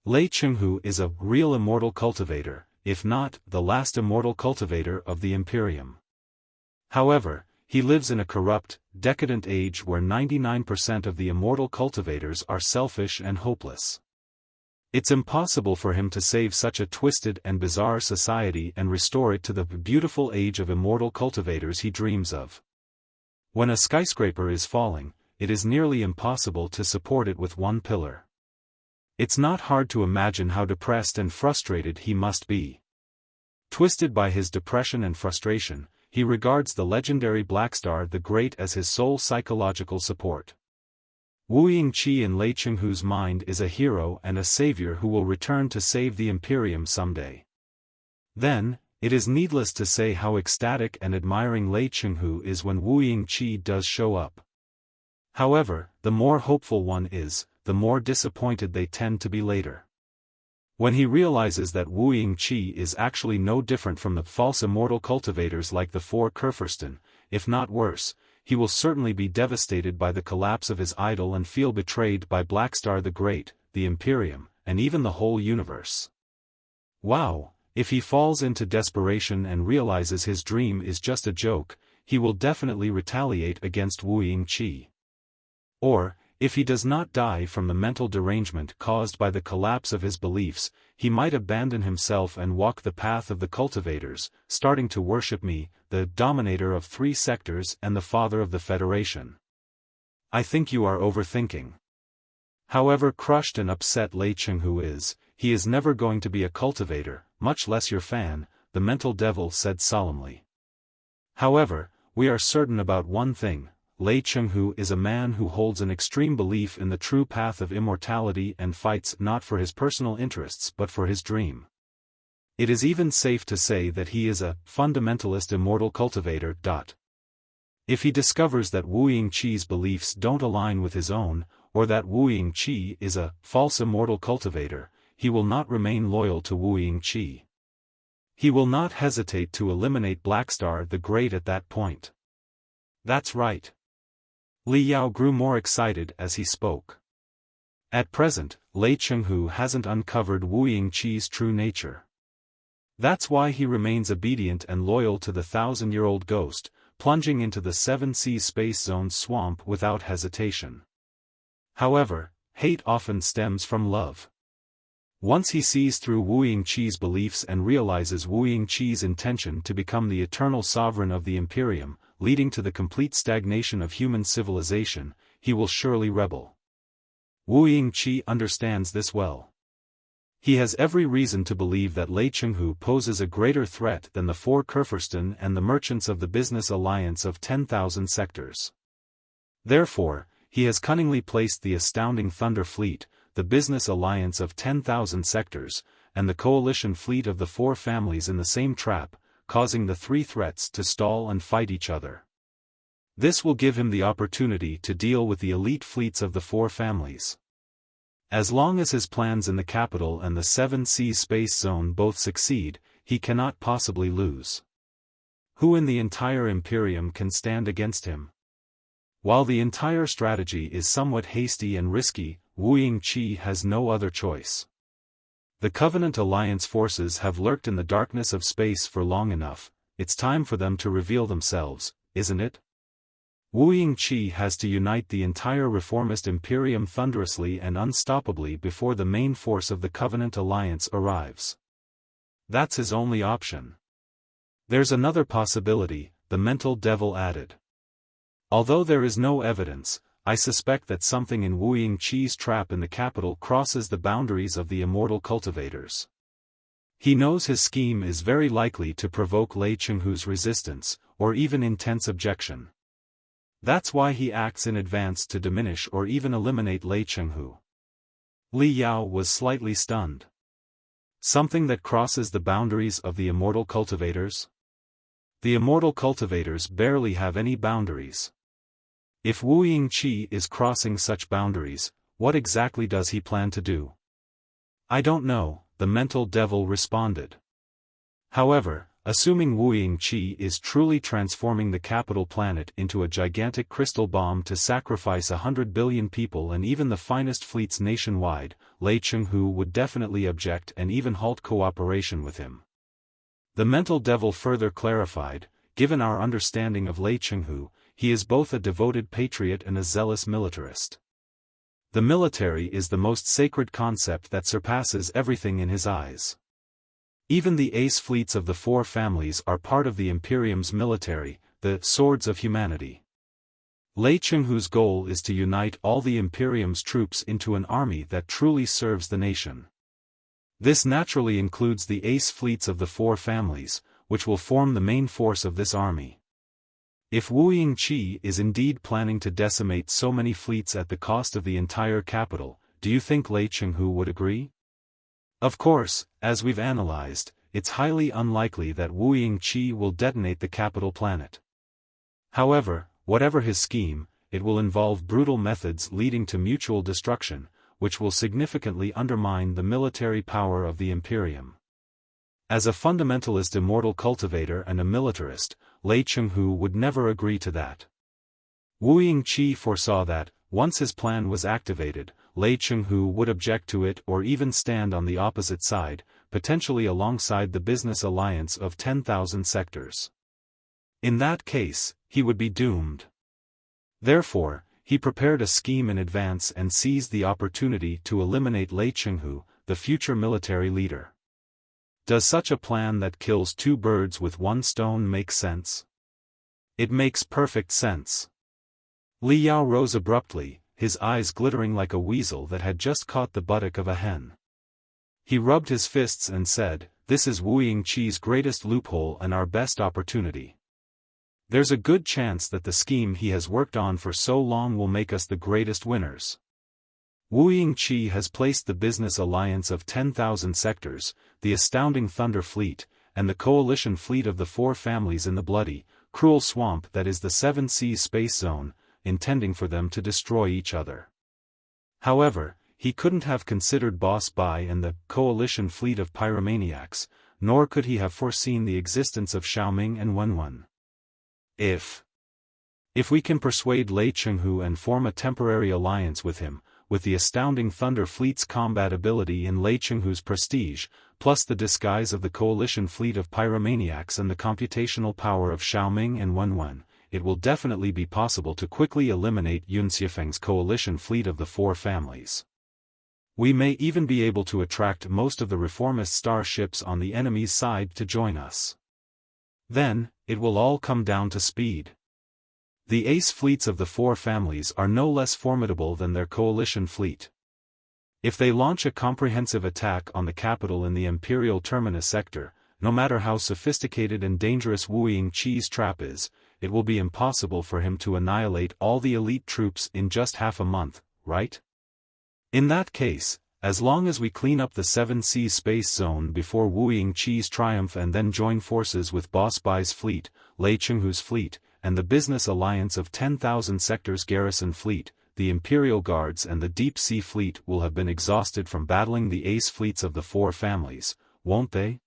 Lei Chenghu is a real immortal cultivator, if not the last immortal cultivator of the Imperium. However, he lives in a corrupt, decadent age where 99% of the immortal cultivators are selfish and hopeless. It's impossible for him to save such a twisted and bizarre society and restore it to the beautiful age of immortal cultivators he dreams of. When a skyscraper is falling, it is nearly impossible to support it with one pillar. It's not hard to imagine how depressed and frustrated he must be. Twisted by his depression and frustration, he regards the legendary Blackstar the Great as his sole psychological support. Wu Yingqi in Lei Chenghu's mind is a hero and a savior who will return to save the Imperium someday. Then, it is needless to say how ecstatic and admiring Lei Chenghu is when Wu Yingqi does show up. However, the more hopeful one is, the more disappointed they tend to be later. When he realizes that Wu Yingqi is actually no different from the false immortal cultivators like the 4 Kurfürsten, if not worse, he will certainly be devastated by the collapse of his idol and feel betrayed by Blackstar the Great, the Imperium, and even the whole universe. Wow, if he falls into desperation and realizes his dream is just a joke, he will definitely retaliate against Wu Yingqi. Or, if he does not die from the mental derangement caused by the collapse of his beliefs, he might abandon himself and walk the path of the cultivators, starting to worship me, the dominator of 3 sectors and the father of the Federation. I think you are overthinking. However crushed and upset Lei Chenghu is, he is never going to be a cultivator, much less your fan, the mental devil said solemnly. However, we are certain about one thing. Lei Chenghu is a man who holds an extreme belief in the true path of immortality and fights not for his personal interests but for his dream. It is even safe to say that he is a fundamentalist immortal cultivator. If he discovers that Wu Yingqi's beliefs don't align with his own, or that Wu Yingqi is a false immortal cultivator, he will not remain loyal to Wu Yingqi. He will not hesitate to eliminate Blackstar the Great at that point. That's right. Li Yao grew more excited as he spoke. At present, Lei Chenghu hasn't uncovered Wu Yingqi's true nature. That's why he remains obedient and loyal to the 1,000-year-old ghost, plunging into the 7 Seas Space Zone swamp without hesitation. However, hate often stems from love. Once he sees through Wu Yingqi's beliefs and realizes Wu Yingqi's intention to become the eternal sovereign of the Imperium, leading to the complete stagnation of human civilization, he will surely rebel. Wu Yingqi understands this well. He has every reason to believe that Lei Chenghu poses a greater threat than the 4 Kurfürsten and the merchants of the business alliance of 10,000 sectors. Therefore, he has cunningly placed the astounding Thunder Fleet, the business alliance of 10,000 sectors, and the coalition fleet of the 4 families in the same trap, causing the 3 threats to stall and fight each other. This will give him the opportunity to deal with the elite fleets of the 4 families. As long as his plans in the capital and the 7 Seas Space Zone both succeed, he cannot possibly lose. Who in the entire Imperium can stand against him? While the entire strategy is somewhat hasty and risky, Wu Yingqi has no other choice. The Covenant Alliance forces have lurked in the darkness of space for long enough. It's time for them to reveal themselves, isn't it? Wu Yingqi has to unite the entire reformist Imperium thunderously and unstoppably before the main force of the Covenant Alliance arrives. That's his only option. There's another possibility, the mental devil added. Although there is no evidence, I suspect that something in Wu Yingqi's trap in the capital crosses the boundaries of the immortal cultivators. He knows his scheme is very likely to provoke Lei Chenghu's resistance, or even intense objection. That's why he acts in advance to diminish or even eliminate Lei Chenghu. Li Yao was slightly stunned. Something that crosses the boundaries of the immortal cultivators? The immortal cultivators barely have any boundaries. If Wu Yingqi is crossing such boundaries, what exactly does he plan to do? I don't know, the mental devil responded. However, assuming Wu Yingqi is truly transforming the capital planet into a gigantic crystal bomb to sacrifice 100 billion people and even the finest fleets nationwide, Lei Chenghu would definitely object and even halt cooperation with him. The mental devil further clarified, given our understanding of Lei Chenghu, he is both a devoted patriot and a zealous militarist. The military is the most sacred concept that surpasses everything in his eyes. Even the ace fleets of the 4 families are part of the Imperium's military, the swords of humanity. Lei Chenghu's goal is to unite all the Imperium's troops into an army that truly serves the nation. This naturally includes the ace fleets of the 4 families, which will form the main force of this army. If Wu Yingqi is indeed planning to decimate so many fleets at the cost of the entire capital, do you think Lei Chenghu would agree? Of course, as we've analyzed, it's highly unlikely that Wu Yingqi will detonate the capital planet. However, whatever his scheme, it will involve brutal methods leading to mutual destruction, which will significantly undermine the military power of the Imperium. As a fundamentalist immortal cultivator and a militarist, Lei Chenghu would never agree to that. Wu Yingqi foresaw that, once his plan was activated, Lei Chenghu would object to it or even stand on the opposite side, potentially alongside the business alliance of 10,000 sectors. In that case, he would be doomed. Therefore, he prepared a scheme in advance and seized the opportunity to eliminate Lei Chenghu, the future military leader. Does such a plan that kills 2 birds with 1 stone make sense? It makes perfect sense. Li Yao rose abruptly, his eyes glittering like a weasel that had just caught the buttock of a hen. He rubbed his fists and said, "This is Wu Yingqi's greatest loophole and our best opportunity. There's a good chance that the scheme he has worked on for so long will make us the greatest winners." Wu Yingqi has placed the business alliance of 10,000 sectors, the astounding Thunder Fleet, and the coalition fleet of the 4 families in the bloody, cruel swamp that is the 7 Seas Space Zone, intending for them to destroy each other. However, he couldn't have considered Boss-Bai and the coalition fleet of pyromaniacs, nor could he have foreseen the existence of Xiaoming and Wenwen. If If we can persuade Lei Chenghu and form a temporary alliance with him, with the astounding Thunder Fleet's combat ability and Lei Chenghu's prestige, plus the disguise of the coalition fleet of pyromaniacs and the computational power of Xiaoming and Wenwen, it will definitely be possible to quickly eliminate Xuefeng's coalition fleet of the four families. We may even be able to attract most of the reformist starships on the enemy's side to join us. Then, it will all come down to speed. The ace fleets of the four families are no less formidable than their coalition fleet. If they launch a comprehensive attack on the capital in the Imperial Terminus sector, no matter how sophisticated and dangerous Wu Yingqi's trap is, it will be impossible for him to annihilate all the elite troops in just half a month, right? In that case, as long as we clean up the 7 Seas space zone before Wu Yingqi's triumph and then join forces with Boss Bai's fleet, Lei Chenghu's fleet, and the business alliance of 10,000 sectors garrison fleet, the Imperial Guards and the Deep Sea Fleet will have been exhausted from battling the ace fleets of the four families, won't they?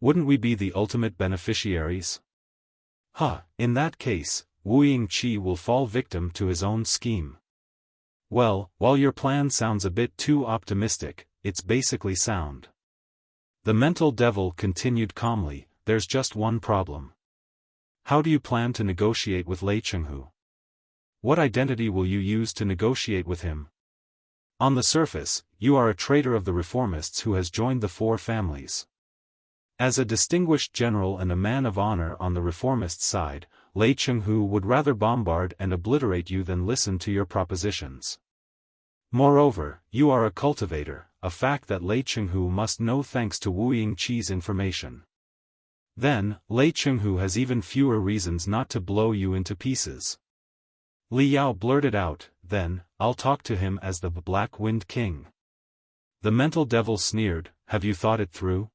Wouldn't we be the ultimate beneficiaries? In that case, Wu Yingqi will fall victim to his own scheme. Well, while your plan sounds a bit too optimistic, it's basically sound. The mental devil continued calmly, there's just one problem. How do you plan to negotiate with Lei Chenghu? What identity will you use to negotiate with him? On the surface, you are a traitor of the reformists who has joined the four families. As a distinguished general and a man of honor on the reformist side, Lei Chenghu would rather bombard and obliterate you than listen to your propositions. Moreover, you are a cultivator, a fact that Lei Chenghu must know thanks to Wu Yingqi's information. Then, Lei Chenghu has even fewer reasons not to blow you into pieces. Li Yao blurted out, then, I'll talk to him as the Black Wind King. The mental devil sneered, have you thought it through?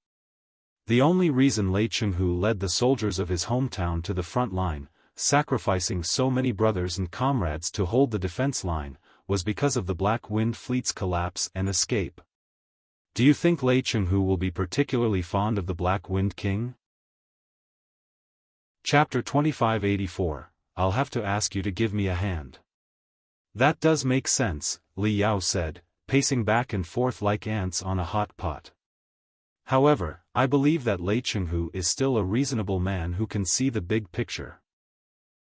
The only reason Lei Chenghu led the soldiers of his hometown to the front line, sacrificing so many brothers and comrades to hold the defense line, was because of the Black Wind Fleet's collapse and escape. Do you think Lei Chenghu will be particularly fond of the Black Wind King? Chapter 2584, I'll have to ask you to give me a hand. That does make sense, Li Yao said, pacing back and forth like ants on a hot pot. However, I believe that Lei Chenghu is still a reasonable man who can see the big picture.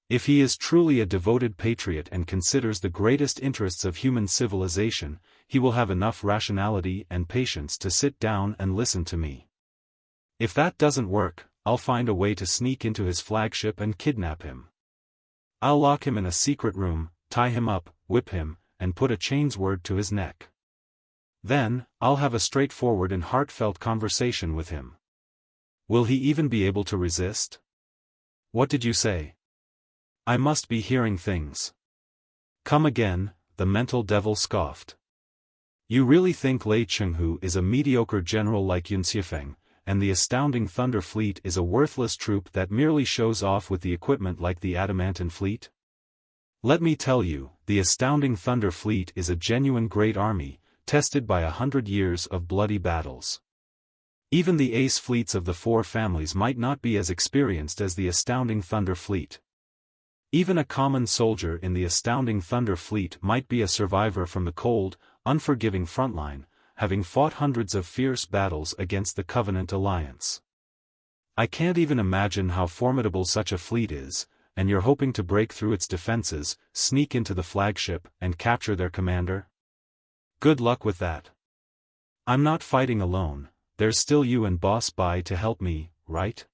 If he is truly a devoted patriot and considers the greatest interests of human civilization, he will have enough rationality and patience to sit down and listen to me. If that doesn't work, I'll find a way to sneak into his flagship and kidnap him. I'll lock him in a secret room, tie him up, whip him, and put a chains word to his neck. Then, I'll have a straightforward and heartfelt conversation with him. Will he even be able to resist? What did you say? I must be hearing things. Come again, the mental devil scoffed. You really think Lei Chenghu is a mediocre general like Xuefeng, and the astounding Thunder Fleet is a worthless troop that merely shows off with the equipment like the Adamantine Fleet? Let me tell you, the astounding Thunder Fleet is a genuine great army, tested by 100 years of bloody battles. Even the ace fleets of the four families might not be as experienced as the astounding Thunder Fleet. Even a common soldier in the astounding Thunder Fleet might be a survivor from the cold, unforgiving frontline, having fought hundreds of fierce battles against the Covenant Alliance. I can't even imagine how formidable such a fleet is, and you're hoping to break through its defenses, sneak into the flagship, and capture their commander? Good luck with that. I'm not fighting alone, there's still you and Boss Bai to help me, right?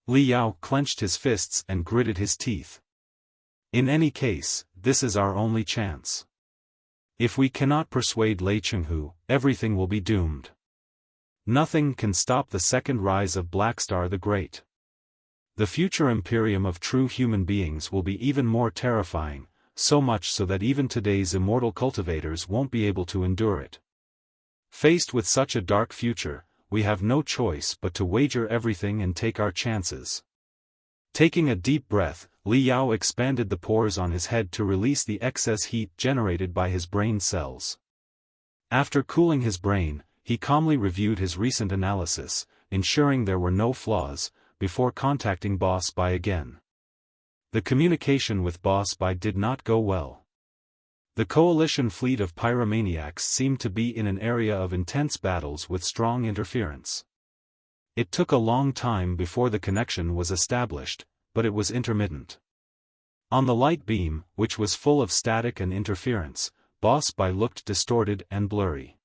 Li Yao clenched his fists and gritted his teeth. In any case, this is our only chance. If we cannot persuade Lei Chenghu, everything will be doomed. Nothing can stop the second rise of Blackstar the Great. The future imperium of true human beings will be even more terrifying, so much so that even today's immortal cultivators won't be able to endure it. Faced with such a dark future, we have no choice but to wager everything and take our chances. Taking a deep breath, Li Yao expanded the pores on his head to release the excess heat generated by his brain cells. After cooling his brain, he calmly reviewed his recent analysis, ensuring there were no flaws, before contacting Boss Bai again. The communication with Boss.i.p.s did not go well. The coalition fleet of pyromaniacs seemed to be in an area of intense battles with strong interference. It took a long time before the connection was established, but it was intermittent. On the light beam, which was full of static and interference, Boss.i.p.s looked distorted and blurry.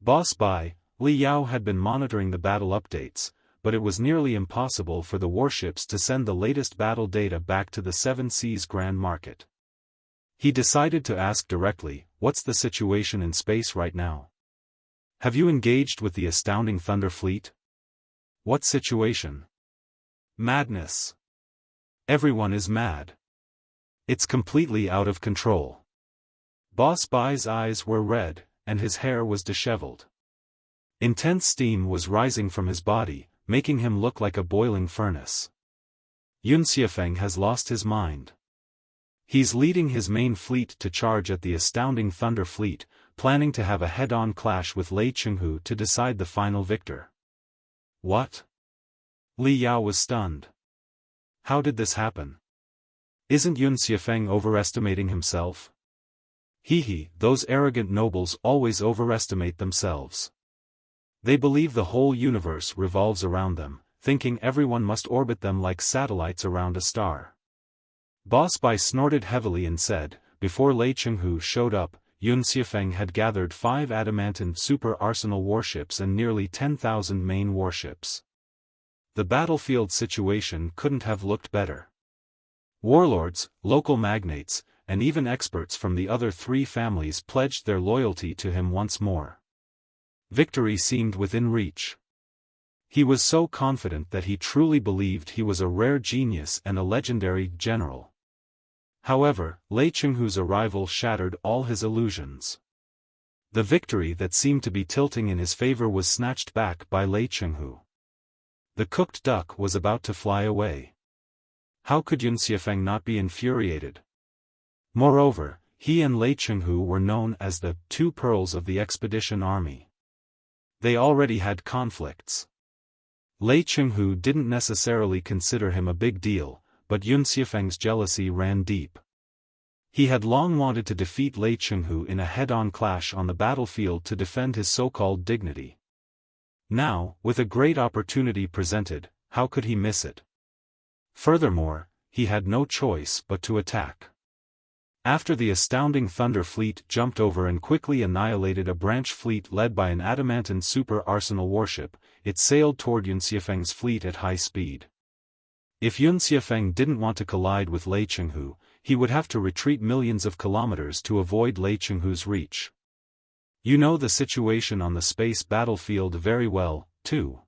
Boss.i.p.s, Li Yao had been monitoring the battle updates, but it was nearly impossible for the warships to send the latest battle data back to the Seven Seas Grand Market. He decided to ask directly, "What's the situation in space right now? Have you engaged with the astounding Thunder Fleet? What situation?" "Madness. Everyone is mad. It's completely out of control." Boss.i.p.s' eyes were red, and his hair was disheveled. Intense steam was rising from his body, making him look like a boiling furnace. Xuefeng has lost his mind. He's leading his main fleet to charge at the astounding Thunder Fleet, planning to have a head-on clash with Lei Chenghu to decide the final victor. What? Li Yao was stunned. How did this happen? Isn't Xuefeng overestimating himself? Those arrogant nobles always overestimate themselves. They believe the whole universe revolves around them, thinking everyone must orbit them like satellites around a star. Boss.i.p.s snorted heavily and said, before Lei Chenghu showed up, Xuefeng had gathered 5 adamantine super arsenal warships and nearly 10,000 main warships. The battlefield situation couldn't have looked better. Warlords, local magnates, and even experts from the other 3 families pledged their loyalty to him once more. Victory seemed within reach. He was so confident that he truly believed he was a rare genius and a legendary general. However, Lei Chenghu's arrival shattered all his illusions. The victory that seemed to be tilting in his favor was snatched back by Lei Chenghu. The cooked duck was about to fly away. How could Xuefeng not be infuriated? Moreover, he and Lei Chenghu were known as the 2 pearls of the expedition army. They already had conflicts. Lei Chenghu didn't necessarily consider him a big deal, but Xuefeng's jealousy ran deep. He had long wanted to defeat Lei Chenghu in a head-on clash on the battlefield to defend his so-called dignity. Now, with a great opportunity presented, how could he miss it? Furthermore, he had no choice but to attack. After the astounding Thunder Fleet jumped over and quickly annihilated a branch fleet led by an adamantine super arsenal warship, it sailed toward Xuefeng's fleet at high speed. If Xuefeng didn't want to collide with Lei Chenghu, he would have to retreat millions of kilometers to avoid Lei Chenghu's reach. You know the situation on the space battlefield very well, too.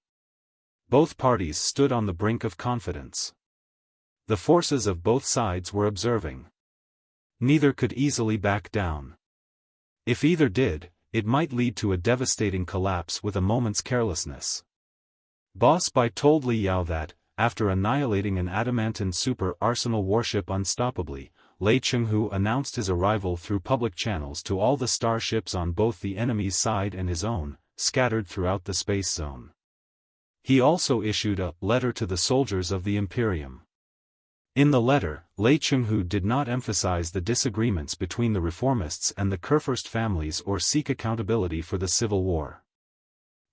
Both parties stood on the brink of confidence. The forces of both sides were observing. Neither could easily back down. If either did, it might lead to a devastating collapse with a moment's carelessness. Boss.i.p.s told Li Yao that, after annihilating an adamantine super arsenal warship unstoppably, Lei Chenghu announced his arrival through public channels to all the starships on both the enemy's side and his own, scattered throughout the space zone. He also issued a letter to the soldiers of the Imperium. In the letter, Lei Chenghu did not emphasize the disagreements between the reformists and the Kurfürst families or seek accountability for the civil war.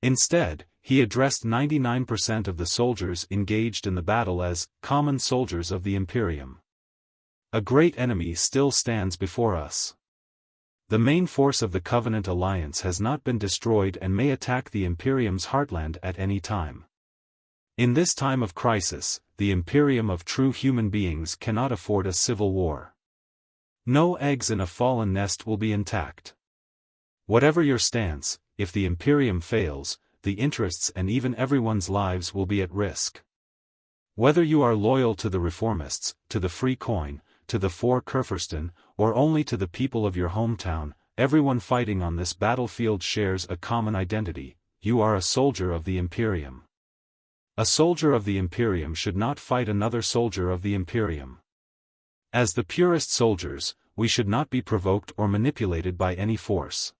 Instead, he addressed 99% of the soldiers engaged in the battle as common soldiers of the Imperium. A great enemy still stands before us. The main force of the Covenant Alliance has not been destroyed and may attack the Imperium's heartland at any time. In this time of crisis, the Imperium of true human beings cannot afford a civil war. No eggs in a fallen nest will be intact. Whatever your stance, if the Imperium fails, the interests and even everyone's lives will be at risk. Whether you are loyal to the reformists, to the free coin, to the 4 Kurfürsten, or only to the people of your hometown, everyone fighting on this battlefield shares a common identity: you are a soldier of the Imperium. A soldier of the Imperium should not fight another soldier of the Imperium. As the purest soldiers, we should not be provoked or manipulated by any force.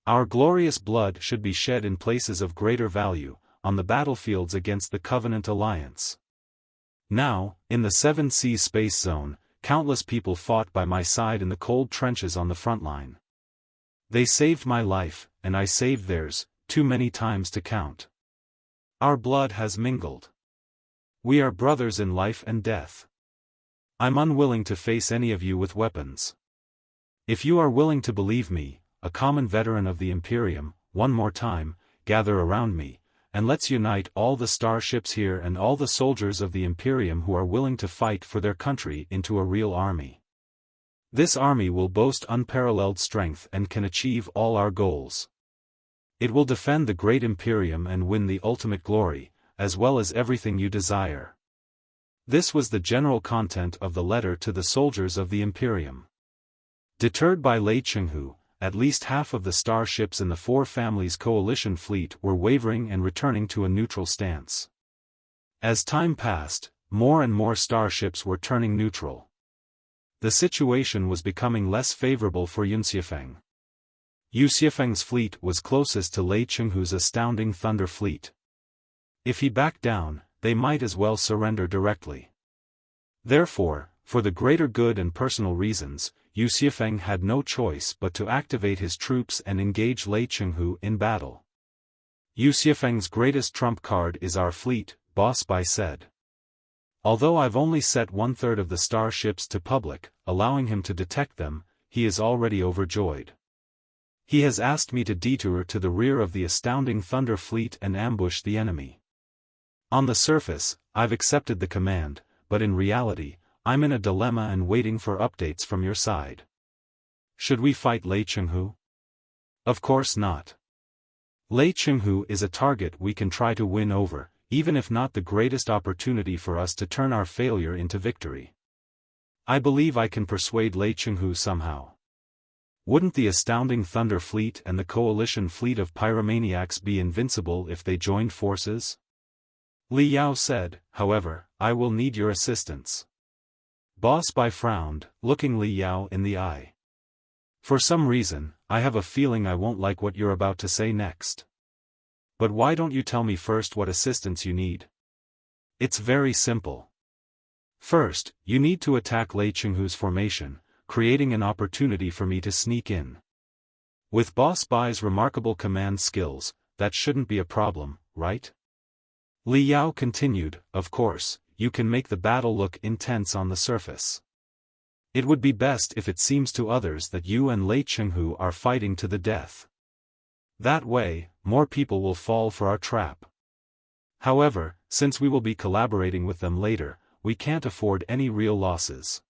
Our glorious blood should be shed in places of greater value, on the battlefields against the Covenant Alliance. Now, in the 7C space zone, countless people fought by my side in the cold trenches on the front line. They saved my life, and I saved theirs, too many times to count. Our blood has mingled. We are brothers in life and death. I'm unwilling to face any of you with weapons. If you are willing to believe me, a common veteran of the Imperium, one more time, gather around me, and let's unite all the starships here and all the soldiers of the Imperium who are willing to fight for their country into a real army. This army will boast unparalleled strength and can achieve all our goals. It will defend the great Imperium and win the ultimate glory, as well as everything you desire. This was the general content of the letter to the soldiers of the Imperium. Deterred by Lei Chenghu, at least half of the starships in the Four Families Coalition fleet were wavering and returning to a neutral stance. As time passed, more and more starships were turning neutral. The situation was becoming less favorable for Xuefeng. Xuefeng's fleet was closest to Lei Chenghu's astounding Thunder fleet. If he backed down, they might as well surrender directly. Therefore, for the greater good and personal reasons, Xuefeng had no choice but to activate his troops and engage Lei Chenghu in battle. Xuefeng's greatest trump card is our fleet, Warsh.i.p.s said. Although I've only set 1/3 of the starships to public, allowing him to detect them, he is already overjoyed. He has asked me to detour to the rear of the astounding Thunder fleet and ambush the enemy. On the surface, I've accepted the command, but in reality, I'm in a dilemma and waiting for updates from your side. Should we fight Lei Chenghu? Of course not. Lei Chenghu is a target we can try to win over, even if not the greatest opportunity for us to turn our failure into victory. I believe I can persuade Lei Chenghu somehow. Wouldn't the astounding Thunder fleet and the coalition fleet of pyromaniacs be invincible if they joined forces? Li Yao said, however, I will need your assistance. Warsh.i.p.s frowned, looking Li Yao in the eye. For some reason, I have a feeling I won't like what you're about to say next. But why don't you tell me first what assistance you need? It's very simple. First, you need to attack Lei Chenghu's formation, creating an opportunity for me to sneak in. With Warsh.i.p.s remarkable command skills, that shouldn't be a problem, right? Li Yao continued, of course, you can make the battle look intense on the surface. It would be best if it seems to others that you and Lei Chenghu are fighting to the death. That way, more people will fall for our trap. However, since we will be collaborating with them later, we can't afford any real losses.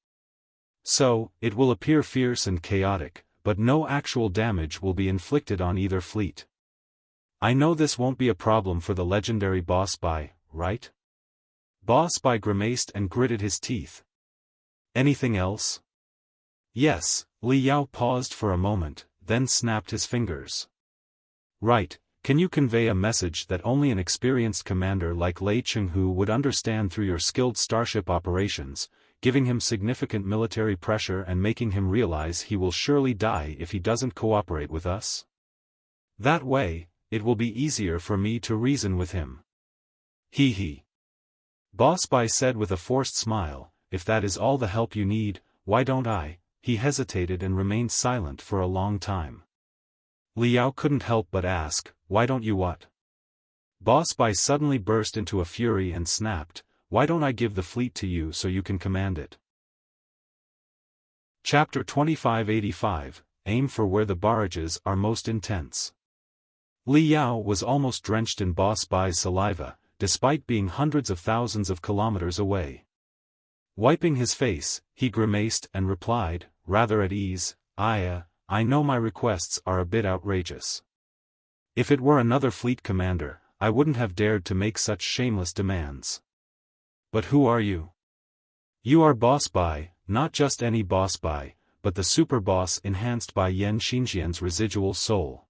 So, it will appear fierce and chaotic, but no actual damage will be inflicted on either fleet. I know this won't be a problem for the legendary Warsh.i.p.s, right? Warsh.i.p.s grimaced and gritted his teeth. Anything else? Yes, Li Yao paused for a moment, then snapped his fingers. Right, can you convey a message that only an experienced commander like Lei Chenghu would understand through your skilled starship operations, giving him significant military pressure and making him realize he will surely die if he doesn't cooperate with us? That way, it will be easier for me to reason with him. He. Warsh.i.p.s said with a forced smile, if that is all the help you need, why don't I? He hesitated and remained silent for a long time. Li Yao couldn't help but ask, why don't you what? Warsh.i.p.s suddenly burst into a fury and snapped, why don't I give the fleet to you so you can command it? Chapter 2585, Aim for where the barrages are most intense. Li Yao was almost drenched in Warsh.i.p.s saliva, despite being hundreds of thousands of kilometers away. Wiping his face, he grimaced and replied, rather at ease, I know my requests are a bit outrageous. If it were another fleet commander, I wouldn't have dared to make such shameless demands. But who are you? You are Warsh.i.p.s, not just any Warsh.i.p.s, but the super boss enhanced by Yan Xinjian's residual soul.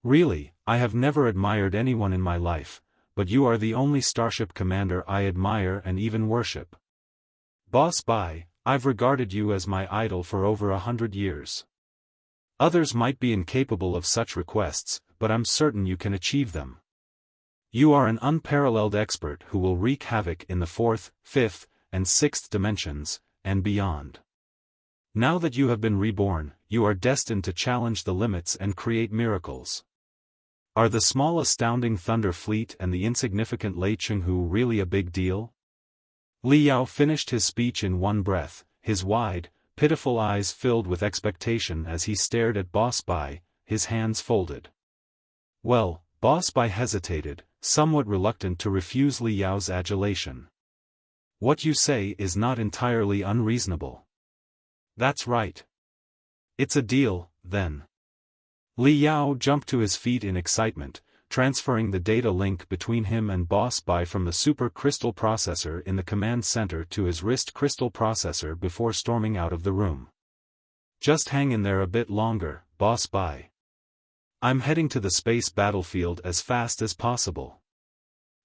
Really, I have never admired anyone in my life, but you are the only starship commander I admire and even worship. Warsh.i.p.s, I've regarded you as my idol for over 100 years. Others might be incapable of such requests, but I'm certain you can achieve them. You are an unparalleled expert who will wreak havoc in the 4th, 5th, and 6th dimensions, and beyond. Now that you have been reborn, you are destined to challenge the limits and create miracles. Are the small astounding Thunder Fleet and the insignificant Lei Chenghu really a big deal? Li Yao finished his speech in one breath, his wide, pitiful eyes filled with expectation as he stared at Boss Bai, his hands folded. Well, Boss Bai hesitated, somewhat reluctant to refuse Li Yao's adulation. What you say is not entirely unreasonable. That's right. It's a deal, then. Li Yao jumped to his feet in excitement, transferring the data link between him and Boss Bai from the super crystal processor in the command center to his wrist crystal processor before storming out of the room. Just hang in there a bit longer, Boss Bai. I'm heading to the space battlefield as fast as possible.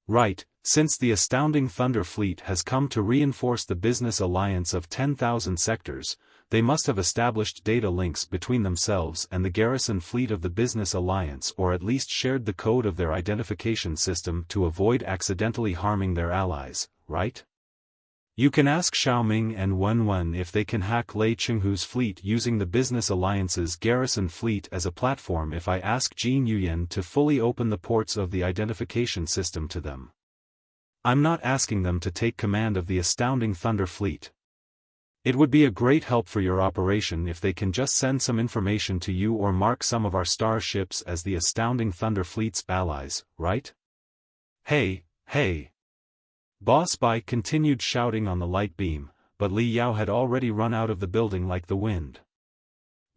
Right, since the astounding Thunder Fleet has come to reinforce the business alliance of 10,000 sectors, they must have established data links between themselves and the garrison fleet of the business alliance, or at least shared the code of their identification system to avoid accidentally harming their allies, right? You can ask Xiaoming and Wenwen if they can hack Lei Chenghu's fleet using the business alliance's garrison fleet as a platform if I ask Jin Yuyan to fully open the ports of the identification system to them. I'm not asking them to take command of the astounding Thunder Fleet. It would be a great help for your operation if they can just send some information to you or mark some of our starships as the astounding Thunder Fleet's allies, right? Hey, hey! Boss Bai continued shouting on the light beam, but Li Yao had already run out of the building like the wind.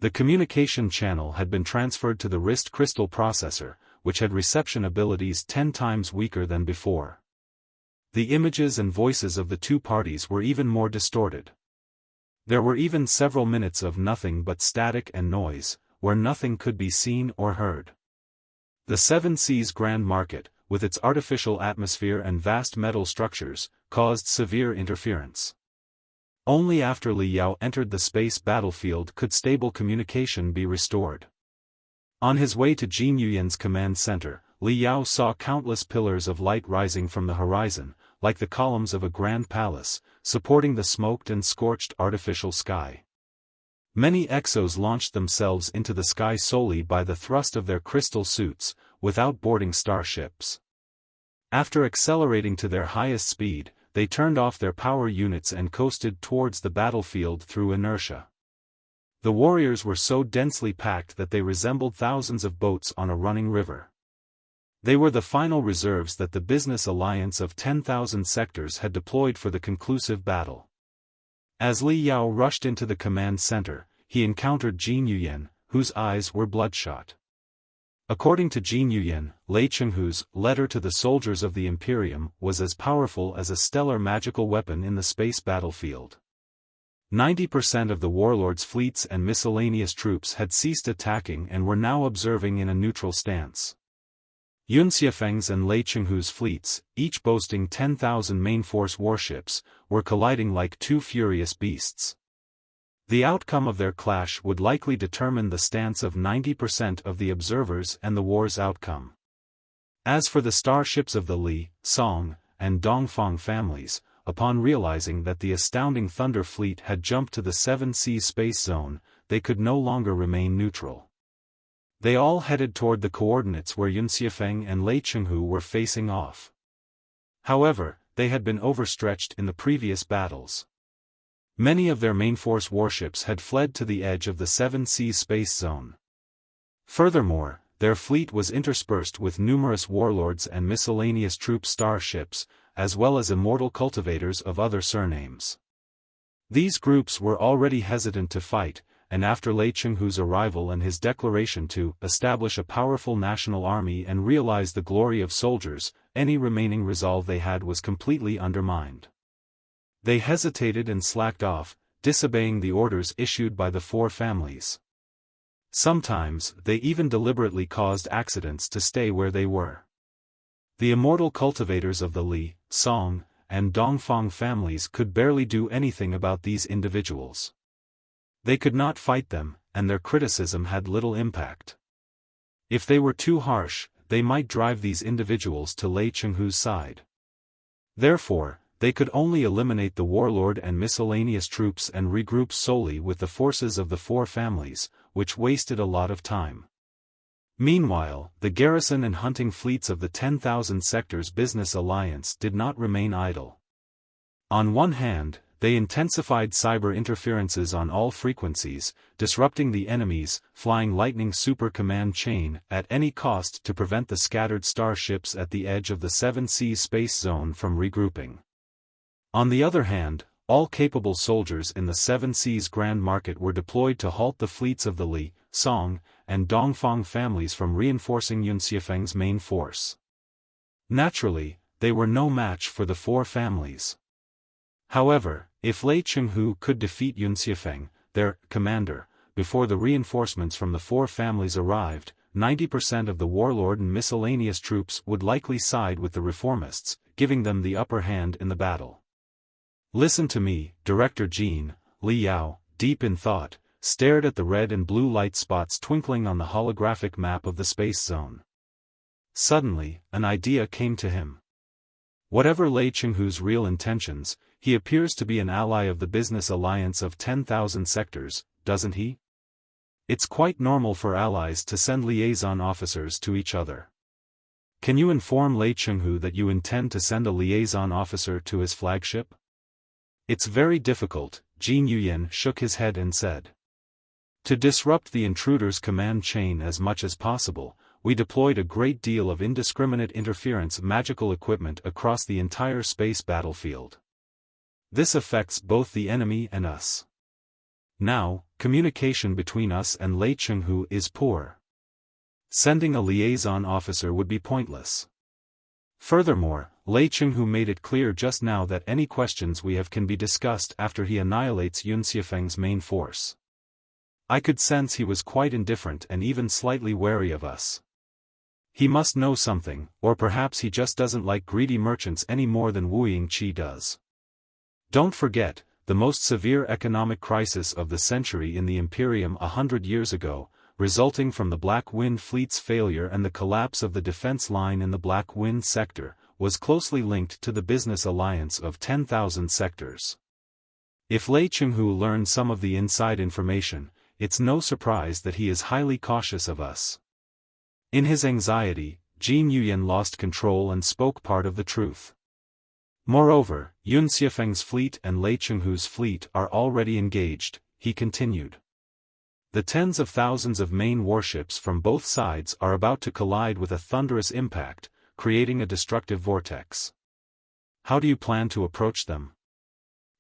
The communication channel had been transferred to the wrist crystal processor, which had reception abilities 10 times weaker than before. The images and voices of the two parties were even more distorted. There were even several minutes of nothing but static and noise, where nothing could be seen or heard. The Seven Seas Grand Market, with its artificial atmosphere and vast metal structures, caused severe interference. Only after Li Yao entered the space battlefield could stable communication be restored. On his way to Jin Yuyan's command center, Li Yao saw countless pillars of light rising from the horizon, like the columns of a grand palace, supporting the smoked and scorched artificial sky. Many exos launched themselves into the sky solely by the thrust of their crystal suits, without boarding starships. After accelerating to their highest speed, they turned off their power units and coasted towards the battlefield through inertia. The warriors were so densely packed that they resembled thousands of boats on a running river. They were the final reserves that the business alliance of 10,000 sectors had deployed for the conclusive battle. As Li Yao rushed into the command center, he encountered Jin Yuyan, whose eyes were bloodshot. According to Jin Yuyan, Lei Chenghu's letter to the soldiers of the Imperium was as powerful as a stellar magical weapon in the space battlefield. 90% of the warlords' fleets and miscellaneous troops had ceased attacking and were now observing in a neutral stance. Xuefeng's and Lei Chenghu's fleets, each boasting 10,000 main force warships, were colliding like two furious beasts. The outcome of their clash would likely determine the stance of 90% of the observers and the war's outcome. As for the starships of the Li, Song, and Dongfang families, upon realizing that the astounding Thunder Fleet had jumped to the Seven Seas space zone, they could no longer remain neutral. They all headed toward the coordinates where Xuefeng and Lei Chenghu were facing off. However, they had been overstretched in the previous battles. Many of their main force warships had fled to the edge of the Seven Seas space zone. Furthermore, their fleet was interspersed with numerous warlords and miscellaneous troop starships, as well as immortal cultivators of other surnames. These groups were already hesitant to fight, and after Lei Chenghu's arrival and his declaration to establish a powerful national army and realize the glory of soldiers, any remaining resolve they had was completely undermined. They hesitated and slacked off, disobeying the orders issued by the four families. Sometimes, they even deliberately caused accidents to stay where they were. The immortal cultivators of the Li, Song, and Dongfang families could barely do anything about these individuals. They could not fight them, and their criticism had little impact. If they were too harsh, they might drive these individuals to Lei Chenghu's side. Therefore, they could only eliminate the warlord and miscellaneous troops and regroup solely with the forces of the four families, which wasted a lot of time. Meanwhile, the garrison and hunting fleets of the 10,000 Sectors Business Alliance did not remain idle. On one hand, they intensified cyber interferences on all frequencies, disrupting the enemy's flying lightning super command chain at any cost to prevent the scattered starships at the edge of the Seven Seas space zone from regrouping. On the other hand, all capable soldiers in the Seven Seas Grand Market were deployed to halt the fleets of the Li, Song, and Dongfang families from reinforcing Xuefeng's main force. Naturally, they were no match for the four families. However, if Lei Chenghu could defeat Xuefeng, their commander, before the reinforcements from the four families arrived, 90% of the warlord and miscellaneous troops would likely side with the reformists, giving them the upper hand in the battle. Listen to me, Director Jean. Li Yao, deep in thought, stared at the red and blue light spots twinkling on the holographic map of the space zone. Suddenly, an idea came to him. Whatever Lei Chenghu's real intentions, he appears to be an ally of the business alliance of 10,000 sectors, doesn't he? It's quite normal for allies to send liaison officers to each other. Can you inform Lei Chenghu that you intend to send a liaison officer to his flagship? It's very difficult, Jin Yuyan shook his head and said. To disrupt the intruder's command chain as much as possible, we deployed a great deal of indiscriminate interference magical equipment across the entire space battlefield. This affects both the enemy and us. Now, communication between us and Lei Chenghu is poor. Sending a liaison officer would be pointless. Furthermore, Lei Chenghu made it clear just now that any questions we have can be discussed after he annihilates Xuefeng's main force. I could sense he was quite indifferent and even slightly wary of us. He must know something, or perhaps he just doesn't like greedy merchants any more than Wu Yingqi does. Don't forget, the most severe economic crisis of the century in the Imperium 100 years ago, resulting from the Black Wind Fleet's failure and the collapse of the defense line in the Black Wind sector, was closely linked to the business alliance of 10,000 sectors. If Lei Chenghu learned some of the inside information, it's no surprise that he is highly cautious of us. In his anxiety, Jin Yuyan lost control and spoke part of the truth. Moreover, Xuefeng's fleet and Lei Chenghu's fleet are already engaged, he continued. The tens of thousands of main warships from both sides are about to collide with a thunderous impact, creating a destructive vortex. How do you plan to approach them?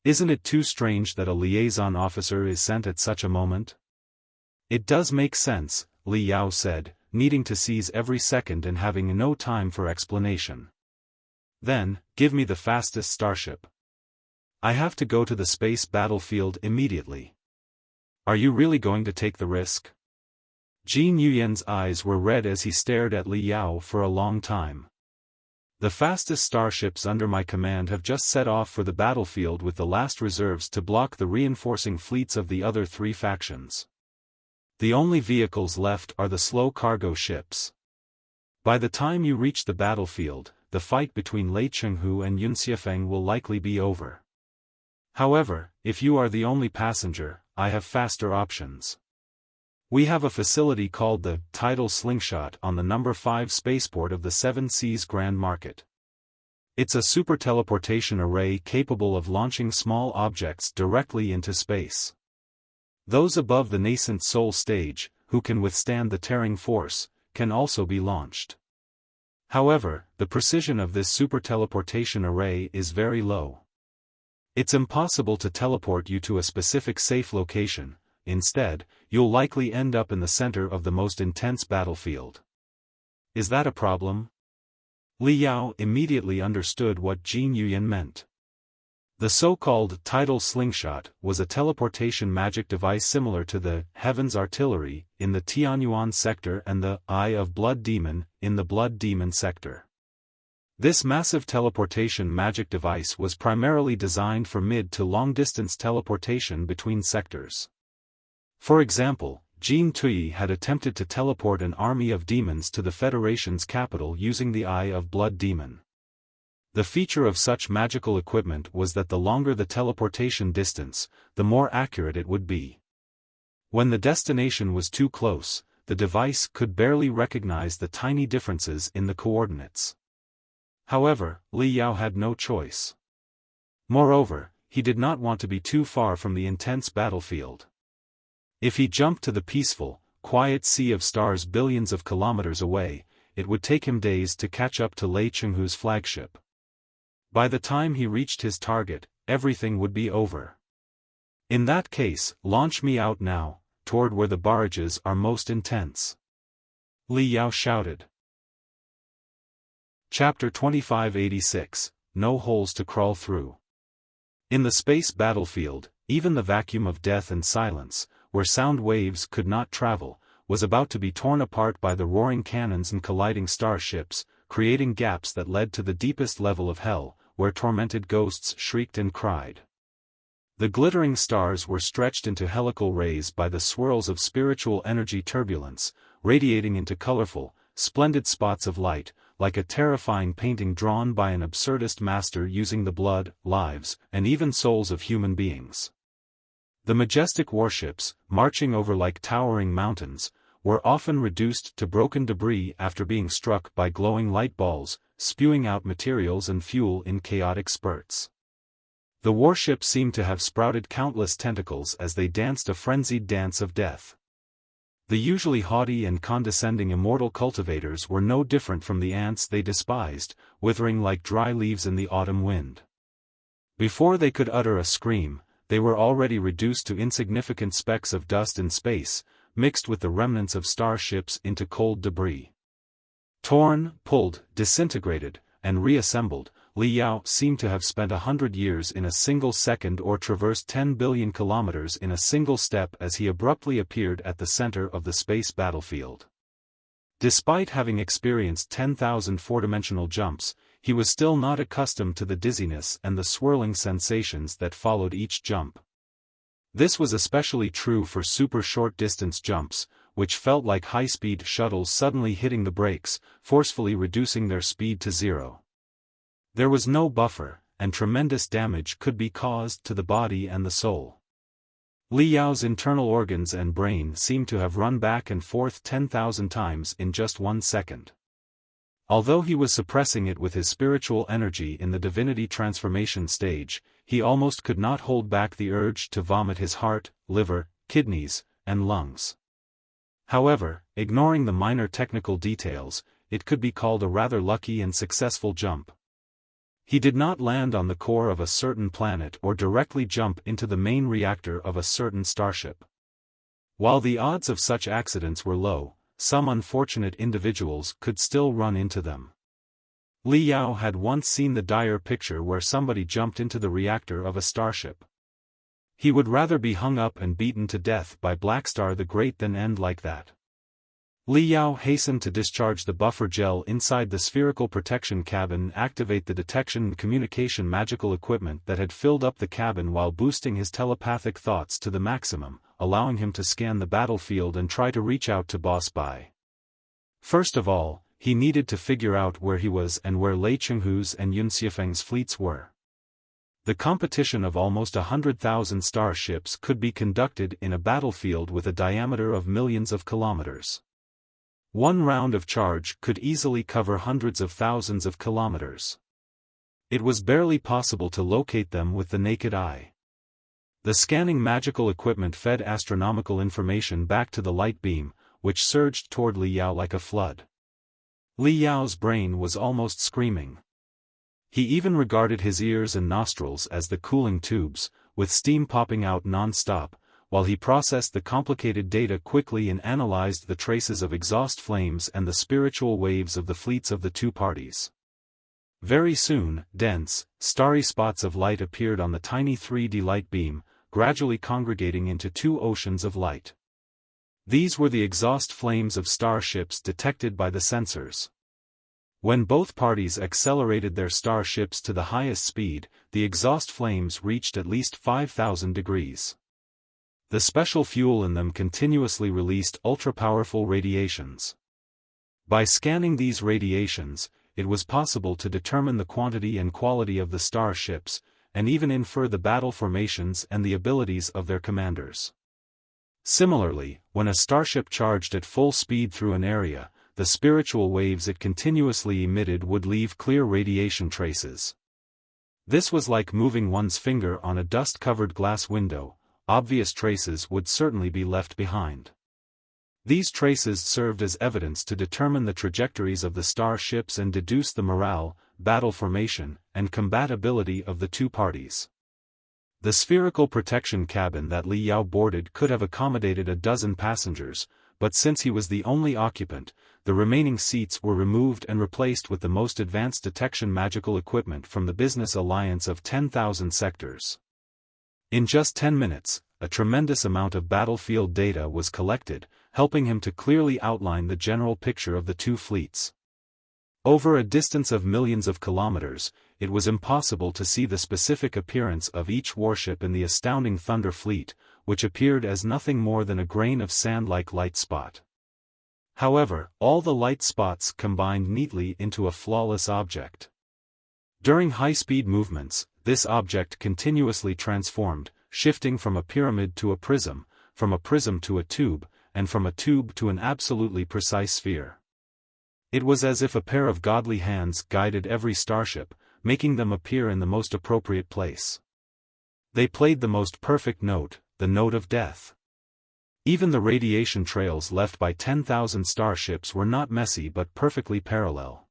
Isn't it too strange that a liaison officer is sent at such a moment? It does make sense, Li Yao said, needing to seize every second and having no time for explanation. Then, give me the fastest starship. I have to go to the space battlefield immediately. Are you really going to take the risk? Jin Yuyan's eyes were red as he stared at Li Yao for a long time. The fastest starships under my command have just set off for the battlefield with the last reserves to block the reinforcing fleets of the other three factions. The only vehicles left are the slow cargo ships. By the time you reach the battlefield, the fight between Lei Chenghu and Xuefeng will likely be over. However, if you are the only passenger, I have faster options. We have a facility called the Tidal Slingshot on the number 5 spaceport of the Seven Seas Grand Market. It's a super teleportation array capable of launching small objects directly into space. Those above the nascent soul stage, who can withstand the tearing force, can also be launched. However, the precision of this super teleportation array is very low. It's impossible to teleport you to a specific safe location. Instead, you'll likely end up in the center of the most intense battlefield. Is that a problem? Li Yao immediately understood what Jin Yuyan meant. The so-called Tidal Slingshot was a teleportation magic device similar to the Heaven's Artillery in the Tianyuan sector and the Eye of Blood Demon in the Blood Demon sector. This massive teleportation magic device was primarily designed for mid to long-distance teleportation between sectors. For example, Jin Tui had attempted to teleport an army of demons to the Federation's capital using the Eye of Blood Demon. The feature of such magical equipment was that the longer the teleportation distance, the more accurate it would be. When the destination was too close, the device could barely recognize the tiny differences in the coordinates. However, Li Yao had no choice. Moreover, he did not want to be too far from the intense battlefield. If he jumped to the peaceful, quiet sea of stars billions of kilometers away, it would take him days to catch up to Lei Chenghu's flagship. By the time he reached his target, everything would be over. In that case, launch me out now, toward where the barrages are most intense. Li Yao shouted. Chapter 2586, No Holes to Crawl Through. In the space battlefield, even the vacuum of death and silence, where sound waves could not travel, was about to be torn apart by the roaring cannons and colliding starships, creating gaps that led to the deepest level of hell, where tormented ghosts shrieked and cried. The glittering stars were stretched into helical rays by the swirls of spiritual energy turbulence, radiating into colorful, splendid spots of light, like a terrifying painting drawn by an absurdist master using the blood, lives, and even souls of human beings. The majestic warships, marching over like towering mountains, were often reduced to broken debris after being struck by glowing light balls, spewing out materials and fuel in chaotic spurts. The warships seemed to have sprouted countless tentacles as they danced a frenzied dance of death. The usually haughty and condescending immortal cultivators were no different from the ants they despised, withering like dry leaves in the autumn wind. Before they could utter a scream, they were already reduced to insignificant specks of dust in space, mixed with the remnants of starships into cold debris. Torn, pulled, disintegrated, and reassembled, Li Yao seemed to have spent 100 years in a single second or traversed 10 billion kilometers in a single step as he abruptly appeared at the center of the space battlefield. Despite having experienced 10,000 four-dimensional jumps, he was still not accustomed to the dizziness and the swirling sensations that followed each jump. This was especially true for super short-distance jumps, which felt like high-speed shuttles suddenly hitting the brakes, forcefully reducing their speed to zero. There was no buffer, and tremendous damage could be caused to the body and the soul. Li Yao's internal organs and brain seemed to have run back and forth 10,000 times in just 1 second. Although he was suppressing it with his spiritual energy in the divinity transformation stage, he almost could not hold back the urge to vomit his heart, liver, kidneys, and lungs. However, ignoring the minor technical details, it could be called a rather lucky and successful jump. He did not land on the core of a certain planet or directly jump into the main reactor of a certain starship. While the odds of such accidents were low, some unfortunate individuals could still run into them. Li Yao had once seen the dire picture where somebody jumped into the reactor of a starship. He would rather be hung up and beaten to death by Blackstar the Great than end like that. Li Yao hastened to discharge the buffer gel inside the spherical protection cabin and activate the detection and communication magical equipment that had filled up the cabin while boosting his telepathic thoughts to the maximum, allowing him to scan the battlefield and try to reach out to Boss Bai. First of all, he needed to figure out where he was and where Lei Chenghu's and Xuefeng's fleets were. The competition of almost 100,000 starships could be conducted in a battlefield with a diameter of millions of kilometers. One round of charge could easily cover hundreds of thousands of kilometers. It was barely possible to locate them with the naked eye. The scanning magical equipment fed astronomical information back to the light beam, which surged toward Li Yao like a flood. Li Yao's brain was almost screaming. He even regarded his ears and nostrils as the cooling tubes, with steam popping out non-stop, while he processed the complicated data quickly and analyzed the traces of exhaust flames and the spiritual waves of the fleets of the two parties. Very soon, dense, starry spots of light appeared on the tiny 3D light beam, gradually congregating into two oceans of light. These were the exhaust flames of starships detected by the sensors. When both parties accelerated their starships to the highest speed, the exhaust flames reached at least 5,000 degrees. The special fuel in them continuously released ultra-powerful radiations. By scanning these radiations, it was possible to determine the quantity and quality of the starships, and even infer the battle formations and the abilities of their commanders. Similarly, when a starship charged at full speed through an area, the spiritual waves it continuously emitted would leave clear radiation traces. This was like moving one's finger on a dust-covered glass window. Obvious traces would certainly be left behind. These traces served as evidence to determine the trajectories of the starships and deduce the morale, battle formation, and combatability of the two parties. The spherical protection cabin that Li Yao boarded could have accommodated a dozen passengers, but since he was the only occupant, the remaining seats were removed and replaced with the most advanced detection magical equipment from the business alliance of 10,000 sectors. In just 10 minutes, a tremendous amount of battlefield data was collected, helping him to clearly outline the general picture of the two fleets. Over a distance of millions of kilometers, it was impossible to see the specific appearance of each warship in the astounding Thunder Fleet, which appeared as nothing more than a grain of sand-like light spot. However, all the light spots combined neatly into a flawless object. During high-speed movements, this object continuously transformed, shifting from a pyramid to a prism, from a prism to a tube, and from a tube to an absolutely precise sphere. It was as if a pair of godly hands guided every starship, making them appear in the most appropriate place. They played the most perfect note, the note of death. Even the radiation trails left by 10,000 starships were not messy but perfectly parallel.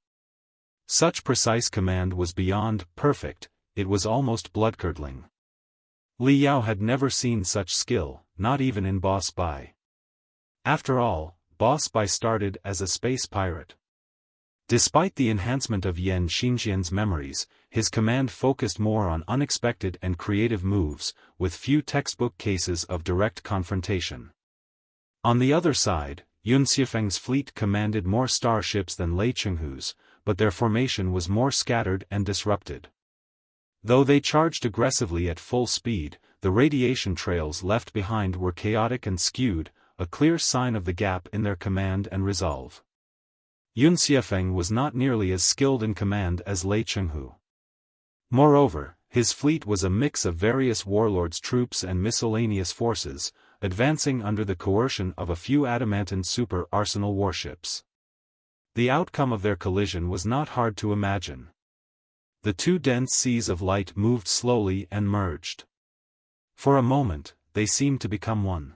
Such precise command was beyond perfect, it was almost blood-curdling. Li Yao had never seen such skill, not even in Warsh.i.p.s. After all, Warsh.i.p.s. started as a space pirate. Despite the enhancement of Yan Xingqian's memories, his command focused more on unexpected and creative moves, with few textbook cases of direct confrontation. On the other side, Xuefeng's fleet commanded more starships than Lei Chenghu's, but their formation was more scattered and disrupted. Though they charged aggressively at full speed, the radiation trails left behind were chaotic and skewed, a clear sign of the gap in their command and resolve. Xuefeng was not nearly as skilled in command as Lei Chenghu. Moreover, his fleet was a mix of various warlords' troops and miscellaneous forces, advancing under the coercion of a few adamantine super arsenal warships. The outcome of their collision was not hard to imagine. The two dense seas of light moved slowly and merged. For a moment, they seemed to become one.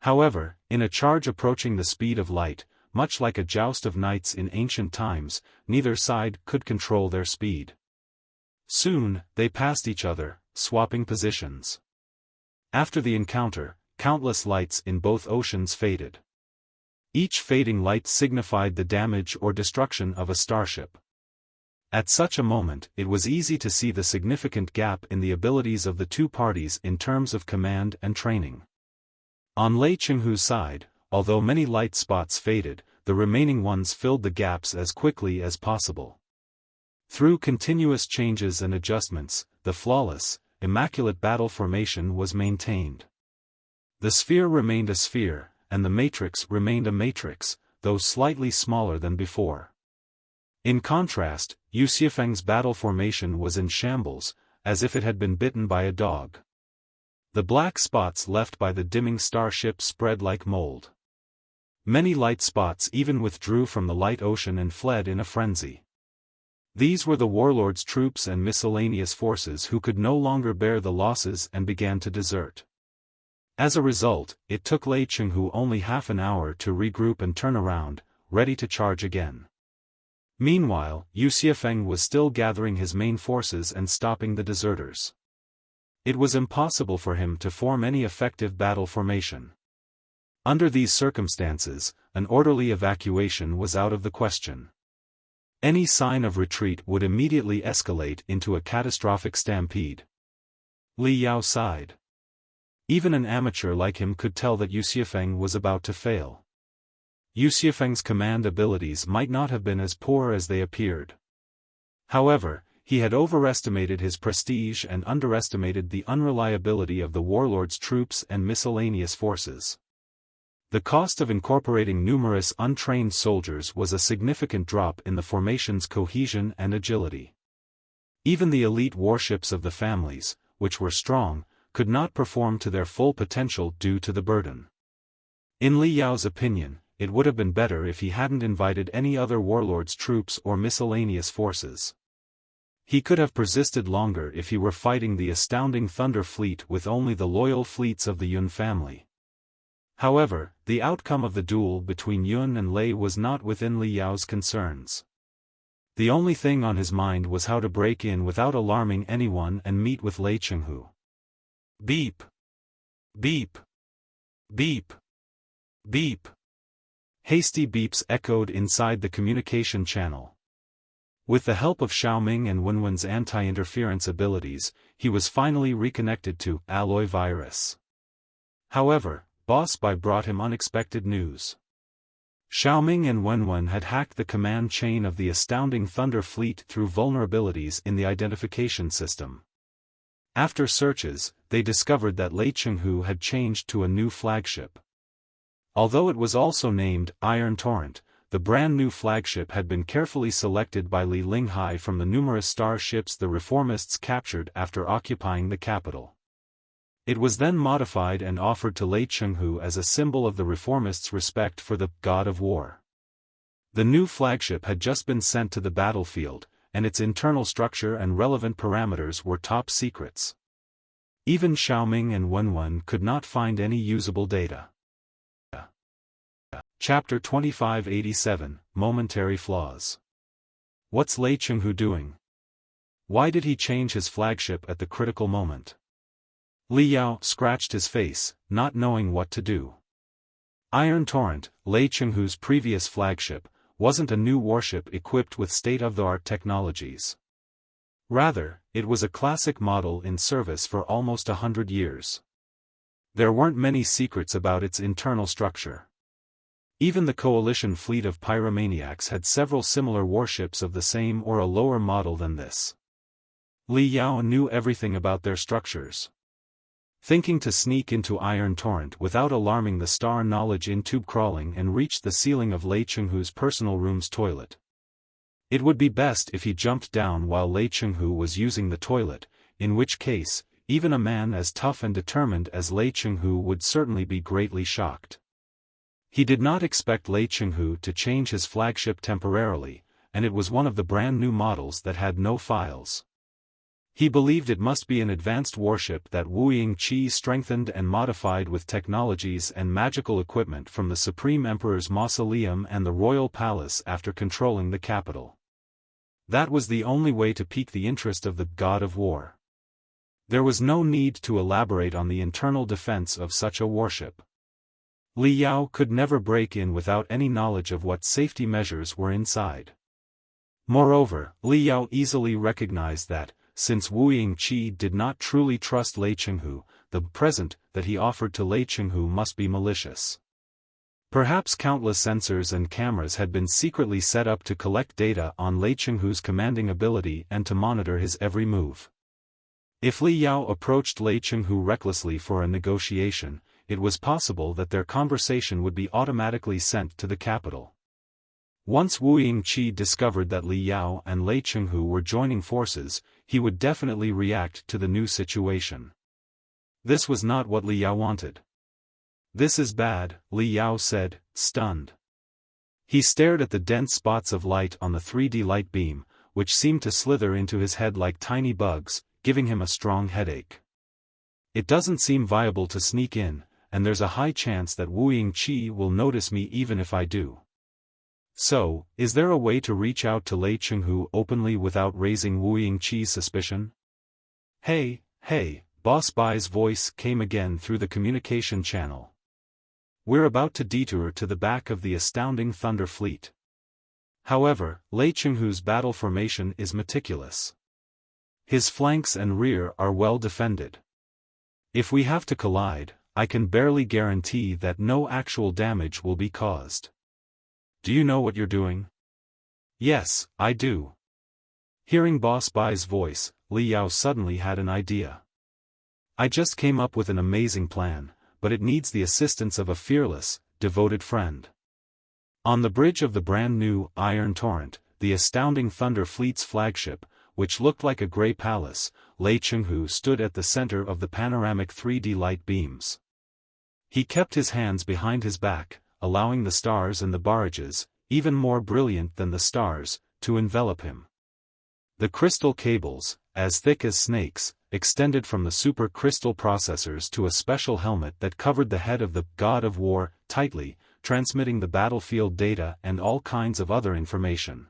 However, in a charge approaching the speed of light, much like a joust of knights in ancient times, neither side could control their speed. Soon, they passed each other, swapping positions. After the encounter, countless lights in both oceans faded. Each fading light signified the damage or destruction of a starship. At such a moment, it was easy to see the significant gap in the abilities of the two parties in terms of command and training. On Lei Chenghu's side, although many light spots faded, the remaining ones filled the gaps as quickly as possible. Through continuous changes and adjustments, the flawless, immaculate battle formation was maintained. The sphere remained a sphere, and the matrix remained a matrix, though slightly smaller than before. In contrast, Xuefeng's battle formation was in shambles, as if it had been bitten by a dog. The black spots left by the dimming starship spread like mold. Many light spots even withdrew from the light ocean and fled in a frenzy. These were the warlords' troops and miscellaneous forces who could no longer bear the losses and began to desert. As a result, it took Lei Chenghu only half an hour to regroup and turn around, ready to charge again. Meanwhile, Xuefeng was still gathering his main forces and stopping the deserters. It was impossible for him to form any effective battle formation. Under these circumstances, an orderly evacuation was out of the question. Any sign of retreat would immediately escalate into a catastrophic stampede. Li Yao sighed. Even an amateur like him could tell that Xuefeng was about to fail. Xuefeng's command abilities might not have been as poor as they appeared. However, He had overestimated his prestige and underestimated the unreliability of the warlord's troops and miscellaneous forces. The cost of incorporating numerous untrained soldiers was a significant drop in the formation's cohesion and agility. Even the elite warships of the families, which were strong, could not perform to their full potential due to the burden. In Li Yao's opinion, it would have been better if he hadn't invited any other warlord's troops or miscellaneous forces. He could have persisted longer if he were fighting the astounding Thunder Fleet with only the loyal fleets of the Yun family. However, the outcome of the duel between Yun and Lei was not within Li Yao's concerns. The only thing on his mind was how to break in without alarming anyone and meet with Lei Chenghu. Beep. Beep. Beep. Beep. Hasty beeps echoed inside the communication channel. With the help of Xiaoming and Wenwen's anti-interference abilities, he was finally reconnected to Alloy Virus. However, Boss.i.p.s brought him unexpected news. Xiaoming and Wenwen had hacked the command chain of the astounding Thunder Fleet through vulnerabilities in the identification system. After searches, they discovered that Lei Chenghu had changed to a new flagship. Although it was also named Iron Torrent, the brand new flagship had been carefully selected by Li Linghai from the numerous starships the reformists captured after occupying the capital. It was then modified and offered to Lei Chenghu as a symbol of the reformists' respect for the God of War. The new flagship had just been sent to the battlefield, and its internal structure and relevant parameters were top secrets. Even Xiaoming and Wenwen could not find any usable data. Chapter 2587, Momentary Flaws. What's Lei Chenghu doing? Why did he change his flagship at the critical moment? Li Yao scratched his face, not knowing what to do. Iron Torrent, Lei Chenghu's previous flagship, wasn't a new warship equipped with state-of-the-art technologies. Rather, it was a classic model in service for almost 100 years. There weren't many secrets about its internal structure. Even the coalition fleet of pyromaniacs had several similar warships of the same or a lower model than this. Li Yao knew everything about their structures. Thinking to sneak into Iron Torrent without alarming the star knowledge in tube crawling and reach the ceiling of Lei Chenghu's personal room's toilet. It would be best if he jumped down while Lei Chenghu was using the toilet, in which case, even a man as tough and determined as Lei Chenghu would certainly be greatly shocked. He did not expect Lei Chenghu to change his flagship temporarily, and it was one of the brand new models that had no files. He believed it must be an advanced warship that Wuji strengthened and modified with technologies and magical equipment from the Supreme Emperor's mausoleum and the royal palace after controlling the capital. That was the only way to pique the interest of the God of War. There was no need to elaborate on the internal defense of such a warship. Li Yao could never break in without any knowledge of what safety measures were inside. Moreover, Li Yao easily recognized that, since Wuji did not truly trust Lei Chenghu, the present that he offered to Lei Chenghu must be malicious. Perhaps countless sensors and cameras had been secretly set up to collect data on Lei Chenghu's commanding ability and to monitor his every move. If Li Yao approached Lei Chenghu recklessly for a negotiation, it was possible that their conversation would be automatically sent to the capital. Once Wuji discovered that Li Yao and Lei Chenghu were joining forces, he would definitely react to the new situation. This was not what Li Yao wanted. "This is bad," Li Yao said, stunned. He stared at the dense spots of light on the 3D light beam, which seemed to slither into his head like tiny bugs, giving him a strong headache. "It doesn't seem viable to sneak in, and there's a high chance that Wuji will notice me even if I do. So, is there a way to reach out to Lei Chenghu openly without raising Wuji's suspicion?" "Hey, Boss.i.p.s voice came again through the communication channel. "We're about to detour to the back of the astounding Thunder Fleet. However, Lei Chenghu's battle formation is meticulous. His flanks and rear are well defended. If we have to collide, I can barely guarantee that no actual damage will be caused. Do you know what you're doing?" "Yes, I do." Hearing Boss Bai's voice, Li Yao suddenly had an idea. I just came up with an amazing plan, but it needs the assistance of a fearless, devoted friend. On the bridge of the brand new Iron Torrent, the astounding Thunder Fleet's flagship, which looked like a gray palace, Lei Chenghu stood at the center of the panoramic 3D light beams. He kept his hands behind his back, allowing the stars and the barrages, even more brilliant than the stars, to envelop him. The crystal cables, as thick as snakes, extended from the super crystal processors to a special helmet that covered the head of the God of War tightly, transmitting the battlefield data and all kinds of other information.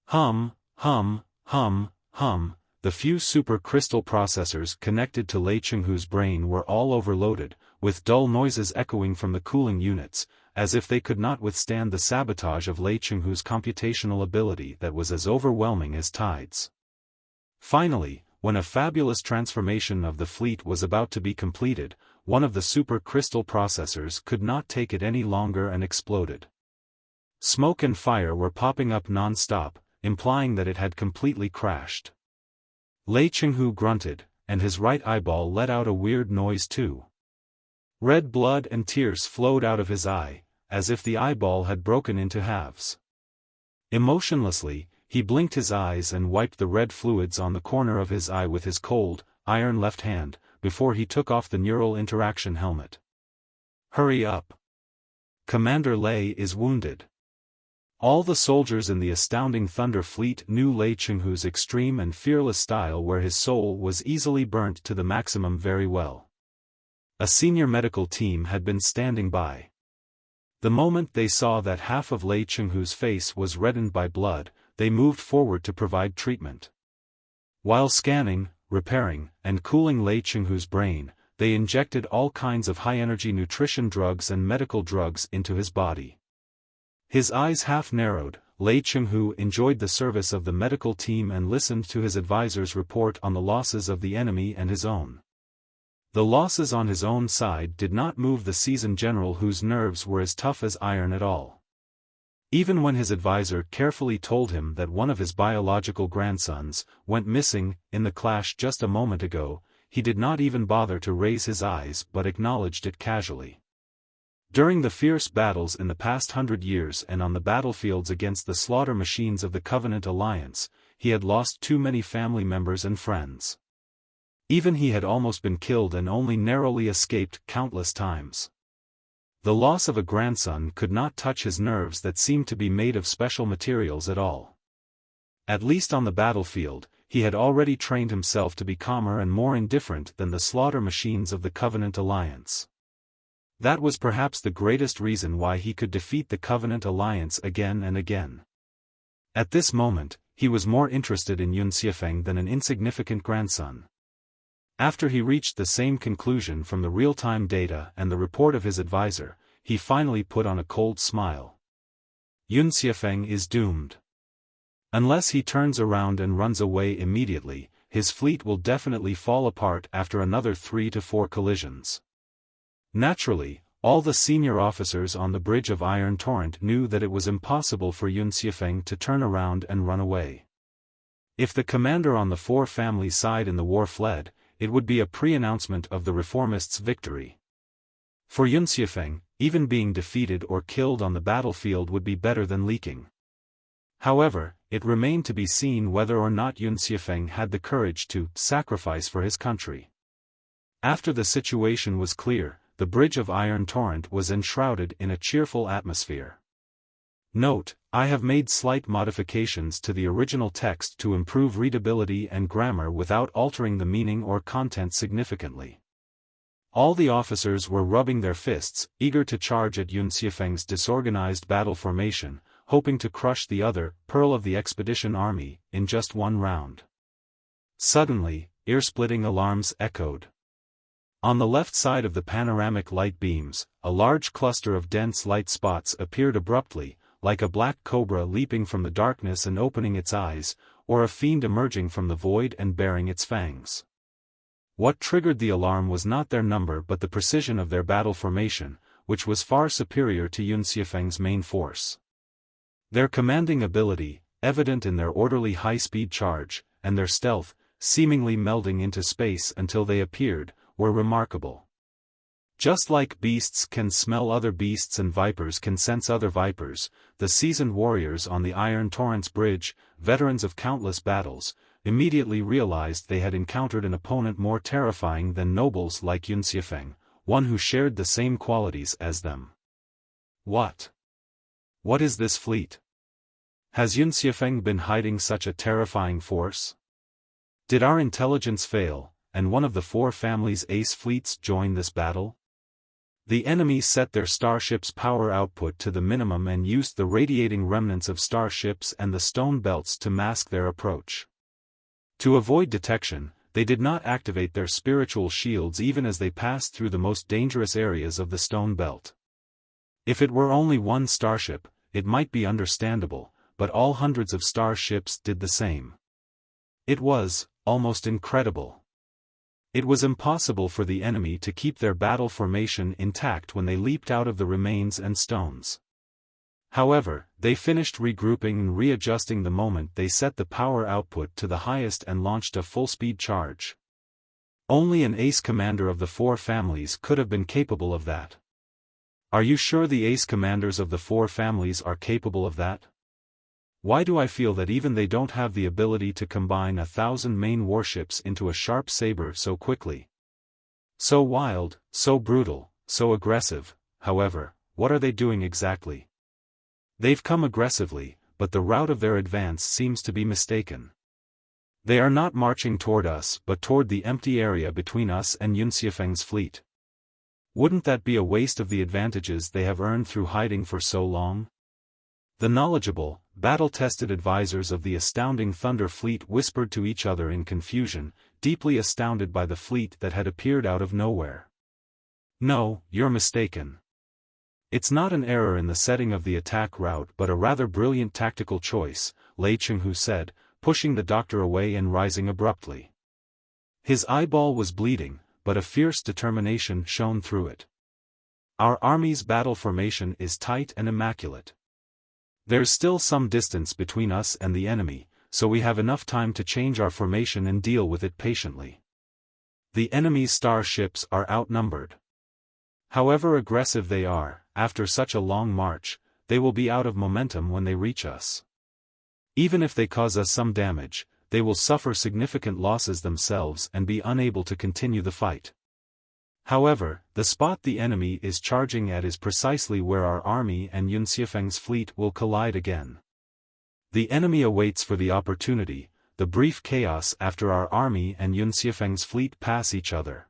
Hum, hum, hum, hum, the few super crystal processors connected to Lei Chenghu's brain were all overloaded, with dull noises echoing from the cooling units, as if they could not withstand the sabotage of Lei Chenghu's computational ability that was as overwhelming as tides. Finally, when a fabulous transformation of the fleet was about to be completed, one of the super crystal processors could not take it any longer and exploded. Smoke and fire were popping up non-stop, implying that it had completely crashed. Lei Chenghu grunted, and his right eyeball let out a weird noise too. Red blood and tears flowed out of his eye, as if the eyeball had broken into halves. Emotionlessly, he blinked his eyes and wiped the red fluids on the corner of his eye with his cold, iron left hand, before he took off the neural interaction helmet. Hurry up. Commander Lei is wounded. All the soldiers in the astounding Thunder Fleet knew Lei Chenghu's extreme and fearless style where his soul was easily burnt to the maximum very well. A senior medical team had been standing by. The moment they saw that half of Lei Chenghu's face was reddened by blood, they moved forward to provide treatment. While scanning, repairing, and cooling Lei Chenghu's brain, they injected all kinds of high-energy nutrition drugs and medical drugs into his body. His eyes half narrowed, Lei Chenghu enjoyed the service of the medical team and listened to his advisor's report on the losses of the enemy and his own. The losses on his own side did not move the seasoned general whose nerves were as tough as iron at all. Even when his advisor carefully told him that one of his biological grandsons went missing in the clash just a moment ago, he did not even bother to raise his eyes but acknowledged it casually. During the fierce battles in the past 100 years and on the battlefields against the slaughter machines of the Covenant Alliance, he had lost too many family members and friends. Even he had almost been killed and only narrowly escaped countless times. The loss of a grandson could not touch his nerves that seemed to be made of special materials at all. At least on the battlefield, he had already trained himself to be calmer and more indifferent than the slaughter machines of the Covenant Alliance. That was perhaps the greatest reason why he could defeat the Covenant Alliance again and again. At this moment, he was more interested in Xuefeng than an insignificant grandson. After he reached the same conclusion from the real-time data and the report of his advisor, he finally put on a cold smile. Xuefeng is doomed. Unless he turns around and runs away immediately, his fleet will definitely fall apart after another 3 to 4 collisions. Naturally, all the senior officers on the bridge of Iron Torrent knew that it was impossible for Xuefeng to turn around and run away. If the commander on the four family side in the war fled, it would be a pre-announcement of the reformists' victory. For Xuefeng, even being defeated or killed on the battlefield would be better than leaking. However, it remained to be seen whether or not Xuefeng had the courage to sacrifice for his country. After the situation was clear, the bridge of Iron Torrent was enshrouded in a cheerful atmosphere. Note: I have made slight modifications to the original text to improve readability and grammar without altering the meaning or content significantly. All the officers were rubbing their fists, eager to charge at Xuefeng's disorganized battle formation, hoping to crush the other Pearl of the Expedition army in just one round. Suddenly, ear-splitting alarms echoed. On the left side of the panoramic light beams, a large cluster of dense light spots appeared abruptly, like a black cobra leaping from the darkness and opening its eyes, or a fiend emerging from the void and baring its fangs. What triggered the alarm was not their number but the precision of their battle formation, which was far superior to Xuefeng's main force. Their commanding ability, evident in their orderly high-speed charge, and their stealth, seemingly melding into space until they appeared, were remarkable. Just like beasts can smell other beasts and vipers can sense other vipers, the seasoned warriors on the Iron Torrents Bridge, veterans of countless battles, immediately realized they had encountered an opponent more terrifying than nobles like Xuefeng, one who shared the same qualities as them. What is this fleet? Has Xuefeng been hiding such a terrifying force? Did our intelligence fail, and one of the four families' ace fleets join this battle? The enemy set their starship's power output to the minimum and used the radiating remnants of starships and the stone belts to mask their approach. To avoid detection, they did not activate their spiritual shields even as they passed through the most dangerous areas of the stone belt. If it were only one starship, it might be understandable, but all hundreds of starships did the same. It was almost incredible. It was impossible for the enemy to keep their battle formation intact when they leaped out of the remains and stones. However, they finished regrouping and readjusting the moment they set the power output to the highest and launched a full-speed charge. Only an ace commander of the four families could have been capable of that. Are you sure the ace commanders of the four families are capable of that? Why do I feel that even they don't have the ability to combine 1,000 main warships into a sharp saber so quickly? So wild, so brutal, so aggressive. However, what are they doing exactly? They've come aggressively, but the route of their advance seems to be mistaken. They are not marching toward us but toward the empty area between us and Xuefeng's fleet. Wouldn't that be a waste of the advantages they have earned through hiding for so long? The knowledgeable, battle-tested advisors of the astounding Thunder Fleet whispered to each other in confusion, deeply astounded by the fleet that had appeared out of nowhere. No, you're mistaken. It's not an error in the setting of the attack route but a rather brilliant tactical choice, Lei Chenghu said, pushing the doctor away and rising abruptly. His eyeball was bleeding, but a fierce determination shone through it. Our army's battle formation is tight and immaculate. There's still some distance between us and the enemy, so we have enough time to change our formation and deal with it patiently. The enemy's starships are outnumbered. However aggressive they are, after such a long march, they will be out of momentum when they reach us. Even if they cause us some damage, they will suffer significant losses themselves and be unable to continue the fight. However, the spot the enemy is charging at is precisely where our army and Xuefeng's fleet will collide again. The enemy awaits for the opportunity, the brief chaos after our army and Xuefeng's fleet pass each other.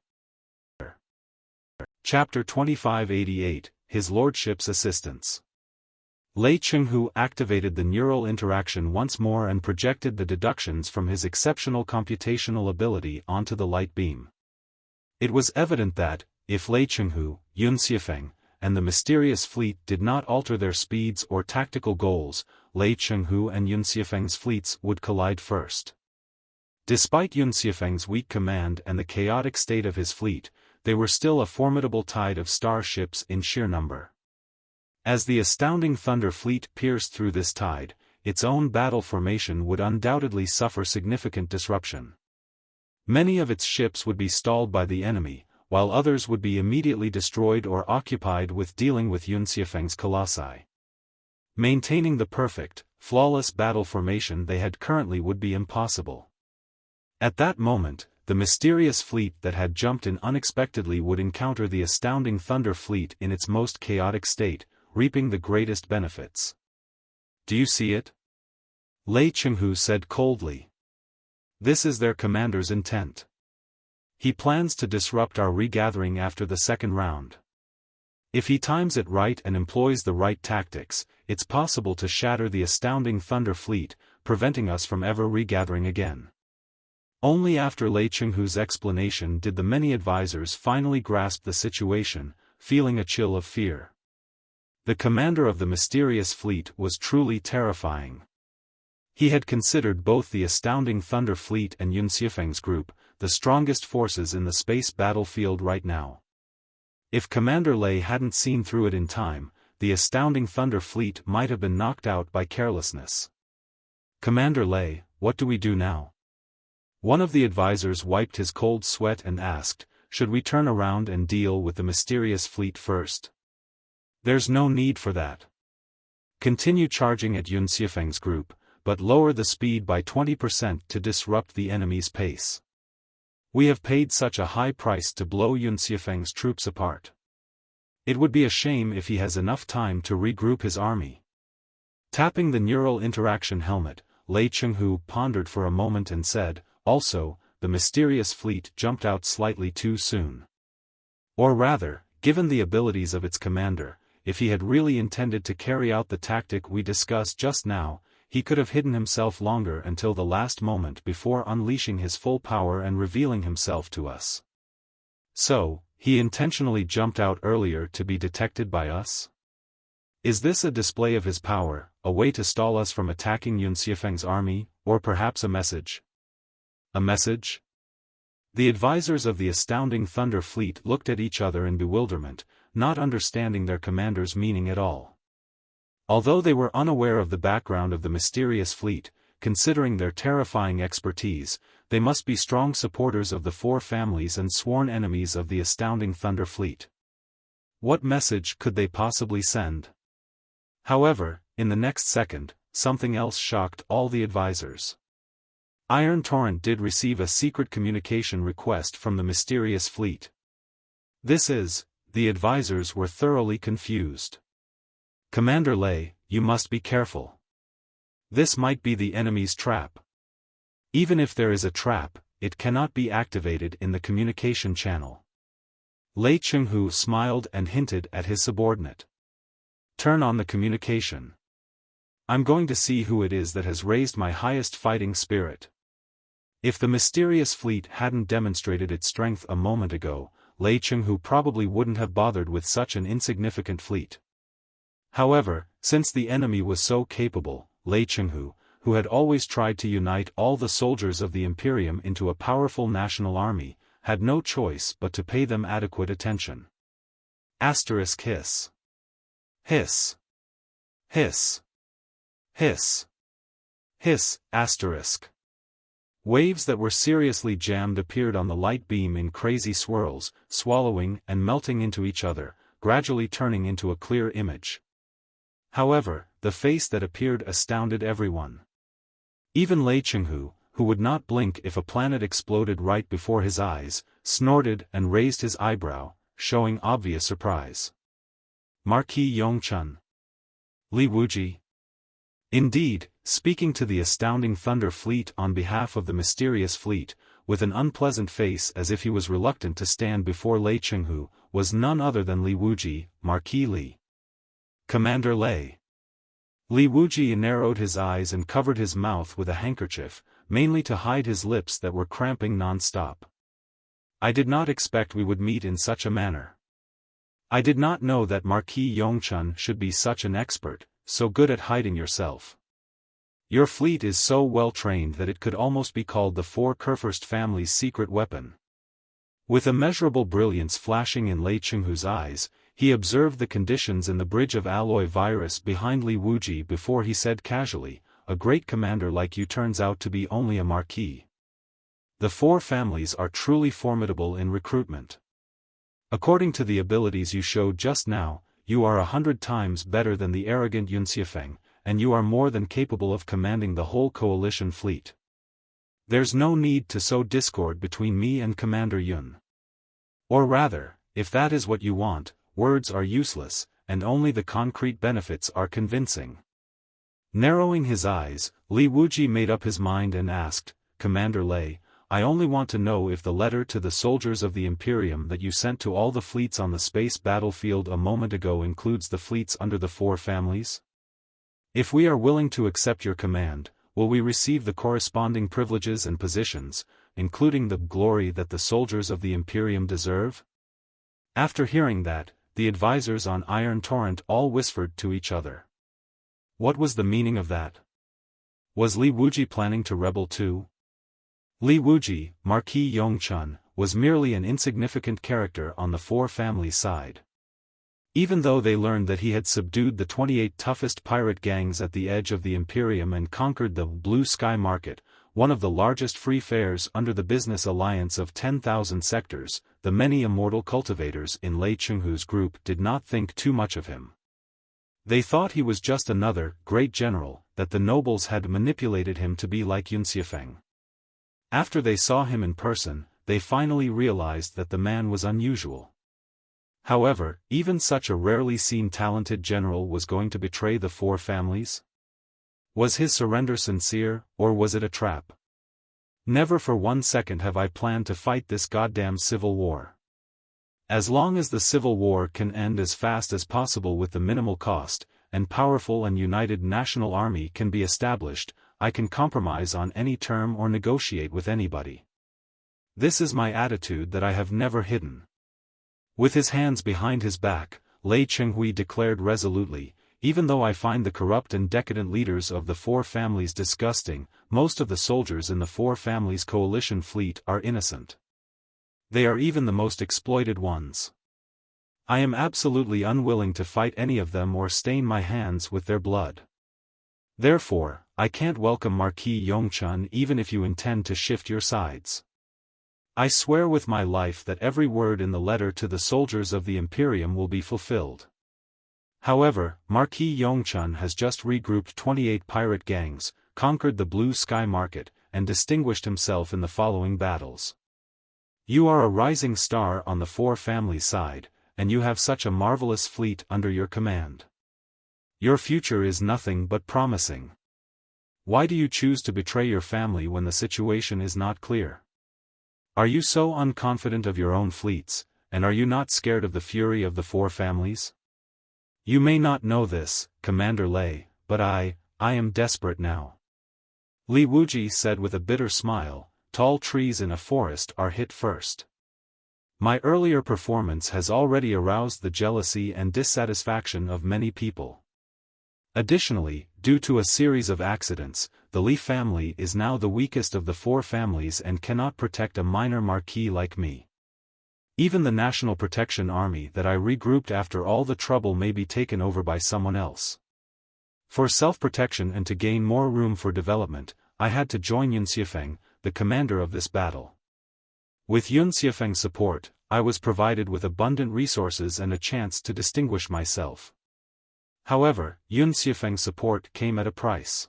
Chapter 2588, His Lordship's Assistance. Lei Chenghu activated the neural interaction once more and projected the deductions from his exceptional computational ability onto the light beam. It was evident that, if Lei Chenghu, Xuefeng, and the mysterious fleet did not alter their speeds or tactical goals, Lei Chenghu and Xuefeng's fleets would collide first. Despite Xuefeng's weak command and the chaotic state of his fleet, they were still a formidable tide of starships in sheer number. As the astounding Thunder Fleet pierced through this tide, its own battle formation would undoubtedly suffer significant disruption. Many of its ships would be stalled by the enemy, while others would be immediately destroyed or occupied with dealing with Xuefeng's colossi. Maintaining the perfect, flawless battle formation they had currently would be impossible. At that moment, the mysterious fleet that had jumped in unexpectedly would encounter the astounding Thunder Fleet in its most chaotic state, reaping the greatest benefits. Do you see it? Lei Chenghu said coldly. This is their commander's intent. He plans to disrupt our regathering after the second round. If he times it right and employs the right tactics, it's possible to shatter the astounding Thunder Fleet, preventing us from ever regathering again. Only after Lei Chenghu's explanation did the many advisors finally grasp the situation, feeling a chill of fear. The commander of the mysterious fleet was truly terrifying. He had considered both the astounding Thunder Fleet and Xuefeng's group, the strongest forces in the space battlefield right now. If Commander Lei hadn't seen through it in time, the astounding Thunder Fleet might have been knocked out by carelessness. Commander Lei, what do we do now? One of the advisors wiped his cold sweat and asked, should we turn around and deal with the mysterious fleet first? There's no need for that. Continue charging at Xuefeng's group, but lower the speed by 20% to disrupt the enemy's pace. We have paid such a high price to blow Xuefeng's troops apart. It would be a shame if he has enough time to regroup his army. Tapping the neural interaction helmet, Lei Chenghu pondered for a moment and said, also, the mysterious fleet jumped out slightly too soon. Or rather, given the abilities of its commander, if he had really intended to carry out the tactic we discussed just now, he could have hidden himself longer until the last moment before unleashing his full power and revealing himself to us. So, he intentionally jumped out earlier to be detected by us? Is this a display of his power, a way to stall us from attacking Xuefeng's army, or perhaps a message? A message? The advisors of the astounding Thunder Fleet looked at each other in bewilderment, not understanding their commander's meaning at all. Although they were unaware of the background of the mysterious fleet, considering their terrifying expertise, they must be strong supporters of the four families and sworn enemies of the astounding Thunder Fleet. What message could they possibly send? However, in the next second, something else shocked all the advisors. Iron Torrent did receive a secret communication request from the mysterious fleet. The advisors were thoroughly confused. Commander Lei, you must be careful. This might be the enemy's trap. Even if there is a trap, it cannot be activated in the communication channel. Lei Chenghu smiled and hinted at his subordinate. Turn on the communication. I'm going to see who it is that has raised my highest fighting spirit. If the mysterious fleet hadn't demonstrated its strength a moment ago, Lei Chenghu probably wouldn't have bothered with such an insignificant fleet. However, since the enemy was so capable, Lei Chenghu, who had always tried to unite all the soldiers of the Imperium into a powerful national army, had no choice but to pay them adequate attention. Hiss. Hiss. Hiss. Hiss. Hiss. Waves that were seriously jammed appeared on the light beam in crazy swirls, swallowing and melting into each other, gradually turning into a clear image. However, the face that appeared astounded everyone. Even Lei Chenghu, who would not blink if a planet exploded right before his eyes, snorted and raised his eyebrow, showing obvious surprise. Marquis Yongchun. Li Wuji. Indeed, speaking to the astounding Thunder Fleet on behalf of the mysterious fleet, with an unpleasant face as if he was reluctant to stand before Lei Chenghu, was none other than Li Wuji, Marquis Li. Commander Lei. Li Wuji narrowed his eyes and covered his mouth with a handkerchief, mainly to hide his lips that were cramping non-stop. I did not expect we would meet in such a manner. I did not know that Marquis Yongchun should be such an expert, so good at hiding yourself. Your fleet is so well trained that it could almost be called the Four Kurfürst family's secret weapon. With immeasurable brilliance flashing in Lei Chenghu's eyes, he observed the conditions in the bridge of alloy virus behind Li Wuji before he said casually, a great commander like you turns out to be only a marquis. The four families are truly formidable in recruitment. According to the abilities you showed just now, you are 100 times better than the arrogant Xuefeng, and you are more than capable of commanding the whole coalition fleet. There's no need to sow discord between me and Commander Yun. Or rather, if that is what you want, words are useless, and only the concrete benefits are convincing. Narrowing his eyes, Li Wuji made up his mind and asked, Commander Lei, I only want to know if the letter to the soldiers of the Imperium that you sent to all the fleets on the space battlefield a moment ago includes the fleets under the four families? If we are willing to accept your command, will we receive the corresponding privileges and positions, including the glory that the soldiers of the Imperium deserve? After hearing that, the advisors on Iron Torrent all whispered to each other. What was the meaning of that? Was Li Wuji planning to rebel too? Li Wuji, Marquis Yongchun, was merely an insignificant character on the four family side. Even though they learned that he had subdued the 28 toughest pirate gangs at the edge of the Imperium and conquered the Blue Sky Market, one of the largest free fairs under the business alliance of 10,000 sectors, the many immortal cultivators in Lei Chenghu's group did not think too much of him. They thought he was just another great general, that the nobles had manipulated him to be like Xuefeng. After they saw him in person, they finally realized that the man was unusual. However, even such a rarely seen talented general was going to betray the four families? Was his surrender sincere, or was it a trap? Never for 1 second have I planned to fight this goddamn civil war. As long as the civil war can end as fast as possible with the minimal cost, and powerful and united national army can be established, I can compromise on any term or negotiate with anybody. This is my attitude that I have never hidden. With his hands behind his back, Lei Chenghui declared resolutely, even though I find the corrupt and decadent leaders of the four families disgusting, most of the soldiers in the four families coalition fleet are innocent. They are even the most exploited ones. I am absolutely unwilling to fight any of them or stain my hands with their blood. Therefore, I can't welcome Marquis Yongchun even if you intend to shift your sides. I swear with my life that every word in the letter to the soldiers of the Imperium will be fulfilled. However, Marquis Yongchun has just regrouped 28 pirate gangs, conquered the Blue Sky Market, and distinguished himself in the following battles. You are a rising star on the four families side, and you have such a marvelous fleet under your command. Your future is nothing but promising. Why do you choose to betray your family when the situation is not clear? Are you so unconfident of your own fleets, and are you not scared of the fury of the four families? You may not know this, Commander Lei, but I am desperate now. Li Wuji said with a bitter smile, tall trees in a forest are hit first. My earlier performance has already aroused the jealousy and dissatisfaction of many people. Additionally, due to a series of accidents, the Li family is now the weakest of the four families and cannot protect a minor marquis like me. Even the National Protection Army that I regrouped after all the trouble may be taken over by someone else. For self-protection and to gain more room for development, I had to join Yun Xuefeng, the commander of this battle. With Yun Xuefeng's support, I was provided with abundant resources and a chance to distinguish myself. However, Yun Xuefeng's support came at a price.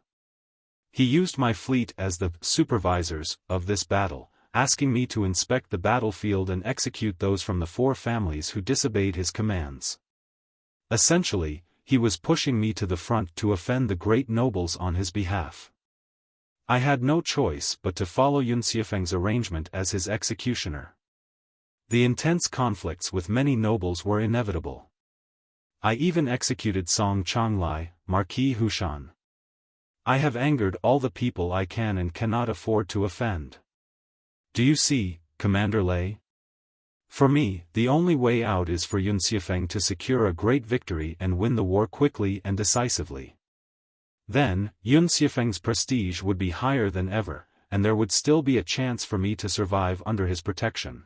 He used my fleet as the supervisors of this battle, asking me to inspect the battlefield and execute those from the four families who disobeyed his commands. Essentially, he was pushing me to the front to offend the great nobles on his behalf. I had no choice but to follow Yun Xuefeng's arrangement as his executioner. The intense conflicts with many nobles were inevitable. I even executed Song Changlai, Marquis Hushan. I have angered all the people I can and cannot afford to offend. Do you see, Commander Lei? For me, the only way out is for Yun Xuefeng to secure a great victory and win the war quickly and decisively. Then, Yun Xuefeng's prestige would be higher than ever, and there would still be a chance for me to survive under his protection.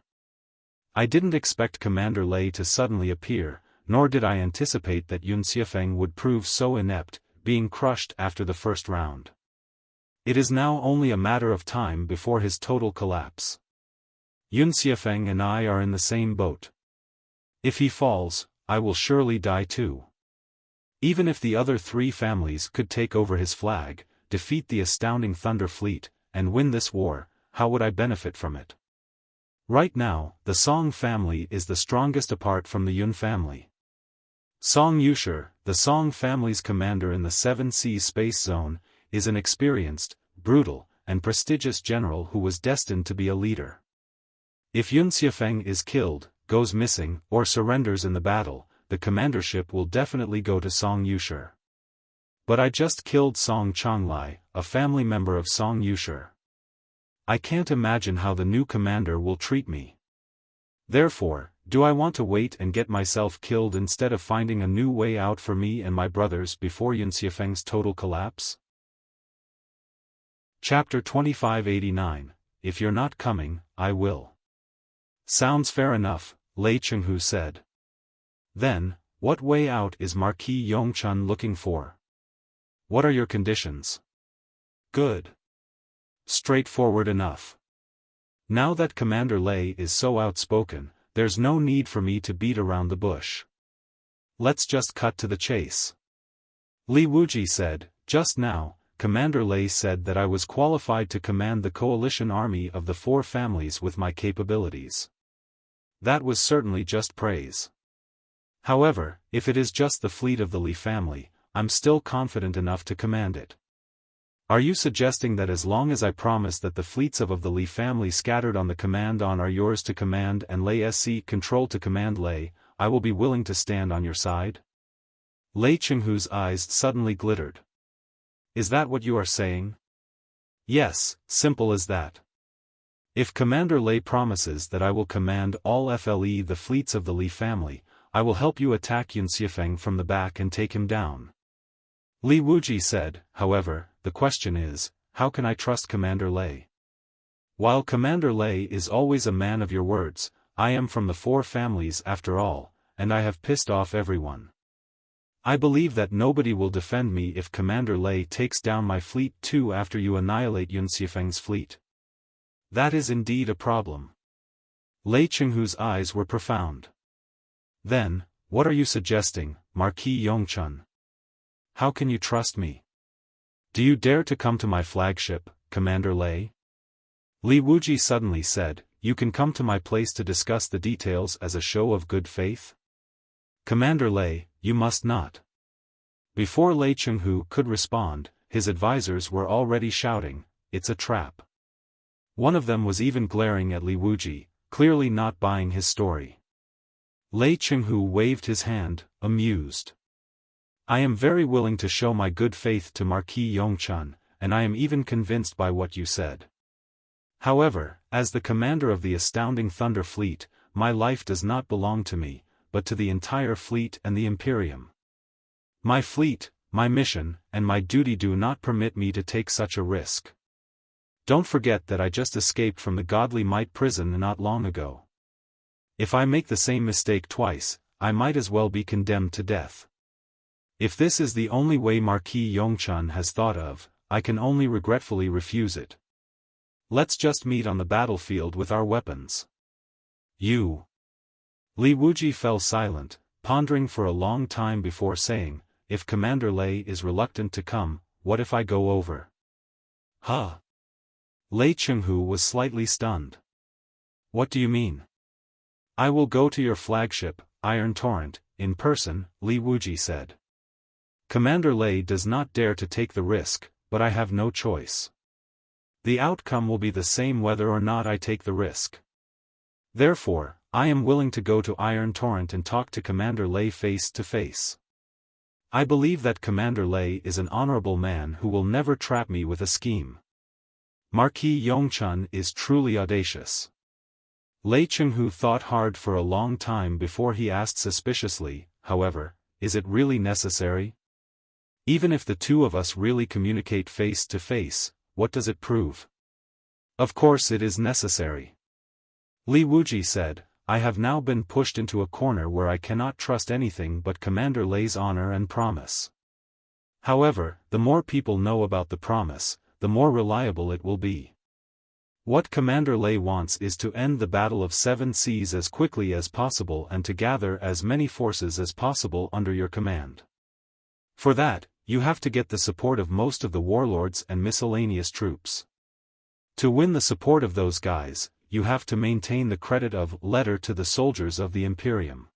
I didn't expect Commander Lei to suddenly appear, nor did I anticipate that Yun Xuefeng would prove so inept, being crushed after the first round. It is now only a matter of time before his total collapse. Yun Xuefeng and I are in the same boat. If he falls, I will surely die too. Even if the other three families could take over his flag, defeat the astounding Thunder Fleet, and win this war, how would I benefit from it? Right now, the Song family is the strongest apart from the Yun family. Song Yushi, the Song family's commander in the 7 Seas space zone, is an experienced, brutal, and prestigious general who was destined to be a leader. If Yun Xuefeng is killed, goes missing, or surrenders in the battle, the commandership will definitely go to Song Yushi. But I just killed Song Changlai, a family member of Song Yushi. I can't imagine how the new commander will treat me. Therefore, do I want to wait and get myself killed instead of finding a new way out for me and my brothers before Yun Xuefeng's total collapse? Chapter 2589, If you're not coming, I will. Sounds fair enough, Lei Chenghu said. Then, What way out is Marquis Yongchun looking for? What are your conditions? Good. Straightforward enough. Now that Commander Lei is so outspoken, there's no need for me to beat around the bush. Let's just cut to the chase. Li Wuji said, just now, Commander Lei said that I was qualified to command the coalition army of the four families with my capabilities. That was certainly just praise. However, if it is just the fleet of the Li family, I'm still confident enough to command it. Are you suggesting that as long as I promise that the fleets of the Li family scattered on the command on are yours to command and Lei SC control to command Lei, I will be willing to stand on your side? Lei Chenghu's eyes suddenly glittered. Is that what you are saying? Yes, simple as that. If Commander Lei promises that I will command all FLE the fleets of the Li family, I will help you attack Xuefeng from the back and take him down. Li Wuji said, however, the question is, how can I trust Commander Lei? While Commander Lei is always a man of your words, I am from the four families after all, and I have pissed off everyone. I believe that nobody will defend me if Commander Lei takes down my fleet too after you annihilate Xuefeng's fleet. That is indeed a problem. Lei Chenghu's eyes were profound. Then, what are you suggesting, Marquis Yongchun? How can you trust me? Do you dare to come to my flagship, Commander Lei? Li Wuji suddenly said, you can come to my place to discuss the details as a show of good faith? Commander Lei, you must not. Before Lei Chenghu could respond, his advisors were already shouting, it's a trap. One of them was even glaring at Li Wuji, clearly not buying his story. Lei Chenghu waved his hand, amused. I am very willing to show my good faith to Marquis Yongchun, and I am even convinced by what you said. However, as the commander of the astounding Thunder Fleet, my life does not belong to me, but to the entire fleet and the Imperium. My fleet, my mission, and my duty do not permit me to take such a risk. Don't forget that I just escaped from the Godly Might prison not long ago. If I make the same mistake twice, I might as well be condemned to death. If this is the only way Marquis Yongchun has thought of, I can only regretfully refuse it. Let's just meet on the battlefield with our weapons. You. Li Wuji fell silent, pondering for a long time before saying, if Commander Lei is reluctant to come, what if I go over? Huh? Lei Chenghu was slightly stunned. What do you mean? I will go to your flagship, Iron Torrent, in person, Li Wuji said. Commander Lei does not dare to take the risk, but I have no choice. The outcome will be the same whether or not I take the risk. Therefore, I am willing to go to Iron Torrent and talk to Commander Lei face to face. I believe that Commander Lei is an honorable man who will never trap me with a scheme. Marquis Yongchun is truly audacious. Lei Chenghu thought hard for a long time before he asked suspiciously, however, is it really necessary? Even if the two of us really communicate face to face, what does it prove? Of course it is necessary. Li Wuji said, I have now been pushed into a corner where I cannot trust anything but Commander Lei's honor and promise. However, the more people know about the promise, the more reliable it will be. What Commander Lei wants is to end the Battle of Seven Seas as quickly as possible and to gather as many forces as possible under your command. For that, you have to get the support of most of the warlords and miscellaneous troops. To win the support of those guys, you have to maintain the credit of letter to the soldiers of the Imperium.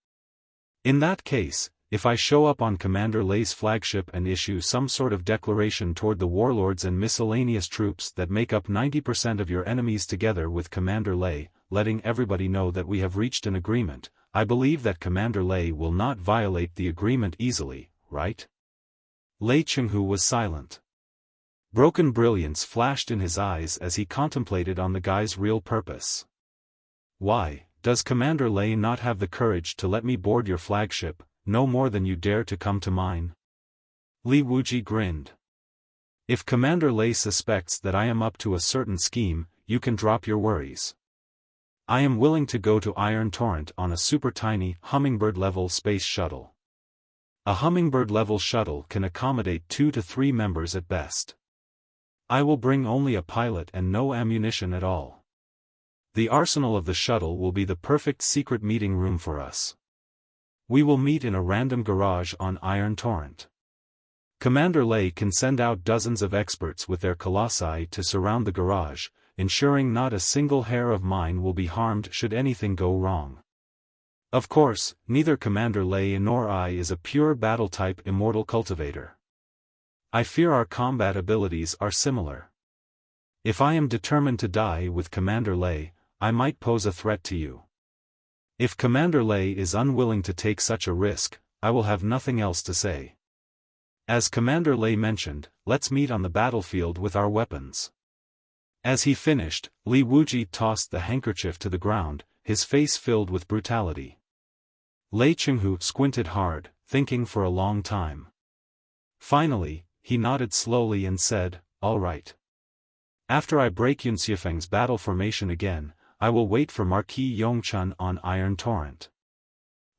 In that case, if I show up on Commander Lei's flagship and issue some sort of declaration toward the warlords and miscellaneous troops that make up 90% of your enemies together with Commander Lei, letting everybody know that we have reached an agreement, I believe that Commander Lei will not violate the agreement easily, right? Lei Chenghu was silent. Broken brilliance flashed in his eyes as he contemplated on the guy's real purpose. Why, does Commander Lei not have the courage to let me board your flagship, no more than you dare to come to mine? Li Wuji grinned. If Commander Lei suspects that I am up to a certain scheme, you can drop your worries. I am willing to go to Iron Torrent on a super tiny, hummingbird-level space shuttle. A hummingbird-level shuttle can accommodate 2 to 3 members at best. I will bring only a pilot and no ammunition at all. The arsenal of the shuttle will be the perfect secret meeting room for us. We will meet in a random garage on Iron Torrent. Commander Lei can send out dozens of experts with their colossi to surround the garage, ensuring not a single hair of mine will be harmed should anything go wrong. Of course, neither Commander Lei nor I is a pure battle-type immortal cultivator. I fear our combat abilities are similar. If I am determined to die with Commander Lei, I might pose a threat to you. If Commander Lei is unwilling to take such a risk, I will have nothing else to say. As Commander Lei mentioned, let's meet on the battlefield with our weapons. As he finished, Wuji tossed the handkerchief to the ground, his face filled with brutality. Lei Chenghu squinted hard, thinking for a long time. Finally, he nodded slowly and said, "All right. After I break Xuefeng's battle formation again, I will wait for Marquis Yongchun on Iron Torrent."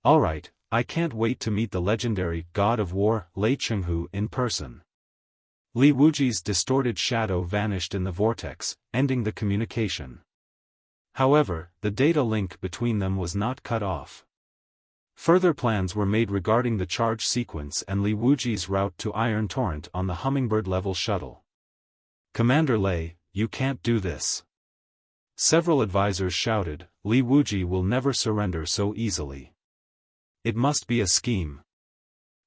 "All right, I can't wait to meet the legendary God of War, Lei Chenghu, in person." Wuji's distorted shadow vanished in the vortex, ending the communication. However, the data link between them was not cut off. Further plans were made regarding the charge sequence and Wuji's route to Iron Torrent on the Hummingbird-level shuttle. "Commander Lei, you can't do this." Several advisors shouted, "Wuji will never surrender so easily. It must be a scheme.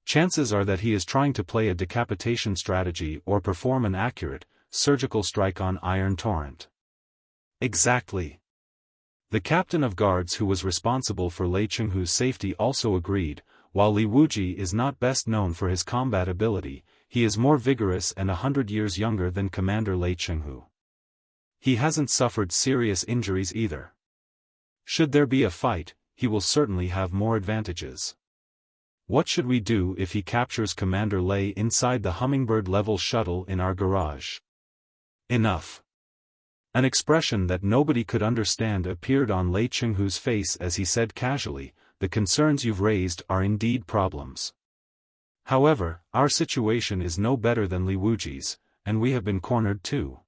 Chances are that he is trying to play a decapitation strategy or perform an accurate, surgical strike on Iron Torrent." "Exactly." The captain of guards who was responsible for Lei Chenghu's safety also agreed. While Wuji is not best known for his combat ability, he is more vigorous and 100 years younger than Commander Lei Chenghu. He hasn't suffered serious injuries either. Should there be a fight, he will certainly have more advantages. What should we do if he captures Commander Lei inside the Hummingbird-level shuttle in our garage? Enough. An expression that nobody could understand appeared on Lei Chenghu's face as he said casually, "The concerns you've raised are indeed problems. However, our situation is no better than Wuji's, and we have been cornered too.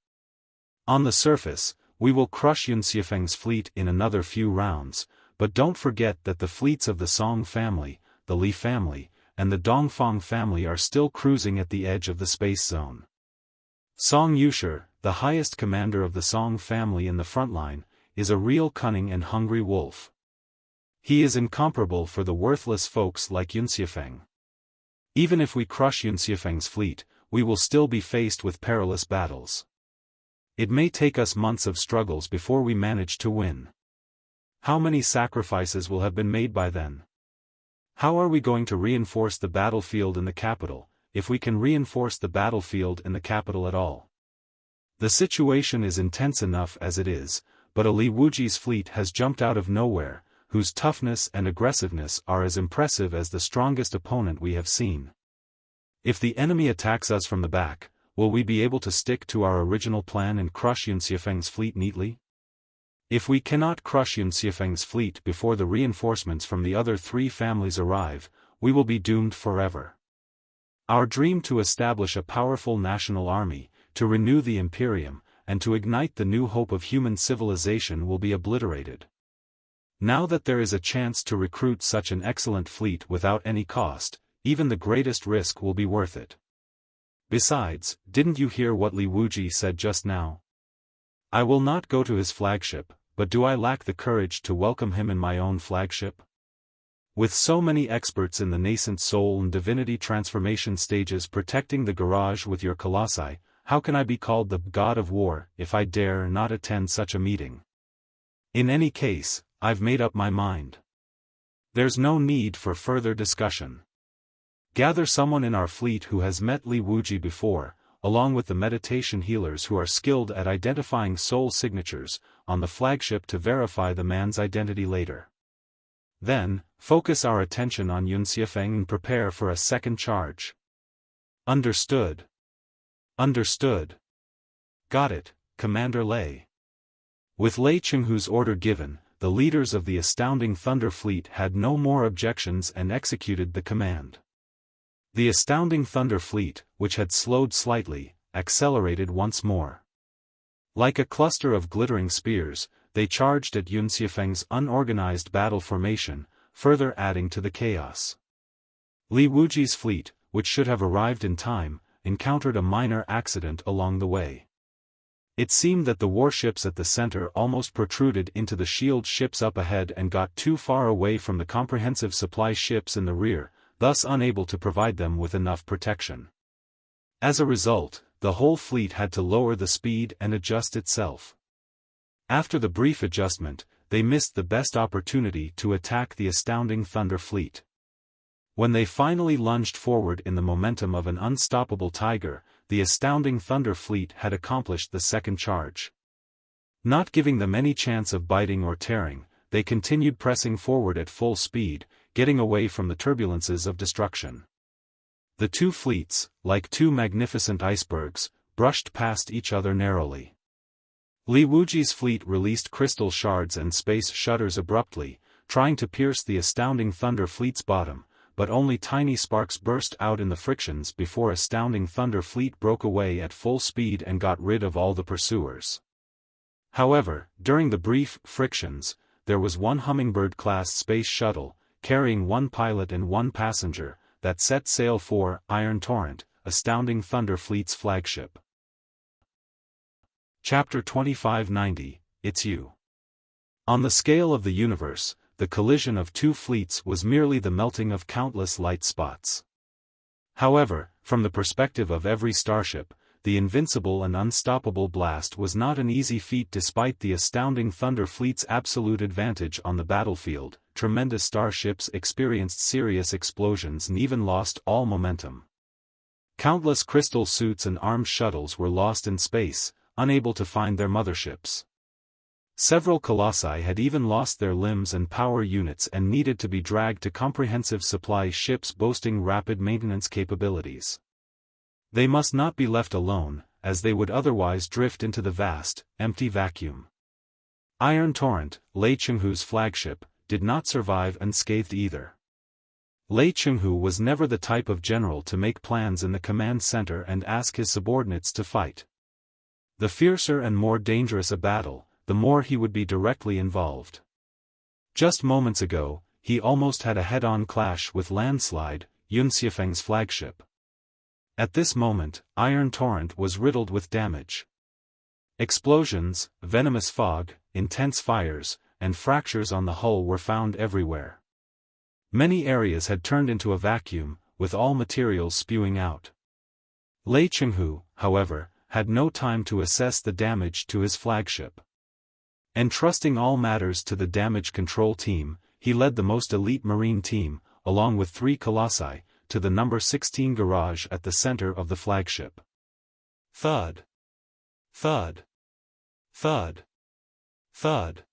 On the surface, we will crush Xuefeng's fleet in another few rounds, but don't forget that the fleets of the Song family, the Li family, and the Dongfang family are still cruising at the edge of the space zone. Song Yushi, the highest commander of the Song family in the front line, is a real cunning and hungry wolf. He is incomparable for the worthless folks like Xuefeng. Even if we crush Xuefeng's fleet, we will still be faced with perilous battles. It may take us months of struggles before we manage to win. How many sacrifices will have been made by then? How are we going to reinforce the battlefield in the capital, if we can reinforce the battlefield in the capital at all? The situation is intense enough as it is, but a Wuji's fleet has jumped out of nowhere, whose toughness and aggressiveness are as impressive as the strongest opponent we have seen. If the enemy attacks us from the back, will we be able to stick to our original plan and crush Xuefeng's fleet neatly? If we cannot crush Xuefeng's fleet before the reinforcements from the other 3 families arrive, we will be doomed forever. Our dream to establish a powerful national army, to renew the Imperium, and to ignite the new hope of human civilization will be obliterated. Now that there is a chance to recruit such an excellent fleet without any cost, even the greatest risk will be worth it. Besides, didn't you hear what Wuji said just now? I will not go to his flagship, but do I lack the courage to welcome him in my own flagship? With so many experts in the nascent soul and divinity transformation stages protecting the garage with your colossi, how can I be called the God of War if I dare not attend such a meeting? In any case, I've made up my mind. There's no need for further discussion. Gather someone in our fleet who has met Wuji before, along with the meditation healers who are skilled at identifying soul signatures, on the flagship to verify the man's identity later. Then, focus our attention on Xuefeng and prepare for a second charge. Understood. Understood. Got it, Commander Lei. With Lei Chenghu's order given, the leaders of the astounding Thunder Fleet had no more objections and executed the command. The astounding Thunder Fleet, which had slowed slightly, accelerated once more. Like a cluster of glittering spears, they charged at Xuefeng's unorganized battle formation, further adding to the chaos. Wuji's fleet, which should have arrived in time, encountered a minor accident along the way. It seemed that the warships at the center almost protruded into the shield ships up ahead and got too far away from the comprehensive supply ships in the rear, thus unable to provide them with enough protection. As a result, the whole fleet had to lower the speed and adjust itself. After the brief adjustment, they missed the best opportunity to attack the astounding Thunder Fleet. When they finally lunged forward in the momentum of an unstoppable tiger, the astounding Thunder Fleet had accomplished the second charge. Not giving them any chance of biting or tearing, they continued pressing forward at full speed, getting away from the turbulences of destruction. The two fleets, like two magnificent icebergs, brushed past each other narrowly. Wuji's fleet released crystal shards and space shutters abruptly, trying to pierce the astounding Thunder Fleet's bottom, but only tiny sparks burst out in the frictions before astounding Thunder Fleet broke away at full speed and got rid of all the pursuers. However, during the brief frictions, there was one Hummingbird-class space shuttle, carrying one pilot and one passenger, that set sail for Iron Torrent, astounding Thunder Fleet's flagship. Chapter 2590, It's You. On the scale of the universe, the collision of two fleets was merely the melting of countless light spots. However, from the perspective of every starship, the invincible and unstoppable blast was not an easy feat despite the astounding Thunder Fleet's absolute advantage on the battlefield. Tremendous starships experienced serious explosions and even lost all momentum. Countless crystal suits and armed shuttles were lost in space, unable to find their motherships. Several colossi had even lost their limbs and power units and needed to be dragged to comprehensive supply ships boasting rapid maintenance capabilities. They must not be left alone, as they would otherwise drift into the vast, empty vacuum. Iron Torrent, Lei Chenghu's flagship, did not survive unscathed either. Lei Chenghu was never the type of general to make plans in the command center and ask his subordinates to fight. The fiercer and more dangerous a battle, the more he would be directly involved. Just moments ago, he almost had a head-on clash with Landslide, Xuefeng's flagship. At this moment, Iron Torrent was riddled with damage. Explosions, venomous fog, intense fires, and fractures on the hull were found everywhere. Many areas had turned into a vacuum, with all materials spewing out. Lei Chenghu, however, had no time to assess the damage to his flagship. Entrusting all matters to the damage control team, he led the most elite marine team, along with 3 colossi, to the number 16 garage at the center of the flagship. Thud. Thud. Thud. Thud.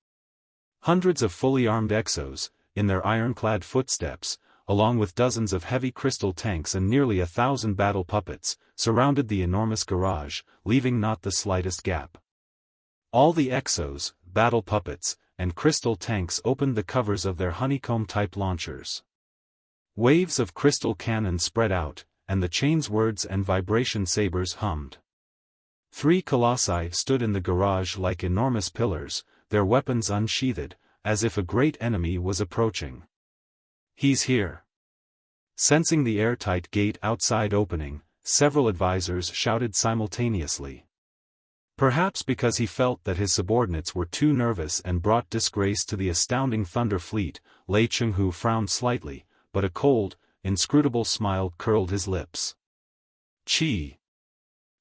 Hundreds of fully armed exos, in their ironclad footsteps, along with dozens of heavy crystal tanks and nearly 1,000 battle puppets, surrounded the enormous garage, leaving not the slightest gap. All the exos, battle puppets, and crystal tanks opened the covers of their honeycomb-type launchers. Waves of crystal cannon spread out, and the chain's words and vibration sabers hummed. 3 colossi stood in the garage like enormous pillars, their weapons unsheathed, as if a great enemy was approaching. He's here. Sensing the airtight gate outside opening, several advisors shouted simultaneously. Perhaps because he felt that his subordinates were too nervous and brought disgrace to the astounding Thunder Fleet, Lei Chenghu frowned slightly, but a cold, inscrutable smile curled his lips. Chi.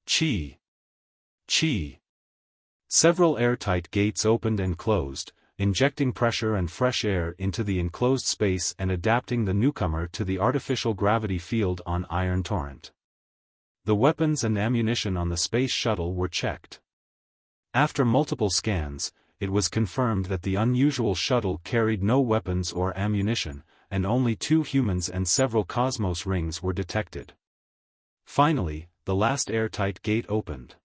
Chi. Chi. Several airtight gates opened and closed, injecting pressure and fresh air into the enclosed space and adapting the newcomer to the artificial gravity field on Iron Torrent. The weapons and ammunition on the space shuttle were checked. After multiple scans, it was confirmed that the unusual shuttle carried no weapons or ammunition, and only 2 humans and several cosmos rings were detected. Finally, the last airtight gate opened.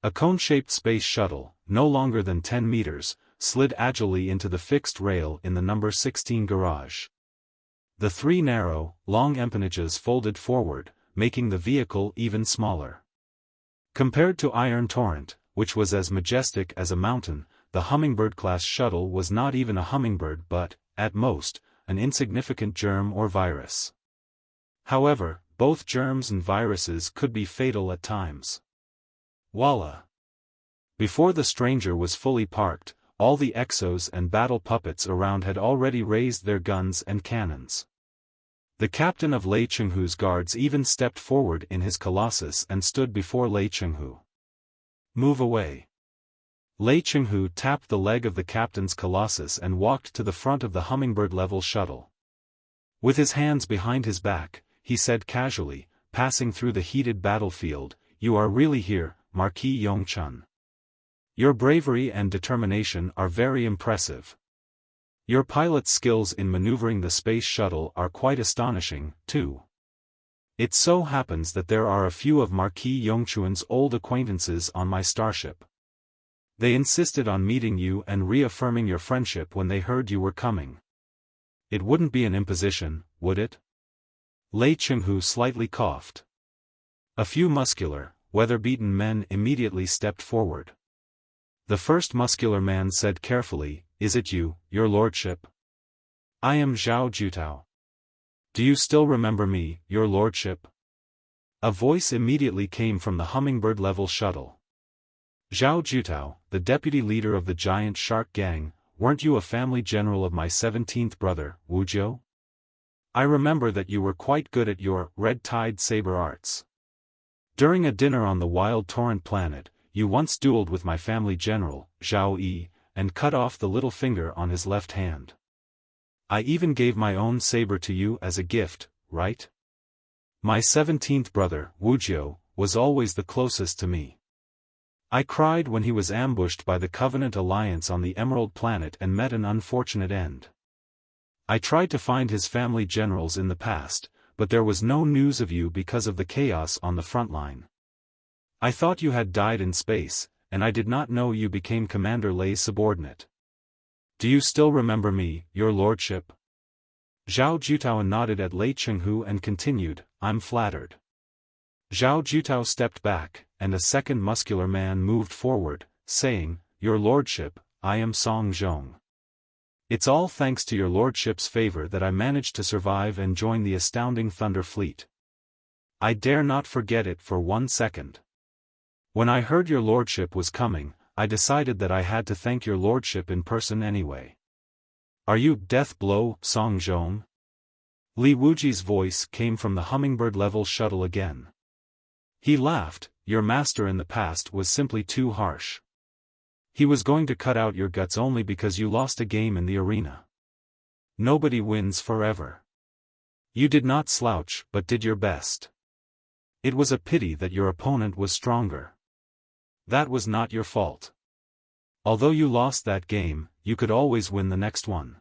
A cone-shaped space shuttle, no longer than 10 meters, slid agilely into the fixed rail in the number 16 garage. The three narrow, long empennages folded forward, making the vehicle even smaller. Compared to Iron Torrent, which was as majestic as a mountain, the Hummingbird-class shuttle was not even a hummingbird but, at most, an insignificant germ or virus. However, both germs and viruses could be fatal at times. Voila! Before the stranger was fully parked, all the exos and battle puppets around had already raised their guns and cannons. The captain of Lei Chenghu's guards even stepped forward in his colossus and stood before Lei Chenghu. Move away. Lei Chenghu tapped the leg of the captain's colossus and walked to the front of the Hummingbird-level shuttle. With his hands behind his back, he said casually, passing through the heated battlefield, "You are really here, Marquis Yongchun. Your bravery and determination are very impressive. Your pilot's skills in maneuvering the space shuttle are quite astonishing, too. It so happens that there are a few of Marquis Yongchun's old acquaintances on my starship. They insisted on meeting you and reaffirming your friendship when they heard you were coming. It wouldn't be an imposition, would it?" Lei Chenghu slightly coughed. A few muscular, weather-beaten men immediately stepped forward. The first muscular man said carefully, "Is it you, your lordship? I am Zhao Jutao. Do you still remember me, your lordship?" A voice immediately came from the Hummingbird-level shuttle. "Zhao Jutao, the deputy leader of the giant shark gang, weren't you a family general of my 17th brother, Wuji? I remember that you were quite good at your red-tide saber arts. During a dinner on the wild torrent planet, you once dueled with my family general, Zhao Yi, and cut off the little finger on his left hand. I even gave my own saber to you as a gift, right? My 17th brother, Wuji, was always the closest to me. I cried when he was ambushed by the Covenant Alliance on the Emerald Planet and met an unfortunate end. I tried to find his family generals in the past, but there was no news of you because of the chaos on the front line. I thought you had died in space, and I did not know you became Commander Lei's subordinate. Do you still remember me, your lordship?" Zhao Jutao nodded at Lei Chenghu and continued, "I'm flattered." Zhao Jutao stepped back, and a second muscular man moved forward, saying, "Your lordship, I am Song Zhong. It's all thanks to your lordship's favor that I managed to survive and join the astounding Thunder Fleet. I dare not forget it for 1 second. When I heard your lordship was coming, I decided that I had to thank your lordship in person anyway." "Are you Death Blow, Song Zhong?" Li Wuji's voice came from the Hummingbird-level shuttle again. He laughed. "Your master in the past was simply too harsh. He was going to cut out your guts only because you lost a game in the arena. Nobody wins forever. You did not slouch but did your best. It was a pity that your opponent was stronger. That was not your fault. Although you lost that game, you could always win the next one.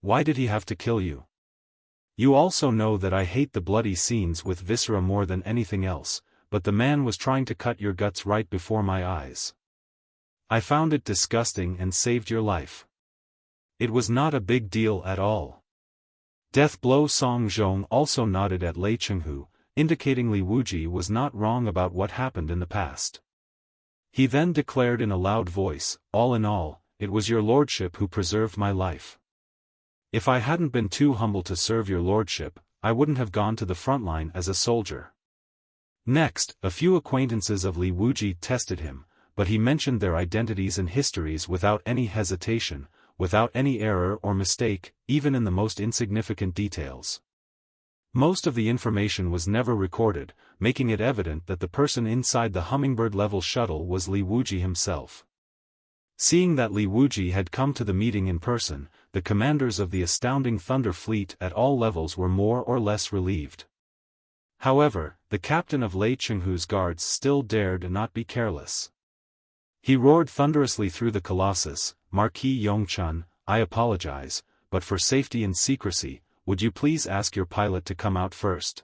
Why did he have to kill you? You also know that I hate the bloody scenes with viscera more than anything else, but the man was trying to cut your guts right before my eyes. I found it disgusting and saved your life. It was not a big deal at all." Death Blow Song Zhong also nodded at Lei Chenghu, indicating Li Wuji was not wrong about what happened in the past. He then declared in a loud voice, "All in all, it was your lordship who preserved my life. If I hadn't been too humble to serve your lordship, I wouldn't have gone to the front line as a soldier." Next, a few acquaintances of Li Wuji tested him, but he mentioned their identities and histories without any hesitation, without any error or mistake, even in the most insignificant details. Most of the information was never recorded, making it evident that the person inside the Hummingbird-level shuttle was Li Wuji himself. Seeing that Li Wuji had come to the meeting in person, the commanders of the astounding Thunder Fleet at all levels were more or less relieved. However, the captain of Lei Chenghu's guards still dared not be careless. He roared thunderously through the Colossus, "Marquis Yongchun, I apologize, but for safety and secrecy, would you please ask your pilot to come out first?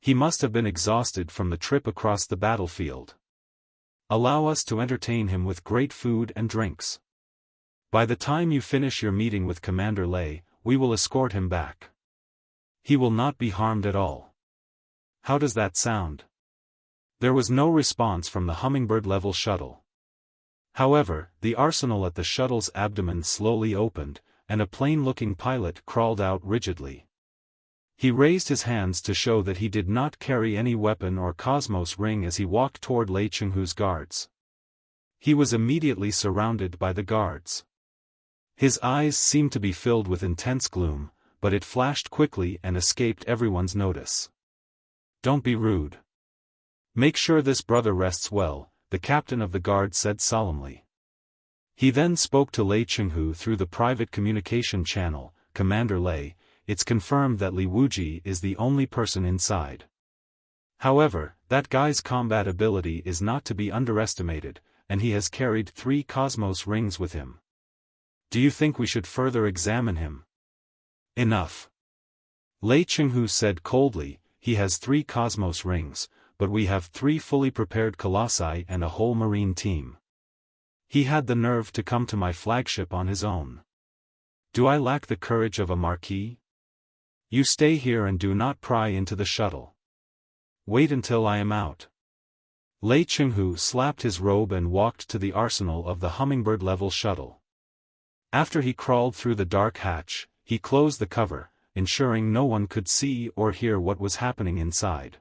He must have been exhausted from the trip across the battlefield. Allow us to entertain him with great food and drinks. By the time you finish your meeting with Commander Lei, we will escort him back." He will not be harmed at all. How does that sound? There was no response from the Hummingbird-level shuttle. However, the arsenal at the shuttle's abdomen slowly opened, and a plain-looking pilot crawled out rigidly. He raised his hands to show that he did not carry any weapon or cosmos ring as he walked toward Lei Chenghu's guards. He was immediately surrounded by the guards. His eyes seemed to be filled with intense gloom, but it flashed quickly and escaped everyone's notice. "Don't be rude. Make sure this brother rests well," the captain of the guard said solemnly. He then spoke to Lei Chenghu through the private communication channel. "Commander Lei, it's confirmed that Wuji is the only person inside. However, that guy's combat ability is not to be underestimated, and he has carried 3 cosmos rings with him. Do you think we should further examine him?" "Enough," Lei Chenghu said coldly. "He has 3 cosmos rings, but we have 3 fully prepared colossi and a whole marine team. He had the nerve to come to my flagship on his own. Do I lack the courage of a marquis? You stay here and do not pry into the shuttle. Wait until I am out." Lei Chenghu slapped his robe and walked to the arsenal of the Hummingbird-level shuttle. After he crawled through the dark hatch, he closed the cover, ensuring no one could see or hear what was happening inside.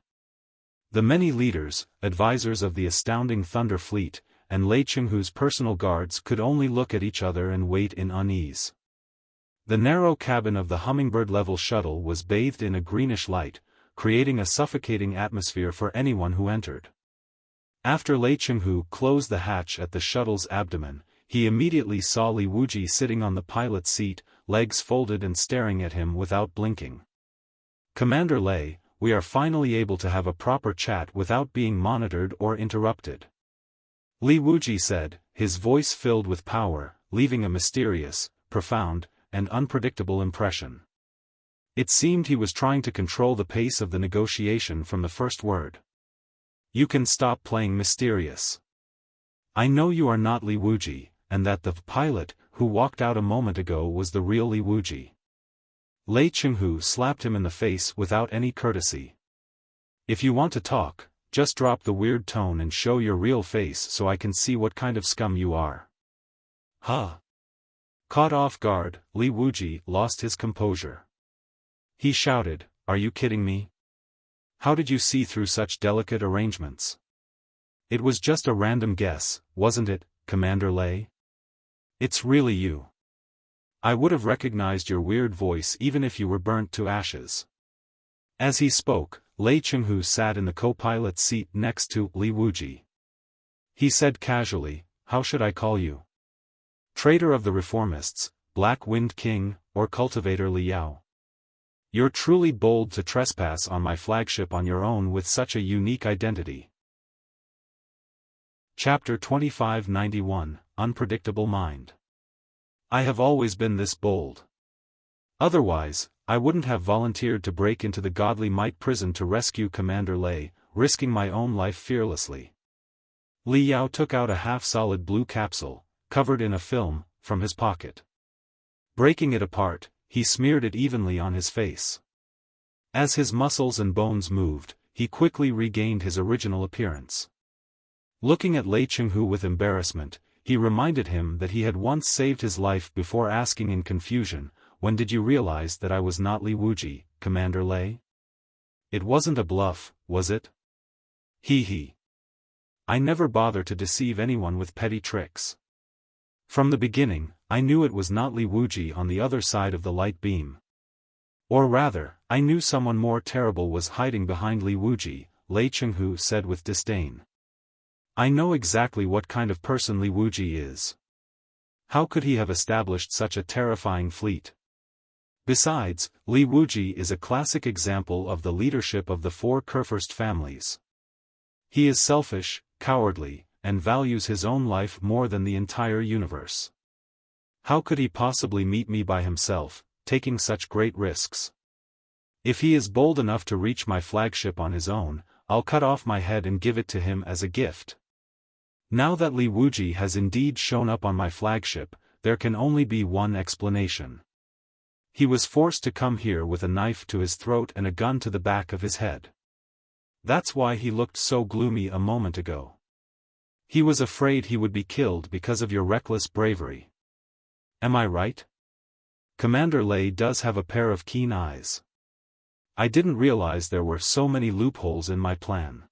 The many leaders, advisors of the astounding Thunder Fleet, and Lei Chenghu's personal guards could only look at each other and wait in unease. The narrow cabin of the Hummingbird-level shuttle was bathed in a greenish light, creating a suffocating atmosphere for anyone who entered. After Lei Chenghu closed the hatch at the shuttle's abdomen, he immediately saw Wuji sitting on the pilot's seat, legs folded and staring at him without blinking. "Commander Lei, we are finally able to have a proper chat without being monitored or interrupted," Wuji said, his voice filled with power, leaving a mysterious, profound, and unpredictable impression. It seemed he was trying to control the pace of the negotiation from the first word. "You can stop playing mysterious. I know you are not Wuji, and that the pilot who walked out a moment ago was the real Wuji." Lei Chenghu slapped him in the face without any courtesy. "If you want to talk, just drop the weird tone and show your real face so I can see what kind of scum you are." "Huh?" Caught off guard, Wuji lost his composure. He shouted, "Are you kidding me? How did you see through such delicate arrangements? It was just a random guess, wasn't it, Commander Lei? It's really you. I would have recognized your weird voice even if you were burnt to ashes." As he spoke, Lei Chenghu sat in the co-pilot's seat next to Wuji. He said casually, "How should I call you? Traitor of the Reformists, Black Wind King, or Cultivator Liao? You're truly bold to trespass on my flagship on your own with such a unique identity." Chapter 2591, Unpredictable Mind. "I have always been this bold. Otherwise, I wouldn't have volunteered to break into the Godly Might prison to rescue Commander Lei, risking my own life fearlessly." Liao took out a half-solid blue capsule, covered in a film, from his pocket. Breaking it apart, he smeared it evenly on his face. As his muscles and bones moved, he quickly regained his original appearance. Looking at Lei Chenghu with embarrassment, he reminded him that he had once saved his life before asking in confusion, "When did you realize that I was not Wuji, Commander Lei? It wasn't a bluff, was it? He. I never bother to deceive anyone with petty tricks. From the beginning, I knew it was not Wuji on the other side of the light beam. Or rather, I knew someone more terrible was hiding behind Wuji," Lei Chenghu said with disdain. "I know exactly what kind of person Wuji is. How could he have established such a terrifying fleet? Besides, Wuji is a classic example of the leadership of the 4 Kurfürst families. He is selfish, cowardly, and values his own life more than the entire universe. How could he possibly meet me by himself, taking such great risks? If he is bold enough to reach my flagship on his own, I'll cut off my head and give it to him as a gift. Now that Wuji has indeed shown up on my flagship, there can only be one explanation. He was forced to come here with a knife to his throat and a gun to the back of his head. That's why he looked so gloomy a moment ago. He was afraid he would be killed because of your reckless bravery. Am I right? Commander Lei does have a pair of keen eyes. I didn't realize there were so many loopholes in my plan.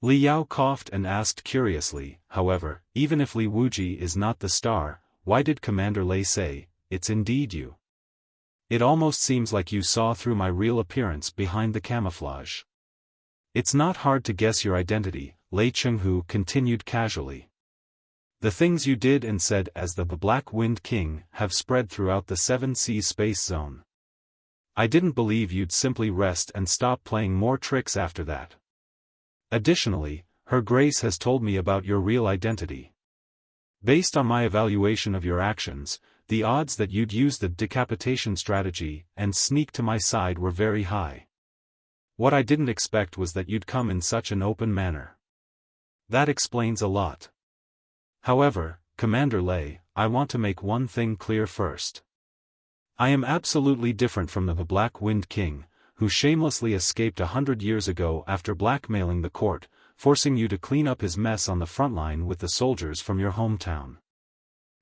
Li Yao coughed and asked curiously, however, even if Li Wuji is not the star, why did Commander Lei say, "It's indeed you"? It almost seems like you saw through my real appearance behind the camouflage. It's not hard to guess your identity, Lei Chenghu continued casually. The things you did and said as the Black Wind King have spread throughout the Seven Seas space zone. I didn't believe you'd simply rest and stop playing more tricks after that. Additionally, Her Grace has told me about your real identity. Based on my evaluation of your actions, the odds that you'd use the decapitation strategy and sneak to my side were very high. What I didn't expect was that you'd come in such an open manner. That explains a lot. However, Commander Lei, I want to make one thing clear first. I am absolutely different from the Black Wind King, who shamelessly escaped 100 years ago after blackmailing the court, forcing you to clean up his mess on the front line with the soldiers from your hometown.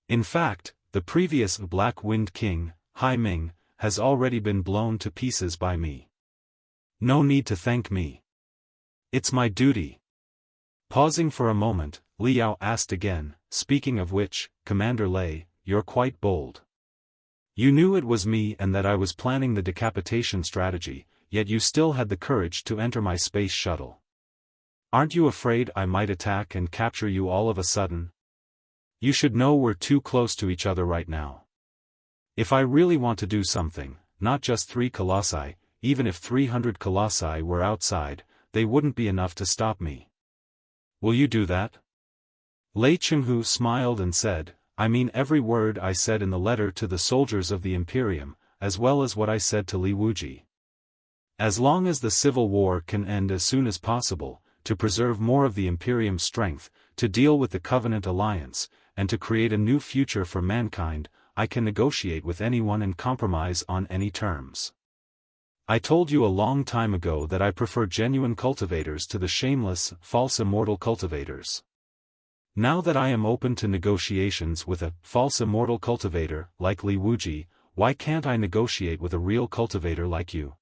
In fact, the previous Black Wind King, Hai Ming, has already been blown to pieces by me. No need to thank me. It's my duty. Pausing for a moment, Li Yao asked again, speaking of which, Commander Lei, you're quite bold. You knew it was me and that I was planning the decapitation strategy, yet you still had the courage to enter my space shuttle. Aren't you afraid I might attack and capture you all of a sudden? You should know we're too close to each other right now. If I really want to do something, not just 3 colossi, even if 300 colossi were outside, they wouldn't be enough to stop me. Will you do that? Lei Chenghu smiled and said, I mean every word I said in the letter to the soldiers of the Imperium, as well as what I said to Li Wuji. As long as the civil war can end as soon as possible, to preserve more of the Imperium's strength, to deal with the Covenant alliance, and to create a new future for mankind, I can negotiate with anyone and compromise on any terms. I told you a long time ago that I prefer genuine cultivators to the shameless, false immortal cultivators. Now that I am open to negotiations with a false immortal cultivator like Li Wuji, why can't I negotiate with a real cultivator like you?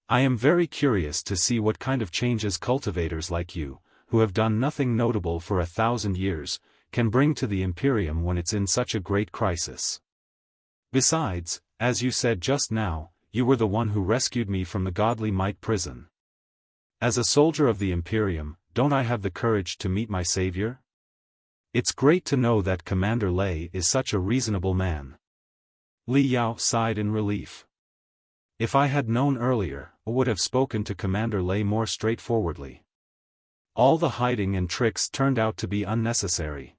I am very curious to see what kind of changes cultivators like you, who have done nothing notable for 1,000 years, can bring to the Imperium when it's in such a great crisis. Besides, as you said just now, you were the one who rescued me from the Godly Might prison. As a soldier of the Imperium, don't I have the courage to meet my savior? It's great to know that Commander Lei is such a reasonable man. Li Yao sighed in relief. If I had known earlier, I would have spoken to Commander Lei more straightforwardly. All the hiding and tricks turned out to be unnecessary.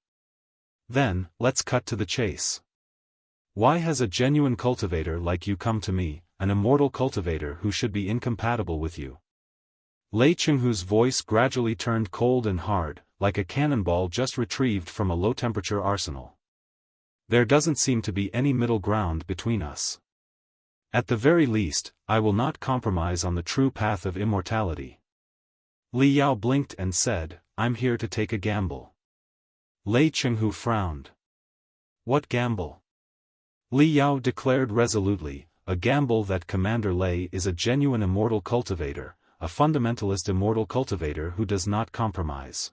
Then, let's cut to the chase. Why has a genuine cultivator like you come to me, an immortal cultivator who should be incompatible with you? Lei Chenghu's voice gradually turned cold and hard, like a cannonball just retrieved from a low-temperature arsenal. There doesn't seem to be any middle ground between us. At the very least, I will not compromise on the true path of immortality. Li Yao blinked and said, I'm here to take a gamble. Lei Chenghu frowned. What gamble? Li Yao declared resolutely, a gamble that Commander Lei is a genuine immortal cultivator, a fundamentalist immortal cultivator who does not compromise.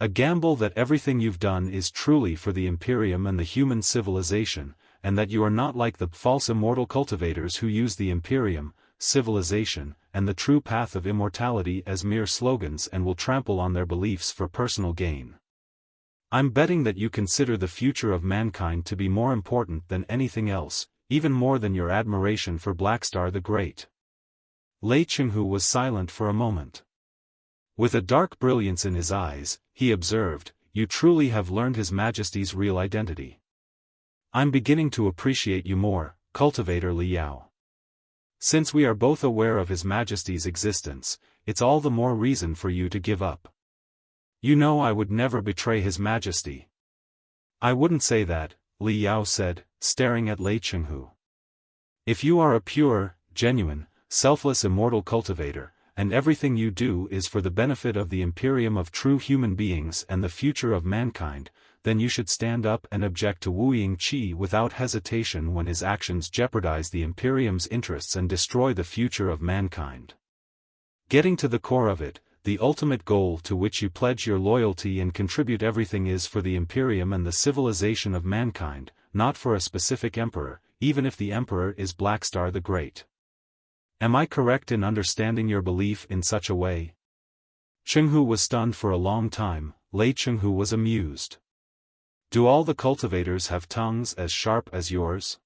A gamble that everything you've done is truly for the Imperium and the human civilization, and that you are not like the false immortal cultivators who use the Imperium, civilization, and the true path of immortality as mere slogans and will trample on their beliefs for personal gain. I'm betting that you consider the future of mankind to be more important than anything else, even more than your admiration for Blackstar the Great. Lei Chenghu was silent for a moment. With a dark brilliance in his eyes, he observed, you truly have learned His Majesty's real identity. I'm beginning to appreciate you more, Cultivator Li Yao. Since we are both aware of His Majesty's existence, it's all the more reason for you to give up. You know I would never betray His Majesty. I wouldn't say that, Li Yao said, staring at Lei Chenghu. If you are a pure, genuine, selfless immortal cultivator, and everything you do is for the benefit of the Imperium of true human beings and the future of mankind, then you should stand up and object to Wu Yingqi without hesitation when his actions jeopardize the Imperium's interests and destroy the future of mankind. Getting to the core of it, the ultimate goal to which you pledge your loyalty and contribute everything is for the Imperium and the civilization of mankind, not for a specific emperor, even if the emperor is Blackstar the Great. Am I correct in understanding your belief in such a way? Chenghu was stunned for a long time. Lei Chenghu was amused. Do all the cultivators have tongues as sharp as yours?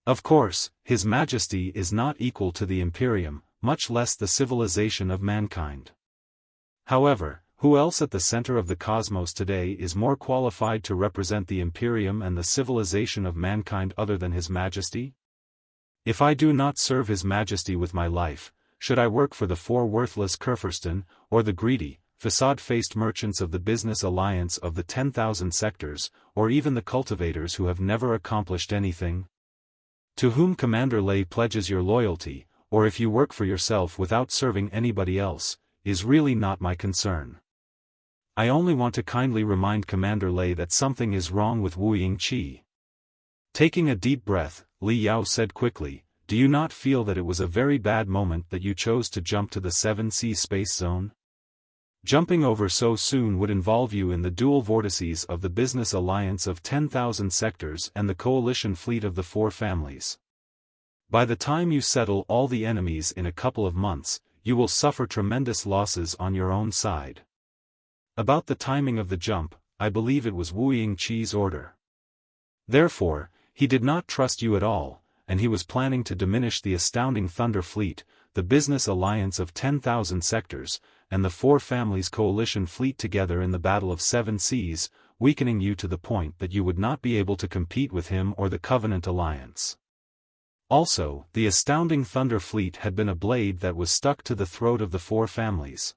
Of course, His Majesty is not equal to the Imperium, much less the civilization of mankind. However, who else at the center of the cosmos today is more qualified to represent the Imperium and the civilization of mankind other than His Majesty? If I do not serve His Majesty with my life, should I work for the four worthless Kurfürsten, or the greedy, facade-faced merchants of the business alliance of the 10,000 sectors, or even the cultivators who have never accomplished anything? To whom Commander Lei pledges your loyalty, or if you work for yourself without serving anybody else, is really not my concern. I only want to kindly remind Commander Lei that something is wrong with Wu Yingqi. Taking a deep breath, Li Yao said quickly, do you not feel that it was a very bad moment that you chose to jump to the 7C space zone? Jumping over so soon would involve you in the dual vortices of the business alliance of 10,000 sectors and the coalition fleet of the four families. By the time you settle all the enemies in a couple of months, you will suffer tremendous losses on your own side. About the timing of the jump, I believe it was Wu Yingqi's order. Therefore, he did not trust you at all, and he was planning to diminish the astounding Thunder Fleet, the business alliance of 10,000 sectors, and the four families' coalition fleet together in the Battle of Seven Seas, weakening you to the point that you would not be able to compete with him or the Covenant Alliance. Also, the astounding Thunder Fleet had been a blade that was stuck to the throat of the four families.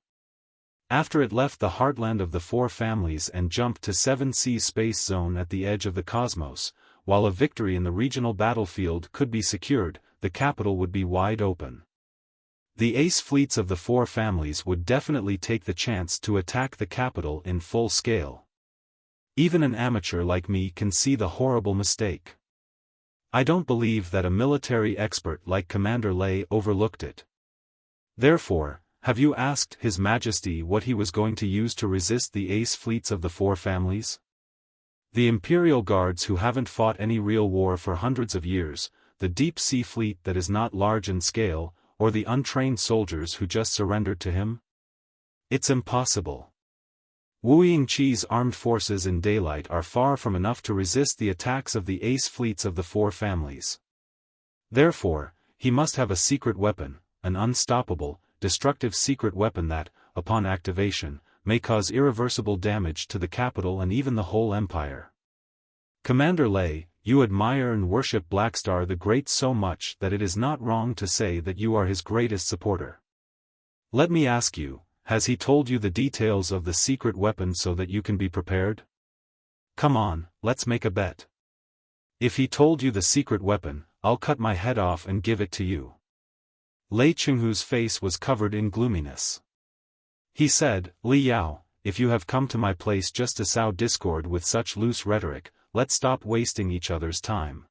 After it left the heartland of the four families and jumped to 7C space zone at the edge of the cosmos, while a victory in the regional battlefield could be secured, the capital would be wide open. The ace fleets of the four families would definitely take the chance to attack the capital in full scale. Even an amateur like me can see the horrible mistake. I don't believe that a military expert like Commander Lei overlooked it. Therefore, have you asked His Majesty what he was going to use to resist the ace fleets of the four families? The Imperial Guards who haven't fought any real war for hundreds of years, the deep sea fleet that is not large in scale, or the untrained soldiers who just surrendered to him? It's impossible. Wu Yingqi's armed forces in daylight are far from enough to resist the attacks of the ace fleets of the four families. Therefore, he must have a secret weapon, an unstoppable, destructive secret weapon that, upon activation, may cause irreversible damage to the capital and even the whole empire. Commander Lei, you admire and worship Blackstar the Great so much that it is not wrong to say that you are his greatest supporter. Let me ask you, has he told you the details of the secret weapon so that you can be prepared? Come on, let's make a bet. If he told you the secret weapon, I'll cut my head off and give it to you. Lei Chenghu's face was covered in gloominess. He said, Li Yao, if you have come to my place just to sow discord with such loose rhetoric, let's stop wasting each other's time.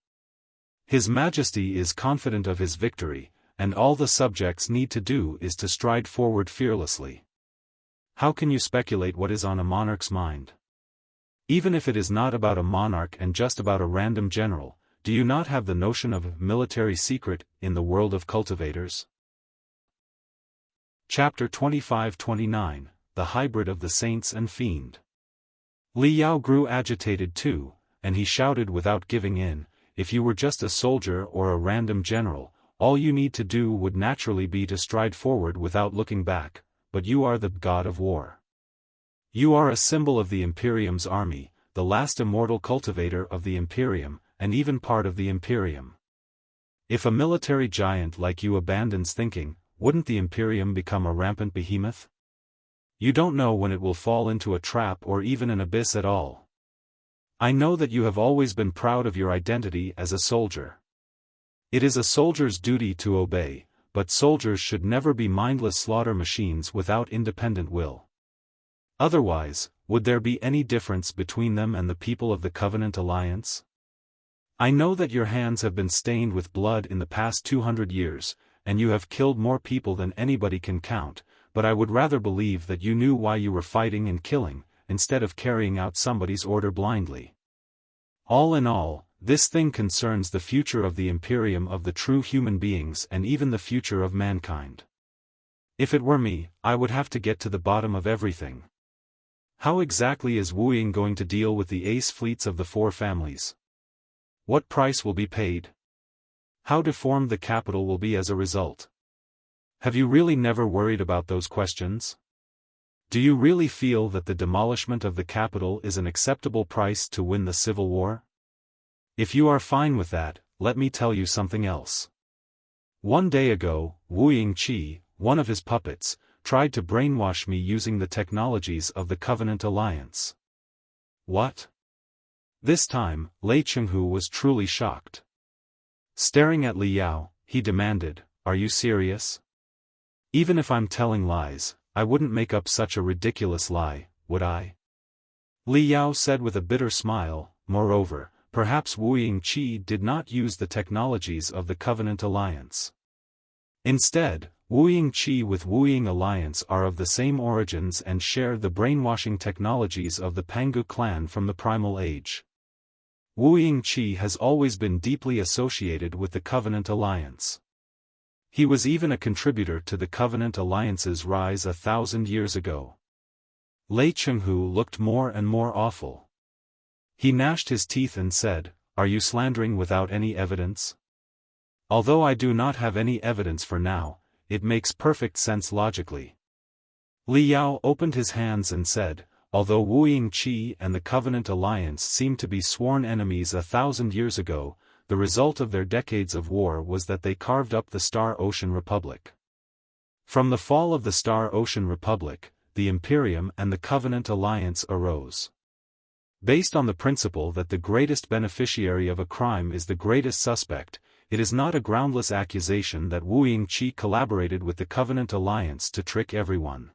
His Majesty is confident of his victory, and all the subjects need to do is to stride forward fearlessly. How can you speculate what is on a monarch's mind? Even if it is not about a monarch and just about a random general, do you not have the notion of a military secret in the world of cultivators? Chapter 25-29, The Hybrid of the Saints and Fiend. Li Yao grew agitated too, and he shouted without giving in, if you were just a soldier or a random general, all you need to do would naturally be to stride forward without looking back, but you are the god of war. You are a symbol of the Imperium's army, the last immortal cultivator of the Imperium, and even part of the Imperium. If a military giant like you abandons thinking, wouldn't the Imperium become a rampant behemoth? You don't know when it will fall into a trap or even an abyss at all. I know that you have always been proud of your identity as a soldier. It is a soldier's duty to obey, but soldiers should never be mindless slaughter machines without independent will. Otherwise, would there be any difference between them and the people of the Covenant Alliance? I know that your hands have been stained with blood in the past 200 years, and you have killed more people than anybody can count, but I would rather believe that you knew why you were fighting and killing, instead of carrying out somebody's order blindly. All in all, this thing concerns the future of the Imperium of the true human beings and even the future of mankind. If it were me, I would have to get to the bottom of everything. How exactly is Wuyi going to deal with the ace fleets of the four families? What price will be paid? How deformed the capital will be as a result? Have you really never worried about those questions? Do you really feel that the demolishment of the capital is an acceptable price to win the civil war? If you are fine with that, let me tell you something else. One day ago, Wuyi, one of his puppets, tried to brainwash me using the technologies of the Covenant Alliance. What? This time, Lei Chenghu was truly shocked. Staring at Li Yao, he demanded, "Are you serious? Even if I'm telling lies, I wouldn't make up such a ridiculous lie, would I?" Li Yao said with a bitter smile, "Moreover, perhaps Wuyi did not use the technologies of the Covenant Alliance. Instead, Wuyi with Wuyi Alliance are of the same origins and share the brainwashing technologies of the Pangu clan from the Primal Age. Wuyi has always been deeply associated with the Covenant Alliance. He was even a contributor to the Covenant Alliance's rise 1,000 years ago." Lei Chenghu looked more and more awful. He gnashed his teeth and said, "Are you slandering without any evidence?" "Although I do not have any evidence for now, it makes perfect sense logically." Li Yao opened his hands and said, "Although Wuyi and the Covenant Alliance seemed to be sworn enemies 1,000 years ago, the result of their decades of war was that they carved up the Star Ocean Republic. From the fall of the Star Ocean Republic, the Imperium and the Covenant Alliance arose. Based on the principle that the greatest beneficiary of a crime is the greatest suspect, it is not a groundless accusation that Wuyi collaborated with the Covenant Alliance to trick everyone.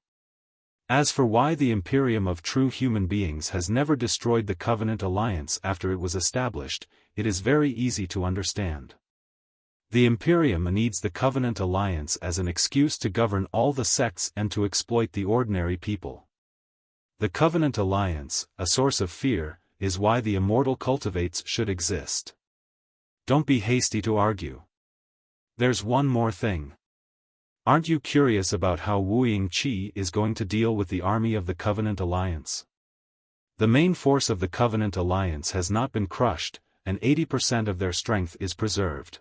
As for why the Imperium of true human beings has never destroyed the Covenant Alliance after it was established, it is very easy to understand. The Imperium needs the Covenant Alliance as an excuse to govern all the sects and to exploit the ordinary people. The Covenant Alliance, a source of fear, is why the immortal cultivates should exist. Don't be hasty to argue. There's one more thing. Aren't you curious about how Wuyi is going to deal with the army of the Covenant Alliance? The main force of the Covenant Alliance has not been crushed, and 80% of their strength is preserved.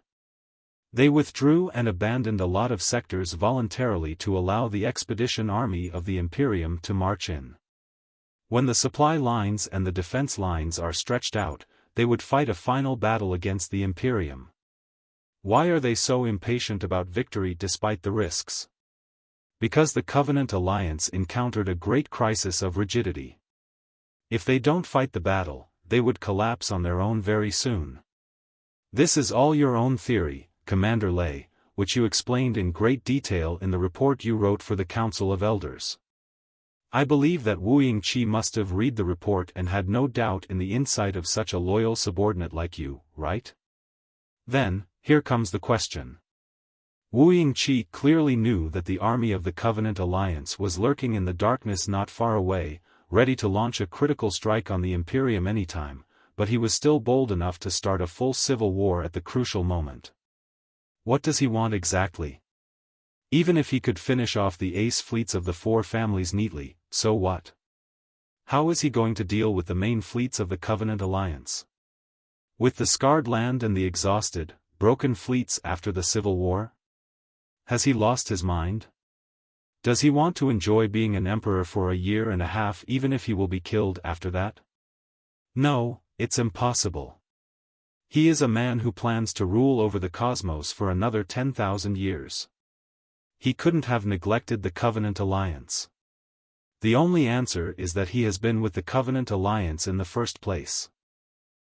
They withdrew and abandoned a lot of sectors voluntarily to allow the expedition army of the Imperium to march in. When the supply lines and the defense lines are stretched out, they would fight a final battle against the Imperium. Why are they so impatient about victory despite the risks? Because the Covenant Alliance encountered a great crisis of rigidity. If they don't fight the battle, they would collapse on their own very soon. This is all your own theory, Commander Lei, which you explained in great detail in the report you wrote for the Council of Elders. I believe that Wuyi must have read the report and had no doubt in the insight of such a loyal subordinate like you, right? Then, here comes the question. Wuyi clearly knew that the army of the Covenant Alliance was lurking in the darkness not far away, ready to launch a critical strike on the Imperium anytime, but he was still bold enough to start a full civil war at the crucial moment. What does he want exactly? Even if he could finish off the ace fleets of the four families neatly, so what? How is he going to deal with the main fleets of the Covenant Alliance? With the scarred land and the exhausted, broken fleets after the Civil War? Has he lost his mind? Does he want to enjoy being an emperor for a year and a half even if he will be killed after that? No, it's impossible. He is a man who plans to rule over the cosmos for another 10,000 years. He couldn't have neglected the Covenant Alliance. The only answer is that he has been with the Covenant Alliance in the first place.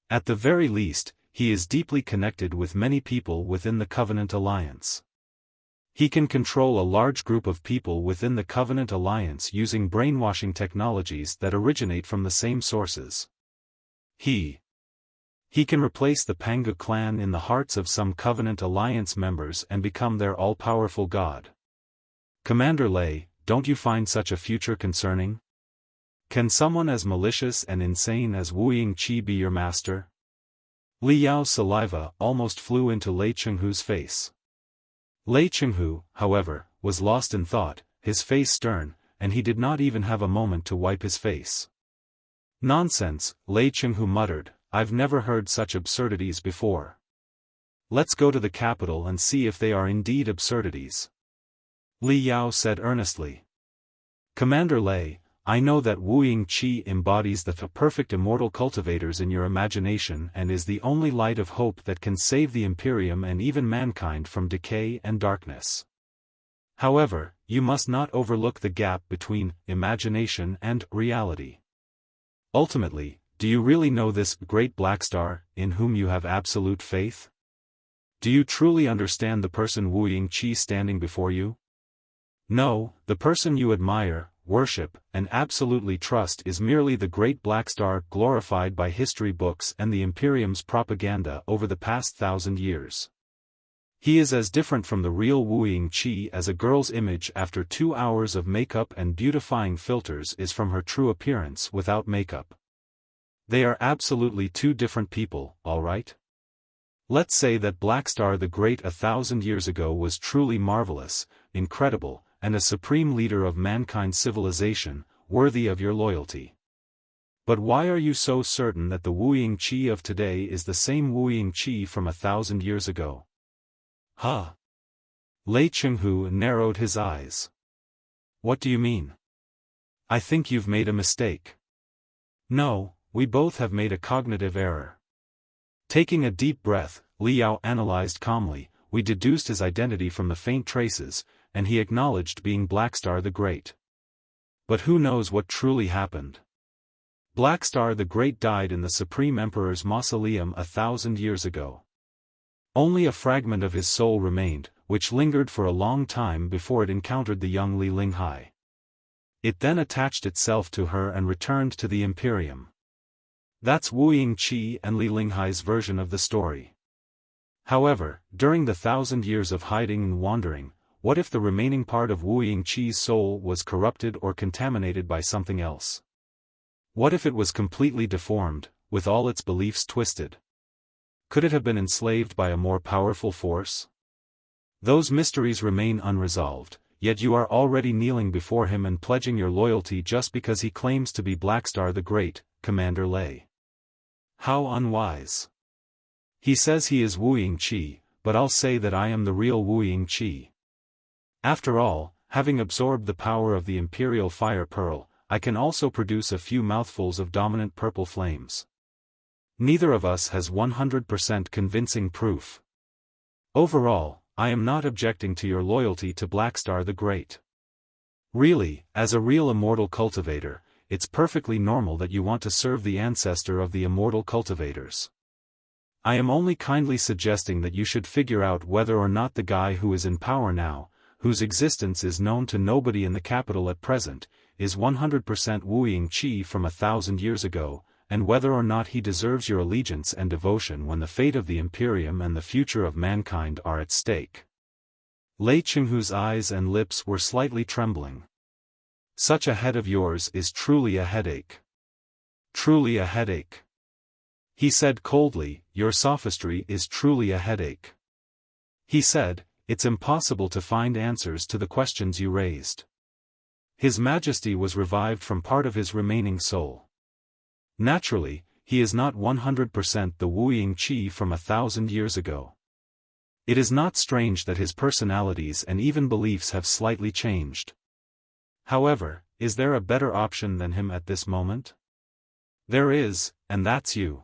At the very least, he is deeply connected with many people within the Covenant Alliance. He can control a large group of people within the Covenant Alliance using brainwashing technologies that originate from the same sources. He can replace the Pangu clan in the hearts of some Covenant Alliance members and become their all-powerful god. Commander Lei, don't you find such a future concerning? Can someone as malicious and insane as Wu Yingqi be your master? Li Yao's saliva almost flew into Lei Chenghu's face. Lei Chenghu, however, was lost in thought, his face stern, and he did not even have a moment to wipe his face. Nonsense, Lei Chenghu muttered, I've never heard such absurdities before. Let's go to the capital and see if they are indeed absurdities. Li Yao said earnestly. Commander Lei, I know that Wu Yingqi embodies the perfect immortal cultivators in your imagination and is the only light of hope that can save the Imperium and even mankind from decay and darkness. However, you must not overlook the gap between imagination and reality. Ultimately, do you really know this great Black Star, in whom you have absolute faith? Do you truly understand the person Wu Yingqi standing before you? No, the person you admire, worship, and absolutely trust is merely the great Black Star glorified by history books and the Imperium's propaganda over the past 1,000 years. He is as different from the real Wu Yingqi as a girl's image after 2 hours of makeup and beautifying filters is from her true appearance without makeup. They are absolutely two different people, alright? Let's say that Black Star the Great 1,000 years ago was truly marvelous, incredible, and a supreme leader of mankind's civilization, worthy of your loyalty. But why are you so certain that the Wu Yingqi of today is the same Wu Yingqi from 1,000 years ago? Huh? Lei Chenghu narrowed his eyes. What do you mean? I think you've made a mistake. No, we both have made a cognitive error. Taking a deep breath, Li Yao analyzed calmly, we deduced his identity from the faint traces, and he acknowledged being Black Star the Great. But who knows what truly happened? Black Star the Great died in the Supreme Emperor's mausoleum 1,000 years ago. Only a fragment of his soul remained, which lingered for a long time before it encountered the young Li Linghai. It then attached itself to her and returned to the Imperium. That's Wu Yingqi and Li Linghai's version of the story. However, during the 1,000 years of hiding and wandering, what if the remaining part of Wu Yingqi's soul was corrupted or contaminated by something else? What if it was completely deformed, with all its beliefs twisted? Could it have been enslaved by a more powerful force? Those mysteries remain unresolved, yet you are already kneeling before him and pledging your loyalty just because he claims to be Black Star the Great, Commander Lei. How unwise. He says he is Wu Yingqi, but I'll say that I am the real Wu Yingqi. After all, having absorbed the power of the Imperial Fire Pearl, I can also produce a few mouthfuls of dominant purple flames. Neither of us has 100% convincing proof. Overall, I am not objecting to your loyalty to Black Star the Great. Really, as a real immortal cultivator, it's perfectly normal that you want to serve the ancestor of the immortal cultivators. I am only kindly suggesting that you should figure out whether or not the guy who is in power now, whose existence is known to nobody in the capital at present, is 100% Wu Yingqi from 1,000 years ago, and whether or not he deserves your allegiance and devotion when the fate of the Imperium and the future of mankind are at stake. Lei Chenghu's eyes and lips were slightly trembling. Such a head of yours is truly a headache. Truly a headache. He said coldly, your sophistry is truly a headache. He said, it's impossible to find answers to the questions you raised. His Majesty was revived from part of his remaining soul. Naturally, he is not 100% the Wu Yingqi from 1,000 years ago. It is not strange that his personalities and even beliefs have slightly changed. However, is there a better option than him at this moment? There is, and that's you.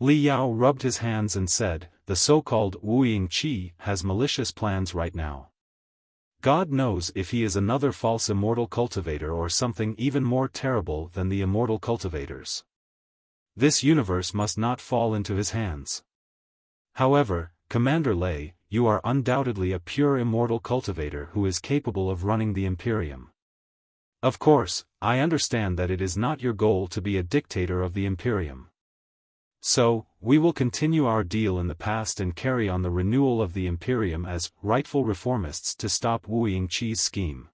Li Yao rubbed his hands and said, the so-called Wu Yingqi has malicious plans right now. God knows if he is another false immortal cultivator or something even more terrible than the immortal cultivators. This universe must not fall into his hands. However, Commander Lei, you are undoubtedly a pure immortal cultivator who is capable of running the Imperium. Of course, I understand that it is not your goal to be a dictator of the Imperium. So, we will continue our deal in the past and carry on the renewal of the Imperium as rightful reformists to stop Wu Yingqi's scheme.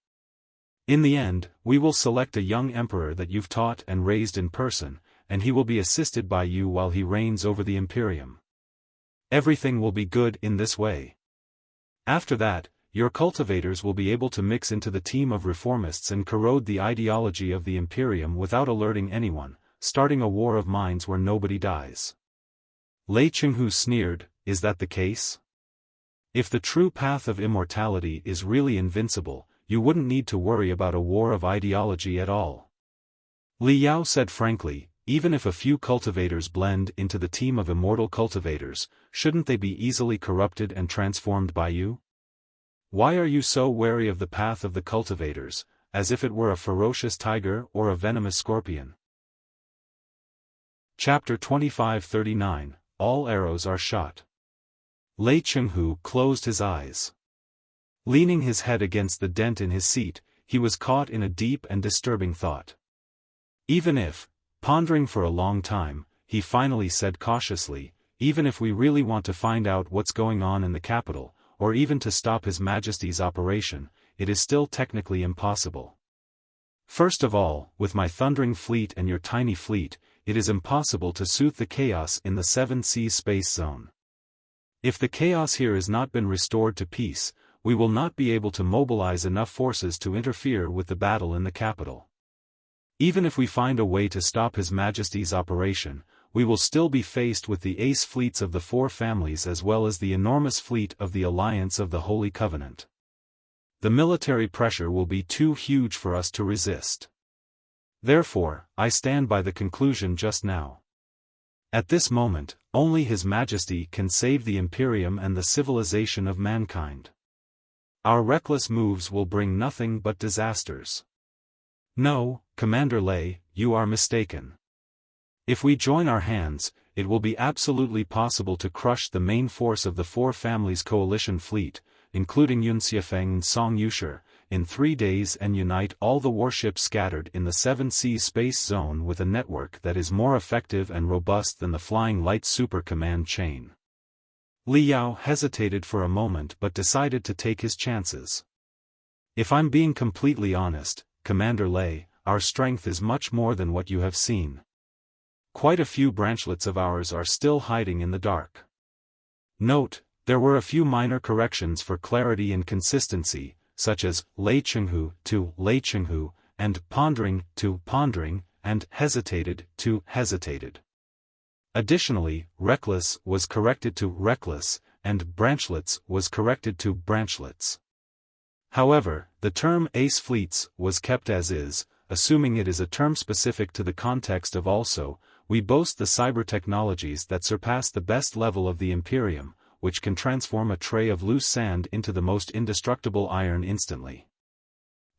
In the end, we will select a young emperor that you've taught and raised in person, and he will be assisted by you while he reigns over the Imperium. Everything will be good in this way. After that, your cultivators will be able to mix into the team of reformists and corrode the ideology of the Imperium without alerting anyone, starting a war of minds where nobody dies. Lei Chenghu sneered, is that the case? If the true path of immortality is really invincible, you wouldn't need to worry about a war of ideology at all. Li Yao said frankly, even if a few cultivators blend into the team of immortal cultivators, shouldn't they be easily corrupted and transformed by you? Why are you so wary of the path of the cultivators, as if it were a ferocious tiger or a venomous scorpion? Chapter 2539, All Arrows Are Shot. Lei Chenghu closed his eyes. Leaning his head against the dent in his seat, he was caught in a deep and disturbing thought. Even if, pondering for a long time, he finally said cautiously, even if we really want to find out what's going on in the capital, or even to stop His Majesty's operation, it is still technically impossible. First of all, with my thundering fleet and your tiny fleet, it is impossible to soothe the chaos in the 7 Seas space zone. If the chaos here has not been restored to peace, we will not be able to mobilize enough forces to interfere with the battle in the capital. Even if we find a way to stop His Majesty's operation, we will still be faced with the ace fleets of the 4 families as well as the enormous fleet of the Alliance of the Holy Covenant. The military pressure will be too huge for us to resist. Therefore, I stand by the conclusion just now. At this moment, only His Majesty can save the Imperium and the civilization of mankind. Our reckless moves will bring nothing but disasters. No, Commander Lei, you are mistaken. If we join our hands, it will be absolutely possible to crush the main force of the 4 families' coalition fleet, including Xuefeng and Song Yushi, in 3 days and unite all the warships scattered in the 7 Seas space zone with a network that is more effective and robust than the Flying Light Super Command chain. Li Yao hesitated for a moment but decided to take his chances. If I'm being completely honest, Commander Lei, our strength is much more than what you have seen. Quite a few branchlets of ours are still hiding in the dark. Note, there were a few minor corrections for clarity and consistency, such as Lei Chenghu to Lei Chenghu, and pondering to pondering, and hesitated to hesitated. Additionally, reckless was corrected to reckless, and branchlets was corrected to branchlets. However, the term ace fleets was kept as is, assuming it is a term specific to the context of also, we boast the cyber technologies that surpass the best level of the Imperium, which can transform a tray of loose sand into the most indestructible iron instantly.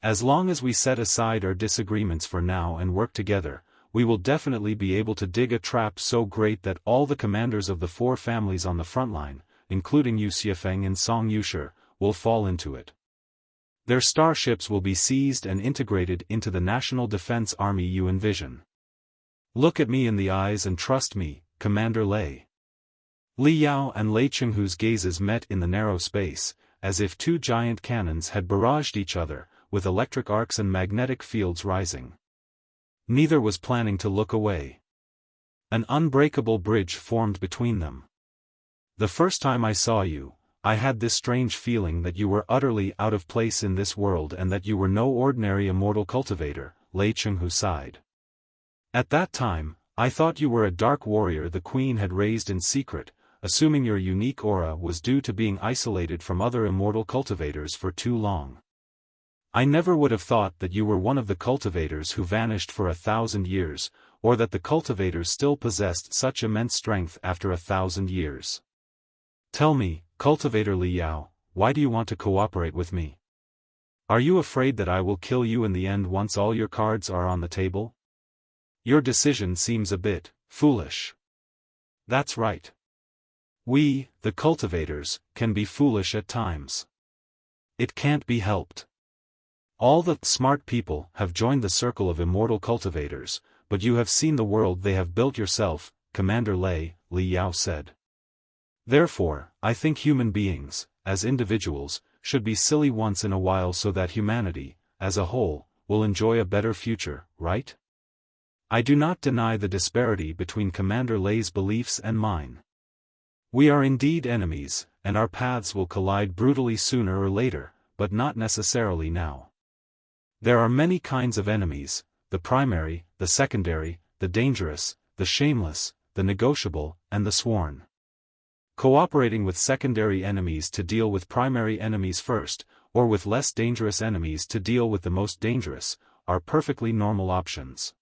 As long as we set aside our disagreements for now and work together, we will definitely be able to dig a trap so great that all the commanders of the 4 families on the front line, including Xuefeng and Song Yushi, will fall into it. Their starships will be seized and integrated into the national defense army you envision. Look at me in the eyes and trust me, Commander Lei. Li Yao and Lei Chenghu's gazes met in the narrow space, as if 2 giant cannons had barraged each other, with electric arcs and magnetic fields rising. Neither was planning to look away. An unbreakable bridge formed between them. The first time I saw you, I had this strange feeling that you were utterly out of place in this world and that you were no ordinary immortal cultivator, Lei Chenghu sighed. At that time, I thought you were a dark warrior the Queen had raised in secret, assuming your unique aura was due to being isolated from other immortal cultivators for too long. I never would have thought that you were one of the cultivators who vanished for 1,000 years, or that the cultivators still possessed such immense strength after 1,000 years. Tell me, Cultivator Li Yao, why do you want to cooperate with me? Are you afraid that I will kill you in the end once all your cards are on the table? Your decision seems a bit foolish. That's right. We, the cultivators, can be foolish at times. It can't be helped. All the smart people have joined the circle of immortal cultivators, but you have seen the world they have built yourself, Commander Li Yao said. Therefore, I think human beings, as individuals, should be silly once in a while so that humanity, as a whole, will enjoy a better future, right? I do not deny the disparity between Commander Li's beliefs and mine. We are indeed enemies, and our paths will collide brutally sooner or later, but not necessarily now. There are many kinds of enemies, the primary, the secondary, the dangerous, the shameless, the negotiable, and the sworn. Cooperating with secondary enemies to deal with primary enemies first, or with less dangerous enemies to deal with the most dangerous, are perfectly normal options.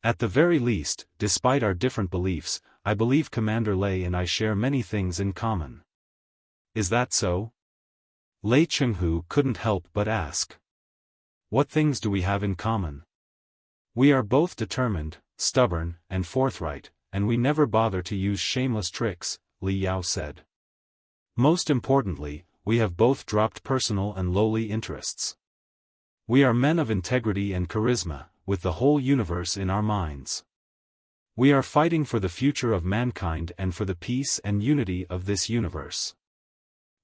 At the very least, despite our different beliefs, I believe Commander Li and I share many things in common. Is that so? Lei Chenghu couldn't help but ask. What things do we have in common? We are both determined, stubborn, and forthright, and we never bother to use shameless tricks, Li Yao said. Most importantly, we have both dropped personal and lowly interests. We are men of integrity and charisma, with the whole universe in our minds. We are fighting for the future of mankind and for the peace and unity of this universe.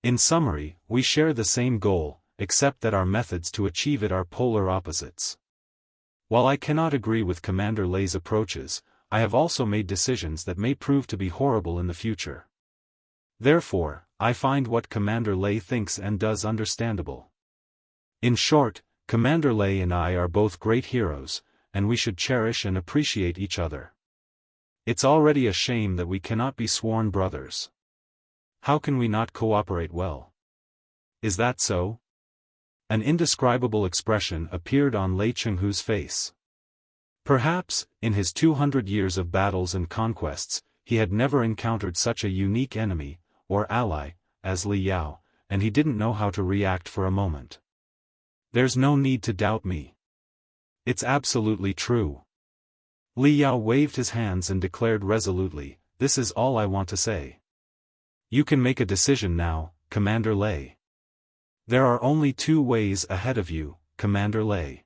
In summary, we share the same goal, except that our methods to achieve it are polar opposites. While I cannot agree with Commander Li's approaches, I have also made decisions that may prove to be horrible in the future. Therefore, I find what Commander Li thinks and does understandable. In short, Commander Li and I are both great heroes, and we should cherish and appreciate each other. It's already a shame that we cannot be sworn brothers. How can we not cooperate well? Is that so? An indescribable expression appeared on Lei Chenghu's face. Perhaps, in his 200 years of battles and conquests, he had never encountered such a unique enemy, or ally, as Li Yao, and he didn't know how to react for a moment. There's no need to doubt me. It's absolutely true. Li Yao waved his hands and declared resolutely, this is all I want to say. You can make a decision now, Commander Li. There are only two ways ahead of you, Commander Li.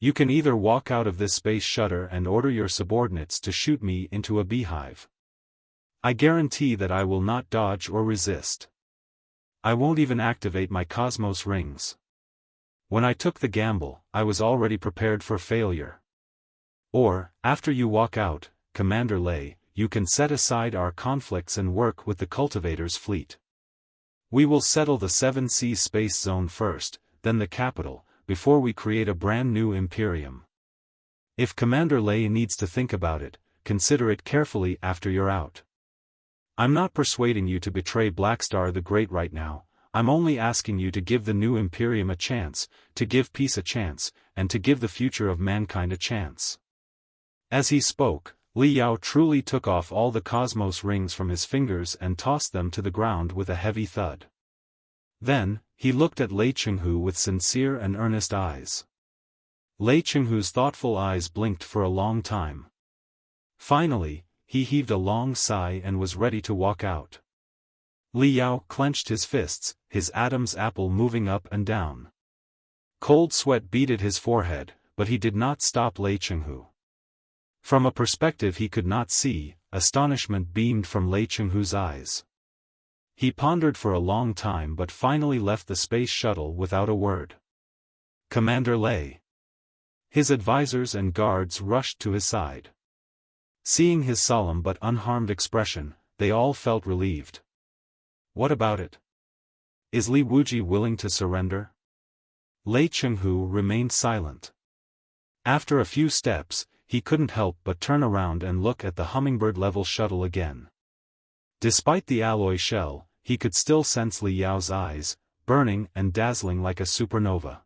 You can either walk out of this space shuttle and order your subordinates to shoot me into a beehive. I guarantee that I will not dodge or resist. I won't even activate my cosmos rings. When I took the gamble, I was already prepared for failure. Or, after you walk out, Commander Li, you can set aside our conflicts and work with the cultivators' fleet. We will settle the 7 Seas space zone first, then the capital, before we create a brand new Imperium. If Commander Li needs to think about it, consider it carefully after you're out. I'm not persuading you to betray Blackstar the Great right now, I'm only asking you to give the new Imperium a chance, to give peace a chance, and to give the future of mankind a chance. As he spoke, Li Yao truly took off all the cosmos rings from his fingers and tossed them to the ground with a heavy thud. Then, he looked at Lei Chenghu with sincere and earnest eyes. Lei Chenghu's thoughtful eyes blinked for a long time. Finally, he heaved a long sigh and was ready to walk out. Li Yao clenched his fists, his Adam's apple moving up and down. Cold sweat beaded his forehead, but he did not stop Lei Chenghu. From a perspective he could not see, astonishment beamed from Lei Chenghu's eyes. He pondered for a long time but finally left the space shuttle without a word. Commander Li. His advisors and guards rushed to his side. Seeing his solemn but unharmed expression, they all felt relieved. What about it? Is Li Wuji willing to surrender? Lei Chenghu remained silent. After a few steps, he couldn't help but turn around and look at the Hummingbird-level shuttle again. Despite the alloy shell, he could still sense Li Yao's eyes, burning and dazzling like a supernova.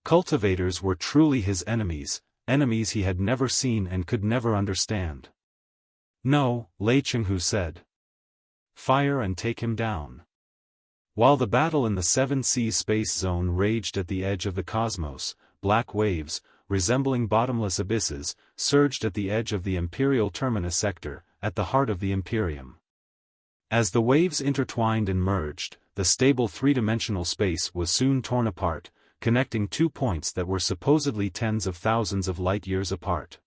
Cultivators were truly his enemies, enemies he had never seen and could never understand. No, Lei Chenghu said. Fire and take him down. While the battle in the 7 Seas space zone raged at the edge of the cosmos, black waves, resembling bottomless abysses, surged at the edge of the Imperial Terminus sector, at the heart of the Imperium. As the waves intertwined and merged, the stable three-dimensional space was soon torn apart, connecting 2 points that were supposedly tens of thousands of light-years apart.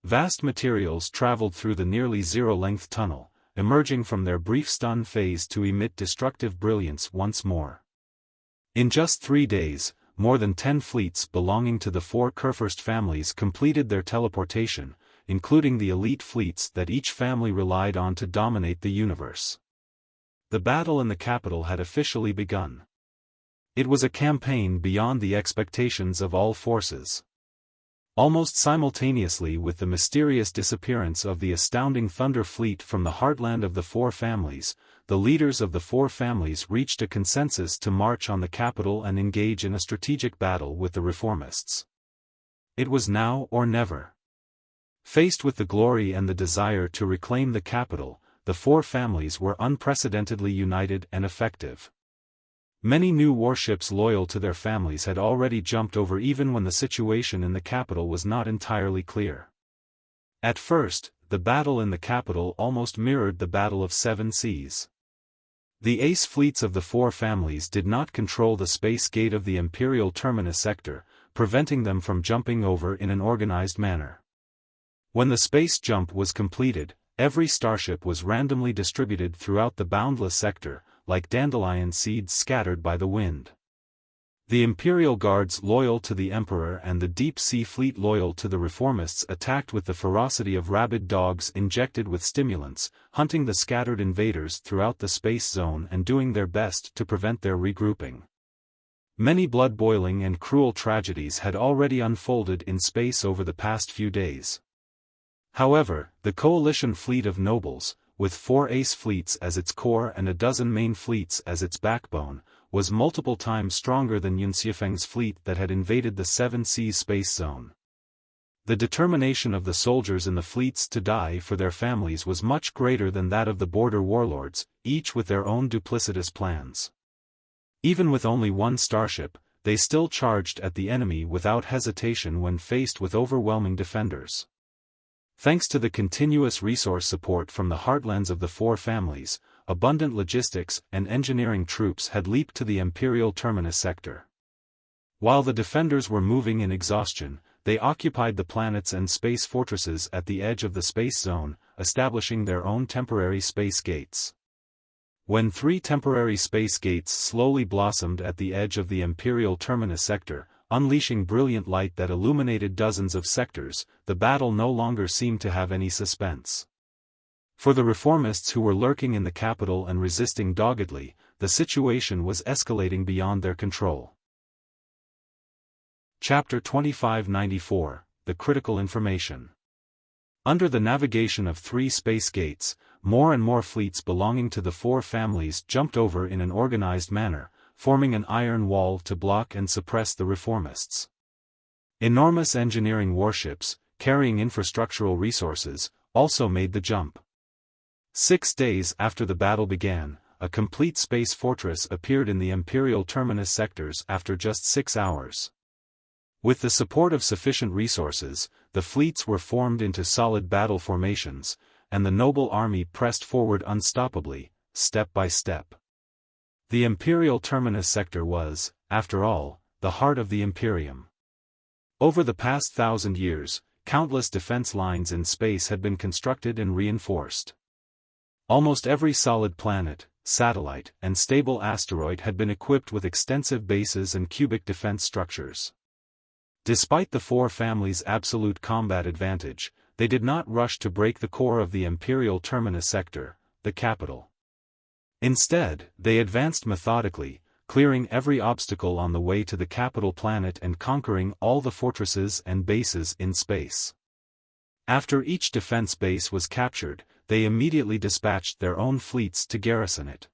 Vast materials traveled through the nearly zero-length tunnel, emerging from their brief stun phase to emit destructive brilliance once more. In just 3 days, more than 10 fleets belonging to the 4 Kurfürst families completed their teleportation, including the elite fleets that each family relied on to dominate the universe. The battle in the capital had officially begun. It was a campaign beyond the expectations of all forces. Almost simultaneously with the mysterious disappearance of the astounding Thunder Fleet from the heartland of the 4 families, the leaders of the 4 families reached a consensus to march on the capital and engage in a strategic battle with the reformists. It was now or never. Faced with the glory and the desire to reclaim the capital, the 4 families were unprecedentedly united and effective. Many new warships loyal to their families had already jumped over even when the situation in the capital was not entirely clear. At first, the battle in the capital almost mirrored the Battle of 7 Seas. The ace fleets of the 4 families did not control the space gate of the Imperial Terminus sector, preventing them from jumping over in an organized manner. When the space jump was completed, every starship was randomly distributed throughout the boundless sector, like dandelion seeds scattered by the wind. The Imperial Guards loyal to the Emperor and the Deep Sea Fleet loyal to the reformists attacked with the ferocity of rabid dogs injected with stimulants, hunting the scattered invaders throughout the space zone and doing their best to prevent their regrouping. Many blood-boiling and cruel tragedies had already unfolded in space over the past few days. However, the coalition fleet of nobles, with 4 ace fleets as its core and a dozen main fleets as its backbone, was multiple times stronger than Xuefeng's fleet that had invaded the 7 Seas space zone. The determination of the soldiers in the fleets to die for their families was much greater than that of the border warlords, each with their own duplicitous plans. Even with only 1 starship, they still charged at the enemy without hesitation when faced with overwhelming defenders. Thanks to the continuous resource support from the heartlands of the 4 families, abundant logistics and engineering troops had leaped to the Imperial Terminus sector. While the defenders were moving in exhaustion, they occupied the planets and space fortresses at the edge of the space zone, establishing their own temporary space gates. When 3 temporary space gates slowly blossomed at the edge of the Imperial Terminus sector, unleashing brilliant light that illuminated dozens of sectors, the battle no longer seemed to have any suspense. For the reformists who were lurking in the capital and resisting doggedly, the situation was escalating beyond their control. Chapter 2594, The Critical Information. Under the navigation of 3 space gates, more and more fleets belonging to the 4 families jumped over in an organized manner, forming an iron wall to block and suppress the reformists. Enormous engineering warships, carrying infrastructural resources, also made the jump. 6 days after the battle began, a complete space fortress appeared in the Imperial Terminus sectors after just 6 hours. With the support of sufficient resources, the fleets were formed into solid battle formations, and the noble army pressed forward unstoppably, step by step. The Imperial Terminus sector was, after all, the heart of the Imperium. Over the past 1,000 years, countless defense lines in space had been constructed and reinforced. Almost every solid planet, satellite, and stable asteroid had been equipped with extensive bases and cubic defense structures. Despite the 4 families' absolute combat advantage, they did not rush to break the core of the Imperial Terminus sector, the capital. Instead, they advanced methodically, clearing every obstacle on the way to the capital planet and conquering all the fortresses and bases in space. After each defense base was captured, they immediately dispatched their own fleets to garrison it.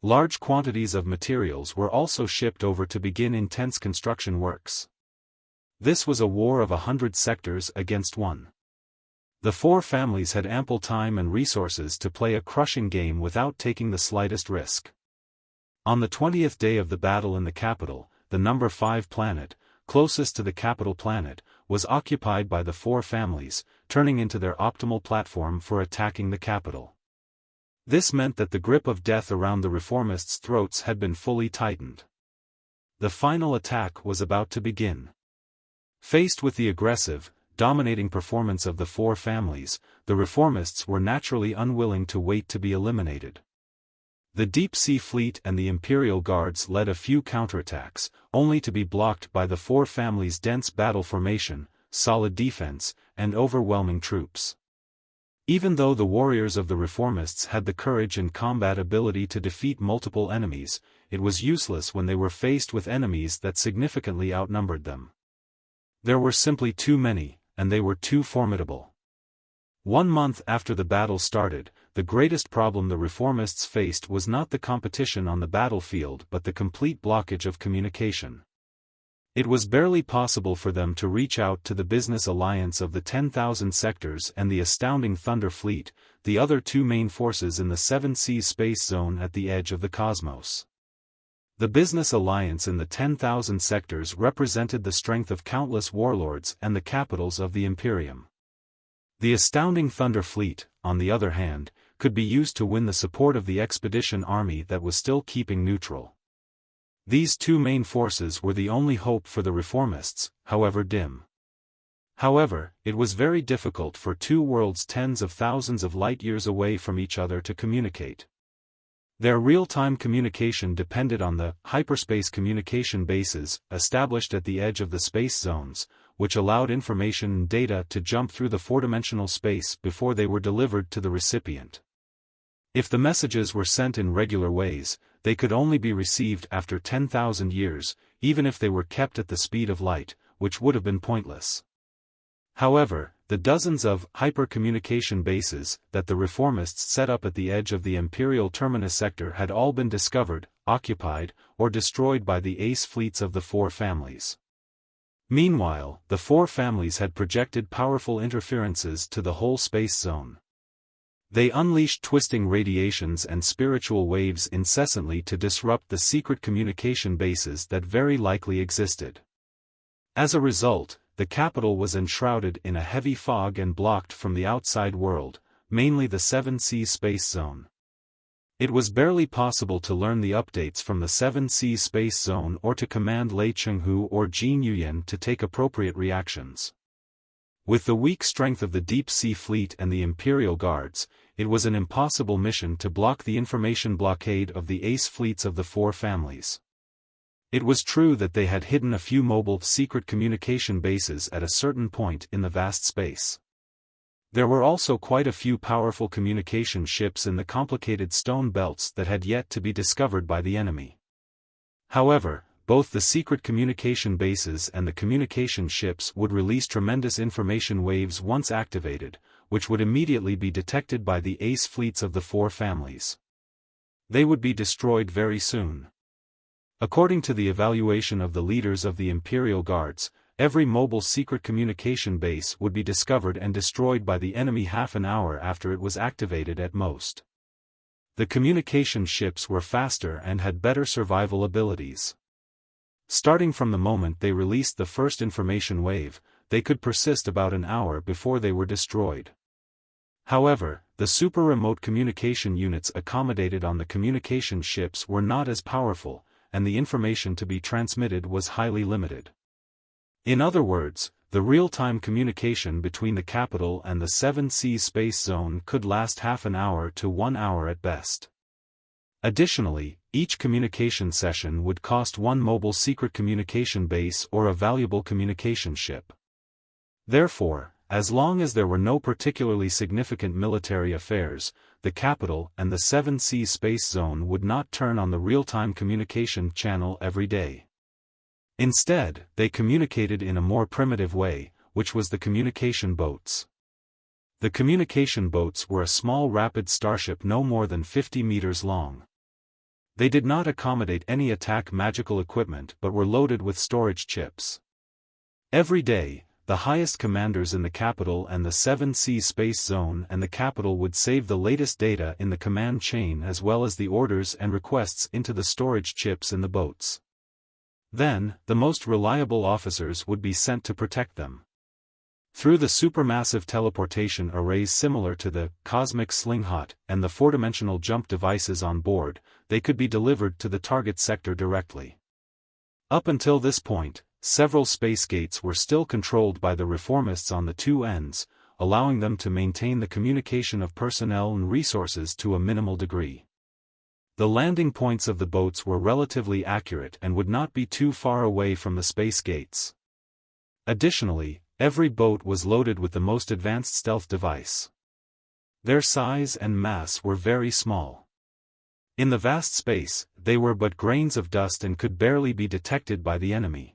Large quantities of materials were also shipped over to begin intense construction works. This was a war of 100 sectors against 1. The 4 families had ample time and resources to play a crushing game without taking the slightest risk. On the 20th day of the battle in the capital, the number 5 planet, closest to the capital planet, was occupied by the 4 families, turning into their optimal platform for attacking the capital. This meant that the grip of death around the reformists' throats had been fully tightened. The final attack was about to begin. Faced with the aggressive, dominating performance of the four families, the reformists were naturally unwilling to wait to be eliminated. The deep-sea fleet and the Imperial Guards led a few counterattacks, only to be blocked by the four families' dense battle formation, solid defense, and overwhelming troops. Even though the warriors of the reformists had the courage and combat ability to defeat multiple enemies, it was useless when they were faced with enemies that significantly outnumbered them. There were simply too many, and they were too formidable. 1 month after the battle started, the greatest problem the reformists faced was not the competition on the battlefield but the complete blockage of communication. It was barely possible for them to reach out to the business alliance of the 10,000 sectors and the astounding Thunder Fleet, the other two main forces in the Seven Seas space zone at the edge of the cosmos. The business alliance in the 10,000 sectors represented the strength of countless warlords and the capitals of the Imperium. The astounding Thunder Fleet, on the other hand, could be used to win the support of the expedition army that was still keeping neutral. These two main forces were the only hope for the reformists, however dim. However, it was very difficult for two worlds tens of thousands of light-years away from each other to communicate. Their real-time communication depended on the hyperspace communication bases established at the edge of the space zones, which allowed information and data to jump through the four-dimensional space before they were delivered to the recipient. If the messages were sent in regular ways, they could only be received after 10,000 years, even if they were kept at the speed of light, which would have been pointless. However, the dozens of hyper-communication bases that the reformists set up at the edge of the Imperial Terminus sector had all been discovered, occupied, or destroyed by the ace fleets of the four families. Meanwhile, the four families had projected powerful interferences to the whole space zone. They unleashed twisting radiations and spiritual waves incessantly to disrupt the secret communication bases that very likely existed. As a result, the capital was enshrouded in a heavy fog and blocked from the outside world, mainly the Seven Seas space zone. It was barely possible to learn the updates from the Seven Seas space zone or to command Lei Chenghu or Jin Yuyan to take appropriate reactions. With the weak strength of the Deep Sea Fleet and the Imperial Guards, it was an impossible mission to block the information blockade of the ace fleets of the four families. It was true that they had hidden a few mobile secret communication bases at a certain point in the vast space. There were also quite a few powerful communication ships in the complicated stone belts that had yet to be discovered by the enemy. However, both the secret communication bases and the communication ships would release tremendous information waves once activated, which would immediately be detected by the ace fleets of the four families. They would be destroyed very soon. According to the evaluation of the leaders of the Imperial Guards, every mobile secret communication base would be discovered and destroyed by the enemy half an hour after it was activated at most. The communication ships were faster and had better survival abilities. Starting from the moment they released the first information wave, they could persist about an hour before they were destroyed. However, the super-remote communication units accommodated on the communication ships were not as powerful, and the information to be transmitted was highly limited. In other words, the real-time communication between the capital and the Seven Seas space zone could last half an hour to 1 hour at best. Additionally, each communication session would cost one mobile secret communication base or a valuable communication ship. Therefore, as long as there were no particularly significant military affairs, the capital and the Seven Seas space zone would not turn on the real-time communication channel every day. Instead, they communicated in a more primitive way, which was the communication boats. The communication boats were a small rapid starship no more than 50 meters long. They did not accommodate any attack magical equipment but were loaded with storage chips. Every day, the highest commanders in the capital and the Seven Seas space zone and the capital would save the latest data in the command chain as well as the orders and requests into the storage chips in the boats. Then, the most reliable officers would be sent to protect them. Through the supermassive teleportation arrays similar to the cosmic slingshot and the four-dimensional jump devices on board, they could be delivered to the target sector directly. Up until this point, several space gates were still controlled by the reformists on the two ends, allowing them to maintain the communication of personnel and resources to a minimal degree. The landing points of the boats were relatively accurate and would not be too far away from the space gates. Additionally, every boat was loaded with the most advanced stealth device. Their size and mass were very small. In the vast space, they were but grains of dust and could barely be detected by the enemy.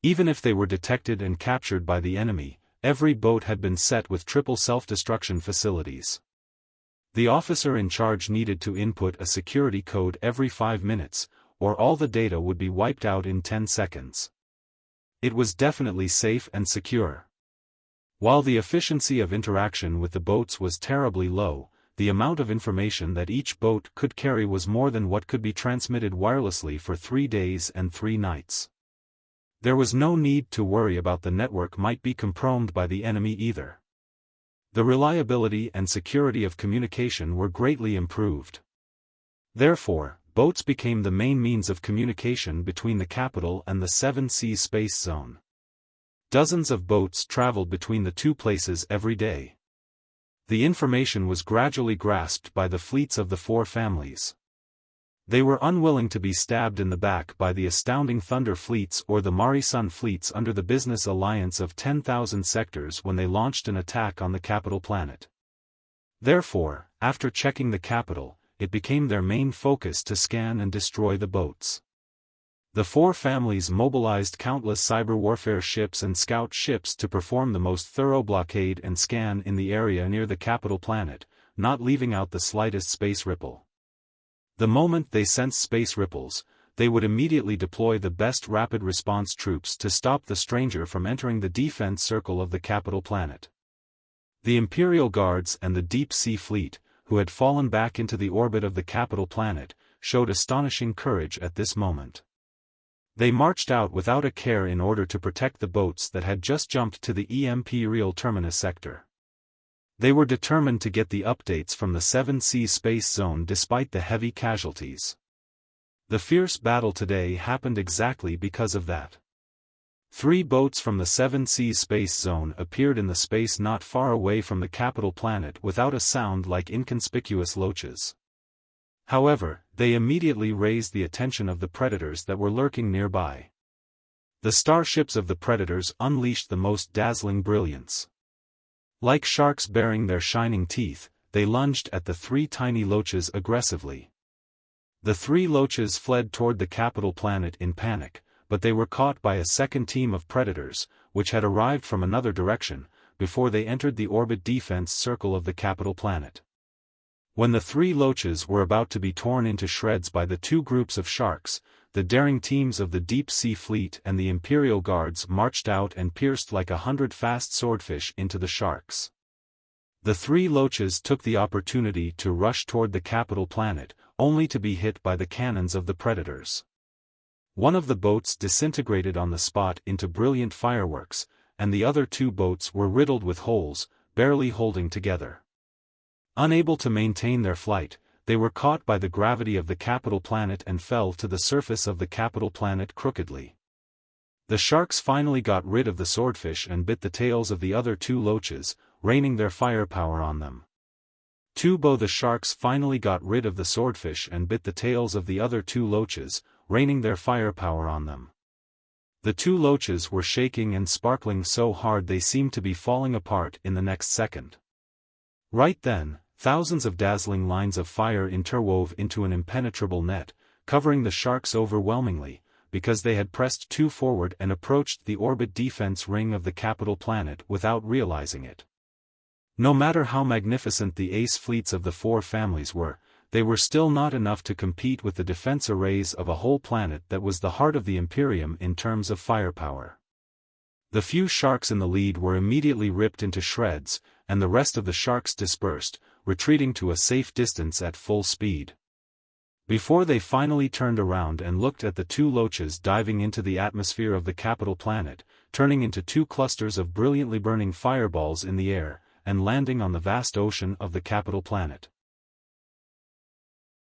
Even if they were detected and captured by the enemy, every boat had been set with triple self-destruction facilities. The officer in charge needed to input a security code every 5 minutes, or all the data would be wiped out in 10 seconds. It was definitely safe and secure. While the efficiency of interaction with the boats was terribly low, the amount of information that each boat could carry was more than what could be transmitted wirelessly for 3 days and 3 nights. There was no need to worry about the network might be compromised by the enemy either. The reliability and security of communication were greatly improved. Therefore, boats became the main means of communication between the capital and the 7 Seas space zone. Dozens of boats traveled between the two places every day. The information was gradually grasped by the fleets of the 4 families. They were unwilling to be stabbed in the back by the astounding Thunder fleets or the Mari-Sun fleets under the business alliance of 10,000 sectors when they launched an attack on the capital planet. Therefore, after checking the capital, it became their main focus to scan and destroy the boats. The 4 families mobilized countless cyber warfare ships and scout ships to perform the most thorough blockade and scan in the area near the capital planet, not leaving out the slightest space ripple. The moment they sensed space ripples, they would immediately deploy the best rapid response troops to stop the stranger from entering the defense circle of the capital planet. The Imperial Guards and the Deep Sea Fleet, who had fallen back into the orbit of the capital planet, showed astonishing courage at this moment. They marched out without a care in order to protect the boats that had just jumped to the Imperial Terminus sector. They were determined to get the updates from the 7 Seas space zone despite the heavy casualties. The fierce battle today happened exactly because of that. 3 boats from the 7 Seas space zone appeared in the space not far away from the capital planet without a sound like inconspicuous loaches. However, they immediately raised the attention of the predators that were lurking nearby. The starships of the predators unleashed the most dazzling brilliance. Like sharks baring their shining teeth, they lunged at the 3 tiny loaches aggressively. The 3 loaches fled toward the capital planet in panic, but they were caught by a second team of predators, which had arrived from another direction, before they entered the orbit defense circle of the capital planet. When the 3 loaches were about to be torn into shreds by the 2 groups of sharks, the daring teams of the Deep Sea Fleet and the Imperial Guards marched out and pierced like 100 fast swordfish into the sharks. The 3 loaches took the opportunity to rush toward the capital planet, only to be hit by the cannons of the predators. One of the boats disintegrated on the spot into brilliant fireworks, and the other 2 boats were riddled with holes, barely holding together. Unable to maintain their flight, they were caught by the gravity of the capital planet and fell to the surface of the capital planet crookedly. The sharks finally got rid of the swordfish and bit the tails of the other 2 loaches, raining their firepower on them. The sharks finally got rid of the swordfish and bit the tails of the other 2 loaches, raining their firepower on them. The 2 loaches were shaking and sparkling so hard they seemed to be falling apart in the next second. Right then, thousands of dazzling lines of fire interwove into an impenetrable net, covering the sharks overwhelmingly, because they had pressed too forward and approached the orbit defense ring of the capital planet without realizing it. No matter how magnificent the ace fleets of the 4 families were, they were still not enough to compete with the defense arrays of a whole planet that was the heart of the Imperium in terms of firepower. The few sharks in the lead were immediately ripped into shreds, and the rest of the sharks dispersed, retreating to a safe distance at full speed. Before they finally turned around and looked at the 2 loaches diving into the atmosphere of the capital planet, turning into two clusters of brilliantly burning fireballs in the air, and landing on the vast ocean of the capital planet.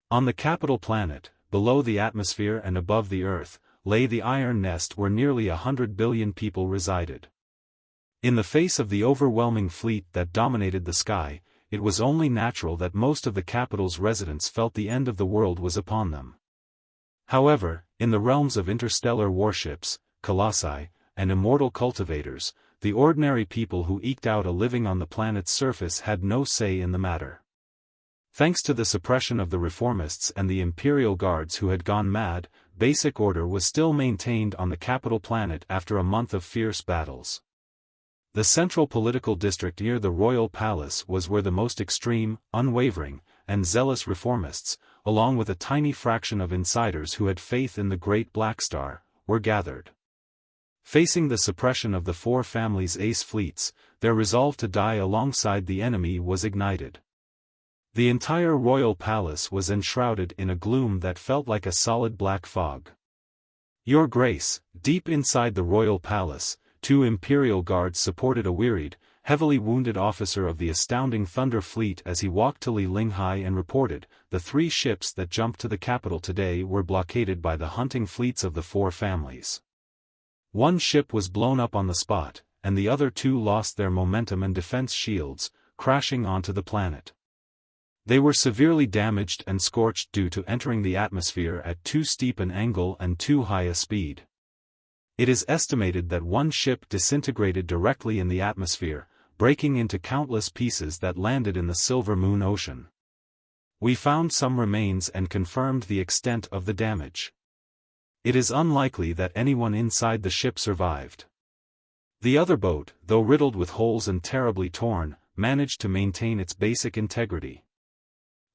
On the capital planet, below the atmosphere and above the Earth, lay the iron nest where nearly 100 billion people resided. In the face of the overwhelming fleet that dominated the sky, it was only natural that most of the capital's residents felt the end of the world was upon them. However, in the realms of interstellar warships, colossi, and immortal cultivators, the ordinary people who eked out a living on the planet's surface had no say in the matter. Thanks to the suppression of the reformists and the Imperial Guards who had gone mad, basic order was still maintained on the capital planet after a month of fierce battles. The central political district near the royal palace was where the most extreme, unwavering, and zealous reformists, along with a tiny fraction of insiders who had faith in the Great Black Star, were gathered. Facing the suppression of the four families' ace fleets, their resolve to die alongside the enemy was ignited. The entire royal palace was enshrouded in a gloom that felt like a solid black fog. Your Grace, deep inside the royal palace, two Imperial Guards supported a wearied, heavily wounded officer of the astounding Thunder Fleet as he walked to Li Linghai and reported, "The 3 ships that jumped to the capital today were blockaded by the hunting fleets of the 4 families. 1 ship was blown up on the spot, and the other 2 lost their momentum and defense shields, crashing onto the planet. They were severely damaged and scorched due to entering the atmosphere at too steep an angle and too high a speed. It is estimated that 1 ship disintegrated directly in the atmosphere, breaking into countless pieces that landed in the Silver Moon Ocean. We found some remains and confirmed the extent of the damage. It is unlikely that anyone inside the ship survived. The other boat, though riddled with holes and terribly torn, managed to maintain its basic integrity.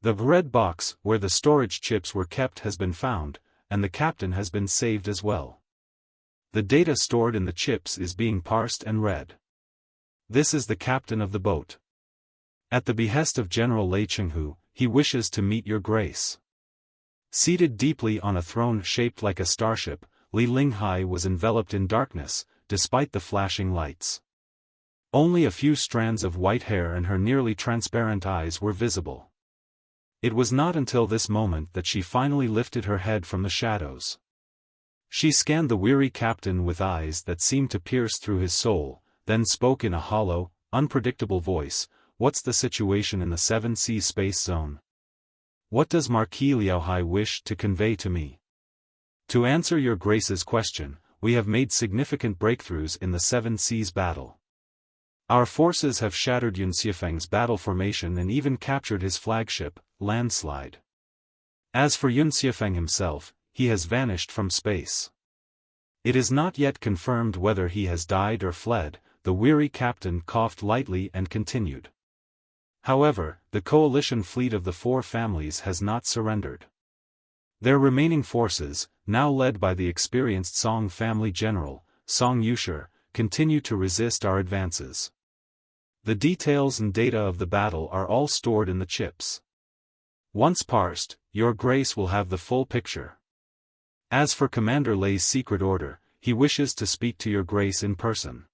The red box, where the storage chips were kept, has been found, and the captain has been saved as well. The data stored in the chips is being parsed and read. This is the captain of the boat. At the behest of General Lei Chenghu, he wishes to meet your grace." Seated deeply on a throne shaped like a starship, Li Linghai was enveloped in darkness, despite the flashing lights. Only a few strands of white hair and her nearly transparent eyes were visible. It was not until this moment that she finally lifted her head from the shadows. She scanned the weary captain with eyes that seemed to pierce through his soul, then spoke in a hollow, unpredictable voice, "What's the situation in the 7C space zone? What does Marquis Liaohai wish to convey to me?" "To answer your grace's question, we have made significant breakthroughs in the 7C's battle. Our forces have shattered Xuefeng's battle formation and even captured his flagship, Landslide. As for Xuefeng himself, he has vanished from space. It is not yet confirmed whether he has died or fled." The weary captain coughed lightly and continued. "However, the coalition fleet of the 4 families has not surrendered. Their remaining forces, now led by the experienced Song family general, Song Yushi, continue to resist our advances. The details and data of the battle are all stored in the chips. Once parsed, your grace will have the full picture. As for Commander Lei's secret order, he wishes to speak to your grace in person.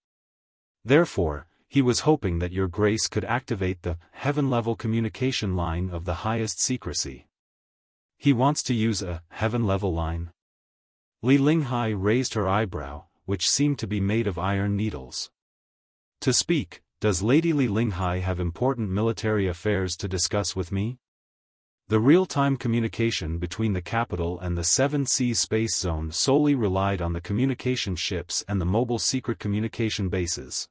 Therefore, he was hoping that your grace could activate the heaven-level communication line of the highest secrecy." "He wants to use a heaven-level line?" Li Linghai raised her eyebrow, which seemed to be made of iron needles. "To speak, does Lady Li Linghai have important military affairs to discuss with me?" The real-time communication between the capital and the 7C space zone solely relied on the communication ships and the mobile secret communication bases.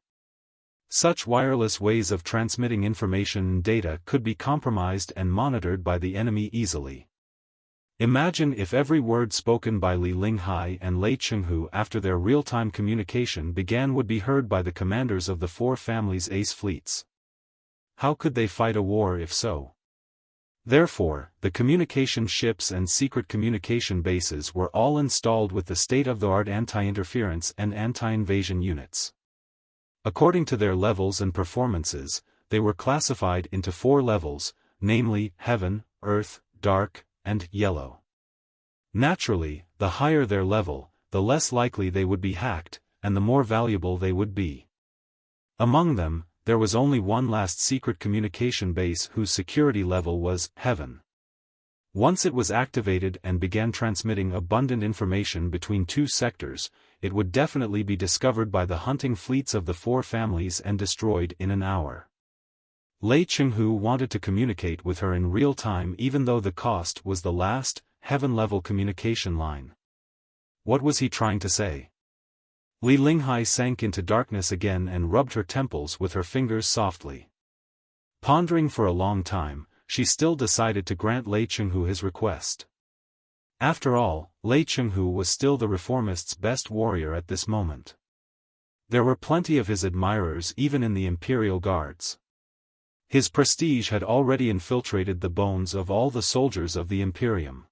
Such wireless ways of transmitting information and data could be compromised and monitored by the enemy easily. Imagine if every word spoken by Li Linghai and Lei Chenghu after their real-time communication began would be heard by the commanders of the 4 families' ace fleets. How could they fight a war if so? Therefore, the communication ships and secret communication bases were all installed with the state-of-the-art anti-interference and anti-invasion units. According to their levels and performances, they were classified into 4 levels, namely, Heaven, Earth, Dark, and Yellow. Naturally, the higher their level, the less likely they would be hacked, and the more valuable they would be. Among them, there was only one last secret communication base whose security level was Heaven. Once it was activated and began transmitting abundant information between two sectors, it would definitely be discovered by the hunting fleets of the four families and destroyed in an hour. Lei Chenghu wanted to communicate with her in real time even though the cost was the last, heaven-level communication line. What was he trying to say? Li Linghai sank into darkness again and rubbed her temples with her fingers softly. Pondering for a long time, she still decided to grant Lei Chenghu his request. After all, Lei Chenghu was still the reformist's best warrior at this moment. There were plenty of his admirers even in the Imperial Guards. His prestige had already infiltrated the bones of all the soldiers of the Imperium.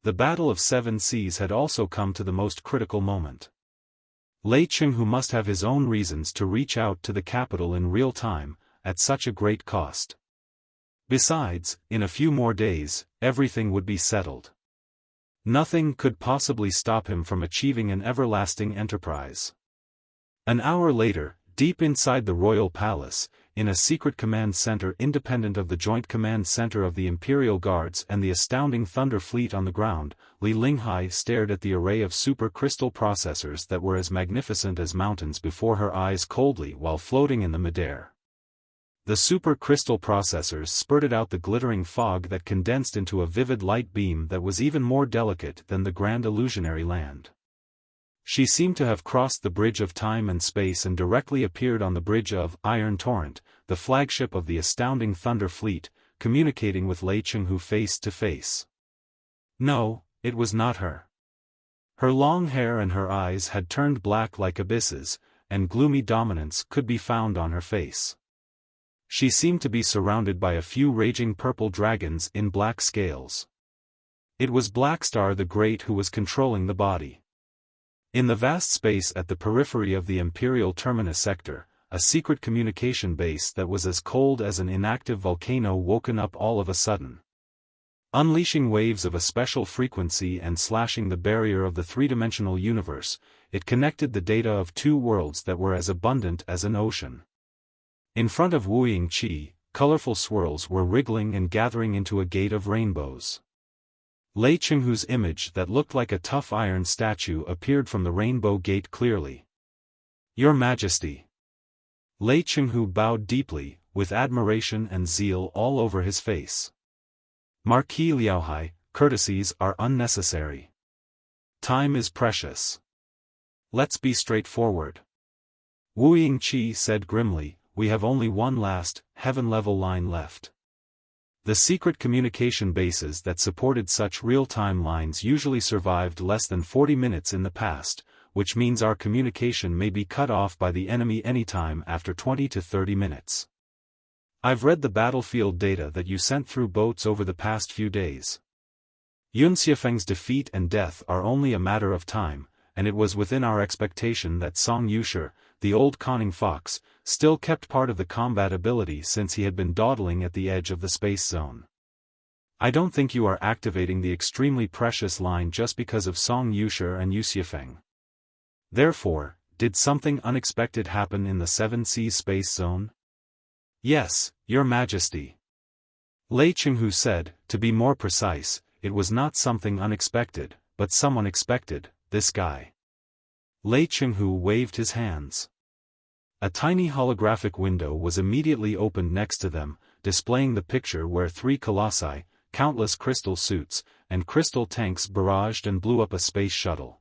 The Battle of Seven Seas had also come to the most critical moment. Lei Chenghu must have his own reasons to reach out to the capital in real time, at such a great cost. Besides, in a few more days, everything would be settled. Nothing could possibly stop him from achieving an everlasting enterprise. An hour later, deep inside the royal palace, in a secret command center independent of the joint command center of the Imperial Guards and the astounding Thunder Fleet on the ground, Li Linghai stared at the array of super crystal processors that were as magnificent as mountains before her eyes coldly while floating in the midair. The super crystal processors spurted out the glittering fog that condensed into a vivid light beam that was even more delicate than the grand illusionary land. She seemed to have crossed the bridge of time and space and directly appeared on the bridge of Iron Torrent, the flagship of the astounding Thunder Fleet, communicating with Lei Chenghu face to face. No, it was not her. Her long hair and her eyes had turned black like abysses, and gloomy dominance could be found on her face. She seemed to be surrounded by a few raging purple dragons in black scales. It was Blackstar the Great who was controlling the body. In the vast space at the periphery of the Imperial Terminus sector, a secret communication base that was as cold as an inactive volcano woken up all of a sudden. Unleashing waves of a special frequency and slashing the barrier of the three-dimensional universe, it connected the data of two worlds that were as abundant as an ocean. In front of Wu Yingqi, colorful swirls were wriggling and gathering into a gate of rainbows. Lei Chenghu's image that looked like a tough iron statue appeared from the rainbow gate clearly. Your Majesty. Lei Chenghu bowed deeply, with admiration and zeal all over his face. Marquis Liaohai, courtesies are unnecessary. Time is precious. Let's be straightforward. Wu Yingqi said grimly, we have only one last, heaven-level line left. The secret communication bases that supported such real-time lines usually survived less than 40 minutes in the past, which means our communication may be cut off by the enemy anytime after 20 to 30 minutes. I've read the battlefield data that you sent through boats over the past few days. Xuefeng's defeat and death are only a matter of time, and it was within our expectation that Song Yushi, the old conning fox, still kept part of the combat ability since he had been dawdling at the edge of the space zone. I don't think you are activating the extremely precious line just because of Song Yushi and Xuefeng. Therefore, did something unexpected happen in the Seven Seas space zone? Yes, Your Majesty. Lei Chenghu said, to be more precise, it was not something unexpected, but someone expected, this guy. Lei Chenghu waved his hands. A tiny holographic window was immediately opened next to them, displaying the picture where three colossi, countless crystal suits, and crystal tanks barraged and blew up a space shuttle.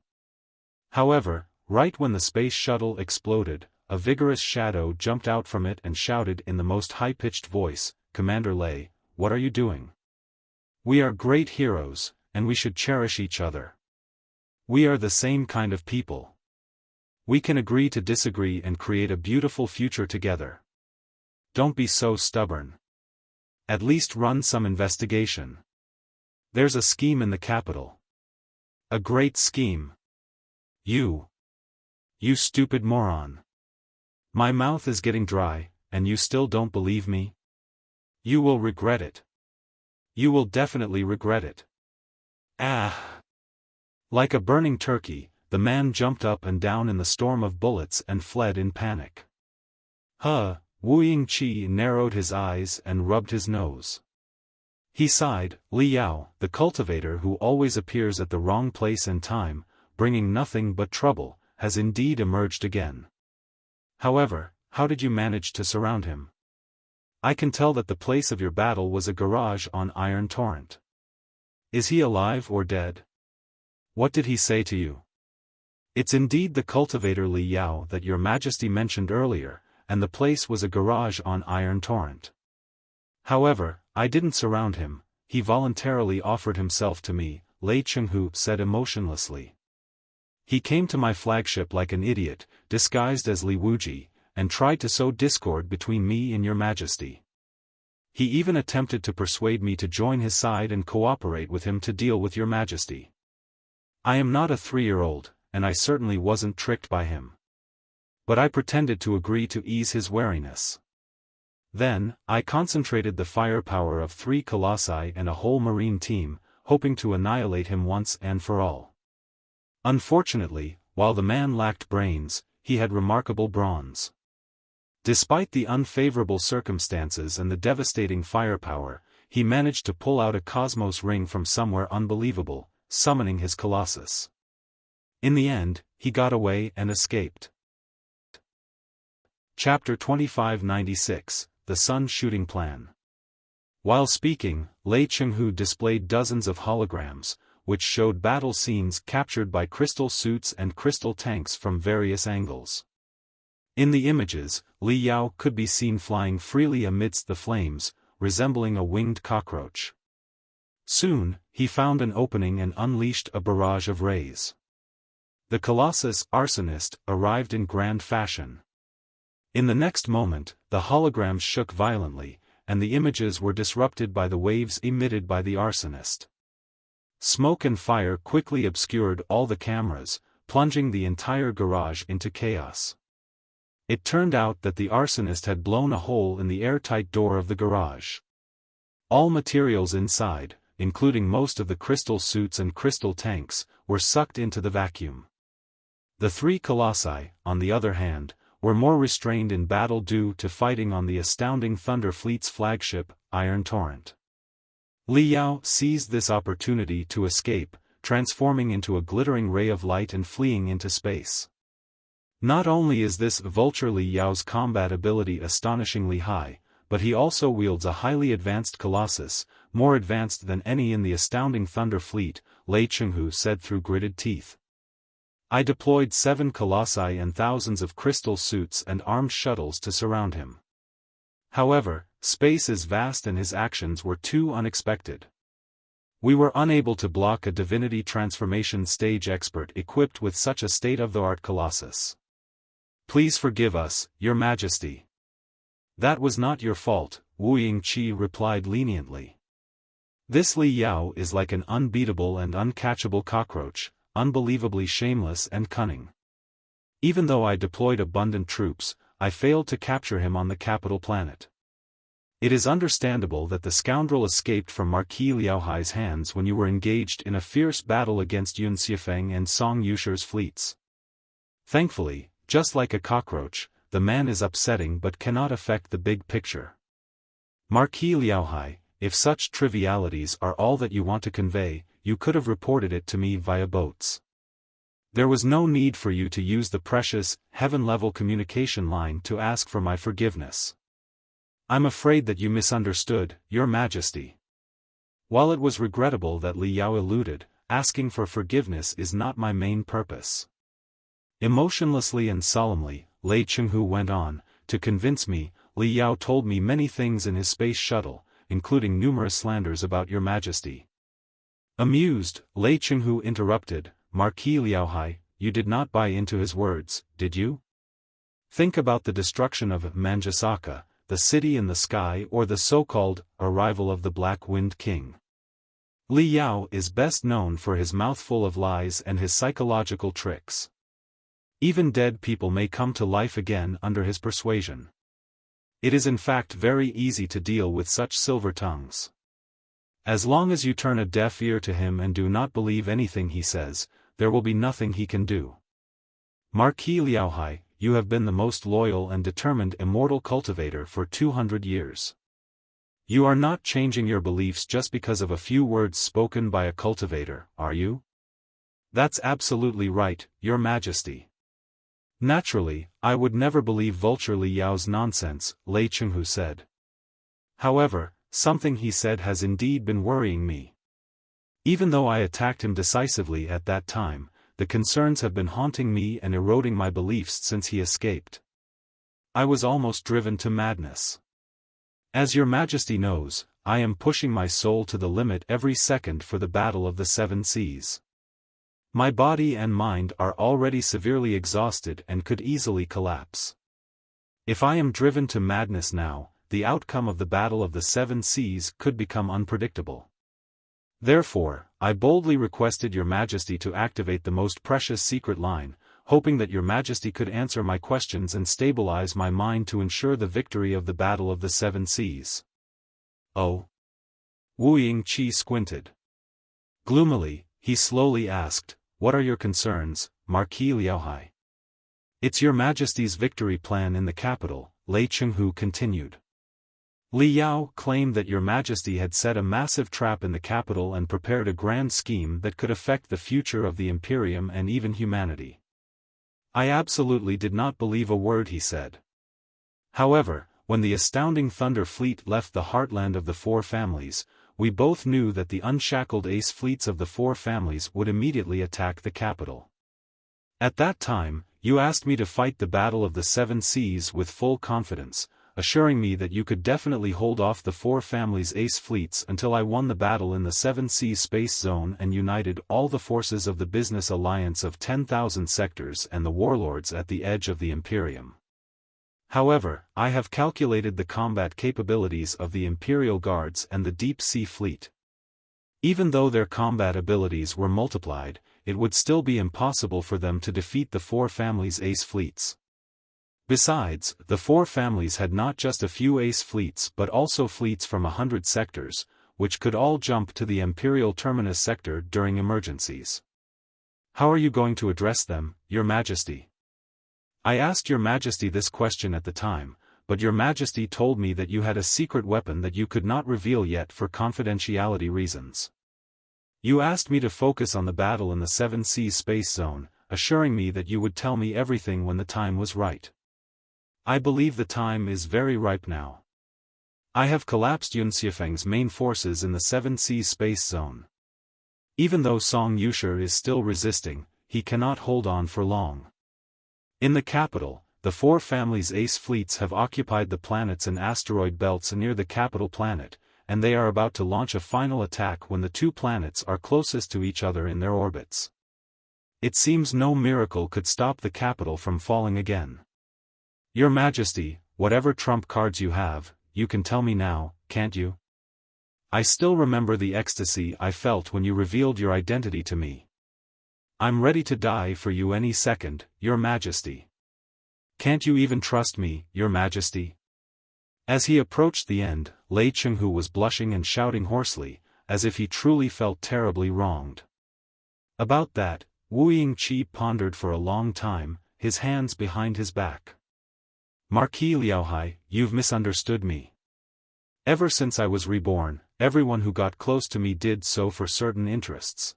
However, right when the space shuttle exploded, a vigorous shadow jumped out from it and shouted in the most high-pitched voice, Commander Lei, what are you doing? We are great heroes, and we should cherish each other. We are the same kind of people. We can agree to disagree and create a beautiful future together. Don't be so stubborn. At least run some investigation. There's a scheme in the capital. A great scheme. You stupid moron. My mouth is getting dry, and you still don't believe me? You will regret it. You will definitely regret it. Ah! Like a burning turkey, the man jumped up and down in the storm of bullets and fled in panic. Wu Yingqi narrowed his eyes and rubbed his nose. He sighed. Li Yao, the cultivator who always appears at the wrong place and time, bringing nothing but trouble, has indeed emerged again. However, how did you manage to surround him? I can tell that the place of your battle was a garage on Iron Torrent. Is he alive or dead? What did he say to you? It's indeed the cultivator Li Yao that your Majesty mentioned earlier, and the place was a garage on Iron Torrent. However, I didn't surround him, he voluntarily offered himself to me, Lei Chenghu said emotionlessly. He came to my flagship like an idiot, disguised as Li Wuji, and tried to sow discord between me and your Majesty. He even attempted to persuade me to join his side and cooperate with him to deal with your Majesty. I am not a 3-year-old, and I certainly wasn't tricked by him. But I pretended to agree to ease his wariness. Then, I concentrated the firepower of 3 colossi and a whole marine team, hoping to annihilate him once and for all. Unfortunately, while the man lacked brains, he had remarkable bronze. Despite the unfavorable circumstances and the devastating firepower, he managed to pull out a cosmos ring from somewhere unbelievable, summoning his colossus. In the end, he got away and escaped. Chapter 2596, The Sun Shooting Plan. While speaking, Lei Chenghu displayed dozens of holograms, which showed battle scenes captured by crystal suits and crystal tanks from various angles. In the images, Li Yao could be seen flying freely amidst the flames, resembling a winged cockroach. Soon, he found an opening and unleashed a barrage of rays. The Colossus Arsonist arrived in grand fashion. In the next moment, the holograms shook violently, and the images were disrupted by the waves emitted by the Arsonist. Smoke and fire quickly obscured all the cameras, plunging the entire garage into chaos. It turned out that the Arsonist had blown a hole in the airtight door of the garage. All materials inside, including most of the crystal suits and crystal tanks, were sucked into the vacuum. The 3 colossi, on the other hand, were more restrained in battle due to fighting on the astounding Thunder Fleet's flagship, Iron Torrent. Li Yao seized this opportunity to escape, transforming into a glittering ray of light and fleeing into space. Not only is this vulture Li Yao's combat ability astonishingly high, but he also wields a highly advanced colossus, more advanced than any in the astounding Thunder Fleet, Lei Chenghu said through gritted teeth. I deployed 7 colossi and thousands of crystal suits and armed shuttles to surround him. However, space is vast and his actions were too unexpected. We were unable to block a divinity transformation stage expert equipped with such a state-of-the-art colossus. Please forgive us, Your Majesty. That was not your fault, Wu Yingqi replied leniently. This Li Yao is like an unbeatable and uncatchable cockroach, unbelievably shameless and cunning. Even though I deployed abundant troops, I failed to capture him on the capital planet. It is understandable that the scoundrel escaped from Marquis Liaohai's hands when you were engaged in a fierce battle against Yun Xuefeng and Song Yushi's fleets. Thankfully, just like a cockroach, the man is upsetting but cannot affect the big picture. Marquis Liaohai, if such trivialities are all that you want to convey, you could have reported it to me via boats. There was no need for you to use the precious, heaven-level communication line to ask for my forgiveness. I'm afraid that you misunderstood, Your Majesty. While it was regrettable that Li Yao eluded, asking for forgiveness is not my main purpose. Emotionlessly and solemnly, Lei Chenghu went on, to convince me, Li Yao told me many things in his space shuttle, including numerous slanders about Your Majesty. Amused, Lei Chenghu interrupted, Marquis Liaohai, you did not buy into his words, did you? Think about the destruction of Manjasaka, the city in the sky or the so-called arrival of the Black Wind King. Li Yao is best known for his mouthful of lies and his psychological tricks. Even dead people may come to life again under his persuasion. It is in fact very easy to deal with such silver tongues. As long as you turn a deaf ear to him and do not believe anything he says, there will be nothing he can do. Marquis Liaohai, you have been the most loyal and determined immortal cultivator for 200 years. You are not changing your beliefs just because of a few words spoken by a cultivator, are you? That's absolutely right, Your Majesty. Naturally, I would never believe Vulture Li Yao's nonsense, Lei Chenghu said. However, something he said has indeed been worrying me. Even though I attacked him decisively at that time, the concerns have been haunting me and eroding my beliefs since he escaped. I was almost driven to madness. As Your Majesty knows, I am pushing my soul to the limit every second for the Battle of the Seven Seas. My body and mind are already severely exhausted and could easily collapse. If I am driven to madness now, the outcome of the Battle of the Seven Seas could become unpredictable. Therefore, I boldly requested Your Majesty to activate the most precious secret line, hoping that Your Majesty could answer my questions and stabilize my mind to ensure the victory of the Battle of the Seven Seas. Oh? Wu Yingqi squinted. Gloomily, he slowly asked, "What are your concerns, Marquis Liaohai?" "It's Your Majesty's victory plan in the capital," Lei Chenghu continued. Li Yao claimed that Your Majesty had set a massive trap in the capital and prepared a grand scheme that could affect the future of the Imperium and even humanity. I absolutely did not believe a word he said. However, when the astounding Thunder Fleet left the heartland of the Four Families, we both knew that the unshackled ace fleets of the Four Families would immediately attack the capital. At that time, you asked me to fight the Battle of the Seven Seas with full confidence, assuring me that you could definitely hold off the Four Families' ace fleets until I won the battle in the Seven Seas Space Zone and united all the forces of the business alliance of 10,000 sectors and the warlords at the edge of the Imperium. However, I have calculated the combat capabilities of the Imperial Guards and the Deep Sea Fleet. Even though their combat abilities were multiplied, it would still be impossible for them to defeat the Four Families' ace fleets. Besides, the Four Families had not just a few ace fleets but also fleets from 100 sectors, which could all jump to the Imperial Terminus sector during emergencies. How are you going to address them, Your Majesty? I asked Your Majesty this question at the time, but Your Majesty told me that you had a secret weapon that you could not reveal yet for confidentiality reasons. You asked me to focus on the battle in the Seven Seas Space Zone, assuring me that you would tell me everything when the time was right. I believe the time is very ripe now. I have collapsed Xuefeng's main forces in the Seven Seas Space Zone. Even though Song Yushi is still resisting, he cannot hold on for long. In the capital, the Four Families' ace fleets have occupied the planets and asteroid belts near the capital planet, and they are about to launch a final attack when the two planets are closest to each other in their orbits. It seems no miracle could stop the capital from falling again. Your Majesty, whatever trump cards you have, you can tell me now, can't you? I still remember the ecstasy I felt when you revealed your identity to me. I'm ready to die for you any second, Your Majesty. Can't you even trust me, Your Majesty? As he approached the end, Lei Chenghu was blushing and shouting hoarsely, as if he truly felt terribly wronged. About that, Wu Yingqi pondered for a long time, his hands behind his back. Marquis Liaohai, you've misunderstood me. Ever since I was reborn, everyone who got close to me did so for certain interests.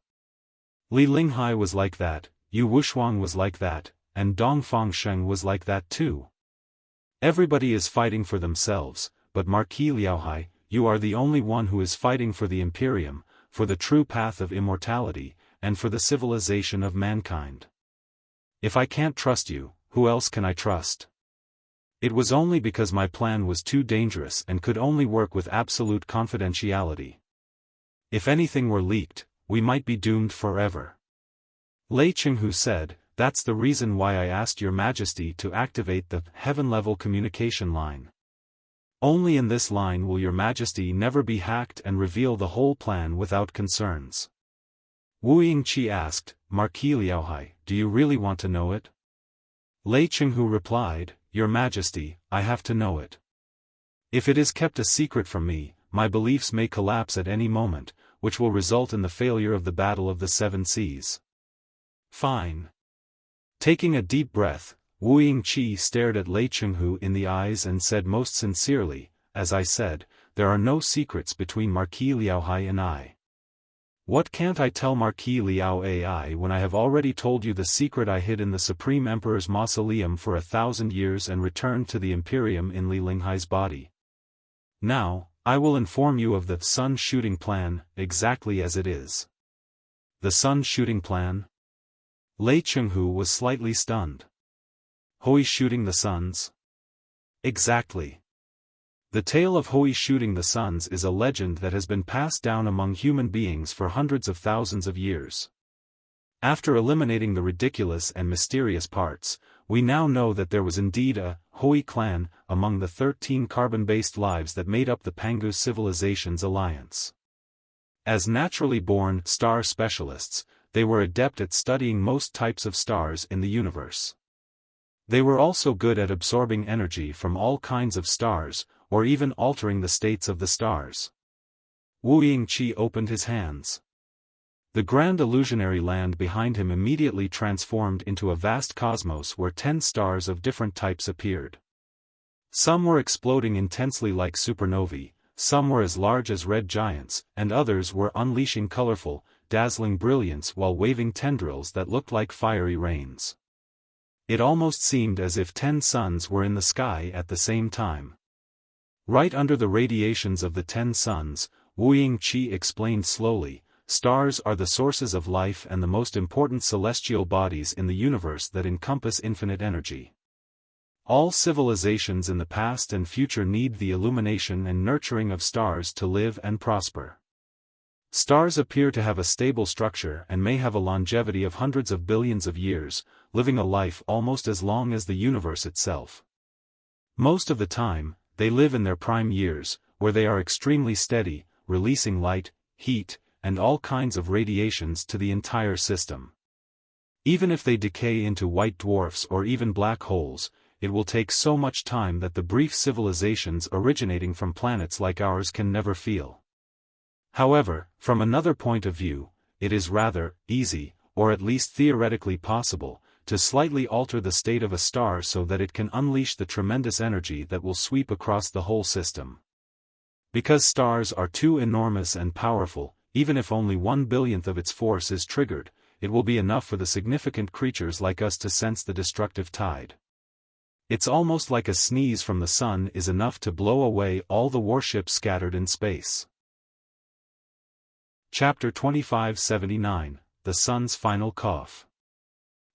Li Linghai was like that, Yu Wushuang was like that, and Dong Fangsheng was like that too. Everybody is fighting for themselves, but Marquis Liaohai, you are the only one who is fighting for the Imperium, for the true path of immortality, and for the civilization of mankind. If I can't trust you, who else can I trust? It was only because my plan was too dangerous and could only work with absolute confidentiality. If anything were leaked, we might be doomed forever. Lei Chenghu said, that's the reason why I asked Your Majesty to activate the heaven-level communication line. Only in this line will Your Majesty never be hacked and reveal the whole plan without concerns. Wu Yingqi asked, Marquis Liaohai, do you really want to know it? Lei Chenghu replied, Your Majesty, I have to know it. If it is kept a secret from me, my beliefs may collapse at any moment, which will result in the failure of the Battle of the Seven Seas. Fine. Taking a deep breath, Wuji stared at Lei Chenghu in the eyes and said most sincerely, as I said, there are no secrets between Marquis Liaohai and I. What can't I tell Marquis Liao Ai when I have already told you the secret I hid in the Supreme Emperor's mausoleum for 1,000 years and returned to the Imperium in Li Linghai's body? Now, I will inform you of the sun shooting plan, exactly as it is. The sun shooting plan? Lei Chenghu was slightly stunned. Houyi shooting the suns? Exactly. The tale of Houyi shooting the suns is a legend that has been passed down among human beings for hundreds of thousands of years. After eliminating the ridiculous and mysterious parts, we now know that there was indeed a Houyi clan among the 13 carbon-based lives that made up the Pangu Civilization's alliance. As naturally born star specialists, they were adept at studying most types of stars in the universe. They were also good at absorbing energy from all kinds of stars, or even altering the states of the stars. Wuji opened his hands. The grand illusionary land behind him immediately transformed into a vast cosmos where 10 stars of different types appeared. Some were exploding intensely like supernovae, some were as large as red giants, and others were unleashing colorful, dazzling brilliance while waving tendrils that looked like fiery rains. It almost seemed as if 10 suns were in the sky at the same time. Right under the radiations of the 10 suns, Wuji explained slowly, stars are the sources of life and the most important celestial bodies in the universe that encompass infinite energy. All civilizations in the past and future need the illumination and nurturing of stars to live and prosper. Stars appear to have a stable structure and may have a longevity of hundreds of billions of years, living a life almost as long as the universe itself. Most of the time, they live in their prime years, where they are extremely steady, releasing light, heat, and all kinds of radiations to the entire system. Even if they decay into white dwarfs or even black holes, it will take so much time that the brief civilizations originating from planets like ours can never feel. However, from another point of view, it is rather easy, or at least theoretically possible, to slightly alter the state of a star so that it can unleash the tremendous energy that will sweep across the whole system. Because stars are too enormous and powerful, even if only 1/1000th of its force is triggered, it will be enough for the significant creatures like us to sense the destructive tide. It's almost like a sneeze from the sun is enough to blow away all the warships scattered in space. Chapter 2579, The Sun's Final Cough.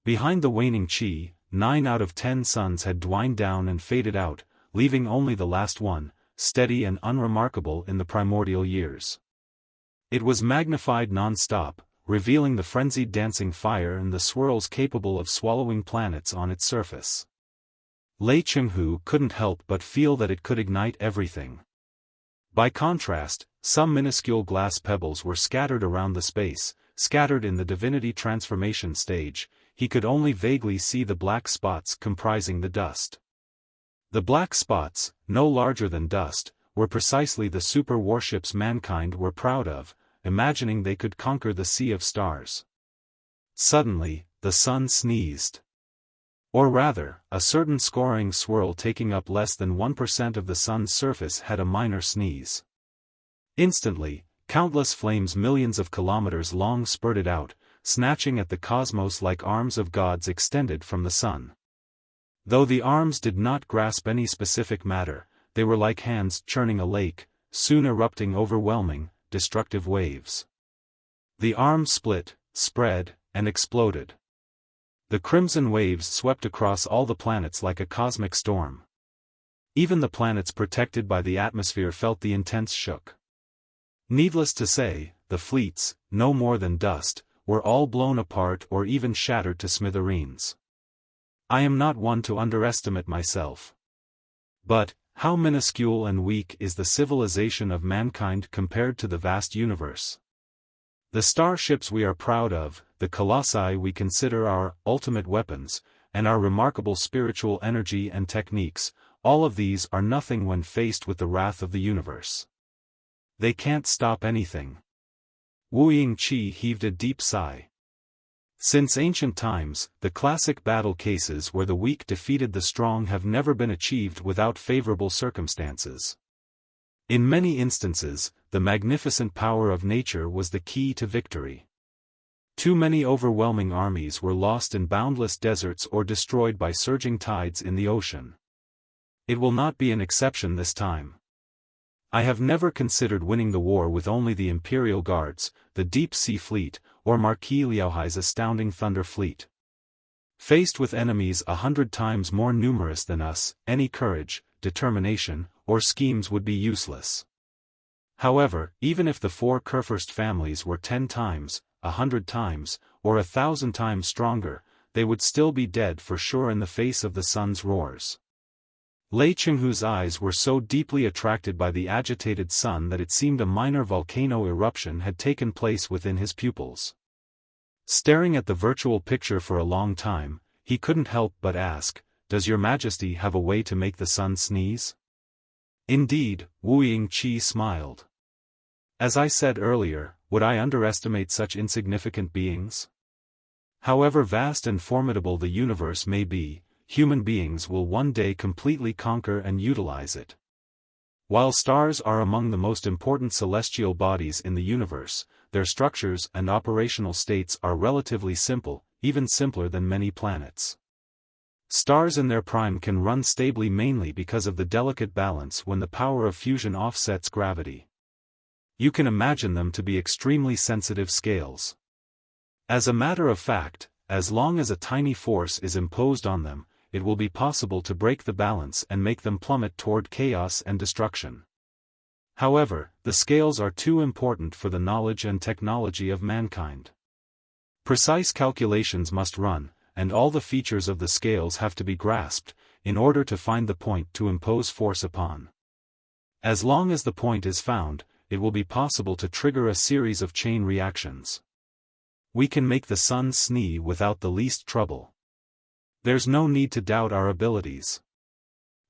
Behind the waning chi, 9 out of 10 suns had dwindled down and faded out, leaving only the last one, steady and unremarkable in the primordial years. It was magnified non-stop, revealing the frenzied dancing fire and the swirls capable of swallowing planets on its surface. Lei Chenghu couldn't help but feel that it could ignite everything. By contrast, some minuscule glass pebbles were scattered around the space, scattered in the divinity transformation stage. He could only vaguely see the black spots comprising the dust. The black spots, no larger than dust, were precisely the super warships mankind were proud of, imagining they could conquer the sea of stars. Suddenly, the sun sneezed. Or rather, a certain scoring swirl taking up less than 1% of the sun's surface had a minor sneeze. Instantly, countless flames millions of kilometers long spurted out, snatching at the cosmos like arms of gods extended from the sun. Though the arms did not grasp any specific matter, they were like hands churning a lake, soon erupting overwhelming, destructive waves. The arms split, spread, and exploded. The crimson waves swept across all the planets like a cosmic storm. Even the planets protected by the atmosphere felt the intense shock. Needless to say, the fleets, no more than dust, were all blown apart or even shattered to smithereens. I am not one to underestimate myself. But, how minuscule and weak is the civilization of mankind compared to the vast universe? The starships we are proud of, the colossi we consider our ultimate weapons, and our remarkable spiritual energy and techniques, all of these are nothing when faced with the wrath of the universe. They can't stop anything. Wuji heaved a deep sigh. Since ancient times, the classic battle cases where the weak defeated the strong have never been achieved without favorable circumstances. In many instances, the magnificent power of nature was the key to victory. Too many overwhelming armies were lost in boundless deserts or destroyed by surging tides in the ocean. It will not be an exception this time. I have never considered winning the war with only the Imperial Guards, the Deep Sea Fleet, or Marquis Liaohai's astounding Thunder Fleet. Faced with enemies 100 times more numerous than us, any courage, determination, or schemes would be useless. However, even if the 4 Kurfürst families were 10 times, 100 times, or 1,000 times stronger, they would still be dead for sure in the face of the sun's roars. Lei Chenghu's eyes were so deeply attracted by the agitated sun that it seemed a minor volcano eruption had taken place within his pupils. Staring at the virtual picture for a long time, he couldn't help but ask, "Does your Majesty have a way to make the sun sneeze?" Indeed, Wu Yingqi smiled. As I said earlier, would I underestimate such insignificant beings? However vast and formidable the universe may be, human beings will one day completely conquer and utilize it. While stars are among the most important celestial bodies in the universe, their structures and operational states are relatively simple, even simpler than many planets. Stars in their prime can run stably mainly because of the delicate balance when the power of fusion offsets gravity. You can imagine them to be extremely sensitive scales. As a matter of fact, as long as a tiny force is imposed on them, it will be possible to break the balance and make them plummet toward chaos and destruction. However, the scales are too important for the knowledge and technology of mankind. Precise calculations must run, and all the features of the scales have to be grasped, in order to find the point to impose force upon. As long as the point is found, it will be possible to trigger a series of chain reactions. We can make the sun sneeze without the least trouble. There's no need to doubt our abilities.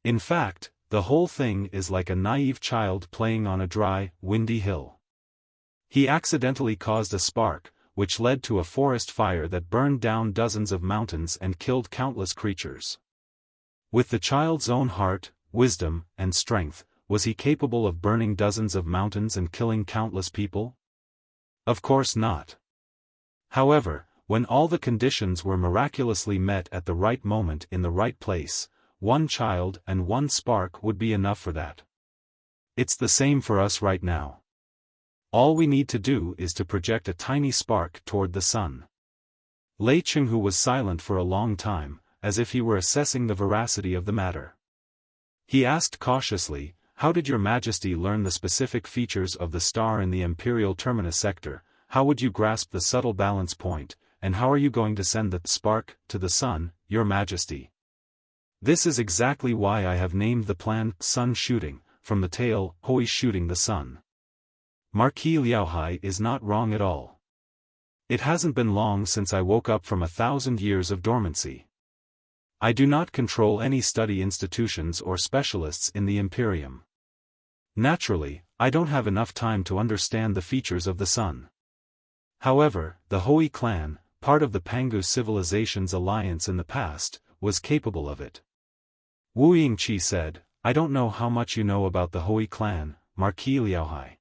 In fact, the whole thing is like a naive child playing on a dry, windy hill. He accidentally caused a spark, which led to a forest fire that burned down dozens of mountains and killed countless creatures. With the child's own heart, wisdom, and strength, was he capable of burning dozens of mountains and killing countless people? Of course not. However, when all the conditions were miraculously met at the right moment in the right place, one child and one spark would be enough for that. It's the same for us right now. All we need to do is to project a tiny spark toward the sun. Lei Chenghu was silent for a long time, as if he were assessing the veracity of the matter. He asked cautiously, "How did your Majesty learn the specific features of the star in the Imperial Terminus sector? How would you grasp the subtle balance point, and how are you going to send the spark to the sun, your Majesty?" This is exactly why I have named the plan Sun Shooting, from the tale Houyi Shooting the Sun. Marquis Liaohai is not wrong at all. It hasn't been long since I woke up from 1,000 years of dormancy. I do not control any study institutions or specialists in the Imperium. Naturally, I don't have enough time to understand the features of the sun. However, the Houyi clan, part of the Pangu civilization's alliance in the past, was capable of it. Wu Yingqi said, "I don't know how much you know about the Houyi clan, Marquis Liaohai.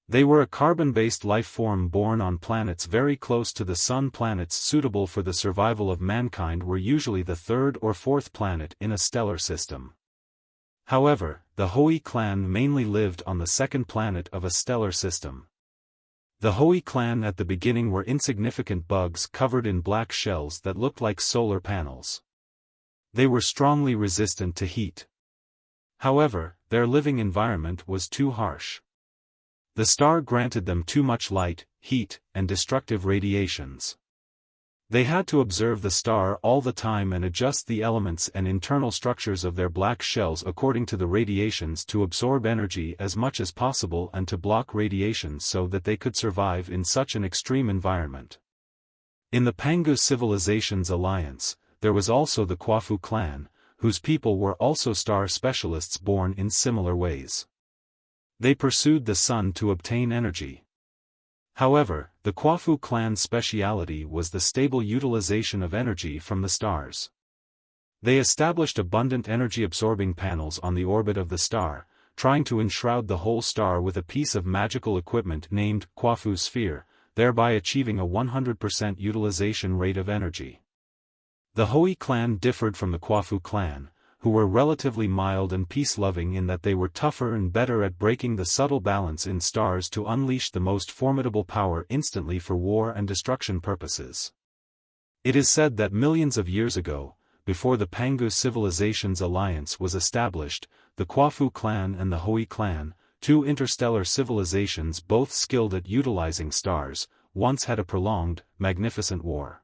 They were a carbon-based life form born on planets very close to the sun. Planets suitable for the survival of mankind were usually the 3rd or 4th planet in a stellar system. However, the Houyi clan mainly lived on the 2nd planet of a stellar system. The Houyi clan at the beginning were insignificant bugs covered in black shells that looked like solar panels. They were strongly resistant to heat. However, their living environment was too harsh. The star granted them too much light, heat, and destructive radiations. They had to observe the star all the time and adjust the elements and internal structures of their black shells according to the radiations to absorb energy as much as possible and to block radiations so that they could survive in such an extreme environment. In the Pangu civilization's alliance, there was also the Quafu clan, whose people were also star specialists born in similar ways. They pursued the sun to obtain energy. However, the Quafu clan's speciality was the stable utilization of energy from the stars. They established abundant energy-absorbing panels on the orbit of the star, trying to enshroud the whole star with a piece of magical equipment named Quafu Sphere, thereby achieving a 100% utilization rate of energy. The Houyi clan differed from the Quafu clan, who were relatively mild and peace-loving in that they were tougher and better at breaking the subtle balance in stars to unleash the most formidable power instantly for war and destruction purposes. It is said that millions of years ago, before the Pangu Civilization's alliance was established, the Quafu clan and the Houyi clan, two interstellar civilizations both skilled at utilizing stars, once had a prolonged, magnificent war.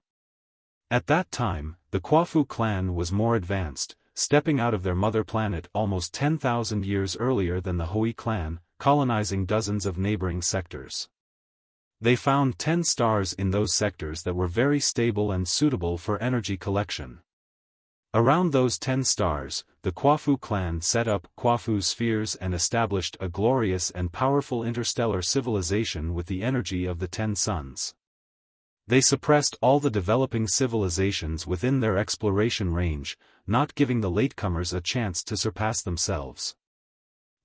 At that time, the Quafu clan was more advanced, stepping out of their mother planet almost 10,000 years earlier than the Houyi clan, colonizing dozens of neighboring sectors. They found 10 stars in those sectors that were very stable and suitable for energy collection. Around those 10 stars, the Quafu clan set up Quafu spheres and established a glorious and powerful interstellar civilization with the energy of the 10 suns. They suppressed all the developing civilizations within their exploration range, not giving the latecomers a chance to surpass themselves.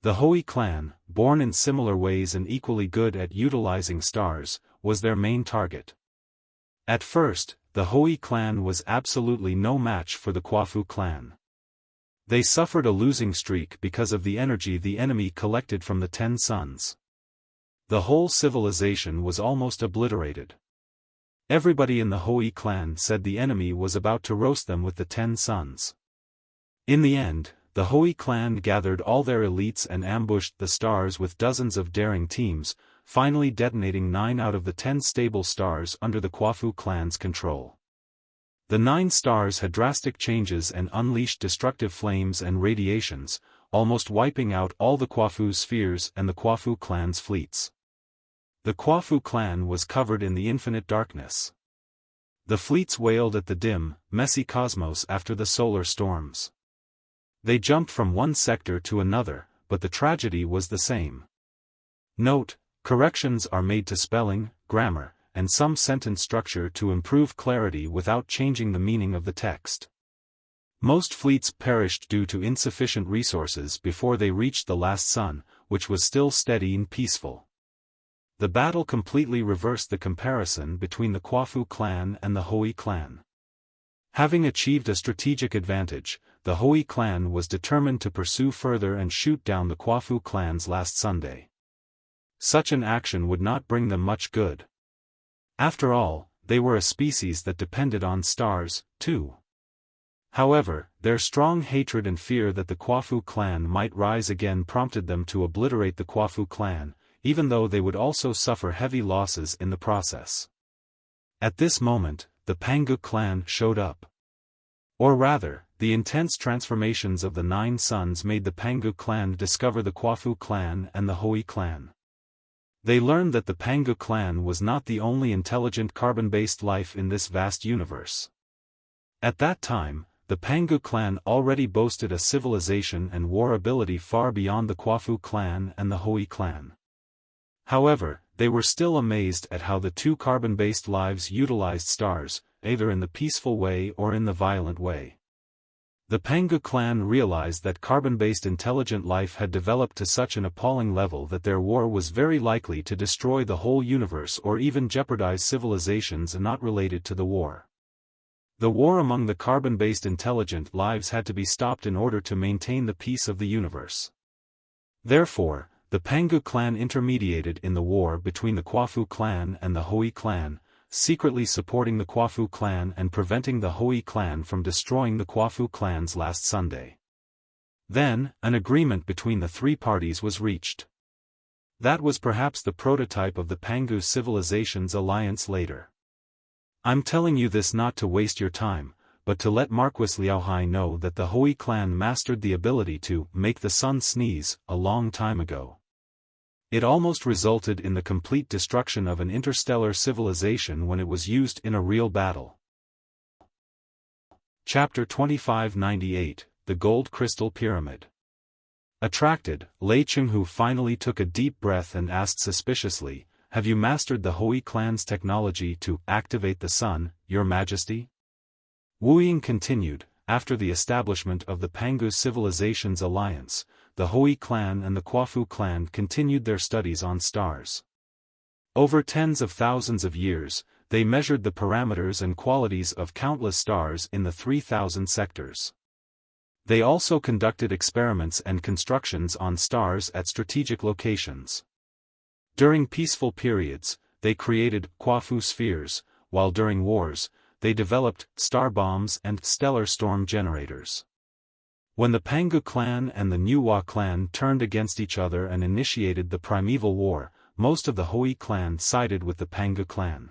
The Houyi clan, born in similar ways and equally good at utilizing stars, was their main target. At first, the Houyi clan was absolutely no match for the Quafu clan. They suffered a losing streak because of the energy the enemy collected from the 10 suns. The whole civilization was almost obliterated. Everybody in the Houyi clan said the enemy was about to roast them with the 10 suns. In the end, the Houyi clan gathered all their elites and ambushed the stars with dozens of daring teams, finally detonating 9 out of the 10 stable stars under the Quafu clan's control. The 9 stars had drastic changes and unleashed destructive flames and radiations, almost wiping out all the Quafu spheres and the Quafu clan's fleets. The Quafu clan was covered in the infinite darkness. The fleets wailed at the dim, messy cosmos after the solar storms. They jumped from one sector to another, but the tragedy was the same. Note: corrections are made to spelling, grammar, and some sentence structure to improve clarity without changing the meaning of the text. Most fleets perished due to insufficient resources before they reached the last sun, which was still steady and peaceful. The battle completely reversed the comparison between the Quafu clan and the Houyi clan. Having achieved a strategic advantage, the Houyi clan was determined to pursue further and shoot down the Quafu clan's last Sunday. Such an action would not bring them much good. After all, they were a species that depended on stars, too. However, their strong hatred and fear that the Quafu clan might rise again prompted them to obliterate the Quafu clan, even though they would also suffer heavy losses in the process. At this moment, the Pangu clan showed up. Or rather, the intense transformations of the 9 suns made the Pangu clan discover the Quafu clan and the Houyi clan. They learned that the Pangu clan was not the only intelligent carbon-based life in this vast universe. At that time, the Pangu clan already boasted a civilization and war ability far beyond the Quafu clan and the Houyi clan. However, they were still amazed at how the two carbon-based lives utilized stars, either in the peaceful way or in the violent way. The Pangu clan realized that carbon-based intelligent life had developed to such an appalling level that their war was very likely to destroy the whole universe or even jeopardize civilizations not related to the war. The war among the carbon-based intelligent lives had to be stopped in order to maintain the peace of the universe. Therefore, the Pangu clan intermediated in the war between the Quafu clan and the Houyi clan, secretly supporting the Quafu clan and preventing the Houyi clan from destroying the Quafu clan's last Sunday. Then, an agreement between the 3 parties was reached. That was perhaps the prototype of the Pangu civilization's alliance later. I'm telling you this not to waste your time, but to let Marquis Liaohai know that the Houyi clan mastered the ability to make the sun sneeze a long time ago. It almost resulted in the complete destruction of an interstellar civilization when it was used in a real battle. Chapter 2598, The Gold Crystal Pyramid. Attracted, Lei Chenghu finally took a deep breath and asked suspiciously, have you mastered the Houyi clan's technology to activate the sun, Your Majesty? Wu continued. After the establishment of the Pangu Civilization's alliance, the Houyi clan and the Quafu clan continued their studies on stars. Over tens of thousands of years, they measured the parameters and qualities of countless stars in the 3,000 sectors. They also conducted experiments and constructions on stars at strategic locations. During peaceful periods, they created Quafu spheres, while during wars, they developed star bombs and stellar storm generators. When the Pangu clan and the Nuwa clan turned against each other and initiated the primeval war, most of the Houyi clan sided with the Pangu clan.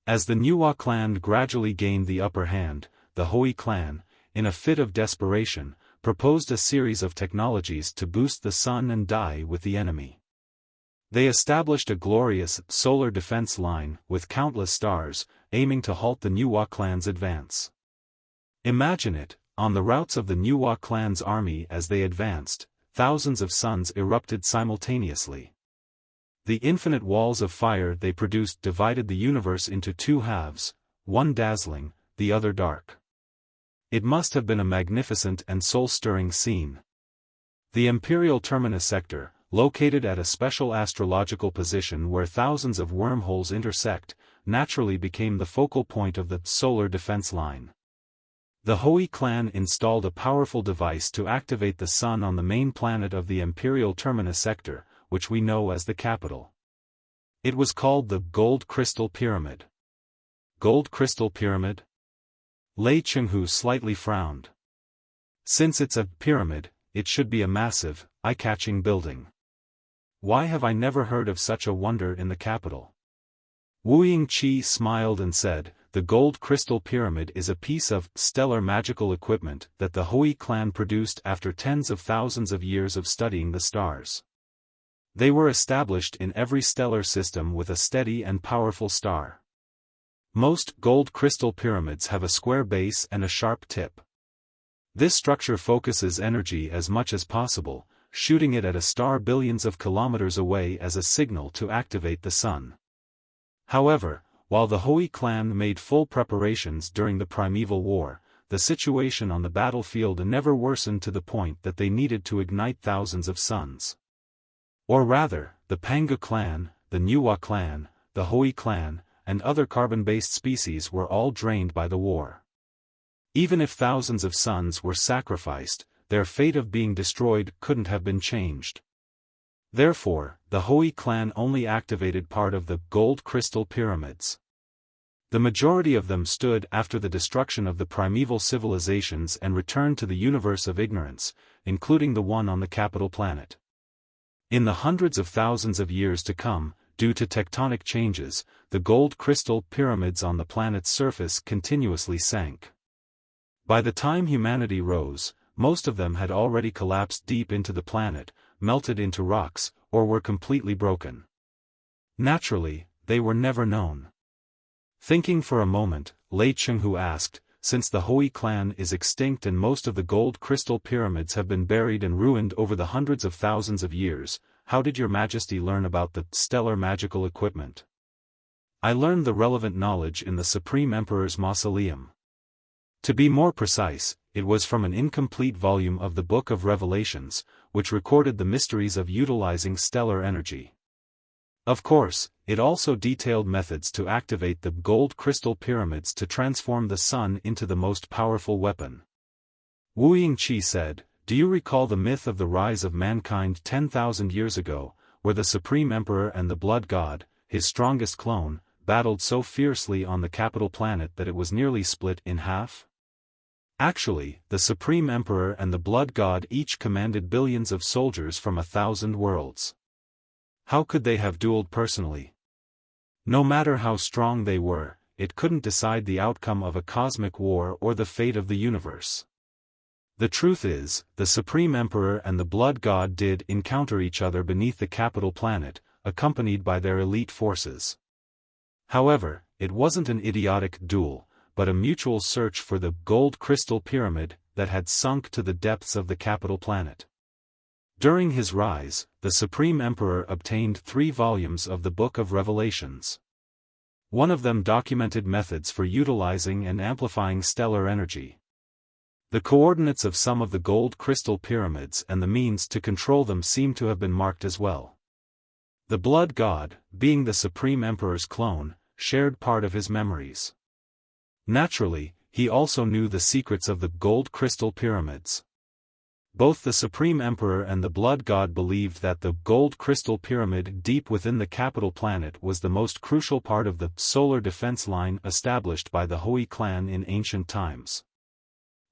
As the Nuwa clan gradually gained the upper hand, the Houyi clan, in a fit of desperation, proposed a series of technologies to boost the sun and die with the enemy. They established a glorious solar defense line with countless stars, aiming to halt the Nuwa clan's advance. Imagine it, on the routes of the Nuwa clan's army as they advanced, thousands of suns erupted simultaneously. The infinite walls of fire they produced divided the universe into two halves, one dazzling, the other dark. It must have been a magnificent and soul-stirring scene. The Imperial Terminus sector, located at a special astrological position where thousands of wormholes intersect, naturally became the focal point of the solar defense line. The Houyi clan installed a powerful device to activate the sun on the main planet of the Imperial Terminus sector, which we know as the capital. It was called the Gold Crystal Pyramid. Gold Crystal Pyramid? Lei Chenghu slightly frowned. Since it's a pyramid, it should be a massive, eye-catching building. Why have I never heard of such a wonder in the capital? Wu Yingqi smiled and said, the Gold Crystal Pyramid is a piece of stellar magical equipment that the Houyi clan produced after tens of thousands of years of studying the stars. They were established in every stellar system with a steady and powerful star. Most gold crystal pyramids have a square base and a sharp tip. This structure focuses energy as much as possible, shooting it at a star billions of kilometers away as a signal to activate the sun. However, while the Houyi clan made full preparations during the primeval war, the situation on the battlefield never worsened to the point that they needed to ignite thousands of suns. Or rather, the Pangu clan, the Nuwa clan, the Houyi clan, and other carbon-based species were all drained by the war. Even if thousands of suns were sacrificed, their fate of being destroyed couldn't have been changed. Therefore, the Houyi clan only activated part of the gold crystal pyramids. The majority of them stood after the destruction of the primeval civilizations and returned to the universe of ignorance, including the one on the capital planet. In the hundreds of thousands of years to come, due to tectonic changes, the gold crystal pyramids on the planet's surface continuously sank. By the time humanity rose, most of them had already collapsed deep into the planet, melted into rocks, or were completely broken. Naturally, they were never known. Thinking for a moment, Lei Chenghu asked, since the Houyi clan is extinct and most of the gold crystal pyramids have been buried and ruined over the hundreds of thousands of years, how did Your Majesty learn about the stellar magical equipment? I learned the relevant knowledge in the Supreme Emperor's mausoleum. To be more precise, it was from an incomplete volume of the Book of Revelations, which recorded the mysteries of utilizing stellar energy. Of course, it also detailed methods to activate the gold crystal pyramids to transform the sun into the most powerful weapon. Wu Yingqi said, do you recall the myth of the rise of mankind 10,000 years ago, where the Supreme Emperor and the Blood God, his strongest clone, battled so fiercely on the capital planet that it was nearly split in half? Actually, the Supreme Emperor and the Blood God each commanded billions of soldiers from 1,000 worlds. How could they have dueled personally? No matter how strong they were, it couldn't decide the outcome of a cosmic war or the fate of the universe. The truth is, the Supreme Emperor and the Blood God did encounter each other beneath the capital planet, accompanied by their elite forces. However, it wasn't an idiotic duel, but a mutual search for the gold crystal pyramid that had sunk to the depths of the capital planet. During his rise, the Supreme Emperor obtained 3 volumes of the Book of Revelations. One of them documented methods for utilizing and amplifying stellar energy. The coordinates of some of the gold crystal pyramids and the means to control them seem to have been marked as well. The Blood God, being the Supreme Emperor's clone, shared part of his memories. Naturally, he also knew the secrets of the gold crystal pyramids. Both the Supreme Emperor and the Blood God believed that the gold crystal pyramid deep within the capital planet was the most crucial part of the solar defense line established by the Houyi clan in ancient times.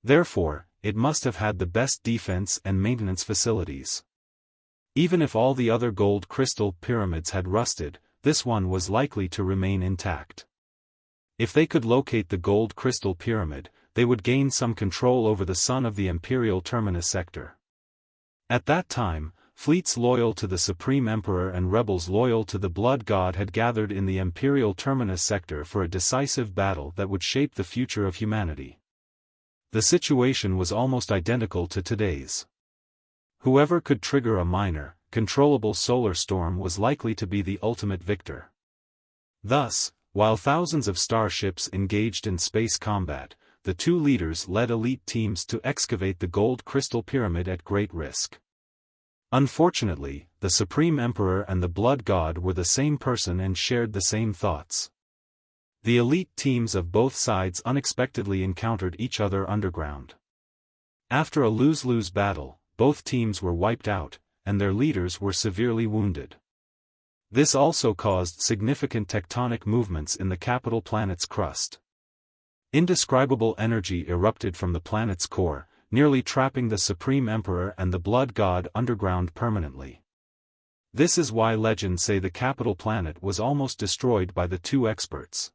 Therefore, it must have had the best defense and maintenance facilities. Even if all the other gold crystal pyramids had rusted, this one was likely to remain intact. If they could locate the gold crystal pyramid, they would gain some control over the sun of the imperial terminus sector. At that time, fleets loyal to the Supreme Emperor and rebels loyal to the Blood God had gathered in the imperial terminus sector for a decisive battle that would shape the future of humanity. The situation was almost identical to today's. Whoever could trigger a minor, controllable solar storm was likely to be the ultimate victor. Thus, while thousands of starships engaged in space combat, the 2 leaders led elite teams to excavate the gold crystal pyramid at great risk. Unfortunately, the Supreme Emperor and the Blood God were the same person and shared the same thoughts. The elite teams of both sides unexpectedly encountered each other underground. After a lose-lose battle, both teams were wiped out, and their leaders were severely wounded. This also caused significant tectonic movements in the capital planet's crust. Indescribable energy erupted from the planet's core, nearly trapping the Supreme Emperor and the Blood God underground permanently. This is why legends say the capital planet was almost destroyed by the 2 experts.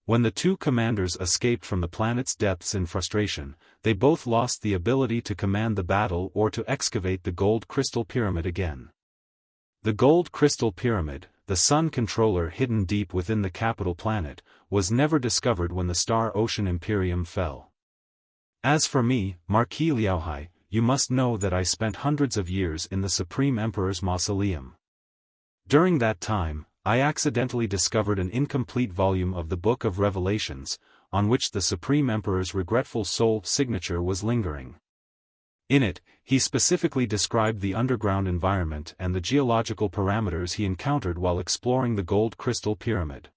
When the 2 commanders escaped from the planet's depths in frustration, they both lost the ability to command the battle or to excavate the gold crystal pyramid again. The gold crystal pyramid, the sun controller hidden deep within the capital planet, was never discovered when the Star Ocean Imperium fell. As for me, Marquis Liaohai, you must know that I spent hundreds of years in the Supreme Emperor's mausoleum. During that time, I accidentally discovered an incomplete volume of the Book of Revelations, on which the Supreme Emperor's regretful soul signature was lingering. In it, he specifically described the underground environment and the geological parameters he encountered while exploring the gold crystal pyramid.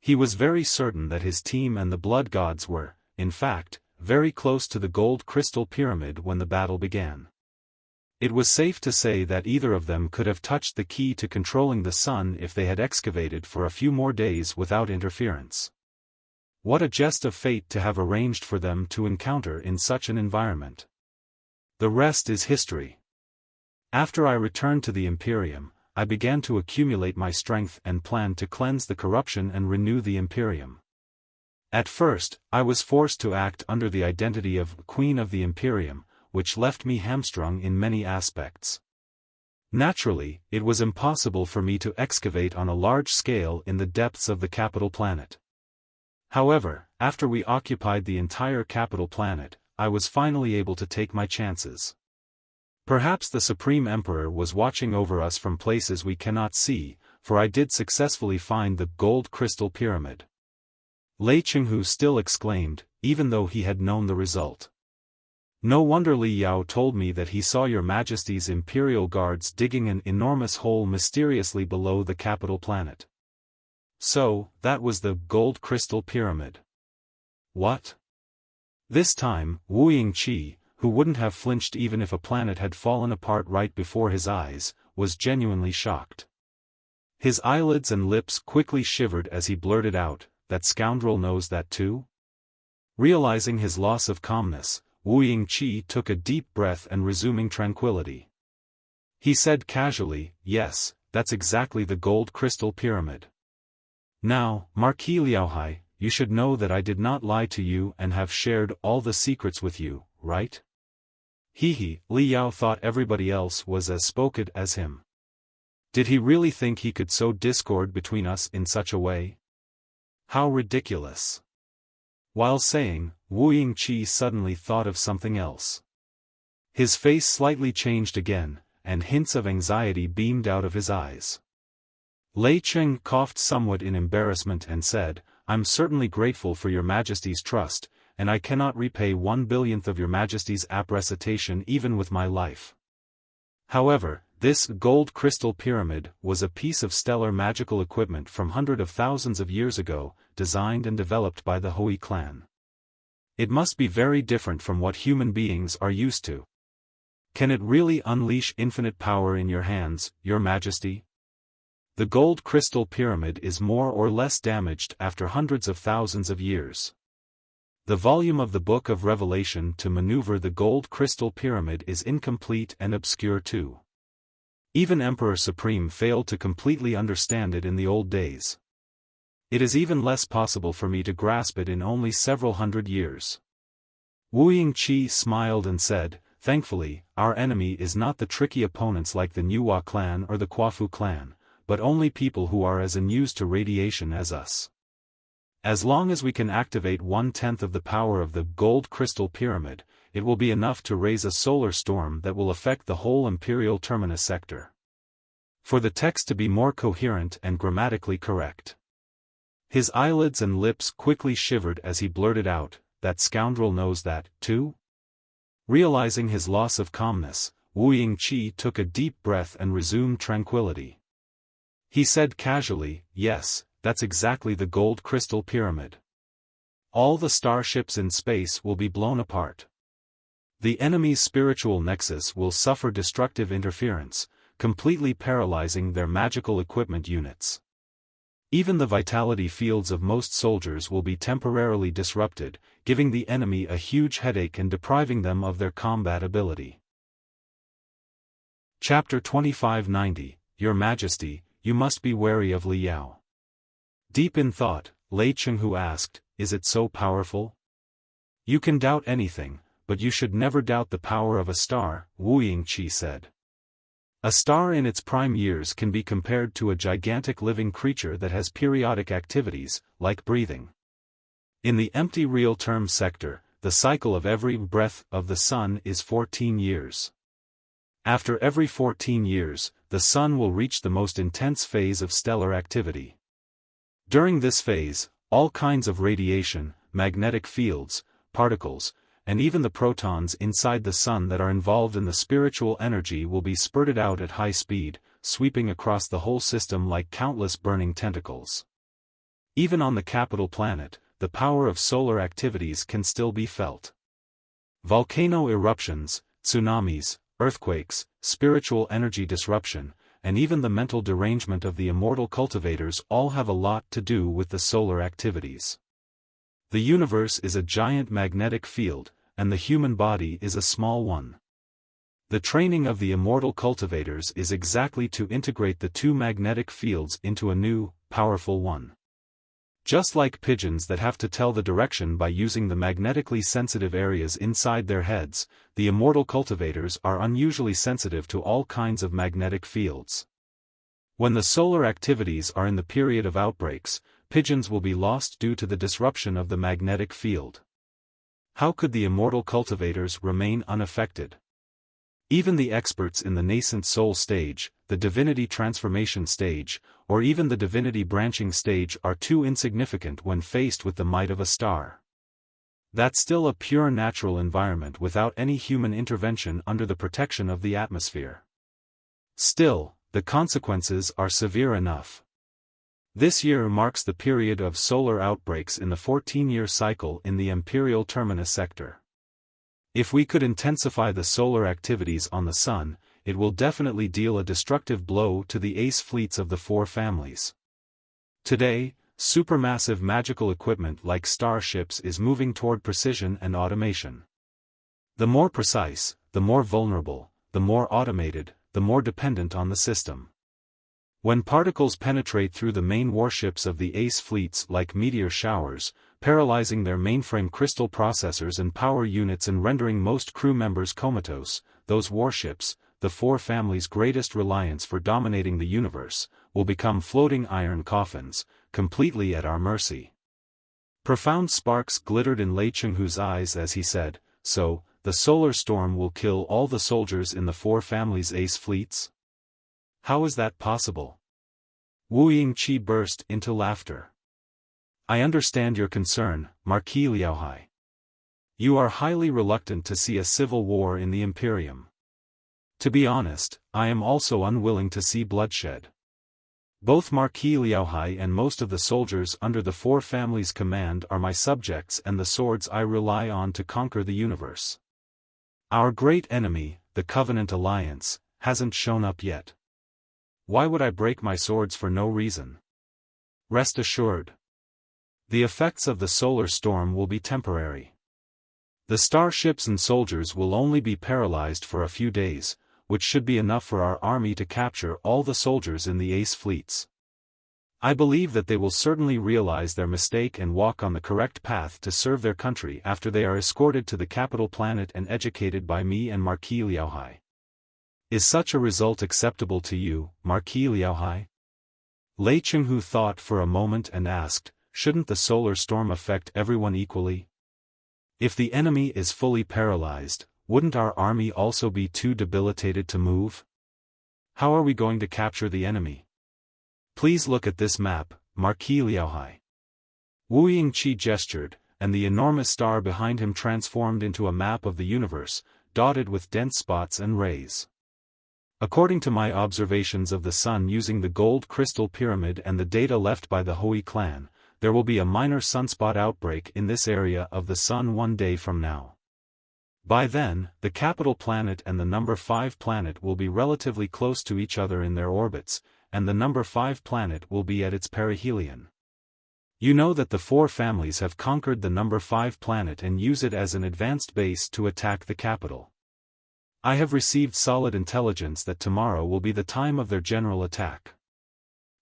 He was very certain that his team and the Blood Gods were, in fact, very close to the gold crystal pyramid when the battle began. It was safe to say that either of them could have touched the key to controlling the sun if they had excavated for a few more days without interference. What a jest of fate to have arranged for them to encounter in such an environment. The rest is history. After I returned to the Imperium, I began to accumulate my strength and planned to cleanse the corruption and renew the Imperium. At first, I was forced to act under the identity of Queen of the Imperium, which left me hamstrung in many aspects. Naturally, it was impossible for me to excavate on a large scale in the depths of the capital planet. However, after we occupied the entire capital planet, I was finally able to take my chances. Perhaps the Supreme Emperor was watching over us from places we cannot see, for I did successfully find the gold crystal pyramid. Lei Qinghu still exclaimed, even though he had known the result. No wonder Li Yao told me that he saw your Majesty's Imperial Guards digging an enormous hole mysteriously below the capital planet. So, that was the gold crystal pyramid. What? This time, Wu Yingqi, who wouldn't have flinched even if a planet had fallen apart right before his eyes, was genuinely shocked. His eyelids and lips quickly shivered as he blurted out, "That scoundrel knows that too?" Realizing his loss of calmness, Wu Yingqi took a deep breath and resuming tranquility. He said casually, "Yes, that's exactly the gold crystal pyramid. Now, Marquis Liaohai, you should know that I did not lie to you and have shared all the secrets with you, right?" Li Yao thought everybody else was as spoken as him. Did he really think he could sow discord between us in such a way? How ridiculous. While saying, Wu Yingqi suddenly thought of something else. His face slightly changed again, and hints of anxiety beamed out of his eyes. Lei Cheng coughed somewhat in embarrassment and said, "I'm certainly grateful for your Majesty's trust, and I cannot repay 1/1000th of your Majesty's recitation even with my life. However, this gold crystal pyramid was a piece of stellar magical equipment from hundreds of thousands of years ago, designed and developed by the Houyi clan. It must be very different from what human beings are used to. Can it really unleash infinite power in your hands, Your Majesty? The gold crystal pyramid is more or less damaged after hundreds of thousands of years. The volume of the Book of Revelation to maneuver the gold crystal pyramid is incomplete and obscure too. Even Emperor Supreme failed to completely understand it in the old days. It is even less possible for me to grasp it in only several hundred years." Wu Yingqi smiled and said, "Thankfully, our enemy is not the tricky opponents like the Nuwa clan or the Quafu clan, but only people who are as unused to radiation as us. As long as we can activate 1/10th of the power of the gold crystal pyramid, it will be enough to raise a solar storm that will affect the whole Imperial Terminus sector." For the text to be more coherent and grammatically correct. His eyelids and lips quickly shivered as he blurted out, "That scoundrel knows that, too?" Realizing his loss of calmness, Wu Yingqi took a deep breath and resumed tranquility. He said casually, "Yes, that's exactly the gold crystal pyramid. All the starships in space will be blown apart. The enemy's spiritual nexus will suffer destructive interference, completely paralyzing their magical equipment units. Even the vitality fields of most soldiers will be temporarily disrupted, giving the enemy a huge headache and depriving them of their combat ability." Chapter 2590, Your Majesty, you must be wary of Li Yao. Deep in thought, Lei Chenghu asked, "Is it so powerful?" "You can doubt anything, but you should never doubt the power of a star," Wu Yingqi said. "A star in its prime years can be compared to a gigantic living creature that has periodic activities, like breathing. In the empty real-term sector, the cycle of every breath of the sun is 14 years. After every 14 years, the sun will reach the most intense phase of stellar activity. During this phase, all kinds of radiation, magnetic fields, particles, and even the protons inside the sun that are involved in the spiritual energy will be spurted out at high speed, sweeping across the whole system like countless burning tentacles. Even on the capital planet, the power of solar activities can still be felt. Volcano eruptions, tsunamis, earthquakes, spiritual energy disruption, and even the mental derangement of the immortal cultivators all have a lot to do with the solar activities. The universe is a giant magnetic field, and the human body is a small one. The training of the immortal cultivators is exactly to integrate the two magnetic fields into a new, powerful one. Just like pigeons that have to tell the direction by using the magnetically sensitive areas inside their heads, the immortal cultivators are unusually sensitive to all kinds of magnetic fields. When the solar activities are in the period of outbreaks, pigeons will be lost due to the disruption of the magnetic field. How could the immortal cultivators remain unaffected? Even the experts in the nascent soul stage, the divinity transformation stage, or even the divinity branching stage are too insignificant when faced with the might of a star. That's still a pure natural environment without any human intervention under the protection of the atmosphere. Still, the consequences are severe enough. This year marks the period of solar outbreaks in the 14-year cycle in the Imperial Terminus sector. If we could intensify the solar activities on the Sun, it will definitely deal a destructive blow to the ace fleets of the four families. Today, supermassive magical equipment like starships is moving toward precision and automation. The more precise, the more vulnerable, the more automated, the more dependent on the system. When particles penetrate through the main warships of the ace fleets like meteor showers, paralyzing their mainframe crystal processors and power units and rendering most crew members comatose, those warships, the four families' greatest reliance for dominating the universe, will become floating iron coffins, completely at our mercy. Profound sparks glittered in Lei Chenghu's eyes as he said, "So, the solar storm will kill all the soldiers in the four families' ace fleets? How is that possible? Wuji burst into laughter. I understand your concern, Marquis Liaohai. You are highly reluctant to see a civil war in the Imperium. To be honest, I am also unwilling to see bloodshed. Both Marquis Liaohai and most of the soldiers under the four families' command are my subjects and the swords I rely on to conquer the universe. Our great enemy, the Covenant Alliance, hasn't shown up yet. Why would I break my swords for no reason? Rest assured. The effects of the solar storm will be temporary. The starships and soldiers will only be paralyzed for a few days, which should be enough for our army to capture all the soldiers in the ace fleets. I believe that they will certainly realize their mistake and walk on the correct path to serve their country after they are escorted to the capital planet and educated by me and Marquis Liaohai. Is such a result acceptable to you, Marquis Liaohai? Lei Chenghu thought for a moment and asked, shouldn't the solar storm affect everyone equally? If the enemy is fully paralyzed, wouldn't our army also be too debilitated to move? How are we going to capture the enemy? Please look at this map, Marquis Liaohai. Wuji gestured, and the enormous star behind him transformed into a map of the universe, dotted with dense spots and rays. According to my observations of the sun using the gold crystal pyramid and the data left by the Houyi clan, there will be a minor sunspot outbreak in this area of the sun one day from now. By then, the capital planet and the number 5 planet will be relatively close to each other in their orbits, and the number 5 planet will be at its perihelion. You know that the four families have conquered the number 5 planet and use it as an advanced base to attack the capital. I have received solid intelligence that tomorrow will be the time of their general attack.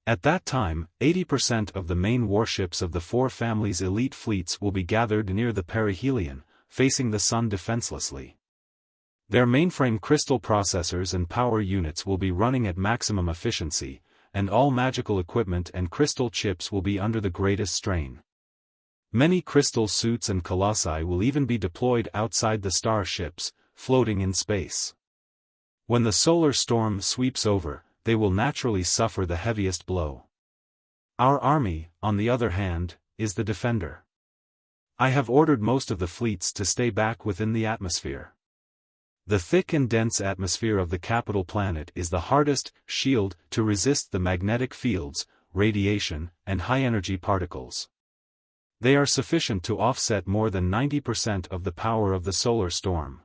At that time, 80% of the main warships of the four families' elite fleets will be gathered near the perihelion, facing the sun defenselessly. Their mainframe crystal processors and power units will be running at maximum efficiency, and all magical equipment and crystal chips will be under the greatest strain. Many crystal suits and colossi will even be deployed outside the starships, floating in space. When the solar storm sweeps over, they will naturally suffer the heaviest blow. Our army, on the other hand, is the defender. I have ordered most of the fleets to stay back within the atmosphere. The thick and dense atmosphere of the capital planet is the hardest shield to resist the magnetic fields, radiation, and high-energy particles. They are sufficient to offset more than 90% of the power of the solar storm.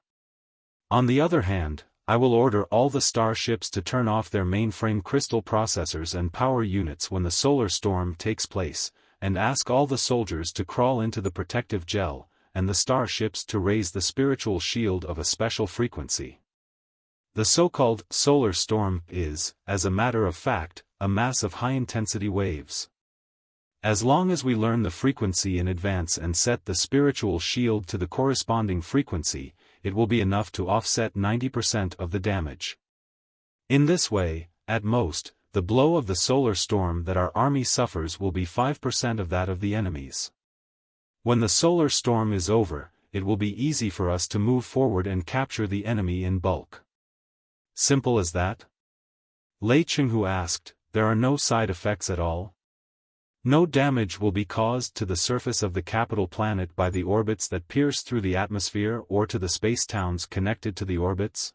On the other hand, I will order all the starships to turn off their mainframe crystal processors and power units when the solar storm takes place, and ask all the soldiers to crawl into the protective gel, and the starships to raise the spiritual shield of a special frequency. The so-called solar storm is, as a matter of fact, a mass of high-intensity waves. As long as we learn the frequency in advance and set the spiritual shield to the corresponding frequency, it will be enough to offset 90% of the damage. In this way, at most, the blow of the solar storm that our army suffers will be 5% of that of the enemy's. When the solar storm is over, it will be easy for us to move forward and capture the enemy in bulk. Simple as that? Lei Chenghu asked, there are no side effects at all? No damage will be caused to the surface of the capital planet by the orbits that pierce through the atmosphere or to the space towns connected to the orbits?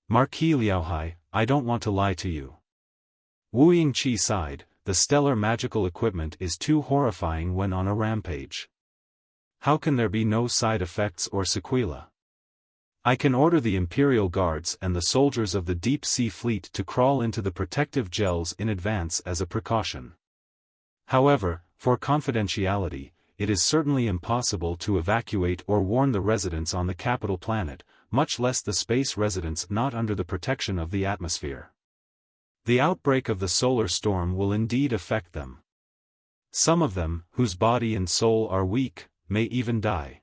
Marquis Liaohai, I don't want to lie to you. Wuji sighed, the stellar magical equipment is too horrifying when on a rampage. How can there be no side effects or sequelae? I can order the Imperial Guards and the soldiers of the Deep Sea Fleet to crawl into the protective gels in advance as a precaution. However, for confidentiality, it is certainly impossible to evacuate or warn the residents on the capital planet, much less the space residents not under the protection of the atmosphere. The outbreak of the solar storm will indeed affect them. Some of them, whose body and soul are weak, may even die.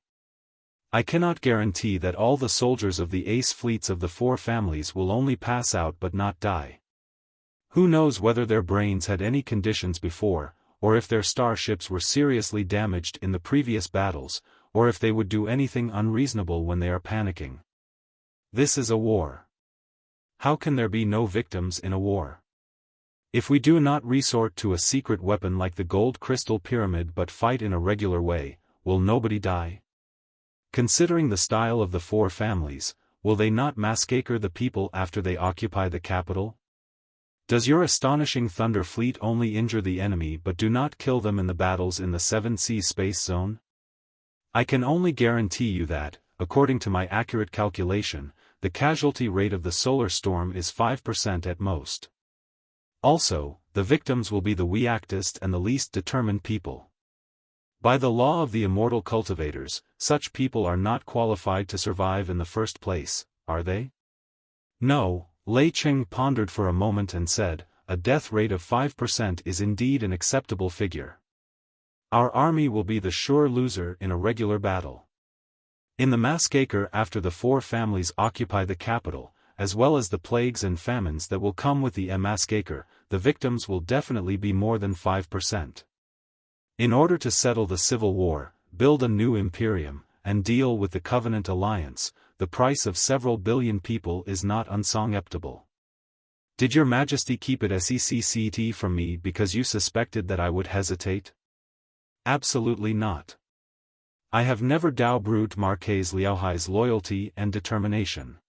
I cannot guarantee that all the soldiers of the ace fleets of the four families will only pass out but not die. Who knows whether their brains had any conditions before, or if their starships were seriously damaged in the previous battles, or if they would do anything unreasonable when they are panicking. This is a war. How can there be no victims in a war? If we do not resort to a secret weapon like the gold crystal pyramid but fight in a regular way, will nobody die? Considering the style of the four families, will they not massacre the people after they occupy the capital? Does your astonishing Thunder Fleet only injure the enemy but do not kill them in the battles in the 7 Seas space zone? I can only guarantee you that, according to my accurate calculation, the casualty rate of the solar storm is 5% at most. Also, the victims will be the weakest and the least determined people. By the law of the immortal cultivators, such people are not qualified to survive in the first place, are they? No, Lei Cheng pondered for a moment and said, a death rate of 5% is indeed an acceptable figure. Our army will be the sure loser in a regular battle. In the massacre after the four families occupy the capital, as well as the plagues and famines that will come with the massacre, the victims will definitely be more than 5%. In order to settle the civil war, build a new imperium, and deal with the Covenant alliance, the price of several billion people is not unacceptable. Did your Majesty keep it secret from me because you suspected that I would hesitate? Absolutely not. I have never doubted Marquise Liaohai's loyalty and determination.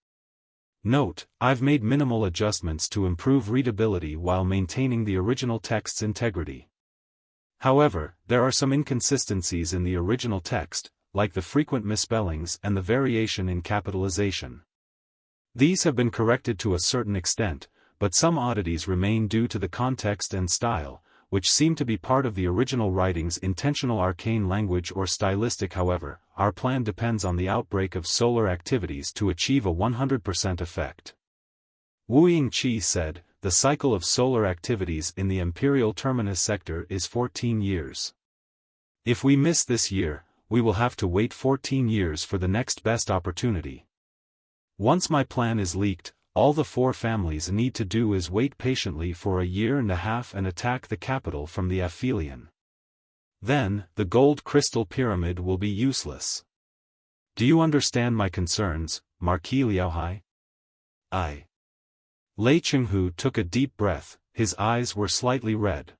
Note, I've made minimal adjustments to improve readability while maintaining the original text's integrity. However, there are some inconsistencies in the original text, like the frequent misspellings and the variation in capitalization. These have been corrected to a certain extent, but some oddities remain due to the context and style, which seem to be part of the original writing's intentional arcane language or stylistic. However, our plan depends on the outbreak of solar activities to achieve a 100% effect. Wu Yingqi said, the cycle of solar activities in the Imperial Terminus sector is 14 years. If we miss this year, we will have to wait 14 years for the next best opportunity. Once my plan is leaked, all the four families need to do is wait patiently for a year and a half and attack the capital from the aphelion. Then, the gold crystal pyramid will be useless. Do you understand my concerns, Marquis Liaohai? Lei Chenghu took a deep breath, his eyes were slightly red.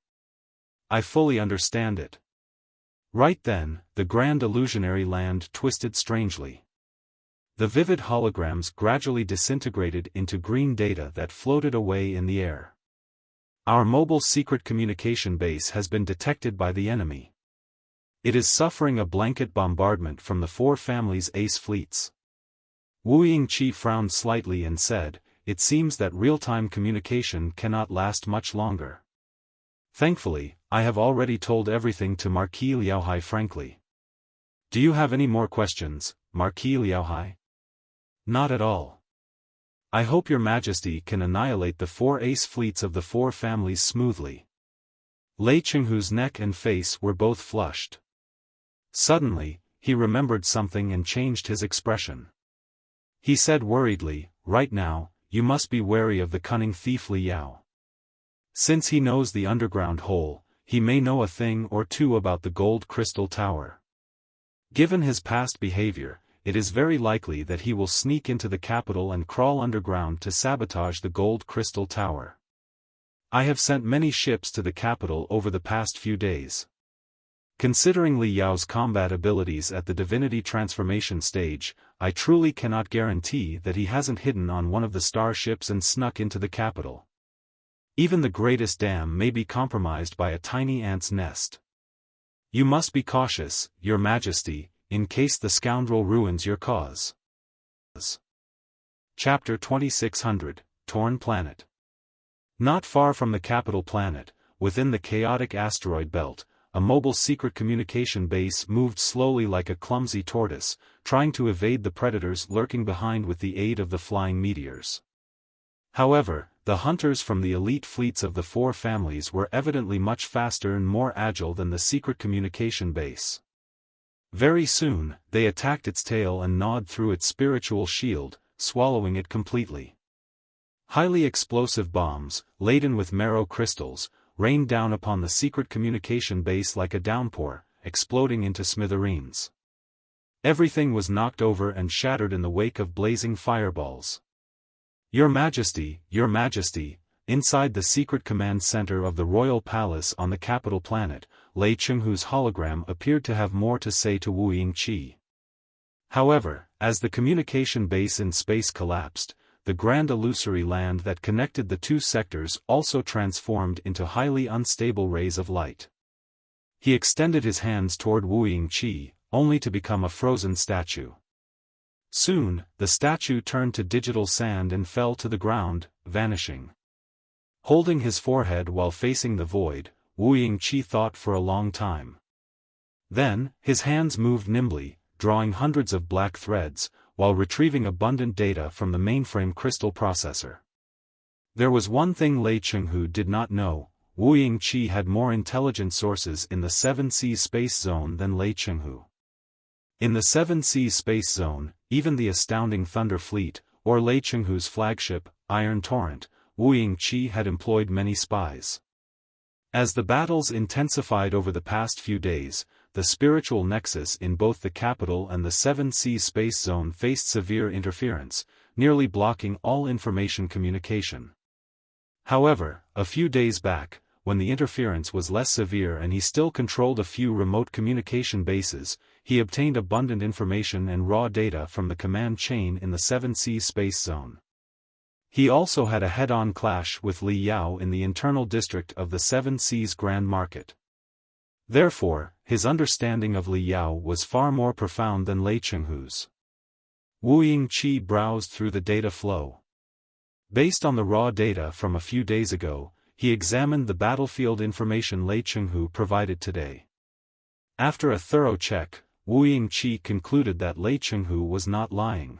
I fully understand it. Right then, the grand illusionary land twisted strangely. The vivid holograms gradually disintegrated into green data that floated away in the air. Our mobile secret communication base has been detected by the enemy. It is suffering a blanket bombardment from the four families' ace fleets. Wu Yingqi frowned slightly and said, it seems that real-time communication cannot last much longer. Thankfully, I have already told everything to Marquis Liaohai frankly. Do you have any more questions, Marquis Liaohai? Not at all. I hope your Majesty can annihilate the four ace fleets of the four families smoothly. Lei Chenghu's neck and face were both flushed. Suddenly, he remembered something and changed his expression. He said worriedly, right now, you must be wary of the cunning thief Li Yao. Since he knows the underground hole, he may know a thing or two about the gold crystal tower. Given his past behavior, it is very likely that he will sneak into the capital and crawl underground to sabotage the gold crystal tower. I have sent many ships to the capital over the past few days. Considering Li Yao's combat abilities at the divinity transformation stage, I truly cannot guarantee that he hasn't hidden on one of the starships and snuck into the capital. Even the greatest dam may be compromised by a tiny ant's nest. You must be cautious, Your Majesty, in case the scoundrel ruins your cause. Chapter 2600, Torn Planet. Not far from the capital planet, within the chaotic asteroid belt, a mobile secret communication base moved slowly like a clumsy tortoise, trying to evade the predators lurking behind with the aid of the flying meteors. However, the hunters from the elite fleets of the four families were evidently much faster and more agile than the secret communication base. Very soon, they attacked its tail and gnawed through its spiritual shield, swallowing it completely. Highly explosive bombs, laden with marrow crystals, rained down upon the secret communication base like a downpour, exploding into smithereens. Everything was knocked over and shattered in the wake of blazing fireballs. Your Majesty, inside the secret command center of the royal palace on the capital planet, Lei Chenghu's hologram appeared to have more to say to Wu Yingqi. However, as the communication base in space collapsed, the grand illusory land that connected the two sectors also transformed into highly unstable rays of light. He extended his hands toward Wu Yingqi, only to become a frozen statue. Soon, the statue turned to digital sand and fell to the ground, vanishing. Holding his forehead while facing the void, Wu Yingqi thought for a long time. Then, his hands moved nimbly, drawing hundreds of black threads, while retrieving abundant data from the mainframe crystal processor. There was one thing Lei Chenghu did not know: Wu Yingqi had more intelligent sources in the 7 Seas space zone than Lei Chenghu. In the 7 Seas space zone, even the astounding Thunder Fleet, or Lei Chenghu's flagship, Iron Torrent, Wu Yingqi had employed many spies. As the battles intensified over the past few days, the spiritual nexus in both the capital and the 7 Seas space zone faced severe interference, nearly blocking all information communication. However, a few days back, when the interference was less severe and he still controlled a few remote communication bases, he obtained abundant information and raw data from the command chain in the 7 Seas space zone. He also had a head-on clash with Li Yao in the internal district of the 7 Seas Grand Market. Therefore, his understanding of Li Yao was far more profound than Lei Chenghu's. Wu Yingqi browsed through the data flow. Based on the raw data from a few days ago, he examined the battlefield information Lei Chenghu provided today. After a thorough check, Wu Yingqi concluded that Lei Chenghu was not lying.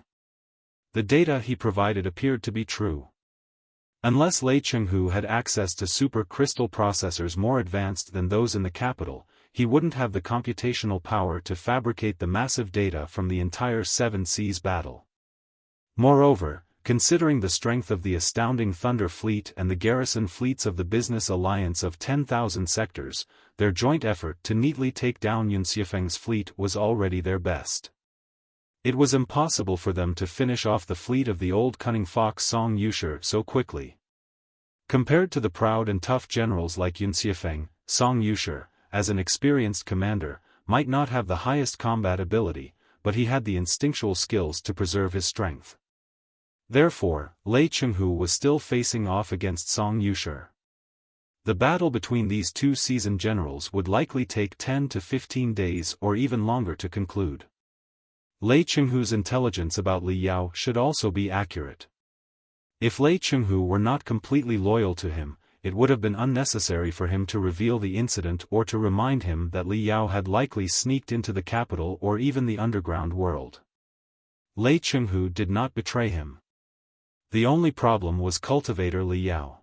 The data he provided appeared to be true. Unless Lei Chenghu had access to super crystal processors more advanced than those in the capital, he wouldn't have the computational power to fabricate the massive data from the entire 7 Seas battle. Moreover, considering the strength of the astounding Thunder Fleet and the garrison fleets of the Business Alliance of 10,000 sectors, their joint effort to neatly take down Xuefeng's fleet was already their best. It was impossible for them to finish off the fleet of the old cunning fox Song Yushi so quickly. Compared to the proud and tough generals like Xuefeng, Song Yushi, as an experienced commander, might not have the highest combat ability, but he had the instinctual skills to preserve his strength. Therefore, Lei Chenghu was still facing off against Song Yushi. The battle between these two seasoned generals would likely take 10 to 15 days or even longer to conclude. Lei Chenghu's intelligence about Li Yao should also be accurate. If Lei Chenghu were not completely loyal to him, it would have been unnecessary for him to reveal the incident or to remind him that Li Yao had likely sneaked into the capital or even the underground world. Lei Chenghu did not betray him. The only problem was cultivator Li Yao.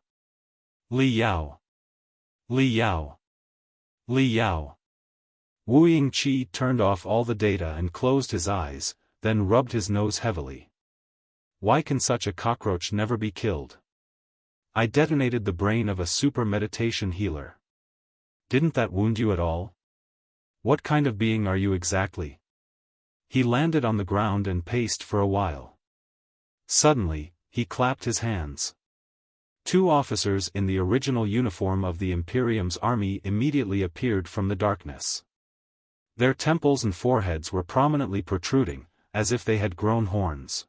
Li Yao. Li Yao. Li Yao. Wu Yingqi turned off all the data and closed his eyes, then rubbed his nose heavily. Why can such a cockroach never be killed? I detonated the brain of a super meditation healer. Didn't that wound you at all? What kind of being are you exactly? He landed on the ground and paced for a while. Suddenly, he clapped his hands. Two officers in the original uniform of the Imperium's army immediately appeared from the darkness. Their temples and foreheads were prominently protruding, as if they had grown horns.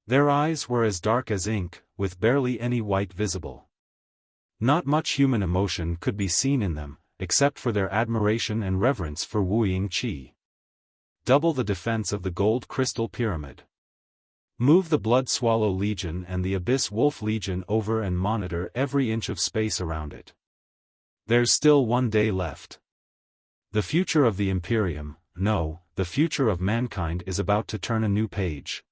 Their eyes were as dark as ink, with barely any white visible. Not much human emotion could be seen in them, except for their admiration and reverence for Wu Yingqi. Double the defense of the Gold Crystal Pyramid. Move the Blood Swallow Legion and the Abyss Wolf Legion over and monitor every inch of space around it. There's still 1 day left. The future of the Imperium, no, the future of mankind is about to turn a new page.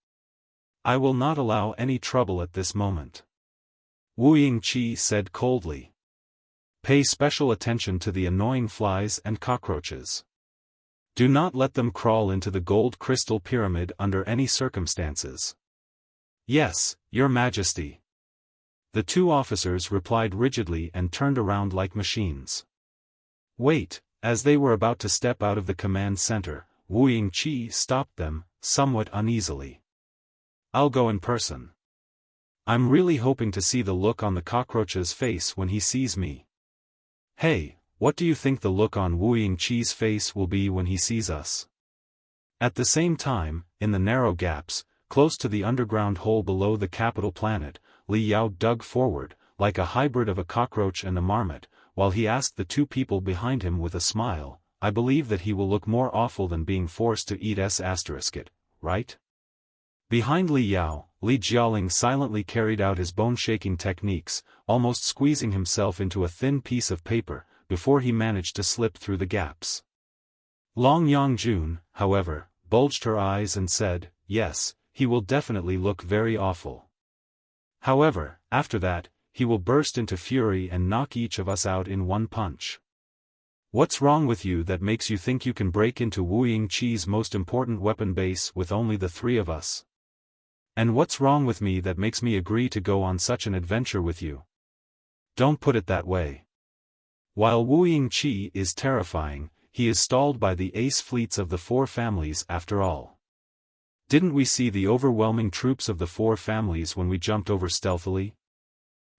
I will not allow any trouble at this moment. Wu Yingqi said coldly. Pay special attention to the annoying flies and cockroaches. Do not let them crawl into the Gold Crystal Pyramid under any circumstances. Yes, Your Majesty. The two officers replied rigidly and turned around like machines. Wait. As they were about to step out of the command center, Wuji stopped them, somewhat uneasily. I'll go in person. I'm really hoping to see the look on the cockroach's face when he sees me. Hey, what do you think the look on Wuji's face will be when he sees us? At the same time, in the narrow gaps, close to the underground hole below the capital planet, Li Yao dug forward, like a hybrid of a cockroach and a marmot, while he asked the two people behind him with a smile, I believe that he will look more awful than being forced to eat it, right? Behind Li Yao, Li Jialing silently carried out his bone-shaking techniques, almost squeezing himself into a thin piece of paper, before he managed to slip through the gaps. Long Yangjun, however, bulged her eyes and said, yes, he will definitely look very awful. However, after that, he will burst into fury and knock each of us out in one punch. What's wrong with you that makes you think you can break into Wuji's most important weapon base with only the three of us? And what's wrong with me that makes me agree to go on such an adventure with you? Don't put it that way. While Wuji is terrifying, he is stalled by the ace fleets of the four families after all. Didn't we see the overwhelming troops of the four families when we jumped over stealthily?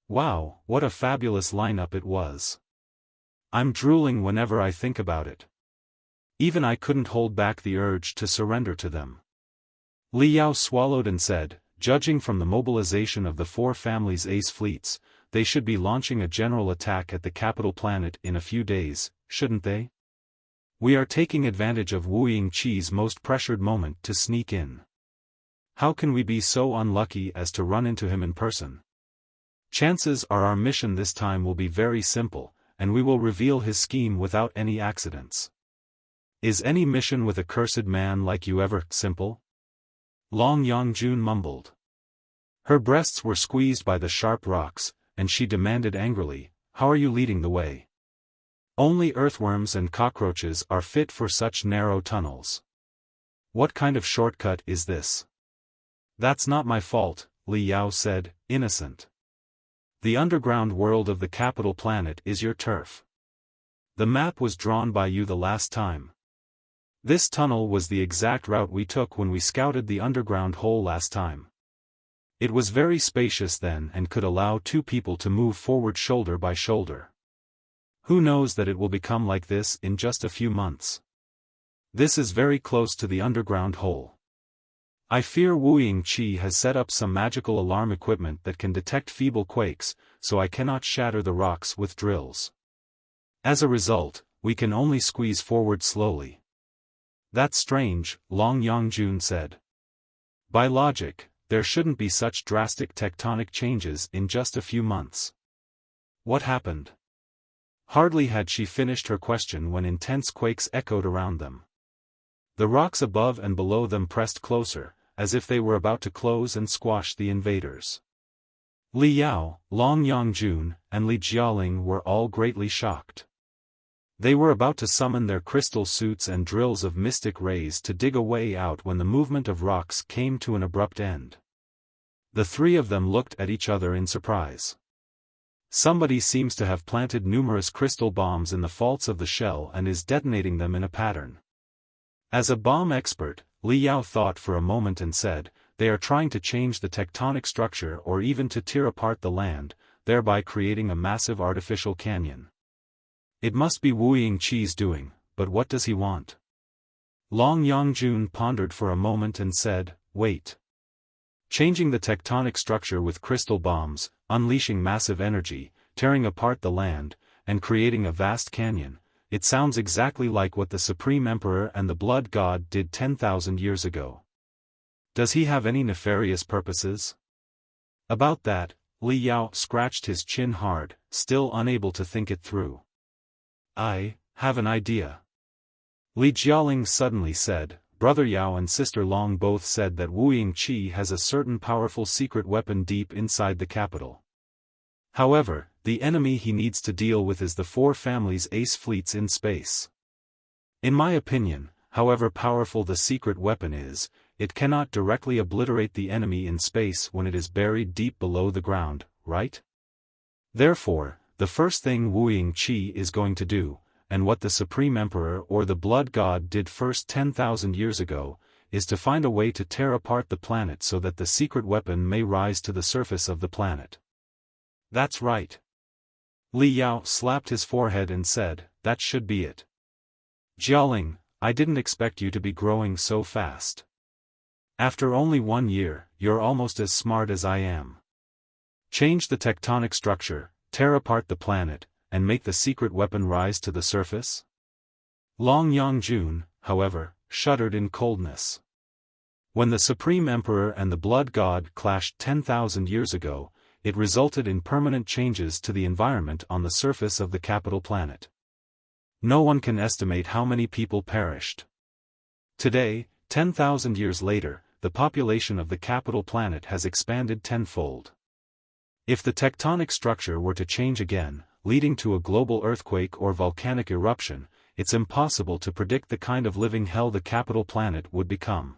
Wow, what a fabulous lineup it was. I'm drooling whenever I think about it. Even I couldn't hold back the urge to surrender to them. Li Yao swallowed and said, judging from the mobilization of the four families' ace fleets, they should be launching a general attack at the capital planet in a few days, shouldn't they? We are taking advantage of Wuji's most pressured moment to sneak in. How can we be so unlucky as to run into him in person? Chances are our mission this time will be very simple, and we will reveal his scheme without any accidents. Is any mission with a cursed man like you ever simple? Long Yangjun mumbled. Her breasts were squeezed by the sharp rocks, and she demanded angrily, how are you leading the way? Only earthworms and cockroaches are fit for such narrow tunnels. What kind of shortcut is this? That's not my fault, Li Yao said, innocent. The underground world of the capital planet is your turf. The map was drawn by you the last time. This tunnel was the exact route we took when we scouted the underground hole last time. It was very spacious then and could allow two people to move forward shoulder by shoulder. Who knows that it will become like this in just a few months. This is very close to the underground hole. I fear Wuji has set up some magical alarm equipment that can detect feeble quakes, so I cannot shatter the rocks with drills. As a result, we can only squeeze forward slowly. That's strange, Long Yangjun said. By logic, there shouldn't be such drastic tectonic changes in just a few months. What happened? Hardly had she finished her question when intense quakes echoed around them. The rocks above and below them pressed closer, as if they were about to close and squash the invaders. Li Yao, Long Yangjun, and Li Jialing were all greatly shocked. They were about to summon their crystal suits and drills of mystic rays to dig a way out when the movement of rocks came to an abrupt end. The three of them looked at each other in surprise. Somebody seems to have planted numerous crystal bombs in the faults of the shell and is detonating them in a pattern. As a bomb expert, Li Yao thought for a moment and said, they are trying to change the tectonic structure or even to tear apart the land, thereby creating a massive artificial canyon. It must be Wuji's doing, but what does he want? Long Yangjun pondered for a moment and said, wait. Changing the tectonic structure with crystal bombs, unleashing massive energy, tearing apart the land, and creating a vast canyon, it sounds exactly like what the Supreme Emperor and the Blood God did 10,000 years ago. Does he have any nefarious purposes? About that, Li Yao scratched his chin hard, still unable to think it through. I have an idea. Li Jialing suddenly said, Brother Yao and Sister Long both said that Wuji has a certain powerful secret weapon deep inside the capital. However, the enemy he needs to deal with is the four families' ace fleets in space. In my opinion, however powerful the secret weapon is, it cannot directly obliterate the enemy in space when it is buried deep below the ground, right? Therefore, the first thing Wuji is going to do, and what the Supreme Emperor or the Blood God did first 10,000 years ago, is to find a way to tear apart the planet so that the secret weapon may rise to the surface of the planet. That's right. Li Yao slapped his forehead and said, that should be it. Jialing, I didn't expect you to be growing so fast. After only 1 year, you're almost as smart as I am. Change the tectonic structure, tear apart the planet, and make the secret weapon rise to the surface? Long Yangjun, however, shuddered in coldness. When the Supreme Emperor and the Blood God clashed 10,000 years ago, it resulted in permanent changes to the environment on the surface of the capital planet. No one can estimate how many people perished. Today, 10,000 years later, the population of the capital planet has expanded tenfold. If the tectonic structure were to change again, leading to a global earthquake or volcanic eruption, it's impossible to predict the kind of living hell the capital planet would become.